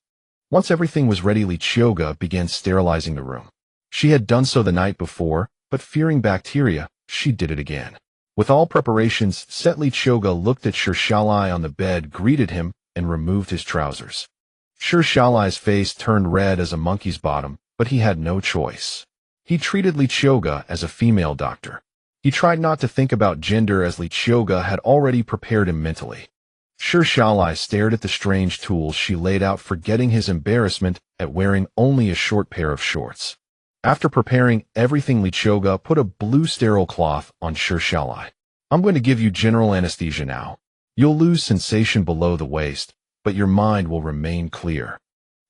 Once everything was ready, Qiuge began sterilizing the room. She had done so the night before, but fearing bacteria, she did it again. With all preparations set, Qiuge looked at Shi Xiaolai on the bed, greeted him, and removed his trousers. Shi Xiaolai's face turned red as a monkey's bottom, but he had no choice. He treated Qiuge as a female doctor. He tried not to think about gender, as Qiuge had already prepared him mentally. Shi Xiaolai stared at the strange tools she laid out, forgetting his embarrassment at wearing only a short pair of shorts. After preparing everything, Qiuge put a blue sterile cloth on Shi Xiaolai. I'm going to give you general anesthesia now. You'll lose sensation below the waist, but your mind will remain clear.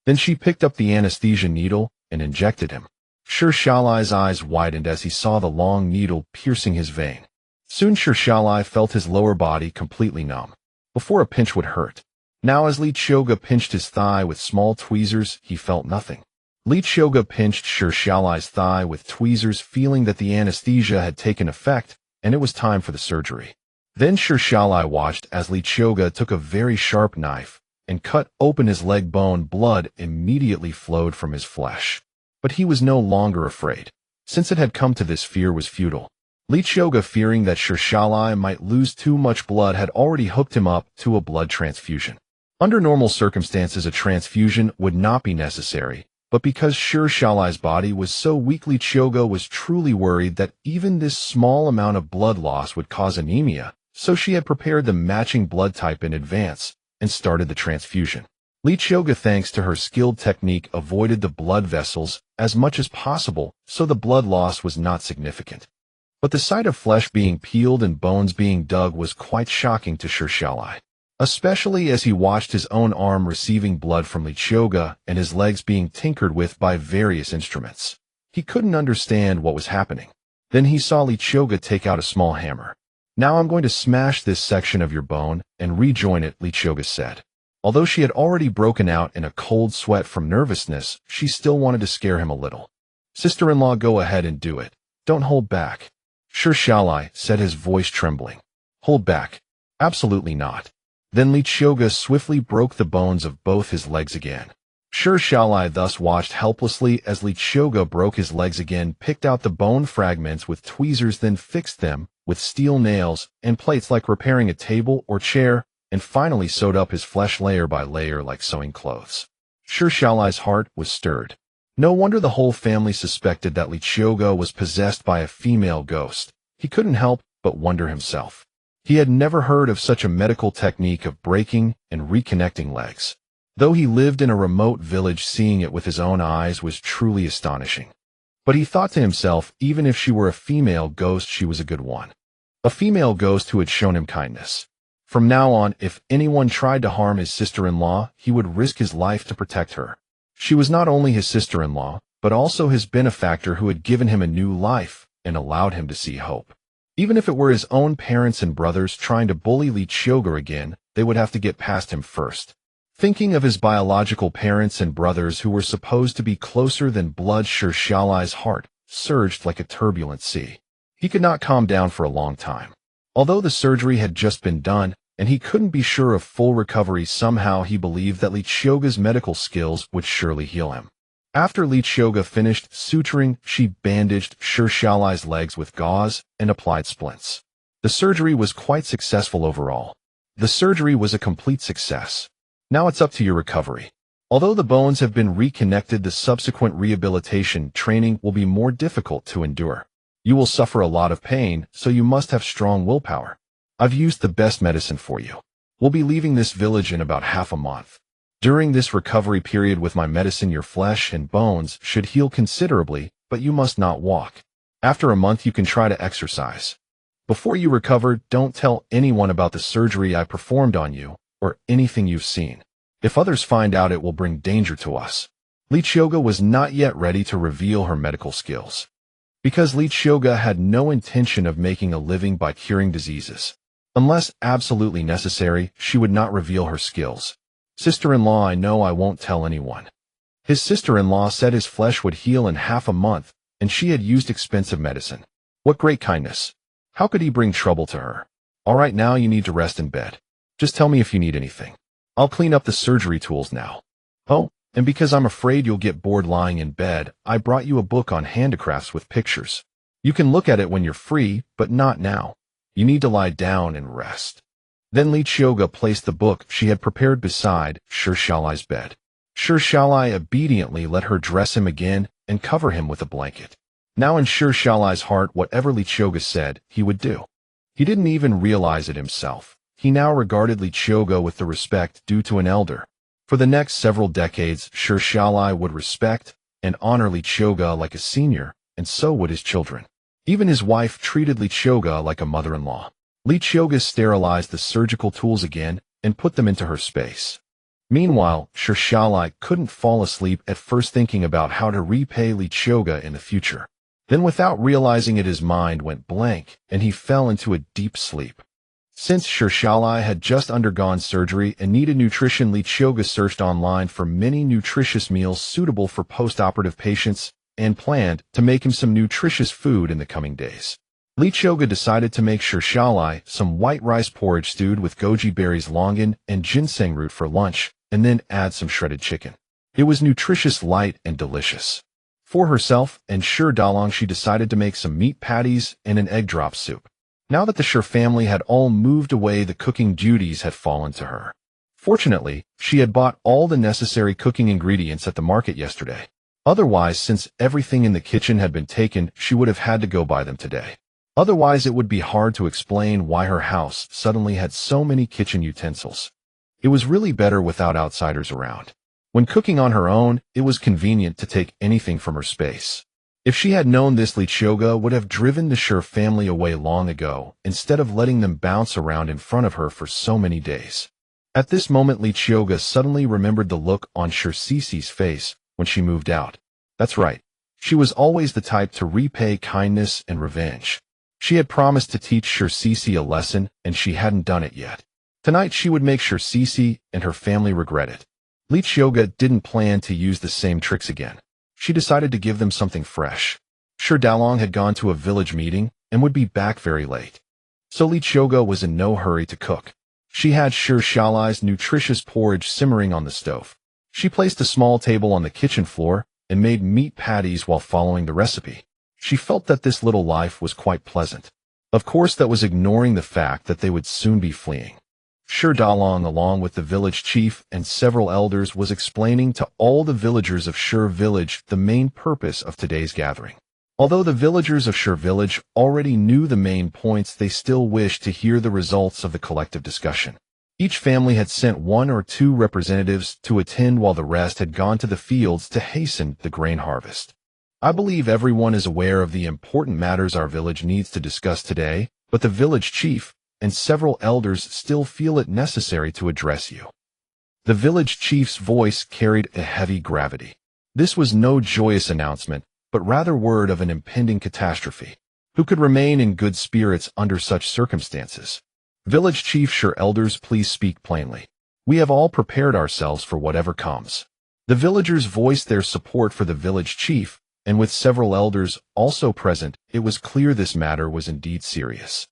Then she picked up the anesthesia needle and injected him. Shi Xiaolai's eyes widened as he saw the long needle piercing his vein. Soon Shi Xiaolai felt his lower body completely numb. Before a pinch would hurt. Now as Qiuge pinched his thigh with small tweezers, he felt nothing. Qiuge pinched Shi Xiaolai's thigh with tweezers, feeling that the anesthesia had taken effect, and it was time for the surgery. Then Shi Xiaolai watched as Qiuge took a very sharp knife and cut open his leg bone. Blood immediately flowed from his flesh. But he was no longer afraid. Since it had come to this, fear was futile. Qiuge, fearing that Shi Xiaolai might lose too much blood, had already hooked him up to a blood transfusion. Under normal circumstances, a transfusion would not be necessary, but because Shi Xiaolai's body was so weak, Qiuge was truly worried that even this small amount of blood loss would cause anemia, so she had prepared the matching blood type in advance and started the transfusion. Qiuge, thanks to her skilled technique, avoided the blood vessels as much as possible, so the blood loss was not significant. But the sight of flesh being peeled and bones being dug was quite shocking to Shi Xiaolai, especially as he watched his own arm receiving blood from Qiuge and his legs being tinkered with by various instruments. He couldn't understand what was happening. Then he saw Qiuge take out a small hammer. Now I'm going to smash this section of your bone and rejoin it, Qiuge said. Although she had already broken out in a cold sweat from nervousness, she still wanted to scare him a little. Sister-in-law, go ahead and do it. Don't hold back. Shi Xiaolai said, his voice trembling. Hold back? Absolutely not. Then Qiuge swiftly broke the bones of both his legs again. Shi Xiaolai thus watched helplessly as Qiuge broke his legs again, picked out the bone fragments with tweezers, then fixed them with steel nails and plates like repairing a table or chair, and finally sewed up his flesh layer by layer like sewing clothes. Shi Xiaolai's heart was stirred. No wonder the whole family suspected that Qiuge was possessed by a female ghost. He couldn't help but wonder himself. He had never heard of such a medical technique of breaking and reconnecting legs. Though he lived in a remote village, seeing it with his own eyes was truly astonishing. But he thought to himself, even if she were a female ghost, she was a good one. A female ghost who had shown him kindness. From now on, if anyone tried to harm his sister-in-law, he would risk his life to protect her. She was not only his sister-in-law, but also his benefactor who had given him a new life and allowed him to see hope. Even if it were his own parents and brothers trying to bully Qiuge again, they would have to get past him first. Thinking of his biological parents and brothers who were supposed to be closer than blood, Qiuge's heart surged like a turbulent sea. He could not calm down for a long time. Although the surgery had just been done, and he couldn't be sure of full recovery, somehow he believed that Qiuge's medical skills would surely heal him. After Qiuge finished suturing, she bandaged Qiuge's legs with gauze and applied splints. The surgery was quite successful overall. The surgery was a complete success. Now it's up to your recovery. Although the bones have been reconnected, the subsequent rehabilitation training will be more difficult to endure. You will suffer a lot of pain, so you must have strong willpower. I've used the best medicine for you. We'll be leaving this village in about half a month. During this recovery period with my medicine, your flesh and bones should heal considerably, but you must not walk. After a month, you can try to exercise. Before you recover, don't tell anyone about the surgery I performed on you or anything you've seen. If others find out, it will bring danger to us. Qiuge was not yet ready to reveal her medical skills. Because Qiuge had no intention of making a living by curing diseases. Unless absolutely necessary, she would not reveal her skills. Sister-in-law, I know I won't tell anyone. His sister-in-law said his flesh would heal in half a month, and she had used expensive medicine. What great kindness. How could he bring trouble to her? All right, now you need to rest in bed. Just tell me if you need anything. I'll clean up the surgery tools now. Oh, and because I'm afraid you'll get bored lying in bed, I brought you a book on handicrafts with pictures. You can look at it when you're free, but not now. You need to lie down and rest. Then Qiuge placed the book she had prepared beside Qiuge's bed. Qiuge obediently let her dress him again and cover him with a blanket. Now in Qiuge's heart, whatever Qiuge said, he would do. He didn't even realize it himself. He now regarded Qiuge with the respect due to an elder. For the next several decades, Qiuge would respect and honor Qiuge like a senior, and so would his children. Even his wife treated Qiuge like a mother-in-law. Qiuge sterilized the surgical tools again and put them into her space. Meanwhile, Qiuge couldn't fall asleep at first, thinking about how to repay Qiuge in the future. Then without realizing it, his mind went blank and he fell into a deep sleep. Since Qiuge had just undergone surgery and needed nutrition, Qiuge searched online for many nutritious meals suitable for post-operative patients and planned to make him some nutritious food in the coming days. Qiuge decided to make Qiuge some white rice porridge stewed with goji berries, longan, and ginseng root for lunch, and then add some shredded chicken. It was nutritious, light, and delicious. For herself and Qiuge, she decided to make some meat patties and an egg drop soup. Now that the Qiuge family had all moved away, the cooking duties had fallen to her. Fortunately, she had bought all the necessary cooking ingredients at the market yesterday. Otherwise, since everything in the kitchen had been taken, she would have had to go buy them today. Otherwise, it would be hard to explain why her house suddenly had so many kitchen utensils. It was really better without outsiders around. When cooking on her own, it was convenient to take anything from her space. If she had known this, Qiuge would have driven the Qiuge family away long ago, instead of letting them bounce around in front of her for so many days. At this moment, Qiuge suddenly remembered the look on Qiuge's face when she moved out. That's right. She was always the type to repay kindness and revenge. She had promised to teach Qiuge a lesson, and she hadn't done it yet. Tonight she would make Qiuge and her family regret it. Qiuge didn't plan to use the same tricks again. She decided to give them something fresh. Qiuge had gone to a village meeting and would be back very late. So Qiuge was in no hurry to cook. She had Qiuge's nutritious porridge simmering on the stove. She placed a small table on the kitchen floor and made meat patties while following the recipe. She felt that this little life was quite pleasant. Of course, that was ignoring the fact that they would soon be fleeing. Qiuge, along with the village chief and several elders, was explaining to all the villagers of Qiuge village the main purpose of today's gathering. Although the villagers of Shur village already knew the main points, they still wished to hear the results of the collective discussion. Each family had sent 1 or 2 representatives to attend while the rest had gone to the fields to hasten the grain harvest. I believe everyone is aware of the important matters our village needs to discuss today, but the village chief and several elders still feel it necessary to address you. The village chief's voice carried a heavy gravity. This was no joyous announcement, but rather word of an impending catastrophe. Who could remain in good spirits under such circumstances? Village chief Shur elders, please speak plainly. We have all prepared ourselves for whatever comes. The villagers voiced their support for the village chief, and with several elders also present, it was clear this matter was indeed serious.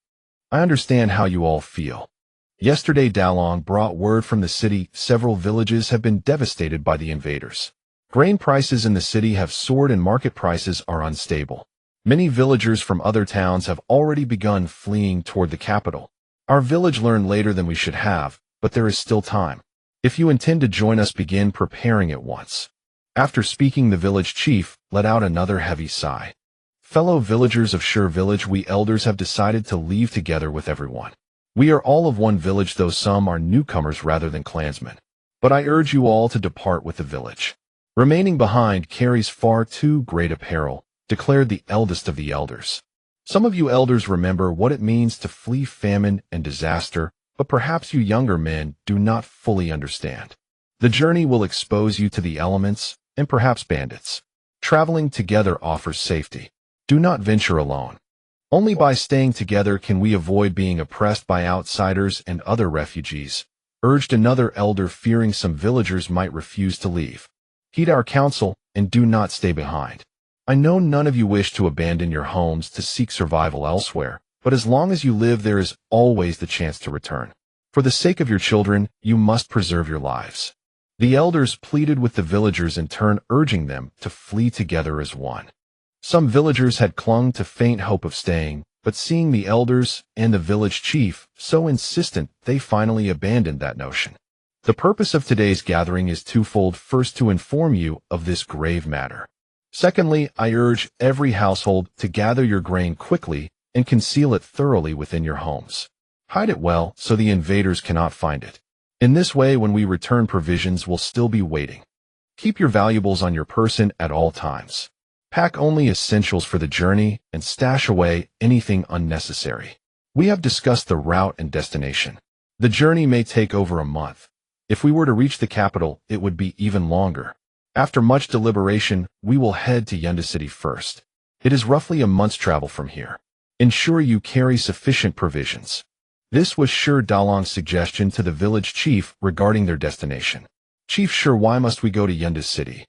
I understand how you all feel. Yesterday Dalong brought word from the city several villages have been devastated by the invaders. Grain prices in the city have soared and market prices are unstable. Many villagers from other towns have already begun fleeing toward the capital. Our village learned later than we should have, but there is still time. If you intend to join us, begin preparing at once. After speaking, the village chief let out another heavy sigh. Fellow villagers of Shur village, we elders have decided to leave together with everyone. We are all of one village, though some are newcomers rather than clansmen. But I urge you all to depart with the village. Remaining behind carries far too great a peril, declared the eldest of the elders. Some of you elders remember what it means to flee famine and disaster, but perhaps you younger men do not fully understand. The journey will expose you to the elements and perhaps bandits. Traveling together offers safety. Do not venture alone. Only by staying together can we avoid being oppressed by outsiders and other refugees, urged another elder, fearing some villagers might refuse to leave. Heed our counsel and do not stay behind. I know none of you wish to abandon your homes to seek survival elsewhere, but as long as you live, there is always the chance to return. For the sake of your children, you must preserve your lives. The elders pleaded with the villagers, in turn urging them to flee together as one. Some villagers had clung to faint hope of staying, but seeing the elders and the village chief so insistent, they finally abandoned that notion. The purpose of today's gathering is twofold. First, to inform you of this grave matter. Secondly, I urge every household to gather your grain quickly and conceal it thoroughly within your homes. Hide it well so the invaders cannot find it. In this way, when we return, provisions will still be waiting. Keep your valuables on your person at all times. Pack only essentials for the journey and stash away anything unnecessary. We have discussed the route and destination. The journey may take over a month. If we were to reach the capital, it would be even longer. After much deliberation, we will head to Yunda City first. It is roughly a month's travel from here. Ensure you carry sufficient provisions. This was Shur Dalong's suggestion to the village chief regarding their destination. Chief Shur, why must we go to Yunda City?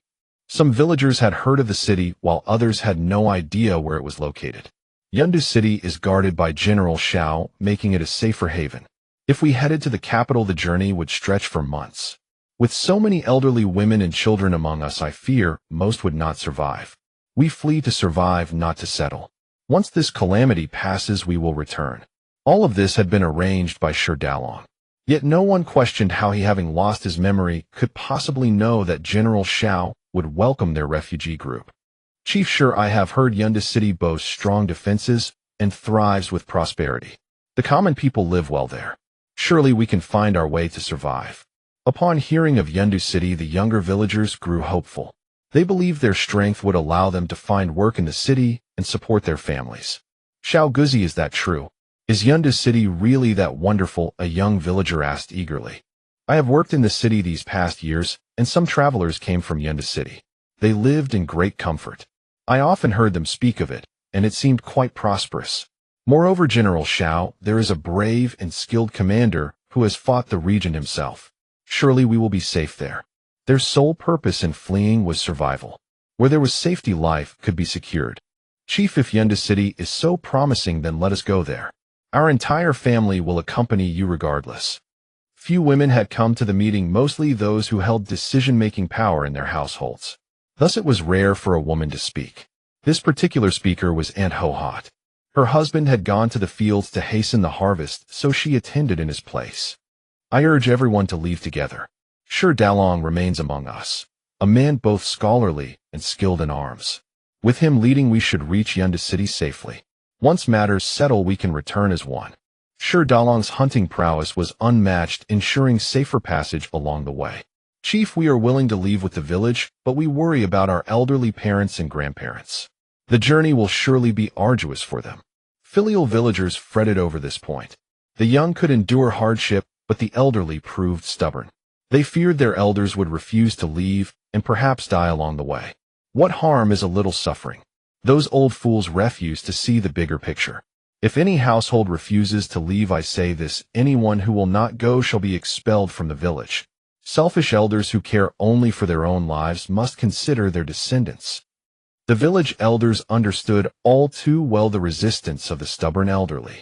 Some villagers had heard of the city, while others had no idea where it was located. Yunda City is guarded by General Qiuge, making it a safer haven. If we headed to the capital, the journey would stretch for months. With so many elderly women and children among us, I fear most would not survive. We flee to survive, not to settle. Once this calamity passes, we will return. All of this had been arranged by Shur Dalong. Yet no one questioned how he, having lost his memory, could possibly know that General Qiuge would welcome their refugee group. Chief Shur, I have heard Yunda City boasts strong defenses and thrives with prosperity. The common people live well there. Surely we can find our way to survive. Upon hearing of Yunda City, the younger villagers grew hopeful. They believed their strength would allow them to find work in the city and support their families. Qiuge, is that true? Is Yunda City really that wonderful? A young villager asked eagerly. I have worked in the city these past years, and some travelers came from Yunda City. They lived in great comfort. I often heard them speak of it, and it seemed quite prosperous. Moreover, General Qiuge, there is a brave and skilled commander who has fought the region himself. Surely we will be safe there. Their sole purpose in fleeing was survival. Where there was safety, life could be secured. Chief, if Yunda City is so promising, then let us go there. Our entire family will accompany you regardless. Few women had come to the meeting, mostly those who held decision-making power in their households. Thus it was rare for a woman to speak. This particular speaker was Aunt Ho-Hot. Her husband had gone to the fields to hasten the harvest, so she attended in his place. I urge everyone to leave together. Shur Dalong remains among us, a man both scholarly and skilled in arms. With him leading, we should reach Yunda City safely. Once matters settle, we can return as one. Sure Dalong's hunting prowess was unmatched, ensuring safer passage along the way. Chief, we are willing to leave with the village, but we worry about our elderly parents and grandparents. The journey will surely be arduous for them. Filial villagers fretted over this point. The young could endure hardship, but the elderly proved stubborn. They feared their elders would refuse to leave and perhaps die along the way. What harm is a little suffering? Those old fools refuse to see the bigger picture. If any household refuses to leave, I say this, anyone who will not go shall be expelled from the village. Selfish elders who care only for their own lives must consider their descendants. The village elders understood all too well the resistance of the stubborn elderly.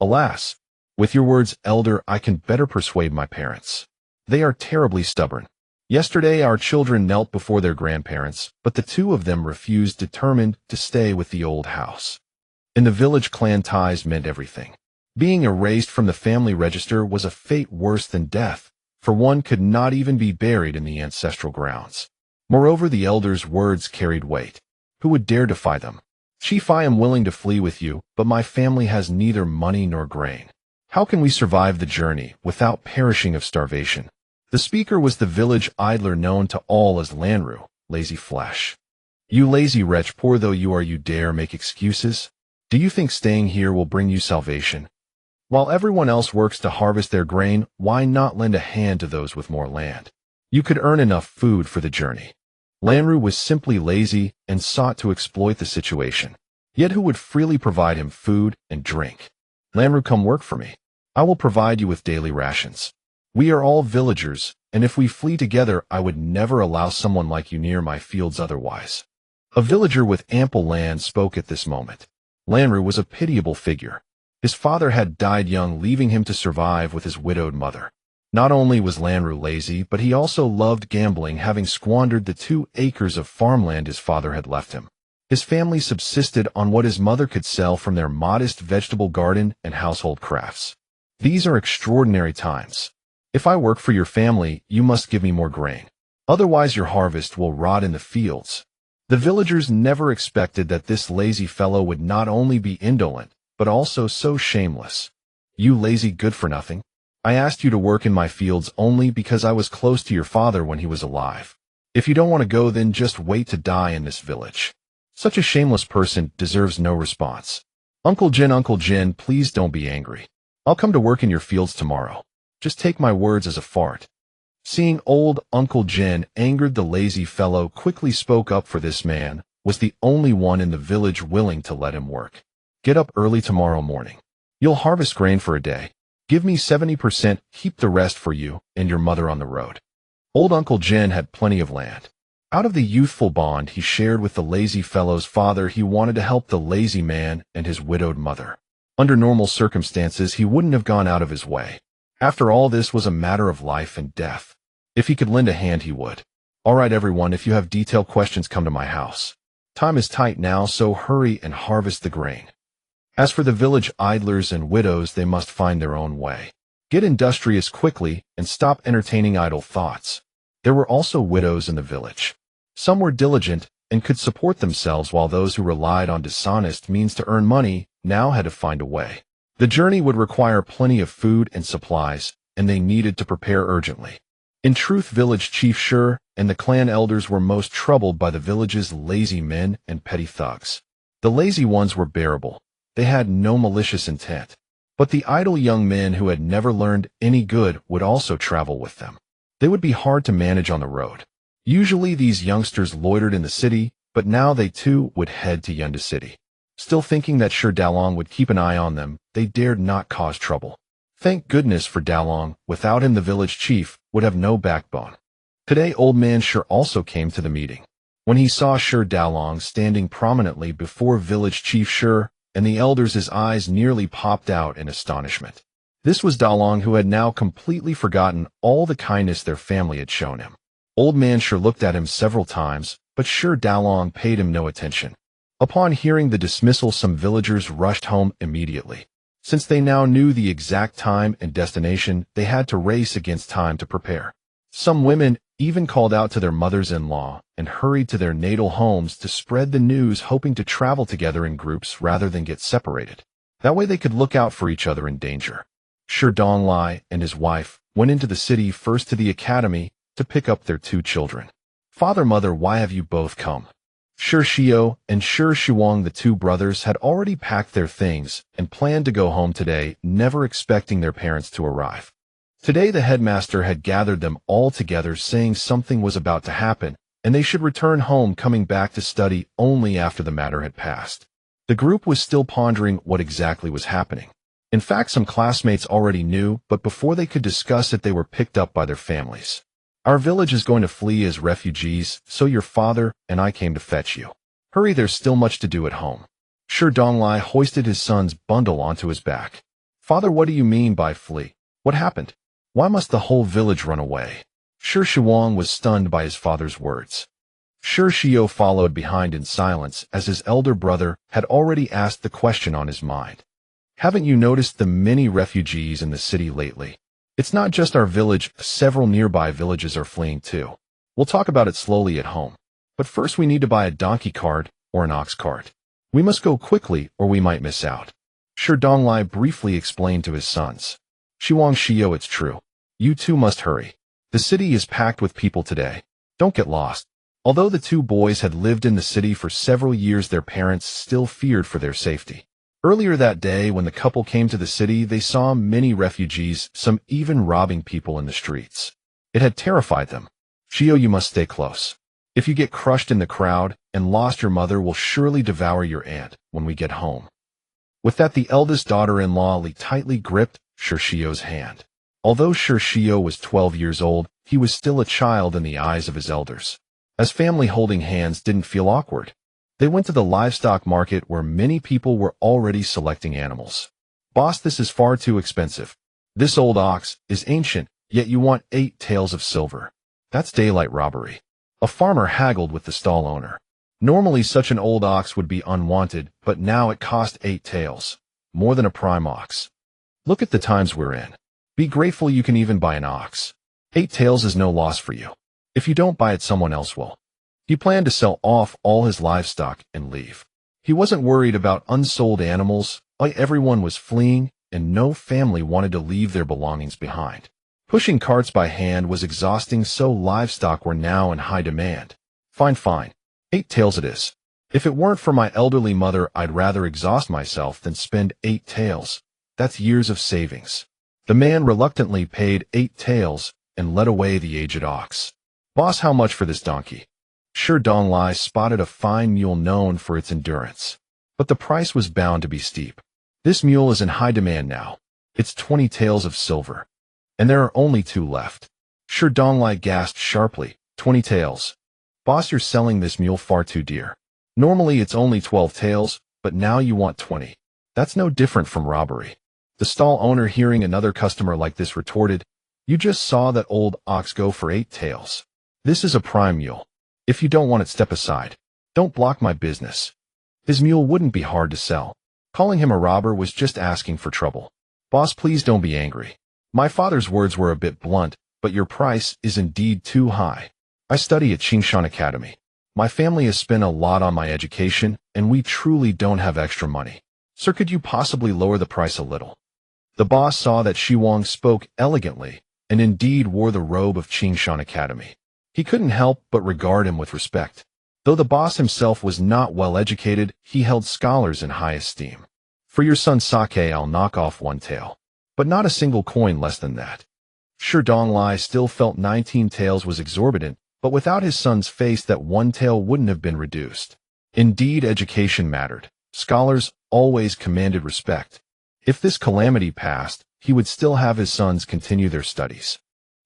Alas, with your words, elder, I can better persuade my parents. They are terribly stubborn. Yesterday our children knelt before their grandparents, but the two of them refused, determined to stay with the old house. In the village, clan ties meant everything. Being erased from the family register was a fate worse than death, for one could not even be buried in the ancestral grounds. Moreover, the elders' words carried weight. Who would dare defy them? Chief, I am willing to flee with you, but my family has neither money nor grain. How can we survive the journey without perishing of starvation? The speaker was the village idler known to all as Lanru, lazy flesh. You lazy wretch, poor though you are, you dare make excuses? Do you think staying here will bring you salvation? While everyone else works to harvest their grain, why not lend a hand to those with more land? You could earn enough food for the journey. Lanru was simply lazy and sought to exploit the situation. Yet who would freely provide him food and drink? Lanru, come work for me. I will provide you with daily rations. We are all villagers, and if we flee together, I would never allow someone like you near my fields otherwise. A villager with ample land spoke at this moment. Lanru was a pitiable figure. His father had died young, leaving him to survive with his widowed mother. Not only was Lanru lazy, but he also loved gambling, having squandered the 2 acres of farmland his father had left him. His family subsisted on what his mother could sell from their modest vegetable garden and household crafts. These are extraordinary times. If I work for your family, you must give me more grain. Otherwise your harvest will rot in the fields. The villagers never expected that this lazy fellow would not only be indolent, but also so shameless. You lazy good-for-nothing. I asked you to work in my fields only because I was close to your father when he was alive. If you don't want to go, then just wait to die in this village. Such a shameless person deserves no response. Uncle Jin, please don't be angry. I'll come to work in your fields tomorrow. Just take my words as a fart. Seeing old Uncle Jin angered, the lazy fellow quickly spoke up, for this man was the only one in the village willing to let him work. Get up early tomorrow morning. You'll harvest grain for a day. Give me 70%, keep the rest for you and your mother on the road. Old Uncle Jin had plenty of land. Out of the youthful bond he shared with the lazy fellow's father, he wanted to help the lazy man and his widowed mother. Under normal circumstances, he wouldn't have gone out of his way. After all, this was a matter of life and death. If he could lend a hand, he would. All right, everyone, if you have detailed questions, come to my house. Time is tight now, so hurry and harvest the grain. As for the village idlers and widows, they must find their own way. Get industrious quickly and stop entertaining idle thoughts. There were also widows in the village. Some were diligent and could support themselves, while those who relied on dishonest means to earn money now had to find a way. The journey would require plenty of food and supplies, and they needed to prepare urgently. In truth, village chief Sure and the clan elders were most troubled by the village's lazy men and petty thugs. The lazy ones were bearable. They had no malicious intent. But the idle young men who had never learned any good would also travel with them. They would be hard to manage on the road. Usually these youngsters loitered in the city, but now they too would head to Yunda City. Still thinking that Sure Dalong would keep an eye on them, they dared not cause trouble. Thank goodness for Dalong. Without him, the village chief would have no backbone. Today, old man Sure also came to the meeting. When he saw Sure Dalong standing prominently before village chief Sure and the elders, his eyes nearly popped out in astonishment. This was Dalong, who had now completely forgotten all the kindness their family had shown him. Old man Sure looked at him several times, but Sure Dalong paid him no attention. Upon hearing the dismissal, some villagers rushed home immediately. Since they now knew the exact time and destination, they had to race against time to prepare. Some women even called out to their mothers-in-law and hurried to their natal homes to spread the news, hoping to travel together in groups rather than get separated. That way they could look out for each other in danger. Shi Donglai and his wife went into the city first to the academy to pick up their 2 children. Father, mother, why have you both come? Shi Qiuge and Shi Shuang, the 2 brothers, had already packed their things and planned to go home today, never expecting their parents to arrive. Today the headmaster had gathered them all together, saying something was about to happen, and they should return home, coming back to study only after the matter had passed. The group was still pondering what exactly was happening. In fact, some classmates already knew, but before they could discuss it, they were picked up by their families. Our village is going to flee as refugees, so your father and I came to fetch you. Hurry, there's still much to do at home. Shi Donglai hoisted his son's bundle onto his back. Father, what do you mean by flee? What happened? Why must the whole village run away? Shi Shuang was stunned by his father's words. Shi Qiuge followed behind in silence, as his elder brother had already asked the question on his mind. Haven't you noticed the many refugees in the city lately? It's not just our village, several nearby villages are fleeing too. We'll talk about it slowly at home. But first we need to buy a donkey cart or an ox cart. We must go quickly or we might miss out. Shi Donglai briefly explained to his sons. Shuang Qiuge, it's true. You too must hurry. The city is packed with people today. Don't get lost. Although the 2 boys had lived in the city for several years, their parents still feared for their safety. Earlier that day, when the couple came to the city, they saw many refugees, some even robbing people in the streets. It had terrified them. Qiuge, you must stay close. If you get crushed in the crowd and lost, your mother will surely devour your aunt when we get home. With that, the eldest daughter-in-law tightly gripped Shi Qiuge's hand. Although Shi Qiuge was 12 years old, he was still a child in the eyes of his elders. As family, holding hands didn't feel awkward. They went to the livestock market where many people were already selecting animals. Boss, this is far too expensive. This old ox is ancient, yet you want 8 taels of silver. That's daylight robbery. A farmer haggled with the stall owner. Normally such an old ox would be unwanted, but now it cost 8 taels. More than a prime ox. Look at the times we're in. Be grateful you can even buy an ox. 8 taels is no loss for you. If you don't buy it, someone else will. He planned to sell off all his livestock and leave. He wasn't worried about unsold animals. Everyone was fleeing, and no family wanted to leave their belongings behind. Pushing carts by hand was exhausting, so livestock were now in high demand. Fine. 8 taels it is. If it weren't for my elderly mother, I'd rather exhaust myself than spend 8 taels. That's years of savings. The man reluctantly paid 8 taels and led away the aged ox. Boss, how much for this donkey? Shi Donglai spotted a fine mule known for its endurance. But the price was bound to be steep. This mule is in high demand now. It's 20 taels of silver. And there are only 2 left. Shi Donglai gasped sharply. 20 taels. Boss, you're selling this mule far too dear. Normally it's only 12 taels, but now you want 20. That's no different from robbery. The stall owner, hearing another customer like this, retorted, You just saw that old ox go for 8 taels. This is a prime mule. If you don't want it, step aside. Don't block my business. His mule wouldn't be hard to sell. Calling him a robber was just asking for trouble. Boss, please don't be angry. My father's words were a bit blunt, but your price is indeed too high. I study at Qingshan Academy. My family has spent a lot on my education, and we truly don't have extra money. Sir, could you possibly lower the price a little? The boss saw that Shuang spoke elegantly, and indeed wore the robe of Qingshan Academy. He couldn't help but regard him with respect. Though the boss himself was not well educated, he held scholars in high esteem. For your son Sake, I'll knock off 1 tael. But not a single coin less than that. Shi Donglai still felt 19 taels was exorbitant, but without his son's face, that 1 tael wouldn't have been reduced. Indeed, education mattered. Scholars always commanded respect. If this calamity passed, he would still have his sons continue their studies.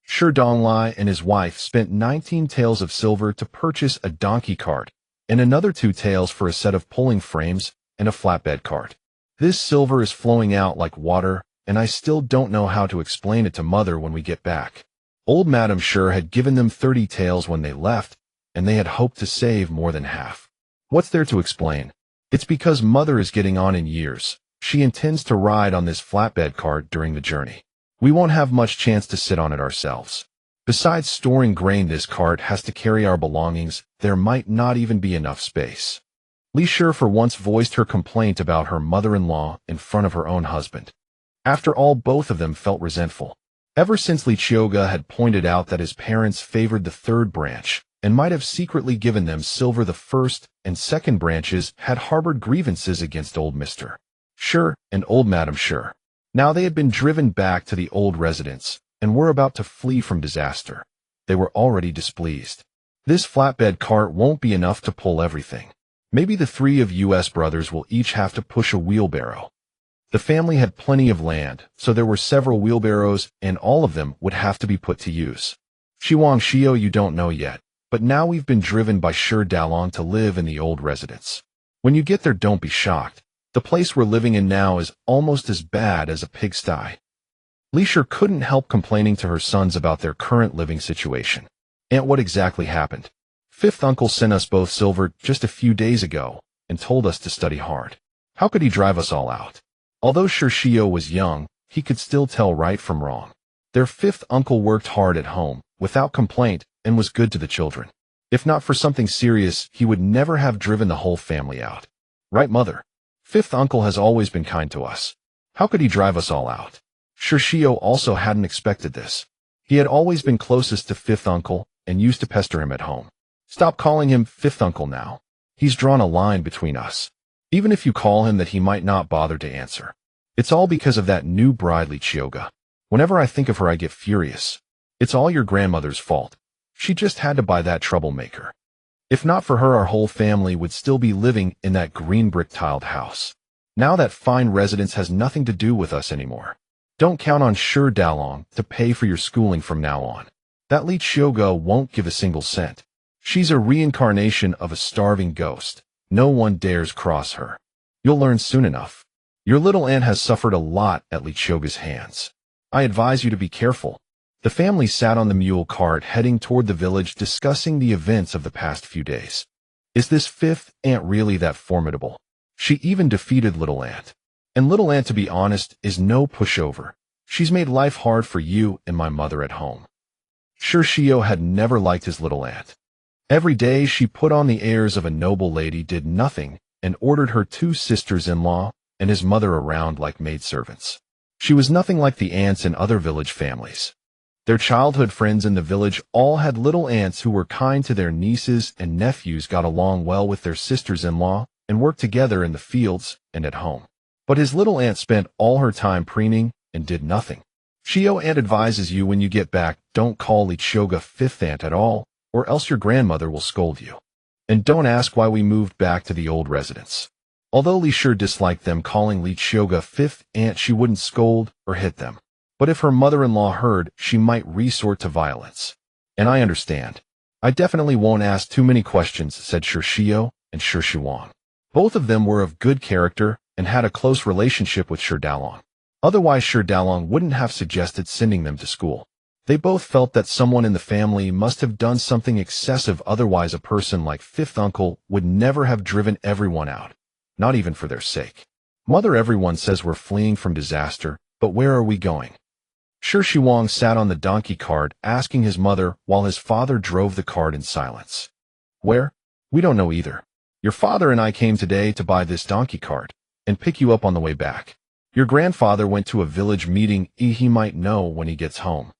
Shi Donglai and his wife spent 19 taels of silver to purchase a donkey cart, and another 2 taels for a set of pulling frames and a flatbed cart. This silver is flowing out like water, and I still don't know how to explain it to mother when we get back. Old Madame Shi had given them 30 taels when they left, and they had hoped to save more than half. What's there to explain? It's because mother is getting on in years. She intends to ride on this flatbed cart during the journey. We won't have much chance to sit on it ourselves. Besides storing grain, this cart has to carry our belongings. There might not even be enough space. Li Shi for once voiced her complaint about her mother-in-law in front of her own husband. After all, both of them felt resentful. Ever since Qiuge had pointed out that his parents favored the third branch and might have secretly given them silver, the first and second branches had harbored grievances against old Mr. Shi and old Madam Shi. Now they had been driven back to the old residence and were about to flee from disaster. They were already displeased. This flatbed cart won't be enough to pull everything. Maybe the three of us brothers will each have to push a wheelbarrow. The family had plenty of land, so there were several wheelbarrows, and all of them would have to be put to use. Xiao, you don't know yet, but now we've been driven by Shi Dalong to live in the old residence. When you get there, don't be shocked. The place we're living in now is almost as bad as a pigsty. Li Shi couldn't help complaining to her sons about their current living situation. "Aunt, what exactly happened? Fifth uncle sent us both silver just a few days ago and told us to study hard. How could he drive us all out?" Although Qiuge was young, he could still tell right from wrong. Their fifth uncle worked hard at home, without complaint, and was good to the children. If not for something serious, he would never have driven the whole family out. Right, mother? Fifth uncle has always been kind to us. How could he drive us all out? Qiuge also hadn't expected this. He had always been closest to fifth uncle and used to pester him at home. "Stop calling him fifth uncle now. He's drawn a line between us. Even if you call him that, he might not bother to answer. It's all because of that new bride, Qiuge. Whenever I think of her, I get furious. It's all your grandmother's fault. She just had to buy that troublemaker. If not for her, our whole family would still be living in that green brick-tiled house. Now that fine residence has nothing to do with us anymore. Don't count on Shi Dalong to pay for your schooling from now on. That Li Qiuge won't give a single cent. She's a reincarnation of a starving ghost. No one dares cross her. You'll learn soon enough. Your little aunt has suffered a lot at Li Qiuge's hands. I advise you to be careful." The family sat on the mule cart heading toward the village, discussing the events of the past few days. Is this fifth aunt really that formidable? She even defeated little aunt. And little aunt, to be honest, is no pushover. She's made life hard for you and my mother at home. Qiuge had never liked his little aunt. Every day she put on the airs of a noble lady, did nothing, and ordered her two sisters-in-law and his mother around like maidservants. She was nothing like the aunts in other village families. Their childhood friends in the village all had little aunts who were kind to their nieces and nephews, got along well with their sisters-in-law, and worked together in the fields and at home. But his little aunt spent all her time preening and did nothing. Qiuge aunt advises you when you get back, don't call Li Qiuge fifth aunt at all, or else your grandmother will scold you. And don't ask why we moved back to the old residence. Although Li Shi disliked them calling Li Qiuge fifth aunt, she wouldn't scold or hit them. But if her mother-in-law heard, she might resort to violence. And I understand. I definitely won't ask too many questions, said Qiuge and Shi Shuang. Both of them were of good character and had a close relationship with Shi Dalong. Otherwise, Shi Dalong wouldn't have suggested sending them to school. They both felt that someone in the family must have done something excessive, otherwise a person like fifth uncle would never have driven everyone out, not even for their sake. Mother, everyone says we're fleeing from disaster, but where are we going? Shi Shuang sat on the donkey cart asking his mother while his father drove the cart in silence. Where? We don't know either. Your father and I came today to buy this donkey cart and pick you up on the way back. Your grandfather went to a village meeting. He might know when he gets home.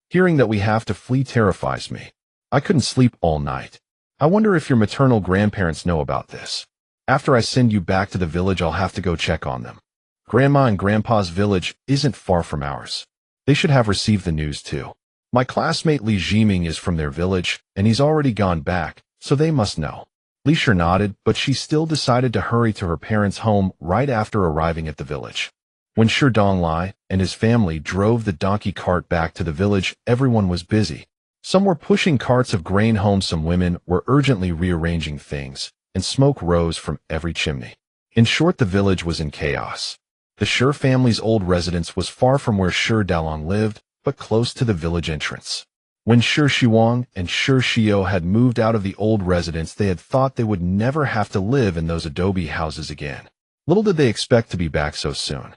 Hearing that we have to flee terrifies me. I couldn't sleep all night. I wonder if your maternal grandparents know about this. After I send you back to the village, I'll have to go check on them. Grandma and Grandpa's village isn't far from ours. They should have received the news too. My classmate Li Jiming is from their village, and he's already gone back, so they must know. Li Shi nodded, but she still decided to hurry to her parents' home right after arriving at the village. When Shi Donglai and his family drove the donkey cart back to the village, everyone was busy. Some were pushing carts of grain home, some women were urgently rearranging things, and smoke rose from every chimney. In short, the village was in chaos. The Shi family's old residence was far from where Shi Dalong lived, but close to the village entrance. When Shi Shuang and Shi Qiuge had moved out of the old residence, they had thought they would never have to live in those adobe houses again. Little did they expect to be back so soon.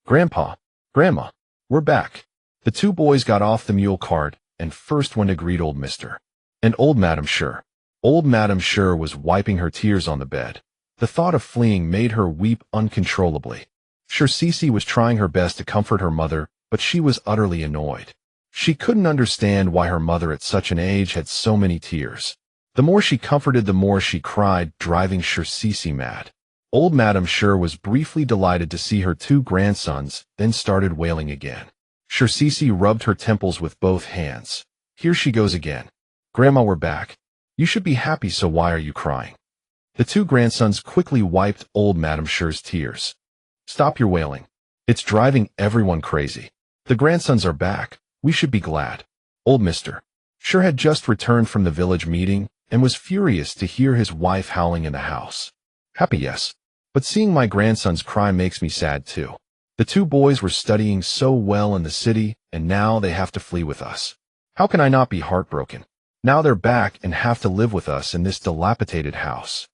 Grandpa, Grandma, we're back. The two boys got off the mule cart and first one to greet old Mr. and old Madam Sure. Old Madam Sure was wiping her tears on the bed. The thought of fleeing made her weep uncontrollably. Sure Cece was trying her best to comfort her mother, but she was utterly annoyed. She couldn't understand why her mother at such an age had so many tears. The more she comforted, the more she cried, driving Sure Cece mad. Old Madam Sure was briefly delighted to see her two grandsons, then started wailing again. Sure Cece rubbed her temples with both hands. Here she goes again. Grandma, we're back. You should be happy, so why are you crying? The two grandsons quickly wiped old Madam Sure's tears. Stop your wailing. It's driving everyone crazy. The grandsons are back. We should be glad. Old Mr. Sure had just returned from the village meeting and was furious to hear his wife howling in the house. Happy, yes. But seeing my grandsons cry makes me sad too. The two boys were studying so well in the city, and now they have to flee with us. How can I not be heartbroken? Now they're back and have to live with us in this dilapidated house.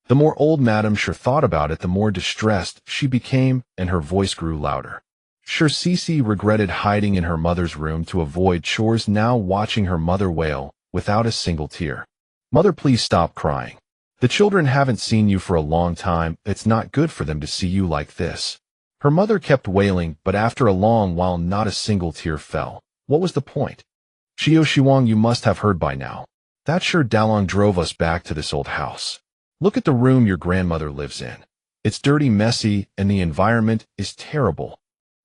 The more old Madam Sure thought about it, the more distressed she became, and her voice grew louder. Sure Cece regretted hiding in her mother's room to avoid chores, now watching her mother wail without a single tear. Mother, please stop crying. The children haven't seen you for a long time. It's not good for them to see you like this. Her mother kept wailing, but after a long while not a single tear fell. What was the point? Qiuge, you must have heard by now. That Sure Dalong drove us back to this old house. Look at the room your grandmother lives in. It's dirty, messy, and the environment is terrible.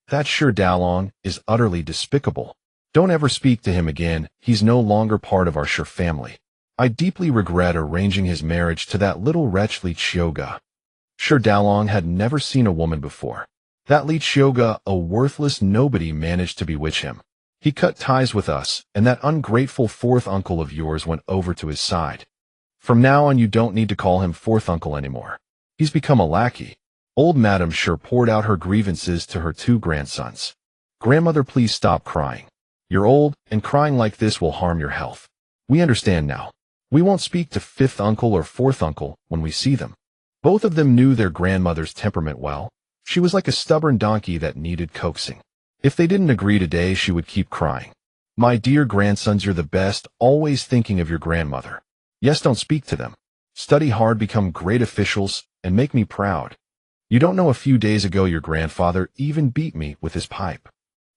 That Sure Dalong is utterly despicable. Don't ever speak to him again. He's no longer part of our Sure family. I deeply regret arranging his marriage to that little wretch Li Qiuge. Sure Dalong had never seen a woman before. That Li Qiuge, a worthless nobody, managed to bewitch him. He cut ties with us, and that ungrateful fourth uncle of yours went over to his side. From now on, you don't need to call him fourth uncle anymore. He's become a lackey. Old Madam Sure poured out her grievances to her two grandsons. Grandmother, please stop crying. You're old, and crying like this will harm your health. We understand now. We won't speak to fifth uncle or fourth uncle when we see them. Both of them knew their grandmother's temperament well. She was like a stubborn donkey that needed coaxing. If they didn't agree today, she would keep crying. My dear grandsons, you're the best, always thinking of your grandmother. Yes, don't speak to them. Study hard, become great officials, and make me proud. You don't know, a few days ago your grandfather even beat me with his pipe.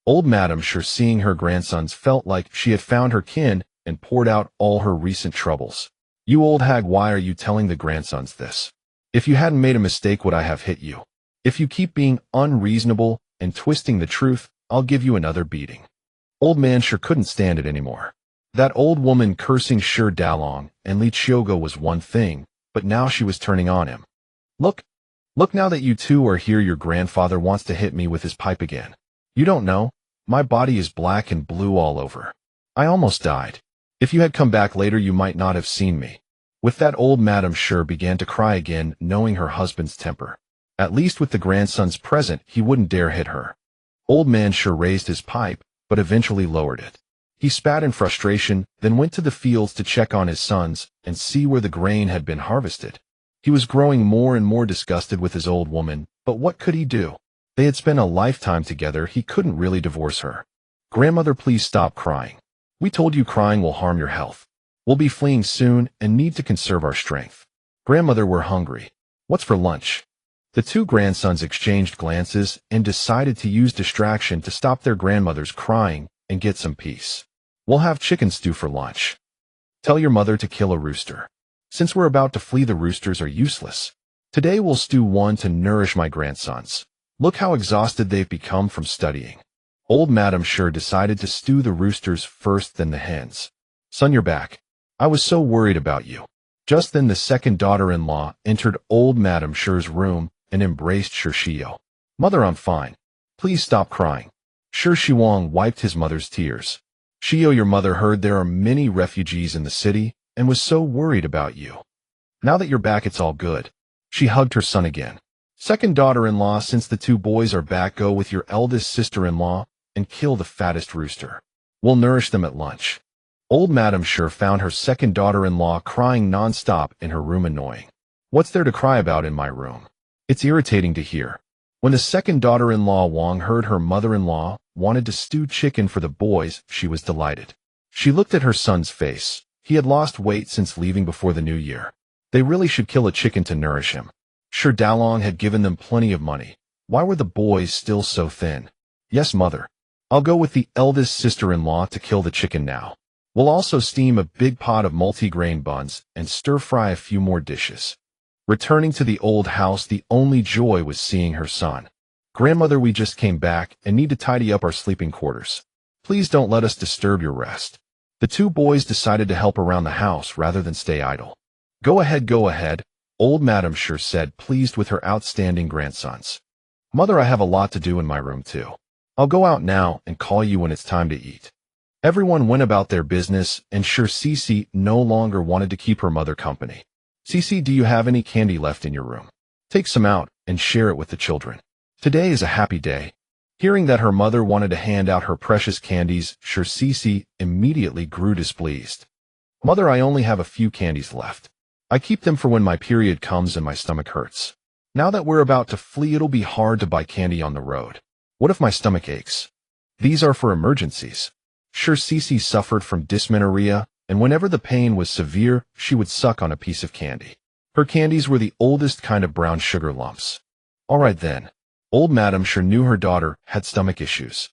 Old Madam Sure, seeing her grandsons, felt like she had found her kin and poured out all her recent troubles. You old hag, why are you telling the grandsons this? If you hadn't made a mistake, would I have hit you? If you keep being unreasonable and twisting the truth, I'll give you another beating. Old Man Sure couldn't stand it anymore. That old woman cursing Sure Dalong and Li Qiuge was one thing, but now she was turning on him. Look now that you two are here, your grandfather wants to hit me with his pipe again. You don't know, my body is black and blue all over. I almost died. If you had come back later, you might not have seen me. With that, old Madam Sure began to cry again, knowing her husband's temper. At least with the grandsons present, he wouldn't dare hit her. Old Man Sure raised his pipe, but eventually lowered it. He spat in frustration, then went to the fields to check on his sons and see where the grain had been harvested. He was growing more and more disgusted with his old woman, but what could he do? They had spent a lifetime together. He couldn't really divorce her. Grandmother, please stop crying. We told you crying will harm your health. We'll be fleeing soon and need to conserve our strength. Grandmother, we're hungry. What's for lunch? The two grandsons exchanged glances and decided to use distraction to stop their grandmother's crying and get some peace. We'll have chicken stew for lunch. Tell your mother to kill a rooster. Since we're about to flee, the roosters are useless. Today we'll stew one to nourish my grandsons. Look how exhausted they've become from studying. Old Madam Sure decided to stew the roosters first, then the hens. Son, you're back. I was so worried about you. Just then the second daughter-in-law entered old Madam Sure's room and embraced Sure Qiuge. Mother, I'm fine. Please stop crying. Sure Qiuge wiped his mother's tears. Qiuge, your mother heard there are many refugees in the city and was so worried about you. Now that you're back, it's all good. She hugged her son again. Second daughter-in-law, since the two boys are back, go with your eldest sister-in-law and kill the fattest rooster. We'll nourish them at lunch. Old Madam Sure found her second daughter-in-law crying non-stop in her room, annoying. What's there to cry about in my room? It's irritating to hear. When the second daughter-in-law Wang heard her mother-in-law wanted to stew chicken for the boys, she was delighted. She looked at her son's face. He had lost weight since leaving before the new year. They really should kill a chicken to nourish him. Sure, Dalong had given them plenty of money. Why were the boys still so thin? Yes, mother. I'll go with the eldest sister-in-law to kill the chicken now. We'll also steam a big pot of multigrain buns and stir-fry a few more dishes. Returning to the old house, the only joy was seeing her son. Grandmother, we just came back and need to tidy up our sleeping quarters. Please don't let us disturb your rest. The two boys decided to help around the house rather than stay idle. Go ahead, old Madam Sure said, pleased with her outstanding grandsons. Mother, I have a lot to do in my room too. I'll go out now and call you when it's time to eat. Everyone went about their business, and Sure Cece no longer wanted to keep her mother company. Cece, do you have any candy left in your room? Take some out and share it with the children. Today is a happy day. Hearing that her mother wanted to hand out her precious candies, Sure Cece immediately grew displeased. Mother, I only have a few candies left. I keep them for when my period comes and my stomach hurts. Now that we're about to flee, it'll be hard to buy candy on the road. What if my stomach aches? These are for emergencies. Sure Cece suffered from dysmenorrhea, and whenever the pain was severe, she would suck on a piece of candy. Her candies were the oldest kind of brown sugar lumps. All right then. Old Madam Sure knew her daughter had stomach issues.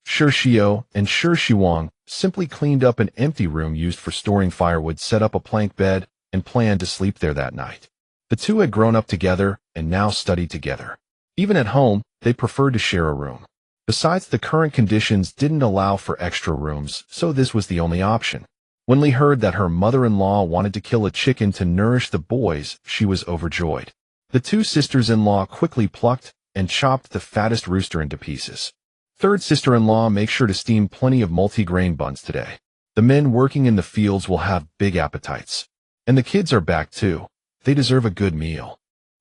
Sure Qiuge and Sure Qiuge simply cleaned up an empty room used for storing firewood, set up a plank bed, and planned to sleep there that night. The two had grown up together and now studied together. Even at home, they preferred to share a room. Besides, the current conditions didn't allow for extra rooms, so this was the only option. When Lee heard that her mother-in-law wanted to kill a chicken to nourish the boys, she was overjoyed. The two sisters-in-law quickly plucked and chopped the fattest rooster into pieces. Third sister-in-law, make sure to steam plenty of multigrain buns today. The men working in the fields will have big appetites. And the kids are back too. They deserve a good meal.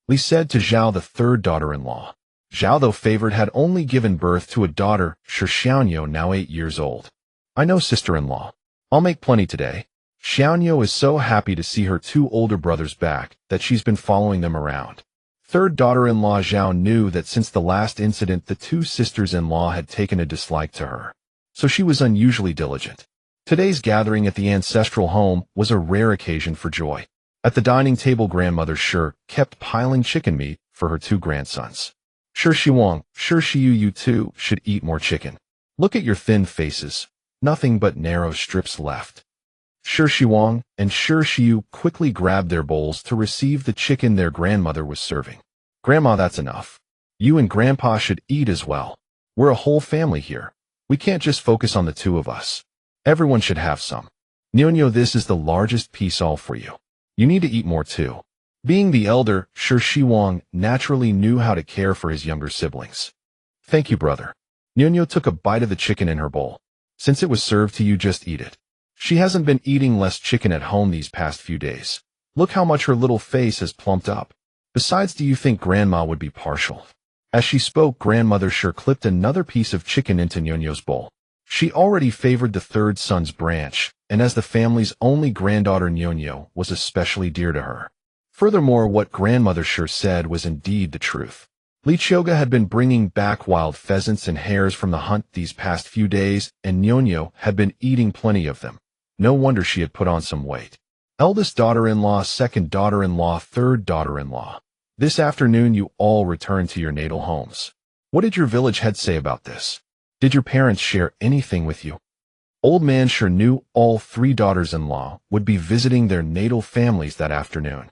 Li said to Zhao, the third daughter-in-law. Zhao, though favored, had only given birth to a daughter, Sure Xiaonyo, now 8 years old. I know, sister-in-law. I'll make plenty today. Xiaonyo is so happy to see her two older brothers back that she's been following them around. Third daughter-in-law Zhao knew that since the last incident, the two sisters-in-law had taken a dislike to her. So she was unusually diligent. Today's gathering at the ancestral home was a rare occasion for joy. At the dining table, Grandmother Sure kept piling chicken meat for her two grandsons. Sure Qiuge, Sure Qiuge, you two should eat more chicken. Look at your thin faces. Nothing but narrow strips left. Sure Qiuge and Sure Qiuge quickly grabbed their bowls to receive the chicken their grandmother was serving. Grandma, that's enough. You and Grandpa should eat as well. We're a whole family here. We can't just focus on the two of us. Everyone should have some. Nyonyo, this is the largest piece, all for you. You need to eat more too. Being the elder, Sure Qiuge naturally knew how to care for his younger siblings. Thank you, brother. Nyonyo took a bite of the chicken in her bowl. Since it was served to you, just eat it. She hasn't been eating less chicken at home these past few days. Look how much her little face has plumped up. Besides, do you think Grandma would be partial? As she spoke, Grandmother Sure clipped another piece of chicken into Nyonyo's bowl. She already favored the third son's branch, and as the family's only granddaughter, Nyonyo was especially dear to her. Furthermore, what Grandmother Sure said was indeed the truth. Qiuge had been bringing back wild pheasants and hares from the hunt these past few days, and Nyonyo had been eating plenty of them. No wonder she had put on some weight. Eldest daughter-in-law, second daughter-in-law, third daughter-in-law. This afternoon you all returned to your natal homes. What did your village head say about this? Did your parents share anything with you? Old Man Sure knew all three daughters-in-law would be visiting their natal families that afternoon.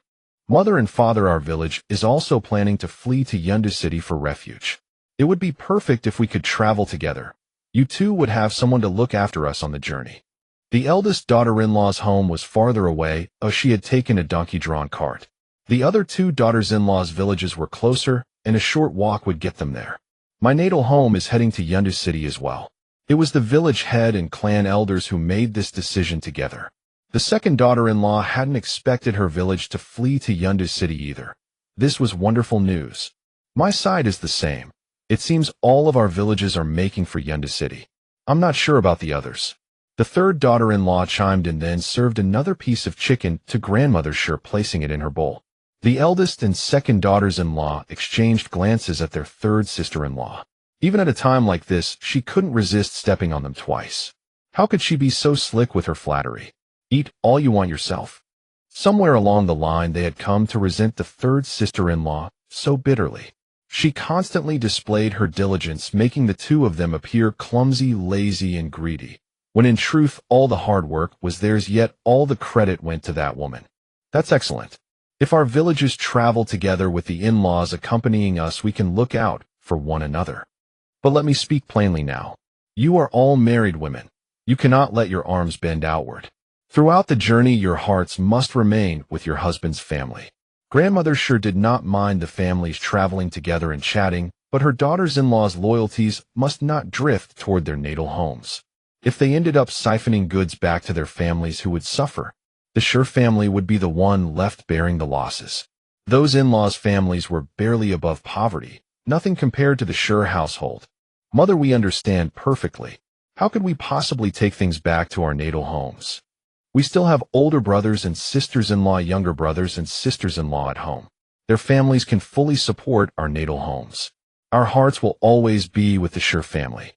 Mother and father, our village is also planning to flee to Yundu City for refuge. It would be perfect if we could travel together. You two would have someone to look after us on the journey. The eldest daughter-in-law's home was farther away, as she had taken a donkey-drawn cart. The other two daughters-in-law's villages were closer, and a short walk would get them there. My natal home is heading to Yundu City as well. It was the village head and clan elders who made this decision together. The second daughter-in-law hadn't expected her village to flee to Yundu City either. This was wonderful news. My side is the same. It seems all of our villages are making for Yundu City. I'm not sure about the others. The third daughter-in-law chimed in, then served another piece of chicken to Grandmother Sure, placing it in her bowl. The eldest and second daughters-in-law exchanged glances at their third sister-in-law. Even at a time like this, she couldn't resist stepping on them twice. How could she be so slick with her flattery? Eat all you want yourself. Somewhere along the line they had come to resent the third sister-in-law so bitterly. She constantly displayed her diligence, making the two of them appear clumsy, lazy, and greedy, when in truth all the hard work was theirs, yet all the credit went to that woman. That's excellent. If our villages travel together with the in-laws accompanying us, we can look out for one another. But let me speak plainly now. You are all married women. You cannot let your arms bend outward. Throughout the journey, your hearts must remain with your husband's family. Grandmother sure did not mind the families traveling together and chatting, but her daughters-in-law's loyalties must not drift toward their natal homes. If they ended up siphoning goods back to their families, who would suffer? The Sure family would be the one left bearing the losses. Those in-laws' families were barely above poverty, nothing compared to the Sure household. Mother, we understand perfectly. How could we possibly take things back to our natal homes? We still have older brothers and sisters-in-law, younger brothers and sisters-in-law at home. Their families can fully support our natal homes. Our hearts will always be with the Sure family.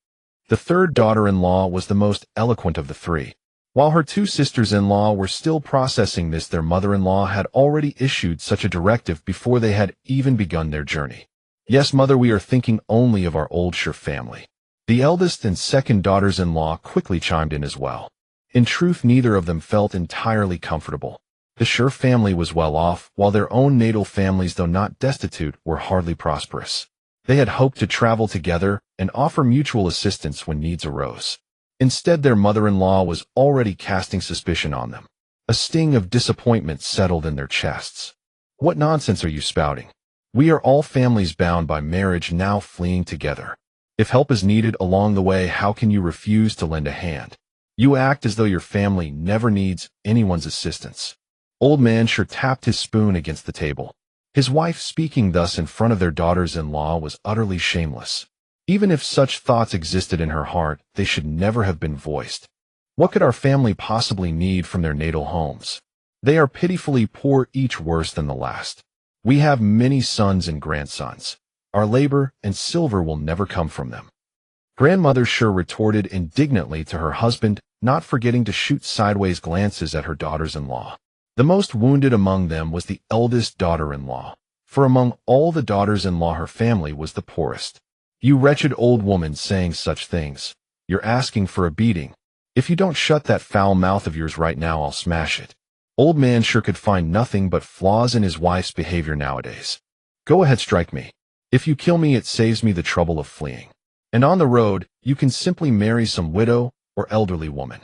The third daughter-in-law was the most eloquent of the three. While her two sisters-in-law were still processing this, their mother-in-law had already issued such a directive before they had even begun their journey. Yes, Mother, we are thinking only of our old Sure family. The eldest and second daughters-in-law quickly chimed in as well. In truth, neither of them felt entirely comfortable. The Sure family was well off, while their own natal families, though not destitute, were hardly prosperous. They had hoped to travel together and offer mutual assistance when needs arose. Instead, their mother-in-law was already casting suspicion on them. A sting of disappointment settled in their chests. What nonsense are you spouting? We are all families bound by marriage, now fleeing together. If help is needed along the way, how can you refuse to lend a hand? You act as though your family never needs anyone's assistance. Old Man Sure tapped his spoon against the table. His wife speaking thus in front of their daughters-in-law was utterly shameless. Even if such thoughts existed in her heart, they should never have been voiced. What could our family possibly need from their natal homes? They are pitifully poor, each worse than the last. We have many sons and grandsons. Our labor and silver will never come from them. Grandmother Sure retorted indignantly to her husband, not forgetting to shoot sideways glances at her daughters-in-law. The most wounded among them was the eldest daughter-in-law, for among all the daughters-in-law her family was the poorest. You wretched old woman, saying such things. You're asking for a beating. If you don't shut that foul mouth of yours right now, I'll smash it. Old Man Sure could find nothing but flaws in his wife's behavior nowadays. Go ahead, strike me. If you kill me, it saves me the trouble of fleeing. And on the road, you can simply marry some widow or elderly woman.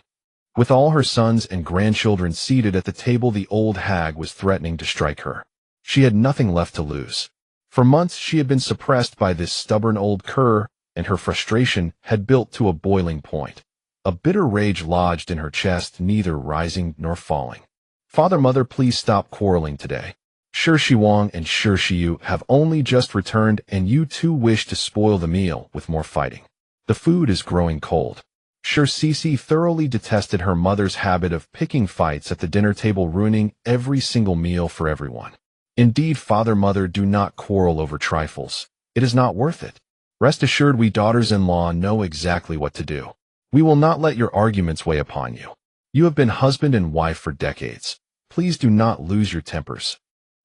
With all her sons and grandchildren seated at the table, the old hag was threatening to strike her. She had nothing left to lose. For months she had been suppressed by this stubborn old cur, and her frustration had built to a boiling point. A bitter rage lodged in her chest, neither rising nor falling. Father, Mother, please stop quarreling today. Sure Qiuge and Sure Qiu have only just returned, and you two wish to spoil the meal with more fighting. The food is growing cold. Sure Cici thoroughly detested her mother's habit of picking fights at the dinner table, ruining every single meal for everyone. Indeed, Father, Mother, do not quarrel over trifles. It is not worth it. Rest assured, we daughters-in-law know exactly what to do. We will not let your arguments weigh upon you. You have been husband and wife for decades. Please do not lose your tempers.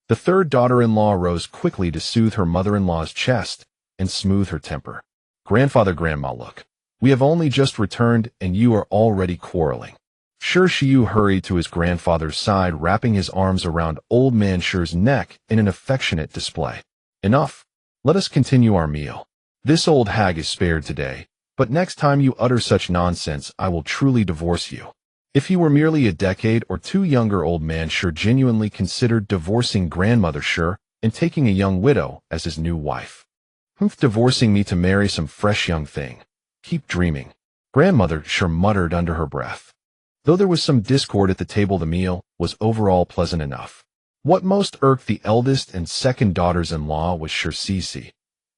The third daughter-in-law rose quickly to soothe her mother-in-law's chest and smooth her temper. Grandfather, Grandma, look. We have only just returned, and you are already quarreling. Sure Qiu hurried to his grandfather's side, wrapping his arms around Old Man Sure's neck in an affectionate display. Enough. Let us continue our meal. This old hag is spared today, but next time you utter such nonsense, I will truly divorce you. If he were merely a decade or two younger, Old Man Sure genuinely considered divorcing Grandmother Sure and taking a young widow as his new wife. Divorcing me to marry some fresh young thing. Keep dreaming. Grandmother Sure muttered under her breath. Though there was some discord at the table, the meal was overall pleasant enough. What most irked the eldest and second daughters-in-law was Sure Cici.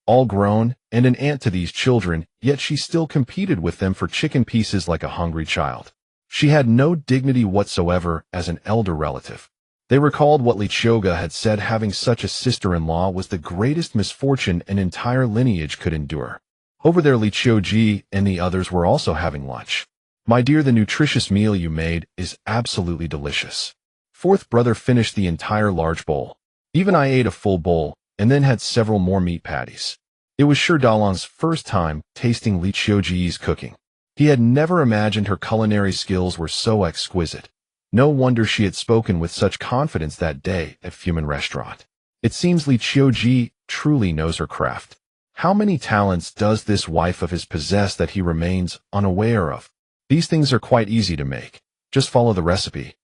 All grown and an aunt to these children, yet she still competed with them for chicken pieces like a hungry child. She had no dignity whatsoever as an elder relative. They recalled what Qiuge had said: having such a sister-in-law was the greatest misfortune an entire lineage could endure. Over there, Qiuge and the others were also having lunch. My dear, the nutritious meal you made is absolutely delicious. Fourth brother finished the entire large bowl. Even I ate a full bowl, and then had several more meat patties. It was Dalong's first time tasting Li Qiuge's cooking. He had never imagined her culinary skills were so exquisite. No wonder she had spoken with such confidence that day at Fumin restaurant. It seems Li Qiuge truly knows her craft. How many talents does this wife of his possess that he remains unaware of? These things are quite easy to make. Just follow the recipe.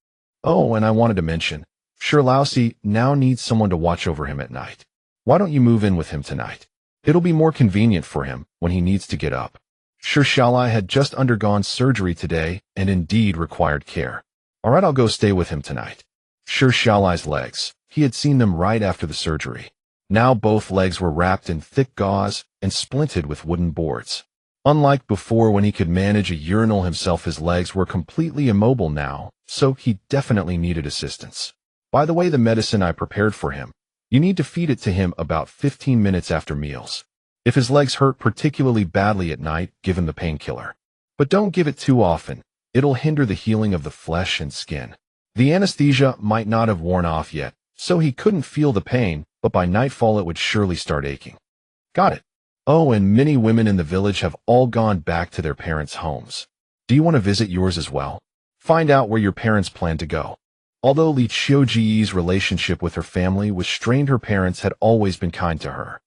Oh, and I wanted to mention, Laosi now needs someone to watch over him at night. Why don't you move in with him tonight? It'll be more convenient for him when he needs to get up. Xiaolai had just undergone surgery today and indeed required care. All right, I'll go stay with him tonight. Xiaolai's legs. He had seen them right after the surgery. Now both legs were wrapped in thick gauze and splinted with wooden boards. Unlike before when he could manage a urinal himself, his legs were completely immobile now, so he definitely needed assistance. By the way, the medicine I prepared for him, you need to feed it to him about 15 minutes after meals. If his legs hurt particularly badly at night, give him the painkiller. But don't give it too often. It'll hinder the healing of the flesh and skin. The anesthesia might not have worn off yet, so he couldn't feel the pain, but by nightfall it would surely start aching. Got it. Oh, and many women in the village have all gone back to their parents' homes. Do you want to visit yours as well? Find out where your parents plan to go. Although Li Qiuge's relationship with her family was strained, her parents had always been kind to her.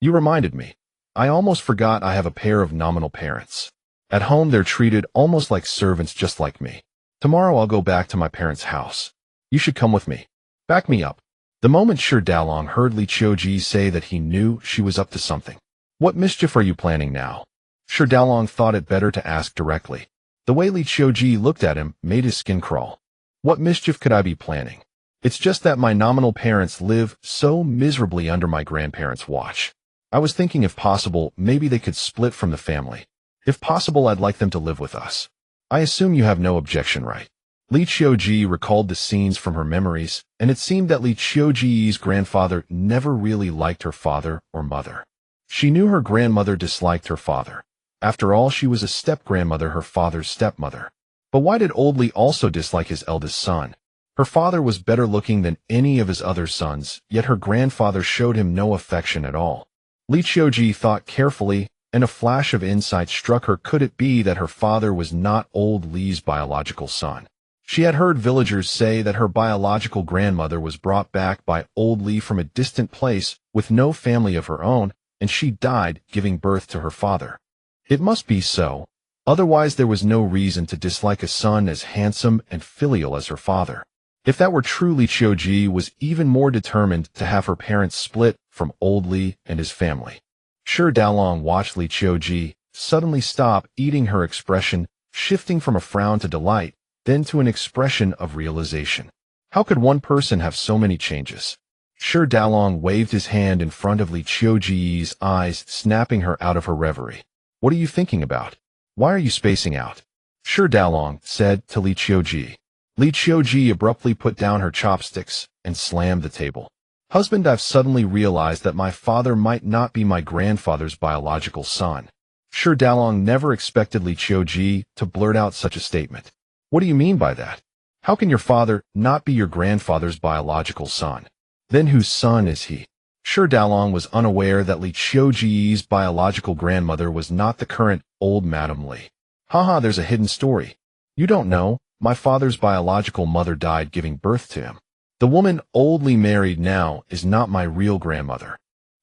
You reminded me. I almost forgot I have a pair of nominal parents. At home they're treated almost like servants, just like me. Tomorrow I'll go back to my parents' house. You should come with me. Back me up. The moment Dalong heard Li Qiuge say that, he knew she was up to something. What mischief are you planning now? Dalong thought it better to ask directly. The way Li Qiuge looked at him made his skin crawl. What mischief could I be planning? It's just that my nominal parents live so miserably under my grandparents' watch. I was thinking, if possible, maybe they could split from the family. If possible, I'd like them to live with us. I assume you have no objection, right? Li Qiuge recalled the scenes from her memories, and it seemed that Li Qiuge's grandfather never really liked her father or mother. She knew her grandmother disliked her father. After all, she was a step-grandmother, her father's stepmother. But why did old Li also dislike his eldest son? Her father was better looking than any of his other sons, yet her grandfather showed him no affection at all. Li Qiuge thought carefully, and a flash of insight struck her. Could it be that her father was not old Li's biological son? She had heard villagers say that her biological grandmother was brought back by old Li from a distant place with no family of her own, and she died giving birth to her father. It must be so. Otherwise there was no reason to dislike a son as handsome and filial as her father. If that were true, Li Qiuge was even more determined to have her parents split from old Li and his family. Dalong watched Li Qiuge suddenly stop eating, her expression shifting from a frown to delight, then to an expression of realization. How could one person have so many changes? Dalong waved his hand in front of Li Qiuge's eyes, snapping her out of her reverie. What are you thinking about? Why are you spacing out? Dalong said to Li Qiuge. Li Qiuge abruptly put down her chopsticks and slammed the table. Husband, I've suddenly realized that my father might not be my grandfather's biological son. Dalong never expected Li Qiuge to blurt out such a statement. What do you mean by that? How can your father not be your grandfather's biological son? Then whose son is he? Dalong was unaware that Li Qiuge's biological grandmother was not the current old Madame Li. Haha, there's a hidden story. You don't know, my father's biological mother died giving birth to him. The woman old Li married now is not my real grandmother.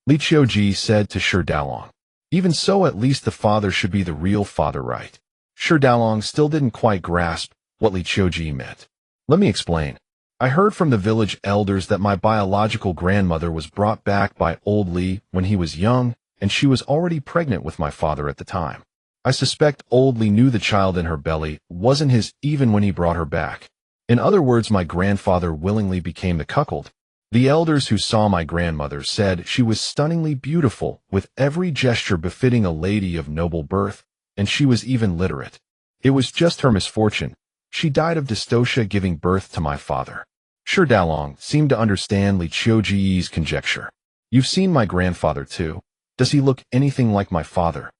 Li Qiuge said to Dalong. Even so, at least the father should be the real father, right? Dalong still didn't quite grasp what Li Qiuge meant. Let me explain. I heard from the village elders that my biological grandmother was brought back by old Li when he was young, and she was already pregnant with my father at the time. I suspect old Li knew the child in her belly wasn't his even when he brought her back. In other words, my grandfather willingly became the cuckold. The elders who saw my grandmother said she was stunningly beautiful, with every gesture befitting a lady of noble birth, and she was even literate. It was just her misfortune. She died of dystocia giving birth to my father. Dalong seemed to understand Li Qiuge's conjecture. You've seen my grandfather too. Does he look anything like my father?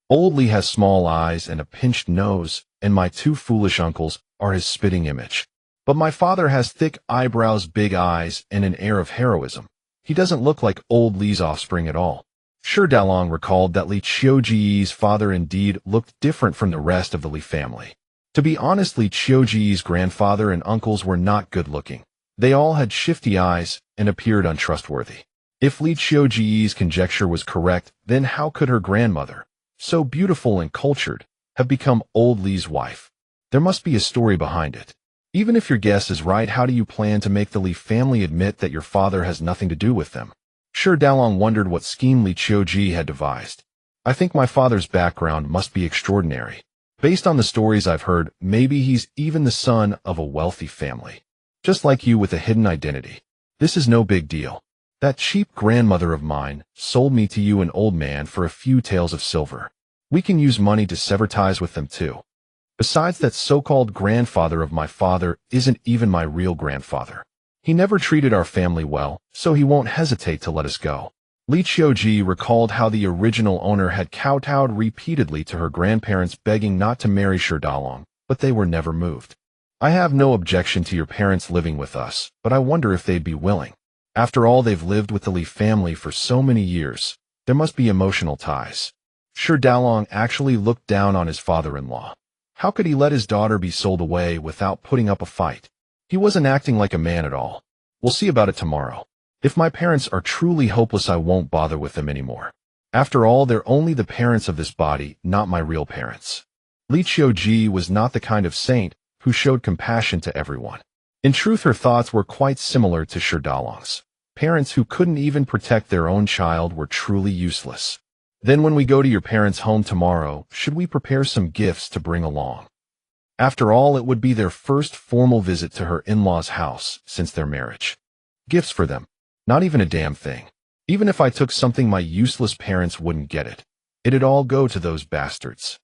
Old Li has small eyes and a pinched nose, and my two foolish uncles are his spitting image. But my father has thick eyebrows, big eyes, and an air of heroism. He doesn't look like old Li's offspring at all. Shi Dalong recalled that Qiuge's father indeed looked different from the rest of the Li family. To be honest, Qiuge's grandfather and uncles were not good-looking. They all had shifty eyes and appeared untrustworthy. If Qiuge's conjecture was correct, then how could her grandmother, so beautiful and cultured, have become old Li's wife? There must be a story behind it. Even if your guess is right, how do you plan to make the Li family admit that your father has nothing to do with them? Shi Dalong wondered what scheme Qiuge had devised. I think my father's background must be extraordinary. Based on the stories I've heard, maybe he's even the son of a wealthy family. Just like you, with a hidden identity. This is no big deal. That cheap grandmother of mine sold me to you, an old man, for a few taels of silver. We can use money to sever ties with them too. Besides, that so-called grandfather of my father isn't even my real grandfather. He never treated our family well, so he won't hesitate to let us go. Qiuge recalled how the original owner had kowtowed repeatedly to her grandparents, begging not to marry Shi Dalong, but they were never moved. I have no objection to your parents living with us, but I wonder if they'd be willing. After all, they've lived with the Li family for so many years. There must be emotional ties. Shi Dalong actually looked down on his father-in-law. How could he let his daughter be sold away without putting up a fight? He wasn't acting like a man at all. We'll see about it tomorrow. If my parents are truly hopeless, I won't bother with them anymore. After all, they're only the parents of this body, not my real parents. Qiuge was not the kind of saint who showed compassion to everyone. In truth, her thoughts were quite similar to Shi Dalong's. Parents who couldn't even protect their own child were truly useless. Then when we go to your parents' home tomorrow, should we prepare some gifts to bring along? After all, it would be their first formal visit to her in-laws' house since their marriage. Gifts for them? Not even a damn thing. Even if I took something, my useless parents wouldn't get it. It'd all go to those bastards.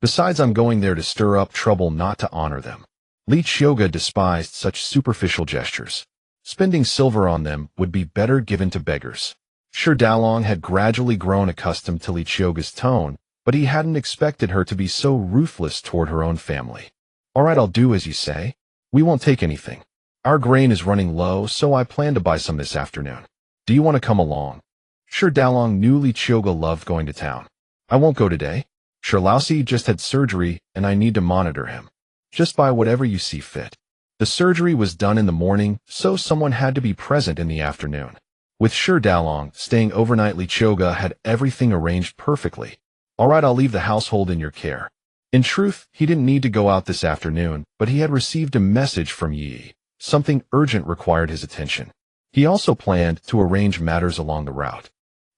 Besides, I'm going there to stir up trouble, not to honor them. Qiuge despised such superficial gestures. Spending silver on them would be better given to beggars. Shi Dalong had gradually grown accustomed to Qiuge's tone, but he hadn't expected her to be so ruthless toward her own family. All right, I'll do as you say. We won't take anything. Our grain is running low, so I plan to buy some this afternoon. Do you want to come along? Shi Dalong knew Qiuge loved going to town. I won't go today. Shi just had surgery, and I need to monitor him. Just buy whatever you see fit. The surgery was done in the morning, so someone had to be present in the afternoon. With Shi Dalong staying overnight, Qiuge had everything arranged perfectly. All right, I'll leave the household in your care. In truth, he didn't need to go out this afternoon, but he had received a message from Yi. Something urgent required his attention. He also planned to arrange matters along the route.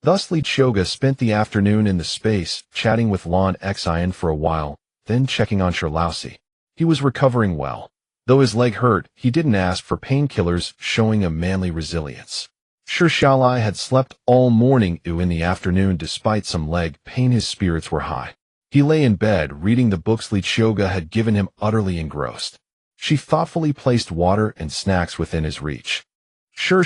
Thus, Qiuge spent the afternoon in the space, chatting with Lan Xian for a while, then checking on Shi. He was recovering well. Though his leg hurt, he didn't ask for painkillers, showing a manly resilience. Shi had slept all morning. In the afternoon, despite some leg pain, his spirits were high. He lay in bed, reading the books Qiuge had given him, utterly engrossed. She thoughtfully placed water and snacks within his reach. Shi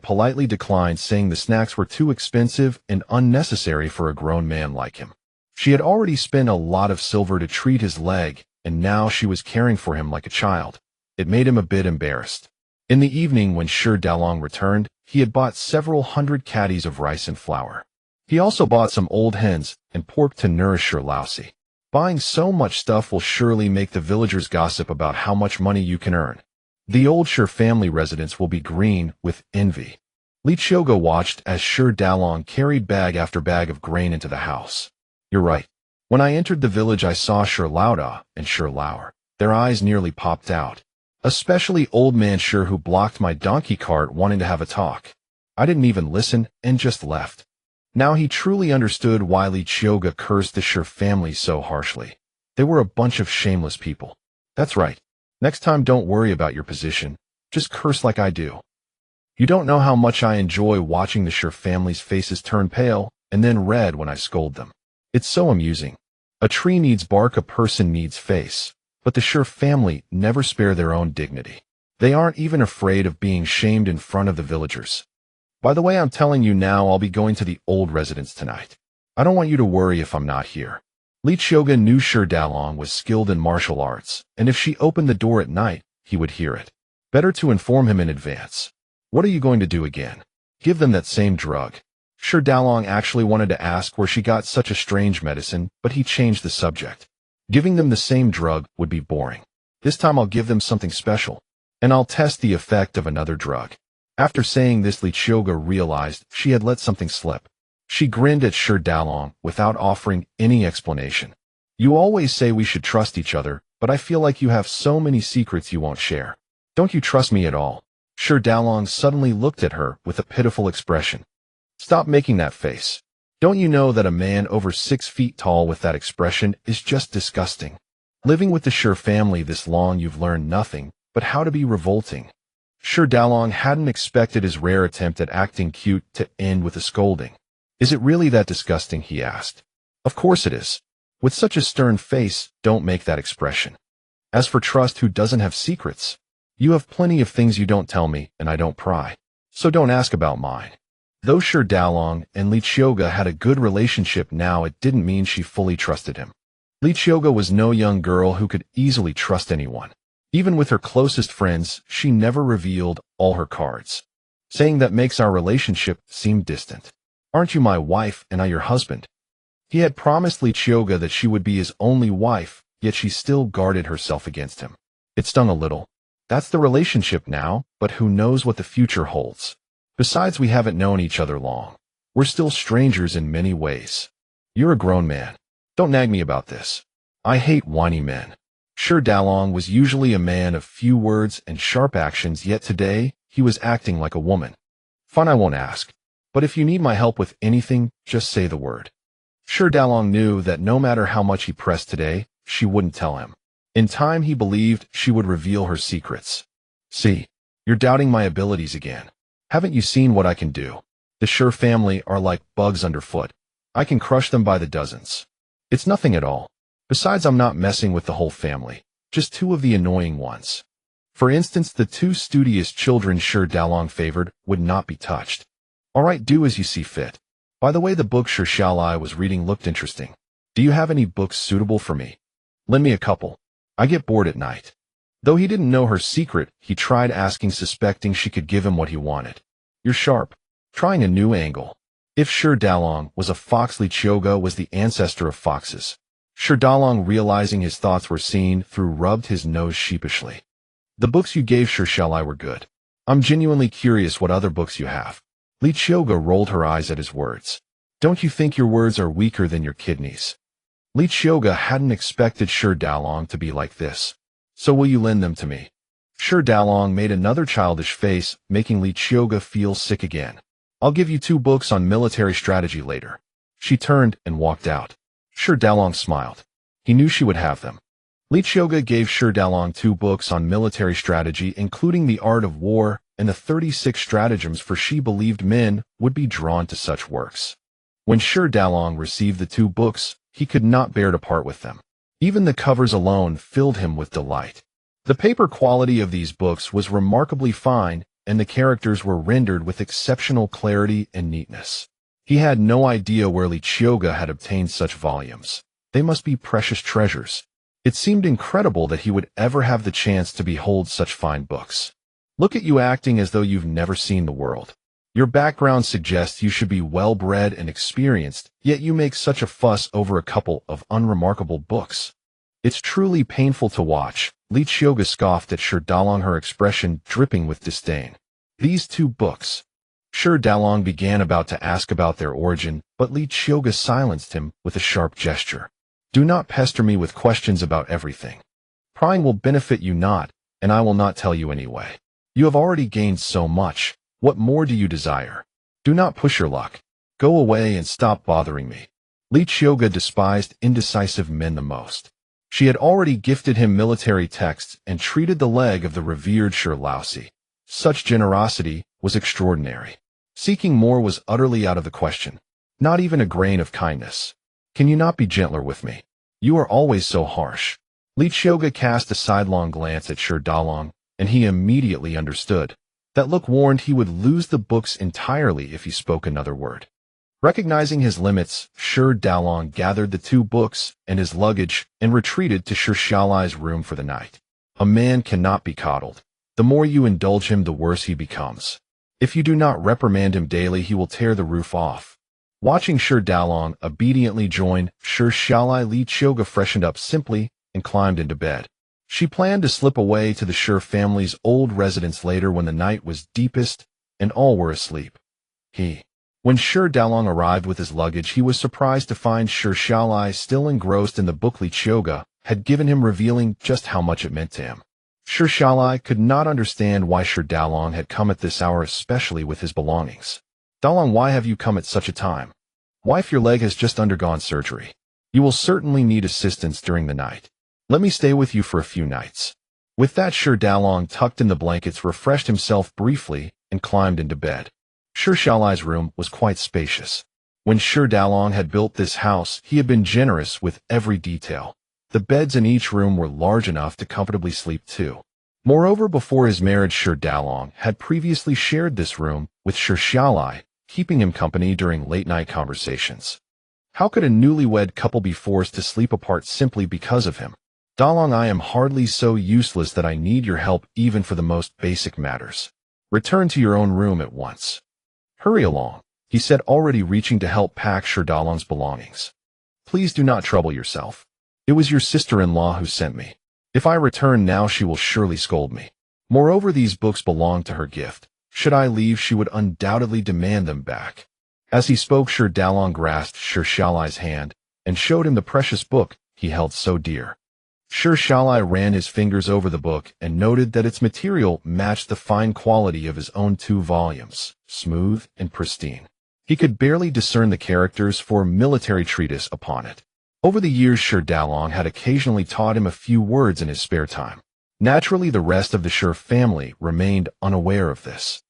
politely declined, saying the snacks were too expensive and unnecessary for a grown man like him. She had already spent a lot of silver to treat his leg, and now she was caring for him like a child. It made him a bit embarrassed. In the evening, when Shi Dalong returned, he had bought several hundred caddies of rice and flour. He also bought some old hens and pork to nourish Shi. Buying so much stuff will surely make the villagers gossip about how much money you can earn. The old Shi family residence will be green with envy. Qiuge watched as Shi Dalong carried bag after bag of grain into the house. You're right. When I entered the village, I saw Shi Laoda and Shi Laoer. Their eyes nearly popped out. Especially old man Shi, who blocked my donkey cart, wanting to have a talk. I didn't even listen and just left. Now he truly understood why Qiuge cursed the Shi family so harshly. They were a bunch of shameless people. That's right. Next time, don't worry about your position. Just curse like I do. You don't know how much I enjoy watching the Shi family's faces turn pale and then red when I scold them. It's so amusing. A tree needs bark, a person needs face. But the Shi family never spare their own dignity. They aren't even afraid of being shamed in front of the villagers. By the way, I'm telling you now, I'll be going to the old residence tonight. I don't want you to worry if I'm not here. Li Qiuge knew Shi Dalong was skilled in martial arts, and if she opened the door at night, he would hear it. Better to inform him in advance. What are you going to do again? Give them that same drug. Shi Dalong actually wanted to ask where she got such a strange medicine, but he changed the subject. Giving them the same drug would be boring. This time I'll give them something special, and I'll test the effect of another drug. After saying this, Li Qiuge realized she had let something slip. She grinned at Shi Dalong without offering any explanation. You always say we should trust each other, but I feel like you have so many secrets you won't share. Don't you trust me at all? Shi Dalong suddenly looked at her with a pitiful expression. Stop making that face. Don't you know that a man over 6 feet tall with that expression is just disgusting? Living with the Shi family this long, you've learned nothing but how to be revolting. Shi Dalong hadn't expected his rare attempt at acting cute to end with a scolding. Is it really that disgusting? He asked. Of course it is. With such a stern face, don't make that expression. As for trust, who doesn't have secrets? You have plenty of things you don't tell me, and I don't pry. So don't ask about mine. Though Shi Dalong and Li Qiuge had a good relationship now, it didn't mean she fully trusted him. Li Qiuge was no young girl who could easily trust anyone. Even with her closest friends, she never revealed all her cards. Saying that makes our relationship seem distant. Aren't you my wife and I your husband? He had promised Li Qiuge that she would be his only wife, yet she still guarded herself against him. It stung a little. That's the relationship now, but who knows what the future holds. Besides, we haven't known each other long. We're still strangers in many ways. You're a grown man. Don't nag me about this. I hate whiny men. Shi Dalong was usually a man of few words and sharp actions, yet today, he was acting like a woman. Fine, I won't ask. But if you need my help with anything, just say the word. Shi Dalong knew that no matter how much he pressed today, she wouldn't tell him. In time, he believed she would reveal her secrets. See, you're doubting my abilities again. Haven't you seen what I can do? The Shi family are like bugs underfoot. I can crush them by the dozens. It's nothing at all. Besides, I'm not messing with the whole family, just 2 of the annoying ones. For instance, the 2 studious children Shi Dalong favored would not be touched. All right, do as you see fit. By the way, the book Shi Xiaolai was reading looked interesting. Do you have any books suitable for me? Lend me a couple. I get bored at night. Though he didn't know her secret, he tried asking, suspecting she could give him what he wanted. You're sharp. Trying a new angle. If Shi Dalong was a fox, Li Qiuge was the ancestor of foxes. Shi Dalong, realizing his thoughts were seen through, rubbed his nose sheepishly. The books you gave Shi Xiaolai were good. I'm genuinely curious what other books you have. Li Qiuge rolled her eyes at his words. Don't you think your words are weaker than your kidneys? Li Qiuge hadn't expected Shi Dalong to be like this. So will you lend them to me? Shi Dalong made another childish face, making Li Qiuge feel sick again. I'll give you 2 books on military strategy later. She turned and walked out. Shi Dalong smiled. He knew she would have them. Li Qiuge gave Shi Dalong 2 books on military strategy, including The Art of War and the 36 Stratagems, for she believed men would be drawn to such works. When Shi Dalong received the 2 books, he could not bear to part with them. Even the covers alone filled him with delight. The paper quality of these books was remarkably fine, and the characters were rendered with exceptional clarity and neatness. He had no idea where Li Qiuge had obtained such volumes. They must be precious treasures. It seemed incredible that he would ever have the chance to behold such fine books. Look at you acting as though you've never seen the world. Your background suggests you should be well-bred and experienced, yet you make such a fuss over a couple of unremarkable books. It's truly painful to watch. Li Qiuge scoffed at Shi Dalong, her expression dripping with disdain. These 2 books. Shi Dalong began about to ask about their origin, but Li Qiuge silenced him with a sharp gesture. Do not pester me with questions about everything. Prying will benefit you not, and I will not tell you anyway. You have already gained so much. What more do you desire? Do not push your luck. Go away and stop bothering me. Li Qiuge despised indecisive men the most. She had already gifted him military texts and treated the leg of the revered Shi lousy. Such generosity was extraordinary. Seeking more was utterly out of the question. Not even a grain of kindness. Can you not be gentler with me? You are always so harsh. Li Qiuge cast a sidelong glance at Shi Dalong, and he immediately understood. That look warned he would lose the books entirely if he spoke another word. Recognizing his limits, Shi Daolong gathered the 2 books and his luggage and retreated to Shi Xiaolai's room for the night. A man cannot be coddled. The more you indulge him, the worse he becomes. If you do not reprimand him daily, he will tear the roof off. Watching Shi Daolong obediently join Shi Xiaolai, Li Qiuge freshened up simply and climbed into bed. She planned to slip away to the Shi family's old residence later when the night was deepest and all were asleep. When Shi Daolong arrived with his luggage, he was surprised to find Shi Xiaolai still engrossed in the book Li Qiuge had given him, revealing just how much it meant to him. Shi Xiaolai could not understand why Shi Daolong had come at this hour, especially with his belongings. Daolong, why have you come at such a time? Wife, your leg has just undergone surgery. You will certainly need assistance during the night. Let me stay with you for a few nights. With that, Shi Daolong tucked in the blankets, refreshed himself briefly, and climbed into bed. Shi Xiaolai's room was quite spacious. When Shi Daolong had built this house, he had been generous with every detail. The beds in each room were large enough to comfortably sleep 2. Moreover, before his marriage, Shi Daolong had previously shared this room with Shi Xiaolai, keeping him company during late-night conversations. How could a newlywed couple be forced to sleep apart simply because of him? Daolong, I am hardly so useless that I need your help even for the most basic matters. Return to your own room at once. Hurry along, he said, already reaching to help pack Shi Daolong's belongings. Please do not trouble yourself. It was your sister-in-law who sent me. If I return now, she will surely scold me. Moreover, these books belong to her gift. Should I leave, she would undoubtedly demand them back. As he spoke, Shi Daolong grasped Shi Xiaolai's hand and showed him the precious book he held so dear. Shi Xiaolai ran his fingers over the book and noted that its material matched the fine quality of his own 2 volumes, smooth and pristine. He could barely discern the characters for a military treatise upon it. Over the years, Shi Daolong had occasionally taught him a few words in his spare time. Naturally, the rest of the Shi family remained unaware of this.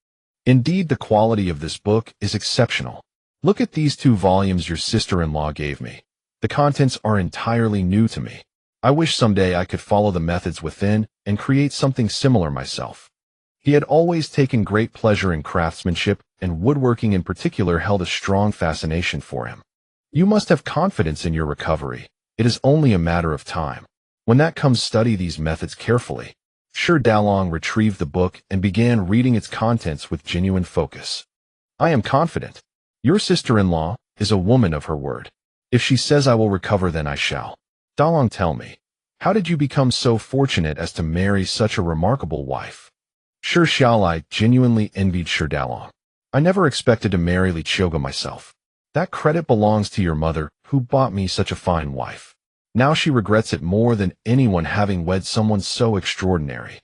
Indeed, the quality of this book is exceptional. Look at these 2 volumes your sister-in-law gave me. The contents are entirely new to me. I wish someday I could follow the methods within and create something similar myself. He had always taken great pleasure in craftsmanship, and woodworking in particular held a strong fascination for him. You must have confidence in your recovery. It is only a matter of time. When that comes, study these methods carefully. Shi Daolong retrieved the book and began reading its contents with genuine focus. I am confident. Your sister-in-law is a woman of her word. If she says I will recover, then I shall. Daolong, tell me, how did you become so fortunate as to marry such a remarkable wife? Shi Xiaolai genuinely envied Shi Daolong. I never expected to marry Li Qiuge myself. That credit belongs to your mother, who bought me such a fine wife. Now she regrets it more than anyone, having wed someone so extraordinary.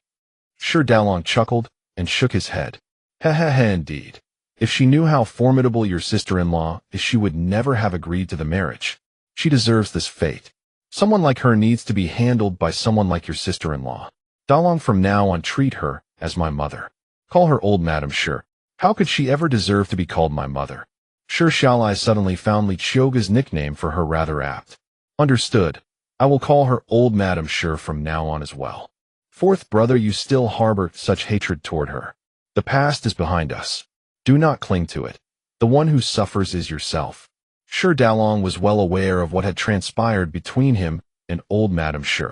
Shi Daolong chuckled and shook his head. Indeed. If she knew how formidable your sister-in-law is, she would never have agreed to the marriage. She deserves this fate. Someone like her needs to be handled by someone like your sister-in-law. Daolong, from now on, treat her as my mother. Call her old Madam Shi. How could she ever deserve to be called my mother? Shi Xiaolai suddenly found Li Qiuge's nickname for her rather apt. Understood. I will call her old Madam Shi from now on as well. 4th brother, you still harbor such hatred toward her. The past is behind us. Do not cling to it. The one who suffers is yourself. Shi Daolong was well aware of what had transpired between him and old Madam Shi.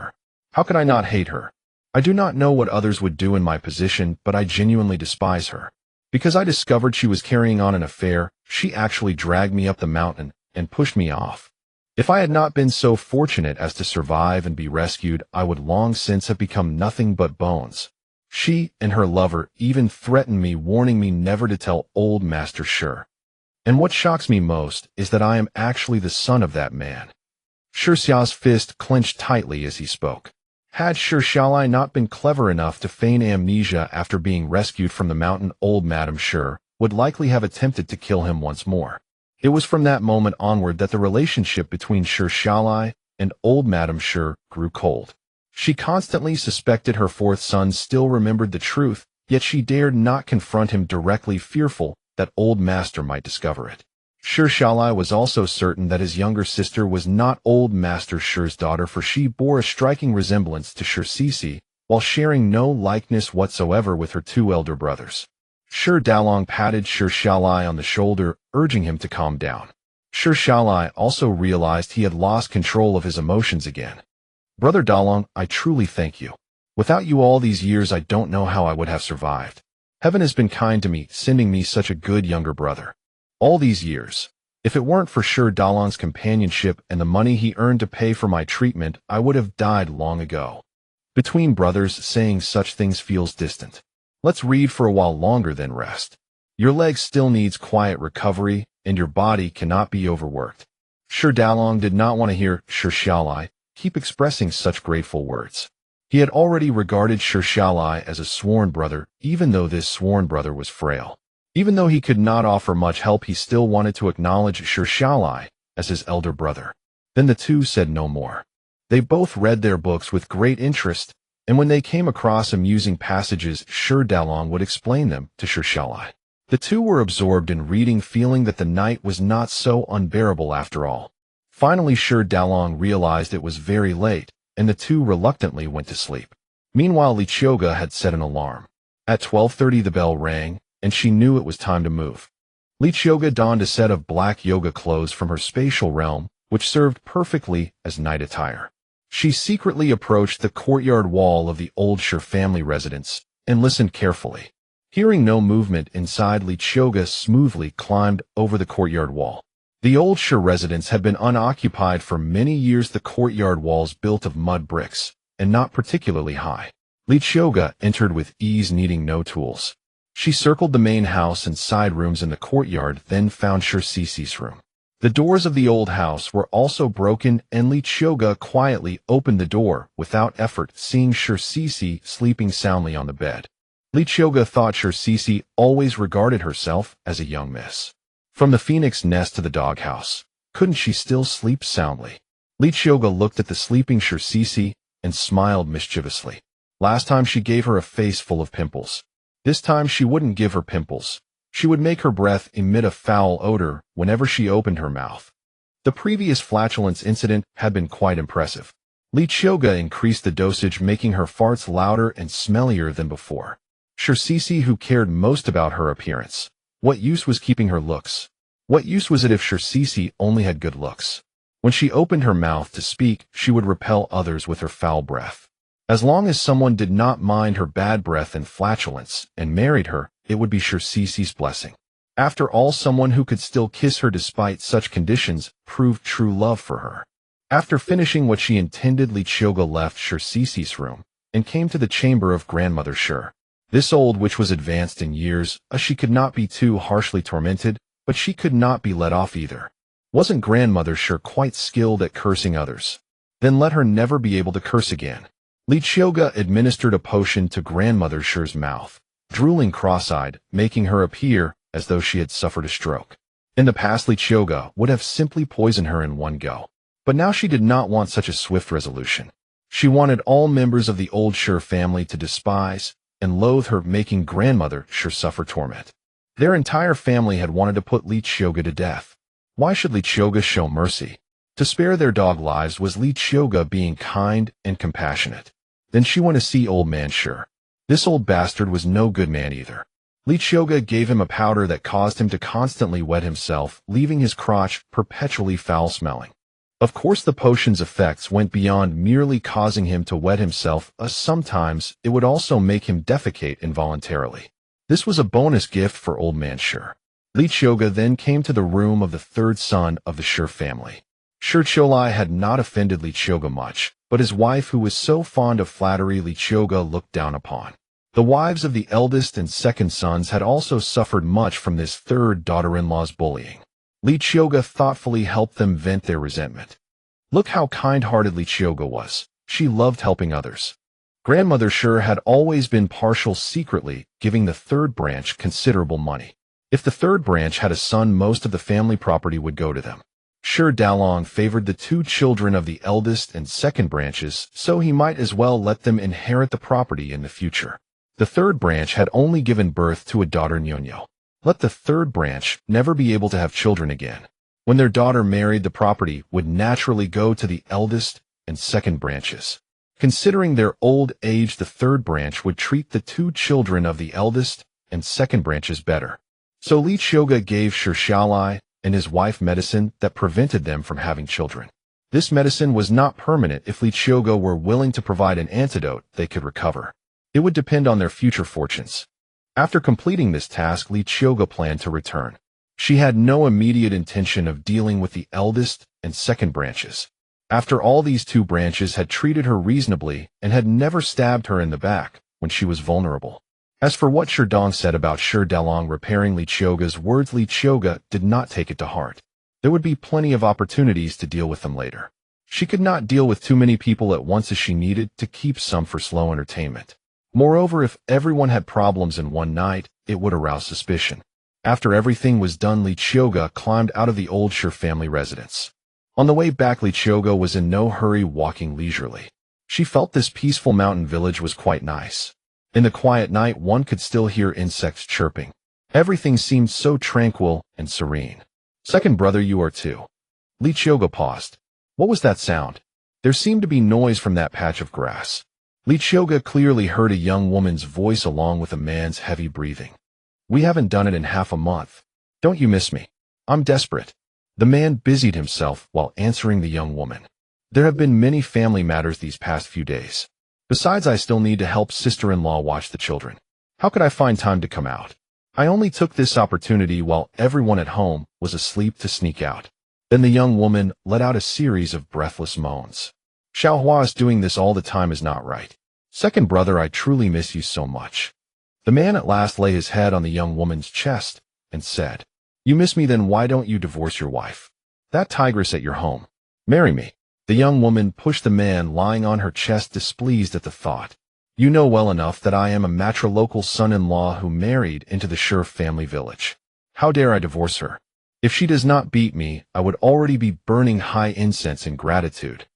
How could I not hate her? I do not know what others would do in my position, but I genuinely despise her. Because I discovered she was carrying on an affair, she actually dragged me up the mountain and pushed me off. If I had not been so fortunate as to survive and be rescued, I would long since have become nothing but bones. She and her lover even threatened me, warning me never to tell old Master Shi. And what shocks me most is that I am actually the son of that man. Shi Xiao's fist clenched tightly as he spoke. Had Shi Xiaolai not been clever enough to feign amnesia after being rescued from the mountain, old Madam Shi would likely have attempted to kill him once more. It was from that moment onward that the relationship between Shi Xiaolai and old Madam Shi grew cold. She constantly suspected her 4th son still remembered the truth, yet she dared not confront him directly, fearful that old master might discover it. Shi Xiaolai was also certain that his younger sister was not old Master Shi's daughter, for she bore a striking resemblance to Shi Cici, while sharing no likeness whatsoever with her 2 elder brothers. Shi Dalong patted Shi Xiaolai on the shoulder, urging him to calm down. Shi Xiaolai also realized he had lost control of his emotions again. Brother Dalong, I truly thank you. Without you all these years, I don't know how I would have survived. Heaven has been kind to me, sending me such a good younger brother. All these years. If it weren't for Shi Dalong's companionship and the money he earned to pay for my treatment, I would have died long ago. Between brothers, saying such things feels distant. Let's read for a while longer than rest. Your leg still needs quiet recovery, and your body cannot be overworked. Shi Dalong did not want to hear Shi Xiaolai keep expressing such grateful words. He had already regarded Shi Xiaolai as a sworn brother, even though this sworn brother was frail. Even though he could not offer much help, he still wanted to acknowledge Shi Xiaolai as his elder brother. Then the two said no more. They both read their books with great interest, and when they came across amusing passages, Shi Dalong would explain them to Shi Xiaolai. The two were absorbed in reading, feeling that the night was not so unbearable after all. Finally, Shi Dalong realized it was very late, and the two reluctantly went to sleep. Meanwhile, Qiuge had set an alarm. At 12:30 the bell rang, and she knew it was time to move. Qiuge donned a set of black yoga clothes from her spatial realm, which served perfectly as night attire. She secretly approached the courtyard wall of the old Shi family residence and listened carefully. Hearing no movement inside, Qiuge smoothly climbed over the courtyard wall. The old Shi residence had been unoccupied for many years, the courtyard walls built of mud bricks, and not particularly high. Qiuge entered with ease, needing no tools. She circled the main house and side rooms in the courtyard, then found Shi Cici's room. The doors of the old house were also broken, and Qiuge quietly opened the door without effort, seeing Shi Cici sleeping soundly on the bed. Qiuge thought Shi Cici always regarded herself as a young miss. From the phoenix nest to the doghouse, couldn't she still sleep soundly? Qiuge looked at the sleeping Shi Cici and smiled mischievously. Last time she gave her a face full of pimples. This time she wouldn't give her pimples. She would make her breath emit a foul odor whenever she opened her mouth. The previous flatulence incident had been quite impressive. Qiuge increased the dosage, making her farts louder and smellier than before. Shi Cici, who cared most about her appearance. What use was keeping her looks? What use was it if Shi Cici only had good looks? When she opened her mouth to speak, she would repel others with her foul breath. As long as someone did not mind her bad breath and flatulence and married her, it would be Shi Cici's blessing. After all, someone who could still kiss her despite such conditions proved true love for her. After finishing what she intended, Qiuge left Shi Cici's room and came to the chamber of grandmother Shi. This old witch was advanced in years. She could not be too harshly tormented, but she could not be let off either. Wasn't grandmother Shi quite skilled at cursing others? Then let her never be able to curse again. Qiuge administered a potion to grandmother Shi's mouth, drooling cross-eyed, making her appear as though she had suffered a stroke. In the past, Qiuge would have simply poisoned her in one go. But now she did not want such a swift resolution. She wanted all members of the old Shi family to despise and loathe her, making grandmother Shi suffer torment. Their entire family had wanted to put Qiuge to death. Why should Qiuge show mercy? To spare their dog lives was Qiuge being kind and compassionate. Then she went to see old man Shi. This old bastard was no good man either. Qiuge gave him a powder that caused him to constantly wet himself, leaving his crotch perpetually foul-smelling. Of course, the potion's effects went beyond merely causing him to wet himself. Sometimes it would also make him defecate involuntarily. This was a bonus gift for old man Shi. Qiuge then came to the room of the third son of the Shi family. Shi Qiuge had not offended Qiuge much, but his wife, who was so fond of flattery, Qiuge looked down upon. The wives of the eldest and second sons had also suffered much from this third daughter-in-law's bullying. Qiuge thoughtfully helped them vent their resentment. Look how kind-hearted Qiuge was. She loved helping others. Grandmother Shi had always been partial, secretly giving the third branch considerable money. If the third branch had a son, most of the family property would go to them. Shi Dalong favored the two children of the eldest and second branches, so he might as well let them inherit the property in the future. The third branch had only given birth to a daughter, Nyonyo. Let the third branch never be able to have children again. When their daughter married, the property would naturally go to the eldest and second branches. Considering their old age, the third branch would treat the two children of the eldest and second branches better. So Li Qiuge gave Shi Xiaolai and his wife medicine that prevented them from having children. This medicine was not permanent. If Li Qiuge were willing to provide an antidote, they could recover. It would depend on their future fortunes. After completing this task, Li Qiuge planned to return. She had no immediate intention of dealing with the eldest and second branches. After all, these two branches had treated her reasonably and had never stabbed her in the back when she was vulnerable. As for what Shi Dong said about Shi Dalong repairing Li Qiuge's words, Li Qiuge did not take it to heart. There would be plenty of opportunities to deal with them later. She could not deal with too many people at once, as she needed to keep some for slow entertainment. Moreover, if everyone had problems in one night, it would arouse suspicion. After everything was done, Li Qiuge climbed out of the old Shi family residence. On the way back, Li Qiuge was in no hurry, walking leisurely. She felt this peaceful mountain village was quite nice. In the quiet night, one could still hear insects chirping. Everything seemed so tranquil and serene. Second brother, you are too. Li Qiuge paused. What was that sound? There seemed to be noise from that patch of grass. Li Qiuge clearly heard a young woman's voice along with a man's heavy breathing. We haven't done it in half a month. Don't you miss me? I'm desperate. The man busied himself while answering the young woman. There have been many family matters these past few days. Besides, I still need to help sister-in-law watch the children. How could I find time to come out? I only took this opportunity while everyone at home was asleep to sneak out. Then the young woman let out a series of breathless moans. Xiaohua's doing this all the time is not right. Second brother, I truly miss you so much. The man at last lay his head on the young woman's chest and said, You miss me, then why don't you divorce your wife? That tigress at your home. Marry me. The young woman pushed the man lying on her chest, displeased at the thought. You know well enough that I am a matrilocal son-in-law who married into the Shi family village. How dare I divorce her? If she does not beat me, I would already be burning high incense in gratitude.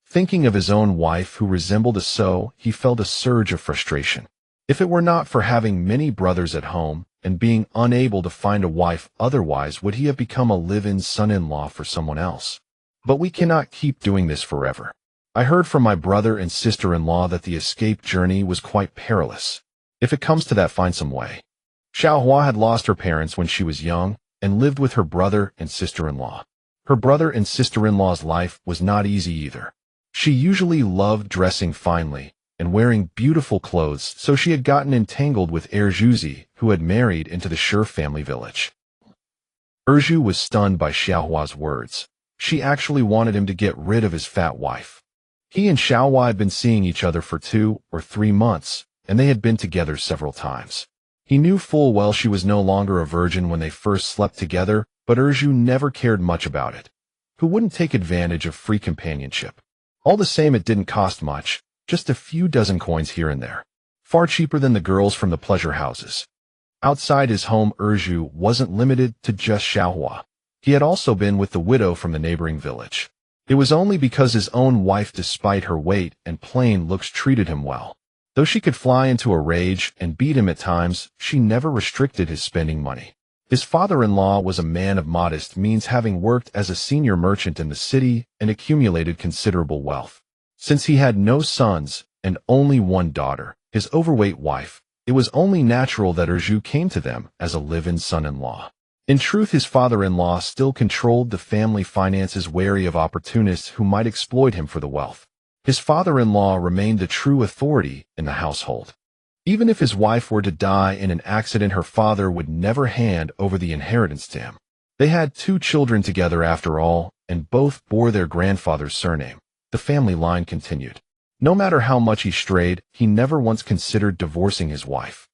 Thinking of his own wife who resembled a sow, he felt a surge of frustration. If it were not for having many brothers at home and being unable to find a wife, otherwise would he have become a live-in son-in-law for someone else? But we cannot keep doing this forever. I heard from my brother and sister-in-law that the escape journey was quite perilous. If it comes to that, find some way. Xiaohua had lost her parents when she was young and lived with her brother and sister-in-law. Her brother and sister-in-law's life was not easy either. She usually loved dressing finely and wearing beautiful clothes, so she had gotten entangled with Erjuzi, who had married into the Shi family village. Erju was stunned by Xiaohua's words. She actually wanted him to get rid of his fat wife. He and Xiaohua had been seeing each other for 2 or 3 months, and they had been together several times. He knew full well she was no longer a virgin when they first slept together, but Erju never cared much about it. Who wouldn't take advantage of free companionship? All the same, it didn't cost much, just a few dozen coins here and there. Far cheaper than the girls from the pleasure houses. Outside his home, Erju wasn't limited to just Xiaohua. He had also been with the widow from the neighboring village. It was only because his own wife, despite her weight and plain looks, treated him well. Though she could fly into a rage and beat him at times, she never restricted his spending money. His father-in-law was a man of modest means, having worked as a senior merchant in the city and accumulated considerable wealth. Since he had no sons and only one daughter, his overweight wife, it was only natural that Erju came to them as a live-in son-in-law. In truth, his father-in-law still controlled the family finances, wary of opportunists who might exploit him for the wealth. His father-in-law remained the true authority in the household. Even if his wife were to die in an accident, her father would never hand over the inheritance to him. They had 2 children together after all, and both bore their grandfather's surname. The family line continued. No matter how much he strayed, he never once considered divorcing his wife.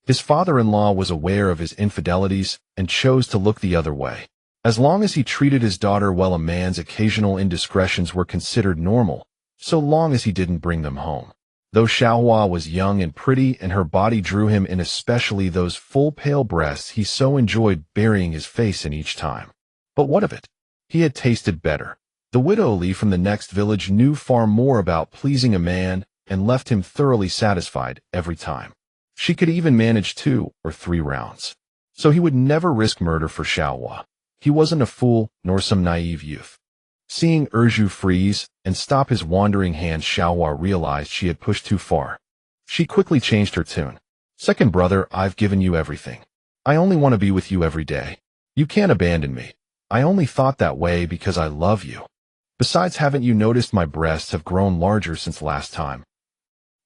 His father-in-law was aware of his infidelities and chose to look the other way. As long as he treated his daughter well, a man's occasional indiscretions were considered normal, so long as he didn't bring them home. Though Xiaohua was young and pretty and her body drew him in, especially those full pale breasts, he so enjoyed burying his face in each time. But what of it? He had tasted better. The widow Li from the next village knew far more about pleasing a man and left him thoroughly satisfied every time. She could even manage 2 or 3 rounds. So he would never risk murder for Xiaohua. He wasn't a fool nor some naive youth. Seeing Erju freeze and stop his wandering hand, Xiaohua realized she had pushed too far. She quickly changed her tune. Second brother, I've given you everything. I only want to be with you every day. You can't abandon me. I only thought that way because I love you. Besides, haven't you noticed my breasts have grown larger since last time?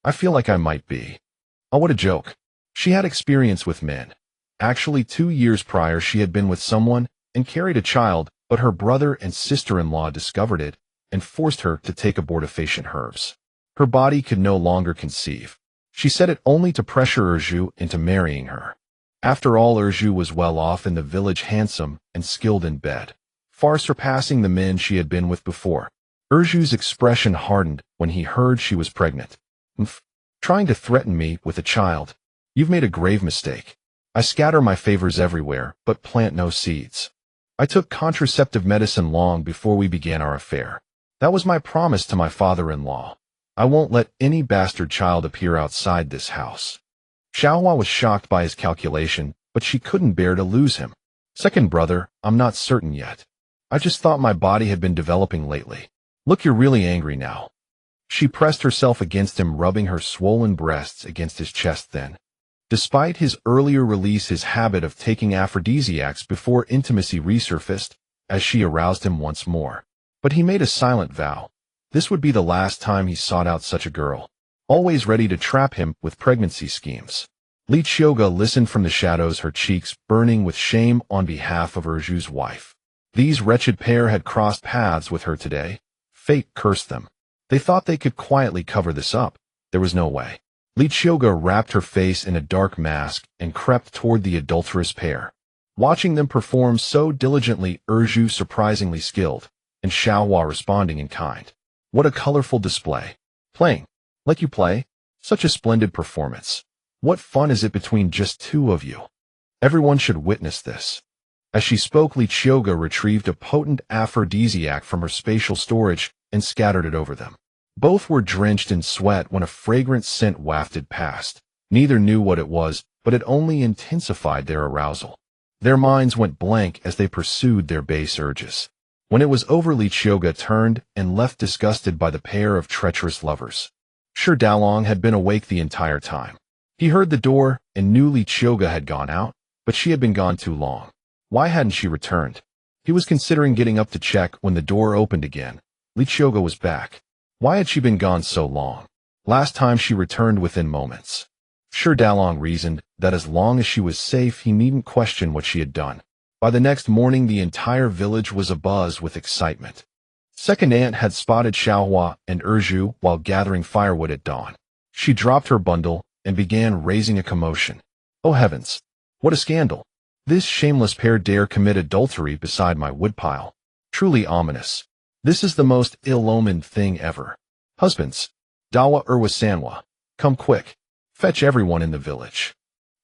I feel like I might be. Oh, what a joke. She had experience with men. Actually, 2 years prior she had been with someone and carried a child, but her brother and sister-in-law discovered it and forced her to take abortifacient herbs. Her body could no longer conceive. She said it only to pressure Qiuge into marrying her. After all, Qiuge was well off in the village, handsome and skilled in bed, far surpassing the men she had been with before. Qiuge's expression hardened when he heard she was pregnant. Trying to threaten me with a child. You've made a grave mistake. I scatter my favors everywhere, but plant no seeds. I took contraceptive medicine long before we began our affair. That was my promise to my father-in-law. I won't let any bastard child appear outside this house. Qiuge was shocked by his calculation, but she couldn't bear to lose him. Second brother, I'm not certain yet. I just thought my body had been developing lately. Look, you're really angry now. She pressed herself against him, rubbing her swollen breasts against his chest then. Despite his earlier release, his habit of taking aphrodisiacs before intimacy resurfaced as she aroused him once more. But he made a silent vow. This would be the last time he sought out such a girl, always ready to trap him with pregnancy schemes. Qiuge listened from the shadows, her cheeks burning with shame on behalf of Qiuge's wife. These wretched pair had crossed paths with her today. Fate cursed them. They thought they could quietly cover this up. There was no way. Qiuge wrapped her face in a dark mask and crept toward the adulterous pair. Watching them perform so diligently, Qiuge surprisingly skilled, and Qiuge responding in kind. What a colorful display. Playing. Like you play? Such a splendid performance. What fun is it between just two of you? Everyone should witness this. As she spoke, Qiuge retrieved a potent aphrodisiac from her spatial storage and scattered it over them. Both were drenched in sweat when a fragrant scent wafted past. Neither knew what it was, but it only intensified their arousal. Their minds went blank as they pursued their base urges. When it was over, Qiuge turned and left, disgusted by the pair of treacherous lovers. Sure, Dalong had been awake the entire time. He heard the door and knew Qiuge had gone out, but she had been gone too long. Why hadn't she returned? He was considering getting up to check when the door opened again. Qiuge was back. Why had she been gone so long? Last time she returned within moments. Sure, Dalong reasoned that as long as she was safe, he needn't question what she had done. By the next morning, the entire village was abuzz with excitement. Second Aunt had spotted Qiuge and Qiuge while gathering firewood at dawn. She dropped her bundle and began raising a commotion. Oh heavens! What a scandal! This shameless pair dare commit adultery beside my woodpile. Truly ominous. This is the most ill-omened thing ever. Husbands, Dawa Urwa Sanwa, come quick. Fetch everyone in the village.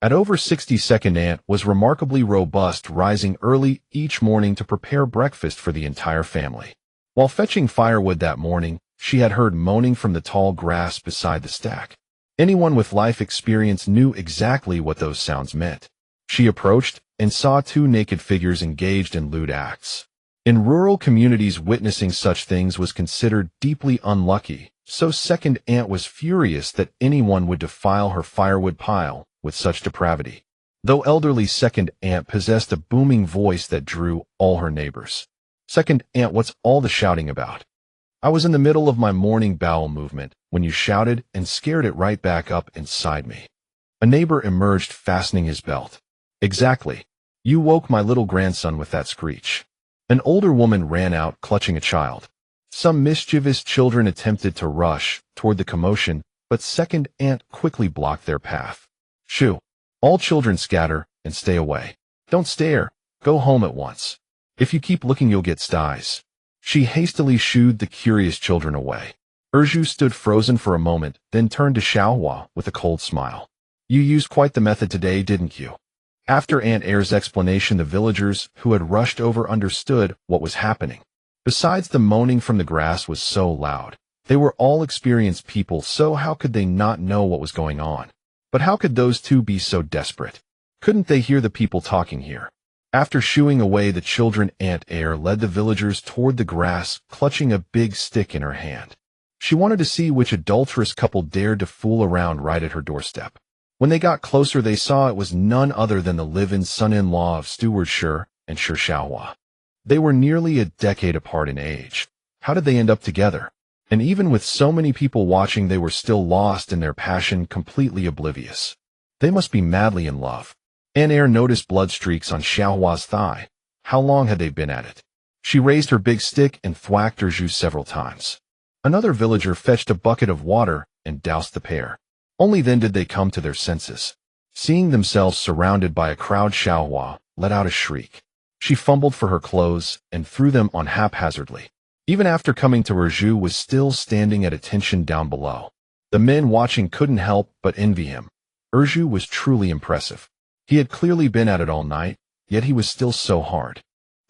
At over 60, Second Aunt was remarkably robust, rising early each morning to prepare breakfast for the entire family. While fetching firewood that morning, she had heard moaning from the tall grass beside the stack. Anyone with life experience knew exactly what those sounds meant. She approached and saw two naked figures engaged in lewd acts. In rural communities, witnessing such things was considered deeply unlucky, so Second Aunt was furious that anyone would defile her firewood pile with such depravity. Though elderly, Second Aunt possessed a booming voice that drew all her neighbors. Second Aunt, what's all the shouting about? I was in the middle of my morning bowel movement when you shouted and scared it right back up inside me. A neighbor emerged, fastening his belt. Exactly. You woke my little grandson with that screech. An older woman ran out, clutching a child. Some mischievous children attempted to rush toward the commotion, but Second Aunt quickly blocked their path. Shoo! All children scatter and stay away. Don't stare. Go home at once. If you keep looking, you'll get styes. She hastily shooed the curious children away. Qiuge stood frozen for a moment, then turned to Qiuge with a cold smile. You used quite the method today, didn't you? After Aunt Air's explanation, the villagers who had rushed over understood what was happening. Besides, the moaning from the grass was so loud. They were all experienced people, so how could they not know what was going on? But how could those two be so desperate? Couldn't they hear the people talking here? After shooing away the children, Aunt Air led the villagers toward the grass, clutching a big stick in her hand. She wanted to see which adulterous couple dared to fool around right at her doorstep. When they got closer, they saw it was none other than the live-in son-in-law of Steward Shi and Shi Xiaohua. They were nearly a decade apart in age. How did they end up together? And even with so many people watching, they were still lost in their passion, completely oblivious. They must be madly in love. Air noticed blood streaks on Xiaohua's thigh. How long had they been at it? She raised her big stick and thwacked Zhu several times. Another villager fetched a bucket of water and doused the pair. Only then did they come to their senses. Seeing themselves surrounded by a crowd, Xiaohua let out a shriek. She fumbled for her clothes and threw them on haphazardly. Even after coming to her, Zhu was still standing at attention down below. The men watching couldn't help but envy him. Zhu was truly impressive. He had clearly been at it all night, yet he was still so hard.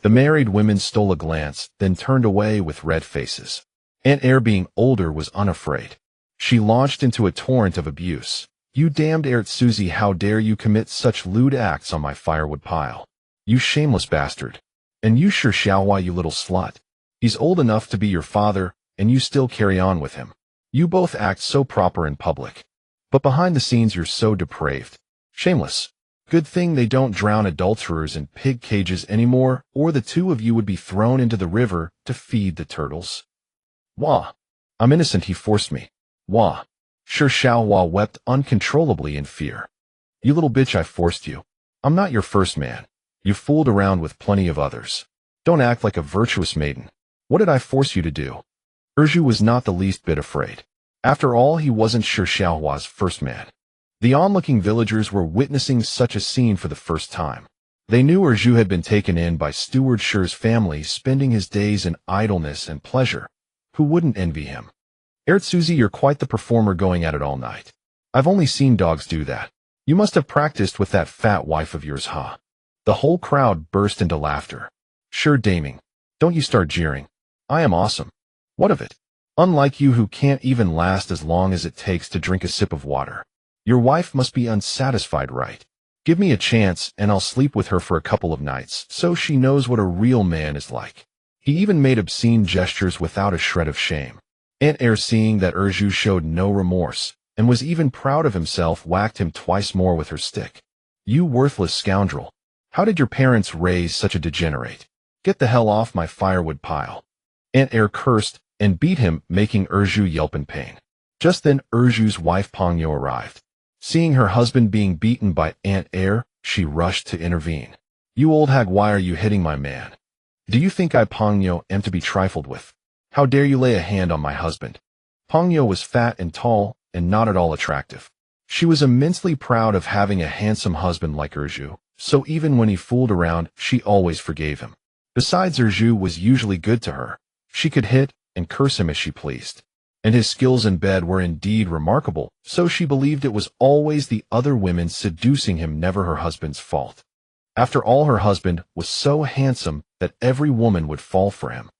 The married women stole a glance, then turned away with red faces. Air, being older, was unafraid. She launched into a torrent of abuse. "You damned Suzy, how dare you commit such lewd acts on my firewood pile? You shameless bastard. And you Shi Xiaohua, you little slut. He's old enough to be your father, and you still carry on with him. You both act so proper in public. But behind the scenes you're so depraved. Shameless. Good thing they don't drown adulterers in pig cages anymore, or the two of you would be thrown into the river to feed the turtles." "Wah. I'm innocent, he forced me. Wah." Shi Xiaohua wept uncontrollably in fear. "You little bitch, I forced you. I'm not your first man. You fooled around with plenty of others. Don't act like a virtuous maiden. What did I force you to do?" Zhu was not the least bit afraid. After all, he wasn't Shi Xiaohua's first man. The onlooking villagers were witnessing such a scene for the first time. They knew Zhu had been taken in by Steward Shi's family, spending his days in idleness and pleasure. Who wouldn't envy him? "Suzy, you're quite the performer, going at it all night. I've only seen dogs do that. You must have practiced with that fat wife of yours, huh?" The whole crowd burst into laughter. "Sure, daming. Don't you start jeering. I am awesome. What of it? Unlike you, who can't even last as long as it takes to drink a sip of water. Your wife must be unsatisfied, right? Give me a chance, and I'll sleep with her for a couple of nights, so she knows what a real man is like." He even made obscene gestures without a shred of shame. Air, seeing that Zhu showed no remorse, and was even proud of himself, whacked him twice more with her stick. "You worthless scoundrel. How did your parents raise such a degenerate? Get the hell off my firewood pile." Air cursed and beat him, making Zhu yelp in pain. Just then, Zhu's wife Pangyo arrived. Seeing her husband being beaten by Air, she rushed to intervene. "You old hag, why are you hitting my man? Do you think I, Pangyo, am to be trifled with? How dare you lay a hand on my husband?" Pangyo was fat and tall, and not at all attractive. She was immensely proud of having a handsome husband like Zhu, so even when he fooled around, she always forgave him. Besides, Zhu was usually good to her. She could hit and curse him as she pleased. And his skills in bed were indeed remarkable, so she believed it was always the other women seducing him, never her husband's fault. After all, her husband was so handsome that every woman would fall for him.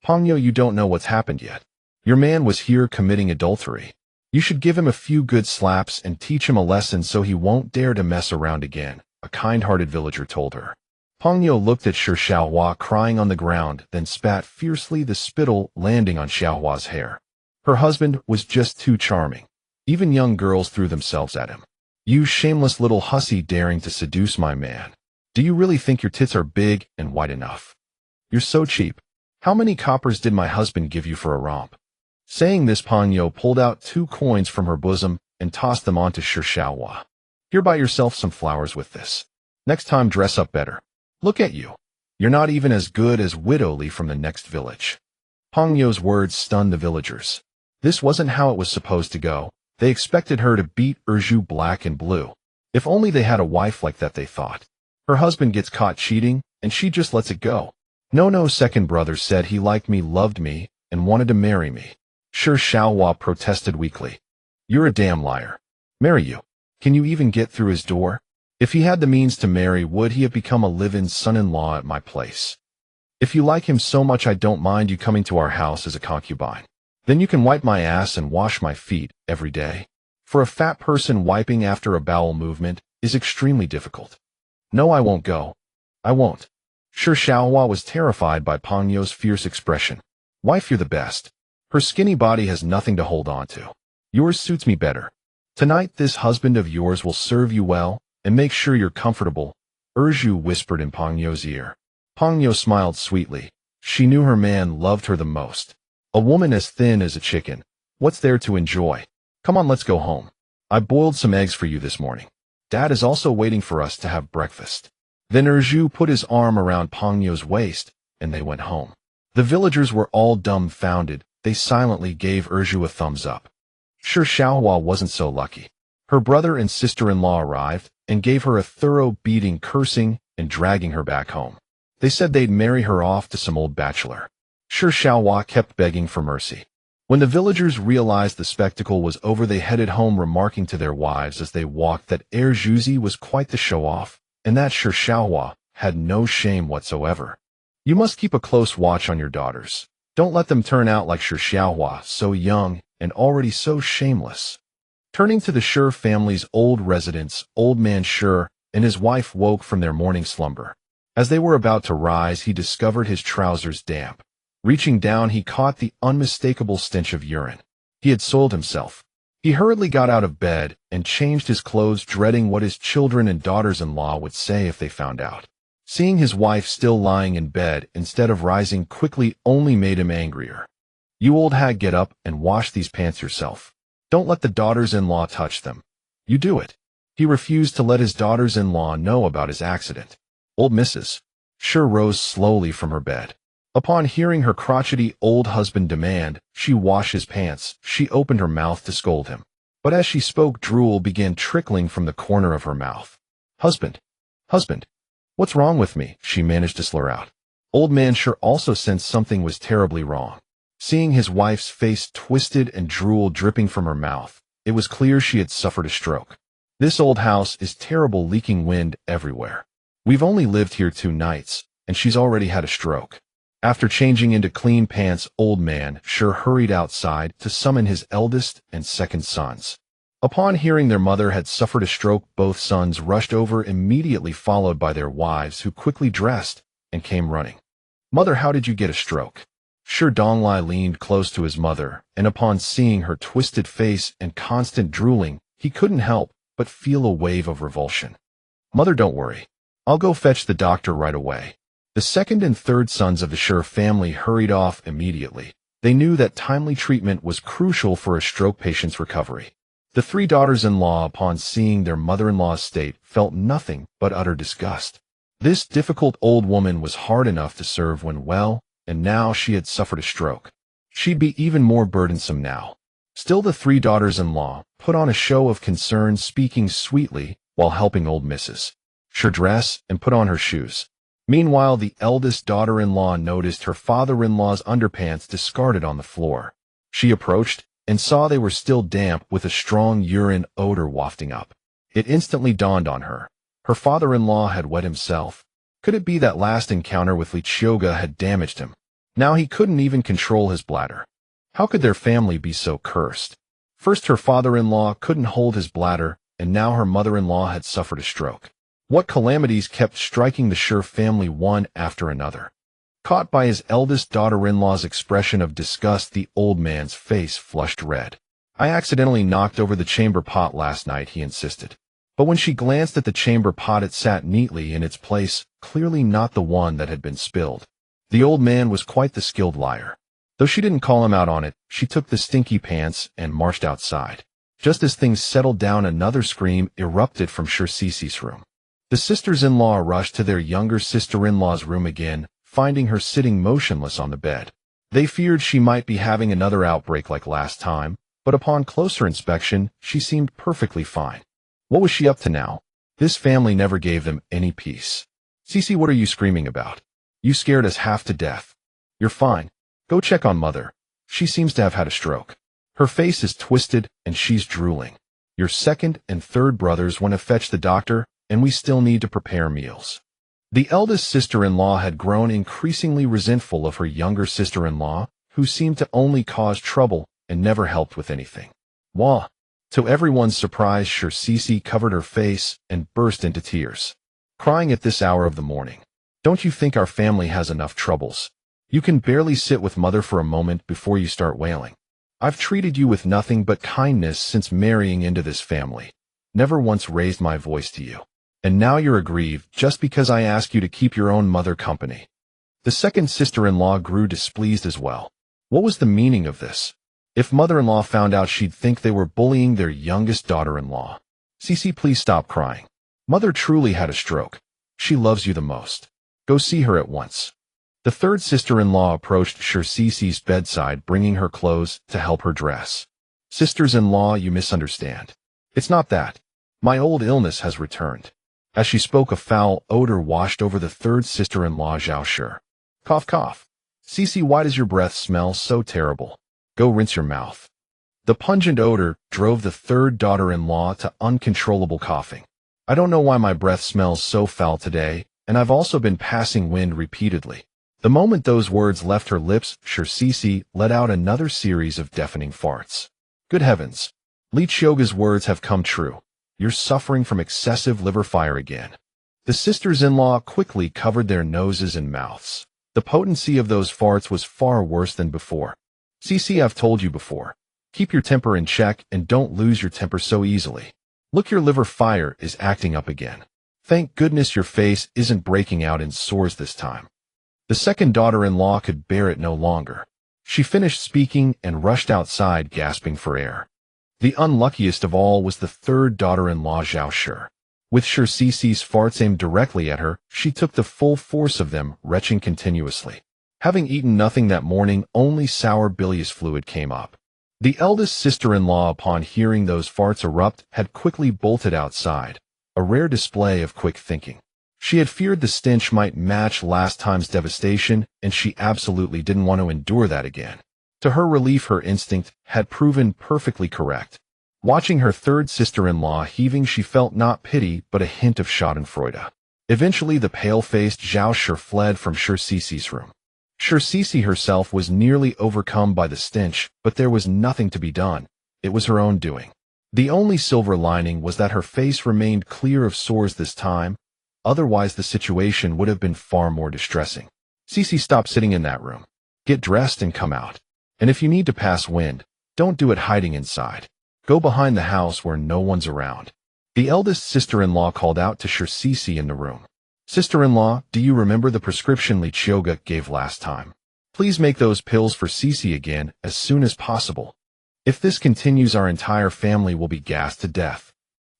"Pangyo, you don't know what's happened yet. Your man was here committing adultery. You should give him a few good slaps and teach him a lesson so he won't dare to mess around again," a kind-hearted villager told her. Pangyo looked at Shi Xiaohua crying on the ground, then spat fiercely, the spittle landing on Xiaohua's hair. Her husband was just too charming. Even young girls threw themselves at him. "You shameless little hussy, daring to seduce my man. Do you really think your tits are big and wide enough? You're so cheap. How many coppers did my husband give you for a romp?" Saying this, Pangyo pulled out 2 coins from her bosom and tossed them onto Shi Xiaohua. "Here, buy yourself some flowers with this. Next time, dress up better. Look at you. You're not even as good as Widow Li from the next village." Pangyo's words stunned the villagers. This wasn't how it was supposed to go. They expected her to beat Zhu black and blue. If only they had a wife like that, they thought. Her husband gets caught cheating, and she just lets it go. No, second brother said he liked me, loved me, and wanted to marry me." Shi Xiaohua protested weakly. "You're a damn liar. Marry you? Can you even get through his door? If he had the means to marry, would he have become a live-in son-in-law at my place? If you like him so much, I don't mind you coming to our house as a concubine. Then you can wipe my ass and wash my feet every day. For a fat person, wiping after a bowel movement is extremely difficult." "No, I won't go. I won't." Shi Xiaohua was terrified by Pangyo's fierce expression. "Wife, you're the best. Her skinny body has nothing to hold on to. Yours suits me better. Tonight this husband of yours will serve you well, and make sure you're comfortable, Erju whispered in Pangyo's ear. Pangyo smiled sweetly. She knew her man loved her the most. A woman as thin as a chicken. What's there to enjoy? Come on, let's go home. I boiled some eggs for you this morning. Dad is also waiting for us to have breakfast. Then Erju put his arm around Pangyo's waist, and they went home. The villagers were all dumbfounded. They silently gave Erju a thumbs up. Sure, Xiaohua wasn't so lucky. Her brother and sister-in-law arrived and gave her a thorough beating, cursing and dragging her back home. They said they'd marry her off to some old bachelor. Sure, Xiaohua kept begging for mercy. When the villagers realized the spectacle was over, they headed home, remarking to their wives as they walked that Zhuzi was quite the show-off, and that Sure Xiaohua had no shame whatsoever. You must keep a close watch on your daughters. Don't let them turn out like Sure Xiaohua, so young and already so shameless. Turning to the Sure family's old residence, old man Sure and his wife woke from their morning slumber. As they were about to rise, he discovered his trousers damp. Reaching down, he caught the unmistakable stench of urine. He had soiled himself. He hurriedly got out of bed and changed his clothes, dreading what his children and daughters-in-law would say if they found out. Seeing his wife still lying in bed instead of rising quickly only made him angrier. You old hag, get up and wash these pants yourself. Don't let the daughters-in-law touch them. You do it. He refused to let his daughters-in-law know about his accident. Old Mrs. Sure rose slowly from her bed. Upon hearing her crotchety old husband demand she wash his pants, she opened her mouth to scold him. But as she spoke, drool began trickling from the corner of her mouth. Husband. What's wrong with me? She managed to slur out. Old man Sure also sensed something was terribly wrong. Seeing his wife's face twisted and drool dripping from her mouth, it was clear she had suffered a stroke. This old house is terrible, leaking wind everywhere. We've only lived here 2 nights, and she's already had a stroke. After changing into clean pants, old man Sure hurried outside to summon his eldest and second sons. Upon hearing their mother had suffered a stroke, both sons rushed over, immediately followed by their wives, who quickly dressed and came running. Mother, how did you get a stroke? Sure Donglai leaned close to his mother, and upon seeing her twisted face and constant drooling, he couldn't help but feel a wave of revulsion. Mother, don't worry. I'll go fetch the doctor right away. The second and third sons of the Sure family hurried off immediately. They knew that timely treatment was crucial for a stroke patient's recovery. The 3 daughters-in-law, upon seeing their mother-in-law's state, felt nothing but utter disgust. This difficult old woman was hard enough to serve when well, and now she had suffered a stroke. She'd be even more burdensome now. Still, the 3 daughters-in-law put on a show of concern, speaking sweetly while helping old Mrs. Sure dress and put on her shoes. Meanwhile, the eldest daughter-in-law noticed her father-in-law's underpants discarded on the floor. She approached and saw they were still damp, with a strong urine odor wafting up. It instantly dawned on her. Her father-in-law had wet himself. Could it be that last encounter with Qiuge had damaged him? Now he couldn't even control his bladder. How could their family be so cursed? First her father-in-law couldn't hold his bladder, and now her mother-in-law had suffered a stroke. What calamities kept striking the Sure family one after another. Caught by his eldest daughter-in-law's expression of disgust, the old man's face flushed red. I accidentally knocked over the chamber pot last night, he insisted. But when she glanced at the chamber pot, it sat neatly in its place, clearly not the one that had been spilled. The old man was quite the skilled liar. Though she didn't call him out on it, she took the stinky pants and marched outside. Just as things settled down, another scream erupted from Sure Cece's room. The sisters-in-law rushed to their younger sister-in-law's room again, finding her sitting motionless on the bed. They feared she might be having another outbreak like last time, but upon closer inspection, she seemed perfectly fine. What was she up to now? This family never gave them any peace. Cece, what are you screaming about? You scared us half to death. You're fine. Go check on Mother. She seems to have had a stroke. Her face is twisted and she's drooling. Your second and third brothers want to fetch the doctor, and we still need to prepare meals. The eldest sister-in-law had grown increasingly resentful of her younger sister-in-law, who seemed to only cause trouble and never helped with anything. Wah! To everyone's surprise, Sure Cece covered her face and burst into tears. Crying at this hour of the morning. Don't you think our family has enough troubles? You can barely sit with Mother for a moment before you start wailing. I've treated you with nothing but kindness since marrying into this family. Never once raised my voice to you. And now you're aggrieved just because I ask you to keep your own mother company. The second sister-in-law grew displeased as well. What was the meaning of this? If mother-in-law found out, she'd think they were bullying their youngest daughter-in-law. Qiuge, please stop crying. Mother truly had a stroke. She loves you the most. Go see her at once. The third sister-in-law approached Qiuge's bedside, bringing her clothes to help her dress. Sisters-in-law, you misunderstand. It's not that. My old illness has returned. As she spoke, a foul odor washed over the third sister-in-law, Qiuge. Cough, cough. Qiuge, why does your breath smell so terrible? Go rinse your mouth. The pungent odor drove the third daughter-in-law to uncontrollable coughing. I don't know why my breath smells so foul today, and I've also been passing wind repeatedly. The moment those words left her lips, Qiuge let out another series of deafening farts. Good heavens. Qiuge's words have come true. You're suffering from excessive liver fire again. The sisters-in-law quickly covered their noses and mouths. The potency of those farts was far worse than before. Qiuge, I've told you before. Keep your temper in check and don't lose your temper so easily. Look, your liver fire is acting up again. Thank goodness your face isn't breaking out in sores this time. The second daughter-in-law could bear it no longer. She finished speaking and rushed outside, gasping for air. The unluckiest of all was the third daughter-in-law, Qiuge. With Qiuge's farts aimed directly at her, she took the full force of them, retching continuously. Having eaten nothing that morning, only sour bilious fluid came up. The eldest sister-in-law, upon hearing those farts erupt, had quickly bolted outside, a rare display of quick thinking. She had feared the stench might match last time's devastation, and she absolutely didn't want to endure that again. To her relief, her instinct had proven perfectly correct. Watching her third sister-in-law heaving, she felt not pity, but a hint of schadenfreude. Eventually, the pale-faced Qiuge fled from Qiuge's room. Qiuge herself was nearly overcome by the stench, but there was nothing to be done. It was her own doing. The only silver lining was that her face remained clear of sores this time. Otherwise, the situation would have been far more distressing. Qiuge, stop sitting in that room. Get dressed and come out. And if you need to pass wind, don't do it hiding inside. Go behind the house where no one's around. The eldest sister-in-law called out to Qiuge in the room. Sister-in-law, do you remember the prescription Qiuge gave last time? Please make those pills for Qiuge again as soon as possible. If this continues, our entire family will be gassed to death.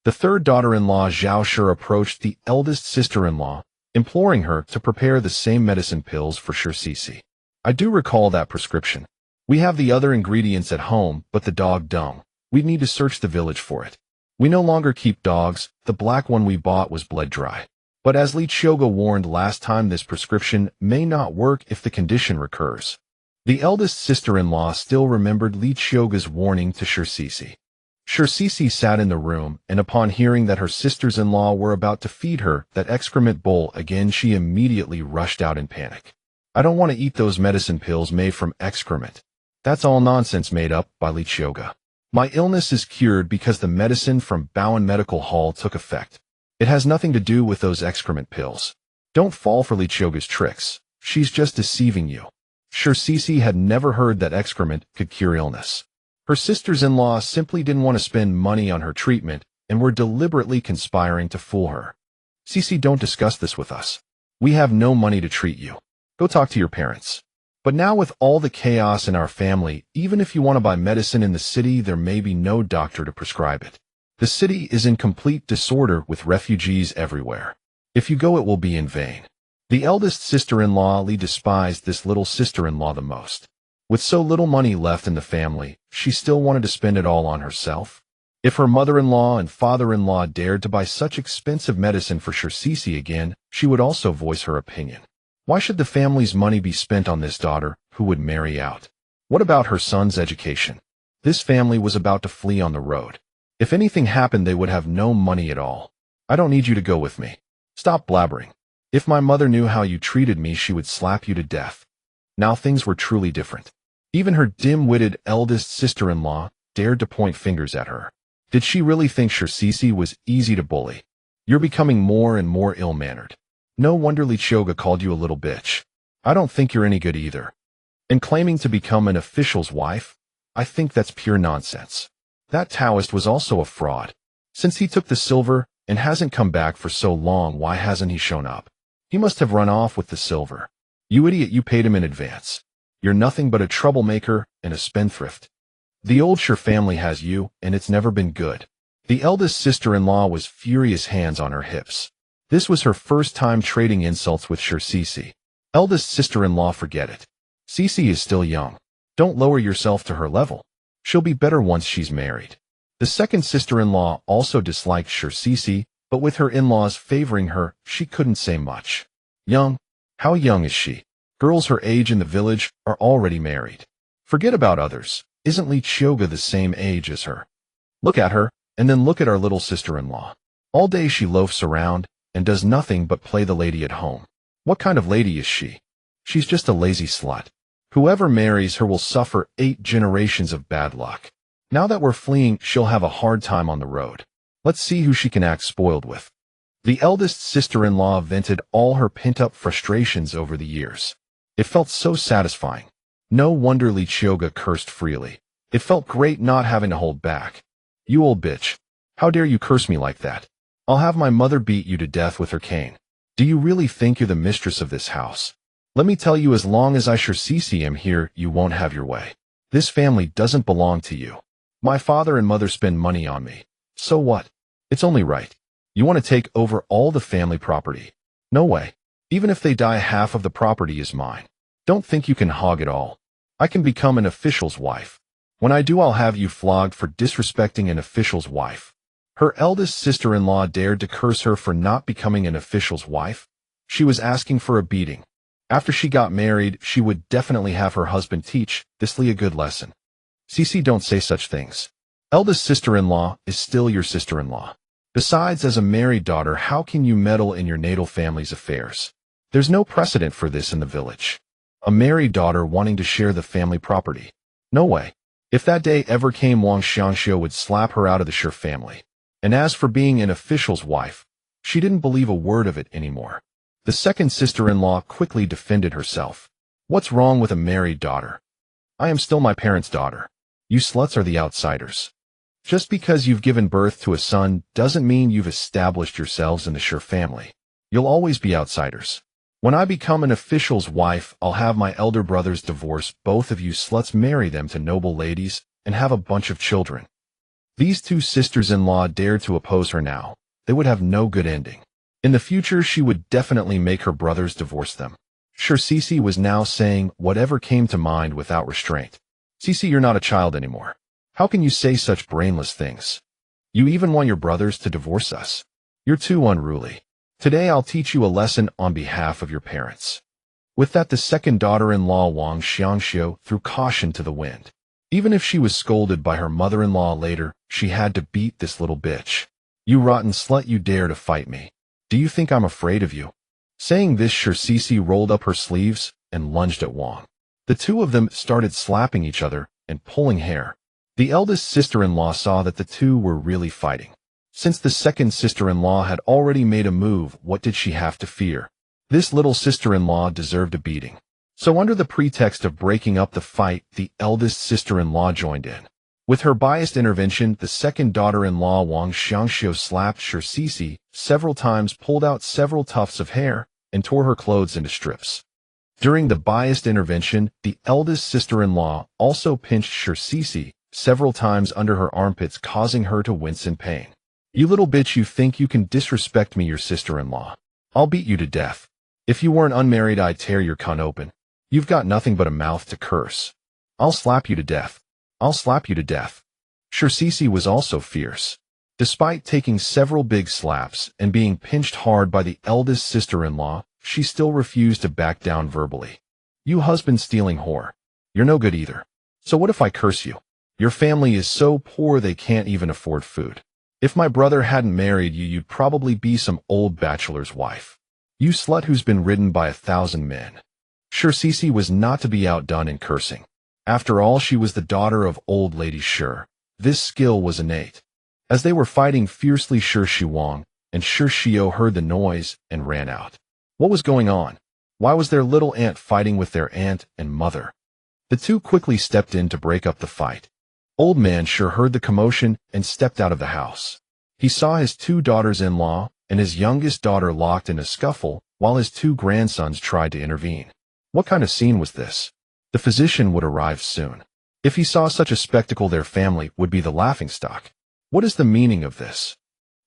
The third daughter-in-law, Qiuge, approached the eldest sister-in-law, imploring her to prepare the same medicine pills for Qiuge. I do recall that prescription. We have the other ingredients at home, but the dog dung. We'd need to search the village for it. We no longer keep dogs. The black one we bought was bled dry. But as Qiuge warned last time, this prescription may not work if the condition recurs. The eldest sister-in-law still remembered Qiuge's warning to Qiuge. Qiuge sat in the room, and upon hearing that her sisters-in-law were about to feed her that excrement bowl again, she immediately rushed out in panic. I don't want to eat those medicine pills made from excrement. That's all nonsense made up by Qiuge. My illness is cured because the medicine from Bowen Medical Hall took effect. It has nothing to do with those excrement pills. Don't fall for Qiuge's tricks. She's just deceiving you. Qiuge had never heard that excrement could cure illness. Her sisters-in-law simply didn't want to spend money on her treatment and were deliberately conspiring to fool her. Qiuge, don't discuss this with us. We have no money to treat you. Go talk to your parents. But now with all the chaos in our family, even if you want to buy medicine in the city, there may be no doctor to prescribe it. The city is in complete disorder with refugees everywhere. If you go, it will be in vain. The eldest sister-in-law despised this little sister-in-law the most. With so little money left in the family, she still wanted to spend it all on herself. If her mother-in-law and father-in-law dared to buy such expensive medicine for Qiuge again, she would also voice her opinion. Why should the family's money be spent on this daughter, who would marry out? What about her son's education? This family was about to flee on the road. If anything happened, they would have no money at all. I don't need you to go with me. Stop blabbering. If my mother knew how you treated me, she would slap you to death. Now things were truly different. Even her dim-witted eldest sister-in-law dared to point fingers at her. Did she really think Qiuge was easy to bully? You're becoming more and more ill-mannered. No wonder Qiuge called you a little bitch. I don't think you're any good either. And claiming to become an official's wife? I think that's pure nonsense. That Taoist was also a fraud. Since he took the silver and hasn't come back for so long, why hasn't he shown up? He must have run off with the silver. You idiot, you paid him in advance. You're nothing but a troublemaker and a spendthrift. The old Qiuge family has you, and it's never been good. The eldest sister-in-law was furious, hands on her hips. This was her first time trading insults with Qiuge. Eldest sister-in-law, forget it. Qiuge is still young. Don't lower yourself to her level. She'll be better once she's married. The second sister-in-law also disliked Qiuge, but with her in-laws favoring her, she couldn't say much. Young? How young is she? Girls her age in the village are already married. Forget about others. Isn't Qiuge the same age as her? Look at her, and then look at our little sister-in-law. All day she loafs around and does nothing but play the lady at home. What kind of lady is she? She's just a lazy slut. Whoever marries her will suffer 8 generations of bad luck. Now that we're fleeing, she'll have a hard time on the road. Let's see who she can act spoiled with. The eldest sister-in-law vented all her pent-up frustrations over the years. It felt so satisfying. No wonder Qiuge cursed freely. It felt great not having to hold back. You old bitch. How dare you curse me like that? I'll have my mother beat you to death with her cane. Do you really think you're the mistress of this house? Let me tell you, as long as I Qiuge am here, you won't have your way. This family doesn't belong to you. My father and mother spend money on me. So what? It's only right. You want to take over all the family property? No way. Even if they die, half of the property is mine. Don't think you can hog it all. I can become an official's wife. When I do, I'll have you flogged for disrespecting an official's wife. Her eldest sister-in-law dared to curse her for not becoming an official's wife. She was asking for a beating. After she got married, she would definitely have her husband teach this a good lesson. Qiuge, don't say such things. Eldest sister-in-law is still your sister-in-law. Besides, as a married daughter, how can you meddle in your natal family's affairs? There's no precedent for this in the village. A married daughter wanting to share the family property. No way. If that day ever came, Wang Xiangxiu would slap her out of the Qiuge family. And as for being an official's wife, she didn't believe a word of it anymore. The second sister-in-law quickly defended herself. What's wrong with a married daughter? I am still my parents' daughter. You sluts are the outsiders. Just because you've given birth to a son doesn't mean you've established yourselves in the Qiuge family. You'll always be outsiders. When I become an official's wife, I'll have my elder brothers divorce both of you sluts, marry them to noble ladies, and have a bunch of children. These two sisters-in-law dared to oppose her now. They would have no good ending. In the future, she would definitely make her brothers divorce them. Qiuge was now saying whatever came to mind without restraint. Qiuge, you're not a child anymore. How can you say such brainless things? You even want your brothers to divorce us? You're too unruly. Today I'll teach you a lesson on behalf of your parents. With that, the second daughter-in-law Wang Xiangxiu threw caution to the wind. Even if she was scolded by her mother-in-law later, she had to beat this little bitch. You rotten slut, you dare to fight me. Do you think I'm afraid of you? Saying this, Qiuge rolled up her sleeves and lunged at Wang. The two of them started slapping each other and pulling hair. The eldest sister-in-law saw that the two were really fighting. Since the second sister-in-law had already made a move, what did she have to fear? This little sister-in-law deserved a beating. So under the pretext of breaking up the fight, the eldest sister-in-law joined in. With her biased intervention, the second daughter-in-law Wang Xiangxiu slapped Qiuge several times, pulled out several tufts of hair, and tore her clothes into strips. During the biased intervention, the eldest sister-in-law also pinched Qiuge several times under her armpits, causing her to wince in pain. You little bitch, you think you can disrespect me, your sister-in-law? I'll beat you to death. If you weren't unmarried, I'd tear your cunt open. You've got nothing but a mouth to curse. I'll slap you to death. I'll slap you to death. Qiuge was also fierce. Despite taking several big slaps and being pinched hard by the eldest sister-in-law, she still refused to back down verbally. You husband-stealing whore. You're no good either. So what if I curse you? Your family is so poor they can't even afford food. If my brother hadn't married you, you'd probably be some old bachelor's wife. You slut who's been ridden by 1,000 men. Qiuge was not to be outdone in cursing. After all, she was the daughter of old lady Qiuge. This skill was innate. As they were fighting fiercely, Qiuge and Qiuge heard the noise and ran out. What was going on? Why was their little aunt fighting with their aunt and mother? The two quickly stepped in to break up the fight. Old Man sure heard the commotion and stepped out of the house. He saw his two daughters-in-law and his youngest daughter locked in a scuffle while his two grandsons tried to intervene. What kind of scene was this? The physician would arrive soon. If he saw such a spectacle, their family would be the laughingstock. What is the meaning of this?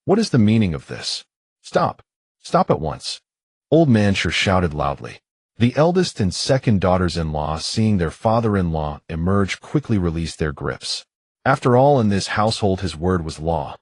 What is the meaning of this? Stop! Stop at once! Old Man sure shouted loudly. The eldest and second daughters-in-law, seeing their father-in-law emerge, quickly released their grips. After all, in this household his word was law.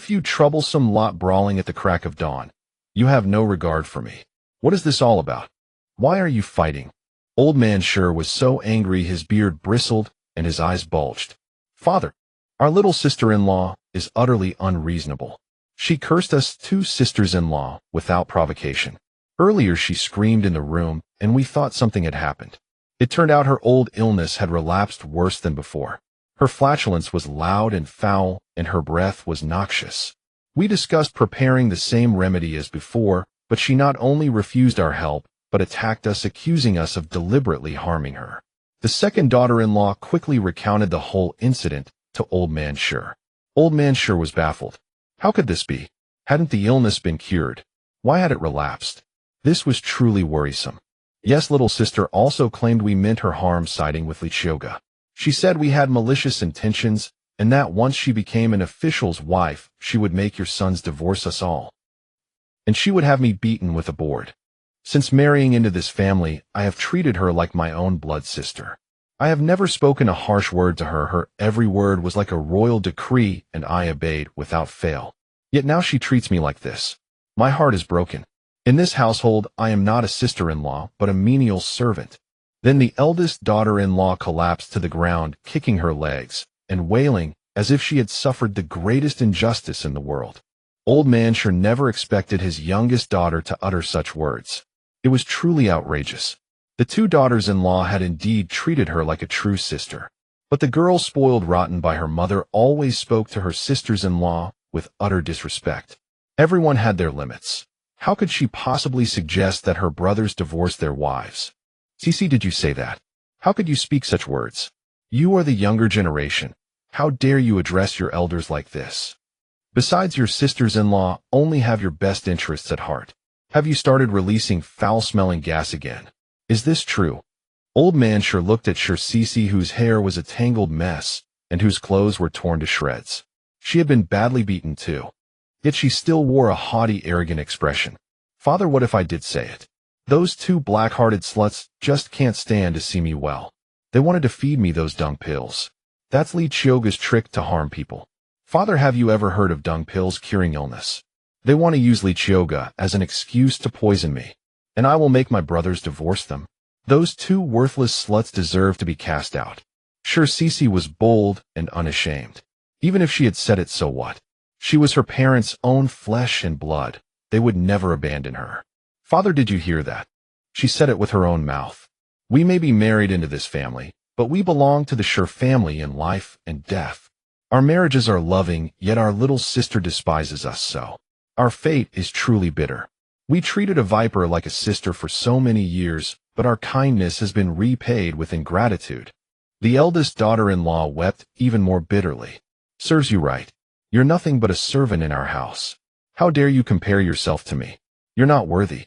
You troublesome lot brawling at the crack of dawn. You have no regard for me. What is this all about? Why are you fighting? Old Man sure was so angry his beard bristled and his eyes bulged. Father, our little sister-in-law is utterly unreasonable. She cursed us two sisters-in-law without provocation. Earlier she screamed in the room, and we thought something had happened. It turned out her old illness had relapsed worse than before. Her flatulence was loud and foul, and her breath was noxious. We discussed preparing the same remedy as before, but she not only refused our help, but attacked us, accusing us of deliberately harming her. The second daughter-in-law quickly recounted the whole incident to Old Man Sure. Old Man Sure was baffled. How could this be? Hadn't the illness been cured? Why had it relapsed? This was truly worrisome. Yes, little sister also claimed we meant her harm, siding with Qiuge. She said we had malicious intentions, and that once she became an official's wife, she would make your sons divorce us all. And she would have me beaten with a board. Since marrying into this family, I have treated her like my own blood sister. I have never spoken a harsh word to her. Her every word was like a royal decree, and I obeyed without fail. Yet now she treats me like this. My heart is broken. In this household, I am not a sister-in-law, but a menial servant. Then the eldest daughter-in-law collapsed to the ground, kicking her legs and wailing as if she had suffered the greatest injustice in the world. Old Man Sure never expected his youngest daughter to utter such words. It was truly outrageous. The two daughters-in-law had indeed treated her like a true sister. But the girl, spoiled rotten by her mother, always spoke to her sisters-in-law with utter disrespect. Everyone had their limits. How could she possibly suggest that her brothers divorce their wives? Cici, did you say that? How could you speak such words? You are the younger generation. How dare you address your elders like this? Besides, your sisters-in-law only have your best interests at heart. Have you started releasing foul-smelling gas again? Is this true? Old Man Sure looked at Cici, whose hair was a tangled mess and whose clothes were torn to shreds. She had been badly beaten too. Yet she still wore a haughty, arrogant expression. Father, what if I did say it? Those two black-hearted sluts just can't stand to see me well. They wanted to feed me those dung pills. That's Qiuge's trick to harm people. Father, have you ever heard of dung pills curing illness? They want to use Qiuge as an excuse to poison me, and I will make my brothers divorce them. Those two worthless sluts deserve to be cast out. Cici was bold and unashamed. Even if she had said it, so what? She was her parents' own flesh and blood. They would never abandon her. Father, did you hear that? She said it with her own mouth. We may be married into this family, but we belong to the Sure family in life and death. Our marriages are loving, yet our little sister despises us so. Our fate is truly bitter. We treated a viper like a sister for so many years, but our kindness has been repaid with ingratitude. The eldest daughter-in-law wept even more bitterly. Serves you right. You're nothing but a servant in our house. How dare you compare yourself to me? You're not worthy.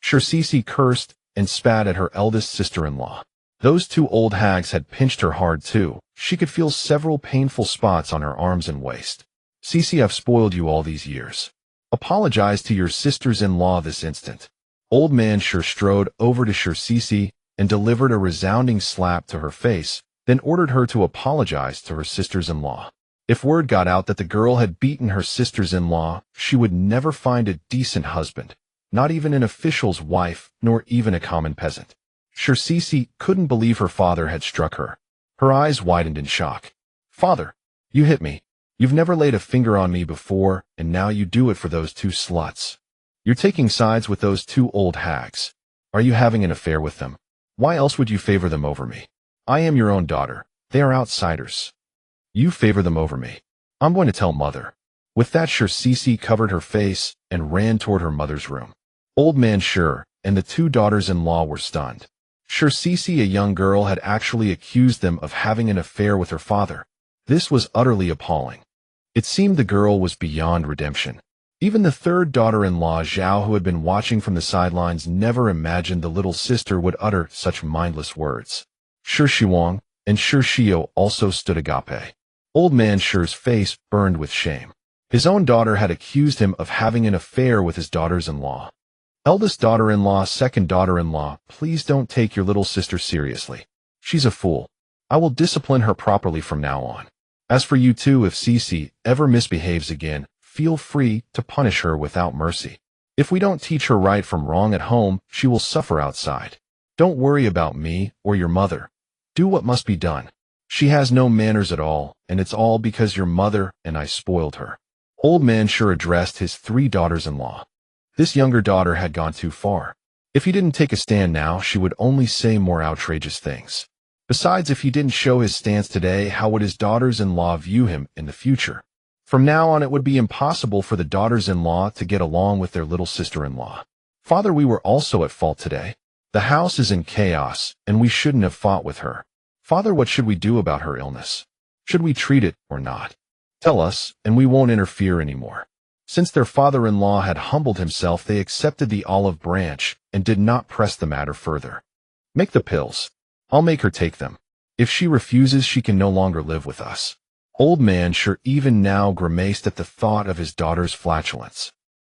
Cici cursed and spat at her eldest sister-in-law. Those two old hags had pinched her hard too. She could feel several painful spots on her arms and waist. Cici, I've spoiled you all these years. Apologize to your sisters-in-law this instant. Old Man Sure strode over to Cici and delivered a resounding slap to her face, then ordered her to apologize to her sisters-in-law. If word got out that the girl had beaten her sisters-in-law, she would never find a decent husband, not even an official's wife, nor even a common peasant. Cici couldn't believe her father had struck her. Her eyes widened in shock. Father, you hit me. You've never laid a finger on me before, and now you do it for those two sluts. You're taking sides with those two old hags. Are you having an affair with them? Why else would you favor them over me? I am your own daughter. They are outsiders. You favor them over me. I'm going to tell Mother. With that, Cici covered her face and ran toward her mother's room. Old Man Sure and the two daughters-in-law were stunned. Qiuge, a young girl, had actually accused them of having an affair with her father. This was utterly appalling. It seemed the girl was beyond redemption. Even the third daughter-in-law, Zhao, who had been watching from the sidelines, never imagined the little sister would utter such mindless words. Qiuge and Qiuge also stood agape. Old man Shi's face burned with shame. His own daughter had accused him of having an affair with his daughters-in-law. Eldest daughter-in-law, second daughter-in-law, please don't take your little sister seriously. She's a fool. I will discipline her properly from now on. As for you two, if Qiuge ever misbehaves again, feel free to punish her without mercy. If we don't teach her right from wrong at home, she will suffer outside. Don't worry about me or your mother. Do what must be done. She has no manners at all, and it's all because your mother and I spoiled her. Old man Shi addressed his three daughters-in-law. This younger daughter had gone too far. If he didn't take a stand now, she would only say more outrageous things. Besides, if he didn't show his stance today, how would his daughters-in-law view him in the future? From now on, it would be impossible for the daughters-in-law to get along with their little sister-in-law. Father, we were also at fault today. The house is in chaos, and we shouldn't have fought with her. Father, what should we do about her illness? Should we treat it or not? Tell us, and we won't interfere anymore. Since their father-in-law had humbled himself, they accepted the olive branch and did not press the matter further. Make the pills. I'll make her take them. If she refuses, she can no longer live with us. Old man Shi even now grimaced at the thought of his daughter's flatulence.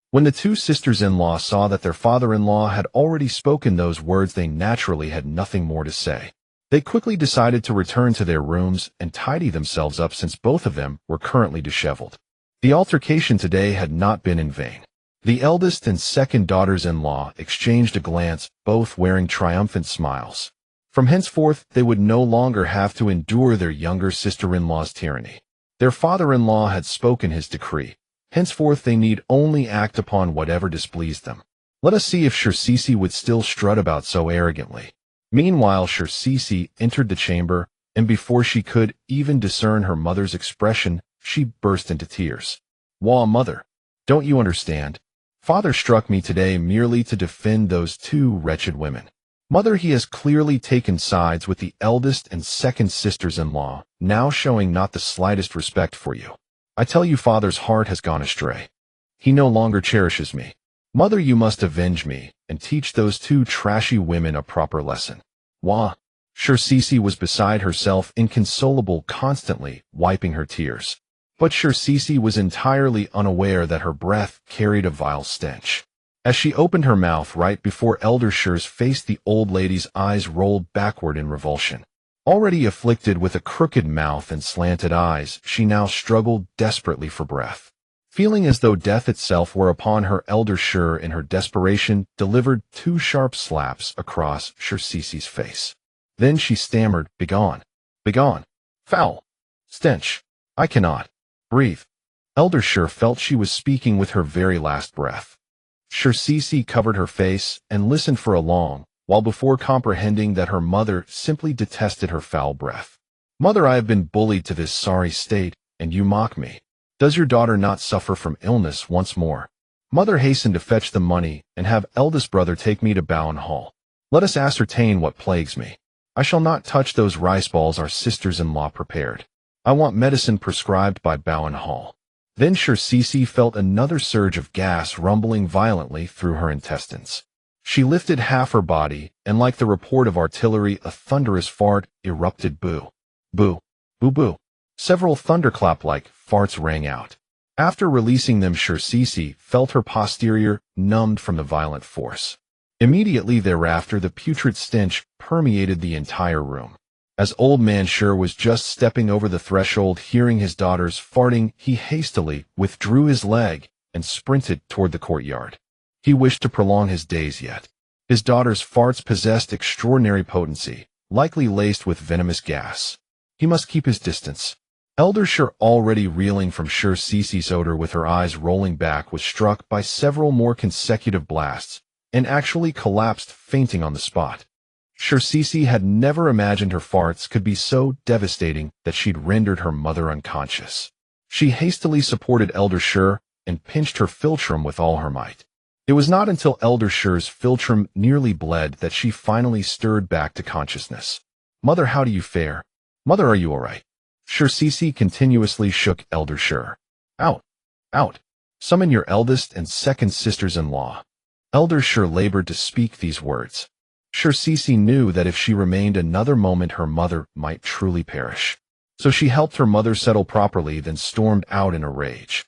When the two sisters-in-law saw that their father-in-law had already spoken those words, they naturally had nothing more to say. They quickly decided to return to their rooms and tidy themselves up, since both of them were currently disheveled. The altercation today had not been in vain. The eldest and second daughters-in-law exchanged a glance, both wearing triumphant smiles. From henceforth, they would no longer have to endure their younger sister-in-law's tyranny. Their father-in-law had spoken his decree. Henceforth, they need only act upon whatever displeased them. Let us see if Qiuge would still strut about so arrogantly. Meanwhile, Qiuge entered the chamber, and before she could even discern her mother's expression, she burst into tears. Wah, mother, don't you understand? Father struck me today merely to defend those two wretched women. Mother, he has clearly taken sides with the eldest and second sisters-in-law, now showing not the slightest respect for you. I tell you, Father's heart has gone astray. He no longer cherishes me. Mother, you must avenge me and teach those two trashy women a proper lesson. Wah. Qiuge was beside herself, inconsolable, constantly wiping her tears. But Qiuge was entirely unaware that her breath carried a vile stench. As she opened her mouth right before Elder Shi's face, the old lady's eyes rolled backward in revulsion. Already afflicted with a crooked mouth and slanted eyes, she now struggled desperately for breath. Feeling as though death itself were upon her, Elder Shi, in her desperation, delivered two sharp slaps across Qiuge's face. Then she stammered, Begone! Begone! Foul! Stench! I cannot breathe. Elder Shi felt she was speaking with her very last breath. Qiuge covered her face and listened for a long while before comprehending that her mother simply detested her foul breath. Mother, I have been bullied to this sorry state, and you mock me. Does your daughter not suffer from illness once more? Mother, hasten to fetch the money and have eldest brother take me to Bowen Hall. Let us ascertain what plagues me. I shall not touch those rice balls our sisters-in-law prepared. I want medicine prescribed by Bowen Hall. Then Qiuge felt another surge of gas rumbling violently through her intestines. She lifted half her body, and like the report of artillery, a thunderous fart erupted. Boo! Boo! Boo boo! Several thunderclap-like farts rang out. After releasing them, Qiuge felt her posterior numbed from the violent force. Immediately thereafter, the putrid stench permeated the entire room. As old man Shi was just stepping over the threshold, hearing his daughters farting, he hastily withdrew his leg and sprinted toward the courtyard. He wished to prolong his days yet. His daughter's farts possessed extraordinary potency, likely laced with venomous gas. He must keep his distance. Elder Shi, already reeling from Qiuge's odor with her eyes rolling back, was struck by several more consecutive blasts and actually collapsed fainting on the spot. Qiuge had never imagined her farts could be so devastating that she'd rendered her mother unconscious. She hastily supported Elder Shi and pinched her philtrum with all her might. It was not until Elder Shi's philtrum nearly bled that she finally stirred back to consciousness. "Mother, how do you fare? Mother, are you all right?" Shirsisi continuously shook Elder Shir. "Out! Out! Summon your eldest and second sisters-in-law." Elder Shir labored to speak these words. Shirsisi knew that if she remained another moment her mother might truly perish. So she helped her mother settle properly, then stormed out in a rage.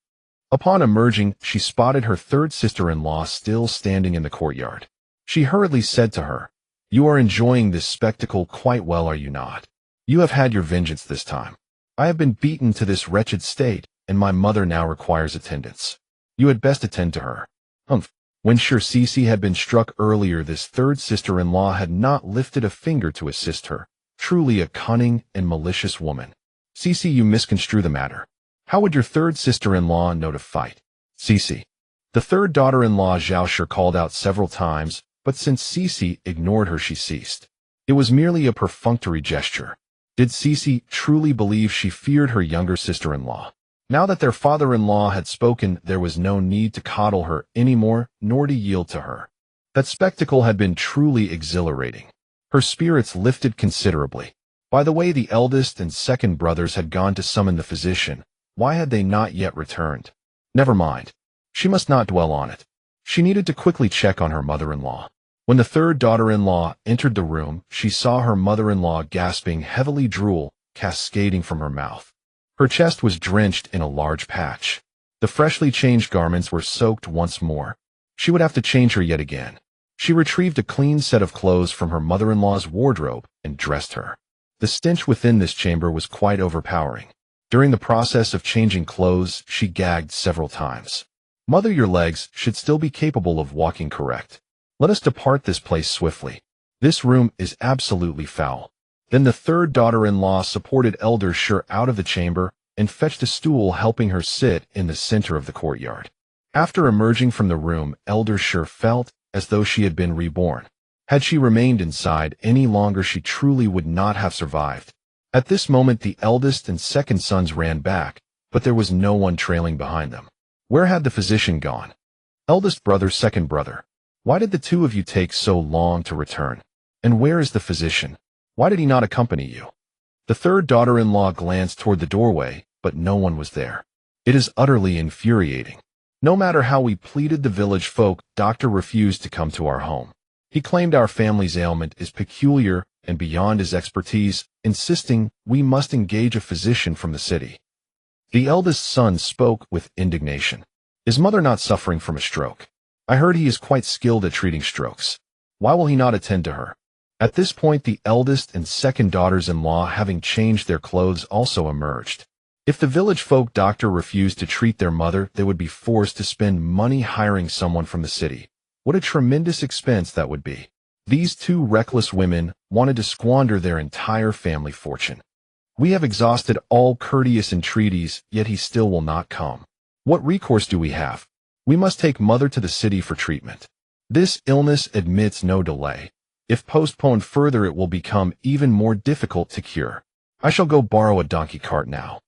Upon emerging, she spotted her third sister-in-law still standing in the courtyard. She hurriedly said to her, "You are enjoying this spectacle quite well, are you not? You have had your vengeance this time. I have been beaten to this wretched state, and my mother now requires attendance. You had best attend to her." Humph. When Shirsisi had been struck earlier, this third sister-in-law had not lifted a finger to assist her. Truly a cunning and malicious woman. "Sisi, you misconstrue the matter. How would your third sister-in-law know to fight?" "Sisi." The third daughter-in-law Zhao Shi called out several times, but since Sisi ignored her, she ceased. It was merely a perfunctory gesture. Did Sisi truly believe she feared her younger sister-in-law? Now that their father-in-law had spoken, there was no need to coddle her anymore, nor to yield to her. That spectacle had been truly exhilarating. Her spirits lifted considerably. By the way, the eldest and second brothers had gone to summon the physician. Why had they not yet returned? Never mind. She must not dwell on it. She needed to quickly check on her mother-in-law. When the third daughter-in-law entered the room, she saw her mother-in-law gasping heavily, drool cascading from her mouth. Her chest was drenched in a large patch. The freshly changed garments were soaked once more. She would have to change her yet again. She retrieved a clean set of clothes from her mother-in-law's wardrobe and dressed her. The stench within this chamber was quite overpowering. During the process of changing clothes, she gagged several times. "Mother, your legs should still be capable of walking correct. Let us depart this place swiftly. This room is absolutely foul." Then the third daughter-in-law supported Elder Shi out of the chamber and fetched a stool, helping her sit in the center of the courtyard. After emerging from the room, Elder Shi felt as though she had been reborn. Had she remained inside any longer, she truly would not have survived. At this moment, the eldest and second sons ran back, but there was no one trailing behind them. Where had the physician gone? "Eldest brother, second brother, why did the two of you take so long to return? And where is the physician? Why did he not accompany you?" The third daughter-in-law glanced toward the doorway, but no one was there. It is utterly infuriating. No matter how we pleaded the village folk, doctor refused to come to our home. He claimed our family's ailment is peculiar and beyond his expertise, insisting we must engage a physician from the city. The eldest son spoke with indignation. "Is mother not suffering from a stroke? I heard he is quite skilled at treating strokes. Why will he not attend to her?" At this point, the eldest and second daughters-in-law, having changed their clothes, also emerged. If the village folk doctor refused to treat their mother, they would be forced to spend money hiring someone from the city. What a tremendous expense that would be. These two reckless women wanted to squander their entire family fortune. "We have exhausted all courteous entreaties, yet he still will not come. What recourse do we have? We must take mother to the city for treatment. This illness admits no delay. If postponed further, it will become even more difficult to cure. I shall go borrow a donkey cart now."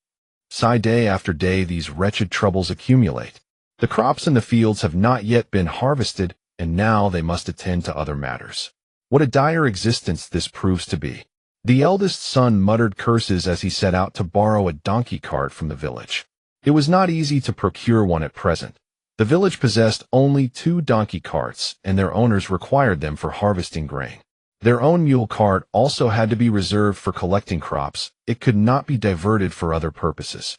Sigh. Day after day, these wretched troubles accumulate. The crops in the fields have not yet been harvested, and now they must attend to other matters. What a dire existence this proves to be. The eldest son muttered curses as he set out to borrow a donkey cart from the village. It was not easy to procure one at present. The village possessed only 2 donkey carts, and their owners required them for harvesting grain. Their own mule cart also had to be reserved for collecting crops. It could not be diverted for other purposes.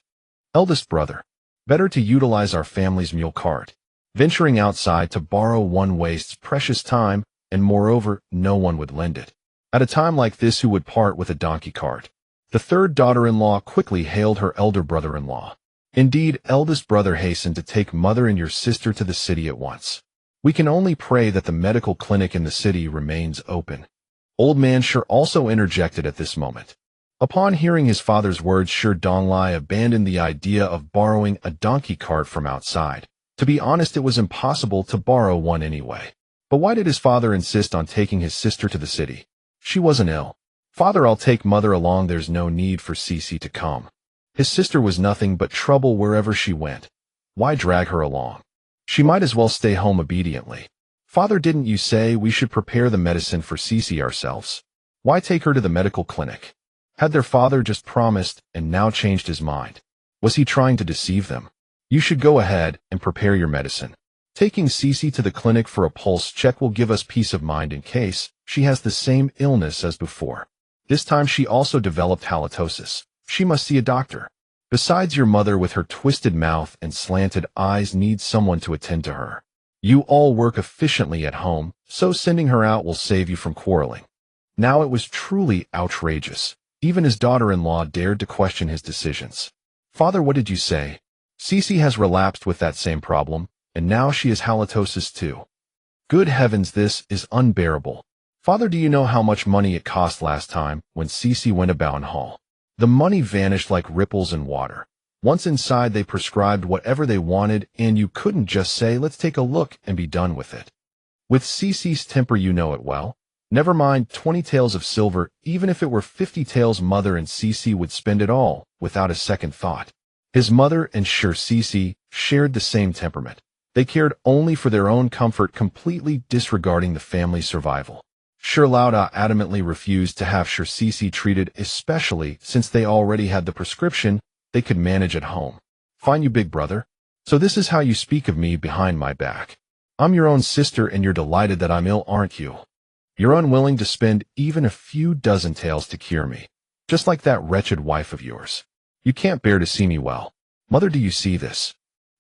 "Eldest brother, better to utilize our family's mule cart. Venturing outside to borrow one wastes precious time, and moreover, no one would lend it. At a time like this, who would part with a donkey cart?" The third daughter-in-law quickly hailed her elder brother-in-law. "Indeed, eldest brother, hasten to take mother and your sister to the city at once. We can only pray that the medical clinic in the city remains open." Old man Shi also interjected at this moment. Upon hearing his father's words, Shi Donglai abandoned the idea of borrowing a donkey cart from outside. To be honest, it was impossible to borrow one anyway. But why did his father insist on taking his sister to the city? She wasn't ill. "Father, I'll take mother along. There's no need for Sisi to come. His sister was nothing but trouble wherever she went. Why drag her along?" She might as well stay home obediently. Father, didn't you say we should prepare the medicine for Qiuge ourselves? Why take her to the medical clinic? Had their father just promised and now changed his mind? Was he trying to deceive them? You should go ahead and prepare your medicine. Taking Qiuge to the clinic for a pulse check will give us peace of mind in case she has the same illness as before. This time she also developed halitosis. She must see a doctor. Besides, your mother with her twisted mouth and slanted eyes needs someone to attend to her. You all work efficiently at home, so sending her out will save you from quarreling. Now it was truly outrageous. Even his daughter-in-law dared to question his decisions. Father, what did you say? Qiuge has relapsed with that same problem, and now she has halitosis too. Good heavens, this is unbearable. Father, do you know how much money it cost last time when Qiuge went to Bowen Hall? The money vanished like ripples in water. Once inside, they prescribed whatever they wanted, and you couldn't just say, let's take a look and be done with it. With Qiuge's temper, you know it well. Never mind 20 taels of silver, even if it were 50 taels, mother and Qiuge would spend it all, without a second thought. His mother and Qiuge shared the same temperament. They cared only for their own comfort, completely disregarding the family's survival. Lauda adamantly refused to have Qiuge treated, especially since they already had the prescription they could manage at home. Fine, you big brother. So this is how you speak of me behind my back. I'm your own sister and you're delighted that I'm ill, aren't you? You're unwilling to spend even a few dozen taels to cure me, just like that wretched wife of yours. You can't bear to see me well. Mother, do you see this?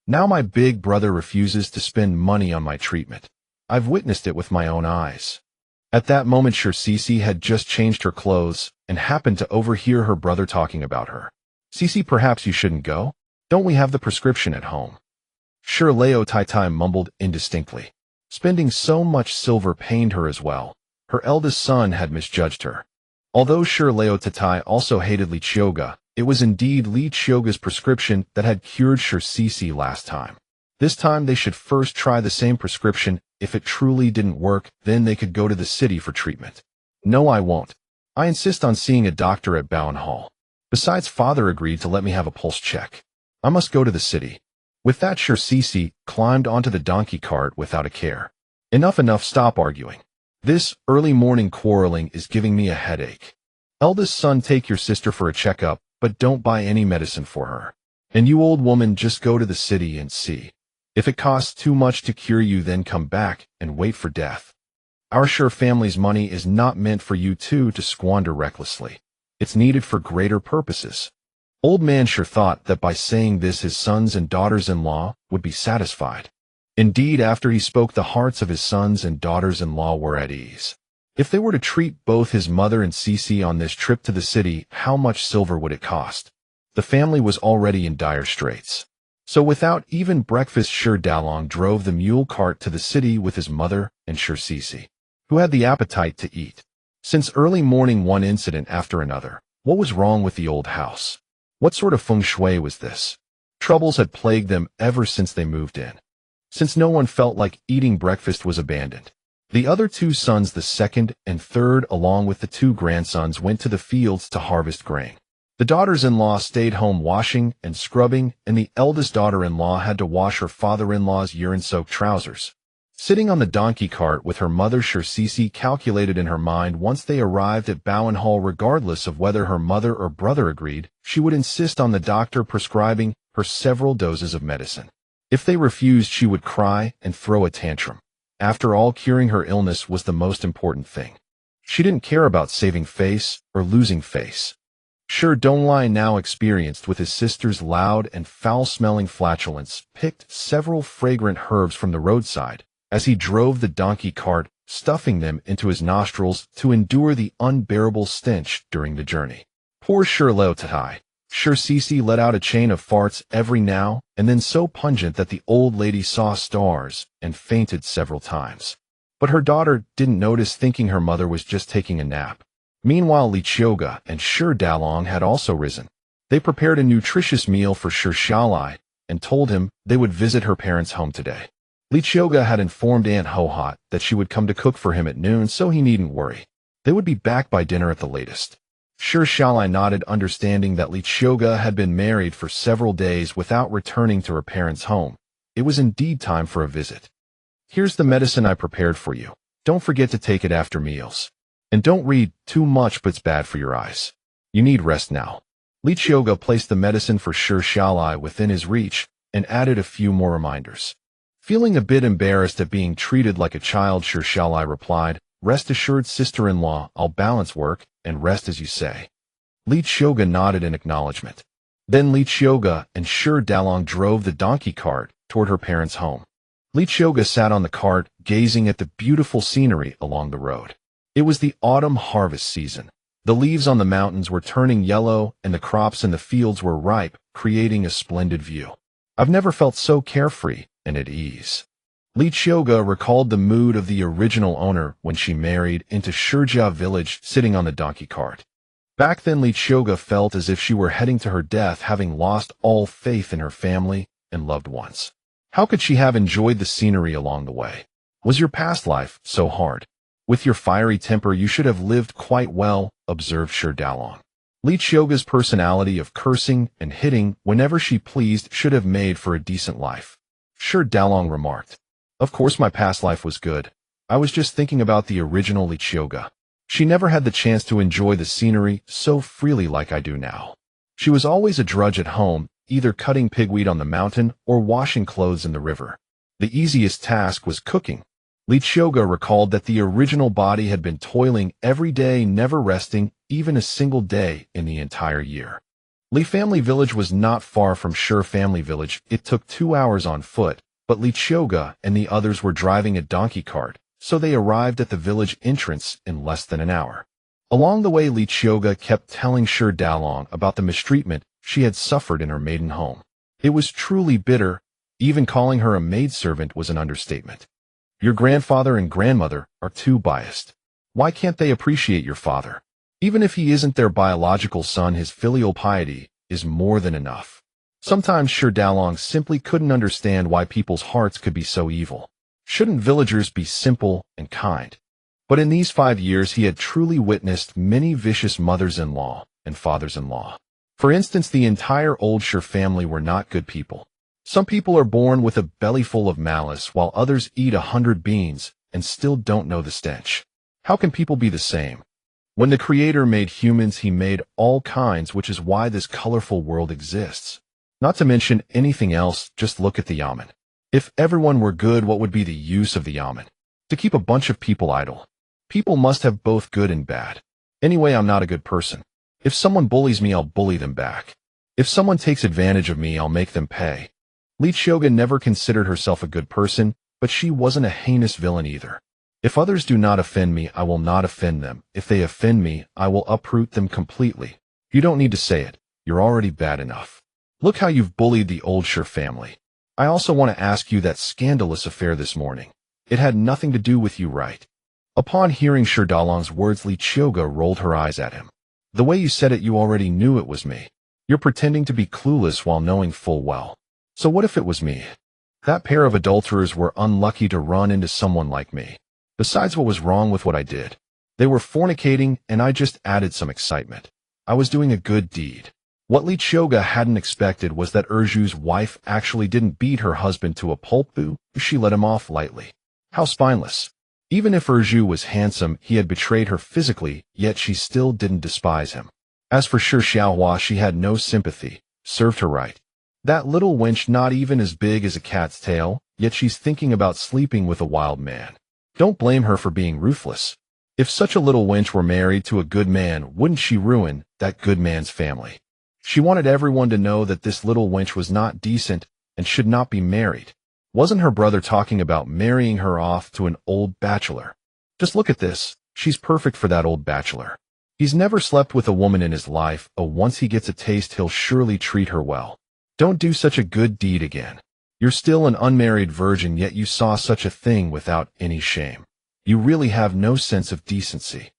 Now my big brother refuses to spend money on my treatment. I've witnessed it with my own eyes. At that moment, Qiuge had just changed her clothes and happened to overhear her brother talking about her. Qiuge, perhaps you shouldn't go? Don't we have the prescription at home? Leo Tai mumbled indistinctly. Spending so much silver pained her as well. Her eldest son had misjudged her. Although Leo Tai also hated Qiuge, it was indeed Qiuge's prescription that had cured Qiuge last time. This time they should first try the same prescription. If it truly didn't work, then they could go to the city for treatment. No, I won't. I insist on seeing a doctor at Bowen Hall. Besides, father agreed to let me have a pulse check. I must go to the city. With that, Qiuge climbed onto the donkey cart without a care. Enough, stop arguing. This early morning quarreling is giving me a headache. Eldest son, take your sister for a checkup, but don't buy any medicine for her. And you old woman, just go to the city and see. If it costs too much to cure you, then come back and wait for death. Our family's money is not meant for you two to squander recklessly. It's needed for greater purposes. Old man thought that by saying this his sons and daughters-in-law would be satisfied. Indeed, after he spoke, the hearts of his sons and daughters-in-law were at ease. If they were to treat both his mother and Qiuge on this trip to the city, how much silver would it cost? The family was already in dire straits. So without even breakfast, Dalong drove the mule cart to the city with his mother and Qiuge, who had the appetite to eat. Since early morning, one incident after another. What was wrong with the old house? What sort of feng shui was this? Troubles had plagued them ever since they moved in. Since no one felt like eating, breakfast was abandoned. The other two sons, the second and third, along with the two grandsons, went to the fields to harvest grain. The daughters-in-law stayed home washing and scrubbing, and the eldest daughter-in-law had to wash her father-in-law's urine-soaked trousers. Sitting on the donkey cart with her mother, Qiuge calculated in her mind, once they arrived at Bowen Hall, regardless of whether her mother or brother agreed, she would insist on the doctor prescribing her several doses of medicine. If they refused, she would cry and throw a tantrum. After all, curing her illness was the most important thing. She didn't care about saving face or losing face. Donglai, now experienced with his sister's loud and foul-smelling flatulence, picked several fragrant herbs from the roadside as he drove the donkey cart, stuffing them into his nostrils to endure the unbearable stench during the journey. Poor Leo Tai. Qiuge let out a chain of farts every now and then, so pungent that the old lady saw stars and fainted several times. But her daughter didn't notice, thinking her mother was just taking a nap. Meanwhile, Qiuge and Dalong had also risen. They prepared a nutritious meal for Xiaolai and told him they would visit her parents' home today. Qiuge had informed Aunt Hohot that she would come to cook for him at noon, so he needn't worry. They would be back by dinner at the latest. Xiaolai nodded, understanding that Qiuge had been married for several days without returning to her parents' home, it was indeed time for a visit. Here's the medicine I prepared for you. Don't forget to take it after meals. And don't read too much, but it's bad for your eyes. You need rest now. Qiuge placed the medicine for Qiuge within his reach and added a few more reminders. Feeling a bit embarrassed at being treated like a child, Qiuge replied, "Rest assured, sister-in-law, I'll balance work and rest as you say." Qiuge nodded in acknowledgement. Then Qiuge and Qiuge drove the donkey cart toward her parents' home. Qiuge sat on the cart, gazing at the beautiful scenery along the road. It was the autumn harvest season. The leaves on the mountains were turning yellow, and the crops in the fields were ripe, creating a splendid view. I've never felt so carefree and at ease. Qiuge recalled the mood of the original owner when she married into Qiuge village, sitting on the donkey cart. Back then, Qiuge felt as if she were heading to her death, having lost all faith in her family and loved ones. How could she have enjoyed the scenery along the way? Was your past life so hard? With your fiery temper, you should have lived quite well, observed Qiuge. Qiuge's personality of cursing and hitting whenever she pleased should have made for a decent life. Qiuge remarked. Of course my past life was good. I was just thinking about the original Qiuge. She never had the chance to enjoy the scenery so freely like I do now. She was always a drudge at home, either cutting pigweed on the mountain or washing clothes in the river. The easiest task was cooking. Qiuge recalled that the original body had been toiling every day, never resting even a single day in the entire year. Li family village was not far from Qiuge family village. It took 2 hours on foot, but Qiuge and the others were driving a donkey cart, so they arrived at the village entrance in less than an hour. Along the way, Qiuge kept telling Qiuge about the mistreatment she had suffered in her maiden home. It was truly bitter. Even calling her a maidservant was an understatement. Your grandfather and grandmother are too biased. Why can't they appreciate your father? Even if he isn't their biological son, his filial piety is more than enough. Sometimes Qiuge simply couldn't understand why people's hearts could be so evil. Shouldn't villagers be simple and kind? But in these 5 years, he had truly witnessed many vicious mothers-in-law and fathers-in-law. For instance, the entire old Qiuge family were not good people. Some people are born with a belly full of malice, while others eat 100 beans and still don't know the stench. How can people be the same? When the Creator made humans, he made all kinds, which is why this colorful world exists. Not to mention anything else, just look at the yamen. If everyone were good, what would be the use of the yamen? To keep a bunch of people idle. People must have both good and bad. Anyway, I'm not a good person. If someone bullies me, I'll bully them back. If someone takes advantage of me, I'll make them pay. Qiuge never considered herself a good person, but she wasn't a heinous villain either. If others do not offend me, I will not offend them. If they offend me, I will uproot them completely. You don't need to say it. You're already bad enough. Look how you've bullied the old Qiuge family. I also want to ask you that scandalous affair this morning. It had nothing to do with you, right? Upon hearing Qiuge's words, Qiuge rolled her eyes at him. The way you said it, you already knew it was me. You're pretending to be clueless while knowing full well. So what if it was me? That pair of adulterers were unlucky to run into someone like me. Besides, what was wrong with what I did? They were fornicating, and I just added some excitement. I was doing a good deed. What Qiuge hadn't expected was that Erju's wife actually didn't beat her husband to a pulp. She let him off lightly. How spineless. Even if Erju was handsome, he had betrayed her physically, yet she still didn't despise him. As for Qiuge, she had no sympathy. Served her right. That little wench, not even as big as a cat's tail, yet she's thinking about sleeping with a wild man. Don't blame her for being ruthless. If such a little wench were married to a good man, wouldn't she ruin that good man's family? She wanted everyone to know that this little wench was not decent and should not be married. Wasn't her brother talking about marrying her off to an old bachelor? Just look at this. She's perfect for that old bachelor. He's never slept with a woman in his life, but once he gets a taste, he'll surely treat her well. Don't do such a good deed again. You're still an unmarried virgin, yet you saw such a thing without any shame. You really have no sense of decency.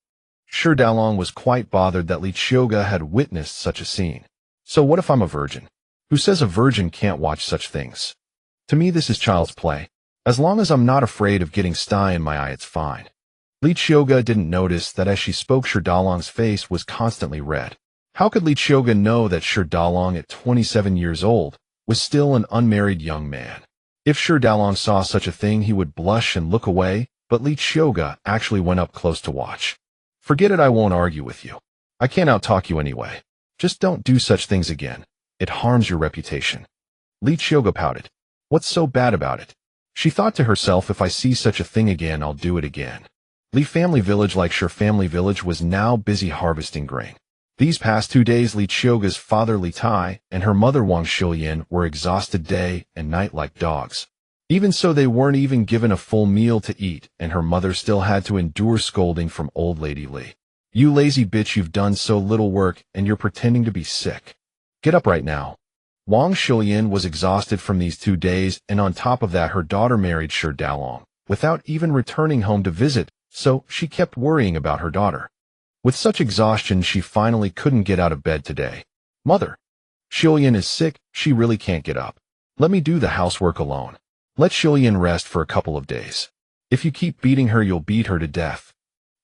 Qiuge was quite bothered that Qiuge had witnessed such a scene. So what if I'm a virgin? Who says a virgin can't watch such things? To me, this is child's play. As long as I'm not afraid of getting sty in my eye, it's fine. Qiuge didn't notice that as she spoke, Qiuge's face was constantly red. How could Qiuge know that Qiuge, at 27 years old, was still an unmarried young man? If Shi Dalong saw such a thing, he would blush and look away, but Li Qiuge actually went up close to watch. Forget it, I won't argue with you. I can't outtalk you anyway. Just don't do such things again. It harms your reputation. Li Qiuge pouted. What's so bad about it? She thought to herself, if I see such a thing again, I'll do it again. Li family village, like Shi family village, was now busy harvesting grain. These past 2 days, Li Qiuge's father Li Tai and her mother Wang Xiuyan were exhausted day and night like dogs. Even so, they weren't even given a full meal to eat, and her mother still had to endure scolding from old lady Li. You lazy bitch, you've done so little work, and you're pretending to be sick. Get up right now. Wang Xiuyan was exhausted from these 2 days, and on top of that, her daughter married Shi Dalong, without even returning home to visit, so she kept worrying about her daughter. With such exhaustion, she finally couldn't get out of bed today. Mother, Xiuyan is sick, she really can't get up. Let me do the housework alone. Let Xiuyan rest for a couple of days. If you keep beating her, you'll beat her to death.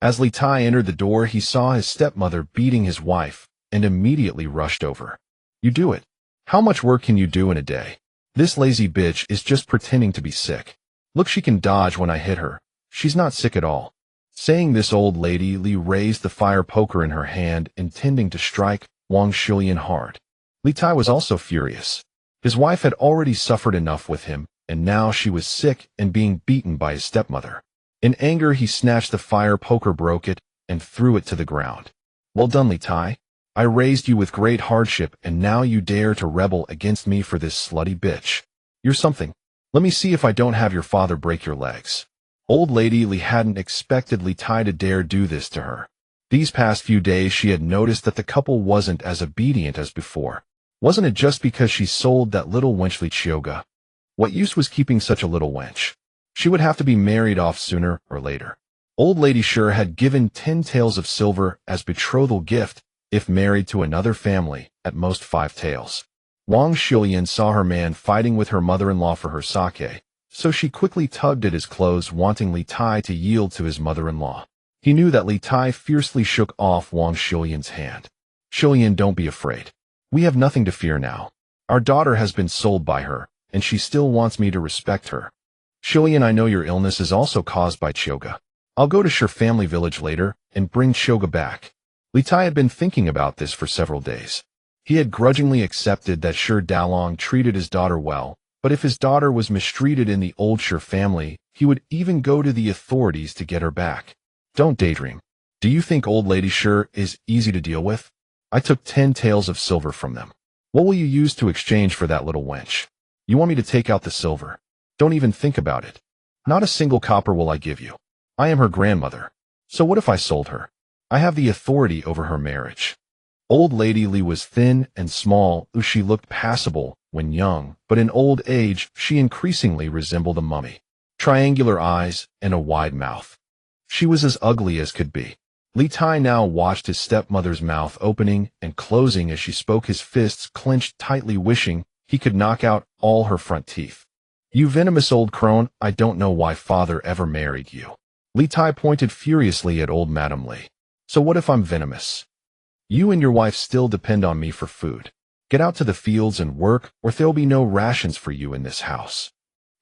As Li Tai entered the door, he saw his stepmother beating his wife, and immediately rushed over. You do it. How much work can you do in a day? This lazy bitch is just pretending to be sick. Look, she can dodge when I hit her. She's not sick at all. Saying this, old lady Li raised the fire poker in her hand, intending to strike Wang Xiuyan hard. Li Tai was also furious. His wife had already suffered enough with him, and now she was sick and being beaten by his stepmother. In anger, he snatched the fire poker, broke it, and threw it to the ground. Well done, Li Tai. I raised you with great hardship, and now you dare to rebel against me for this slutty bitch. You're something. Let me see if I don't have your father break your legs. Old lady Li hadn't expected Li Tai to dare do this to her. These past few days, she had noticed that the couple wasn't as obedient as before. Wasn't it just because she sold that little wench Li Qiuge? What use was keeping such a little wench? She would have to be married off sooner or later. Old lady Shi had given 10 taels of silver as betrothal gift, if married to another family, at most 5 taels. Wang Xiuyan saw her man fighting with her mother-in-law for her sake, so she quickly tugged at his clothes, wanting Li Tai to yield to his mother-in-law. He knew that Li Tai fiercely shook off Wang Xiuyan's hand. Xiuyan, don't be afraid. We have nothing to fear now. Our daughter has been sold by her, and she still wants me to respect her. Xiuyan, I know your illness is also caused by Qiuge. I'll go to Shi family village later and bring Qiuge back. Li Tai had been thinking about this for several days. He had grudgingly accepted that Shi Dalong treated his daughter well, but if his daughter was mistreated in the old Shi family, he would even go to the authorities to get her back. Don't daydream. Do you think old lady Shi is easy to deal with? I took 10 taels of silver from them. What will you use to exchange for that little wench? You want me to take out the silver? Don't even think about it. Not a single copper will I give you. I am her grandmother. So what if I sold her? I have the authority over her marriage. Old lady Li was thin and small. She looked passable when young, but in old age, she increasingly resembled a mummy. Triangular eyes and a wide mouth. She was as ugly as could be. Li Tai now watched his stepmother's mouth opening and closing as she spoke, his fists clenched tightly, wishing he could knock out all her front teeth. You venomous old crone, I don't know why father ever married you. Li Tai pointed furiously at old Madam Li. So what if I'm venomous? You and your wife still depend on me for food. Get out to the fields and work, or there'll be no rations for you in this house.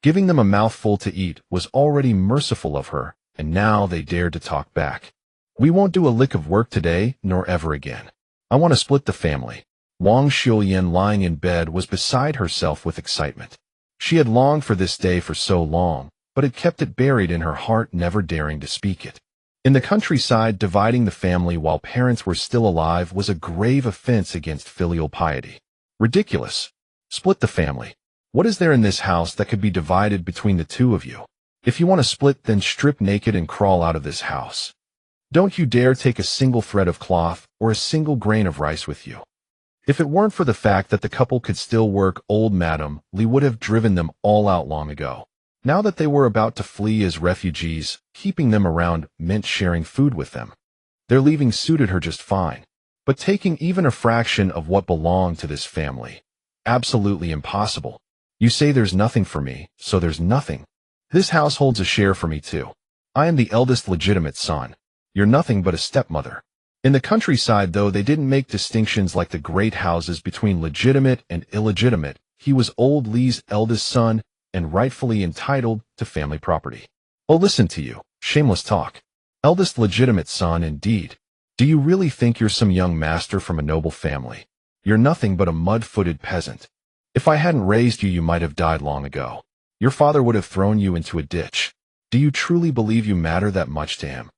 Giving them a mouthful to eat was already merciful of her, and now they dared to talk back. We won't do a lick of work today, nor ever again. I want to split the family. Wang Xiuyan, lying in bed, was beside herself with excitement. She had longed for this day for so long, but had kept it buried in her heart, never daring to speak it. In the countryside, dividing the family while parents were still alive was a grave offense against filial piety. Ridiculous. Split the family. What is there in this house that could be divided between the two of you? If you want to split, then strip naked and crawl out of this house. Don't you dare take a single thread of cloth or a single grain of rice with you. If it weren't for the fact that the couple could still work, old Madam Li would have driven them all out long ago. Now that they were about to flee as refugees, keeping them around meant sharing food with them. Their leaving suited her just fine. But taking even a fraction of what belonged to this family, absolutely impossible. You say there's nothing for me, so there's nothing. This house holds a share for me too. I am the eldest legitimate son. You're nothing but a stepmother. In the countryside, though, they didn't make distinctions like the great houses between legitimate and illegitimate. He was old Li's eldest son, and rightfully entitled to family property. Oh, listen to you. Shameless talk. Eldest legitimate son, indeed. Do you really think you're some young master from a noble family? You're nothing but a mud-footed peasant. If I hadn't raised you, you might have died long ago. Your father would have thrown you into a ditch. Do you truly believe you matter that much to him?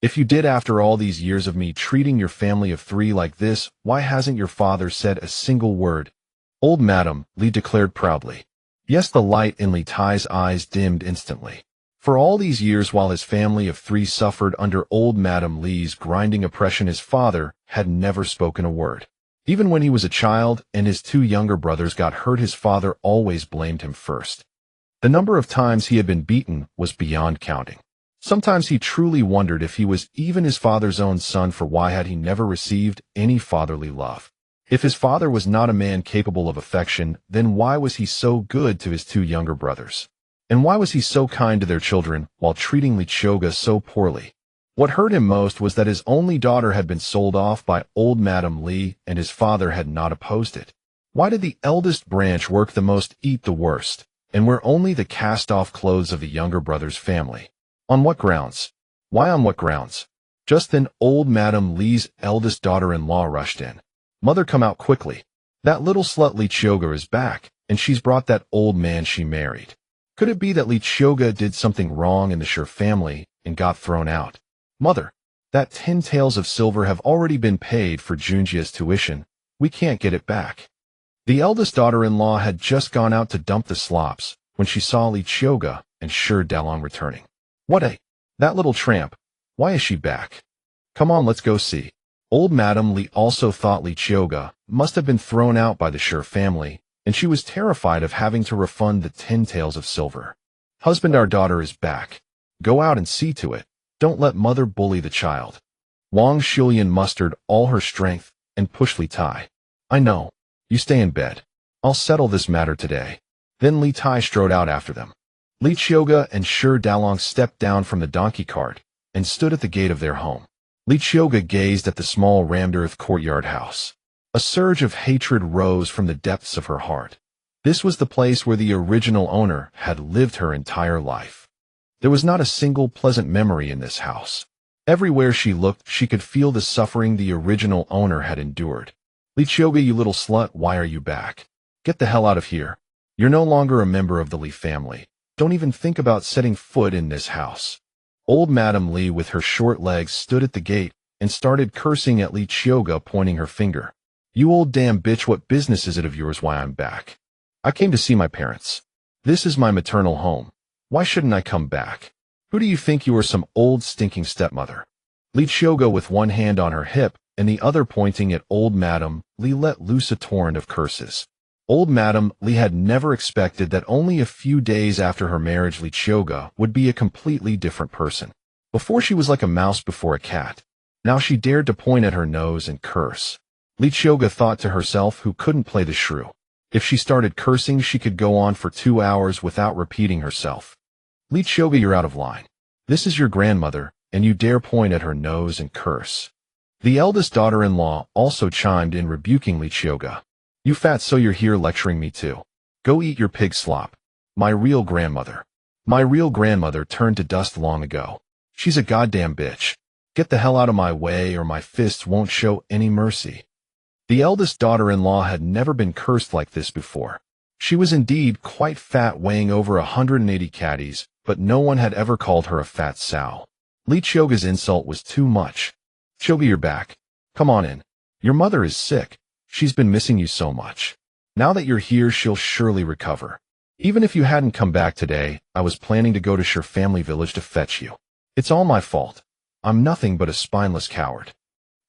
If you did, after all these years of me treating your family of three like this, why hasn't your father said a single word? Old Madam, Li declared proudly. Yes, the light in Li Tai's eyes dimmed instantly. For all these years while his family of three suffered under Old Madam Li's grinding oppression, his father had never spoken a word. Even when he was a child and his two younger brothers got hurt, his father always blamed him first. The number of times he had been beaten was beyond counting. Sometimes he truly wondered if he was even his father's own son, for why had he never received any fatherly love? If his father was not a man capable of affection, then why was he so good to his two younger brothers? And why was he so kind to their children while treating Qiuge so poorly? What hurt him most was that his only daughter had been sold off by Old Madam Li, and his father had not opposed it. Why did the eldest branch work the most, eat the worst, and wear only the cast-off clothes of the younger brother's family? On what grounds? Why, on what grounds? Just then, Old Madam Li's eldest daughter-in-law rushed in. Mother, come out quickly. That little slut Qiuge is back, and she's brought that old man she married. Could it be that Qiuge did something wrong in the Shi family and got thrown out? Mother, that 10 taels of silver have already been paid for Junjia's tuition. We can't get it back. The eldest daughter-in-law had just gone out to dump the slops when she saw Qiuge and Shi Dalong returning. That little tramp. Why is she back? Come on, let's go see. Old Madam Li also thought Qiuge must have been thrown out by the Shi family, and she was terrified of having to refund the 10 taels of silver. Husband, our daughter is back. Go out and see to it. Don't let mother bully the child. Wang Shilian mustered all her strength and pushed Li Tai. I know. You stay in bed. I'll settle this matter today. Then Li Tai strode out after them. Qiuge and Shi Dalong stepped down from the donkey cart and stood at the gate of their home. Qiuge gazed at the small rammed-earth courtyard house. A surge of hatred rose from the depths of her heart. This was the place where the original owner had lived her entire life. There was not a single pleasant memory in this house. Everywhere she looked, she could feel the suffering the original owner had endured. Qiuge, you little slut, why are you back? Get the hell out of here. You're no longer a member of the Li family. Don't even think about setting foot in this house. Old Madam Li, with her short legs, stood at the gate and started cursing at Qiuge, pointing her finger. You old damn bitch, what business is it of yours why I'm back? I came to see my parents. This is my maternal home. Why shouldn't I come back? Who do you think you are, some old stinking stepmother? Qiuge, with one hand on her hip and the other pointing at Old Madam Li, let loose a torrent of curses. Old Madam Li had never expected that only a few days after her marriage Qiuge would be a completely different person. Before she was like a mouse before a cat. Now she dared to point at her nose and curse. Qiuge thought to herself, who couldn't play the shrew. If she started cursing, she could go on for 2 hours without repeating herself. Qiuge, you're out of line. This is your grandmother, and you dare point at her nose and curse. The eldest daughter-in-law also chimed in, rebuking Qiuge. You fat, so you're here lecturing me too. Go eat your pig slop. My real grandmother turned to dust long ago. She's a goddamn bitch. Get the hell out of my way or my fists won't show any mercy. The eldest daughter-in-law had never been cursed like this before. She was indeed quite fat, weighing over 180 caddies, but no one had ever called her a fat sow. Qiuge's insult was too much. Qiuge, you're back. Come on in. Your mother is sick. She's been missing you so much. Now that you're here, she'll surely recover. Even if you hadn't come back today, I was planning to go to Shi family village to fetch you. It's all my fault. I'm nothing but a spineless coward.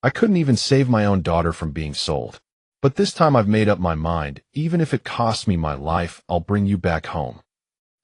I couldn't even save my own daughter from being sold. But this time I've made up my mind. Even if it costs me my life, I'll bring you back home.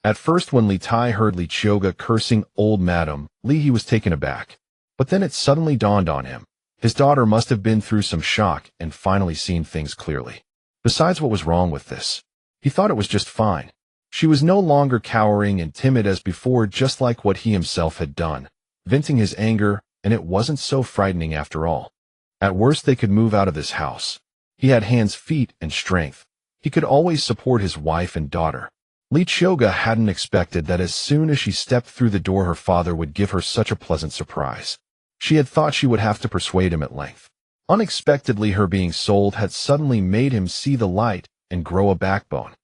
At first, when Li Tai heard Qiuge cursing Old Madam Li, he was taken aback. But then it suddenly dawned on him. His daughter must have been through some shock and finally seen things clearly. Besides, what was wrong with this? He thought it was just fine. She was no longer cowering and timid as before, just like what he himself had done, venting his anger, and it wasn't so frightening after all. At worst, they could move out of this house. He had hands, feet, and strength. He could always support his wife and daughter. Qiuge hadn't expected that as soon as she stepped through the door her father would give her such a pleasant surprise. She had thought she would have to persuade him at length. Unexpectedly, her being sold had suddenly made him see the light and grow a backbone.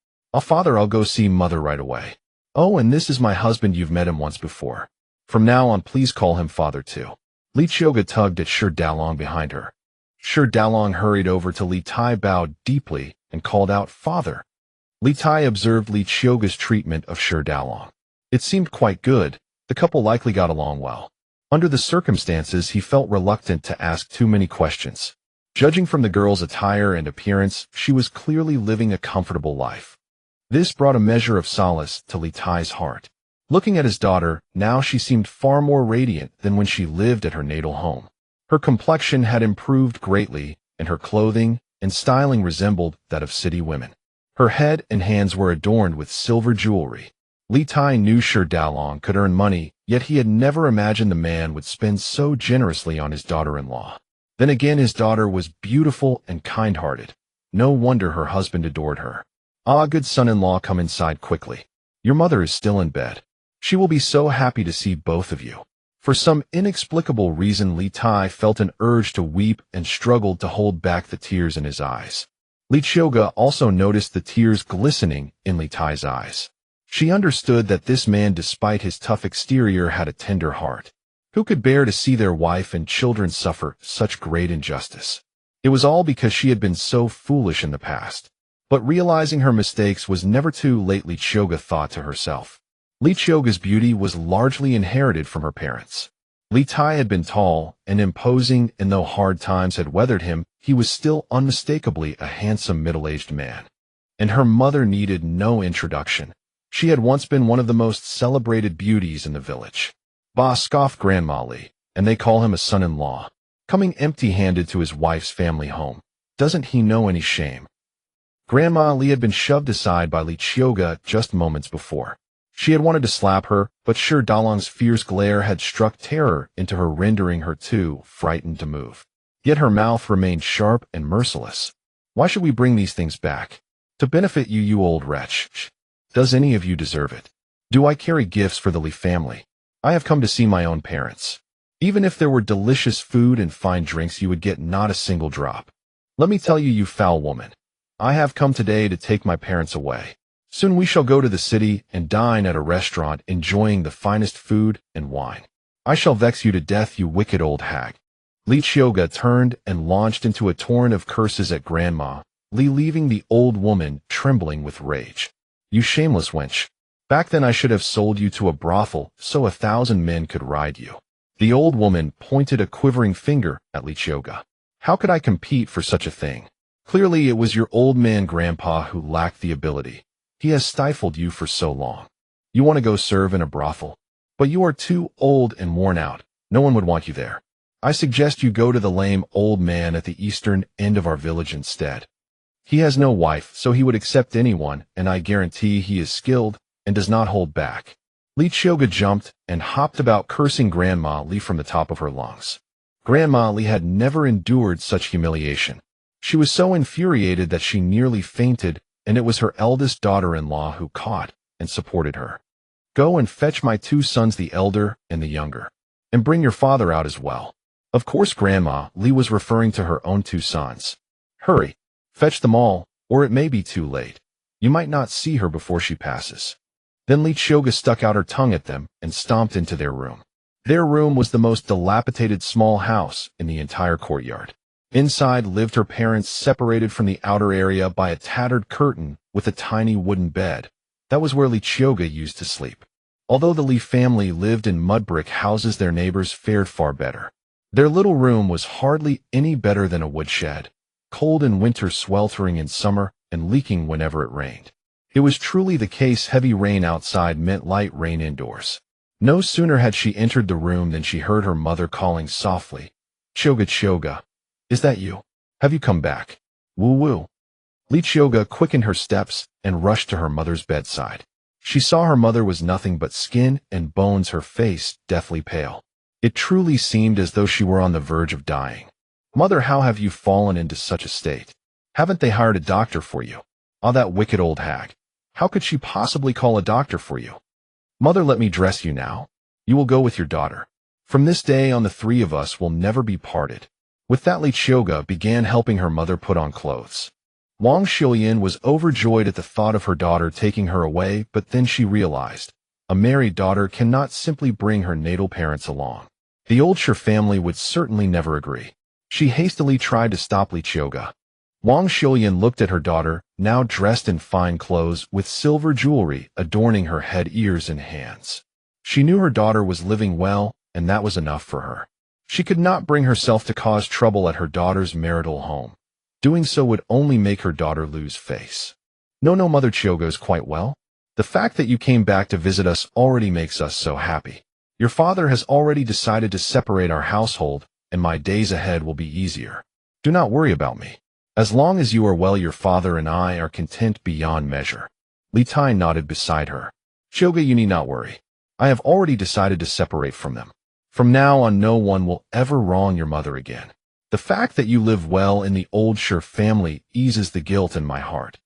Father, I'll go see mother right away. Oh, and this is my husband, you've met him once before. From now on, please call him father too. Qiuge tugged at Shi Dalong behind her. Shi Dalong hurried over to Li Tai, bowed deeply, and called out, Father. Li Tai observed Qiuge's treatment of Shi Dalong. It seemed quite good. The couple likely got along well. Under the circumstances, he felt reluctant to ask too many questions. Judging from the girl's attire and appearance, she was clearly living a comfortable life. This brought a measure of solace to Li Tai's heart. Looking at his daughter, now she seemed far more radiant than when she lived at her natal home. Her complexion had improved greatly, and her clothing and styling resembled that of city women. Her head and hands were adorned with silver jewelry. Li Tai knew Shi Dalong could earn money, yet he had never imagined the man would spend so generously on his daughter-in-law. Then again, his daughter was beautiful and kind-hearted. No wonder her husband adored her. Ah, good son-in-law, come inside quickly. Your mother is still in bed. She will be so happy to see both of you. For some inexplicable reason, Li Tai felt an urge to weep and struggled to hold back the tears in his eyes. Qiuge also noticed the tears glistening in Li Tai's eyes. She understood that this man, despite his tough exterior, had a tender heart. Who could bear to see their wife and children suffer such great injustice? It was all because she had been so foolish in the past. But realizing her mistakes was never too late, Qiuge thought to herself. Qiuge's beauty was largely inherited from her parents. Li Tai had been tall and imposing, and though hard times had weathered him, he was still unmistakably a handsome middle-aged man. And her mother needed no introduction. She had once been one of the most celebrated beauties in the village. Bah, scoffed Grandma Li, and they call him a son-in-law. Coming empty-handed to his wife's family home. Doesn't he know any shame? Grandma Li had been shoved aside by Qiuge just moments before. She had wanted to slap her, but Shi Dalong's fierce glare had struck terror into her, rendering her too frightened to move. Yet her mouth remained sharp and merciless. Why should we bring these things back? To benefit you, you old wretch. Does any of you deserve it? Do I carry gifts for the Li family? I have come to see my own parents. Even if there were delicious food and fine drinks, you would get not a single drop. Let me tell you, you foul woman. I have come today to take my parents away. Soon we shall go to the city and dine at a restaurant, enjoying the finest food and wine. I shall vex you to death, you wicked old hag. Qiuge turned and launched into a torrent of curses at Grandma Li, leaving the old woman trembling with rage. You shameless wench. Back then I should have sold you to a brothel so 1,000 men could ride you. The old woman pointed a quivering finger at Qiuge. How could I compete for such a thing? Clearly it was your old man grandpa who lacked the ability. He has stifled you for so long. You want to go serve in a brothel, but you are too old and worn out. No one would want you there. I suggest you go to the lame old man at the eastern end of our village instead. He has no wife, so he would accept anyone, and I guarantee he is skilled and does not hold back. Qiuge jumped and hopped about, cursing Grandma Li from the top of her lungs. Grandma Li had never endured such humiliation. She was so infuriated that she nearly fainted, and it was her eldest daughter-in-law who caught and supported her. Go and fetch my 2 sons, the elder and the younger, and bring your father out as well. Of course Grandma Li was referring to her own 2 sons. Hurry, fetch them all, or it may be too late. You might not see her before she passes. Then Qiuge stuck out her tongue at them and stomped into their room. Their room was the most dilapidated small house in the entire courtyard. Inside lived her parents, separated from the outer area by a tattered curtain with a tiny wooden bed. That was where Qiuge used to sleep. Although the Li family lived in mud brick houses, their neighbors fared far better. Their little room was hardly any better than a woodshed, cold in winter, sweltering in summer, and leaking whenever it rained. It was truly the case. Heavy rain outside meant light rain indoors. No sooner had she entered the room than she heard her mother calling softly, Qiuge, is that you? Have you come back? Woo-woo. Qiuge quickened her steps and rushed to her mother's bedside. She saw her mother was nothing but skin and bones, her face deathly pale. It truly seemed as though she were on the verge of dying. Mother, how have you fallen into such a state? Haven't they hired a doctor for you? Ah, that wicked old hag. How could she possibly call a doctor for you? Mother, let me dress you now. You will go with your daughter. From this day on, the three of us will never be parted. With that, Qiuge began helping her mother put on clothes. Wang Xiuyan was overjoyed at the thought of her daughter taking her away, but then she realized, a married daughter cannot simply bring her natal parents along. The old Shi family would certainly never agree. She hastily tried to stop Qiuge. Wang Xiuyan looked at her daughter, now dressed in fine clothes with silver jewelry adorning her head, ears, and hands. She knew her daughter was living well, and that was enough for her. She could not bring herself to cause trouble at her daughter's marital home. Doing so would only make her daughter lose face. No, Mother, Qiuge is quite well. The fact that you came back to visit us already makes us so happy. Your father has already decided to separate our household, and my days ahead will be easier. Do not worry about me. As long as you are well, your father and I are content beyond measure. Li Tai nodded beside her. Qiuge, you need not worry. I have already decided to separate from them. From now on, no one will ever wrong your mother again. The fact that you live well in the old Shi family eases the guilt in my heart.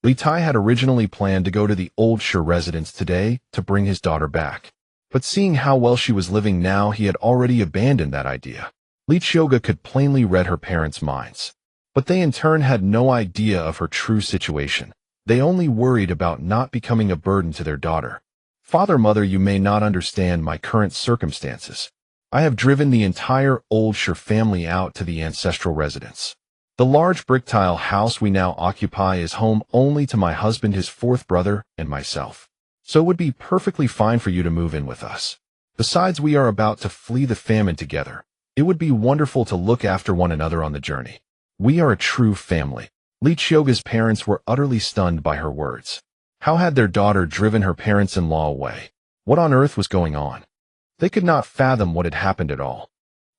Li Tai had originally planned to go to the old Shi residence today to bring his daughter back. But seeing how well she was living now, he had already abandoned that idea. Qiuge could plainly read her parents' minds. But they in turn had no idea of her true situation. They only worried about not becoming a burden to their daughter. Father, Mother, you may not understand my current circumstances. I have driven the entire old Shi family out to the ancestral residence. The large brick tile house we now occupy is home only to my husband, his fourth brother, and myself. So it would be perfectly fine for you to move in with us. Besides, we are about to flee the famine together. It would be wonderful to look after one another on the journey. We are a true family. Qiuge's parents were utterly stunned by her words. How had their daughter driven her parents-in-law away? What on earth was going on? They could not fathom what had happened at all.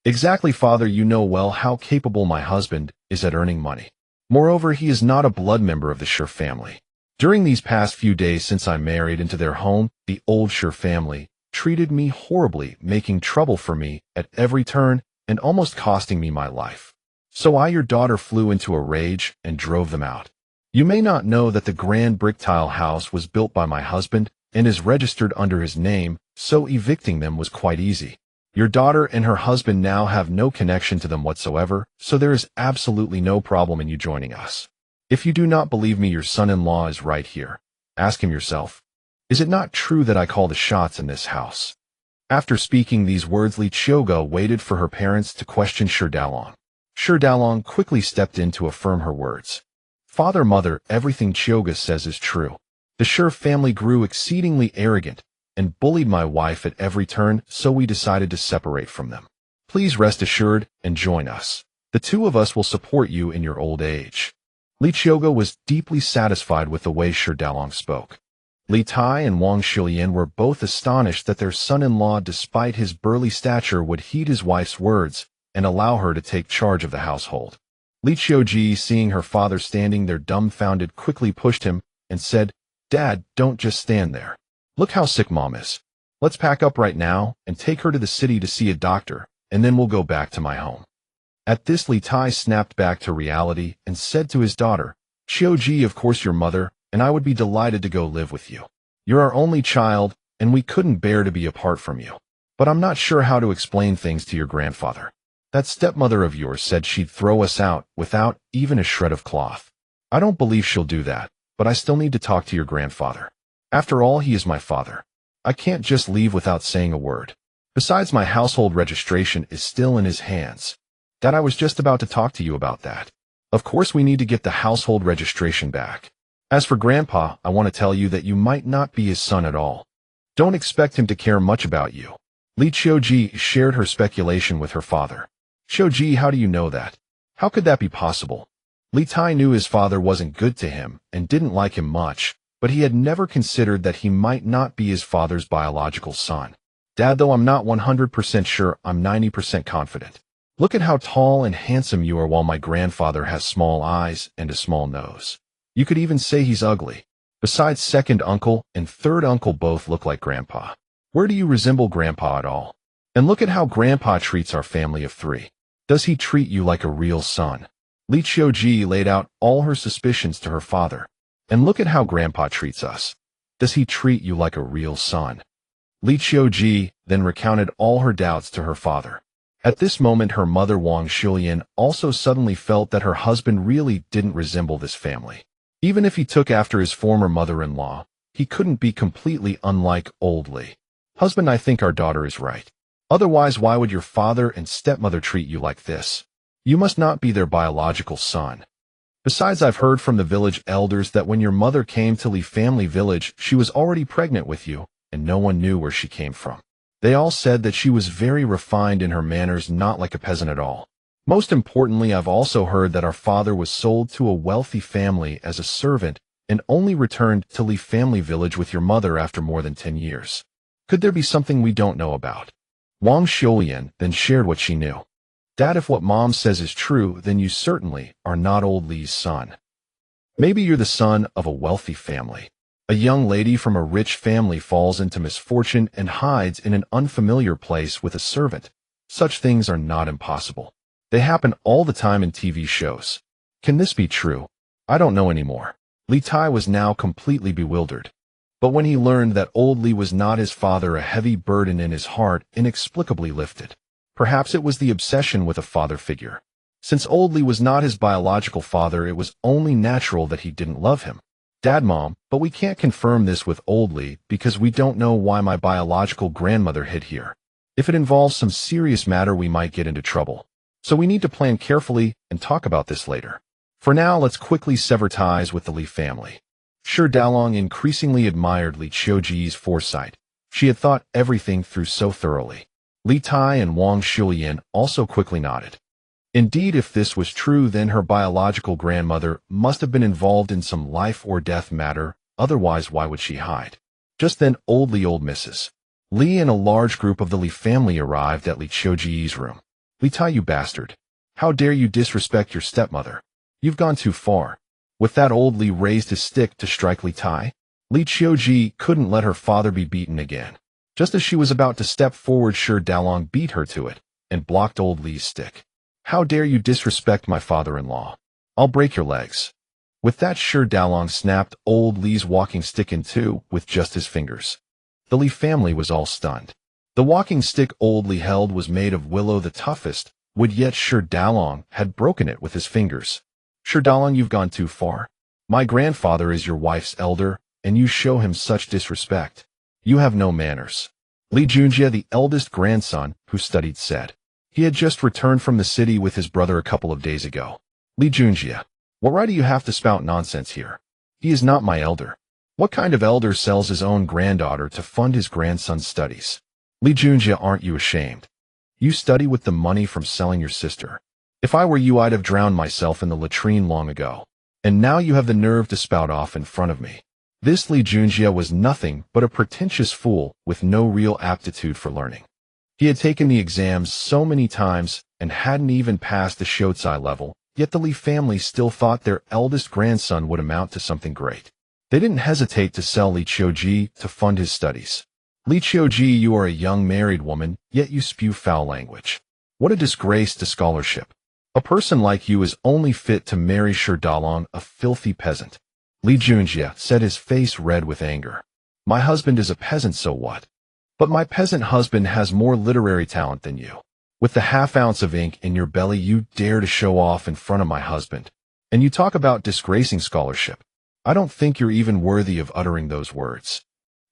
Exactly, Father, you know well how capable my husband is at earning money. Moreover, he is not a blood member of the Shi family. During these past few days since I married into their home, the old Shi family treated me horribly, making trouble for me at every turn and almost costing me my life. So I, your daughter, flew into a rage and drove them out. You may not know that the grand brick tile house was built by my husband and is registered under his name, so evicting them was quite easy. Your daughter and her husband now have no connection to them whatsoever, so there is absolutely no problem in you joining us. If you do not believe me, your son-in-law is right here. Ask him yourself. Is it not true that I call the shots in this house? After speaking these words, Qiuge waited for her parents to question Shi Dalong. Shi Dalong quickly stepped in to affirm her words. Father, Mother, everything Qiuge says is true. The Shi family grew exceedingly arrogant and bullied my wife at every turn, so we decided to separate from them. Please rest assured and join us. The two of us will support you in your old age. Qiuge was deeply satisfied with the way Shi Dalong spoke. Li Tai and Wang Xiuyan were both astonished that their son-in-law, despite his burly stature, would heed his wife's words and allow her to take charge of the household. Qiuge, seeing her father standing there dumbfounded, quickly pushed him and said, Dad, don't just stand there. Look how sick Mom is. Let's pack up right now and take her to the city to see a doctor, and then we'll go back to my home. At this, Li Tai snapped back to reality and said to his daughter, Qiuge, of course your mother, and I would be delighted to go live with you. You're our only child, and we couldn't bear to be apart from you. But I'm not sure how to explain things to your grandfather. That stepmother of yours said she'd throw us out without even a shred of cloth. I don't believe she'll do that, but I still need to talk to your grandfather. After all, he is my father. I can't just leave without saying a word. Besides, my household registration is still in his hands. Dad, I was just about to talk to you about that. Of course, we need to get the household registration back. As for Grandpa, I want to tell you that you might not be his son at all. Don't expect him to care much about you. Qiuge shared her speculation with her father. Qiuge, how do you know that? How could that be possible? Li Tai knew his father wasn't good to him and didn't like him much, but he had never considered that he might not be his father's biological son. Dad, though I'm not 100% sure, I'm 90% confident. Look at how tall and handsome you are, while my grandfather has small eyes and a small nose. You could even say he's ugly. Besides, second uncle and third uncle both look like Grandpa. Where do you resemble Grandpa at all? And look at how Grandpa treats our family of three. Does he treat you like a real son? Qiuge laid out all her suspicions to her father. And look at how Grandpa treats us. Does he treat you like a real son? Qiuge then recounted all her doubts to her father. At this moment, her mother Wang Shulian also suddenly felt that her husband really didn't resemble this family. Even if he took after his former mother-in-law, he couldn't be completely unlike old Li. Husband, I think our daughter is right. Otherwise, why would your father and stepmother treat you like this? You must not be their biological son. Besides, I've heard from the village elders that when your mother came to Li family village, she was already pregnant with you, and no one knew where she came from. They all said that she was very refined in her manners, not like a peasant at all. Most importantly, I've also heard that our father was sold to a wealthy family as a servant and only returned to Li family village with your mother after more than 10 years. Could there be something we don't know about? Wang Shulian then shared what she knew. Dad, if what Mom says is true, then you certainly are not old Li's son. Maybe you're the son of a wealthy family. A young lady from a rich family falls into misfortune and hides in an unfamiliar place with a servant. Such things are not impossible. They happen all the time in TV shows. Can this be true? I don't know anymore. Li Tai was now completely bewildered. But when he learned that old Li was not his father, a heavy burden in his heart inexplicably lifted. Perhaps it was the obsession with a father figure. Since old Li was not his biological father, it was only natural that he didn't love him. Dad, Mom, but we can't confirm this with old Li because we don't know why my biological grandmother hid here. If it involves some serious matter, we might get into trouble. So we need to plan carefully and talk about this later. For now, let's quickly sever ties with the Li family. Shi Dalong increasingly admired Li Qiuge's foresight. She had thought everything through so thoroughly. Li Tai and Wang Shulian also quickly nodded. Indeed, if this was true, then her biological grandmother must have been involved in some life or death matter, otherwise why would she hide? Just then, old Mrs. Li and a large group of the Li family arrived at Li Qiuge's room. Li Tai, you bastard. How dare you disrespect your stepmother? You've gone too far. With that, old Li raised his stick to strike Li Tai. Li Qiuge couldn't let her father be beaten again. Just as she was about to step forward, Shi Dalong beat her to it and blocked old Li's stick. How dare you disrespect my father-in-law? I'll break your legs. With that, Shi Dalong snapped old Li's walking stick in two with just his fingers. The Li family was all stunned. The walking stick old Li held was made of willow, the toughest wood, yet Shi Dalong had broken it with his fingers. Shi Dalong, you've gone too far. My grandfather is your wife's elder, and you show him such disrespect. You have no manners. Li Junjie, the eldest grandson who studied, said. He had just returned from the city with his brother a couple of days ago. Li Junjie, what right do you have to spout nonsense here? He is not my elder. What kind of elder sells his own granddaughter to fund his grandson's studies? Li Junjie, aren't you ashamed? You study with the money from selling your sister. If I were you, I'd have drowned myself in the latrine long ago. And now you have the nerve to spout off in front of me. This Li Junjie was nothing but a pretentious fool with no real aptitude for learning. He had taken the exams so many times and hadn't even passed the Shoutsai level, yet the Li family still thought their eldest grandson would amount to something great. They didn't hesitate to sell Li Qiuge to fund his studies. Li Qiuge, you are a young married woman, yet you spew foul language. What a disgrace to scholarship. A person like you is only fit to marry Shi Dalong, a filthy peasant. Li Junjie said, his face red with anger. My husband is a peasant, so what? But my peasant husband has more literary talent than you. With the half-ounce of ink in your belly, you dare to show off in front of my husband. And you talk about disgracing scholarship. I don't think you're even worthy of uttering those words.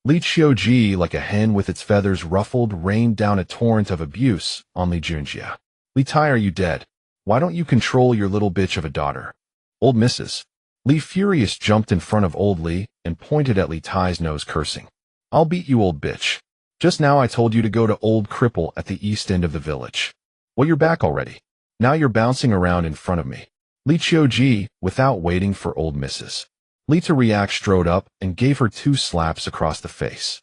Li Qiuge, like a hen with its feathers ruffled, rained down a torrent of abuse on Li Junjie. Li Tai, are you dead? Why don't you control your little bitch of a daughter? Old Mrs. Li furious jumped in front of old Li and pointed at Li Tai's nose, cursing. I'll beat you, old bitch. Just now I told you to go to old cripple at the east end of the village. Well, you're back already. Now you're bouncing around in front of me. Li Qiuge, without waiting for old Mrs. Li to react, strode up and gave her 2 slaps across the face.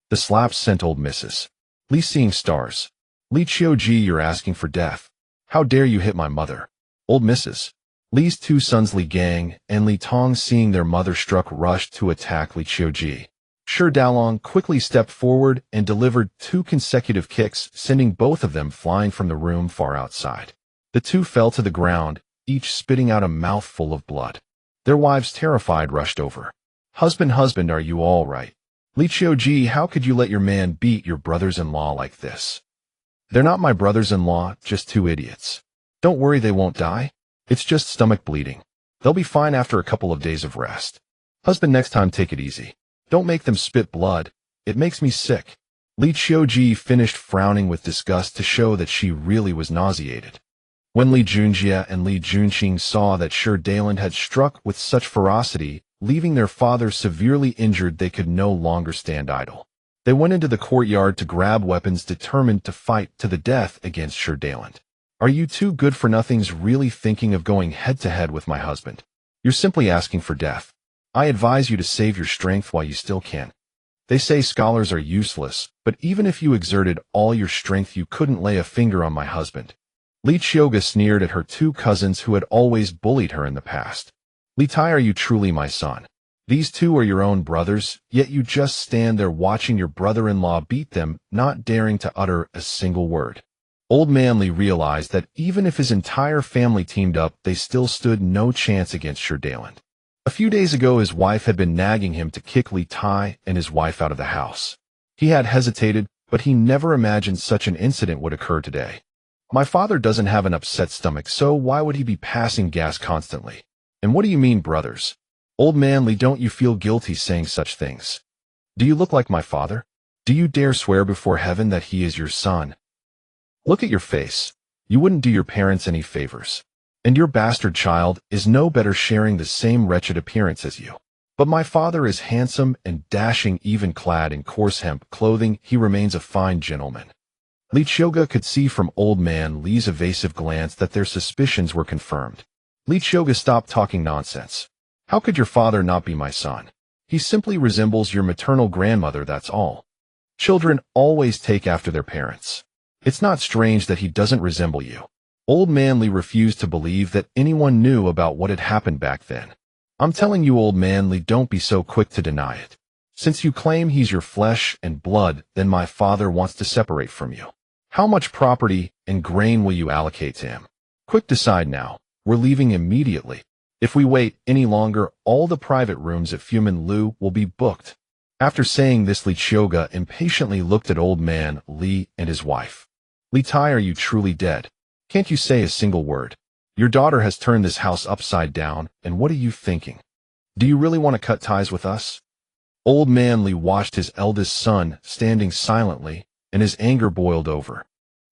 The slaps sent old Mrs. Li seeing stars. Li Qiuge, you're asking for death. How dare you hit my mother? Old Mrs. Li's 2 sons Li Gang and Li Tong, seeing their mother struck, rushed to attack Li Qiuge. Shi Dalong quickly stepped forward and delivered 2 consecutive kicks, sending both of them flying from the room far outside. The 2 fell to the ground, each spitting out a mouthful of blood. Their wives, terrified, rushed over. Husband, husband, are you all right? Qiuge, how could you let your man beat your brothers-in-law like this? They're not my brothers-in-law, just two idiots. Don't worry, they won't die. It's just stomach bleeding. They'll be fine after a couple of days of rest. Husband, next time take it easy. Don't make them spit blood. It makes me sick. Qiuge finished frowning with disgust to show that she really was nauseated. When Li Junjie and Li Junqing saw that Daland had struck with such ferocity, leaving their father severely injured, they could no longer stand idle. They went into the courtyard to grab weapons, determined to fight to the death against Daland. Are you two good-for-nothings really thinking of going head-to-head with my husband? You're simply asking for death. I advise you to save your strength while you still can. They say scholars are useless, but even if you exerted all your strength, you couldn't lay a finger on my husband. Qiuge sneered at her two cousins who had always bullied her in the past. Li Tai, are you truly my son? These two are your own brothers, yet you just stand there watching your brother-in-law beat them, not daring to utter a single word. Old Man Li realized that even if his entire family teamed up, they still stood no chance against Daland. A few days ago, his wife had been nagging him to kick Li Tai and his wife out of the house. He had hesitated, but he never imagined such an incident would occur today. My father doesn't have an upset stomach, so why would he be passing gas constantly? And what do you mean, brothers? Old Man Li, don't you feel guilty saying such things? Do you look like my father? Do you dare swear before heaven that he is your son? Look at your face. You wouldn't do your parents any favors. And your bastard child is no better, sharing the same wretched appearance as you. But my father is handsome and dashing, even clad in coarse hemp clothing, he remains a fine gentleman. Qiuge could see from Old Man Li's evasive glance that their suspicions were confirmed. Qiuge, stop talking nonsense. How could your father not be my son? He simply resembles your maternal grandmother, that's all. Children always take after their parents. It's not strange that he doesn't resemble you. Old Man Li refused to believe that anyone knew about what had happened back then. I'm telling you, Old Man Li, don't be so quick to deny it. Since you claim he's your flesh and blood, then my father wants to separate from you. How much property and grain will you allocate to him? Quick, decide now. We're leaving immediately. If we wait any longer, all the private rooms at Fumin Lu will be booked. After saying this, Qiuge impatiently looked at Old Man Li and his wife. Li Tai, are you truly dead? Can't you say a single word? Your daughter has turned this house upside down, and what are you thinking? Do you really want to cut ties with us? Old Man Li watched his eldest son standing silently, and his anger boiled over.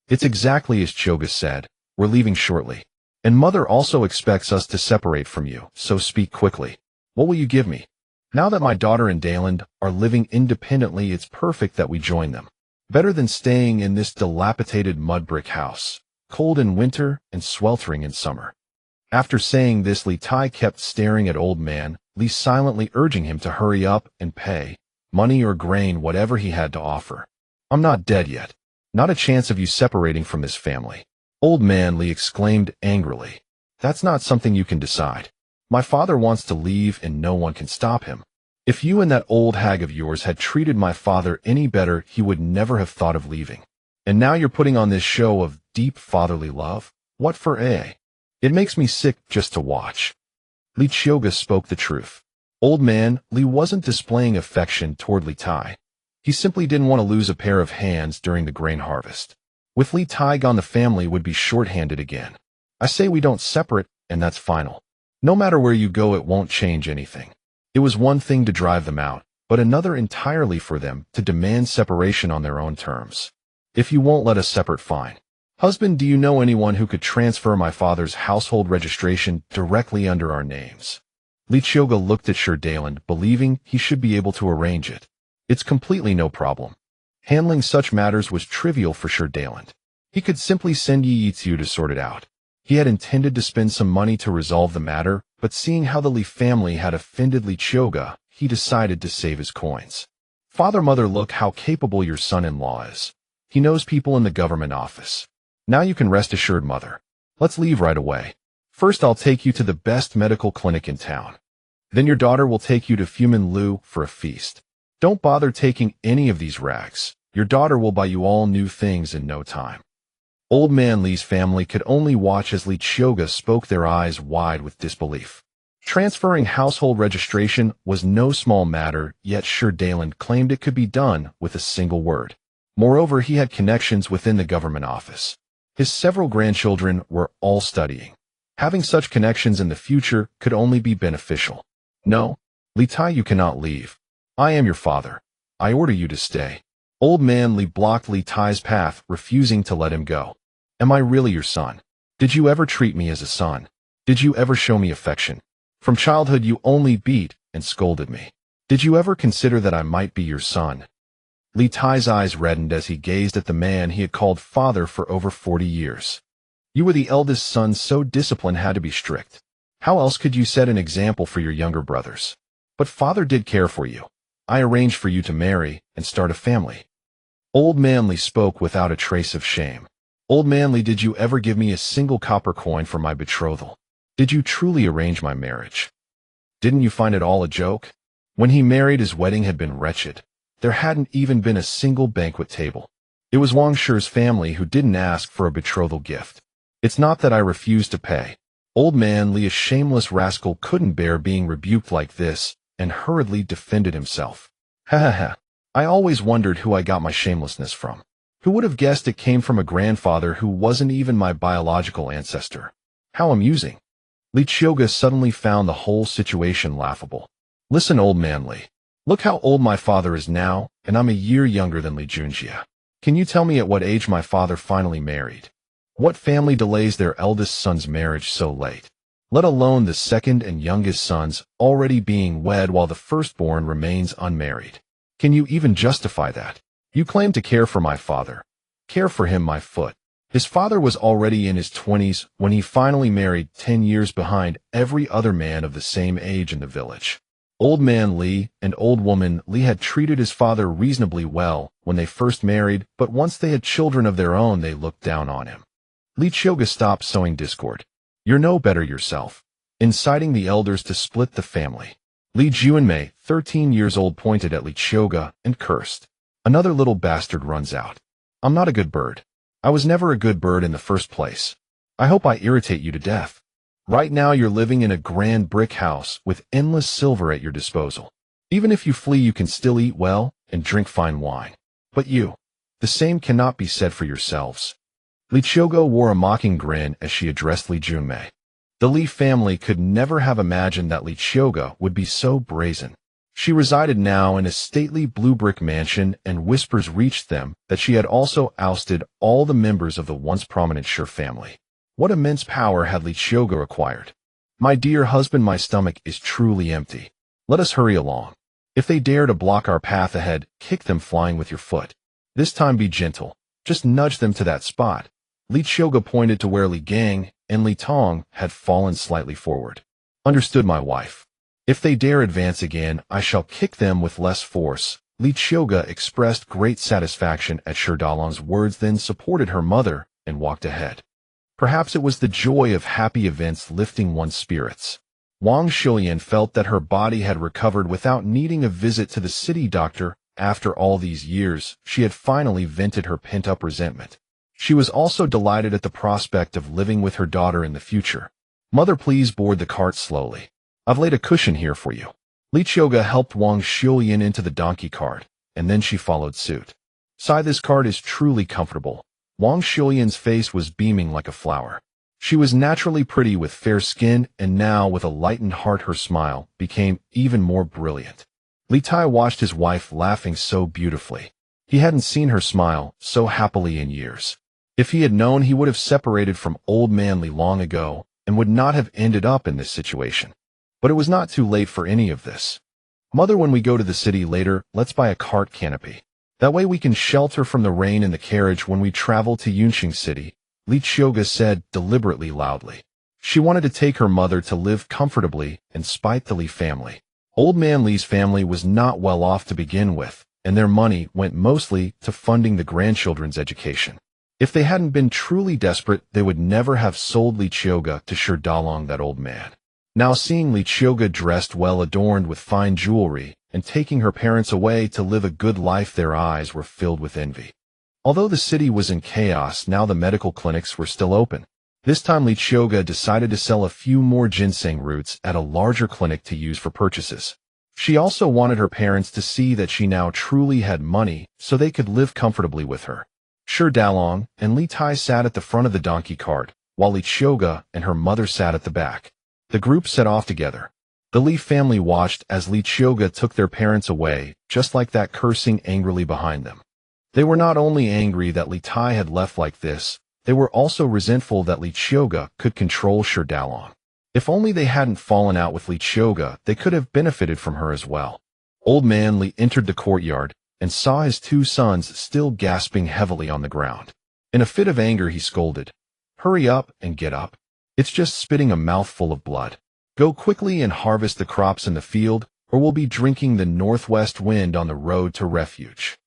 It's exactly as Qiuge said. We're leaving shortly. And Mother also expects us to separate from you, so speak quickly. What will you give me? Now that my daughter and Daland are living independently, it's perfect that we join them. Better than staying in this dilapidated mud brick house, cold in winter and sweltering in summer. After saying this, Li Tai kept staring at Old Man Li, silently urging him to hurry up and pay, money or grain, whatever he had to offer. I'm not dead yet. Not a chance of you separating from this family. Old Man Li exclaimed angrily. That's not something you can decide. My father wants to leave and no one can stop him. If you and that old hag of yours had treated my father any better, he would never have thought of leaving. And now you're putting on this show of deep fatherly love? What for, eh? It makes me sick just to watch. Qiuge spoke the truth. Old Man Li wasn't displaying affection toward Li Tai. He simply didn't want to lose a pair of hands during the grain harvest. With Li Tai gone, the family would be short-handed again. I say we don't separate, and that's final. No matter where you go, it won't change anything. It was one thing to drive them out, but another entirely for them to demand separation on their own terms. If you won't let us separate, fine. Husband, do you know anyone who could transfer my father's household registration directly under our names? Qiuge looked at Daland, believing he should be able to arrange it. It's completely no problem. Handling such matters was trivial for Daland. He could simply send Yi Qiu to sort it out. He had intended to spend some money to resolve the matter, but seeing how the Li family had offended Qiuge, he decided to save his coins. Father, Mother, look how capable your son-in-law is. He knows people in the government office. Now you can rest assured, Mother. Let's leave right away. First, I'll take you to the best medical clinic in town. Then your daughter will take you to Fumin Lu for a feast. Don't bother taking any of these rags. Your daughter will buy you all new things in no time. Old Man Li's family could only watch as Qiuge spoke, their eyes wide with disbelief. Transferring household registration was no small matter, yet Qiuge claimed it could be done with a single word. Moreover, he had connections within the government office. His several grandchildren were all studying. Having such connections in the future could only be beneficial. No, Li Tai, you cannot leave. I am your father. I order you to stay. Old man Li blocked Li Tai's path, refusing to let him go. Am I really your son? Did you ever treat me as a son? Did you ever show me affection? From childhood you only beat and scolded me. Did you ever consider that I might be your son? Li Tai's eyes reddened as he gazed at the man he had called father for over 40 years. You were the eldest son, so discipline had to be strict. How else could you set an example for your younger brothers? But father did care for you. I arranged for you to marry and start a family. Old man Li spoke without a trace of shame. Old man Li, did you ever give me a single copper coin for my betrothal? Did you truly arrange my marriage? Didn't you find it all a joke? When he married, his wedding had been wretched. There hadn't even been a single banquet table. It was Wang Shi's family who didn't ask for a betrothal gift. It's not that I refused to pay. Old man Li, a shameless rascal, couldn't bear being rebuked like this and hurriedly defended himself. Ha ha ha. I always wondered who I got my shamelessness from. Who would have guessed it came from a grandfather who wasn't even my biological ancestor? How amusing. Qiuge suddenly found the whole situation laughable. Listen, old man Li. Look how old my father is now, and I'm a year younger than Li Junjie. Can you tell me at what age my father finally married? What family delays their eldest son's marriage so late? Let alone the second and youngest sons already being wed while the firstborn remains unmarried. Can you even justify that? You claim to care for my father. Care for him, my foot. His father was already in his 20s when he finally married, 10 years behind every other man of the same age in the village. Old man Li and old woman Li had treated his father reasonably well when they first married, but once they had children of their own, they looked down on him. Qiuge stopped sowing discord. You're no better yourself. Inciting the elders to split the family. Li Junmei, 13 years old, pointed at Qiuge and cursed. Another little bastard runs out. I'm not a good bird. I was never a good bird in the first place. I hope I irritate you to death. Right now you're living in a grand brick house with endless silver at your disposal. Even if you flee, you can still eat well and drink fine wine. But you, the same cannot be said for yourselves. Qiuge wore a mocking grin as she addressed Li Junmei. The Li family could never have imagined that Qiuge would be so brazen. She resided now in a stately blue brick mansion, and whispers reached them that she had also ousted all the members of the once prominent Shi family. What immense power had Qiuge acquired? My dear husband, my stomach is truly empty. Let us hurry along. If they dare to block our path ahead, kick them flying with your foot. This time be gentle. Just nudge them to that spot. Qiuge pointed to where Li Gang and Li Tong had fallen slightly forward. Understood, my wife. If they dare advance again, I shall kick them with less force. Qiuge expressed great satisfaction at Qiuge words, then supported her mother and walked ahead. Perhaps it was the joy of happy events lifting one's spirits. Wang Shiyan felt that her body had recovered without needing a visit to the city doctor. After all these years, she had finally vented her pent-up resentment. She was also delighted at the prospect of living with her daughter in the future. Mother, please board the cart slowly. I've laid a cushion here for you. Qiuge helped Wang Shiyan into the donkey cart, and then she followed suit. Sigh, this cart is truly comfortable. Wang Shiyan's face was beaming like a flower. She was naturally pretty with fair skin, and now with a lightened heart her smile became even more brilliant. Li Tai watched his wife laughing so beautifully. He hadn't seen her smile so happily in years. If he had known, he would have separated from old man Li long ago and would not have ended up in this situation. But it was not too late for any of this. Mother, when we go to the city later, let's buy a cart canopy. That way we can shelter from the rain in the carriage when we travel to Yunqing City, Qiuge said deliberately loudly. She wanted to take her mother to live comfortably and spite the Li family. Old man Li's family was not well off to begin with, and their money went mostly to funding the grandchildren's education. If they hadn't been truly desperate, they would never have sold Qiuge to Qiuge, that old man. Now seeing Qiuge dressed well, adorned with fine jewelry, and taking her parents away to live a good life, their eyes were filled with envy. Although the city was in chaos, now the medical clinics were still open. This time Qiuge decided to sell a few more ginseng roots at a larger clinic to use for purchases. She also wanted her parents to see that she now truly had money so they could live comfortably with her. Shi Dalong and Li Tai sat at the front of the donkey cart, while Qiuge and her mother sat at the back. The group set off together. The Li family watched as Qiuge took their parents away, just like that, cursing angrily behind them. They were not only angry that Li Tai had left like this, they were also resentful that Qiuge could control Shi Dalong. If only they hadn't fallen out with Qiuge, they could have benefited from her as well. Old man Li entered the courtyard and saw his two sons still gasping heavily on the ground. In a fit of anger he scolded, "Hurry up and get up. It's just spitting a mouthful of blood. Go quickly and harvest the crops in the field, or we'll be drinking the northwest wind on the road to refuge."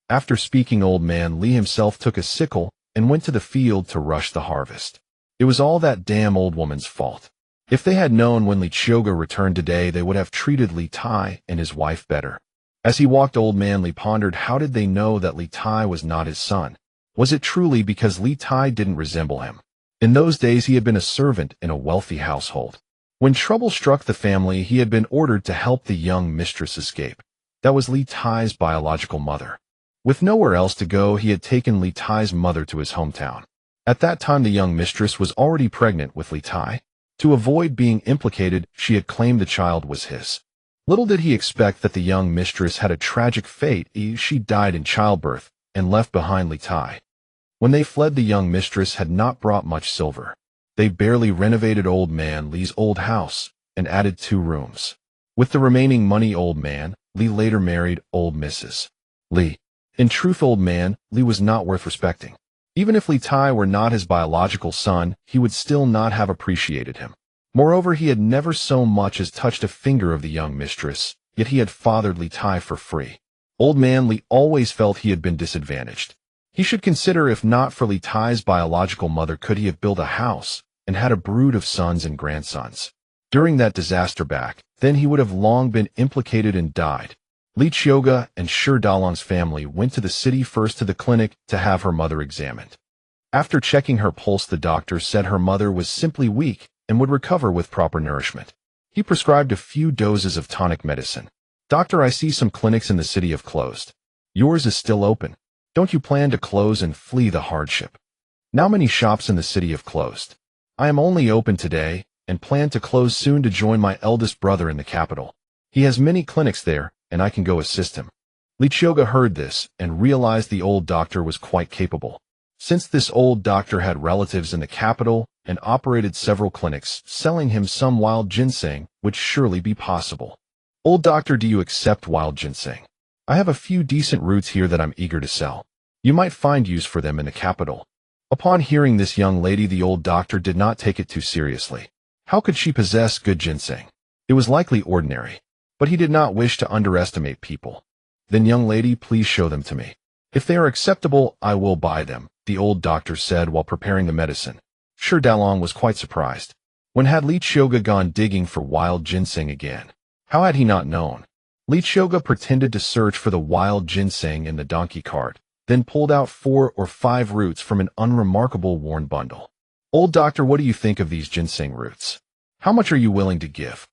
After speaking, old man Li himself took a sickle and went to the field to rush the harvest. It was all that damn old woman's fault. If they had known when Qiuge returned today, they would have treated Li Tai and his wife better. As he walked, old man Li pondered, how did they know that Li Tai was not his son? Was it truly because Li Tai didn't resemble him? In those days he had been a servant in a wealthy household. When trouble struck the family, he had been ordered to help the young mistress escape. That was Li Tai's biological mother. With nowhere else to go, he had taken Li Tai's mother to his hometown. At that time the young mistress was already pregnant with Li Tai. To avoid being implicated, she had claimed the child was his. Little did he expect that the young mistress had a tragic fate. She died in childbirth and left behind Li Tai. When they fled, the young mistress had not brought much silver. They barely renovated old man Li's old house and added 2 rooms. With the remaining money, old man Li later married old Mrs. Li. In truth, old man Li was not worth respecting. Even if Li Tai were not his biological son, he would still not have appreciated him. Moreover, he had never so much as touched a finger of the young mistress, yet he had fathered Li Tai for free. Old man Li always felt he had been disadvantaged. He should consider, if not for Li Tai's biological mother, could he have built a house and had a brood of sons and grandsons. During that disaster back then, he would have long been implicated and died. Qiuge and Shi Dalong's family went to the city first, to the clinic, to have her mother examined. After checking her pulse, the doctor said her mother was simply weak and would recover with proper nourishment. He prescribed a few doses of tonic medicine. "Doctor, I see some clinics in the city have closed. Yours is still open. Don't you plan to close and flee the hardship?" "Now many shops in the city have closed. I am only open today and plan to close soon to join my eldest brother in the capital. He has many clinics there, and I can go assist him." Qiuge heard this and realized the old doctor was quite capable. Since this old doctor had relatives in the capital and operated several clinics, selling him some wild ginseng would surely be possible. "Old doctor, do you accept wild ginseng? I have a few decent roots here that I'm eager to sell. You might find use for them in the capital." Upon hearing this young lady, the old doctor did not take it too seriously. How could she possess good ginseng? It was likely ordinary. But he did not wish to underestimate people. "Then, young lady, please show them to me. If they are acceptable, I will buy them," the old doctor said while preparing the medicine. Shi Dalong was quite surprised. When had Qiuge gone digging for wild ginseng again? How had he not known? Qiuge pretended to search for the wild ginseng in the donkey cart, then pulled out 4 or 5 roots from an unremarkable worn bundle. "Old doctor, what do you think of these ginseng roots? How much are you willing to give?"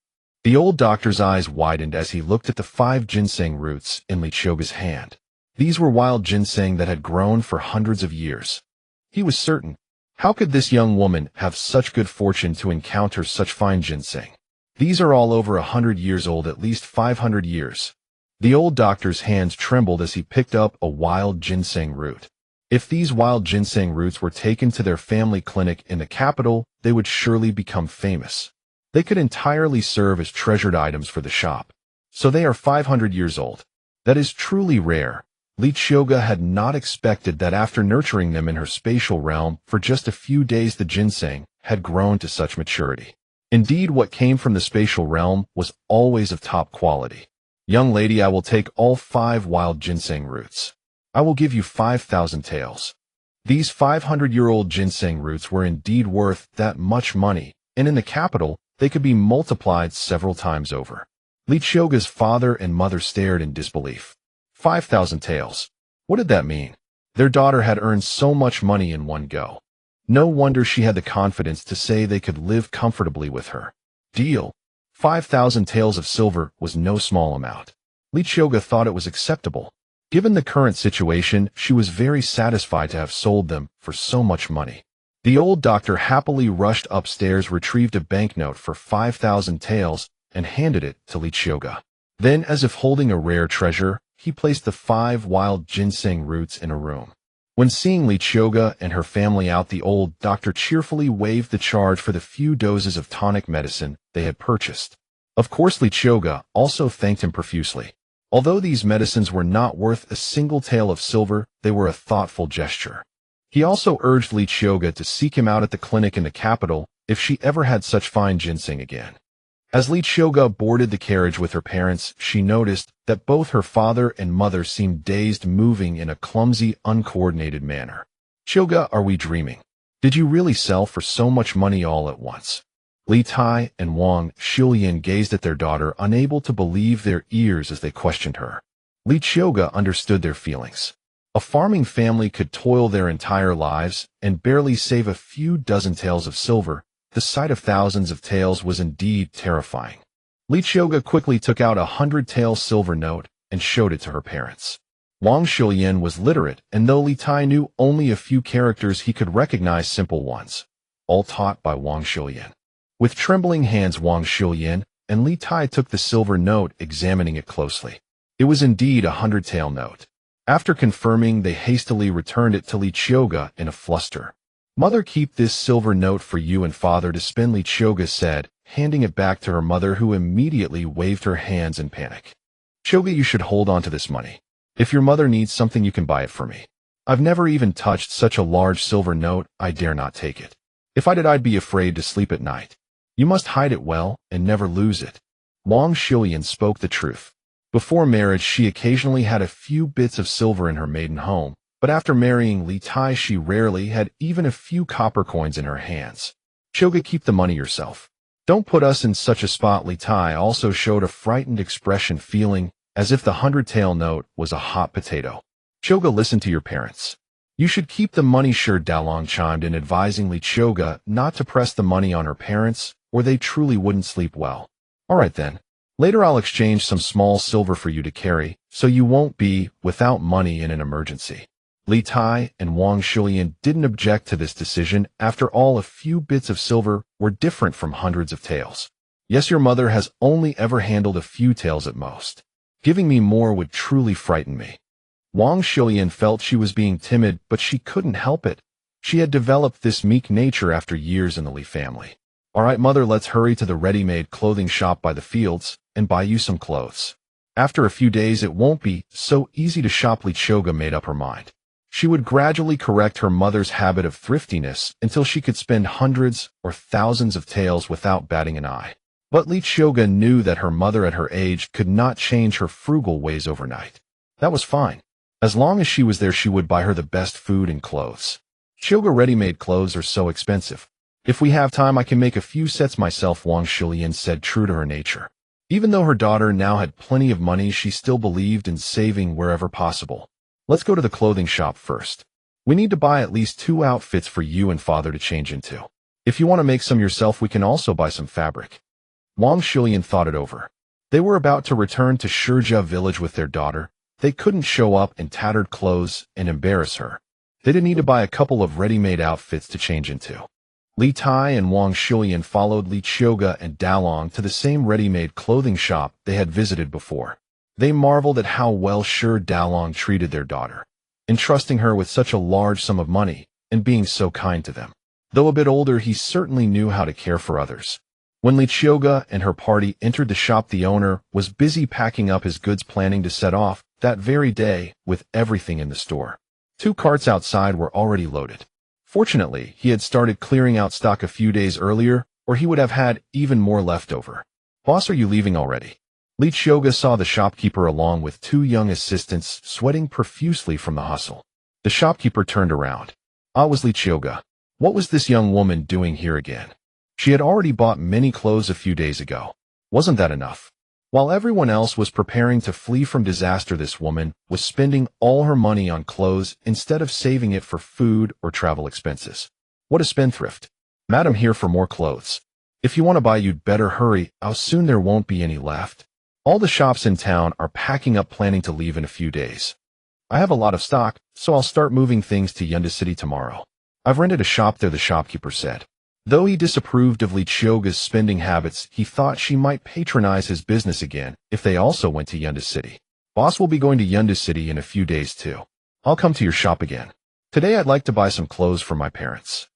The old doctor's eyes widened as he looked at the 5 ginseng roots in Qiuge's hand. These were wild ginseng that had grown for hundreds of years. He was certain. How could this young woman have such good fortune to encounter such fine ginseng? These are all over 100 years old, at least 500 years. The old doctor's hands trembled as he picked up a wild ginseng root. If these wild ginseng roots were taken to their family clinic in the capital, they would surely become famous. They could entirely serve as treasured items for the shop. So they are 500 years old. That is truly rare. Qiuge had not expected that after nurturing them in her spatial realm for just a few days, the ginseng had grown to such maturity. Indeed, what came from the spatial realm was always of top quality. "Young lady, I will take all 5 wild ginseng roots. I will give you 5,000 taels." These 500-year-old ginseng roots were indeed worth that much money, and in the capital, they could be multiplied several times over. Qiuge's father and mother stared in disbelief. 5,000 taels. What did that mean? Their daughter had earned so much money in one go. No wonder she had the confidence to say they could live comfortably with her. Deal. 5,000 taels of silver was no small amount. Qiuge thought it was acceptable. Given the current situation, she was very satisfied to have sold them for so much money. The old doctor happily rushed upstairs, retrieved a banknote for 5,000 taels, and handed it to Qiuge. Then, as if holding a rare treasure, he placed the 5 wild ginseng roots in a room. When seeing Qiuge and her family out, the old doctor cheerfully waived the charge for the few doses of tonic medicine they had purchased. Of course, Qiuge also thanked him profusely. Although these medicines were not worth a single tael of silver, they were a thoughtful gesture. He also urged Qiuge to seek him out at the clinic in the capital if she ever had such fine ginseng again. As Qiuge boarded the carriage with her parents, she noticed that both her father and mother seemed dazed, moving in a clumsy, uncoordinated manner. "Qiuge, are we dreaming? Did you really sell for so much money all at once?" Li Tai and Wang Xiulian gazed at their daughter, unable to believe their ears as they questioned her. Qiuge understood their feelings. A farming family could toil their entire lives and barely save a few dozen taels of silver. The sight of thousands of taels was indeed terrifying. Qiuge quickly took out 100 tael silver note and showed it to her parents. Wang Xiulian was literate, and though Li Tai knew only a few characters, he could recognize simple ones, all taught by Wang Xiulian. With trembling hands, Wang Xiulian and Li Tai took the silver note, examining it closely. It was indeed a 100 tael note. After confirming, they hastily returned it to Qiuge in a fluster. "Mother, keep this silver note for you and father to spend," Qiuge said, handing it back to her mother, who immediately waved her hands in panic. "Qiuge, you should hold on to this money. If your mother needs something, you can buy it for me. I've never even touched such a large silver note. I dare not take it. If I did, I'd be afraid to sleep at night. You must hide it well and never lose it." Wang Xiulian spoke the truth. Before marriage, she occasionally had a few bits of silver in her maiden home, but after marrying Li Tai, she rarely had even a few copper coins in her hands. "Qiuge, keep the money yourself. Don't put us in such a spot." Li Tai also showed a frightened expression, feeling as if the 100 tael note was a hot potato. "Qiuge, listen to your parents. You should keep the money." Sure, Dalong chimed in, advising Qiuge not to press the money on her parents, or they truly wouldn't sleep well. "All right then. Later I'll exchange some small silver for you to carry, so you won't be without money in an emergency." Li Tai and Wang Xiulian didn't object to this decision. After all, a few bits of silver were different from hundreds of taels. "Yes, your mother has only ever handled a few taels at most. Giving me more would truly frighten me." Wang Xiulian felt she was being timid, but she couldn't help it. She had developed this meek nature after years in the Li family. "All right, mother, let's hurry to the ready-made clothing shop by the fields and buy you some clothes. After a few days, it won't be so easy to shop." Qiuge made up her mind. She would gradually correct her mother's habit of thriftiness until she could spend hundreds or thousands of taels without batting an eye. But Qiuge knew that her mother at her age could not change her frugal ways overnight. That was fine. As long as she was there, she would buy her the best food and clothes. "Qiuge, ready-made clothes are so expensive. If we have time, I can make a few sets myself," Wang Xiulian said, true to her nature. Even though her daughter now had plenty of money, she still believed in saving wherever possible. "Let's go to the clothing shop first. We need to buy at least 2 outfits for you and father to change into. If you want to make some yourself, we can also buy some fabric." Wang Xiulian thought it over. They were about to return to Qiuge village with their daughter. They couldn't show up in tattered clothes and embarrass her. They did need to buy a couple of ready-made outfits to change into. Li Tai and Wang Xiulian followed Qiuge and Dalong to the same ready-made clothing shop they had visited before. They marveled at how well Dalong treated their daughter, entrusting her with such a large sum of money and being so kind to them. Though a bit older, he certainly knew how to care for others. When Qiuge and her party entered the shop, the owner was busy packing up his goods, planning to set off that very day with everything in the store. 2 carts outside were already loaded. Fortunately, he had started clearing out stock a few days earlier, or he would have had even more left over. "Boss, are you leaving already?" Qiuge saw the shopkeeper along with 2 young assistants sweating profusely from the hustle. The shopkeeper turned around. Was Qiuge. What was this young woman doing here again? She had already bought many clothes a few days ago. Wasn't that enough? While everyone else was preparing to flee from disaster, this woman was spending all her money on clothes instead of saving it for food or travel expenses. What a spendthrift. Madam here for more clothes. If you want to buy, you'd better hurry, else soon there won't be any left. All the shops in town are packing up, planning to leave in a few days. I have a lot of stock, so I'll start moving things to Qiuge City tomorrow. I've rented a shop there, the shopkeeper said. Though he disapproved of Qiuge's spending habits, he thought she might patronize his business again if they also went to Qiuge City. Boss will be going to Qiuge City in a few days too. I'll come to your shop again. Today I'd like to buy some clothes for my parents.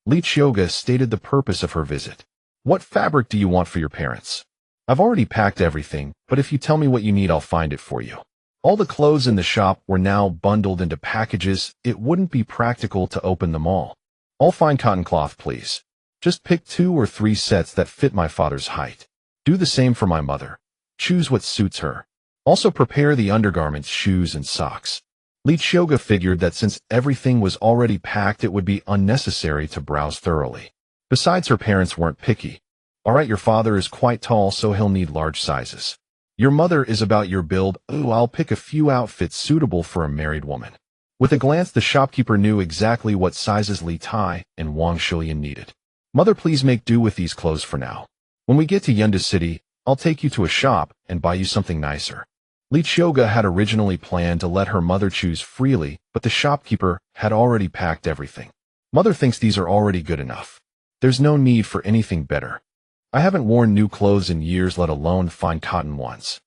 Qiuge stated the purpose of her visit. What fabric do you want for your parents? I've already packed everything, but if you tell me what you need, I'll find it for you. All the clothes in the shop were now bundled into packages. It wouldn't be practical to open them all. All fine cotton cloth, please. Just pick 2 or 3 sets that fit my father's height. Do the same for my mother. Choose what suits her. Also prepare the undergarments, shoes, and socks. Qiuge figured that since everything was already packed, it would be unnecessary to browse thoroughly. Besides, her parents weren't picky. Alright, your father is quite tall, so he'll need large sizes. Your mother is about your build. Ooh, I'll pick a few outfits suitable for a married woman. With a glance, the shopkeeper knew exactly what sizes Li Tai and Wang Shulian needed. Mother, please make do with these clothes for now. When we get to Qiuge City, I'll take you to a shop and buy you something nicer. Qiuge had originally planned to let her mother choose freely, but the shopkeeper had already packed everything. Mother thinks these are already good enough. There's no need for anything better. I haven't worn new clothes in years, let alone fine cotton ones.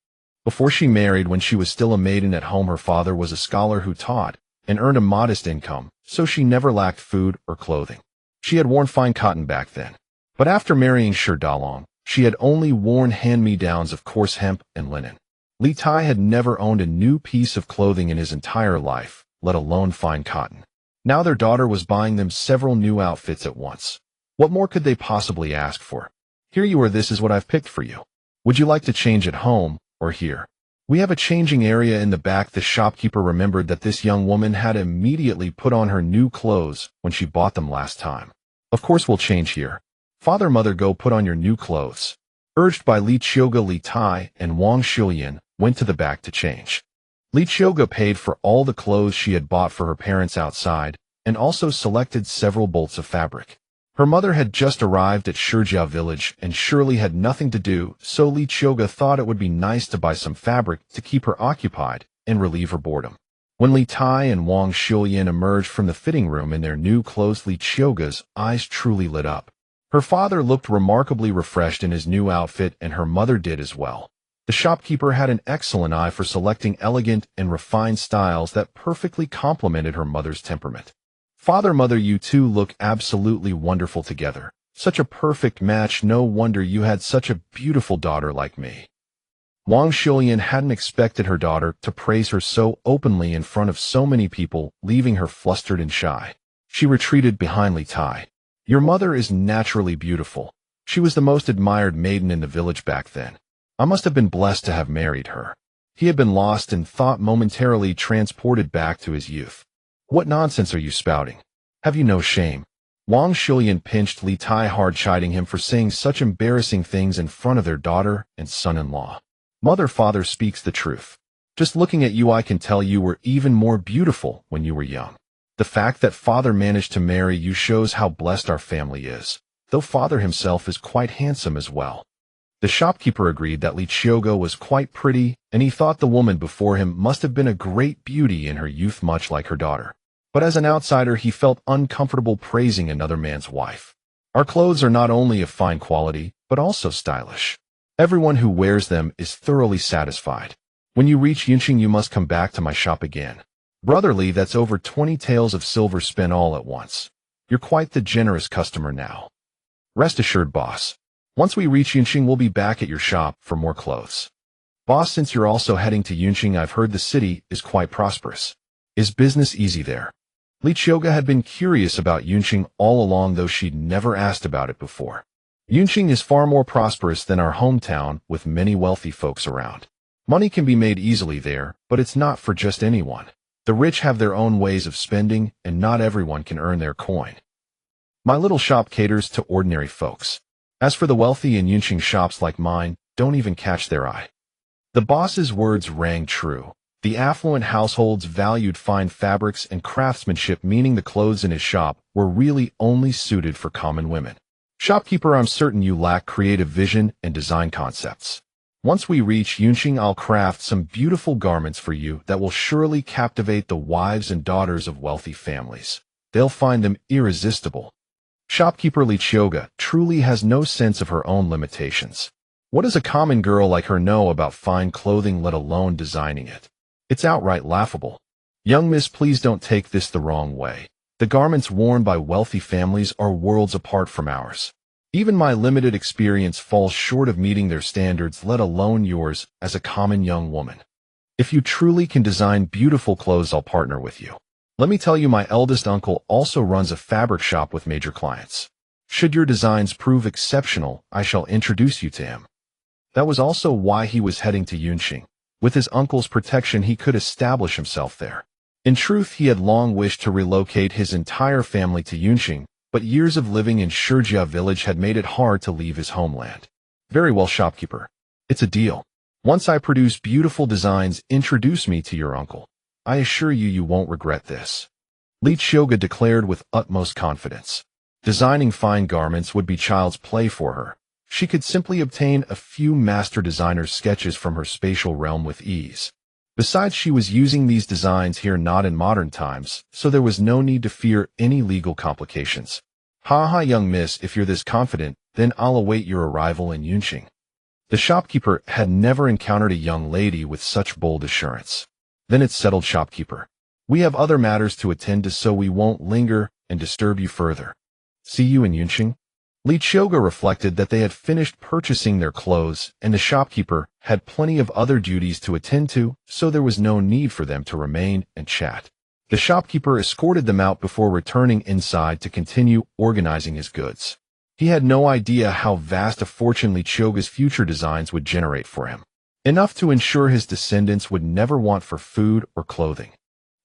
Before she married, when she was still a maiden at home, her father was a scholar who taught and earned a modest income, so she never lacked food or clothing. She had worn fine cotton back then. But after marrying Shi Dalong, she had only worn hand-me-downs of coarse hemp and linen. Li Tai had never owned a new piece of clothing in his entire life, let alone fine cotton. Now their daughter was buying them several new outfits at once. What more could they possibly ask for? Here you are, this is what I've picked for you. Would you like to change at home or here? We have a changing area in the back. The shopkeeper remembered that this young woman had immediately put on her new clothes when she bought them last time. Of course we'll change here. Father, mother, go put on your new clothes. Urged by Qiuge, Li Tai and Wang Shulian went to the back to change. Qiuge paid for all the clothes she had bought for her parents outside and also selected several bolts of fabric. Her mother had just arrived at Shijiao village and surely had nothing to do, so Qiuge thought it would be nice to buy some fabric to keep her occupied and relieve her boredom. When Li Tai and Wang Shulian emerged from the fitting room in their new clothes, Qiuge's eyes truly lit up. Her father looked remarkably refreshed in his new outfit, and her mother did as well. The shopkeeper had an excellent eye for selecting elegant and refined styles that perfectly complemented her mother's temperament. Father, mother, you two look absolutely wonderful together. Such a perfect match. No wonder you had such a beautiful daughter like me. Wang Shulian hadn't expected her daughter to praise her so openly in front of so many people, leaving her flustered and shy. She retreated behind Li Tai. Your mother is naturally beautiful. She was the most admired maiden in the village back then. I must have been blessed to have married her. He had been lost in thought, momentarily transported back to his youth. What nonsense are you spouting? Have you no shame? Wang Shulian pinched Li Tai hard, chiding him for saying such embarrassing things in front of their daughter and son-in-law. Mother, father speaks the truth. Just looking at you, I can tell you were even more beautiful when you were young. The fact that father managed to marry you shows how blessed our family is, though father himself is quite handsome as well. The shopkeeper agreed that Qiuge was quite pretty, and he thought the woman before him must have been a great beauty in her youth, much like her daughter. But as an outsider, he felt uncomfortable praising another man's wife. Our clothes are not only of fine quality, but also stylish. Everyone who wears them is thoroughly satisfied. When you reach Yunqing, you must come back to my shop again. Brotherly, that's over 20 taels of silver spent all at once. You're quite the generous customer now. Rest assured, boss. Once we reach Yunqing, we'll be back at your shop for more clothes. Boss, since you're also heading to Yunqing, I've heard the city is quite prosperous. Is business easy there? Qiuge had been curious about Yunqing all along, though she'd never asked about it before. Yunqing is far more prosperous than our hometown, with many wealthy folks around. Money can be made easily there, but it's not for just anyone. The rich have their own ways of spending, and not everyone can earn their coin. My little shop caters to ordinary folks. As for the wealthy in Yunqing, shops like mine don't even catch their eye. The boss's words rang true. The affluent households valued fine fabrics and craftsmanship, meaning the clothes in his shop were really only suited for common women. Shopkeeper, I'm certain you lack creative vision and design concepts. Once we reach Yunqing, I'll craft some beautiful garments for you that will surely captivate the wives and daughters of wealthy families. They'll find them irresistible. Shopkeeper Qiuge truly has no sense of her own limitations. What does a common girl like her know about fine clothing, let alone designing it? It's outright laughable. Young miss, please don't take this the wrong way. The garments worn by wealthy families are worlds apart from ours. Even my limited experience falls short of meeting their standards, let alone yours as a common young woman. If you truly can design beautiful clothes, I'll partner with you. Let me tell you, my eldest uncle also runs a fabric shop with major clients. Should your designs prove exceptional, I shall introduce you to him. That was also why he was heading to Yunqing. With his uncle's protection, he could establish himself there. In truth, he had long wished to relocate his entire family to Yunqing, but years of living in Qiuge village had made it hard to leave his homeland. Very well, shopkeeper. It's a deal. Once I produce beautiful designs, introduce me to your uncle. I assure you, you won't regret this. Qiuge declared with utmost confidence. Designing fine garments would be child's play for her. She could simply obtain a few master designer's sketches from her spatial realm with ease. Besides, she was using these designs here, not in modern times, so there was no need to fear any legal complications. Ha, young miss, if you're this confident, then I'll await your arrival in Yunqing. The shopkeeper had never encountered a young lady with such bold assurance. Then it's settled, shopkeeper. We have other matters to attend to, so we won't linger and disturb you further. See you in Yunqing. Qiuge reflected that they had finished purchasing their clothes, and the shopkeeper had plenty of other duties to attend to, so there was no need for them to remain and chat. The shopkeeper escorted them out before returning inside to continue organizing his goods. He had no idea how vast a fortune Qiuge's future designs would generate for him. Enough to ensure his descendants would never want for food or clothing.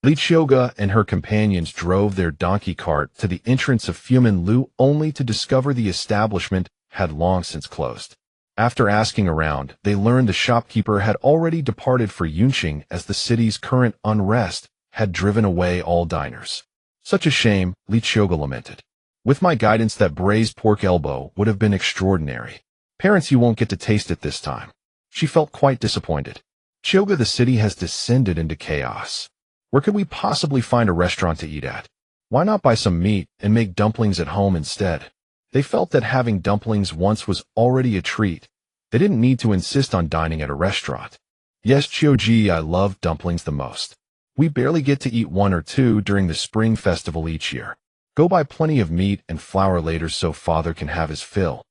Qiuge and her companions drove their donkey cart to the entrance of Fuminlu, only to discover the establishment had long since closed. After asking around, they learned the shopkeeper had already departed for Yunqing, as the city's current unrest had driven away all diners. Such a shame, Qiuge lamented. With my guidance, that braised pork elbow would have been extraordinary. Parents, you won't get to taste it this time. She felt quite disappointed. Qiuge, the city has descended into chaos. Where could we possibly find a restaurant to eat at? Why not buy some meat and make dumplings at home instead? They felt that having dumplings once was already a treat. They didn't need to insist on dining at a restaurant. Yes, Qiuge, I love dumplings the most. We barely get to eat one or two during the spring festival each year. Go buy plenty of meat and flour later so father can have his fill.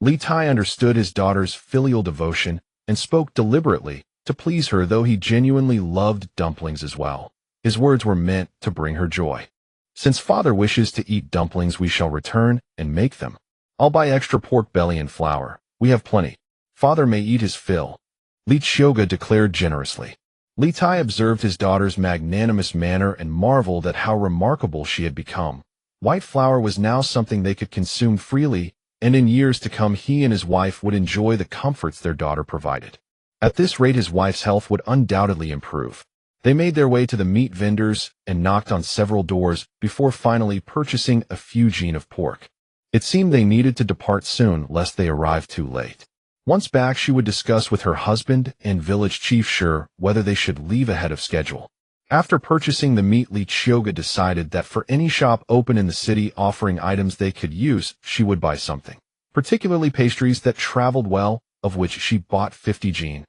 Li Tai understood his daughter's filial devotion and spoke deliberately to please her, though he genuinely loved dumplings as well. His words were meant to bring her joy. Since father wishes to eat dumplings, we shall return and make them. I'll buy extra pork belly and flour. We have plenty. Father may eat his fill. Qiuge declared generously. Li Tai observed his daughter's magnanimous manner and marveled at how remarkable she had become. White flour was now something they could consume freely, and in years to come he and his wife would enjoy the comforts their daughter provided. At this rate, his wife's health would undoubtedly improve. They made their way to the meat vendors and knocked on several doors before finally purchasing a few gene of pork. It seemed they needed to depart soon, lest they arrive too late. Once back, she would discuss with her husband and village chief Shi whether they should leave ahead of schedule. After purchasing the meat, Qiuge decided that for any shop open in the city offering items they could use, she would buy something, particularly pastries that traveled well, of which she bought 50 gene.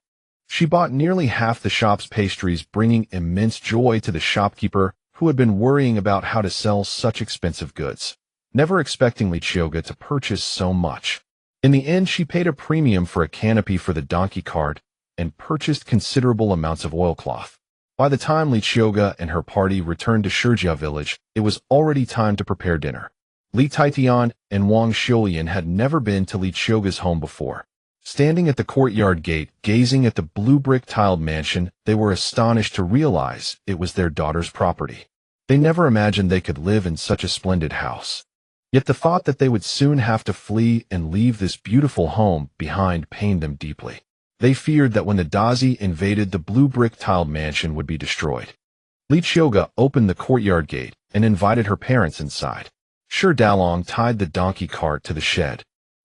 She bought nearly half the shop's pastries, bringing immense joy to the shopkeeper, who had been worrying about how to sell such expensive goods, never expecting Qiuge to purchase so much. In the end, she paid a premium for a canopy for the donkey cart and purchased considerable amounts of oilcloth. By the time Qiuge and her party returned to Qiuge village, it was already time to prepare dinner. Li Taitian and Wang Xiulian had never been to Qiuge's home before. Standing at the courtyard gate, gazing at the blue brick tiled mansion, they were astonished to realize it was their daughter's property. They never imagined they could live in such a splendid house. Yet the thought that they would soon have to flee and leave this beautiful home behind pained them deeply. They feared that when the Dazi invaded, the blue brick-tiled mansion would be destroyed. Qiuge opened the courtyard gate and invited her parents inside. Shi Dalong tied the donkey cart to the shed.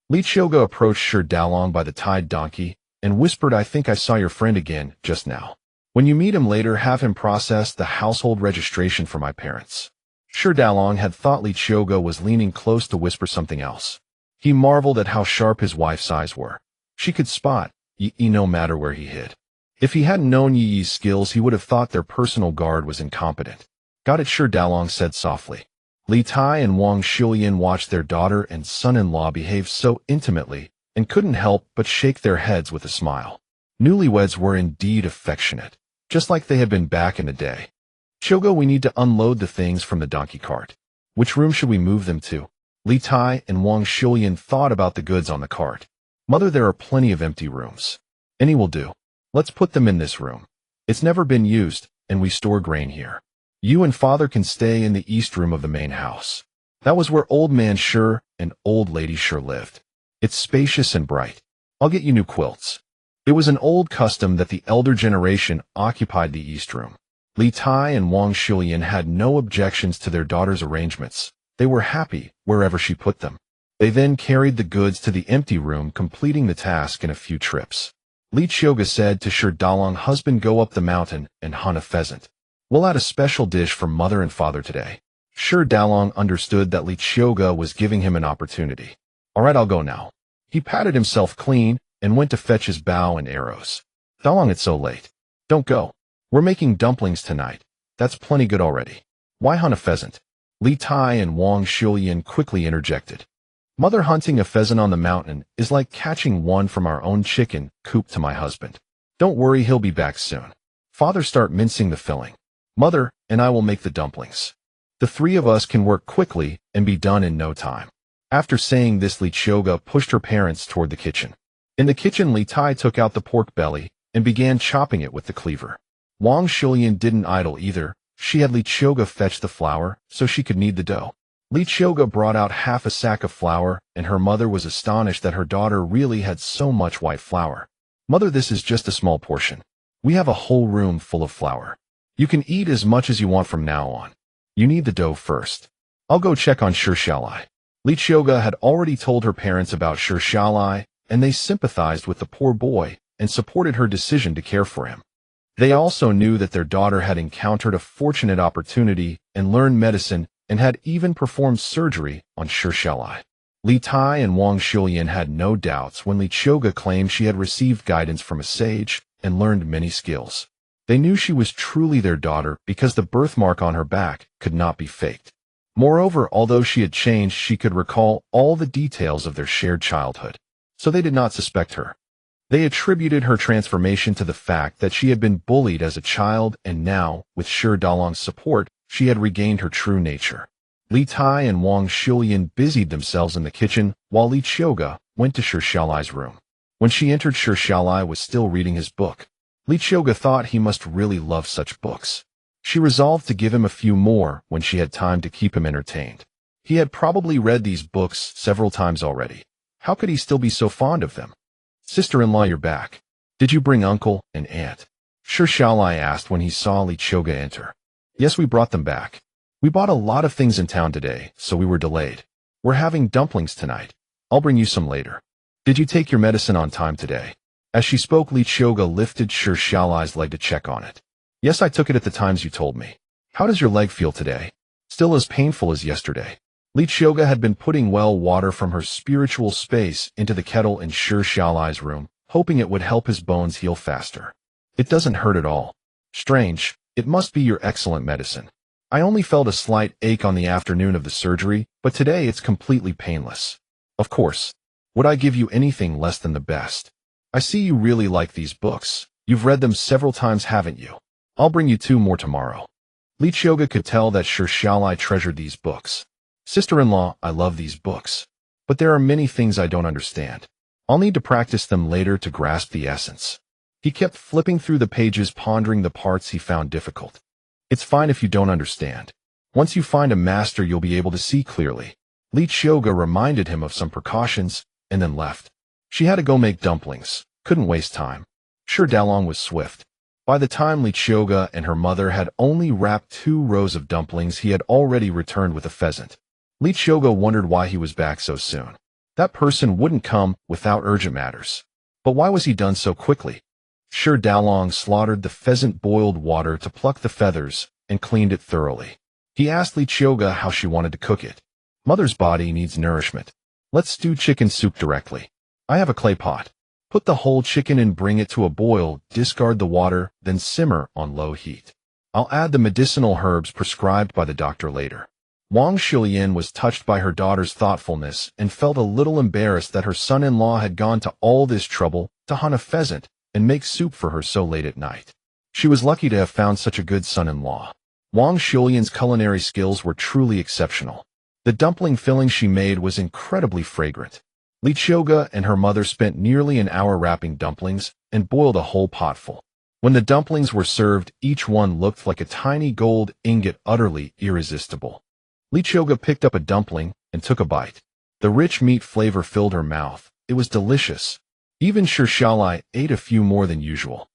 Qiuge approached Shi Dalong by the tied donkey and whispered, "I think I saw your friend again just now. When you meet him later, have him process the household registration for my parents." Shi Dalong had thought Qiuge was leaning close to whisper something else. He marveled at how sharp his wife's eyes were. She could spot Yi no matter where he hid. If he hadn't known Yi's skills, he would have thought their personal guard was incompetent. "Got it," Shi Dalong said softly. Li Tai and Wang Shulian watched their daughter and son-in-law behave so intimately and couldn't help but shake their heads with a smile. Newlyweds were indeed affectionate, just like they had been back in the day. "Qiuge, we need to unload the things from the donkey cart. Which room should we move them to?" Li Tai and Wang Shulian thought about the goods on the cart. "Mother, there are plenty of empty rooms. Any will do. Let's put them in this room. It's never been used, and we store grain here. You and Father can stay in the east room of the main house." That was where Old Man Shi and Old Lady Shi lived. "It's spacious and bright. I'll get you new quilts." It was an old custom that the elder generation occupied the east room. Li Tai and Wang Shulian had no objections to their daughter's arrangements. They were happy wherever she put them. They then carried the goods to the empty room, completing the task in a few trips. Qiuge said to Shi Dalong, "Husband, go up the mountain and hunt a pheasant. We'll add a special dish for Mother and Father today." Shi Dalong understood that Qiuge was giving him an opportunity. "All right, I'll go now." He patted himself clean and went to fetch his bow and arrows. "Dalong, it's so late." "Don't go. We're making dumplings tonight. That's plenty good already. Why hunt a pheasant?" Li Tai and Wang Shulian quickly interjected. "Mother, hunting a pheasant on the mountain is like catching one from our own chicken coop to my husband. Don't worry, he'll be back soon. Father, start mincing the filling. Mother and I will make the dumplings. The three of us can work quickly and be done in no time." After saying this, Qiuge pushed her parents toward the kitchen. In the kitchen, Li Tai took out the pork belly and began chopping it with the cleaver. Wang Shulian didn't idle either. She had Qiuge fetch the flour so she could knead the dough. Qiuge brought out half a sack of flour, and her mother was astonished that her daughter really had so much white flour. "Mother, this is just a small portion. We have a whole room full of flour. You can eat as much as you want from now on. You need the dough first. I'll go check on Shi Xiaolai." Qiuge had already told her parents about Shi Xiaolai, and they sympathized with the poor boy and supported her decision to care for him. They also knew that their daughter had encountered a fortunate opportunity and learned medicine and had even performed surgery on Shi Xiaolai. Li Tai and Wang Shulian had no doubts when Qiuge claimed she had received guidance from a sage and learned many skills. They knew she was truly their daughter because the birthmark on her back could not be faked. Moreover, although she had changed, she could recall all the details of their shared childhood, so they did not suspect her. They attributed her transformation to the fact that she had been bullied as a child, and now, with Shi Dalong's support, she had regained her true nature. Li Tai and Wang Shulian busied themselves in the kitchen, while Qiuge went to Shi Xiaolai's room. When she entered, Shi Xiaolai was still reading his book. Qiuge thought he must really love such books. She resolved to give him a few more when she had time to keep him entertained. He had probably read these books several times already. How could he still be so fond of them? "Sister-in-law, you're back. Did you bring uncle and aunt?" Shi Xiaolai asked when he saw Qiuge enter. "Yes, we brought them back. We bought a lot of things in town today, so we were delayed. We're having dumplings tonight. I'll bring you some later. Did you take your medicine on time today?" As she spoke, Qiuge lifted Shi Xiaolai's leg to check on it. "Yes, I took it at the times you told me. How does your leg feel today? Still as painful as yesterday?" Qiuge had been putting well water from her spiritual space into the kettle in Shi Xiaolai's room, hoping it would help his bones heal faster. "It doesn't hurt at all." "Strange. It must be your excellent medicine. I only felt a slight ache on the afternoon of the surgery, but today it's completely painless. Of course. Would I give you anything less than the best? I see you really like these books. You've read them several times, haven't you? I'll bring you 2 more tomorrow." Qiuge could tell that Shi Xiaolai treasured these books. "Sister-in-law, I love these books. But there are many things I don't understand. I'll need to practice them later to grasp the essence." He kept flipping through the pages, pondering the parts he found difficult. "It's fine if you don't understand. Once you find a master, you'll be able to see clearly." Qiuge reminded him of some precautions and then left. She had to go make dumplings. Couldn't waste time. Dalong was swift. By the time Qiuge and her mother had only wrapped 2 rows of dumplings, he had already returned with a pheasant. Qiuge wondered why he was back so soon. That person wouldn't come without urgent matters. But why was he done so quickly? Dalong slaughtered the pheasant, boiled water to pluck the feathers, and cleaned it thoroughly. He asked Qiuge how she wanted to cook it. Mother's body needs nourishment. Let's stew chicken soup directly. I have a clay pot. Put the whole chicken and bring it to a boil, discard the water, then simmer on low heat. I'll add the medicinal herbs prescribed by the doctor later. Wang Xiulian was touched by her daughter's thoughtfulness and felt a little embarrassed that her son-in-law had gone to all this trouble to hunt a pheasant and make soup for her so late at night. She was lucky to have found such a good son-in-law. Wang Xiulian's culinary skills were truly exceptional. The dumpling filling she made was incredibly fragrant. Qiuge and her mother spent nearly an hour wrapping dumplings and boiled a whole potful. When the dumplings were served, each one looked like a tiny gold ingot, utterly irresistible. Qiuge picked up a dumpling and took a bite. The rich meat flavor filled her mouth. It was delicious. Even Xiaolai ate a few more than usual.